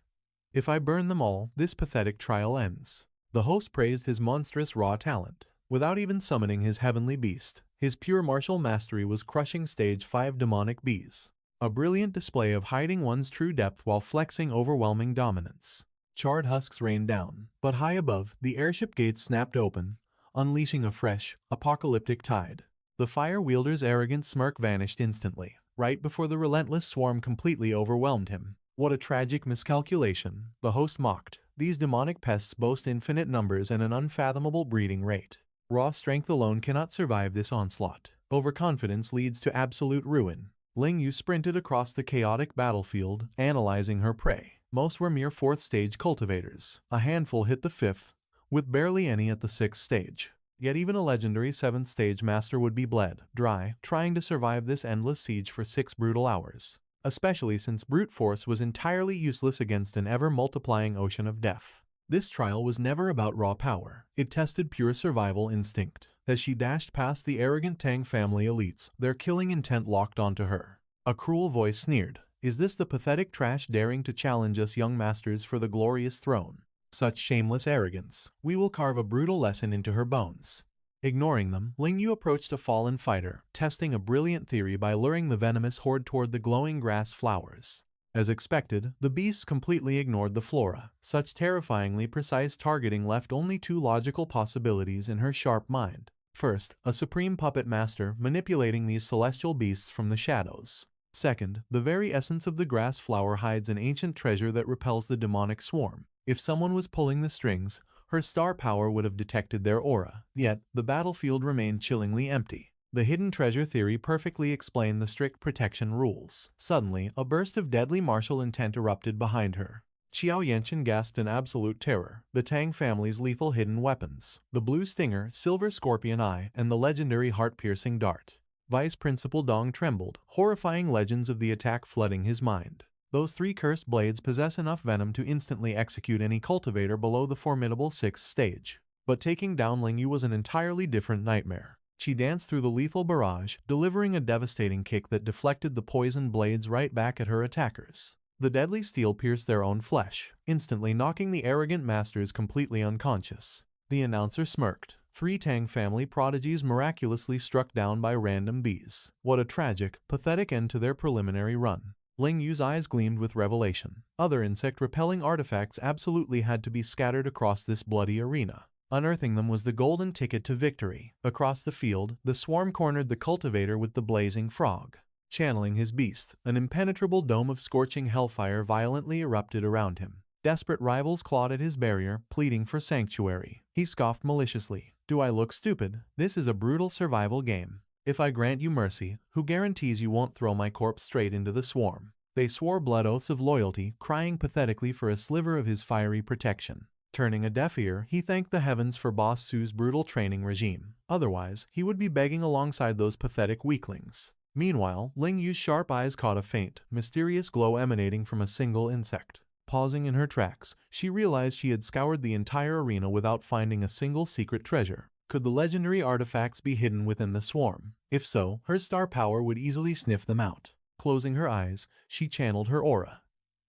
If I burn them all, this pathetic trial ends. The host praised his monstrous raw talent. Without even summoning his heavenly beast, his pure martial mastery was crushing stage 5 demonic bees. A brilliant display of hiding one's true depth while flexing overwhelming dominance. Charred husks rained down, but high above, the airship gates snapped open, unleashing a fresh, apocalyptic tide. The fire wielder's arrogant smirk vanished instantly, right before the relentless swarm completely overwhelmed him. What a tragic miscalculation, the host mocked. These demonic pests boast infinite numbers and an unfathomable breeding rate. Raw strength alone cannot survive this onslaught. Overconfidence leads to absolute ruin. Ling Yu sprinted across the chaotic battlefield, analyzing her prey. Most were mere 4th stage cultivators. A handful hit the 5th, with barely any at the 6th stage. Yet even a legendary 7th stage master would be bled dry, trying to survive this endless siege for 6 brutal hours. Especially since brute force was entirely useless against an ever-multiplying ocean of death. This trial was never about raw power. It tested pure survival instinct. As she dashed past the arrogant Tang family elites, their killing intent locked onto her. A cruel voice sneered. Is this the pathetic trash daring to challenge us young masters for the glorious throne? Such shameless arrogance. We will carve a brutal lesson into her bones. Ignoring them, Ling Yu approached a fallen fighter, testing a brilliant theory by luring the venomous horde toward the glowing grass flowers. As expected, the beasts completely ignored the flora. Such terrifyingly precise targeting left only two logical possibilities in her sharp mind. First, a supreme puppet master manipulating these celestial beasts from the shadows. Second, the very essence of the grass flower hides an ancient treasure that repels the demonic swarm. If someone was pulling the strings, her star power would have detected their aura. Yet, the battlefield remained chillingly empty. The hidden treasure theory perfectly explained the strict protection rules. Suddenly, a burst of deadly martial intent erupted behind her. Xiao Yanchen gasped in absolute terror. The Tang family's lethal hidden weapons. The blue stinger, silver scorpion eye, and the legendary heart-piercing dart. Vice Principal Dong trembled, horrifying legends of the attack flooding his mind. Those three cursed blades possess enough venom to instantly execute any cultivator below the formidable 6th stage. But taking down Ling Yu was an entirely different nightmare. She danced through the lethal barrage, delivering a devastating kick that deflected the poisoned blades right back at her attackers. The deadly steel pierced their own flesh, instantly knocking the arrogant masters completely unconscious. The announcer smirked. 3 Tang family prodigies miraculously struck down by random bees. What a tragic, pathetic end to their preliminary run. Ling Yu's eyes gleamed with revelation. Other insect-repelling artifacts absolutely had to be scattered across this bloody arena. Unearthing them was the golden ticket to victory. Across the field, the swarm cornered the cultivator with the blazing frog. Channeling his beast, an impenetrable dome of scorching hellfire violently erupted around him. Desperate rivals clawed at his barrier, pleading for sanctuary. He scoffed maliciously. "Do I look stupid? This is a brutal survival game. If I grant you mercy, who guarantees you won't throw my corpse straight into the swarm?" They swore blood oaths of loyalty, crying pathetically for a sliver of his fiery protection. Turning a deaf ear, he thanked the heavens for Boss Su's brutal training regime. Otherwise, he would be begging alongside those pathetic weaklings. Meanwhile, Ling Yu's sharp eyes caught a faint, mysterious glow emanating from a single insect. Pausing in her tracks, she realized she had scoured the entire arena without finding a single secret treasure. Could the legendary artifacts be hidden within the swarm? If so, her star power would easily sniff them out. Closing her eyes, she channeled her aura.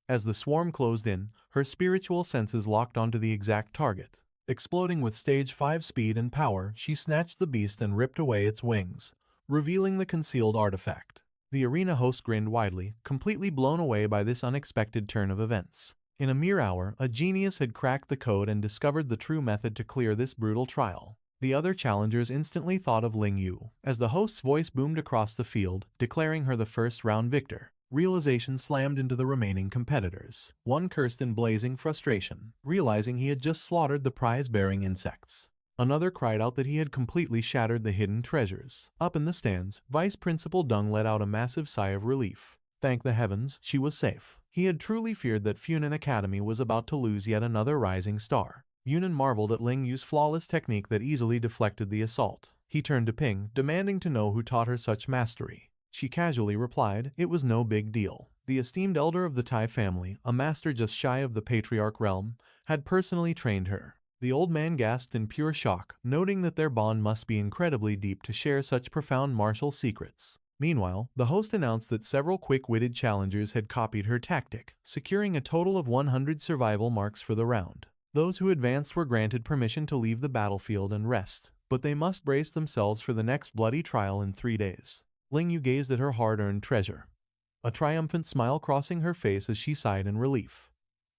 As the swarm closed in, her spiritual senses locked onto the exact target. Exploding with stage 5 speed and power, she snatched the beast and ripped away its wings, revealing the concealed artifact. The arena host grinned widely, completely blown away by this unexpected turn of events. In a mere hour, a genius had cracked the code and discovered the true method to clear this brutal trial. The other challengers instantly thought of Ling Yu, as the host's voice boomed across the field, declaring her the first-round victor. Realization slammed into the remaining competitors. One cursed in blazing frustration, realizing he had just slaughtered the prize-bearing insects. Another cried out that he had completely shattered the hidden treasures. Up in the stands, Vice Principal Deng let out a massive sigh of relief. Thank the heavens, she was safe. He had truly feared that Funan Academy was about to lose yet another rising star. Yunan marveled at Ling Yu's flawless technique that easily deflected the assault. He turned to Ping, demanding to know who taught her such mastery. She casually replied, it was no big deal. The esteemed elder of the Tai family, a master just shy of the patriarch realm, had personally trained her. The old man gasped in pure shock, noting that their bond must be incredibly deep to share such profound martial secrets. Meanwhile, the host announced that several quick-witted challengers had copied her tactic, securing a total of 100 survival marks for the round. Those who advanced were granted permission to leave the battlefield and rest, but they must brace themselves for the next bloody trial in 3 days. Ling Yu gazed at her hard-earned treasure, a triumphant smile crossing her face as she sighed in relief.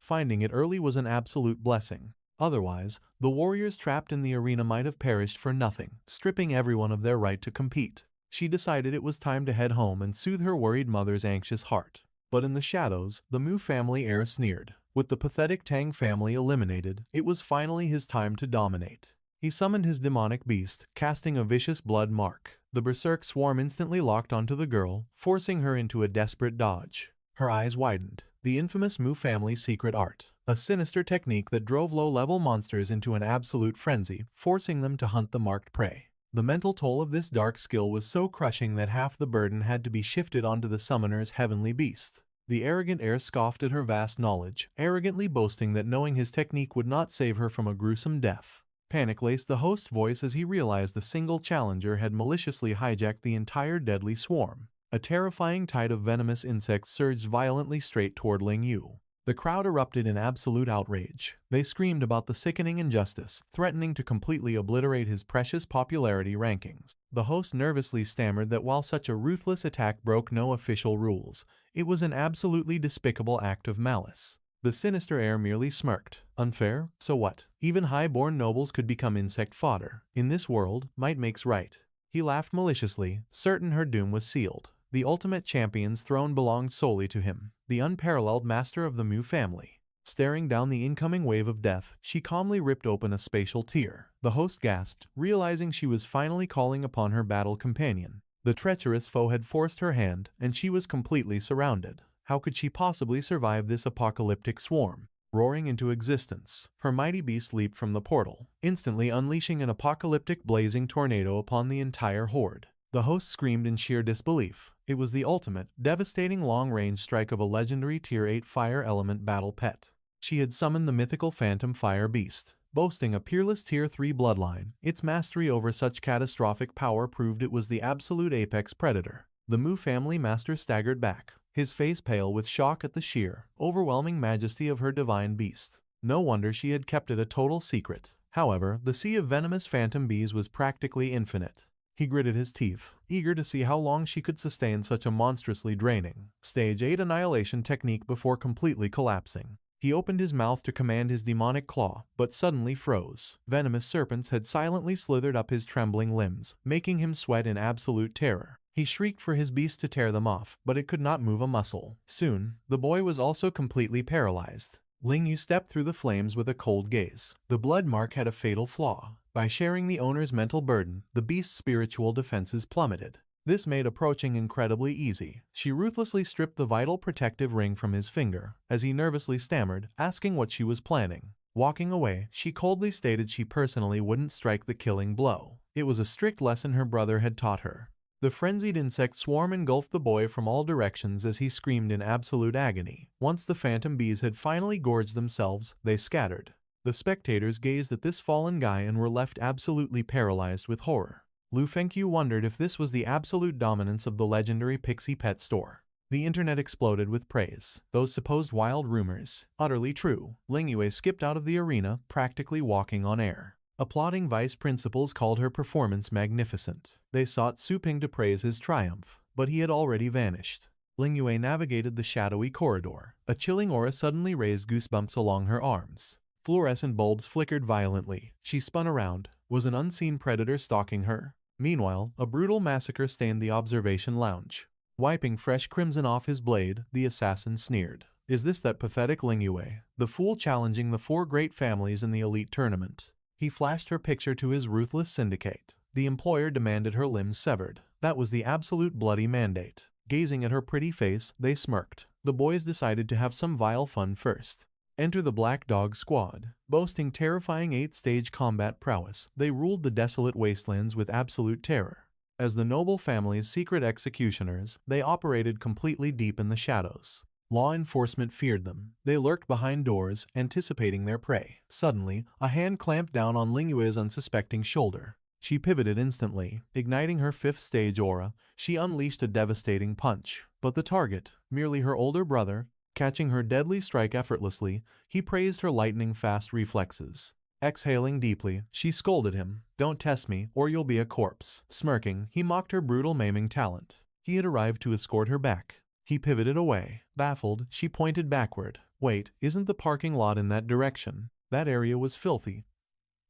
Finding it early was an absolute blessing. Otherwise, the warriors trapped in the arena might have perished for nothing, stripping everyone of their right to compete. She decided it was time to head home and soothe her worried mother's anxious heart. But in the shadows, the Mu family heir sneered. With the pathetic Tang family eliminated, it was finally his time to dominate. He summoned his demonic beast, casting a vicious blood mark. The berserk swarm instantly locked onto the girl, forcing her into a desperate dodge. Her eyes widened. The infamous Mu family's secret art. A sinister technique that drove low-level monsters into an absolute frenzy, forcing them to hunt the marked prey. The mental toll of this dark skill was so crushing that half the burden had to be shifted onto the summoner's heavenly beast. The arrogant heir scoffed at her vast knowledge, arrogantly boasting that knowing his technique would not save her from a gruesome death. Panic laced the host's voice as he realized the single challenger had maliciously hijacked the entire deadly swarm. A terrifying tide of venomous insects surged violently straight toward Ling Yu. The crowd erupted in absolute outrage. They screamed about the sickening injustice, threatening to completely obliterate his precious popularity rankings. The host nervously stammered that while such a ruthless attack broke no official rules, it was an absolutely despicable act of malice. The sinister heir merely smirked. Unfair? So what? Even high-born nobles could become insect fodder. In this world, might makes right. He laughed maliciously, certain her doom was sealed. The ultimate champion's throne belonged solely to him, the unparalleled master of the Mu family. Staring down the incoming wave of death, she calmly ripped open a spatial tear. The host gasped, realizing she was finally calling upon her battle companion. The treacherous foe had forced her hand, and she was completely surrounded. How could she possibly survive this apocalyptic swarm? Roaring into existence, her mighty beast leaped from the portal, instantly unleashing an apocalyptic blazing tornado upon the entire horde. The host screamed in sheer disbelief. It was the ultimate, devastating long-range strike of a legendary Tier 8 fire element battle pet. She had summoned the mythical phantom fire beast. Boasting a peerless Tier 3 bloodline, its mastery over such catastrophic power proved it was the absolute apex predator. The Mu family master staggered back, his face pale with shock at the sheer, overwhelming majesty of her divine beast. No wonder she had kept it a total secret. However, the sea of venomous phantom bees was practically infinite. He gritted his teeth, eager to see how long she could sustain such a monstrously draining Stage 8 annihilation technique before completely collapsing. He opened his mouth to command his demonic claw, but suddenly froze. Venomous serpents had silently slithered up his trembling limbs, making him sweat in absolute terror. He shrieked for his beast to tear them off, but it could not move a muscle. Soon, the boy was also completely paralyzed. Ling Yu stepped through the flames with a cold gaze. The blood mark had a fatal flaw. By sharing the owner's mental burden, the beast's spiritual defenses plummeted. This made approaching incredibly easy. She ruthlessly stripped the vital protective ring from his finger, as he nervously stammered, asking what she was planning. Walking away, she coldly stated she personally wouldn't strike the killing blow. It was a strict lesson her brother had taught her. The frenzied insect swarm engulfed the boy from all directions as he screamed in absolute agony. Once the phantom bees had finally gorged themselves, they scattered. The spectators gazed at this fallen guy and were left absolutely paralyzed with horror. Lu Fengqiu wondered if this was the absolute dominance of the legendary pixie pet store. The internet exploded with praise. Those supposed wild rumors, utterly true. Ling Yue skipped out of the arena, practically walking on air. Applauding vice principals called her performance magnificent. They sought Su Ping to praise his triumph, but he had already vanished. Ling Yue navigated the shadowy corridor. A chilling aura suddenly raised goosebumps along her arms. Fluorescent bulbs flickered violently. She spun around. Was an unseen predator stalking her? Meanwhile, a brutal massacre stained the observation lounge. Wiping fresh crimson off his blade, the assassin sneered. Is this that pathetic Ling Yue, the fool challenging the 4 great families in the elite tournament? He flashed her picture to his ruthless syndicate. The employer demanded her limbs severed. That was the absolute bloody mandate. Gazing at her pretty face, they smirked. The boys decided to have some vile fun first. Enter the Black Dog Squad. Boasting terrifying 8-stage combat prowess, they ruled the desolate wastelands with absolute terror. As the noble family's secret executioners, they operated completely deep in the shadows. Law enforcement feared them. They lurked behind doors, anticipating their prey. Suddenly, a hand clamped down on Ling Yue's unsuspecting shoulder. She pivoted instantly. Igniting her 5th-stage aura, she unleashed a devastating punch. But the target, merely her older brother, catching her deadly strike effortlessly, he praised her lightning-fast reflexes. Exhaling deeply, she scolded him, "Don't test me, or you'll be a corpse." Smirking, he mocked her brutal maiming talent. He had arrived to escort her back. He pivoted away. Baffled, she pointed backward. "Wait, isn't the parking lot in that direction? That area was filthy."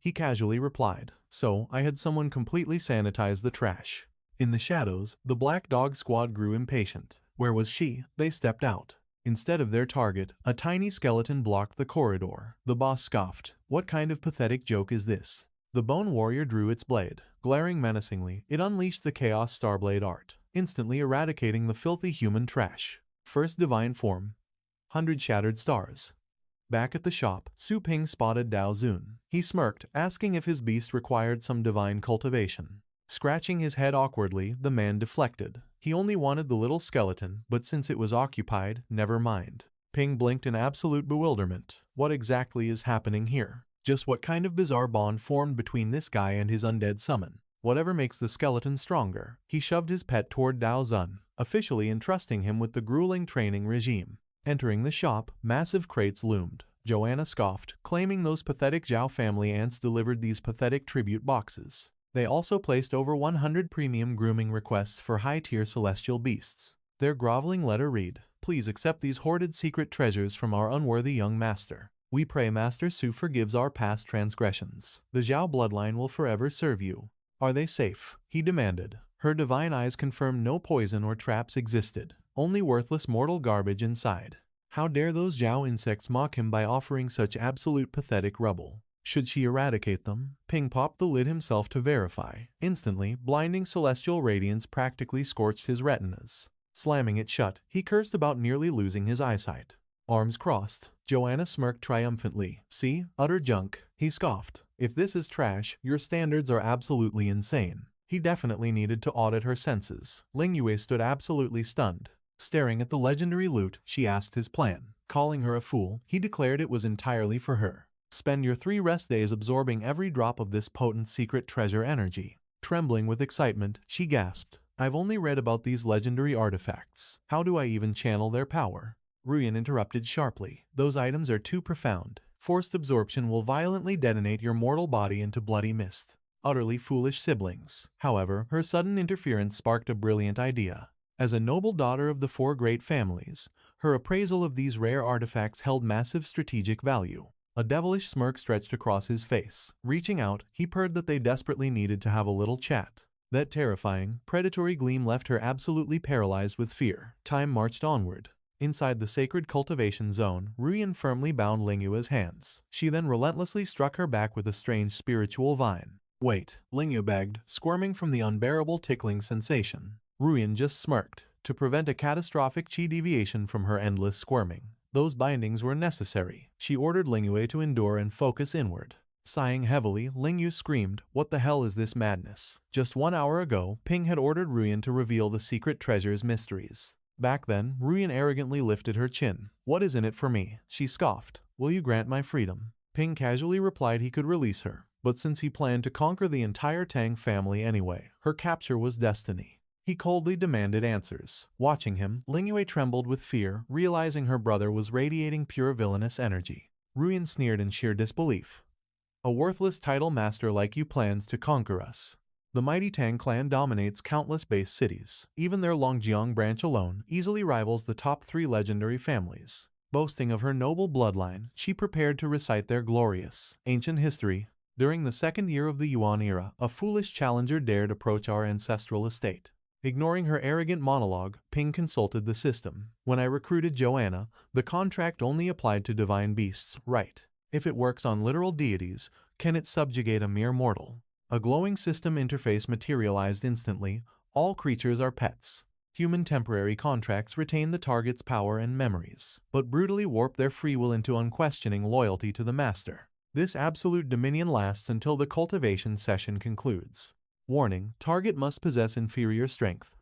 He casually replied, "So, I had someone completely sanitize the trash." In the shadows, the Black Dog Squad grew impatient. Where was she? They stepped out. Instead of their target, a tiny skeleton blocked the corridor. The boss scoffed. "What kind of pathetic joke is this?" The Bone Warrior drew its blade. Glaring menacingly, it unleashed the Chaos Starblade art, instantly eradicating the filthy human trash. First divine form. 100 shattered stars. Back at the shop, Su Ping spotted Dao Zun. He smirked, asking if his beast required some divine cultivation. Scratching his head awkwardly, the man deflected. He only wanted the little skeleton, but since it was occupied, never mind. Ping blinked in absolute bewilderment. What exactly is happening here? Just what kind of bizarre bond formed between this guy and his undead summon? Whatever makes the skeleton stronger. He shoved his pet toward Dao Zun, officially entrusting him with the grueling training regime. Entering the shop, massive crates loomed. Joanna scoffed, claiming those pathetic Zhao family ants delivered these pathetic tribute boxes. They also placed over 100 premium grooming requests for high-tier celestial beasts. Their groveling letter read, "Please accept these hoarded secret treasures from our unworthy young master. We pray Master Su forgives our past transgressions. The Zhao bloodline will forever serve you." "Are they safe?" he demanded. Her divine eyes confirmed no poison or traps existed, only worthless mortal garbage inside. How dare those Zhao insects mock him by offering such absolute pathetic rubble? Should she eradicate them? Ping popped the lid himself to verify. Instantly, blinding celestial radiance practically scorched his retinas. Slamming it shut, he cursed about nearly losing his eyesight. Arms crossed, Joanna smirked triumphantly. "See? Utter junk," he scoffed. "If this is trash, your standards are absolutely insane." He definitely needed to audit her senses. Ling Yue stood absolutely stunned. Staring at the legendary loot, she asked his plan. Calling her a fool, he declared it was entirely for her. "Spend your 3 rest days absorbing every drop of this potent secret treasure energy." Trembling with excitement, she gasped, "I've only read about these legendary artifacts. How do I even channel their power?" Ruyan interrupted sharply. "Those items are too profound. Forced absorption will violently detonate your mortal body into bloody mist. Utterly foolish siblings." However, her sudden interference sparked a brilliant idea. As a noble daughter of the 4 great families, her appraisal of these rare artifacts held massive strategic value. A devilish smirk stretched across his face. Reaching out, he purred that they desperately needed to have a little chat. That terrifying, predatory gleam left her absolutely paralyzed with fear. Time marched onward. Inside the sacred cultivation zone, Ruyan firmly bound Ling Yue's hands. She then relentlessly struck her back with a strange spiritual vine. "Wait," Ling Yue begged, squirming from the unbearable tickling sensation. Ruyan just smirked. To prevent a catastrophic chi deviation from her endless squirming, those bindings were necessary. She ordered Ling Yue to endure and focus inward. Sighing heavily, Ling Yue screamed, "What the hell is this madness?" Just 1 hour ago, Ping had ordered Ruyan to reveal the secret treasure's mysteries. Back then, Ruyan arrogantly lifted her chin. "What is in it for me?" she scoffed. "Will you grant my freedom?" Ping casually replied he could release her, but since he planned to conquer the entire Tang family anyway, her capture was destiny. He coldly demanded answers. Watching him, Ling Yue trembled with fear, realizing her brother was radiating pure villainous energy. Ruyan sneered in sheer disbelief. "A worthless title master like you plans to conquer us." The mighty Tang clan dominates countless base cities. Even their Longjiang branch alone easily rivals the top 3 legendary families. Boasting of her noble bloodline, she prepared to recite their glorious, ancient history. During the 2nd year of the Yuan era, a foolish challenger dared approach our ancestral estate. Ignoring her arrogant monologue, Ping consulted the system. "When I recruited Joanna, the contract only applied to divine beasts, right? If it works on literal deities, can it subjugate a mere mortal?" A glowing system interface materialized instantly. "All creatures are pets. Human temporary contracts retain the target's power and memories, but brutally warp their free will into unquestioning loyalty to the master. This absolute dominion lasts until the cultivation session concludes. Warning, target must possess inferior strength,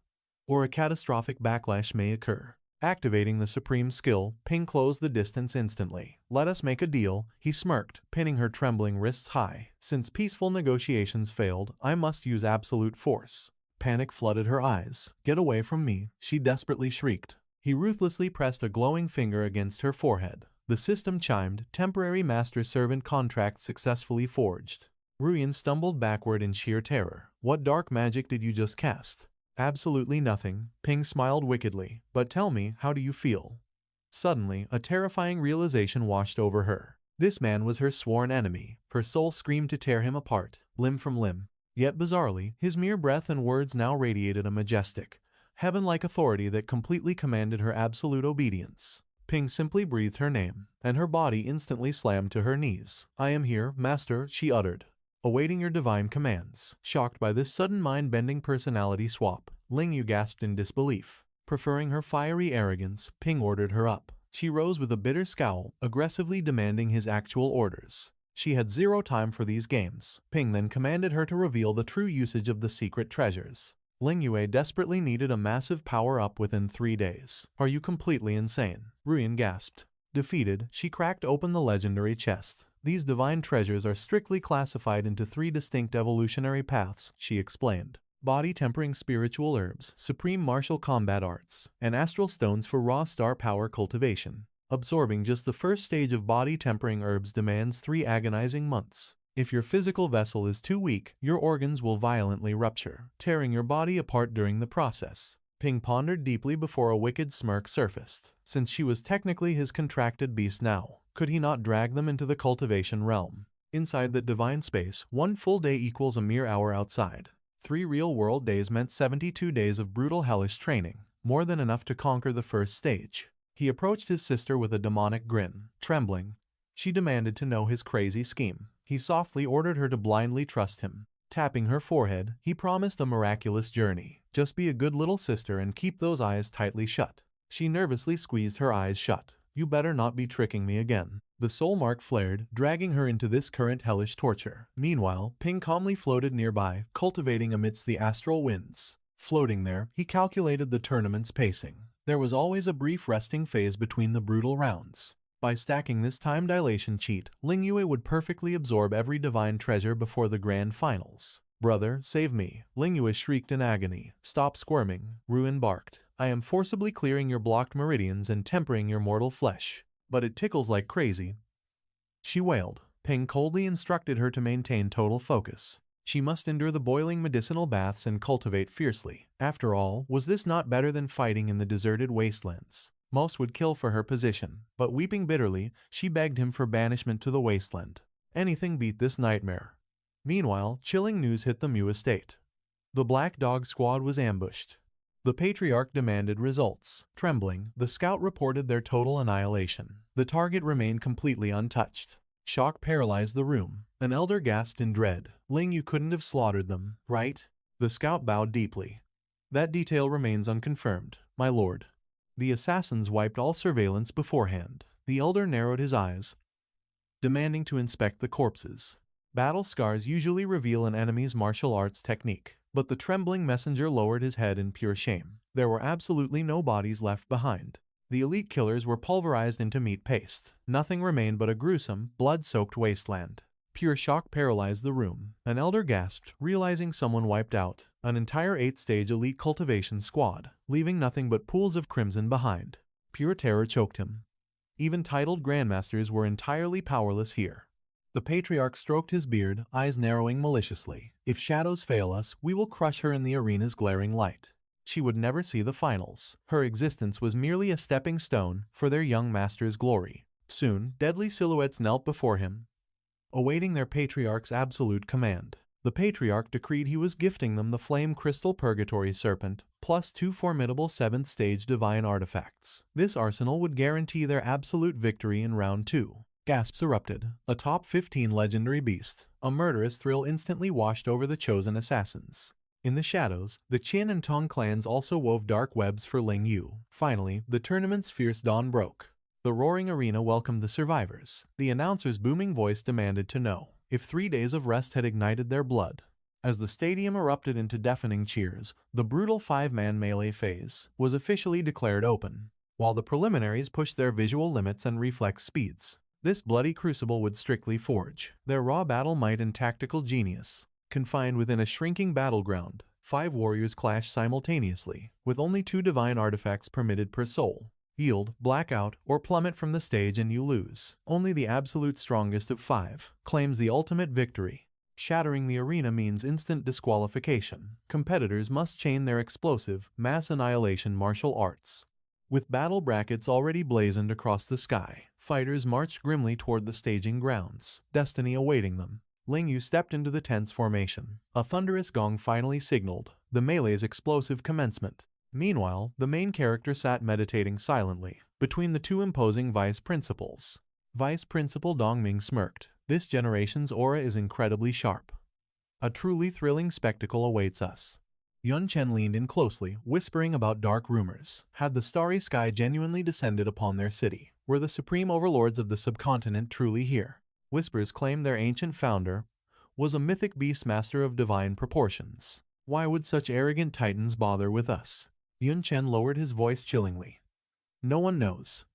or a catastrophic backlash may occur." Activating the supreme skill, Ping closed the distance instantly. "Let us make a deal," he smirked, pinning her trembling wrists high. "Since peaceful negotiations failed, I must use absolute force." Panic flooded her eyes. "Get away from me," she desperately shrieked. He ruthlessly pressed a glowing finger against her forehead. The system chimed, "Temporary master-servant contract successfully forged." Ruyan stumbled backward in sheer terror. "What dark magic did you just cast?" "Absolutely nothing." Ping smiled wickedly. "But tell me, how do you feel?" Suddenly, a terrifying realization washed over her. This man was her sworn enemy. Her soul screamed to tear him apart, limb from limb. Yet bizarrely, his mere breath and words now radiated a majestic, heaven-like authority that completely commanded her absolute obedience. Ping simply breathed her name, and her body instantly slammed to her knees. "I am here, master," she uttered, "awaiting your divine commands." Shocked by this sudden mind-bending personality swap, Ling Yu gasped in disbelief. Preferring her fiery arrogance, Ping ordered her up. She rose with a bitter scowl, aggressively demanding his actual orders. She had zero time for these games. Ping then commanded her to reveal the true usage of the secret treasures. Ling Yue desperately needed a massive power-up within 3 days. "Are you completely insane?" Ruyan gasped. Defeated, she cracked open the legendary chest. "These divine treasures are strictly classified into 3 distinct evolutionary paths," she explained. body tempering spiritual herbs, supreme martial combat arts, and astral stones for raw star power cultivation. Absorbing just the first stage of body tempering herbs demands 3 agonizing months. If your physical vessel is too weak, your organs will violently rupture, tearing your body apart during the process. Ping pondered deeply before a wicked smirk surfaced. Since she was technically his contracted beast now, could he not drag them into the cultivation realm? Inside that divine space, 1 full day equals a mere hour outside. 3 real-world days meant 72 days of brutal hellish training, more than enough to conquer the first stage. He approached his sister with a demonic grin. Trembling, she demanded to know his crazy scheme. He softly ordered her to blindly trust him. Tapping her forehead, he promised a miraculous journey. Just be a good little sister and keep those eyes tightly shut. She nervously squeezed her eyes shut. You better not be tricking me again. The soul mark flared, dragging her into this current hellish torture. Meanwhile, Ping calmly floated nearby, cultivating amidst the astral winds. Floating there, he calculated the tournament's pacing. There was always a brief resting phase between the brutal rounds. By stacking this time dilation cheat, Ling Yue would perfectly absorb every divine treasure before the grand finals. Brother, save me, Ling Yue shrieked in agony. Stop squirming, Ruin barked. I am forcibly clearing your blocked meridians and tempering your mortal flesh. But it tickles like crazy, she wailed. Ping coldly instructed her to maintain total focus. She must endure the boiling medicinal baths and cultivate fiercely. After all, was this not better than fighting in the deserted wastelands? Most would kill for her position, but weeping bitterly, she begged him for banishment to the wasteland. Anything beat this nightmare. Meanwhile, chilling news hit the Mu estate. The Black Dog Squad was ambushed. The Patriarch demanded results. Trembling, the scout reported their total annihilation. The target remained completely untouched. Shock paralyzed the room. An elder gasped in dread. Ling, you couldn't have slaughtered them, right? The scout bowed deeply. That detail remains unconfirmed, my lord. The assassins wiped all surveillance beforehand. The elder narrowed his eyes, demanding to inspect the corpses. Battle scars usually reveal an enemy's martial arts technique, but the trembling messenger lowered his head in pure shame. There were absolutely no bodies left behind. The elite killers were pulverized into meat paste. Nothing remained but a gruesome, blood-soaked wasteland. Pure shock paralyzed the room. An elder gasped, realizing someone wiped out an entire 8-stage elite cultivation squad, leaving nothing but pools of crimson behind. Pure terror choked him. Even titled grandmasters were entirely powerless here. The Patriarch stroked his beard, eyes narrowing maliciously. If shadows fail us, we will crush her in the arena's glaring light. She would never see the finals. Her existence was merely a stepping stone for their young master's glory. Soon, deadly silhouettes knelt before him, awaiting their Patriarch's absolute command. The Patriarch decreed he was gifting them the Flame Crystal Purgatory Serpent, plus 2 formidable 7th-stage divine artifacts. This arsenal would guarantee their absolute victory in round 2. Gasps erupted. A top 15 legendary beast. A murderous thrill instantly washed over the chosen assassins. In the shadows, the Qin and Tong clans also wove dark webs for Ling Yu. Finally, the tournament's fierce dawn broke. The roaring arena welcomed the survivors. The announcer's booming voice demanded to know if 3 days of rest had ignited their blood. As the stadium erupted into deafening cheers, the brutal 5-man melee phase was officially declared open. While the preliminaries pushed their visual limits and reflex speeds, this bloody crucible would strictly forge their raw battle might and tactical genius. Confined within a shrinking battleground, 5 warriors clash simultaneously, with only 2 divine artifacts permitted per soul. Yield, blackout, or plummet from the stage and you lose. Only the absolute strongest of 5 claims the ultimate victory. Shattering the arena means instant disqualification. Competitors must chain their explosive, mass annihilation martial arts. With battle brackets already blazoned across the sky, fighters marched grimly toward the staging grounds, destiny awaiting them. Ling Yu stepped into the tense formation. A thunderous gong finally signaled the melee's explosive commencement. Meanwhile, the main character sat meditating silently between the 2 imposing vice principals. Vice Principal Dongming smirked. This generation's aura is incredibly sharp. A truly thrilling spectacle awaits us. Yun Chen leaned in closely, whispering about dark rumors. Had the starry sky genuinely descended upon their city? Were the supreme overlords of the subcontinent truly here? Whispers claimed their ancient founder was a mythic beastmaster of divine proportions. Why would such arrogant titans bother with us? Yun Chen lowered his voice chillingly. No one knows.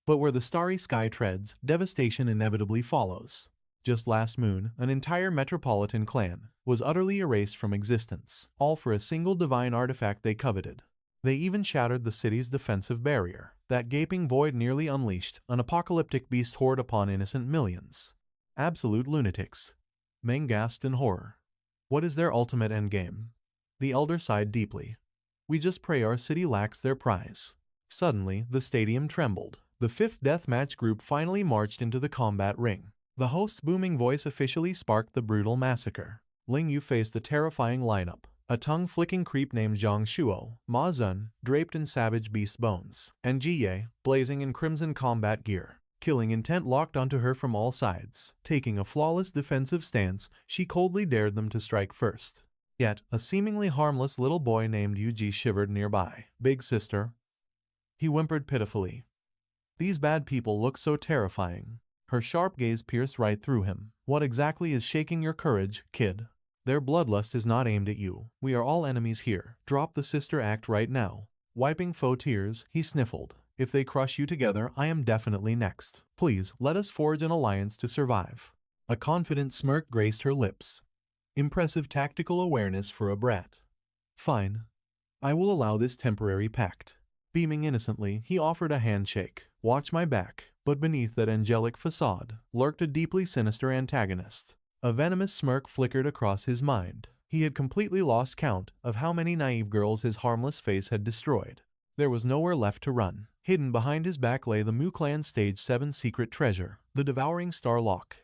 But where the starry sky treads, devastation inevitably follows. Just last moon, an entire metropolitan clan, was utterly erased from existence, all for a single divine artifact they coveted. They even shattered the city's defensive barrier. That gaping void nearly unleashed an apocalyptic beast horde upon innocent millions. Absolute lunatics. Meng gasped in horror. What is their ultimate endgame? The elder sighed deeply. We just pray our city lacks their prize. Suddenly, the stadium trembled. The fifth deathmatch group finally marched into the combat ring. The host's booming voice officially sparked the brutal massacre. Ling Yu faced a terrifying lineup. A tongue-flicking creep named Zhang Shuo, Ma Zun, draped in savage beast bones, and Ji Ye, blazing in crimson combat gear. Killing intent locked onto her from all sides. Taking a flawless defensive stance, she coldly dared them to strike first. Yet, a seemingly harmless little boy named Yuji shivered nearby. Big sister. He whimpered pitifully. These bad people look so terrifying. Her sharp gaze pierced right through him. What exactly is shaking your courage, kid? Their bloodlust is not aimed at you. We are all enemies here. Drop the sister act right now. Wiping faux tears, he sniffled. If they crush you together, I am definitely next. Please, let us forge an alliance to survive. A confident smirk graced her lips. Impressive tactical awareness for a brat. Fine. I will allow this temporary pact. Beaming innocently, he offered a handshake. Watch my back. But beneath that angelic facade, lurked a deeply sinister antagonist. A venomous smirk flickered across his mind. He had completely lost count of how many naive girls his harmless face had destroyed. There was nowhere left to run. Hidden behind his back lay the Mu Clan's Stage 7 secret treasure, the Devouring Star Lock.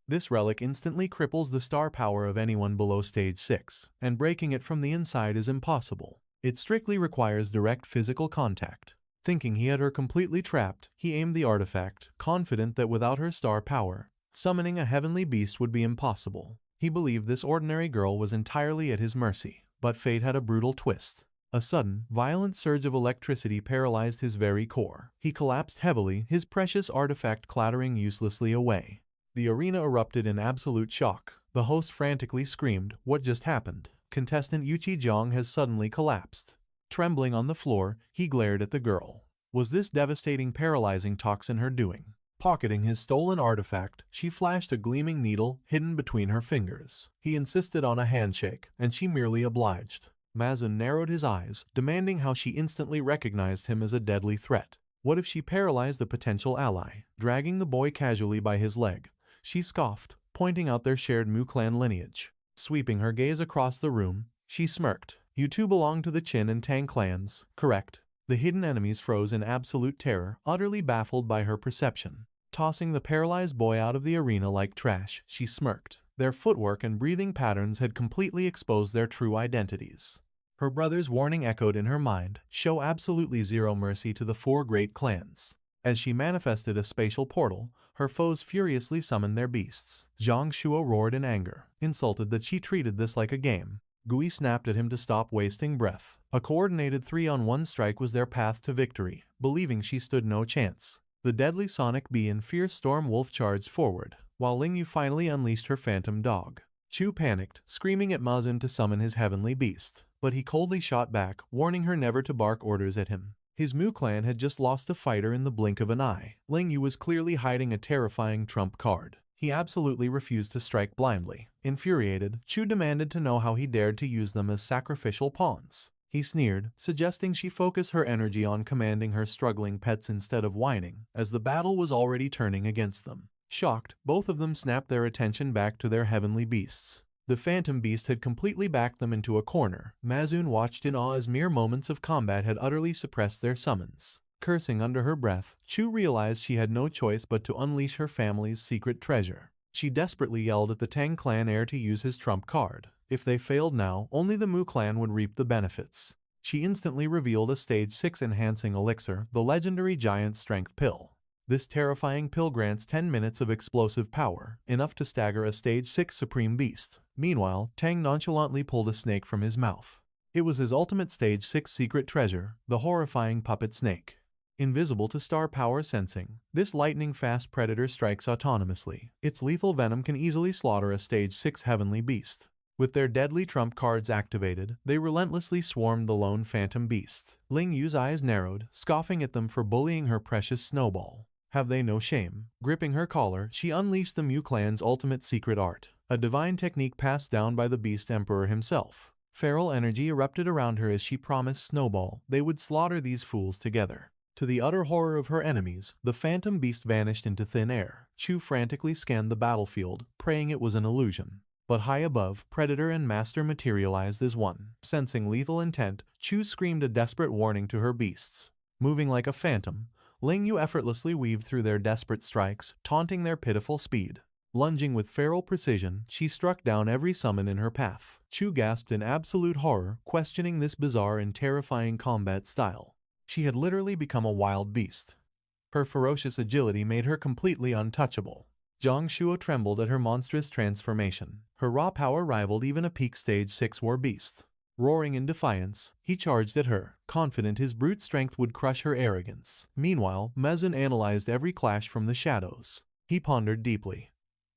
This relic instantly cripples the star power of anyone below Stage 6, and breaking it from the inside is impossible. It strictly requires direct physical contact. Thinking he had her completely trapped, he aimed the artifact, confident that without her star power, summoning a heavenly beast would be impossible. He believed this ordinary girl was entirely at his mercy, but fate had a brutal twist. A sudden, violent surge of electricity paralyzed his very core. He collapsed heavily, his precious artifact clattering uselessly away. The arena erupted in absolute shock. The host frantically screamed, "What just happened?" Contestant Yuchi Jang has suddenly collapsed. Trembling on the floor, he glared at the girl. Was this devastating paralyzing toxin her doing? Pocketing his stolen artifact, she flashed a gleaming needle hidden between her fingers. He insisted on a handshake, and she merely obliged. Mazin narrowed his eyes, demanding how she instantly recognized him as a deadly threat. What if she paralyzed a potential ally? Dragging the boy casually by his leg, she scoffed, pointing out their shared Mu Clan lineage. Sweeping her gaze across the room, she smirked. You two belong to the Qin and Tang clans, correct? The hidden enemies froze in absolute terror, utterly baffled by her perception. Tossing the paralyzed boy out of the arena like trash, she smirked. Their footwork and breathing patterns had completely exposed their true identities. Her brother's warning echoed in her mind, show absolutely zero mercy to the four great clans. As she manifested a spatial portal, her foes furiously summoned their beasts. Zhang Shuo roared in anger, insulted that she treated this like a game. Gui snapped at him to stop wasting breath. A coordinated 3-on-1 strike was their path to victory, believing she stood no chance. The deadly Sonic Bee and fierce Storm Wolf charged forward, while Ling Yu finally unleashed her phantom dog. Chu panicked, screaming at Ma Zun to summon his heavenly beast, but he coldly shot back, warning her never to bark orders at him. His Mu Clan had just lost a fighter in the blink of an eye. Ling Yu was clearly hiding a terrifying trump card. He absolutely refused to strike blindly. Infuriated, Chu demanded to know how he dared to use them as sacrificial pawns. He sneered, suggesting she focus her energy on commanding her struggling pets instead of whining, as the battle was already turning against them. Shocked, both of them snapped their attention back to their heavenly beasts. The phantom beast had completely backed them into a corner. Mazun watched in awe as mere moments of combat had utterly suppressed their summons. Cursing under her breath, Chu realized she had no choice but to unleash her family's secret treasure. She desperately yelled at the Tang clan heir to use his trump card. If they failed now, only the Mu clan would reap the benefits. She instantly revealed a Stage 6 enhancing elixir, the legendary Giant Strength Pill. This terrifying pill grants 10 minutes of explosive power, enough to stagger a Stage 6 Supreme Beast. Meanwhile, Tang nonchalantly pulled a snake from his mouth. It was his ultimate Stage 6 secret treasure, the horrifying puppet snake. Invisible to star power sensing, this lightning-fast predator strikes autonomously. Its lethal venom can easily slaughter a Stage 6 heavenly beast. With their deadly trump cards activated, they relentlessly swarmed the lone phantom beast. Ling Yu's eyes narrowed, scoffing at them for bullying her precious snowball. Have they no shame? Gripping her collar, she unleashed the Mu clan's ultimate secret art, a divine technique passed down by the Beast Emperor himself. Feral energy erupted around her as she promised Snowball they would slaughter these fools together. To the utter horror of her enemies, the phantom beast vanished into thin air. Chu frantically scanned the battlefield, praying it was an illusion. But high above, Predator and Master materialized as one. Sensing lethal intent, Chu screamed a desperate warning to her beasts. Moving like a phantom, Ling Yu effortlessly weaved through their desperate strikes, taunting their pitiful speed. Lunging with feral precision, she struck down every summon in her path. Chu gasped in absolute horror, questioning this bizarre and terrifying combat style. She had literally become a wild beast. Her ferocious agility made her completely untouchable. Zhang Shuo trembled at her monstrous transformation. Her raw power rivaled even a peak stage 6 war beast. Roaring in defiance, he charged at her, confident his brute strength would crush her arrogance. Meanwhile, Mezun analyzed every clash from the shadows. He pondered deeply.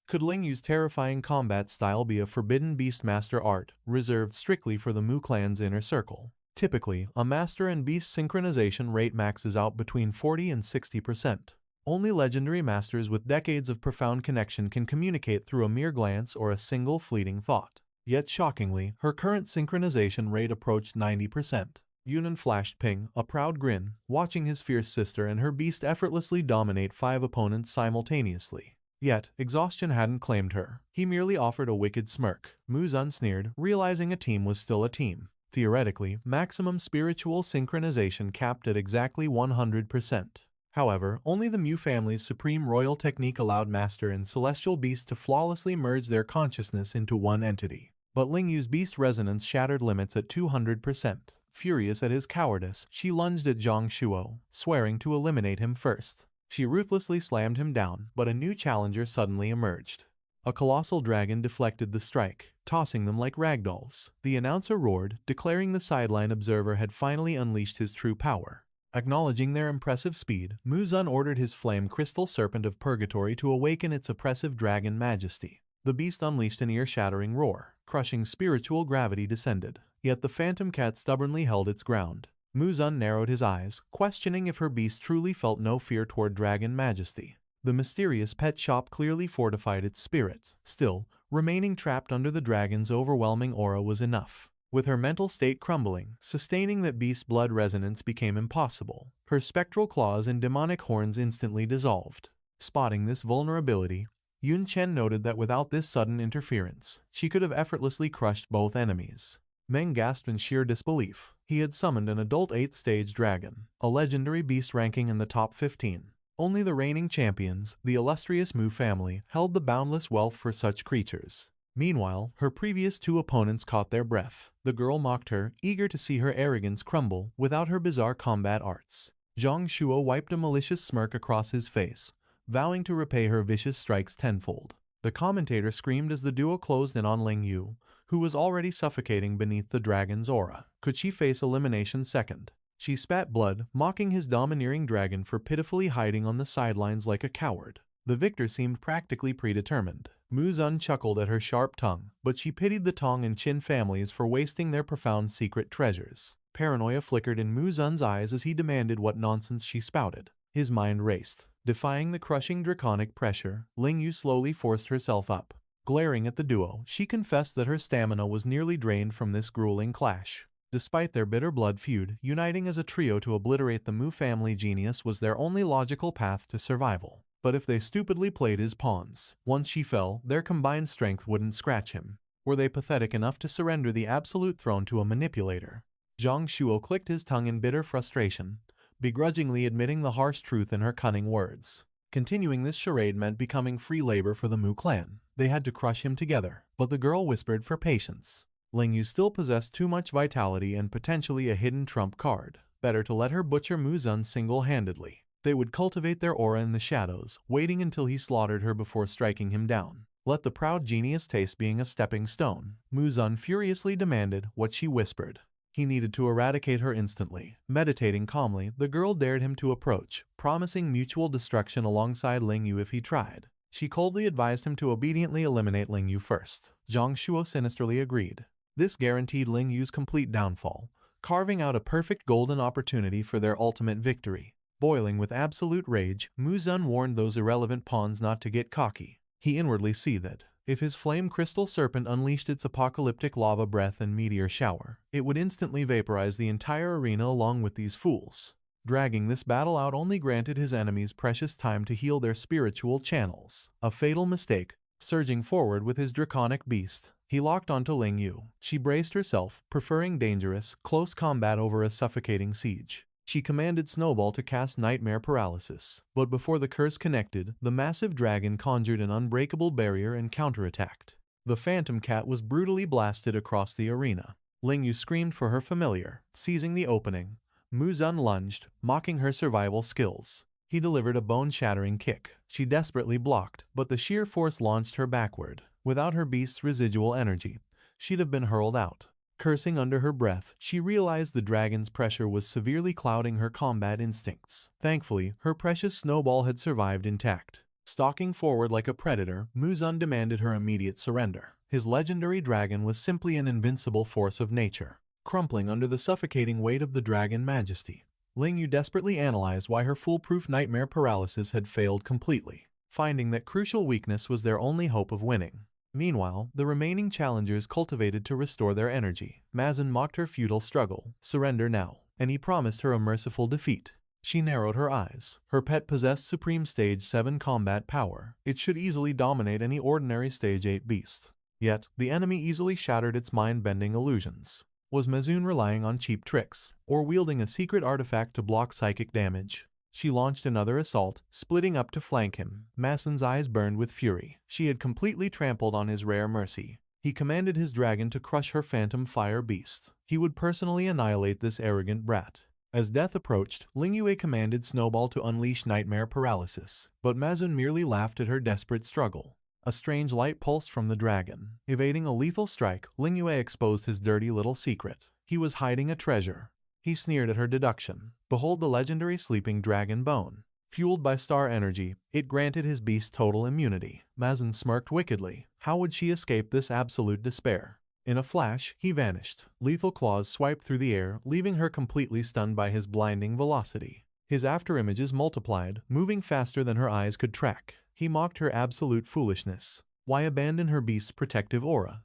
Could Ling Yu's terrifying combat style be a forbidden beastmaster art, reserved strictly for the Mu clan's inner circle? Typically, a master and beast synchronization rate maxes out between 40 and 60%. Only legendary masters with decades of profound connection can communicate through a mere glance or a single fleeting thought. Yet shockingly, her current synchronization rate approached 90%. Yunnan flashed Ping, a proud grin, watching his fierce sister and her beast effortlessly dominate 5 opponents simultaneously. Yet, exhaustion hadn't claimed her. He merely offered a wicked smirk. Muzan sneered, realizing a team was still a team. Theoretically, maximum spiritual synchronization capped at exactly 100%. However, only the Mu family's supreme royal technique allowed Master and Celestial Beast to flawlessly merge their consciousness into one entity. But Ling Yu's beast resonance shattered limits at 200%. Furious at his cowardice, she lunged at Zhang Shuo, swearing to eliminate him first. She ruthlessly slammed him down, but a new challenger suddenly emerged. A colossal dragon deflected the strike, tossing them like ragdolls. The announcer roared, declaring the sideline observer had finally unleashed his true power. Acknowledging their impressive speed, Muzan ordered his flame crystal serpent of purgatory to awaken its oppressive dragon majesty. The beast unleashed an ear-shattering roar. Crushing spiritual gravity descended. Yet the phantom cat stubbornly held its ground. Muzan narrowed his eyes, questioning if her beast truly felt no fear toward dragon majesty. The mysterious pet shop clearly fortified its spirit. Still, remaining trapped under the dragon's overwhelming aura was enough. With her mental state crumbling, sustaining that beast blood resonance became impossible. Her spectral claws and demonic horns instantly dissolved. Spotting this vulnerability, Yun Chen noted that without this sudden interference, she could have effortlessly crushed both enemies. Meng gasped in sheer disbelief. He had summoned an adult 8th stage dragon, a legendary beast ranking in the top 15. Only the reigning champions, the illustrious Mu family, held the boundless wealth for such creatures. Meanwhile, her previous 2 opponents caught their breath. The girl mocked her, eager to see her arrogance crumble without her bizarre combat arts. Zhang Shuo wiped a malicious smirk across his face, vowing to repay her vicious strikes tenfold. The commentator screamed as the duo closed in on Ling Yu, who was already suffocating beneath the dragon's aura. Could she face elimination second? She spat blood, mocking his domineering dragon for pitifully hiding on the sidelines like a coward. The victor seemed practically predetermined. Muzan chuckled at her sharp tongue, but she pitied the Tong and Qin families for wasting their profound secret treasures. Paranoia flickered in Muzan's eyes as he demanded what nonsense she spouted. His mind raced. Defying the crushing draconic pressure, Ling Yu slowly forced herself up. Glaring at the duo, she confessed that her stamina was nearly drained from this grueling clash. Despite their bitter blood feud, uniting as a trio to obliterate the Mu family genius was their only logical path to survival. But if they stupidly played his pawns, once she fell, their combined strength wouldn't scratch him. Were they pathetic enough to surrender the absolute throne to a manipulator? Zhang Shuo clicked his tongue in bitter frustration, begrudgingly admitting the harsh truth in her cunning words. Continuing this charade meant becoming free labor for the Mu clan. They had to crush him together, but the girl whispered for patience. Ling Yu still possessed too much vitality and potentially a hidden trump card. Better to let her butcher Muzan single-handedly. They would cultivate their aura in the shadows, waiting until he slaughtered her before striking him down. Let the proud genius taste being a stepping stone. Muzan furiously demanded what she whispered. He needed to eradicate her instantly. Meditating calmly, the girl dared him to approach, promising mutual destruction alongside Ling Yu if he tried. She coldly advised him to obediently eliminate Ling Yu first. Zhang Shuo sinisterly agreed. This guaranteed Ling Yu's complete downfall, carving out a perfect golden opportunity for their ultimate victory. Boiling with absolute rage, Muzan warned those irrelevant pawns not to get cocky. He inwardly seethed. If his flame crystal serpent unleashed its apocalyptic lava breath and meteor shower, it would instantly vaporize the entire arena along with these fools. Dragging this battle out only granted his enemies precious time to heal their spiritual channels. A fatal mistake. Surging forward with his draconic beast, he locked onto Ling Yu. She braced herself, preferring dangerous, close combat over a suffocating siege. She commanded Snowball to cast Nightmare Paralysis, but before the curse connected, the massive dragon conjured an unbreakable barrier and counterattacked. The Phantom Cat was brutally blasted across the arena. Ling Yu screamed for her familiar, seizing the opening. Muzun lunged, mocking her survival skills. He delivered a bone-shattering kick. She desperately blocked, but the sheer force launched her backward. Without her beast's residual energy, she'd have been hurled out. Cursing under her breath, she realized the dragon's pressure was severely clouding her combat instincts. Thankfully, her precious Snowball had survived intact. Stalking forward like a predator, Muzun demanded her immediate surrender. His legendary dragon was simply an invincible force of nature, crumpling under the suffocating weight of the dragon majesty. Ling Yu desperately analyzed why her foolproof nightmare paralysis had failed completely, finding that crucial weakness was their only hope of winning. Meanwhile, the remaining challengers cultivated to restore their energy. Mazin mocked her futile struggle. Surrender now, and he promised her a merciful defeat. She narrowed her eyes. Her pet possessed supreme Stage 7 combat power. It should easily dominate any ordinary Stage 8 beast. Yet, the enemy easily shattered its mind-bending illusions. Was Mazun relying on cheap tricks, or wielding a secret artifact to block psychic damage? She launched another assault, splitting up to flank him. Mazin's eyes burned with fury. She had completely trampled on his rare mercy. He commanded his dragon to crush her phantom fire beast. He would personally annihilate this arrogant brat. As death approached, Ling Yue commanded Snowball to unleash nightmare paralysis, but Mazun merely laughed at her desperate struggle. A strange light pulsed from the dragon. Evading a lethal strike, Ling Yue exposed his dirty little secret. He was hiding a treasure. He sneered at her deduction. Behold the legendary sleeping dragon bone. Fueled by star energy, it granted his beast total immunity. Mazin smirked wickedly. How would she escape this absolute despair? In a flash, he vanished. Lethal claws swiped through the air, leaving her completely stunned by his blinding velocity. His afterimages multiplied, moving faster than her eyes could track. He mocked her absolute foolishness. Why abandon her beast's protective aura?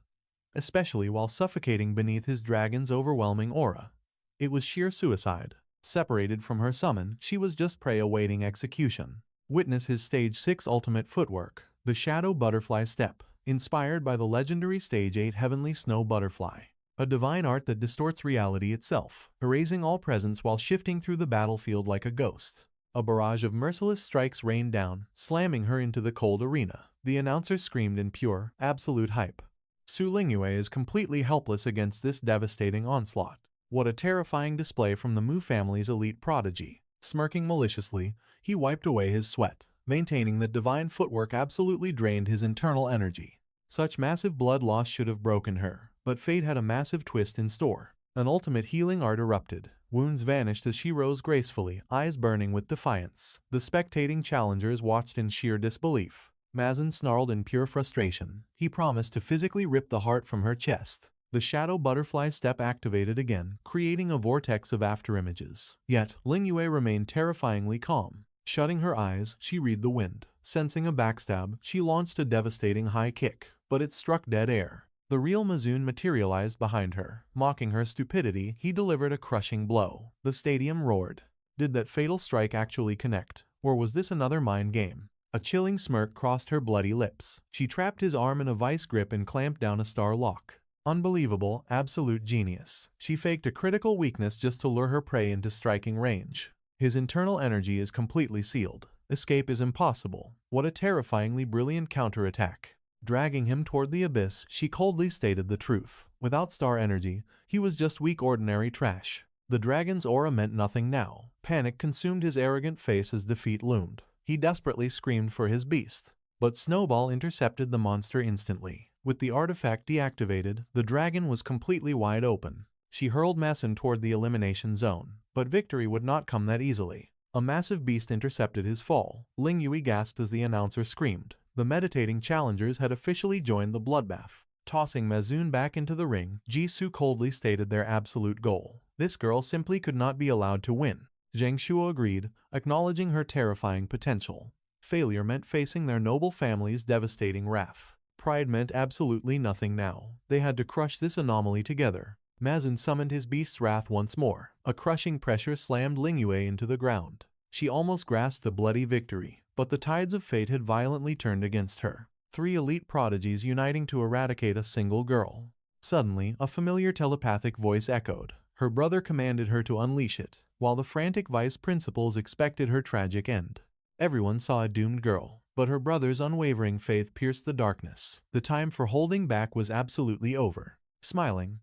Especially while suffocating beneath his dragon's overwhelming aura. It was sheer suicide. Separated from her summon, she was just prey awaiting execution. Witness his Stage 6 ultimate footwork, the Shadow Butterfly Step, inspired by the legendary Stage 8 Heavenly Snow Butterfly. A divine art that distorts reality itself, erasing all presence while shifting through the battlefield like a ghost. A barrage of merciless strikes rained down, slamming her into the cold arena. The announcer screamed in pure, absolute hype. Su Lingyue is completely helpless against this devastating onslaught. What a terrifying display from the Mu family's elite prodigy. Smirking maliciously, he wiped away his sweat, maintaining that divine footwork absolutely drained his internal energy. Such massive blood loss should have broken her, but fate had a massive twist in store. An ultimate healing art erupted. Wounds vanished as she rose gracefully, eyes burning with defiance. The spectating challengers watched in sheer disbelief. Mazin snarled in pure frustration. He promised to physically rip the heart from her chest. The Shadow Butterfly Step activated again, creating a vortex of afterimages. Yet, Ling Yue remained terrifyingly calm. Shutting her eyes, she read the wind. Sensing a backstab, she launched a devastating high kick, but it struck dead air. The real Mazun materialized behind her. Mocking her stupidity, he delivered a crushing blow. The stadium roared. Did that fatal strike actually connect? Or was this another mind game? A chilling smirk crossed her bloody lips. She trapped his arm in a vice grip and clamped down a star lock. Unbelievable, absolute genius. She faked a critical weakness just to lure her prey into striking range. His internal energy is completely sealed. Escape is impossible. What a terrifyingly brilliant counterattack. Dragging him toward the abyss, she coldly stated the truth. Without star energy, he was just weak ordinary trash. The dragon's aura meant nothing now. Panic consumed his arrogant face as defeat loomed. He desperately screamed for his beast. But Snowball intercepted the monster instantly. With the artifact deactivated, the dragon was completely wide open. She hurled Mazin toward the elimination zone, but victory would not come that easily. A massive beast intercepted his fall. Ling Yue gasped as the announcer screamed. The meditating challengers had officially joined the bloodbath. Tossing Mazun back into the ring, Jisoo coldly stated their absolute goal. This girl simply could not be allowed to win. Zhang Shuo agreed, acknowledging her terrifying potential. Failure meant facing their noble family's devastating wrath. pride meant absolutely nothing now. They had to crush this anomaly together. Mazin summoned his beast's wrath once more. A crushing pressure slammed Lingyue into the ground. She almost grasped a bloody victory, but the tides of fate had violently turned against her. 3 elite prodigies uniting to eradicate a single girl. Suddenly, a familiar telepathic voice echoed. Her brother commanded her to unleash it, while the frantic vice principals expected her tragic end. Everyone saw a doomed girl, but her brother's unwavering faith pierced the darkness. The time for holding back was absolutely over. Smiling,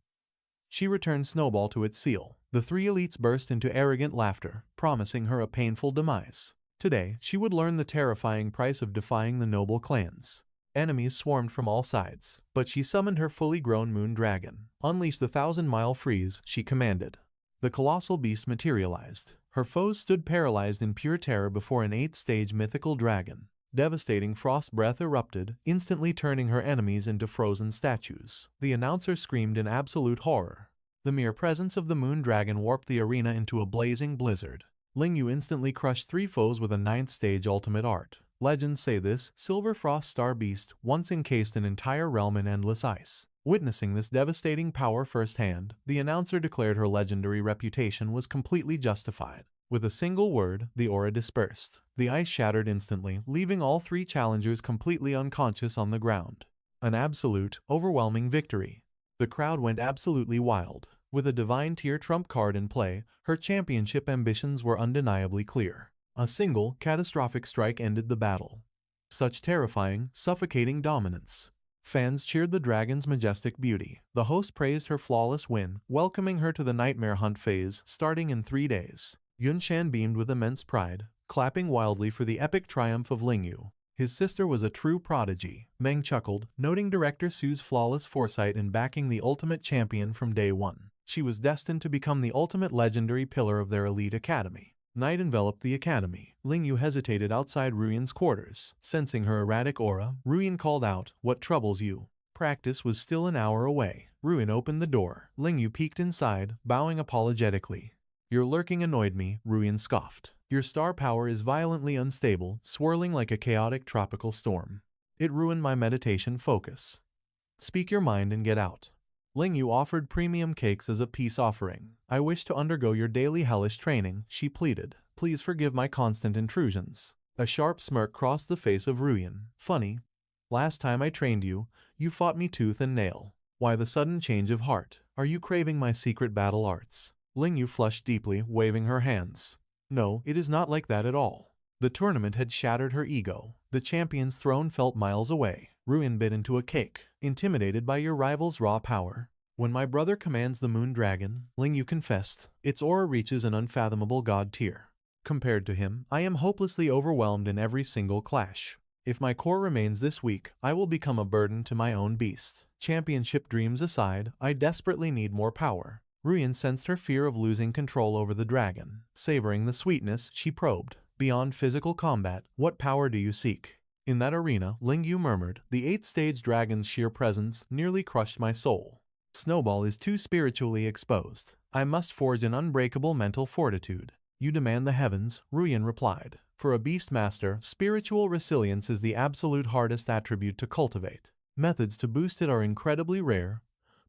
she returned Snowball to its seal. The 3 elites burst into arrogant laughter, promising her a painful demise. Today, she would learn the terrifying price of defying the noble clans. Enemies swarmed from all sides, but she summoned her fully grown moon dragon. Unleash the 1,000-mile freeze, she commanded. The colossal beast materialized. Her foes stood paralyzed in pure terror before an 8th-stage mythical dragon. Devastating frost breath erupted, instantly turning her enemies into frozen statues. The announcer screamed in absolute horror. The mere presence of the moon dragon warped the arena into a blazing blizzard. Lingyu instantly crushed 3 foes with a 9th-stage ultimate art. Legends say this silver frost star beast once encased an entire realm in endless ice. Witnessing this devastating power firsthand, the announcer declared her legendary reputation was completely justified. With a single word, the aura dispersed. The ice shattered instantly, leaving all 3 challengers completely unconscious on the ground. An absolute, overwhelming victory. The crowd went absolutely wild. With a divine tier trump card in play, her championship ambitions were undeniably clear. A single, catastrophic strike ended the battle. Such terrifying, suffocating dominance. Fans cheered the dragon's majestic beauty. The host praised her flawless win, welcoming her to the nightmare hunt phase, starting in 3 days. Yunshan beamed with immense pride, clapping wildly for the epic triumph of Lingyu. His sister was a true prodigy. Meng chuckled, noting director Su's flawless foresight in backing the ultimate champion from day one. She was destined to become the ultimate legendary pillar of their elite academy. Night enveloped the academy. Lingyu hesitated outside Ruyan's quarters. Sensing her erratic aura, Ruyan called out, "What troubles you?" Practice was still an hour away. Ruyan opened the door. Lingyu peeked inside, bowing apologetically. "Your lurking annoyed me," Ruyan scoffed. "Your star power is violently unstable, swirling like a chaotic tropical storm. It ruined my meditation focus. Speak your mind and get out." Lingyu offered premium cakes as a peace offering. "I wish to undergo your daily hellish training," she pleaded. "Please forgive my constant intrusions." A sharp smirk crossed the face of Ruyan. "Funny. Last time I trained you, you fought me tooth and nail. Why the sudden change of heart? Are you craving my secret battle arts?" Lingyu flushed deeply, waving her hands. "No, it is not like that at all." The tournament had shattered her ego. The champion's throne felt miles away. Ruyan bit into a cake. "Intimidated by your rival's raw power? When my brother commands the moon dragon," Lingyu confessed, "its aura reaches an unfathomable god tier. Compared to him, I am hopelessly overwhelmed in every single clash. If my core remains this weak, I will become a burden to my own beast. Championship dreams aside, I desperately need more power." Ruyan sensed her fear of losing control over the dragon. Savoring the sweetness, she probed, "Beyond physical combat, what power do you seek?" "In that arena," Lingyu murmured, "the 8th-stage dragon's sheer presence nearly crushed my soul. Snowball is too spiritually exposed. I must forge an unbreakable mental fortitude." "You demand the heavens," Ruyan replied. "For a beast master, spiritual resilience is the absolute hardest attribute to cultivate. Methods to boost it are incredibly rare,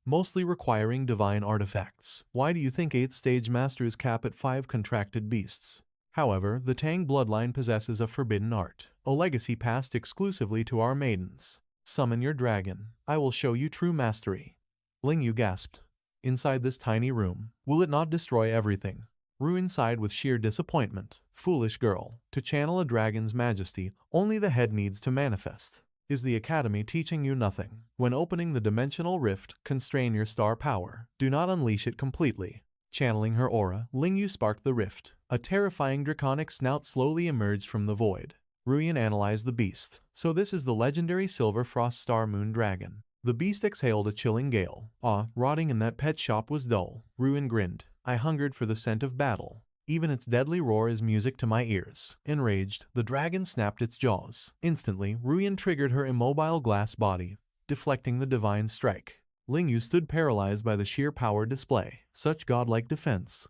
mostly requiring divine artifacts. Why do you think 8th-stage masters cap at 5 contracted beasts? However, the Tang bloodline possesses a forbidden art, a legacy passed exclusively to our maidens. Summon your dragon. I will show you true mastery." Lingyu gasped. "Inside this tiny room, will it not destroy everything?" Ruyan sighed with sheer disappointment. "Foolish girl. To channel a dragon's majesty, only the head needs to manifest. Is the academy teaching you nothing? When opening the dimensional rift, constrain your star power. Do not unleash it completely." Channeling her aura, Lingyu sparked the rift. A terrifying draconic snout slowly emerged from the void. Ruyan analyzed the beast. "So this is the legendary Silver Frost Star Moon Dragon." The beast exhaled a chilling gale. Rotting in that pet shop was dull." Ruyan grinned. "I hungered for the scent of battle. Even its deadly roar is music to my ears." Enraged, the dragon snapped its jaws. Instantly, Ruyan triggered her immobile glass body, deflecting the divine strike. Lingyu stood paralyzed by the sheer power display. Such godlike defense.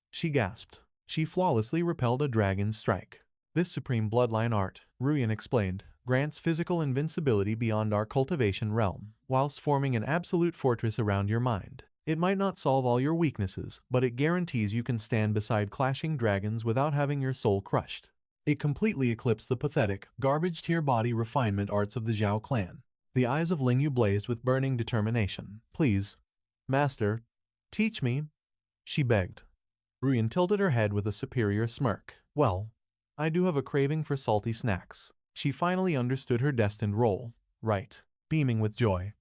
She gasped. She flawlessly repelled a dragon's strike. "This supreme bloodline art," Ruyan explained, grants physical invincibility beyond our cultivation realm, whilst forming an absolute fortress around your mind. It might not solve all your weaknesses, but it guarantees you can stand beside clashing dragons without having your soul crushed. It completely eclipsed the pathetic, garbage-tier body refinement arts of the Zhao clan. The eyes of Lingyu blazed with burning determination. Please, Master, teach me, she begged. Ruyan tilted her head with a superior smirk. Well, I do have a craving for salty snacks. She finally understood her destined role. Right. Beaming with joy,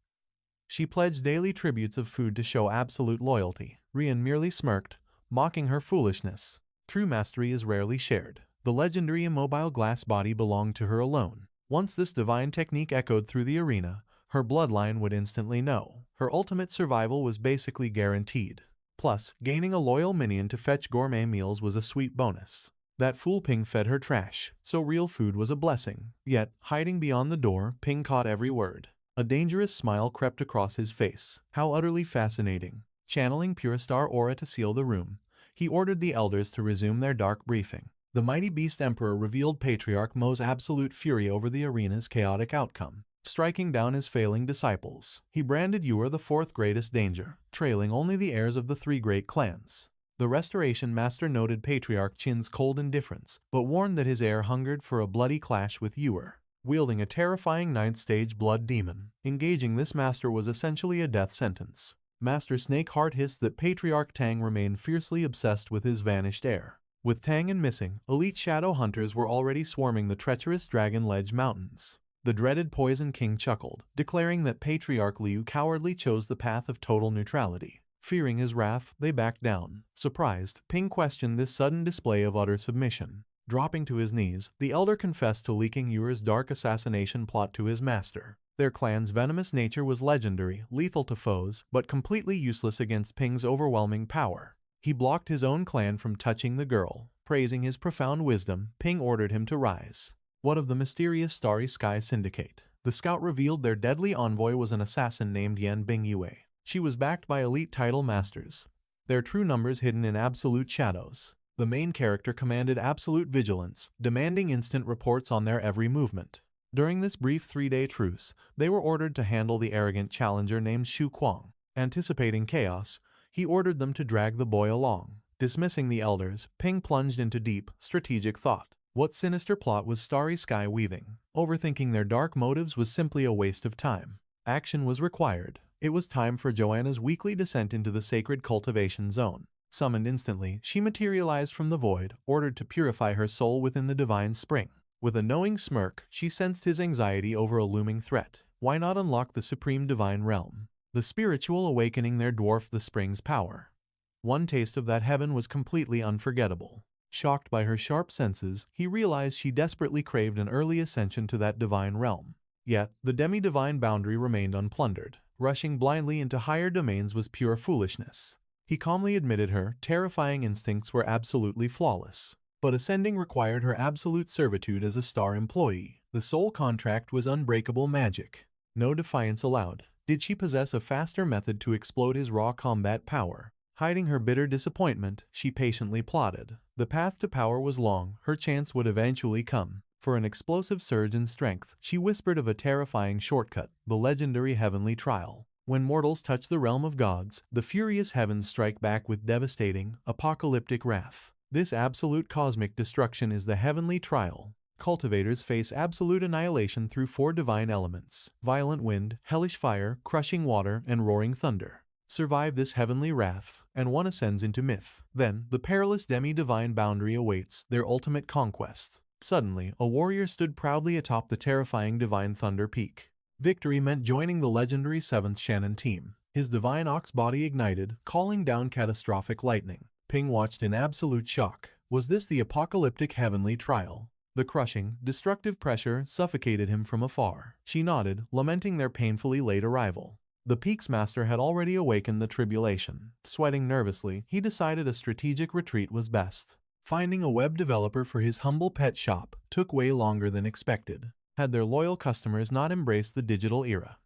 she pledged daily tributes of food to show absolute loyalty. Ruyan merely smirked, mocking her foolishness. True mastery is rarely shared. The legendary immobile glass body belonged to her alone. Once this divine technique echoed through the arena, her bloodline would instantly know. Her ultimate survival was basically guaranteed. Plus, gaining a loyal minion to fetch gourmet meals was a sweet bonus. That fool Ping fed her trash, so real food was a blessing. Yet, hiding beyond the door, Ping caught every word. A dangerous smile crept across his face. How utterly fascinating. Channeling pure star aura to seal the room, he ordered the elders to resume their dark briefing. The mighty beast emperor revealed Patriarch Mo's absolute fury over the arena's chaotic outcome. Striking down his failing disciples, he branded Yuer the fourth greatest danger, trailing only the heirs of the three great clans. The Restoration Master noted Patriarch Qin's cold indifference, but warned that his heir hungered for a bloody clash with Yuer. Wielding a terrifying ninth-stage blood demon, engaging this master was essentially a death sentence. Master Snakeheart hissed that Patriarch Tang remained fiercely obsessed with his vanished heir. With Tang and missing, elite shadow hunters were already swarming the treacherous Dragon Ledge Mountains. The dreaded Poison King chuckled, declaring that Patriarch Liu cowardly chose the path of total neutrality. Fearing his wrath, they backed down. Surprised, Ping questioned this sudden display of utter submission. Dropping to his knees, the elder confessed to leaking Yuer's dark assassination plot to his master. Their clan's venomous nature was legendary, lethal to foes, but completely useless against Ping's overwhelming power. He blocked his own clan from touching the girl. Praising his profound wisdom, Ping ordered him to rise. What of the mysterious Starry Sky Syndicate? The scout revealed their deadly envoy was an assassin named Yan Bingyue. She was backed by elite title masters, their true numbers hidden in absolute shadows. The main character commanded absolute vigilance, demanding instant reports on their every movement. During this brief 3-day truce, they were ordered to handle the arrogant challenger named Xu Kuang. Anticipating chaos, he ordered them to drag the boy along. Dismissing the elders, Ping plunged into deep, strategic thought. What sinister plot was Starry Sky weaving? Overthinking their dark motives was simply a waste of time. Action was required. It was time for Joanna's weekly descent into the sacred cultivation zone. Summoned instantly, she materialized from the void, ordered to purify her soul within the divine spring. With a knowing smirk, she sensed his anxiety over a looming threat. Why not unlock the supreme divine realm? The spiritual awakening there dwarfed the spring's power. One taste of that heaven was completely unforgettable. Shocked by her sharp senses, he realized she desperately craved an early ascension to that divine realm. Yet, the demi-divine boundary remained unplundered. Rushing blindly into higher domains was pure foolishness. He calmly admitted her terrifying instincts were absolutely flawless. But ascending required her absolute servitude as a star employee. The soul contract was unbreakable magic. No defiance allowed. Did she possess a faster method to explode his raw combat power? Hiding her bitter disappointment, she patiently plotted. The path to power was long, her chance would eventually come. For an explosive surge in strength, she whispered of a terrifying shortcut, the legendary heavenly trial. When mortals touch the realm of gods, the furious heavens strike back with devastating, apocalyptic wrath. This absolute cosmic destruction is the heavenly trial. Cultivators face absolute annihilation through 4 divine elements: violent wind, hellish fire, crushing water, and roaring thunder. Survive this heavenly wrath, and one ascends into myth. Then, the perilous demi-divine boundary awaits their ultimate conquest. Suddenly, a warrior stood proudly atop the terrifying divine thunder peak. Victory meant joining the legendary 7th Shannon team. His divine ox body ignited, calling down catastrophic lightning. Ping watched in absolute shock. Was this the apocalyptic heavenly trial? The crushing, destructive pressure suffocated him from afar. She nodded, lamenting their painfully late arrival. The Peak's master had already awakened the tribulation. Sweating nervously, he decided a strategic retreat was best. Finding a web developer for his humble pet shop took way longer than expected. Had their loyal customers not embraced the digital era,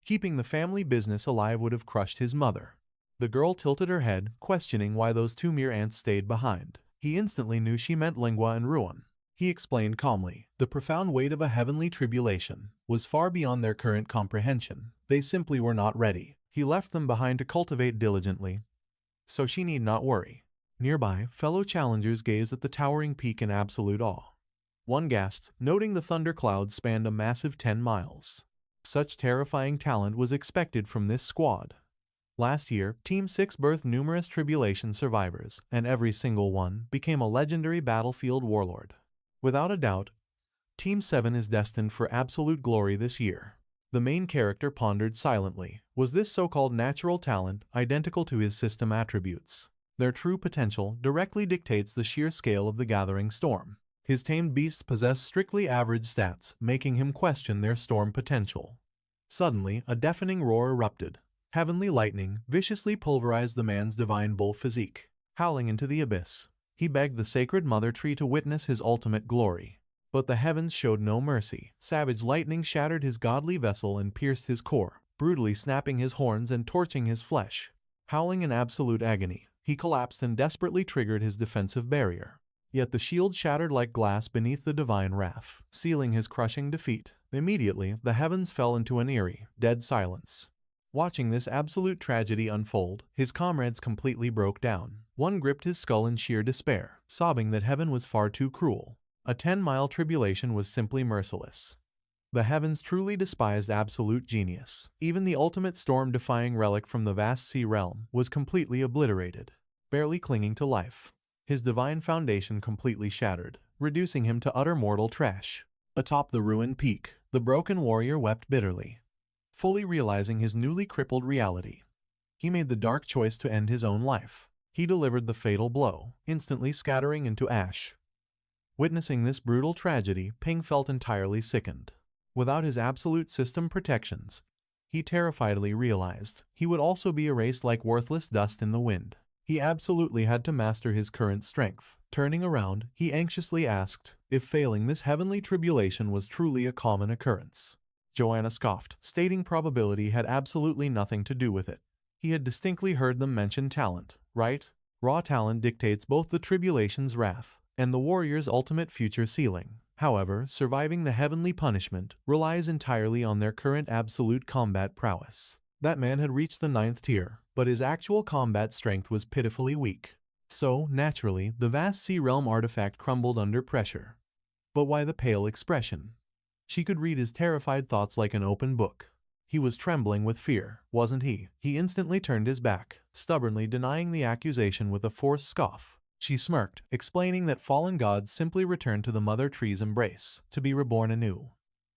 keeping the family business alive would have crushed his mother. The girl tilted her head, questioning why those 2 mere ants stayed behind. He instantly knew she meant Lingua and Ruan. he explained calmly. The profound weight of a heavenly tribulation was far beyond their current comprehension. They simply were not ready. He left them behind to cultivate diligently, so she need not worry. Nearby, fellow challengers gazed at the towering peak in absolute awe. One gasped, noting the thunder clouds spanned a massive 10 miles. Such terrifying talent was expected from this squad. Last year, Team 6 birthed numerous tribulation survivors, and every single one became a legendary battlefield warlord. Without a doubt, Team 7 is destined for absolute glory this year. The main character pondered silently. Was this so-called natural talent identical to his system attributes? Their true potential directly dictates the sheer scale of the gathering storm. His tamed beasts possess strictly average stats, making him question their storm potential. Suddenly, a deafening roar erupted. Heavenly lightning viciously pulverized the man's divine bull physique. Howling into the abyss, he begged the sacred mother tree to witness his ultimate glory. But the heavens showed no mercy. Savage lightning shattered his godly vessel and pierced his core, brutally snapping his horns and torching his flesh. Howling in absolute agony, he collapsed and desperately triggered his defensive barrier. Yet the shield shattered like glass beneath the divine wrath, sealing his crushing defeat. Immediately, the heavens fell into an eerie, dead silence. Watching this absolute tragedy unfold, his comrades completely broke down. One gripped his skull in sheer despair, sobbing that heaven was far too cruel. A 10-mile tribulation was simply merciless. The heavens truly despised absolute genius. Even the ultimate storm-defying relic from the vast sea realm was completely obliterated, barely clinging to life. His divine foundation completely shattered, reducing him to utter mortal trash. Atop the ruined peak, the broken warrior wept bitterly, fully realizing his newly crippled reality. He made the dark choice to end his own life. He delivered the fatal blow, instantly scattering into ash. Witnessing this brutal tragedy, Ping felt entirely sickened. Without his absolute system protections, he terrifiedly realized he would also be erased like worthless dust in the wind. He absolutely had to master his current strength. Turning around, he anxiously asked if failing this heavenly tribulation was truly a common occurrence. Joanna scoffed, stating probability had absolutely nothing to do with it. He had distinctly heard them mention talent, right? Raw talent dictates both the tribulation's wrath and the warrior's ultimate future ceiling. However, surviving the heavenly punishment relies entirely on their current absolute combat prowess. That man had reached the 9th tier, but his actual combat strength was pitifully weak. So, naturally, the vast sea realm artifact crumbled under pressure. But why the pale expression? She could read his terrified thoughts like an open book. He was trembling with fear, wasn't he? He instantly turned his back, stubbornly denying the accusation with a forced scoff. She smirked, explaining that fallen gods simply returned to the mother tree's embrace, to be reborn anew.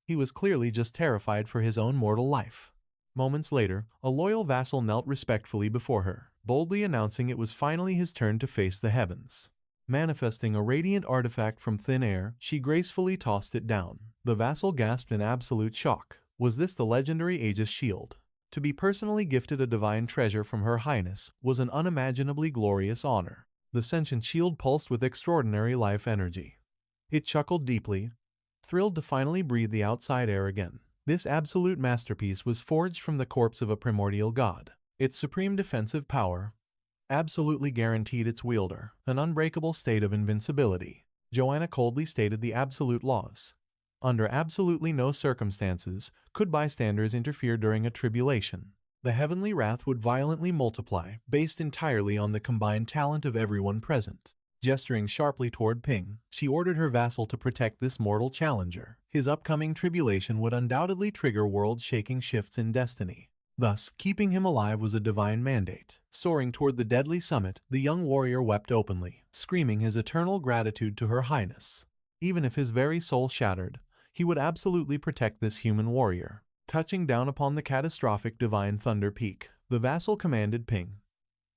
He was clearly just terrified for his own mortal life. Moments later, a loyal vassal knelt respectfully before her, boldly announcing it was finally his turn to face the heavens. Manifesting a radiant artifact from thin air, she gracefully tossed it down. The vassal gasped in absolute shock. Was this the legendary Aegis shield? To be personally gifted a divine treasure from Her Highness was an unimaginably glorious honor. The sentient shield pulsed with extraordinary life energy. It chuckled deeply, thrilled to finally breathe the outside air again. This absolute masterpiece was forged from the corpse of a primordial god. Its supreme defensive power absolutely guaranteed its wielder an unbreakable state of invincibility. Joanna coldly stated the absolute laws. Under absolutely no circumstances could bystanders interfere during a tribulation. The heavenly wrath would violently multiply, based entirely on the combined talent of everyone present. Gesturing sharply toward Ping, she ordered her vassal to protect this mortal challenger. His upcoming tribulation would undoubtedly trigger world-shaking shifts in destiny. Thus, keeping him alive was a divine mandate. Soaring toward the deadly summit, the young warrior wept openly, screaming his eternal gratitude to Her Highness. Even if his very soul shattered, he would absolutely protect this human warrior. Touching down upon the catastrophic divine thunder peak, the vassal commanded Ping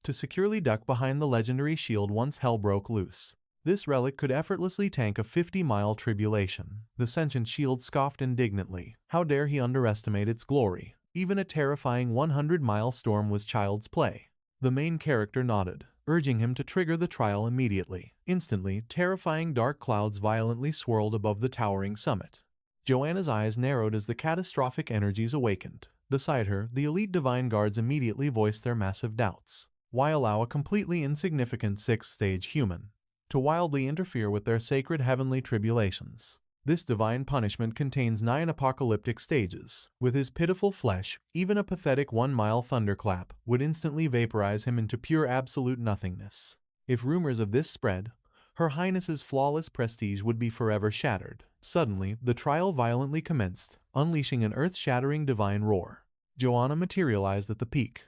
to securely duck behind the legendary shield once hell broke loose. This relic could effortlessly tank a 50-mile tribulation. The sentient shield scoffed indignantly. How dare he underestimate its glory? Even a terrifying 100-mile storm was child's play. The main character nodded, urging him to trigger the trial immediately. Instantly, terrifying dark clouds violently swirled above the towering summit. Joanna's eyes narrowed as the catastrophic energies awakened. Beside her, the elite divine guards immediately voiced their massive doubts. Why allow a completely insignificant 6th-stage human to wildly interfere with their sacred heavenly tribulations. This divine punishment contains 9 apocalyptic stages. With his pitiful flesh, even a pathetic 1-mile thunderclap would instantly vaporize him into pure absolute nothingness. If rumors of this spread, Her Highness's flawless prestige would be forever shattered. Suddenly, the trial violently commenced, unleashing an earth-shattering divine roar. Joanna materialized at the peak.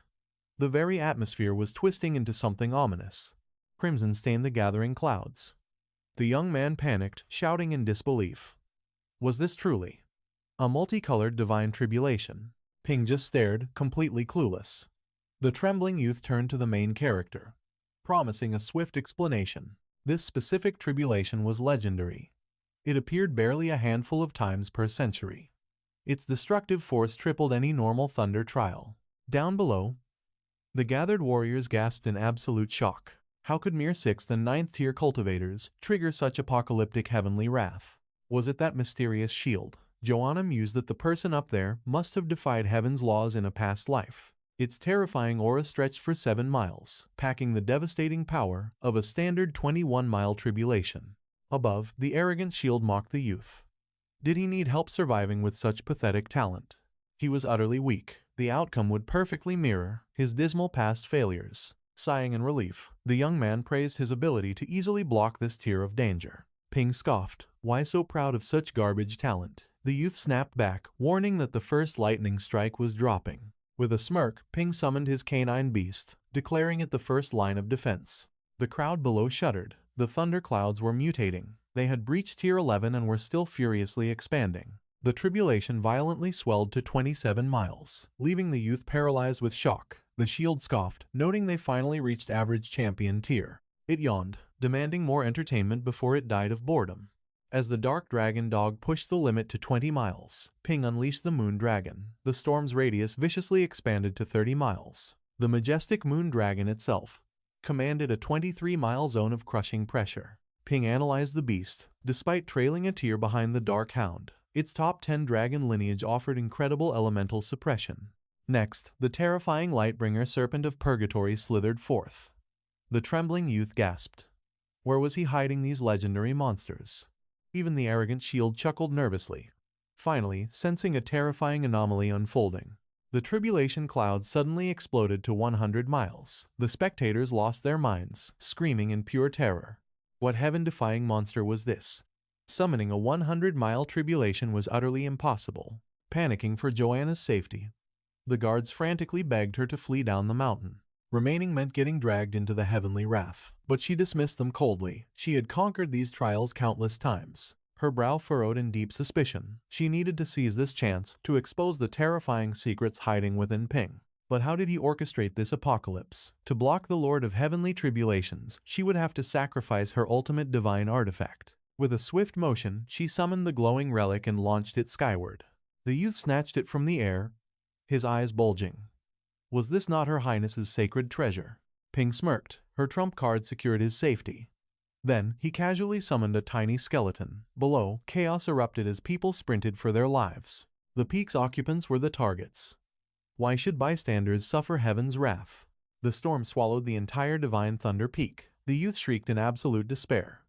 The very atmosphere was twisting into something ominous. Crimson stained the gathering clouds. The young man panicked, shouting in disbelief. Was this truly a multicolored divine tribulation? Ping just stared, completely clueless. The trembling youth turned to the main character, promising a swift explanation. This specific tribulation was legendary. It appeared barely a handful of times per century. Its destructive force tripled any normal thunder trial. Down below, the gathered warriors gasped in absolute shock. How could mere 6th and 9th tier cultivators trigger such apocalyptic heavenly wrath? Was it that mysterious shield? Joanna mused that the person up there must have defied heaven's laws in a past life. Its terrifying aura stretched for 7 miles, packing the devastating power of a standard 21-mile tribulation. Above, the arrogant shield mocked the youth. Did he need help surviving with such pathetic talent? He was utterly weak. The outcome would perfectly mirror his dismal past failures. Sighing in relief, the young man praised his ability to easily block this tier of danger. Ping scoffed. Why so proud of such garbage talent? The youth snapped back, warning that the first lightning strike was dropping. With a smirk, Ping summoned his canine beast, declaring it the first line of defense. The crowd below shuddered. The thunder clouds were mutating. They had breached tier 11 and were still furiously expanding. The tribulation violently swelled to 27 miles, leaving the youth paralyzed with shock. The shield scoffed, noting they finally reached average champion tier. It yawned, demanding more entertainment before it died of boredom. As the dark dragon dog pushed the limit to 20 miles, Ping unleashed the moon dragon. The storm's radius viciously expanded to 30 miles. The majestic moon dragon itself commanded a 23-mile zone of crushing pressure. Ping analyzed the beast. Despite trailing a tier behind the dark hound, its top 10 dragon lineage offered incredible elemental suppression. Next, the terrifying Lightbringer serpent of purgatory slithered forth. The trembling youth gasped. Where was he hiding these legendary monsters? Even the arrogant shield chuckled nervously. Finally, sensing a terrifying anomaly unfolding, the tribulation cloud suddenly exploded to 100 miles. The spectators lost their minds, screaming in pure terror. What heaven-defying monster was this? Summoning a 100-mile tribulation was utterly impossible. Panicking for Joanna's safety, the guards frantically begged her to flee down the mountain. Remaining meant getting dragged into the heavenly wrath. But she dismissed them coldly. She had conquered these trials countless times. Her brow furrowed in deep suspicion. She needed to seize this chance to expose the terrifying secrets hiding within Ping. But how did he orchestrate this apocalypse? To block the Lord of Heavenly Tribulations, she would have to sacrifice her ultimate divine artifact. With a swift motion, she summoned the glowing relic and launched it skyward. The youth snatched it from the air, his eyes bulging. Was this not Her Highness's sacred treasure? Ping smirked. Her trump card secured his safety. Then, he casually summoned a tiny skeleton. Below, chaos erupted as people sprinted for their lives. The peak's occupants were the targets. Why should bystanders suffer heaven's wrath? The storm swallowed the entire divine thunder peak. The youth shrieked in absolute despair.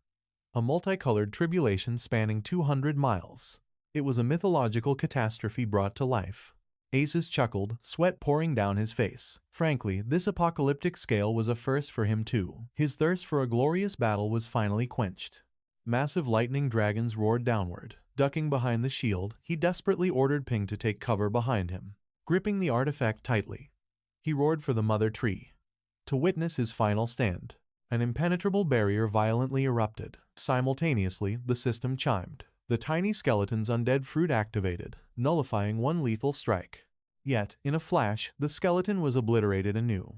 A multicolored tribulation spanning 200 miles. It was a mythological catastrophe brought to life. Aces chuckled, sweat pouring down his face. Frankly, this apocalyptic scale was a first for him too. His thirst for a glorious battle was finally quenched. Massive lightning dragons roared downward. Ducking behind the shield, he desperately ordered Ping to take cover behind him. Gripping the artifact tightly, he roared for the mother tree to witness his final stand. An impenetrable barrier violently erupted. Simultaneously, the system chimed. The tiny skeleton's undead fruit activated, nullifying one lethal strike. Yet, in a flash, the skeleton was obliterated anew.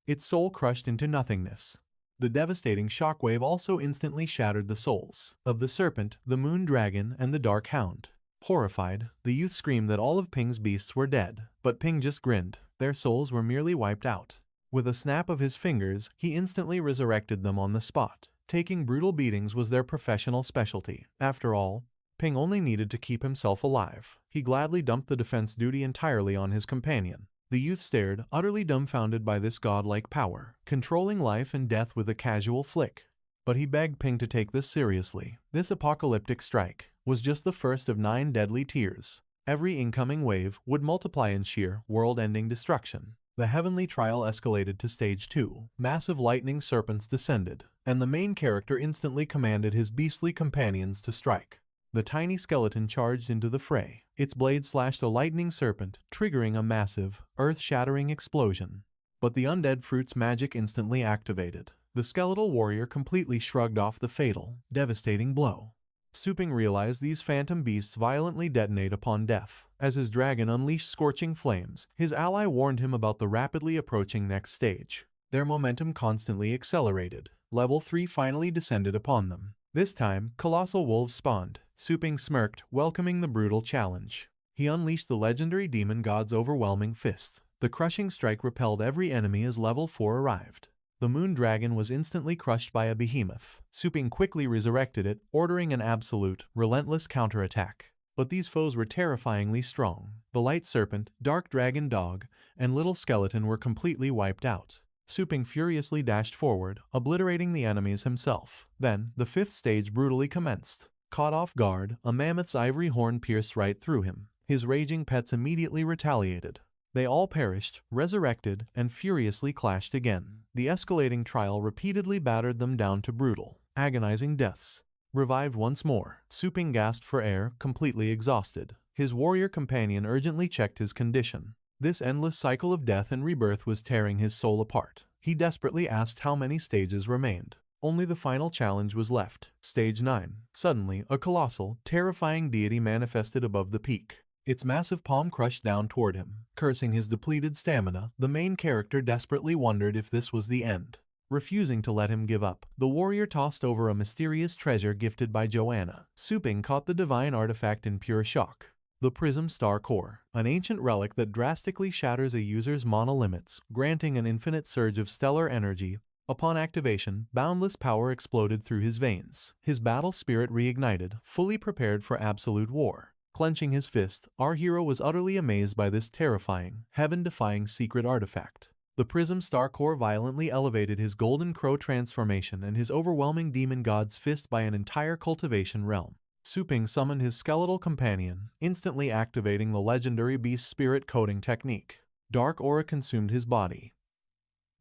Its soul crushed into nothingness. The devastating shockwave also instantly shattered the souls of the serpent, the moon dragon, and the dark hound. Horrified, the youth screamed that all of Ping's beasts were dead, but Ping just grinned. Their souls were merely wiped out. With a snap of his fingers, he instantly resurrected them on the spot. Taking brutal beatings was their professional specialty. After all, Ping only needed to keep himself alive. He gladly dumped the defense duty entirely on his companion. The youth stared, utterly dumbfounded by this godlike power, controlling life and death with a casual flick but he begged Ping to take this seriously. This apocalyptic strike was just the first of 9 deadly tiers. Every incoming wave would multiply in sheer, world-ending destruction. The heavenly trial escalated to stage 2. Massive lightning serpents descended, and the main character instantly commanded his beastly companions to strike. The tiny skeleton charged into the fray. Its blade slashed a lightning serpent, triggering a massive, earth-shattering explosion. But the undead fruit's magic instantly activated. The skeletal warrior completely shrugged off the fatal, devastating blow. Suping realized these phantom beasts violently detonate upon death. As his dragon unleashed scorching flames, his ally warned him about the rapidly approaching next stage. Their momentum constantly accelerated. Level 3 finally descended upon them. This time, colossal wolves spawned. Suping smirked, welcoming the brutal challenge. He unleashed the legendary demon god's overwhelming fist. The crushing strike repelled every enemy as level 4 arrived. The moon dragon was instantly crushed by a behemoth. Suping quickly resurrected it, ordering an absolute, relentless counterattack. But these foes were terrifyingly strong. The light serpent, dark dragon dog, and little skeleton were completely wiped out. Suping furiously dashed forward, obliterating the enemies himself. Then, the 5th stage brutally commenced. Caught off guard, a mammoth's ivory horn pierced right through him. His raging pets immediately retaliated. They all perished, resurrected, and furiously clashed again. The escalating trial repeatedly battered them down to brutal, agonizing deaths. Revived once more, Suping gasped for air, completely exhausted. His warrior companion urgently checked his condition. This endless cycle of death and rebirth was tearing his soul apart. He desperately asked how many stages remained. Only the final challenge was left. Stage 9. Suddenly, a colossal, terrifying deity manifested above the peak. Its massive palm crushed down toward him. Cursing his depleted stamina, the main character desperately wondered if this was the end. Refusing to let him give up, the warrior tossed over a mysterious treasure gifted by Joanna. Suping caught the divine artifact in pure shock. The Prism Star Core, an ancient relic that drastically shatters a user's mana limits, granting an infinite surge of stellar energy. Upon activation, boundless power exploded through his veins. His battle spirit reignited, fully prepared for absolute war. Clenching his fist, our hero was utterly amazed by this terrifying, heaven-defying secret artifact. The Prism Star Core violently elevated his Golden Crow transformation and his overwhelming demon god's fist by an entire cultivation realm. Suping summoned his skeletal companion, instantly activating the legendary beast spirit coding technique. Dark aura consumed his body.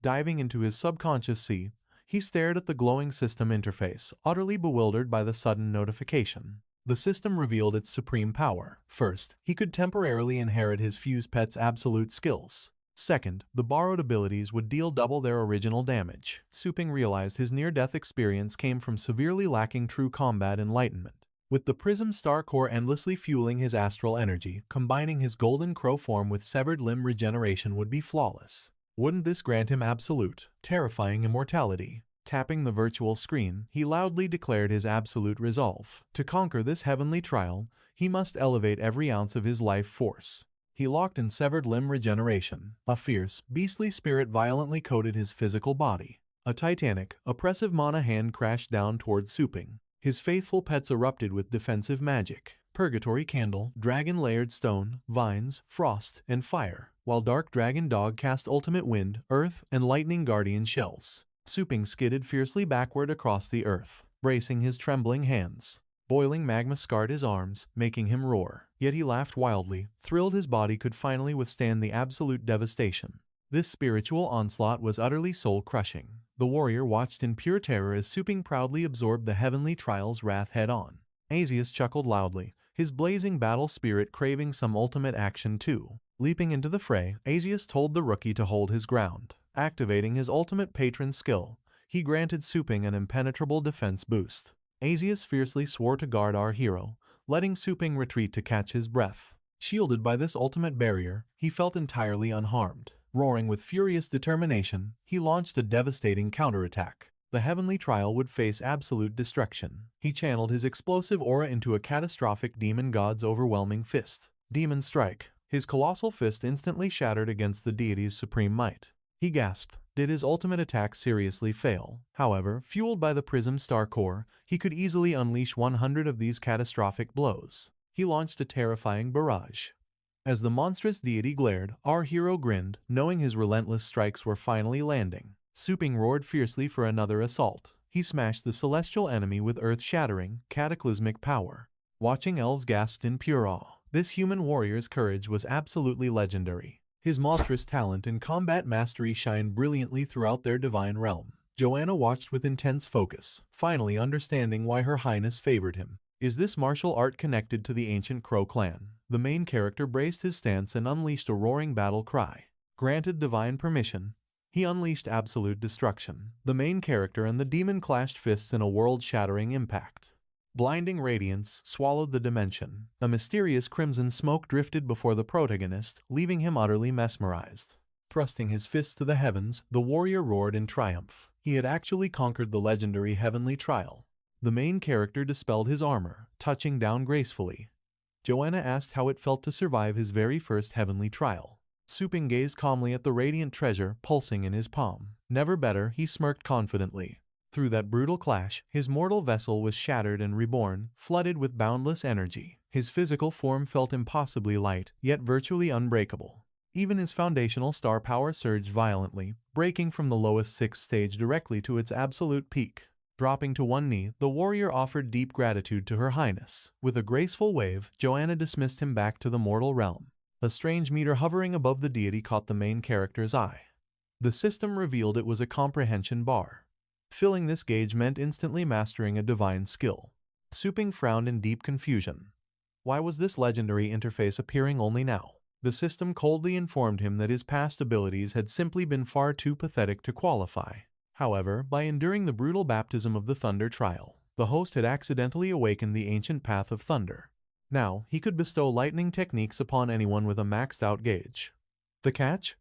Diving into his subconscious sea, he stared at the glowing system interface, utterly bewildered by the sudden notification. The system revealed its supreme power. First, he could temporarily inherit his fused pet's absolute skills. Second, the borrowed abilities would deal double their original damage. Suping realized his near-death experience came from severely lacking true combat enlightenment. With the Prism Star Core endlessly fueling his astral energy, combining his Golden Crow form with severed limb regeneration would be flawless. Wouldn't this grant him absolute, terrifying immortality? Tapping the virtual screen, he loudly declared his absolute resolve. To conquer this heavenly trial, he must elevate every ounce of his life force. He locked in severed limb regeneration. A fierce, beastly spirit violently coated his physical body. A titanic, oppressive mana hand crashed down towards Suping. His faithful pets erupted with defensive magic. Purgatory Candle, Dragon-Layered Stone, Vines, Frost, and Fire, while Dark Dragon Dog cast Ultimate Wind, Earth, and Lightning Guardian Shells. Suping skidded fiercely backward across the earth, bracing his trembling hands. Boiling magma scarred his arms, making him roar. Yet he laughed wildly, thrilled his body could finally withstand the absolute devastation. This spiritual onslaught was utterly soul-crushing. The warrior watched in pure terror as Suping proudly absorbed the heavenly trial's wrath head-on. Asius chuckled loudly, his blazing battle spirit craving some ultimate action too. Leaping into the fray, Asius told the rookie to hold his ground. Activating his ultimate patron skill, he granted Suping an impenetrable defense boost. Asius fiercely swore to guard our hero, letting Suping retreat to catch his breath. Shielded by this ultimate barrier, he felt entirely unharmed. Roaring with furious determination, he launched a devastating counterattack. The heavenly trial would face absolute destruction. He channeled his explosive aura into a catastrophic demon god's overwhelming fist. Demon Strike. His colossal fist instantly shattered against the deity's supreme might. He gasped. Did his ultimate attack seriously fail? However, fueled by the Prism Star Core, he could easily unleash 100 of these catastrophic blows. He launched a terrifying barrage. As the monstrous deity glared, our hero grinned, knowing his relentless strikes were finally landing. Suping roared fiercely for another assault. He smashed the celestial enemy with earth-shattering, cataclysmic power. Watching elves gasped in pure awe. This human warrior's courage was absolutely legendary. His monstrous talent and combat mastery shined brilliantly throughout their divine realm. Joanna watched with intense focus, finally understanding why Her Highness favored him. Is this martial art connected to the ancient Crow clan? The main character braced his stance and unleashed a roaring battle cry. Granted divine permission, he unleashed absolute destruction. The main character and the demon clashed fists in a world-shattering impact. Blinding radiance swallowed the dimension. A mysterious crimson smoke drifted before the protagonist, leaving him utterly mesmerized. Thrusting his fists to the heavens, the warrior roared in triumph. He had actually conquered the legendary heavenly trial. The main character dispelled his armor, touching down gracefully. Joanna asked how it felt to survive his very first heavenly trial. Suping gazed calmly at the radiant treasure pulsing in his palm. Never better, he smirked confidently. Through that brutal clash, his mortal vessel was shattered and reborn, flooded with boundless energy. His physical form felt impossibly light, yet virtually unbreakable. Even his foundational star power surged violently, breaking from the lowest sixth stage directly to its absolute peak. Dropping to one knee, the warrior offered deep gratitude to Her Highness. With a graceful wave, Joanna dismissed him back to the mortal realm. A strange meter hovering above the deity caught the main character's eye. The system revealed it was a comprehension bar. Filling this gauge meant instantly mastering a divine skill. Suping frowned in deep confusion. Why was this legendary interface appearing only now? The system coldly informed him that his past abilities had simply been far too pathetic to qualify. However, by enduring the brutal baptism of the Thunder Trial, the host had accidentally awakened the ancient path of thunder. Now, he could bestow lightning techniques upon anyone with a maxed-out gauge. The catch?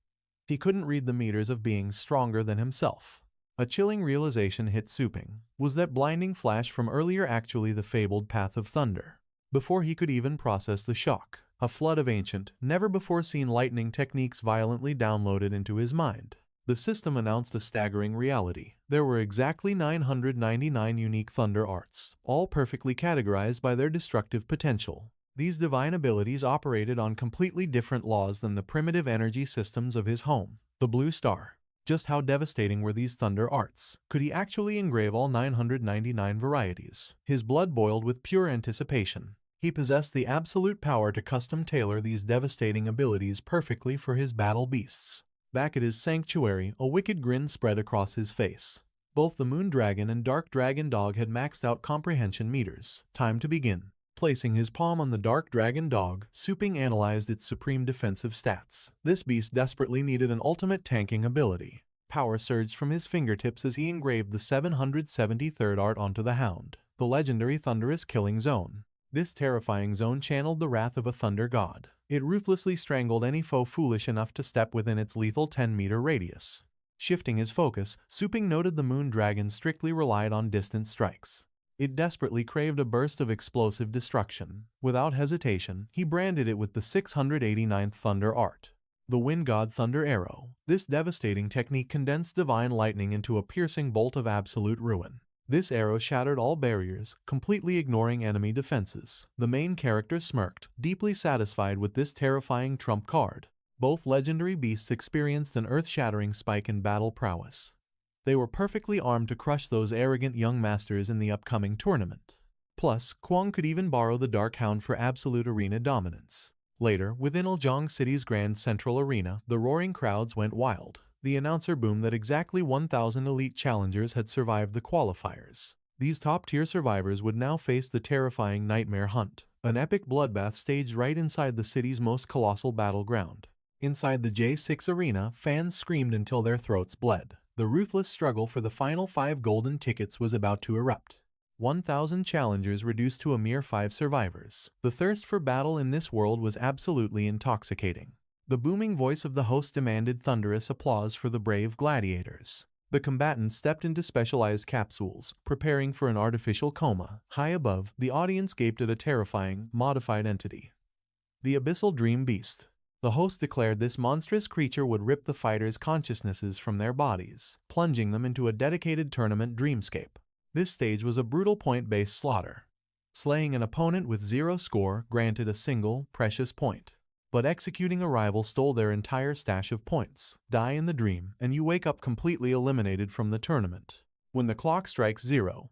He couldn't read the meters of beings stronger than himself. A chilling realization hit Suping. Was that blinding flash from earlier actually the fabled path of thunder? Before he could even process the shock, a flood of ancient, never-before-seen lightning techniques violently downloaded into his mind. The system announced a staggering reality. There were exactly 999 unique thunder arts, all perfectly categorized by their destructive potential. These divine abilities operated on completely different laws than the primitive energy systems of his home, the Blue Star. Just how devastating were these thunder arts? Could he actually engrave all 999 varieties? His blood boiled with pure anticipation. He possessed the absolute power to custom-tailor these devastating abilities perfectly for his battle beasts. Back at his sanctuary, a wicked grin spread across his face. Both the Moon Dragon and Dark Dragon Dog had maxed out comprehension meters. Time to begin. Placing his palm on the Dark Dragon Dog, Suping analyzed its supreme defensive stats. This beast desperately needed an ultimate tanking ability. Power surged from his fingertips as he engraved the 773rd art onto the Hound, the legendary thunderous killing zone. This terrifying zone channeled the wrath of a thunder god. It ruthlessly strangled any foe foolish enough to step within its lethal 10-meter radius. Shifting his focus, Suping noted the Moon Dragon strictly relied on distant strikes. It desperately craved a burst of explosive destruction. Without hesitation, he branded it with the 689th Thunder Art, the Wind God Thunder Arrow. This devastating technique condensed divine lightning into a piercing bolt of absolute ruin. This arrow shattered all barriers, completely ignoring enemy defenses. The main character smirked, deeply satisfied with this terrifying trump card. Both legendary beasts experienced an earth-shattering spike in battle prowess. They were perfectly armed to crush those arrogant young masters in the upcoming tournament. Plus, Kwang could even borrow the Dark Hound for absolute arena dominance. Later, within Iljong City's grand central arena, the roaring crowds went wild. The announcer boomed that exactly 1,000 elite challengers had survived the qualifiers. These top-tier survivors would now face the terrifying Nightmare Hunt, an epic bloodbath staged right inside the city's most colossal battleground. Inside the J6 arena, fans screamed until their throats bled. The ruthless struggle for the final 5 golden tickets was about to erupt. 1,000 challengers reduced to a mere 5 survivors. The thirst for battle in this world was absolutely intoxicating. The booming voice of the host demanded thunderous applause for the brave gladiators. The combatants stepped into specialized capsules, preparing for an artificial coma. High above, the audience gaped at a terrifying, modified entity. The Abyssal Dream Beast. The host declared this monstrous creature would rip the fighters' consciousnesses from their bodies, plunging them into a dedicated tournament dreamscape. This stage was a brutal point-based slaughter. Slaying an opponent with 0 score granted a single, precious point. But executing a rival stole their entire stash of points. Die in the dream, and you wake up completely eliminated from the tournament. When the clock strikes 0,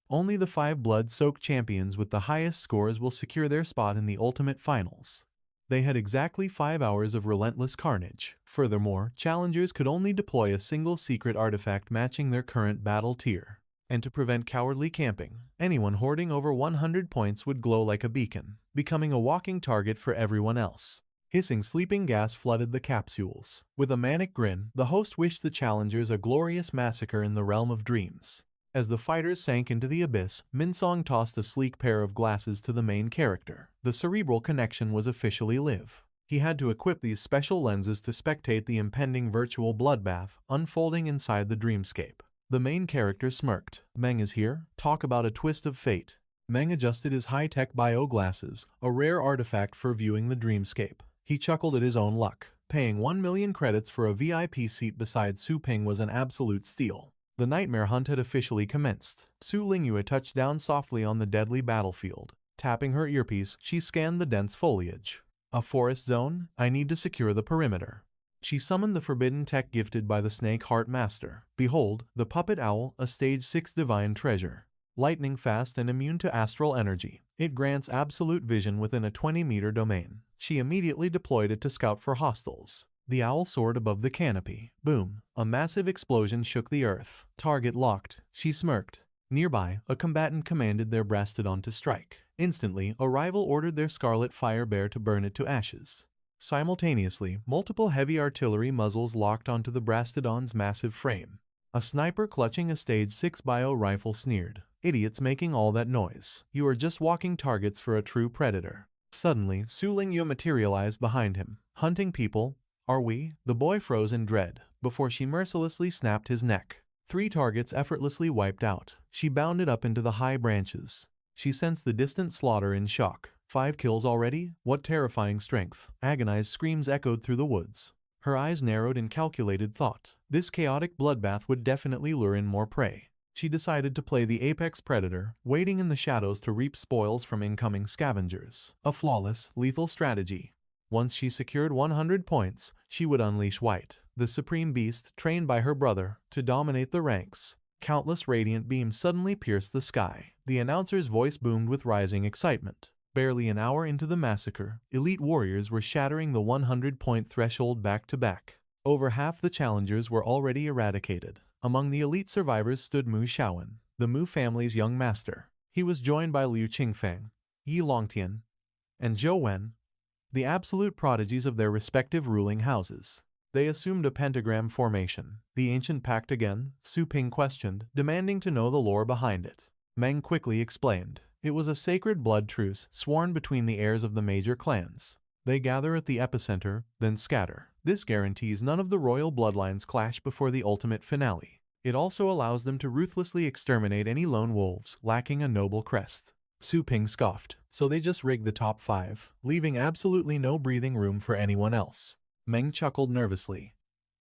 only the 5 blood-soaked champions with the highest scores will secure their spot in the ultimate finals. They had exactly 5 hours of relentless carnage. Furthermore, challengers could only deploy a single secret artifact matching their current battle tier. And to prevent cowardly camping, anyone hoarding over 100 points would glow like a beacon, becoming a walking target for everyone else. Hissing sleeping gas flooded the capsules. With a manic grin, the host wished the challengers a glorious massacre in the realm of dreams. As the fighters sank into the abyss, Minsong tossed a sleek pair of glasses to the main character. The cerebral connection was officially live. He had to equip these special lenses to spectate the impending virtual bloodbath unfolding inside the dreamscape. The main character smirked. Meng is here? Talk about a twist of fate. Meng adjusted his high-tech bio glasses, a rare artifact for viewing the dreamscape. He chuckled at his own luck. Paying 1 million credits for a VIP seat beside Su Ping was an absolute steal. The nightmare hunt had officially commenced. Su Lingyue touched down softly on the deadly battlefield. Tapping her earpiece, she scanned the dense foliage. A forest zone? I need to secure the perimeter. She summoned the forbidden tech gifted by the Snake Heart Master. Behold, the puppet owl, a stage 6 divine treasure. Lightning fast and immune to astral energy. It grants absolute vision within a 20-meter domain. She immediately deployed it to scout for hostiles. The owl soared above the canopy. Boom! A massive explosion shook the earth. Target locked. She smirked. Nearby, a combatant commanded their Brastodon to strike. Instantly, a rival ordered their Scarlet Fire Bear to burn it to ashes. Simultaneously, multiple heavy artillery muzzles locked onto the Brastodon's massive frame. A sniper clutching a stage 6 bio rifle sneered. Idiots making all that noise. You are just walking targets for a true predator. Suddenly, Su Lingyue materialized behind him. Hunting people? Are we? The boy froze in dread, before she mercilessly snapped his neck. 3 targets effortlessly wiped out. She bounded up into the high branches. She sensed the distant slaughter in shock. 5 kills already? What terrifying strength. Agonized screams echoed through the woods. Her eyes narrowed in calculated thought. This chaotic bloodbath would definitely lure in more prey. She decided to play the apex predator, waiting in the shadows to reap spoils from incoming scavengers. A flawless, lethal strategy. Once she secured 100 points, she would unleash White, the supreme beast trained by her brother, to dominate the ranks. Countless radiant beams suddenly pierced the sky. The announcer's voice boomed with rising excitement. Barely an hour into the massacre, elite warriors were shattering the 100-point threshold back-to-back. Over half the challengers were already eradicated. Among the elite survivors stood Mu Shaowen, the Mu family's young master. He was joined by Liu Qingfeng, Yi Longtian, and Zhou Wen, the absolute prodigies of their respective ruling houses. They assumed a pentagram formation. The ancient pact again? Su Ping questioned, demanding to know the lore behind it. Meng quickly explained. It was a sacred blood truce sworn between the heirs of the major clans. They gather at the epicenter, then scatter. This guarantees none of the royal bloodlines clash before the ultimate finale. It also allows them to ruthlessly exterminate any lone wolves lacking a noble crest. Su Ping scoffed. So they just rigged the top 5, leaving absolutely no breathing room for anyone else. Meng chuckled nervously.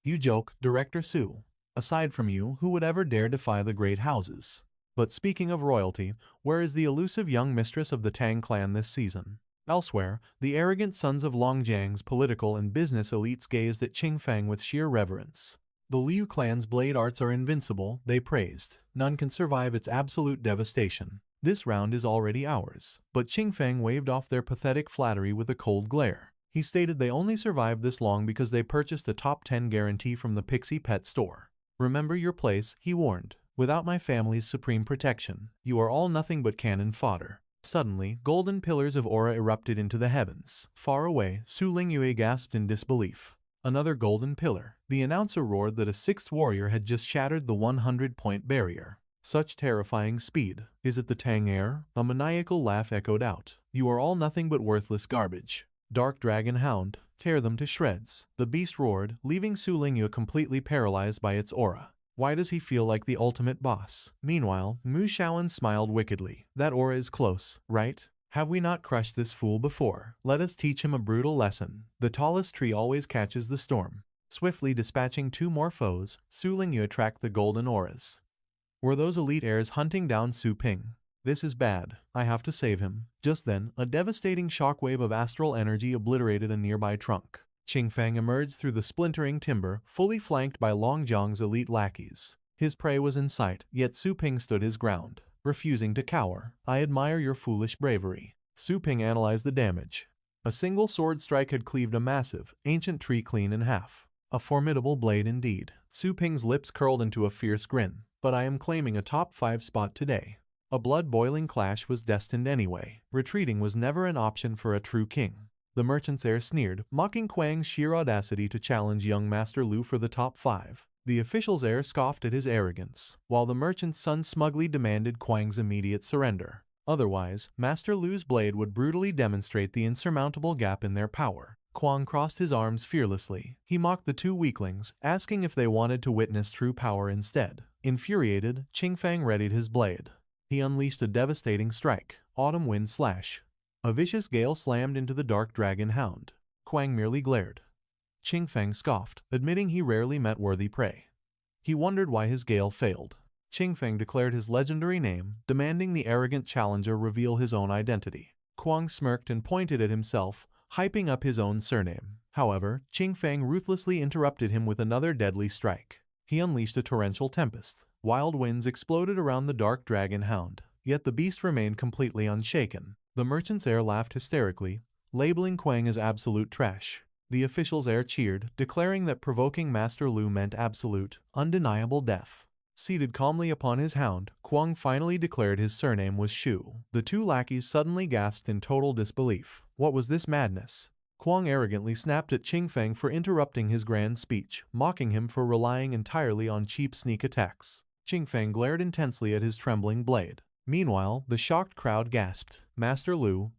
You joke, Director Su. Aside from you, who would ever dare defy the great houses? But speaking of royalty, where is the elusive young mistress of the Tang clan this season? Elsewhere, the arrogant sons of Longjiang's political and business elites gazed at Qingfeng with sheer reverence. The Liu clan's blade arts are invincible, they praised. None can survive its absolute devastation. This round is already ours. But Qingfeng waved off their pathetic flattery with a cold glare. He stated they only survived this long because they purchased a top 10 guarantee from the Pixie Pet store. Remember your place, he warned. Without my family's supreme protection, you are all nothing but cannon fodder. Suddenly, golden pillars of aura erupted into the heavens. Far away, Su Lingyue gasped in disbelief. Another golden pillar. The announcer roared that a 6th warrior had just shattered the 100-point barrier. Such terrifying speed. Is it the Tang heir? A maniacal laugh echoed out. You are all nothing but worthless garbage. Dark Dragon Hound, tear them to shreds. The beast roared, leaving Su Lingyue completely paralyzed by its aura. Why does he feel like the ultimate boss? Meanwhile, Mu Shaowen smiled wickedly. That aura is close, right? Have we not crushed this fool before? Let us teach him a brutal lesson. The tallest tree always catches the storm. Swiftly dispatching 2 more foes, Su Lingyue tracked the golden auras. Were those elite heirs hunting down Su Ping? This is bad. I have to save him. Just then, a devastating shockwave of astral energy obliterated a nearby trunk. Qingfeng emerged through the splintering timber, fully flanked by Longjiang's elite lackeys. His prey was in sight, yet Su Ping stood his ground, refusing to cower. "I admire your foolish bravery." Su Ping analyzed the damage. A single sword strike had cleaved a massive, ancient tree clean in half. A formidable blade indeed. Su Ping's lips curled into a fierce grin. "But I am claiming a top 5 spot today." A blood-boiling clash was destined anyway. Retreating was never an option for a true king. The merchant's heir sneered, mocking Quang's sheer audacity to challenge young Master Lu for the top 5. The official's heir scoffed at his arrogance, while the merchant's son smugly demanded Quang's immediate surrender. Otherwise, Master Lu's blade would brutally demonstrate the insurmountable gap in their power. Quang crossed his arms fearlessly. He mocked the two weaklings, asking if they wanted to witness true power instead. Infuriated, Qingfang readied his blade. He unleashed a devastating strike, autumn wind slash. A vicious gale slammed into the dark dragon hound. Quang merely glared. Qingfang scoffed, admitting he rarely met worthy prey. He wondered why his gale failed. Qingfang declared his legendary name, demanding the arrogant challenger reveal his own identity. Quang smirked and pointed at himself, hyping up his own surname. However, Qingfang ruthlessly interrupted him with another deadly strike. He unleashed a torrential tempest. Wild winds exploded around the dark dragon hound, yet the beast remained completely unshaken. The merchant's heir laughed hysterically, labeling Quang as absolute trash. The official's heir cheered, declaring that provoking Master Lu meant absolute, undeniable death. Seated calmly upon his hound, Quang finally declared his surname was Shu. The two lackeys suddenly gasped in total disbelief. What was this madness? Quang arrogantly snapped at Qingfang for interrupting his grand speech, mocking him for relying entirely on cheap sneak attacks. Qingfang glared intensely at his trembling blade. Meanwhile, the shocked crowd gasped. Master Lu,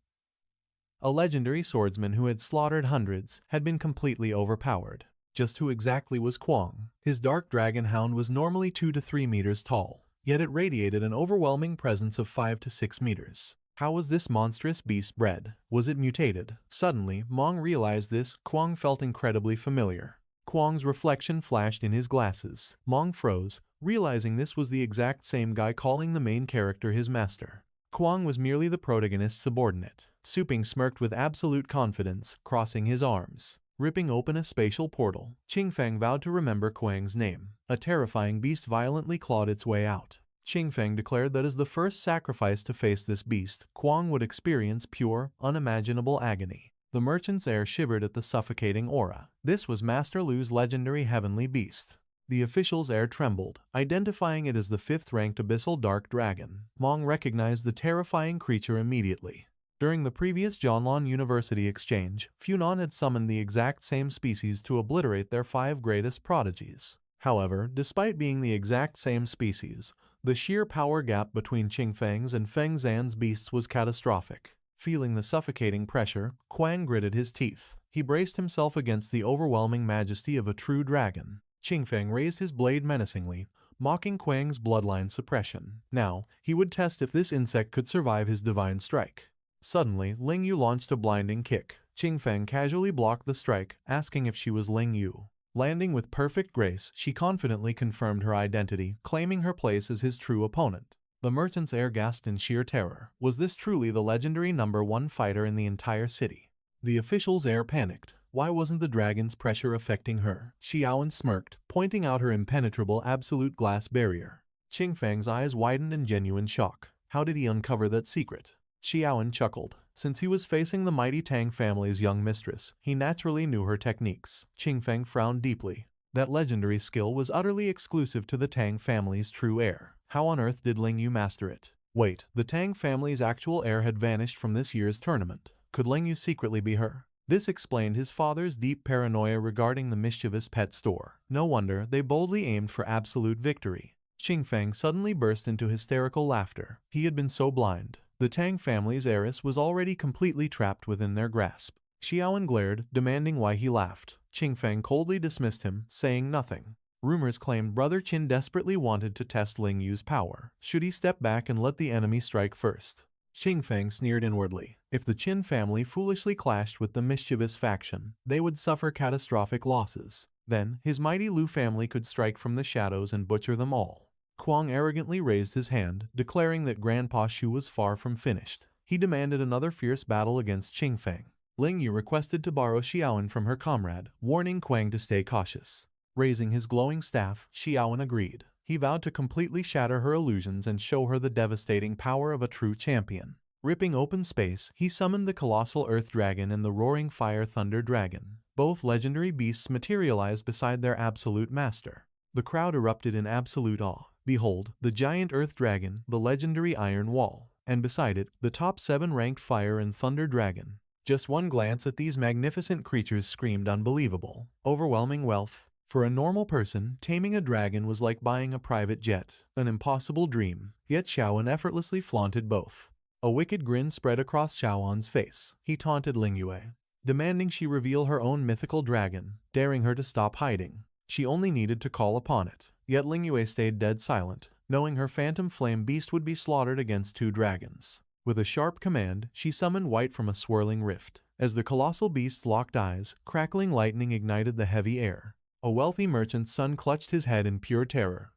a legendary swordsman who had slaughtered hundreds, had been completely overpowered. Just who exactly was Quang? His dark dragon hound was normally 2 to 3 meters tall, yet it radiated an overwhelming presence of 5 to 6 meters. How was this monstrous beast bred? Was it mutated? Suddenly, Mong realized this. Quang felt incredibly familiar. Quang's reflection flashed in his glasses. Mong froze, realizing this was the exact same guy calling the main character his master. Quang was merely the protagonist's subordinate. Su Ping smirked with absolute confidence, crossing his arms. Ripping open a spatial portal, Qingfang vowed to remember Quang's name. A terrifying beast violently clawed its way out. Qingfang declared that as the first sacrifice to face this beast, Quang would experience pure, unimaginable agony. The merchant's heir shivered at the suffocating aura. This was Master Lu's legendary heavenly beast. The official's heir trembled, identifying it as the 5th-ranked abyssal dark dragon. Mong recognized the terrifying creature immediately. During the previous Jianlan University exchange, Funan had summoned the exact same species to obliterate their 5 greatest prodigies. However, despite being the exact same species, the sheer power gap between Qingfang's and Feng Zan's beasts was catastrophic. Feeling the suffocating pressure, Quang gritted his teeth. He braced himself against the overwhelming majesty of a true dragon. Qingfang raised his blade menacingly, mocking Quang's bloodline suppression. Now, he would test if this insect could survive his divine strike. Suddenly, Ling Yu launched a blinding kick. Qingfang casually blocked the strike, asking if she was Ling Yu. Landing with perfect grace, she confidently confirmed her identity, claiming her place as his true opponent. The merchant's heir gasped in sheer terror. Was this truly the legendary #1 fighter in the entire city? The official's heir panicked. Why wasn't the dragon's pressure affecting her? Xiaoan smirked, pointing out her impenetrable absolute glass barrier. Qingfang's eyes widened in genuine shock. How did he uncover that secret? Xiaoan chuckled. Since he was facing the mighty Tang family's young mistress, he naturally knew her techniques. Qingfang frowned deeply. That legendary skill was utterly exclusive to the Tang family's true heir. How on earth did Ling Yu master it? Wait, the Tang family's actual heir had vanished from this year's tournament. Could Ling Yu secretly be her? This explained his father's deep paranoia regarding the mischievous pet store. No wonder they boldly aimed for absolute victory. Qingfang suddenly burst into hysterical laughter. He had been so blind. The Tang family's heiress was already completely trapped within their grasp. Xiaoan glared, demanding why he laughed. Qingfang coldly dismissed him, saying nothing. Rumors claimed Brother Qin desperately wanted to test Ling Yu's power. Should he step back and let the enemy strike first? Qingfang sneered inwardly. If the Qin family foolishly clashed with the mischievous faction, they would suffer catastrophic losses. Then, his mighty Lu family could strike from the shadows and butcher them all. Quang arrogantly raised his hand, declaring that Grandpa Shu was far from finished. He demanded another fierce battle against Qingfang. Ling Yu requested to borrow Xiaoan from her comrade, warning Quang to stay cautious. Raising his glowing staff, Xiaoan agreed. He vowed to completely shatter her illusions and show her the devastating power of a true champion. Ripping open space, he summoned the colossal earth dragon and the roaring fire thunder dragon. Both legendary beasts materialized beside their absolute master. The crowd erupted in absolute awe. Behold, the giant earth dragon, the legendary iron wall, and beside it, the top 7 ranked fire and thunder dragon. Just one glance at these magnificent creatures screamed unbelievable, overwhelming wealth. For a normal person, taming a dragon was like buying a private jet, an impossible dream, yet Xiaoan effortlessly flaunted both. A wicked grin spread across Xiaoan's face. He taunted Lingyue, demanding she reveal her own mythical dragon, daring her to stop hiding. She only needed to call upon it. Yet Lingyue stayed dead silent, knowing her phantom flame beast would be slaughtered against 2 dragons. With a sharp command, she summoned White from a swirling rift. As the colossal beasts locked eyes, crackling lightning ignited the heavy air. A wealthy merchant's son clutched his head in pure terror,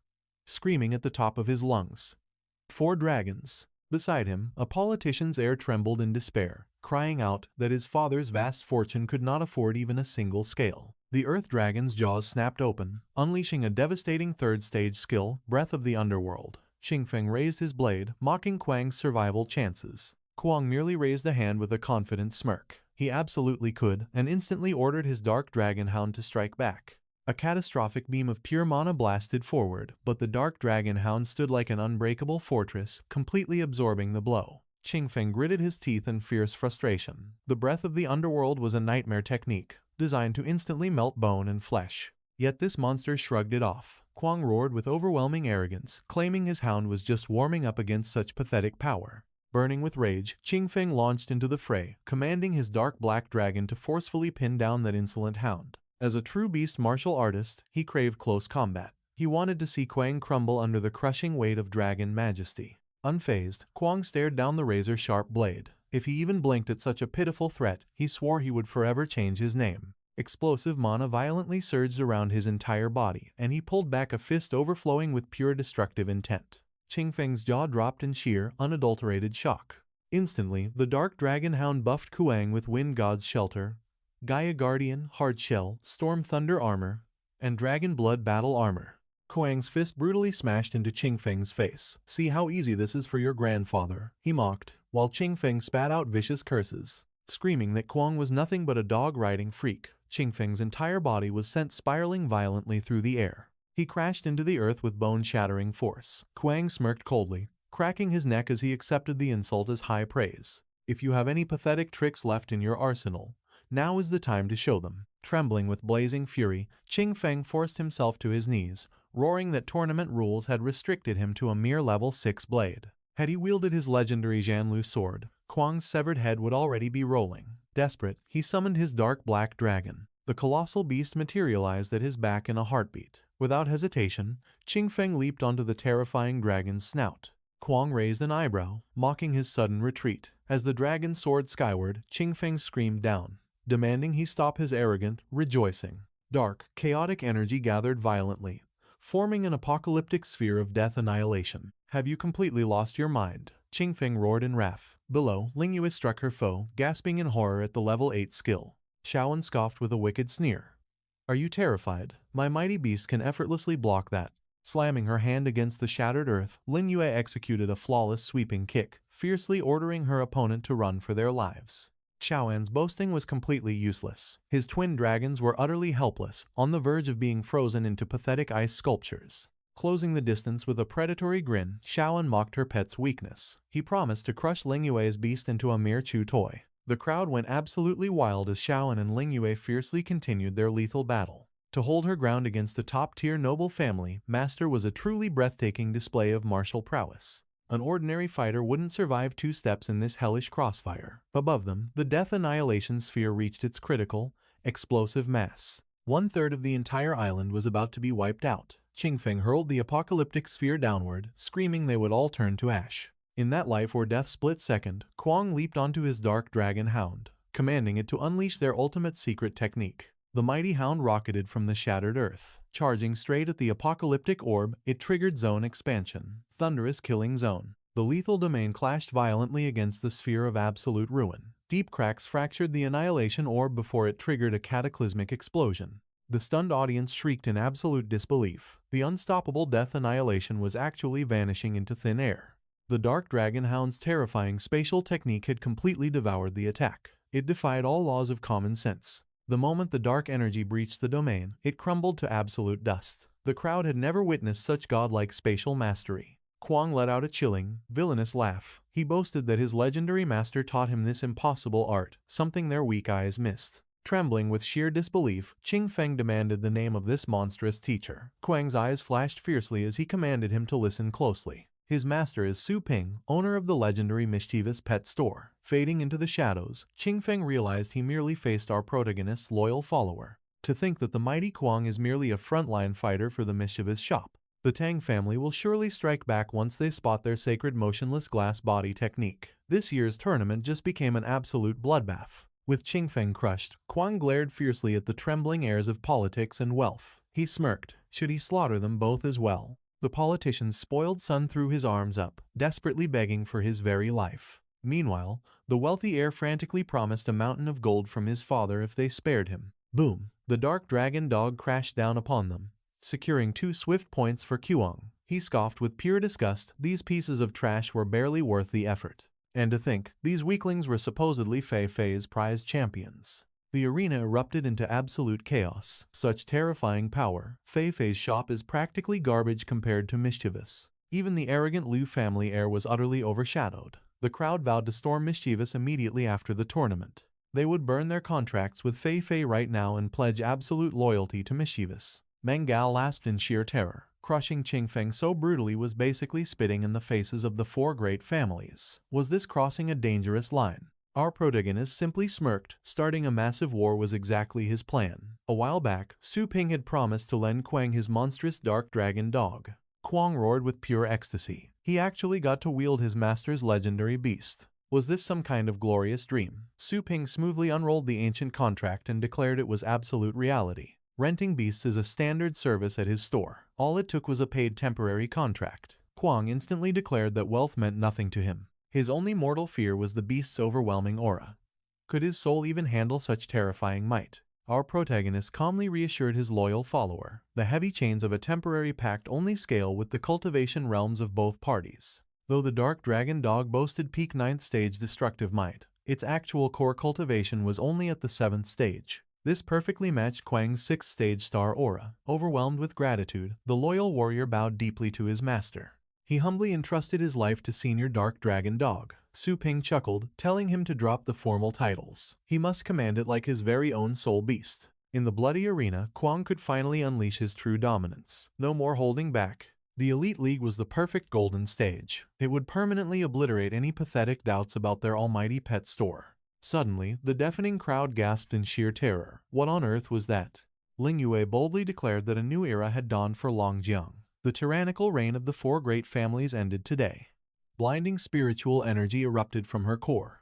screaming at the top of his lungs. 4 dragons. Beside him, a politician's heir trembled in despair, crying out that his father's vast fortune could not afford even a single scale. The earth dragon's jaws snapped open, unleashing a devastating 3rd stage skill, Breath of the Underworld. Qingfeng raised his blade, mocking Kuang's survival chances. Kuang merely raised a hand with a confident smirk. He absolutely could, and instantly ordered his dark dragon hound to strike back. A catastrophic beam of pure mana blasted forward, but the dark dragon hound stood like an unbreakable fortress, completely absorbing the blow. Qingfeng gritted his teeth in fierce frustration. The Breath of the Underworld was a nightmare technique, designed to instantly melt bone and flesh. Yet this monster shrugged it off. Kuang roared with overwhelming arrogance, claiming his hound was just warming up against such pathetic power. Burning with rage, Qingfeng launched into the fray, commanding his dark black dragon to forcefully pin down that insolent hound. As a true beast martial artist, he craved close combat. He wanted to see Kuang crumble under the crushing weight of dragon majesty. Unfazed, Kuang stared down the razor-sharp blade. If he even blinked at such a pitiful threat, he swore he would forever change his name. Explosive mana violently surged around his entire body, and he pulled back a fist overflowing with pure destructive intent. Qingfeng's jaw dropped in sheer, unadulterated shock. Instantly, the dark dragon hound buffed Kuang with Wind God's Shelter, Gaia Guardian, Hard Shell, Storm Thunder Armor, and Dragon Blood Battle Armor. Kuang's fist brutally smashed into Qingfeng's face. "See how easy this is for your grandfather," he mocked, while Qingfeng spat out vicious curses, screaming that Kuang was nothing but a dog-riding freak. Qingfeng's entire body was sent spiraling violently through the air. He crashed into the earth with bone-shattering force. Kuang smirked coldly, cracking his neck as he accepted the insult as high praise. "If you have any pathetic tricks left in your arsenal, now is the time to show them." Trembling with blazing fury, Qingfeng forced himself to his knees, roaring that tournament rules had restricted him to a mere level 6 blade. Had he wielded his legendary Jianlu sword, Kuang's severed head would already be rolling. Desperate, he summoned his dark black dragon. The colossal beast materialized at his back in a heartbeat. Without hesitation, Qingfeng leaped onto the terrifying dragon's snout. Kuang raised an eyebrow, mocking his sudden retreat. As the dragon soared skyward, Qingfeng screamed down, demanding he stop his arrogant rejoicing. Dark, chaotic energy gathered violently, forming an apocalyptic sphere of death annihilation. "Have you completely lost your mind?" Qingfeng roared in wrath. Below, Lingyue struck her foe, gasping in horror at the level 8 skill. Xiaoan scoffed with a wicked sneer. "Are you terrified? My mighty beast can effortlessly block that." Slamming her hand against the shattered earth, Lingyue executed a flawless sweeping kick, fiercely ordering her opponent to run for their lives. Xiaoan's boasting was completely useless. His twin dragons were utterly helpless, on the verge of being frozen into pathetic ice sculptures. Closing the distance with a predatory grin, Xiaoan mocked her pet's weakness. He promised to crush Lingyue's beast into a mere chew toy. The crowd went absolutely wild as Xiaoan and Lingyue fiercely continued their lethal battle. To hold her ground against a top-tier noble family, Master was a truly breathtaking display of martial prowess. An ordinary fighter wouldn't survive 2 steps in this hellish crossfire. Above them, the death annihilation sphere reached its critical, explosive mass. 1/3 of the entire island was about to be wiped out. Qingfeng hurled the apocalyptic sphere downward, screaming they would all turn to ash. In that life-or-death split second, Kuang leaped onto his dark dragon hound, commanding it to unleash their ultimate secret technique. The mighty hound rocketed from the shattered earth. Charging straight at the apocalyptic orb, it triggered Zone Expansion, Thunderous Killing Zone. The lethal domain clashed violently against the sphere of absolute ruin. Deep cracks fractured the annihilation orb before it triggered a cataclysmic explosion. The stunned audience shrieked in absolute disbelief. The unstoppable death annihilation was actually vanishing into thin air. The Dark Dragon Hound's terrifying spatial technique had completely devoured the attack. It defied all laws of common sense. The moment the dark energy breached the domain, it crumbled to absolute dust. The crowd had never witnessed such godlike spatial mastery. Kwang let out a chilling, villainous laugh. He boasted that his legendary master taught him this impossible art, something their weak eyes missed. Trembling with sheer disbelief, Qing Feng demanded the name of this monstrous teacher. Kwang's eyes flashed fiercely as he commanded him to listen closely. His master is Su Ping, owner of the legendary mischievous pet store. Fading into the shadows, Qing Feng realized he merely faced our protagonist's loyal follower. To think that the mighty Kwang is merely a frontline fighter for the mischievous shop. The Tang family will surely strike back once they spot their sacred motionless glass body technique. This year's tournament just became an absolute bloodbath. With Qing Feng crushed, Kwang glared fiercely at the trembling heirs of politics and wealth. He smirked. Should he slaughter them both as well? The politician's spoiled son threw his arms up, desperately begging for his very life. Meanwhile, the wealthy heir frantically promised a mountain of gold from his father if they spared him. Boom! The dark dragon dog crashed down upon them, securing 2 swift points for Kwang. He scoffed with pure disgust. These pieces of trash were barely worth the effort. And to think, these weaklings were supposedly Fei Fei's prized champions. The arena erupted into absolute chaos. Such terrifying power. Fei Fei's shop is practically garbage compared to Mischievous. Even the arrogant Liu family heir was utterly overshadowed. The crowd vowed to storm Mischievous immediately after the tournament. They would burn their contracts with Fei Fei right now and pledge absolute loyalty to Mischievous. Meng Gao lasped in sheer terror. Crushing Qing Feng so brutally was basically spitting in the faces of the 4 great families. Was this crossing a dangerous line? Our protagonist simply smirked. Starting a massive war was exactly his plan. A while back, Su Ping had promised to lend Kwang his monstrous dark dragon dog. Kwang roared with pure ecstasy. He actually got to wield his master's legendary beast. Was this some kind of glorious dream? Su Ping smoothly unrolled the ancient contract and declared it was absolute reality. Renting beasts is a standard service at his store. All it took was a paid temporary contract. Kwang instantly declared that wealth meant nothing to him. His only mortal fear was the beast's overwhelming aura. Could his soul even handle such terrifying might? Our protagonist calmly reassured his loyal follower. The heavy chains of a temporary pact only scale with the cultivation realms of both parties. Though the dark dragon dog boasted peak 9th stage destructive might, its actual core cultivation was only at the 7th stage. This perfectly matched Kwang's 6th stage star aura. Overwhelmed with gratitude, the loyal warrior bowed deeply to his master. He humbly entrusted his life to Senior Dark Dragon Dog. Su Ping chuckled, telling him to drop the formal titles. He must command it like his very own soul beast. In the bloody arena, Kwang could finally unleash his true dominance. No more holding back. The Elite League was the perfect golden stage. It would permanently obliterate any pathetic doubts about their almighty pet store. Suddenly, the deafening crowd gasped in sheer terror. What on earth was that? Ling Yue boldly declared that a new era had dawned for Longjiang. The tyrannical reign of the 4 great families ended today. Blinding spiritual energy erupted from her core.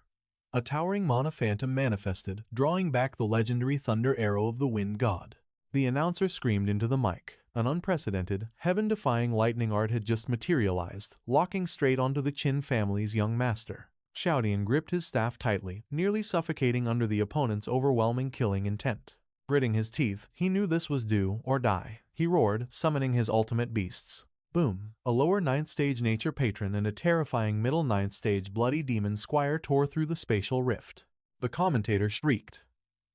A towering mana phantom manifested, drawing back the legendary thunder arrow of the wind god. The announcer screamed into the mic. An unprecedented, heaven-defying lightning art had just materialized, locking straight onto the Qin family's young master. Shouting gripped his staff tightly, nearly suffocating under the opponent's overwhelming killing intent. Gritting his teeth, he knew this was do or die. He roared, summoning his ultimate beasts. Boom! A lower 9th stage nature patron and a terrifying middle 9th stage bloody demon squire tore through the spatial rift. The commentator shrieked.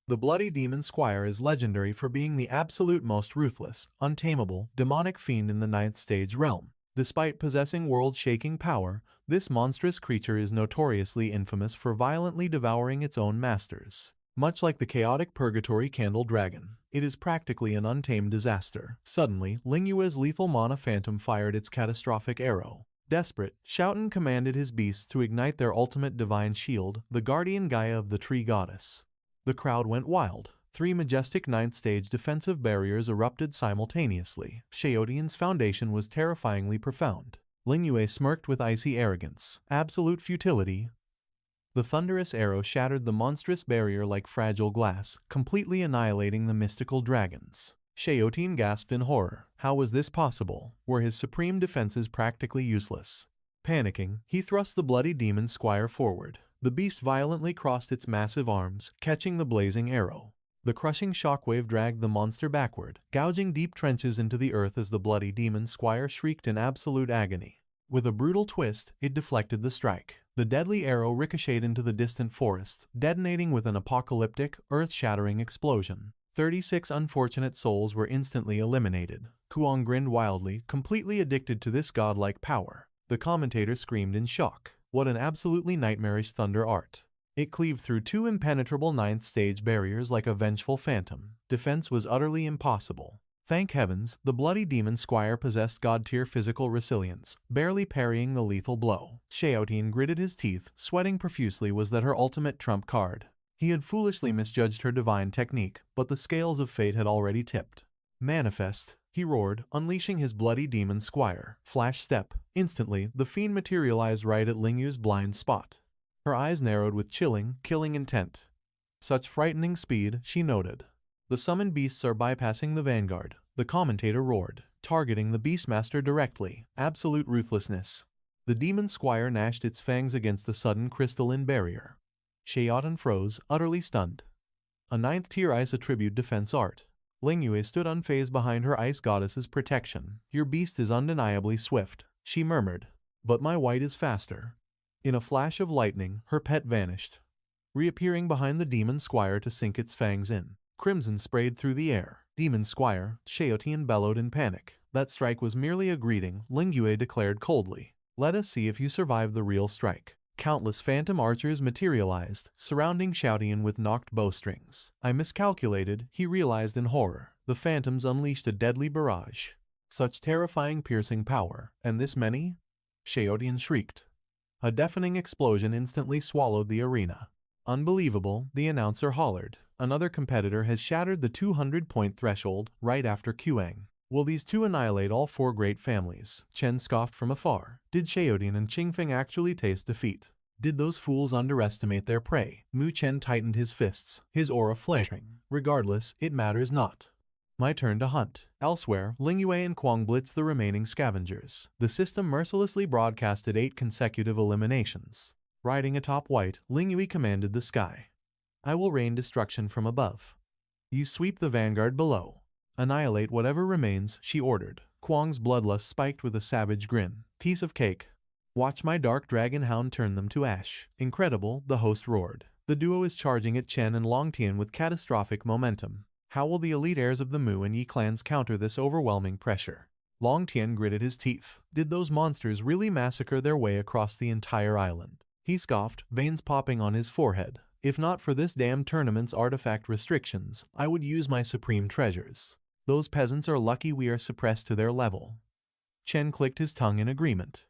The bloody demon squire is legendary for being the absolute most ruthless, untamable, demonic fiend in the 9th stage realm. Despite possessing world-shaking power, this monstrous creature is notoriously infamous for violently devouring its own masters. Much like the chaotic purgatory candle dragon, it is practically an untamed disaster. Suddenly, Ling Yue's lethal mana phantom fired its catastrophic arrow. Desperate, Shouton commanded his beasts to ignite their ultimate divine shield, the guardian Gaia of the tree goddess. The crowd went wild. 3 majestic 9th stage defensive barriers erupted simultaneously. Shaotian's foundation was terrifyingly profound. Ling Yue smirked with icy arrogance. Absolute futility. The thunderous arrow shattered the monstrous barrier like fragile glass, completely annihilating the mystical dragons. Shaotian gasped in horror. How was this possible? Were his supreme defenses practically useless? Panicking, he thrust the bloody demon squire forward. The beast violently crossed its massive arms, catching the blazing arrow. The crushing shockwave dragged the monster backward, gouging deep trenches into the earth as the bloody demon squire shrieked in absolute agony. With a brutal twist, it deflected the strike. The deadly arrow ricocheted into the distant forest, detonating with an apocalyptic, earth-shattering explosion. 36 unfortunate souls were instantly eliminated. Kuang grinned wildly, completely addicted to this godlike power. The commentator screamed in shock. What an absolutely nightmarish thunder art. It cleaved through 2 impenetrable 9th stage barriers like a vengeful phantom. Defense was utterly impossible. Thank heavens, the bloody demon squire possessed god-tier physical resilience, barely parrying the lethal blow. Xiaotian gritted his teeth, sweating profusely. Was that her ultimate trump card? He had foolishly misjudged her divine technique, but the scales of fate had already tipped. Manifest, he roared, unleashing his bloody demon squire. Flash step. Instantly, the fiend materialized right at Lingyu's blind spot. Her eyes narrowed with chilling, killing intent. Such frightening speed, she noted. The summoned beasts are bypassing the vanguard, the commentator roared, targeting the beastmaster directly. Absolute ruthlessness. The demon squire gnashed its fangs against the sudden crystalline barrier. Xiaotan froze, utterly stunned. A 9th tier ice attribute defense art. Lingyue stood unfazed behind her ice goddess's protection. Your beast is undeniably swift, she murmured. But my white is faster. In a flash of lightning, her pet vanished, reappearing behind the demon squire to sink its fangs in. Crimson sprayed through the air. Demon squire, Xiaotian bellowed in panic. That strike was merely a greeting, Lingyue declared coldly. Let us see if you survive the real strike. Countless phantom archers materialized, surrounding Xiaotian with knocked bowstrings. I miscalculated, he realized in horror. The phantoms unleashed a deadly barrage. Such terrifying piercing power, and this many? Xiaotian shrieked. A deafening explosion instantly swallowed the arena. Unbelievable, the announcer hollered. Another competitor has shattered the 200-point threshold right after Kuang. Will these two annihilate all 4 great families? Chen scoffed from afar. Did Xiaotian and Qingfeng actually taste defeat? Did those fools underestimate their prey? Mu Chen tightened his fists, his aura flaring. Regardless, it matters not. My turn to hunt. Elsewhere, Lingyue and Kuang blitzed the remaining scavengers. The system mercilessly broadcasted 8 consecutive eliminations. Riding atop white, Lingyue commanded the sky. I will rain destruction from above. You sweep the vanguard below. Annihilate whatever remains, she ordered. Kuang's bloodlust spiked with a savage grin. Piece of cake. Watch my dark dragon hound turn them to ash. Incredible, the host roared. The duo is charging at Chen and Longtian with catastrophic momentum. How will the elite heirs of the Mu and Yi clans counter this overwhelming pressure? Longtian gritted his teeth. Did those monsters really massacre their way across the entire island? He scoffed, veins popping on his forehead. If not for this damn tournament's artifact restrictions, I would use my supreme treasures. Those peasants are lucky we are suppressed to their level. Chen clicked his tongue in agreement.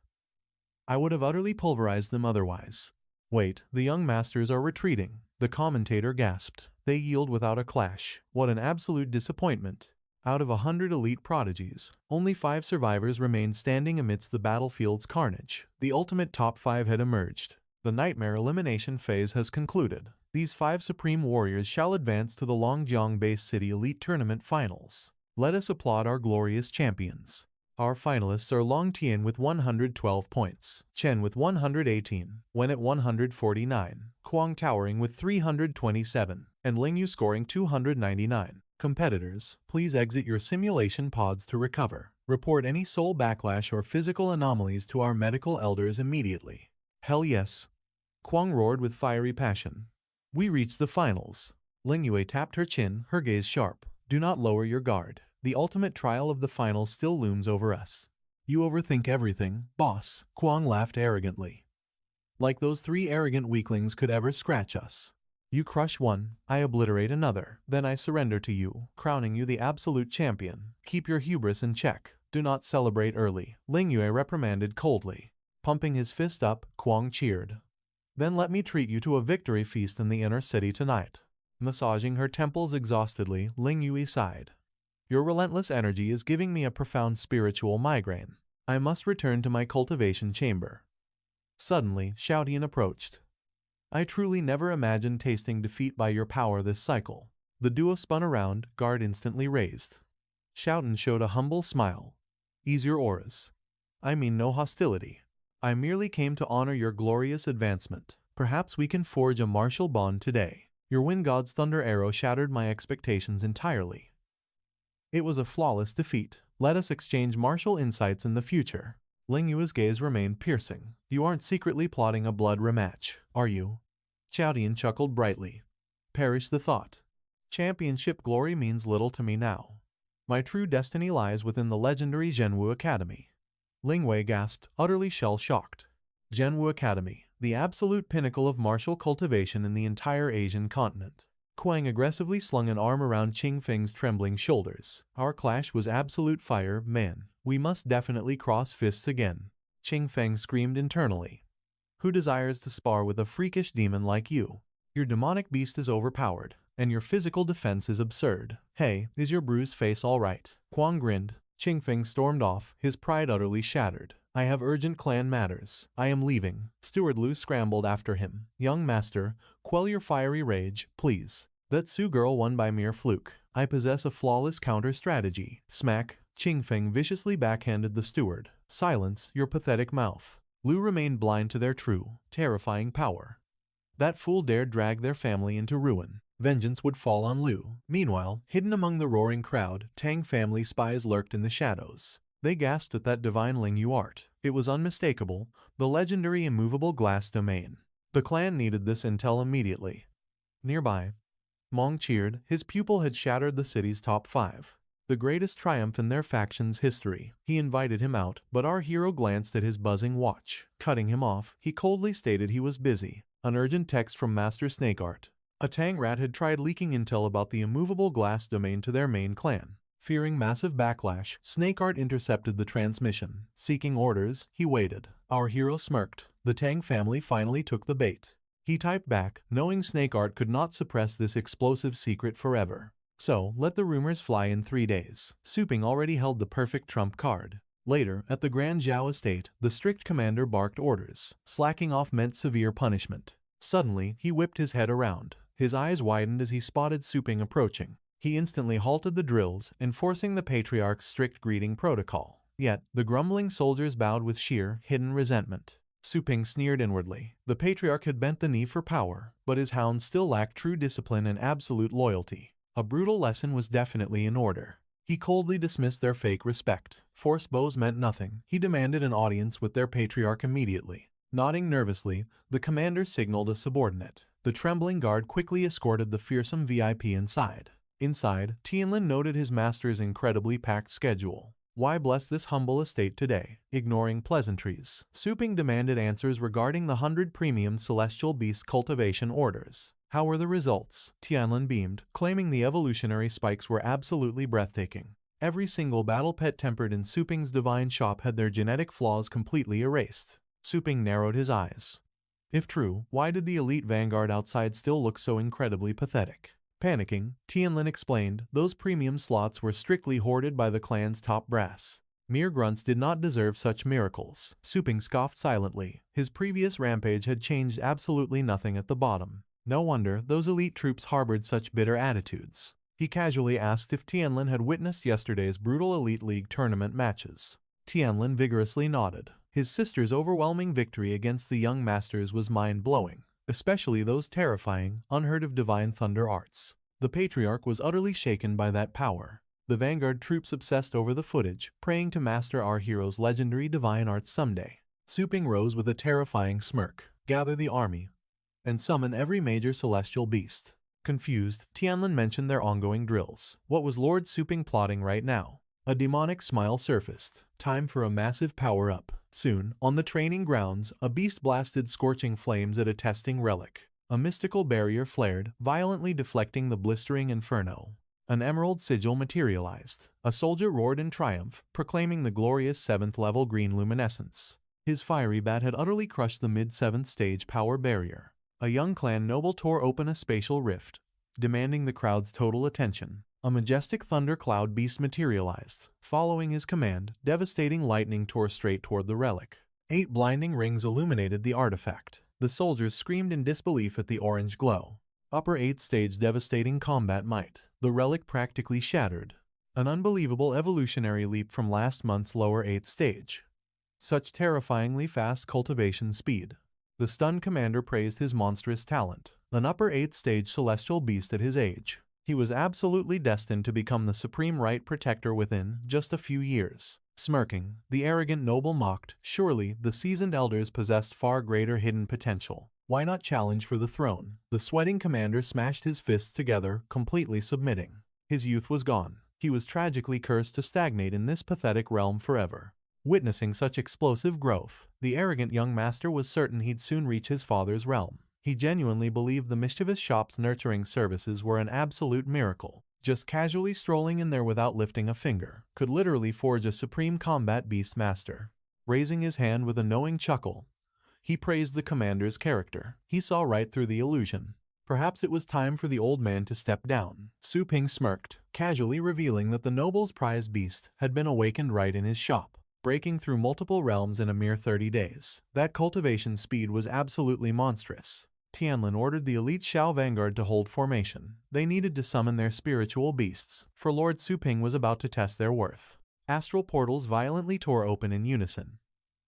I would have utterly pulverized them otherwise. Wait, the young masters are retreating. The commentator gasped. They yield without a clash. What an absolute disappointment. Out of 100 elite prodigies, only 5 survivors remained standing amidst the battlefield's carnage. The ultimate top 5 had emerged. The nightmare elimination phase has concluded. These 5 supreme warriors shall advance to the Longjiang-based city elite tournament finals. Let us applaud our glorious champions. Our finalists are Longtian with 112 points, Chen with 118, Wen at 149, Kuang towering with 327, and Lingyu scoring 299. Competitors, please exit your simulation pods to recover. Report any soul backlash or physical anomalies to our medical elders immediately. Hell yes. Kuang roared with fiery passion. We reached the finals. Lingyue tapped her chin, her gaze sharp. Do not lower your guard. The ultimate trial of the finals still looms over us. You overthink everything, boss. Kuang laughed arrogantly. Like those 3 arrogant weaklings could ever scratch us. You crush one, I obliterate another. Then I surrender to you, crowning you the absolute champion. Keep your hubris in check. Do not celebrate early. Lingyue reprimanded coldly. Pumping his fist up, Kuang cheered. Then let me treat you to a victory feast in the inner city tonight. Massaging her temples exhaustedly, Lingyue sighed. Your relentless energy is giving me a profound spiritual migraine. I must return to my cultivation chamber. Suddenly, Xiaotian approached. I truly never imagined tasting defeat by your power this cycle. The duo spun around, guard instantly raised. Xiaotian showed a humble smile. Ease your auras. I mean no hostility. I merely came to honor your glorious advancement. Perhaps we can forge a martial bond today. Your wind god's thunder arrow shattered my expectations entirely. It was a flawless defeat. Let us exchange martial insights in the future. Ling Yue's gaze remained piercing. You aren't secretly plotting a blood rematch, are you? Xiao Dian chuckled brightly. Perish the thought. Championship glory means little to me now. My true destiny lies within the legendary Zhenwu Academy. Ling Wei gasped, utterly shell-shocked. Zhenwu Academy, the absolute pinnacle of martial cultivation in the entire Asian continent. Kuang aggressively slung an arm around Qing Feng's trembling shoulders. Our clash was absolute fire, man. We must definitely cross fists again. Qing Feng screamed internally. Who desires to spar with a freakish demon like you? Your demonic beast is overpowered, and your physical defense is absurd. Hey, is your bruised face all right? Kuang grinned. Qing Feng stormed off, his pride utterly shattered. I have urgent clan matters. I am leaving. Steward Lu scrambled after him. Young master, quell your fiery rage, please. That Su girl won by mere fluke. I possess a flawless counter-strategy. Smack. Qing Feng viciously backhanded the steward. Silence your pathetic mouth. Lu remained blind to their true, terrifying power. That fool dared drag their family into ruin. Vengeance would fall on Lu. Meanwhile, hidden among the roaring crowd, Tang family spies lurked in the shadows. They gasped at that divine Ling Yu art. It was unmistakable, the legendary immovable glass domain. The clan needed this intel immediately. Nearby, Mong cheered. His pupil had shattered the city's top 5. The greatest triumph in their faction's history. He invited him out, but our hero glanced at his buzzing watch. Cutting him off, he coldly stated he was busy. An urgent text from Master Snakeart. A Tang rat had tried leaking intel about the immovable glass domain to their main clan. Fearing massive backlash, Snakeart intercepted the transmission. Seeking orders, he waited. Our hero smirked. The Tang family finally took the bait. He typed back, knowing Snakeart could not suppress this explosive secret forever. So, let the rumors fly in 3 days. Suping already held the perfect trump card. Later, at the Grand Zhao estate, the strict commander barked orders. Slacking off meant severe punishment. Suddenly, he whipped his head around. His eyes widened as he spotted Suping approaching. He instantly halted the drills, enforcing the Patriarch's strict greeting protocol. Yet, the grumbling soldiers bowed with sheer, hidden resentment. Suping sneered inwardly. The Patriarch had bent the knee for power, but his hounds still lacked true discipline and absolute loyalty. A brutal lesson was definitely in order. He coldly dismissed their fake respect. Forced bows meant nothing. He demanded an audience with their Patriarch immediately. Nodding nervously, the commander signaled a subordinate. The trembling guard quickly escorted the fearsome VIP inside. Inside, Tianlin noted his master's incredibly packed schedule. Why bless this humble estate today? Ignoring pleasantries, Suping demanded answers regarding the 100 premium celestial beast cultivation orders. How were the results? Tianlin beamed, claiming the evolutionary spikes were absolutely breathtaking. Every single battle pet tempered in Suping's divine shop had their genetic flaws completely erased. Suping narrowed his eyes. If true, why did the elite vanguard outside still look so incredibly pathetic? Panicking, Tianlin explained, those premium slots were strictly hoarded by the clan's top brass. Mere grunts did not deserve such miracles. Suping scoffed silently. His previous rampage had changed absolutely nothing at the bottom. No wonder those elite troops harbored such bitter attitudes. He casually asked if Tianlin had witnessed yesterday's brutal Elite League tournament matches. Tianlin vigorously nodded. His sister's overwhelming victory against the young masters was mind-blowing, especially those terrifying, unheard-of divine thunder arts. The Patriarch was utterly shaken by that power. The vanguard troops obsessed over the footage, praying to master our hero's legendary divine arts someday. Suping rose with a terrifying smirk. Gather the army and summon every major celestial beast. Confused, Tianlin mentioned their ongoing drills. What was Lord Suping plotting right now? A demonic smile surfaced. Time for a massive power-up. Soon, on the training grounds, a beast blasted scorching flames at a testing relic. A mystical barrier flared, violently deflecting the blistering inferno. An emerald sigil materialized. A soldier roared in triumph, proclaiming the glorious 7th-level green luminescence. His fiery bat had utterly crushed the mid-7th stage power barrier. A young clan noble tore open a spatial rift, demanding the crowd's total attention. A majestic thundercloud beast materialized. Following his command, devastating lightning tore straight toward the relic. 8 blinding rings illuminated the artifact. The soldiers screamed in disbelief at the orange glow. Upper 8th stage devastating combat might. The relic practically shattered. An unbelievable evolutionary leap from last month's lower 8th stage. Such terrifyingly fast cultivation speed. The stunned commander praised his monstrous talent. an upper 8th stage celestial beast at his age. He was absolutely destined to become the supreme right protector within just a few years. Smirking, the arrogant noble mocked, surely the seasoned elders possessed far greater hidden potential. Why not challenge for the throne? The sweating commander smashed his fists together, completely submitting. His youth was gone. He was tragically cursed to stagnate in this pathetic realm forever. Witnessing such explosive growth, the arrogant young master was certain he'd soon reach his father's realm. He genuinely believed the mischievous shop's nurturing services were an absolute miracle. Just casually strolling in there without lifting a finger could literally forge a supreme combat beast master. Raising his hand with a knowing chuckle, he praised the commander's character. He saw right through the illusion. Perhaps it was time for the old man to step down. Su Ping smirked, casually revealing that the noble's prized beast had been awakened right in his shop, breaking through multiple realms in a mere 30 days. That cultivation speed was absolutely monstrous. Tianlin ordered the elite Shao vanguard to hold formation. They needed to summon their spiritual beasts, for Lord Su Ping was about to test their worth. Astral portals violently tore open in unison,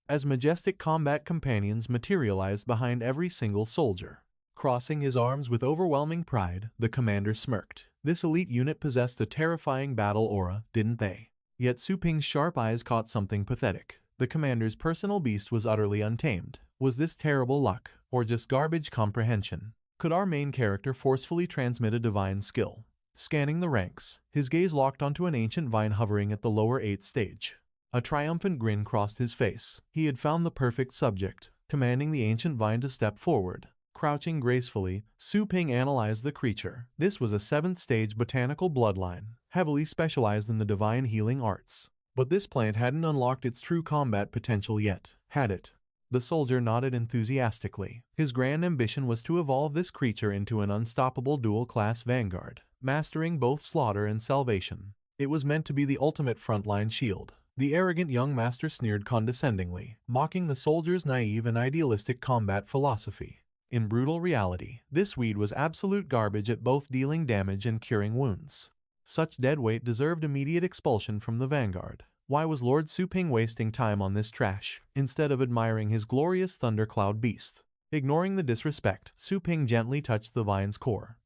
as majestic combat companions materialized behind every single soldier. Crossing his arms with overwhelming pride, the commander smirked. This elite unit possessed a terrifying battle aura, didn't they? Yet Su Ping's sharp eyes caught something pathetic. The commander's personal beast was utterly untamed. Was this terrible luck, or just garbage comprehension? Could our main character forcefully transmit a divine skill? Scanning the ranks, his gaze locked onto an ancient vine hovering at the lower 8th stage. A triumphant grin crossed his face. He had found the perfect subject, commanding the ancient vine to step forward. Crouching gracefully, Su Ping analyzed the creature. This was a 7th stage botanical bloodline, heavily specialized in the divine healing arts. But this plant hadn't unlocked its true combat potential yet, had it? The soldier nodded enthusiastically. His grand ambition was to evolve this creature into an unstoppable dual-class vanguard, mastering both slaughter and salvation. It was meant to be the ultimate frontline shield. The arrogant young master sneered condescendingly, mocking the soldier's naive and idealistic combat philosophy. In brutal reality, this weed was absolute garbage at both dealing damage and curing wounds. Such dead weight deserved immediate expulsion from the vanguard. Why was Lord Su Ping wasting time on this trash, instead of admiring his glorious thundercloud beast? Ignoring the disrespect, Su Ping gently touched the vine's core.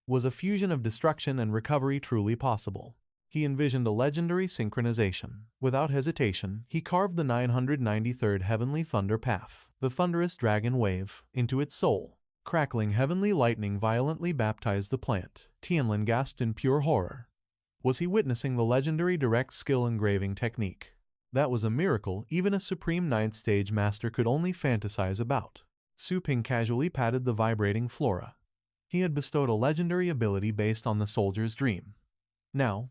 Was a fusion of destruction and recovery truly possible? He envisioned a legendary synchronization. Without hesitation, he carved the 993rd heavenly thunder path, the thunderous dragon wave, into its soul. Crackling heavenly lightning violently baptized the plant. Tianlin gasped in pure horror. Was he witnessing the legendary direct skill engraving technique? That was a miracle even a supreme 9th stage master could only fantasize about. Su Ping casually patted the vibrating flora. He had bestowed a legendary ability based on the soldier's dream. Now,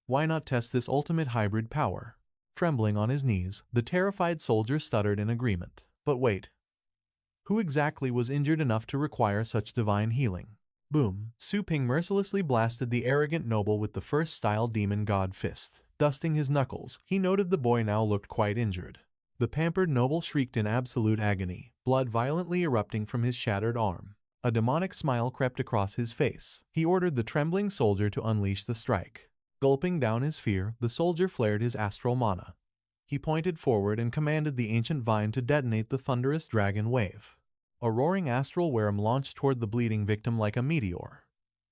why not test this ultimate hybrid power? Trembling on his knees, the terrified soldier stuttered in agreement. But wait. Who exactly was injured enough to require such divine healing? Boom! Su Ping mercilessly blasted the arrogant noble with the first-style demon god fist. Dusting his knuckles, he noted the boy now looked quite injured. The pampered noble shrieked in absolute agony, blood violently erupting from his shattered arm. A demonic smile crept across his face. He ordered the trembling soldier to unleash the strike. Gulping down his fear, the soldier flared his astral mana. He pointed forward and commanded the ancient vine to detonate the thunderous dragon wave. A roaring astral worm launched toward the bleeding victim like a meteor.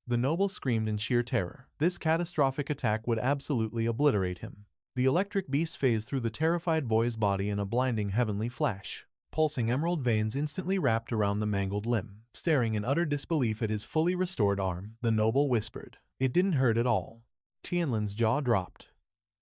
The noble screamed in sheer terror. This catastrophic attack would absolutely obliterate him. The electric beast phased through the terrified boy's body in a blinding heavenly flash. Pulsing emerald veins instantly wrapped around the mangled limb. Staring in utter disbelief at his fully restored arm, the noble whispered, "It didn't hurt at all." Tianlin's jaw dropped.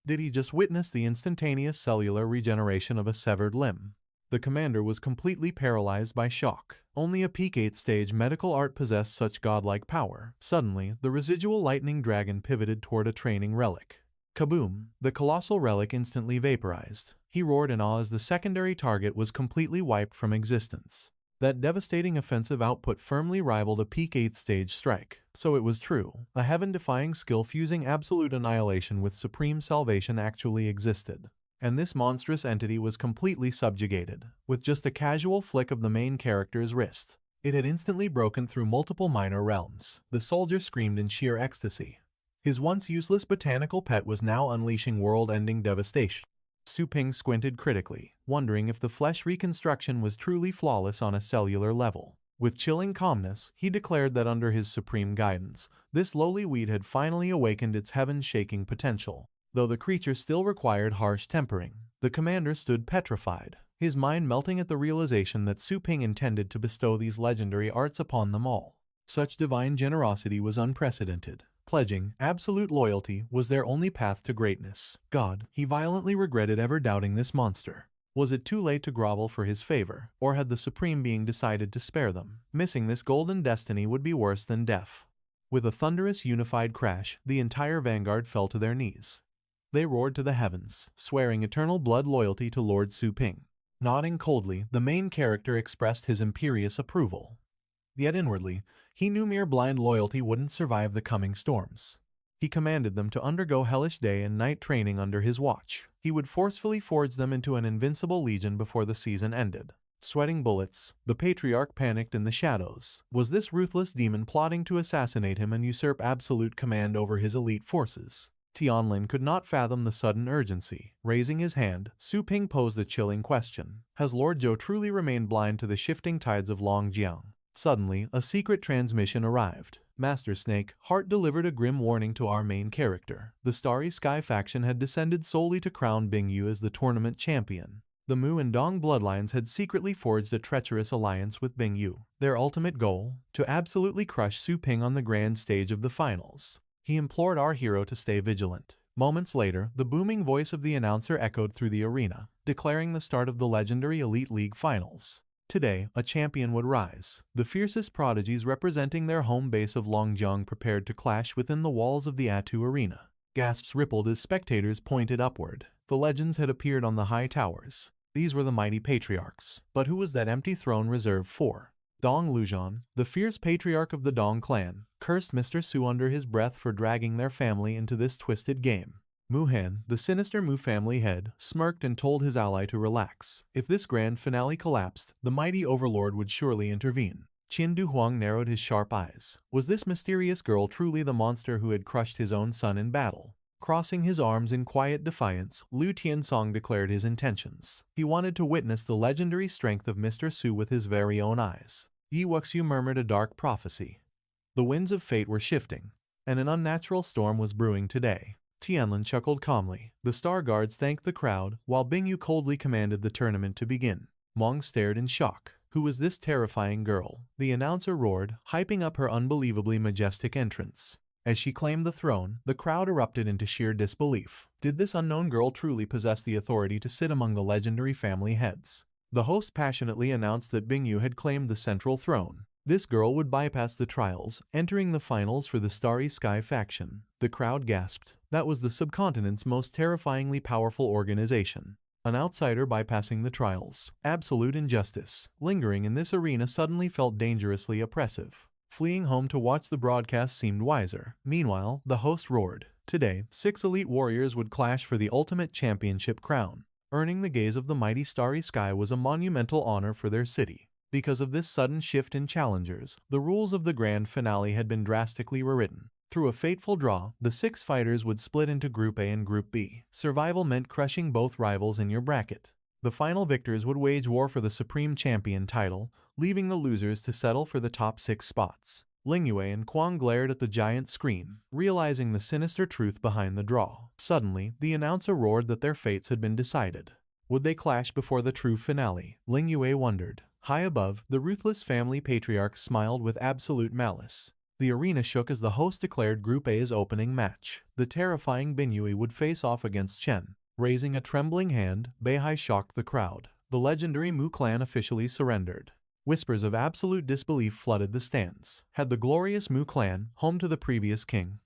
Did he just witness the instantaneous cellular regeneration of a severed limb? The commander was completely paralyzed by shock. Only a peak 8th stage medical art possessed such godlike power. Suddenly, the residual lightning dragon pivoted toward a training relic. Kaboom! The colossal relic instantly vaporized. He roared in awe as the secondary target was completely wiped from existence. That devastating offensive output firmly rivaled a peak 8th stage strike. So it was true. A heaven-defying skill fusing absolute annihilation with supreme salvation actually existed. And this monstrous entity was completely subjugated. With just a casual flick of the main character's wrist, it had instantly broken through multiple minor realms. The soldier screamed in sheer ecstasy. His once useless botanical pet was now unleashing world-ending devastation. Su Ping squinted critically, wondering if the flesh reconstruction was truly flawless on a cellular level. With chilling calmness, he declared that under his supreme guidance, this lowly weed had finally awakened its heaven-shaking potential. Though the creature still required harsh tempering, the commander stood petrified, his mind melting at the realization that Su Ping intended to bestow these legendary arts upon them all. Such divine generosity was unprecedented. Pledging absolute loyalty was their only path to greatness. God, he violently regretted ever doubting this monster. Was it too late to grovel for his favor, or had the Supreme Being decided to spare them? Missing this golden destiny would be worse than death. With a thunderous unified crash, the entire vanguard fell to their knees. They roared to the heavens, swearing eternal blood loyalty to Lord Su Ping. Nodding coldly, the main character expressed his imperious approval. Yet inwardly, he knew mere blind loyalty wouldn't survive the coming storms. He commanded them to undergo hellish day and night training under his watch. He would forcefully forge them into an invincible legion before the season ended. Sweating bullets, the patriarch panicked in the shadows. Was this ruthless demon plotting to assassinate him and usurp absolute command over his elite forces? Tianlin could not fathom the sudden urgency. Raising his hand, Su Ping posed a chilling question. Has Lord Zhou truly remained blind to the shifting tides of Longjiang? Suddenly, a secret transmission arrived. Master Snake Heart delivered a grim warning to our main character. The Starry Sky faction had descended solely to crown Bingyu as the tournament champion. The Mu and Dong bloodlines had secretly forged a treacherous alliance with Bingyu. Their ultimate goal? To absolutely crush Su Ping on the grand stage of the finals. He implored our hero to stay vigilant. Moments later, the booming voice of the announcer echoed through the arena, declaring the start of the legendary Elite League Finals. Today, a champion would rise. The fiercest prodigies representing their home base of Longjiang prepared to clash within the walls of the A2 arena. Gasps rippled as spectators pointed upward. The legends had appeared on the high towers. These were the mighty patriarchs. But who was that empty throne reserved for? Dong Lujan, the fierce patriarch of the Dong clan, cursed Mr. Su under his breath for dragging their family into this twisted game. Mu Han, the sinister Mu family head, smirked and told his ally to relax. If this grand finale collapsed, the mighty overlord would surely intervene. Qin Duhuang narrowed his sharp eyes. Was this mysterious girl truly the monster who had crushed his own son in battle? Crossing his arms in quiet defiance, Liu Tiansong declared his intentions. He wanted to witness the legendary strength of Mr. Su with his very own eyes. Yi Wuxiu murmured a dark prophecy. The winds of fate were shifting, and an unnatural storm was brewing today. Tianlin chuckled calmly. The Star Guards thanked the crowd, while Bingyu coldly commanded the tournament to begin. Meng stared in shock. Who was this terrifying girl? The announcer roared, hyping up her unbelievably majestic entrance. As she claimed the throne, the crowd erupted into sheer disbelief. Did this unknown girl truly possess the authority to sit among the legendary family heads? The host passionately announced that Bingyu had claimed the central throne. This girl would bypass the trials, entering the finals for the Starry Sky faction. The crowd gasped. That was the subcontinent's most terrifyingly powerful organization. An outsider bypassing the trials. Absolute injustice. Lingering in this arena suddenly felt dangerously oppressive. Fleeing home to watch the broadcast seemed wiser. Meanwhile, the host roared. Today, 6 elite warriors would clash for the ultimate championship crown. Earning the gaze of the mighty Starry Sky was a monumental honor for their city. Because of this sudden shift in challengers, the rules of the grand finale had been drastically rewritten. Through a fateful draw, the 6 fighters would split into Group A and Group B. Survival meant crushing both rivals in your bracket. The final victors would wage war for the Supreme Champion title, leaving the losers to settle for the top 6 spots. Lingyue and Quang glared at the giant screen, realizing the sinister truth behind the draw. Suddenly, the announcer roared that their fates had been decided. Would they clash before the true finale? Lingyue wondered. High above, the ruthless family patriarch smiled with absolute malice. The arena shook as the host declared Group A's opening match. The terrifying Binyui would face off against Chen. Raising a trembling hand, Beihai shocked the crowd. The legendary Mu clan officially surrendered. Whispers of absolute disbelief flooded the stands. Had the glorious Mu clan, home to the previous king,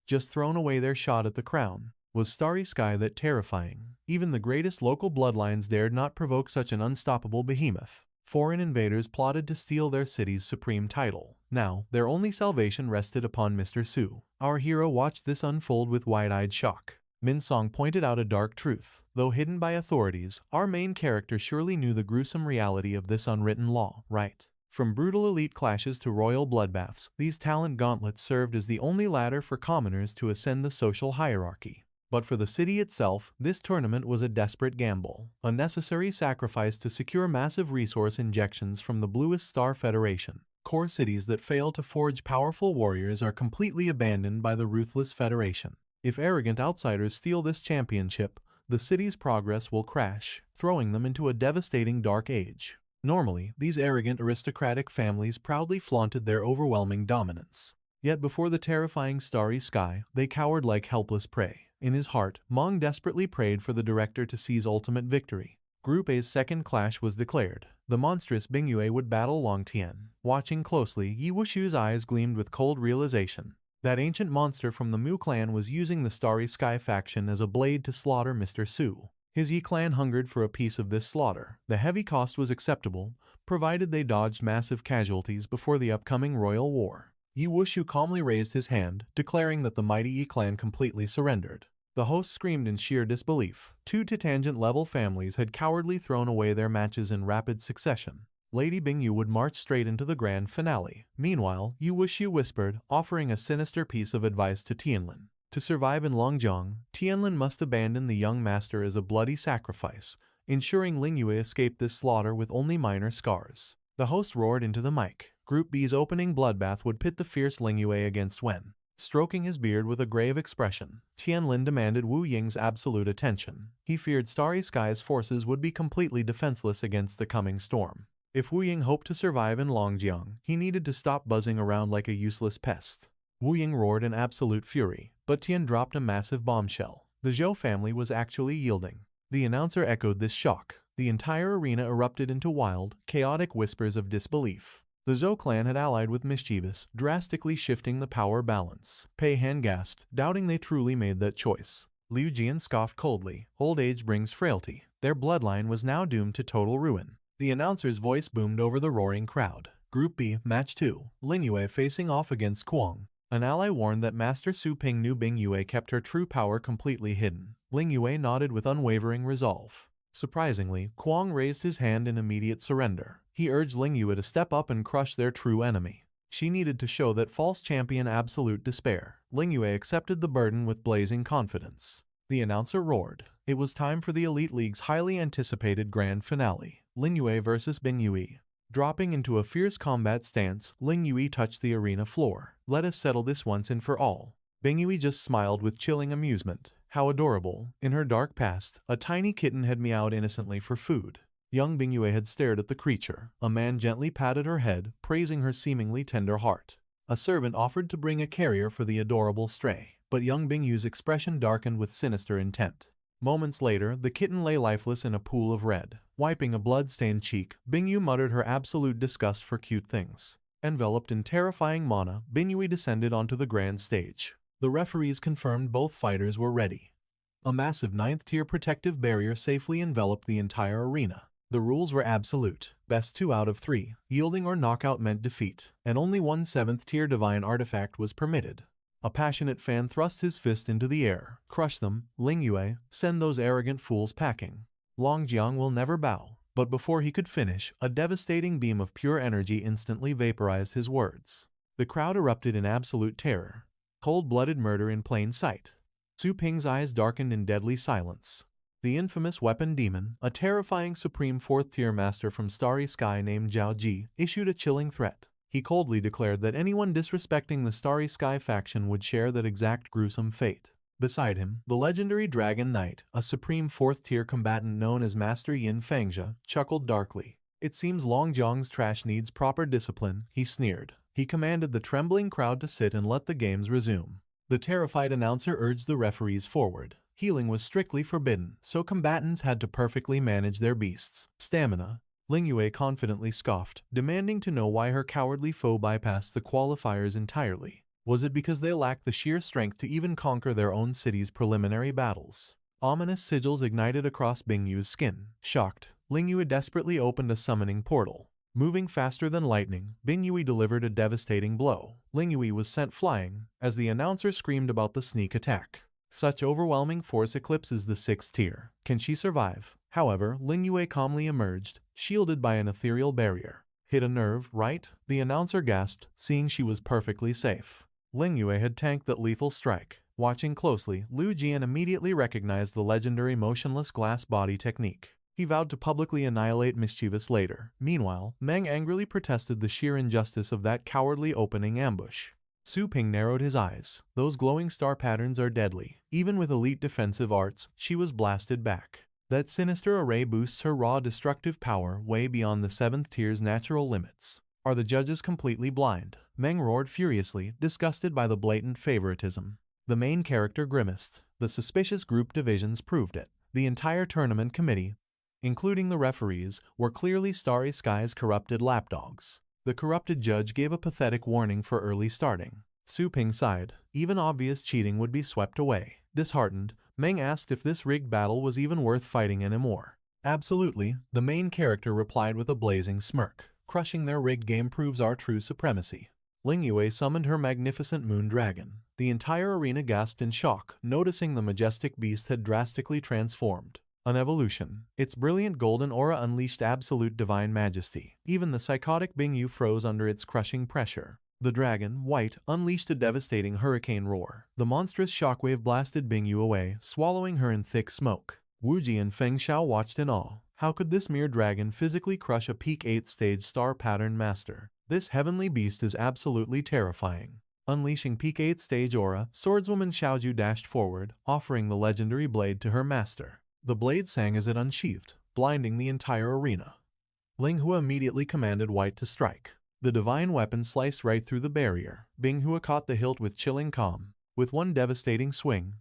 just thrown away their shot at the crown? Was Starry Sky that terrifying? Even the greatest local bloodlines dared not provoke such an unstoppable behemoth. Foreign invaders plotted to steal their city's supreme title. Now, their only salvation rested upon Mr. Su. Our hero watched this unfold with wide-eyed shock. Min Song pointed out a dark truth. Though hidden by authorities, our main character surely knew the gruesome reality of this unwritten law, right? From brutal elite clashes to royal bloodbaths, these talent gauntlets served as the only ladder for commoners to ascend the social hierarchy. But for the city itself, this tournament was a desperate gamble, a necessary sacrifice to secure massive resource injections from the Bluest Star Federation. Core cities that fail to forge powerful warriors are completely abandoned by the ruthless Federation. If arrogant outsiders steal this championship, the city's progress will crash, throwing them into a devastating dark age. Normally, these arrogant aristocratic families proudly flaunted their overwhelming dominance. Yet before the terrifying starry sky, they cowered like helpless prey. In his heart, Meng desperately prayed for the director to seize ultimate victory. Group A's second clash was declared. The monstrous Bingyue would battle Long Tian. Watching closely, Yi Wushu's eyes gleamed with cold realization. That ancient monster from the Mu clan was using the Starry Sky faction as a blade to slaughter Mr. Su. His Yi clan hungered for a piece of this slaughter. The heavy cost was acceptable, provided they dodged massive casualties before the upcoming royal war. Yi Wushu calmly raised his hand, declaring that the mighty Yi clan completely surrendered. The host screamed in sheer disbelief. Two tangent-level families had cowardly thrown away their matches in rapid succession. Lady Bingyu would march straight into the grand finale. Meanwhile, Yi Wushu whispered, offering a sinister piece of advice to Tianlin. To survive in Longjiang, Tianlin must abandon the young master as a bloody sacrifice, ensuring Lingyue escaped this slaughter with only minor scars. The host roared into the mic. Group B's opening bloodbath would pit the fierce Lingyue against Wen. Stroking his beard with a grave expression, Tianlin demanded Wu Ying's absolute attention. He feared Starry Sky's forces would be completely defenseless against the coming storm. If Wu Ying hoped to survive in Longjiang, he needed to stop buzzing around like a useless pest. Wu Ying roared in absolute fury, but Tian dropped a massive bombshell. The Zhou family was actually yielding. The announcer echoed this shock. The entire arena erupted into wild, chaotic whispers of disbelief. The Zhou clan had allied with Mischievous, drastically shifting the power balance. Pei Han gasped, doubting they truly made that choice. Liu Jian scoffed coldly. Old age brings frailty. Their bloodline was now doomed to total ruin. The announcer's voice boomed over the roaring crowd. Group B, Match 2. Lingyue facing off against Kuang. An ally warned that Master Su Ping knew Bingyue kept her true power completely hidden. Lingyue nodded with unwavering resolve. Surprisingly, Kuang raised his hand in immediate surrender. He urged Lingyue to step up and crush their true enemy. She needed to show that false champion absolute despair. Lingyue accepted the burden with blazing confidence. The announcer roared. It was time for the Elite League's highly anticipated grand finale. Lingyue vs. Bingyue. Dropping into a fierce combat stance, Lingyue touched the arena floor. Let us settle this once and for all. Bingyue just smiled with chilling amusement. How adorable. In her dark past, a tiny kitten had meowed innocently for food. Young Bingyue had stared at the creature. A man gently patted her head, praising her seemingly tender heart. A servant offered to bring a carrier for the adorable stray, but young Bingyue's expression darkened with sinister intent. Moments later, the kitten lay lifeless in a pool of red. Wiping a blood-stained cheek, Bingyu muttered her absolute disgust for cute things. Enveloped in terrifying mana, Bingyue descended onto the grand stage. The referees confirmed both fighters were ready. A massive 9th-tier protective barrier safely enveloped the entire arena. The rules were absolute. Best 2 out of 3. Yielding or knockout meant defeat, and only one 7th-tier divine artifact was permitted. A passionate fan thrust his fist into the air. Crush them, Lingyue, send those arrogant fools packing. Longjiang will never bow. But before he could finish, a devastating beam of pure energy instantly vaporized his words. The crowd erupted in absolute terror. Cold-blooded murder in plain sight. Su Ping's eyes darkened in deadly silence. The infamous weapon demon, a terrifying supreme 4th-tier master from Starry Sky named Zhao Ji, issued a chilling threat. He coldly declared that anyone disrespecting the Starry Sky faction would share that exact gruesome fate. Beside him, the legendary Dragon Knight, a supreme 4th-tier combatant known as Master Yin Fangzhe, chuckled darkly. It seems Longjiang's trash needs proper discipline, he sneered. He commanded the trembling crowd to sit and let the games resume. The terrified announcer urged the referees forward. Healing was strictly forbidden, so combatants had to perfectly manage their beasts' stamina. Lingyue confidently scoffed, demanding to know why her cowardly foe bypassed the qualifiers entirely. Was it because they lacked the sheer strength to even conquer their own city's preliminary battles? Ominous sigils ignited across Bingyu's skin. Shocked, Lingyue desperately opened a summoning portal. Moving faster than lightning, Bingyue delivered a devastating blow. Lingyue was sent flying, as the announcer screamed about the sneak attack. Such overwhelming force eclipses the 6th tier. Can she survive? However, Lingyue calmly emerged, shielded by an ethereal barrier. Hit a nerve, right? The announcer gasped, seeing she was perfectly safe. Lingyue had tanked that lethal strike. Watching closely, Liu Jian immediately recognized the legendary motionless glass body technique. He vowed to publicly annihilate Mischievous later. Meanwhile, Meng angrily protested the sheer injustice of that cowardly opening ambush. Su Ping narrowed his eyes. Those glowing star patterns are deadly. Even with elite defensive arts, she was blasted back. That sinister array boosts her raw destructive power way beyond the 7th tier's natural limits. Are the judges completely blind? Meng roared furiously, disgusted by the blatant favoritism. The main character grimaced. The suspicious group divisions proved it. The entire tournament committee, including the referees, were clearly Starry Sky's corrupted lapdogs. The corrupted judge gave a pathetic warning for early starting. Su Ping sighed. Even obvious cheating would be swept away. Disheartened, Meng asked if this rigged battle was even worth fighting anymore. Absolutely, the main character replied with a blazing smirk. Crushing their rigged game proves our true supremacy. Ling Yue summoned her magnificent moon dragon. The entire arena gasped in shock, noticing the majestic beast had drastically transformed. An evolution. Its brilliant golden aura unleashed absolute divine majesty. Even the psychotic Bingyu froze under its crushing pressure. The dragon, white, unleashed a devastating hurricane roar. The monstrous shockwave blasted Bingyu away, swallowing her in thick smoke. Wuji and Feng Xiao watched in awe. How could this mere dragon physically crush a peak 8th stage star pattern master? This heavenly beast is absolutely terrifying. Unleashing peak 8th stage aura, swordswoman Xiaoju dashed forward, offering the legendary blade to her master. The blade sang as it unsheathed, blinding the entire arena. Ling Hua immediately commanded White to strike. The divine weapon sliced right through the barrier. Bing Hua caught the hilt with chilling calm. With one devastating swing,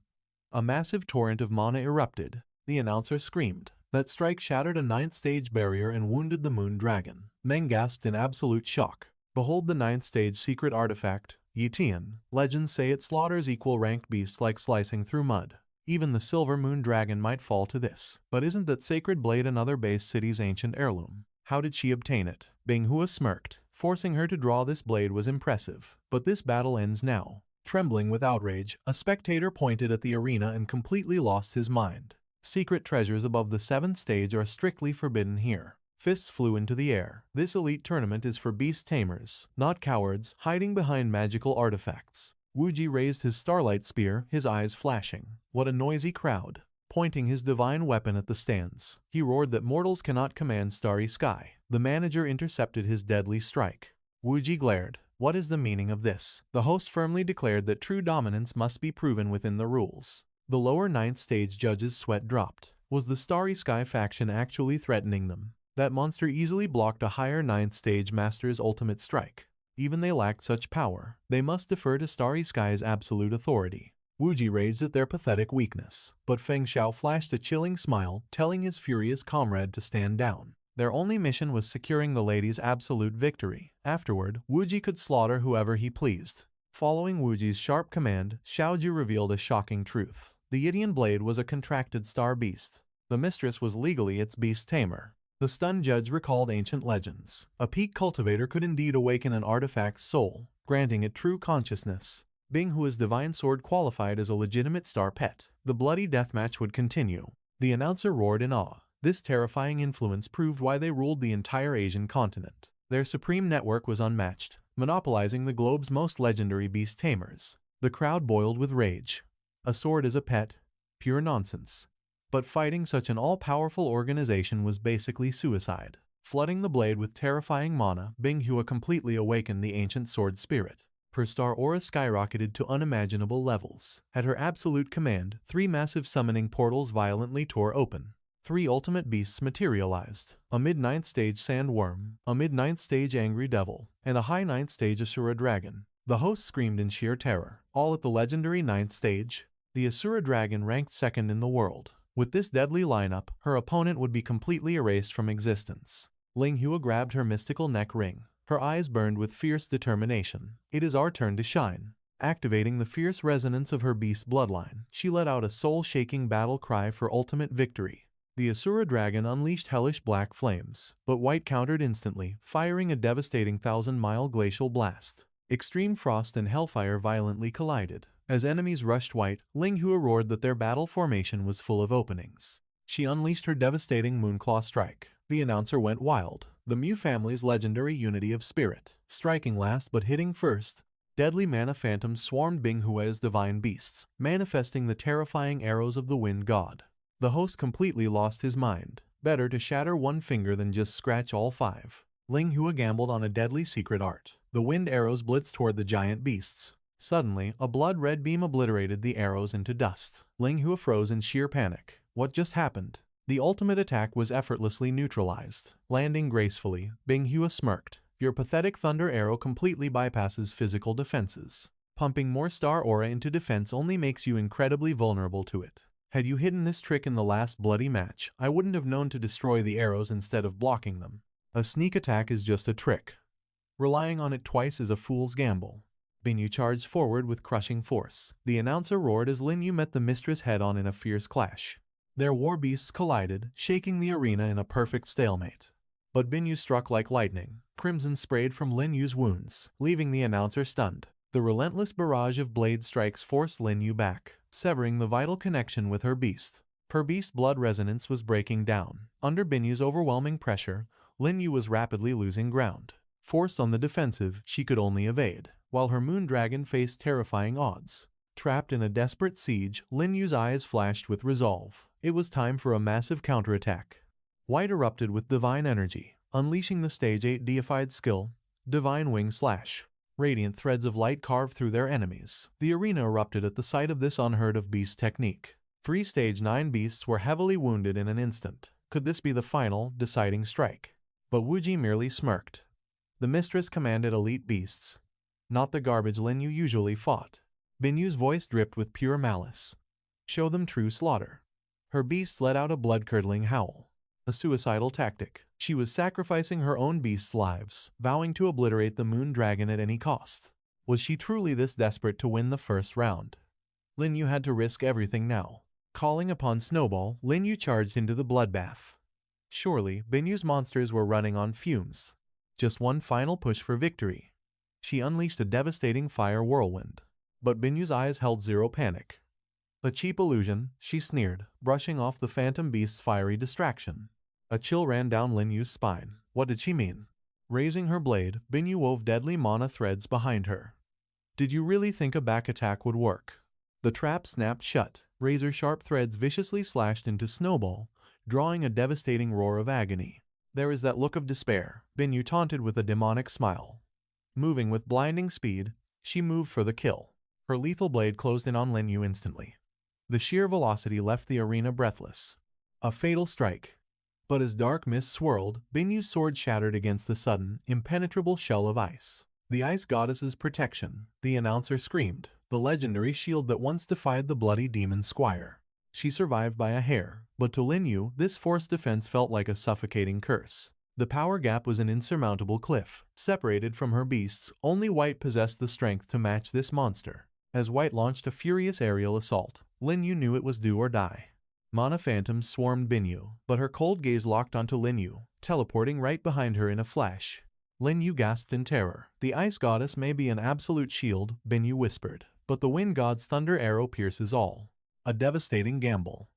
a massive torrent of mana erupted. The announcer screamed. That strike shattered a 9th stage barrier and wounded the moon dragon. Meng gasped in absolute shock. Behold the 9th stage secret artifact, Yitian. Legends say it slaughters equal-ranked beasts like slicing through mud. Even the silver moon dragon might fall to this. But isn't that sacred blade another base city's ancient heirloom? How did she obtain it? Bing Hua smirked. Forcing her to draw this blade was impressive. But this battle ends now. Trembling with outrage, a spectator pointed at the arena and completely lost his mind. Secret treasures above the 7th stage are strictly forbidden here. Fists flew into the air. This elite tournament is for beast tamers, not cowards hiding behind magical artifacts. Wuji raised his starlight spear, his eyes flashing. What a noisy crowd. Pointing his divine weapon at the stands, he roared that mortals cannot command Starry Sky. The manager intercepted his deadly strike. Wuji glared. What is the meaning of this? The host firmly declared that true dominance must be proven within the rules. The lower 9th stage judges' sweat dropped. Was the Starry Sky faction actually threatening them? That monster easily blocked a higher 9th stage master's ultimate strike. Even they lacked such power. They must defer to Starry Sky's absolute authority. Wuji raged at their pathetic weakness, but Feng Xiao flashed a chilling smile, telling his furious comrade to stand down. Their only mission was securing the lady's absolute victory. Afterward, Wuji could slaughter whoever he pleased. Following Wuji's sharp command, Xiaoju revealed a shocking truth. The Yitian blade was a contracted star beast. The mistress was legally its beast tamer. The stunned judge recalled ancient legends. A peak cultivator could indeed awaken an artifact's soul, granting it true consciousness. Bing Hua's divine sword qualified as a legitimate star pet. The bloody deathmatch would continue. The announcer roared in awe. This terrifying influence proved why they ruled the entire Asian continent. Their supreme network was unmatched, monopolizing the globe's most legendary beast tamers. The crowd boiled with rage. A sword as a pet? Pure nonsense. But fighting such an all-powerful organization was basically suicide. Flooding the blade with terrifying mana, Bing Hua completely awakened the ancient sword spirit. Her star aura skyrocketed to unimaginable levels. At her absolute command, 3 massive summoning portals violently tore open. 3 ultimate beasts materialized. A mid-9th stage sandworm, a mid-9th stage angry devil, and a high 9th stage Asura dragon. The host screamed in sheer terror. All at the legendary 9th stage. The Asura dragon ranked 2nd in the world. With this deadly lineup, her opponent would be completely erased from existence. Ling Hua grabbed her mystical neck ring. Her eyes burned with fierce determination. It is our turn to shine. Activating the fierce resonance of her beast bloodline, she let out a soul-shaking battle cry for ultimate victory. The Asura dragon unleashed hellish black flames, but White countered instantly, firing a devastating 1,000-mile glacial blast. Extreme frost and hellfire violently collided. As enemies rushed White, Ling Hua roared that their battle formation was full of openings. She unleashed her devastating Moonclaw strike. The announcer went wild. The Mu family's legendary unity of spirit. Striking last but hitting first. Deadly mana phantoms swarmed Bing Hua's divine beasts, manifesting the terrifying arrows of the wind god. The host completely lost his mind. Better to shatter one finger than just scratch all five. Ling Hua gambled on a deadly secret art. The wind arrows blitzed toward the giant beasts. Suddenly, a blood-red beam obliterated the arrows into dust. Ling Hua froze in sheer panic. What just happened? The ultimate attack was effortlessly neutralized. Landing gracefully, Ling Hua smirked. Your pathetic thunder arrow completely bypasses physical defenses. Pumping more star aura into defense only makes you incredibly vulnerable to it. Had you hidden this trick in the last bloody match, I wouldn't have known to destroy the arrows instead of blocking them. A sneak attack is just a trick. Relying on it twice is a fool's gamble. Binyu charged forward with crushing force. The announcer roared as Lin Yu met the mistress head-on in a fierce clash. Their war beasts collided, shaking the arena in a perfect stalemate. But Binyu struck like lightning. Crimson sprayed from Lin Yu's wounds, leaving the announcer stunned. The relentless barrage of blade strikes forced Lin Yu back, severing the vital connection with her beast. Her beast blood resonance was breaking down. Under Binyu's overwhelming pressure, Lin Yu was rapidly losing ground. Forced on the defensive, she could only evade, while her moon dragon faced terrifying odds. Trapped in a desperate siege, Lin Yu's eyes flashed with resolve. It was time for a massive counterattack. White erupted with divine energy, unleashing the stage 8 deified skill, Divine Wing Slash. Radiant threads of light carved through their enemies. The arena erupted at the sight of this unheard-of beast technique. 3 stage 9 beasts were heavily wounded in an instant. Could this be the final, deciding strike? But Wuji merely smirked. The mistress commanded elite beasts, not the garbage Lin Yu usually fought. Binyu's voice dripped with pure malice. Show them true slaughter. Her beasts let out a blood-curdling howl. A suicidal tactic. She was sacrificing her own beasts' lives, vowing to obliterate the moon dragon at any cost. Was she truly this desperate to win the first round? Lin Yu had to risk everything now. Calling upon Snowball, Lin Yu charged into the bloodbath. Surely, Binyu's monsters were running on fumes. Just one final push for victory. She unleashed a devastating fire whirlwind. But Binyu's eyes held zero panic. A cheap illusion, she sneered, brushing off the phantom beast's fiery distraction. A chill ran down Lin Yu's spine. What did she mean? Raising her blade, Binyu wove deadly mana threads behind her. Did you really think a back attack would work? The trap snapped shut. Razor-sharp threads viciously slashed into Snowball, drawing a devastating roar of agony. There is that look of despair, Binyu taunted with a demonic smile. Moving with blinding speed, she moved for the kill. Her lethal blade closed in on Lin Yu instantly. The sheer velocity left the arena breathless. A fatal strike. But as dark mist swirled, Binyu's sword shattered against the sudden, impenetrable shell of ice. The ice goddess's protection, the announcer screamed, the legendary shield that once defied the bloody demon squire. She survived by a hair, but to Lin Yu, this forced defense felt like a suffocating curse. The power gap was an insurmountable cliff. Separated from her beasts, only White possessed the strength to match this monster. As White launched a furious aerial assault, Lin Yu knew it was do or die. Mana phantoms swarmed Binyu, but her cold gaze locked onto Lin Yu, teleporting right behind her in a flash. Lin Yu gasped in terror. The ice goddess may be an absolute shield, Binyu whispered, but the wind god's thunder arrow pierces all. A devastating gamble.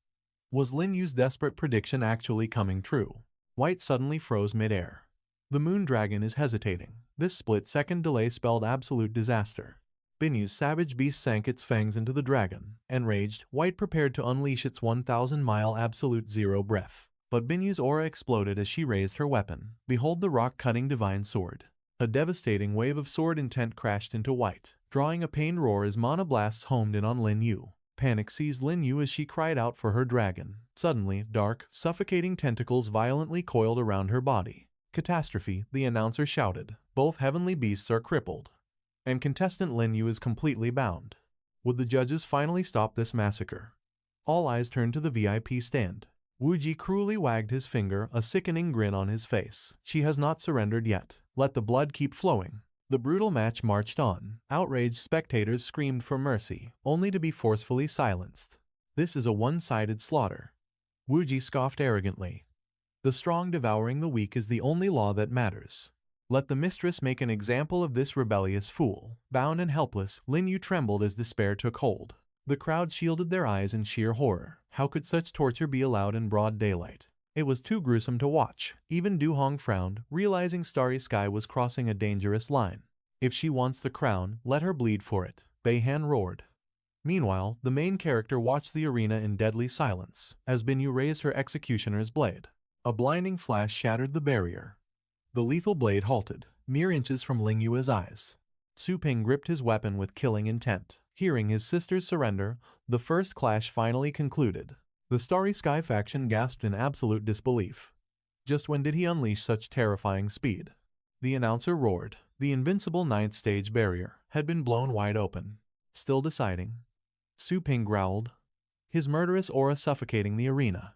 Was Lin Yu's desperate prediction actually coming true? White suddenly froze mid-air. The moon dragon is hesitating. This split-second delay spelled absolute disaster. Binyu's savage beast sank its fangs into the dragon. Enraged, White prepared to unleash its 1,000-mile absolute zero breath. But Binyu's aura exploded as she raised her weapon. Behold the rock-cutting divine sword. A devastating wave of sword intent crashed into White, drawing a pained roar as mana blasts homed in on Lin Yu. Panic seized Lin Yu as she cried out for her dragon. Suddenly, dark, suffocating tentacles violently coiled around her body. Catastrophe, the announcer shouted. Both heavenly beasts are crippled. And contestant Lin Yu is completely bound. Would the judges finally stop this massacre? All eyes turned to the VIP stand. Wuji cruelly wagged his finger, a sickening grin on his face. She has not surrendered yet. Let the blood keep flowing. The brutal match marched on. Outraged spectators screamed for mercy, only to be forcefully silenced. This is a one-sided slaughter. Wuji scoffed arrogantly. The strong devouring the weak is the only law that matters. Let the mistress make an example of this rebellious fool. Bound and helpless, Lin Yu trembled as despair took hold. The crowd shielded their eyes in sheer horror. How could such torture be allowed in broad daylight? It was too gruesome to watch. Even Du Hong frowned, realizing Starry Sky was crossing a dangerous line. If she wants the crown, let her bleed for it, Beihan roared. Meanwhile, the main character watched the arena in deadly silence, as Binyu raised her executioner's blade. A blinding flash shattered the barrier. The lethal blade halted, mere inches from Ling Yue's eyes. Su Ping gripped his weapon with killing intent. Hearing his sister's surrender, the first clash finally concluded. The Starry Sky faction gasped in absolute disbelief. Just when did he unleash such terrifying speed? The announcer roared. The invincible ninth stage barrier had been blown wide open. Still deciding. Su Ping growled, his murderous aura suffocating the arena.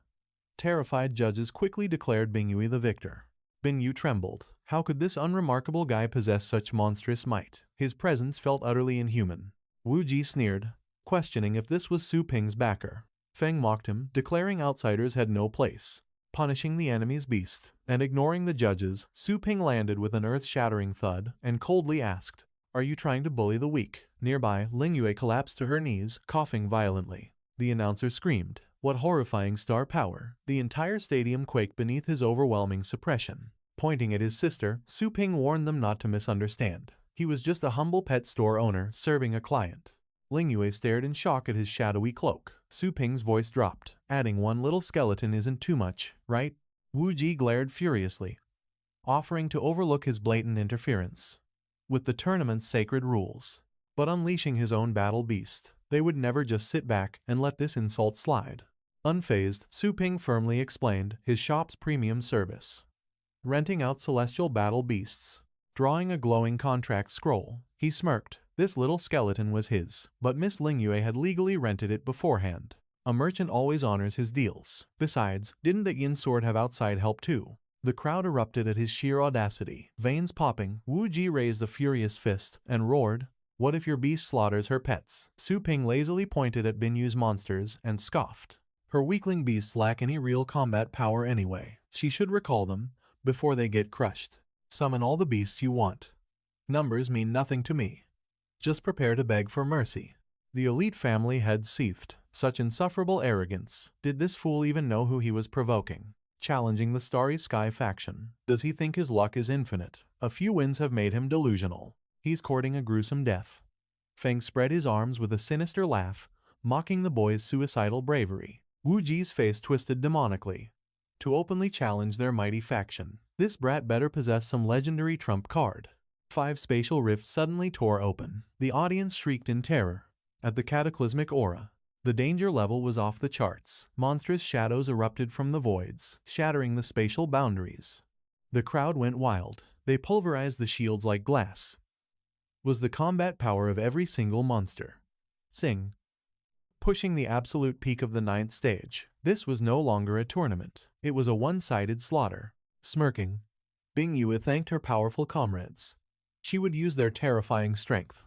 Terrified judges quickly declared Bingyue the victor. Bingyue trembled. How could this unremarkable guy possess such monstrous might? His presence felt utterly inhuman. Wu Ji sneered, questioning if this was Su Ping's backer. Feng mocked him, declaring outsiders had no place. Punishing the enemy's beast and ignoring the judges, Su Ping landed with an earth-shattering thud and coldly asked, "Are you trying to bully the weak?" Nearby, Ling Yue collapsed to her knees, coughing violently. The announcer screamed, "What horrifying star power!" The entire stadium quaked beneath his overwhelming suppression. Pointing at his sister, Su Ping warned them not to misunderstand. He was just a humble pet store owner serving a client. Ling Yue stared in shock at his shadowy cloak. Su Ping's voice dropped, adding one little skeleton isn't too much, right? Wu Ji glared furiously, offering to overlook his blatant interference with the tournament's sacred rules. But unleashing his own battle beast, they would never just sit back and let this insult slide. Unfazed, Su Ping firmly explained his shop's premium service. Renting out celestial battle beasts. Drawing a glowing contract scroll, he smirked. This little skeleton was his, but Miss Ling Yue had legally rented it beforehand. A merchant always honors his deals. Besides, didn't the Yin sword have outside help too? The crowd erupted at his sheer audacity. Veins popping, Wu Ji raised a furious fist and roared, "What if your beast slaughters her pets?" Su Ping lazily pointed at Binyu's monsters and scoffed. Her weakling beasts lack any real combat power anyway. She should recall them before they get crushed. Summon all the beasts you want. Numbers mean nothing to me. Just prepare to beg for mercy. The elite family head seethed. Such insufferable arrogance. Did this fool even know who he was provoking? Challenging the Starry Sky faction. Does he think his luck is infinite? A few wins have made him delusional. He's courting a gruesome death. Feng spread his arms with a sinister laugh, mocking the boy's suicidal bravery. Wu Ji's face twisted demonically. To openly challenge their mighty faction, this brat better possess some legendary trump card. 5 spatial rifts suddenly tore open. The audience shrieked in terror at the cataclysmic aura. The danger level was off the charts. Monstrous shadows erupted from the voids, shattering the spatial boundaries. The crowd went wild. They pulverized the shields like glass. Was the combat power of every single monster. Sing. Pushing the absolute peak of the 9th stage. This was no longer a tournament. It was a one-sided slaughter. Smirking, Bingyue thanked her powerful comrades. She would use their terrifying strength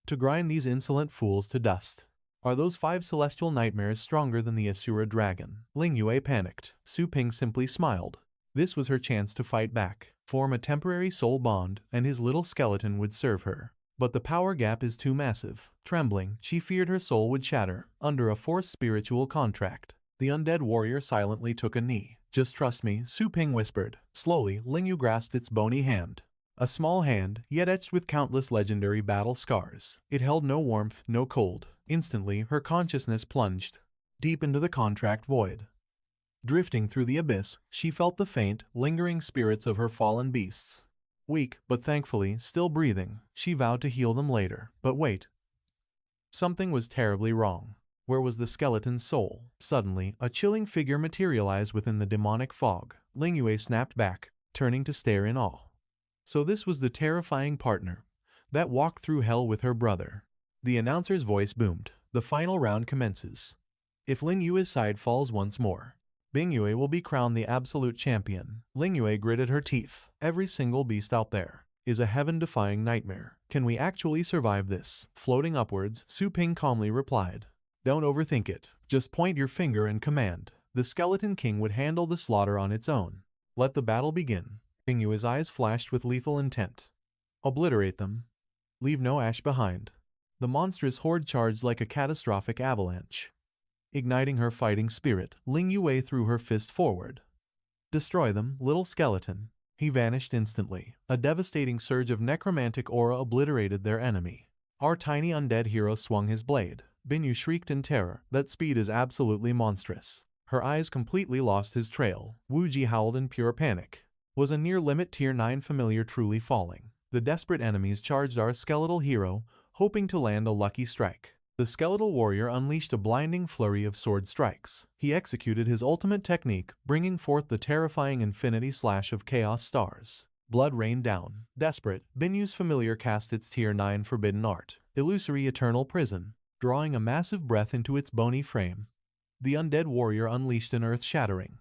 to grind these insolent fools to dust. Are those 5 celestial nightmares stronger than the Asura dragon? Ling Yue panicked. Su Ping simply smiled. This was her chance to fight back, form a temporary soul bond, and his little skeleton would serve her. But the power gap is too massive. Trembling, she feared her soul would shatter under a forced spiritual contract. The undead warrior silently took a knee. "Just trust me," Su Ping whispered. Slowly, Ling Yu grasped its bony hand. A small hand, yet etched with countless legendary battle scars. It held no warmth, no cold. Instantly, her consciousness plunged deep into the contract void. Drifting through the abyss, she felt the faint, lingering spirits of her fallen beasts. Weak, but thankfully still breathing, she vowed to heal them later. But wait. Something was terribly wrong. Where was the skeleton's soul? Suddenly, a chilling figure materialized within the demonic fog. Ling Yue snapped back, turning to stare in awe. So this was the terrifying partner that walked through hell with her brother. The announcer's voice boomed. The final round commences. If Ling Yue's side falls once more, Bingyue will be crowned the absolute champion. Ling Yue gritted her teeth. Every single beast out there is a heaven-defying nightmare. Can we actually survive this? Floating upwards, Su Ping calmly replied. Don't overthink it. Just point your finger and command. The Skeleton King would handle the slaughter on its own. Let the battle begin. Bingyue's eyes flashed with lethal intent. Obliterate them. Leave no ash behind. The monstrous horde charged like a catastrophic avalanche. Igniting her fighting spirit, Ling Yue threw her fist forward. Destroy them, little skeleton. He vanished instantly. A devastating surge of necromantic aura obliterated their enemy. Our tiny undead hero swung his blade. Binyu shrieked in terror. That speed is absolutely monstrous. Her eyes completely lost his trail. Wuji howled in pure panic. Was a near-limit Tier 9 familiar truly falling? The desperate enemies charged our skeletal hero, hoping to land a lucky strike. The skeletal warrior unleashed a blinding flurry of sword strikes. He executed his ultimate technique, bringing forth the terrifying infinity slash of chaos stars. Blood rained down. Desperate, Binyu's familiar cast its Tier 9 forbidden art, illusory eternal prison, drawing a massive breath into its bony frame. The undead warrior unleashed an earth-shattering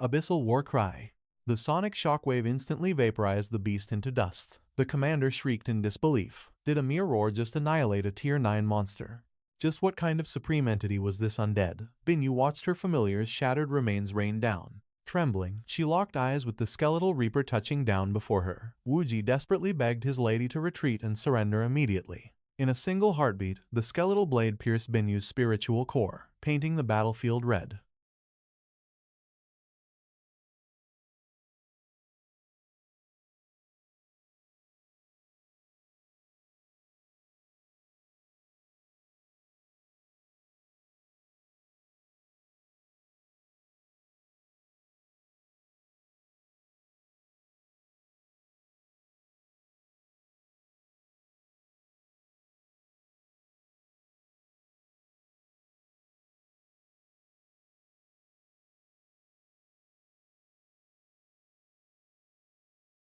abyssal war cry. The sonic shockwave instantly vaporized the beast into dust. The commander shrieked in disbelief. Did a mere roar just annihilate a Tier 9 monster? Just what kind of supreme entity was this undead? Binyu watched her familiar's shattered remains rain down. Trembling, she locked eyes with the skeletal reaper touching down before her. Wuji desperately begged his lady to retreat and surrender immediately. In a single heartbeat, the skeletal blade pierced Binyu's spiritual core, painting the battlefield red.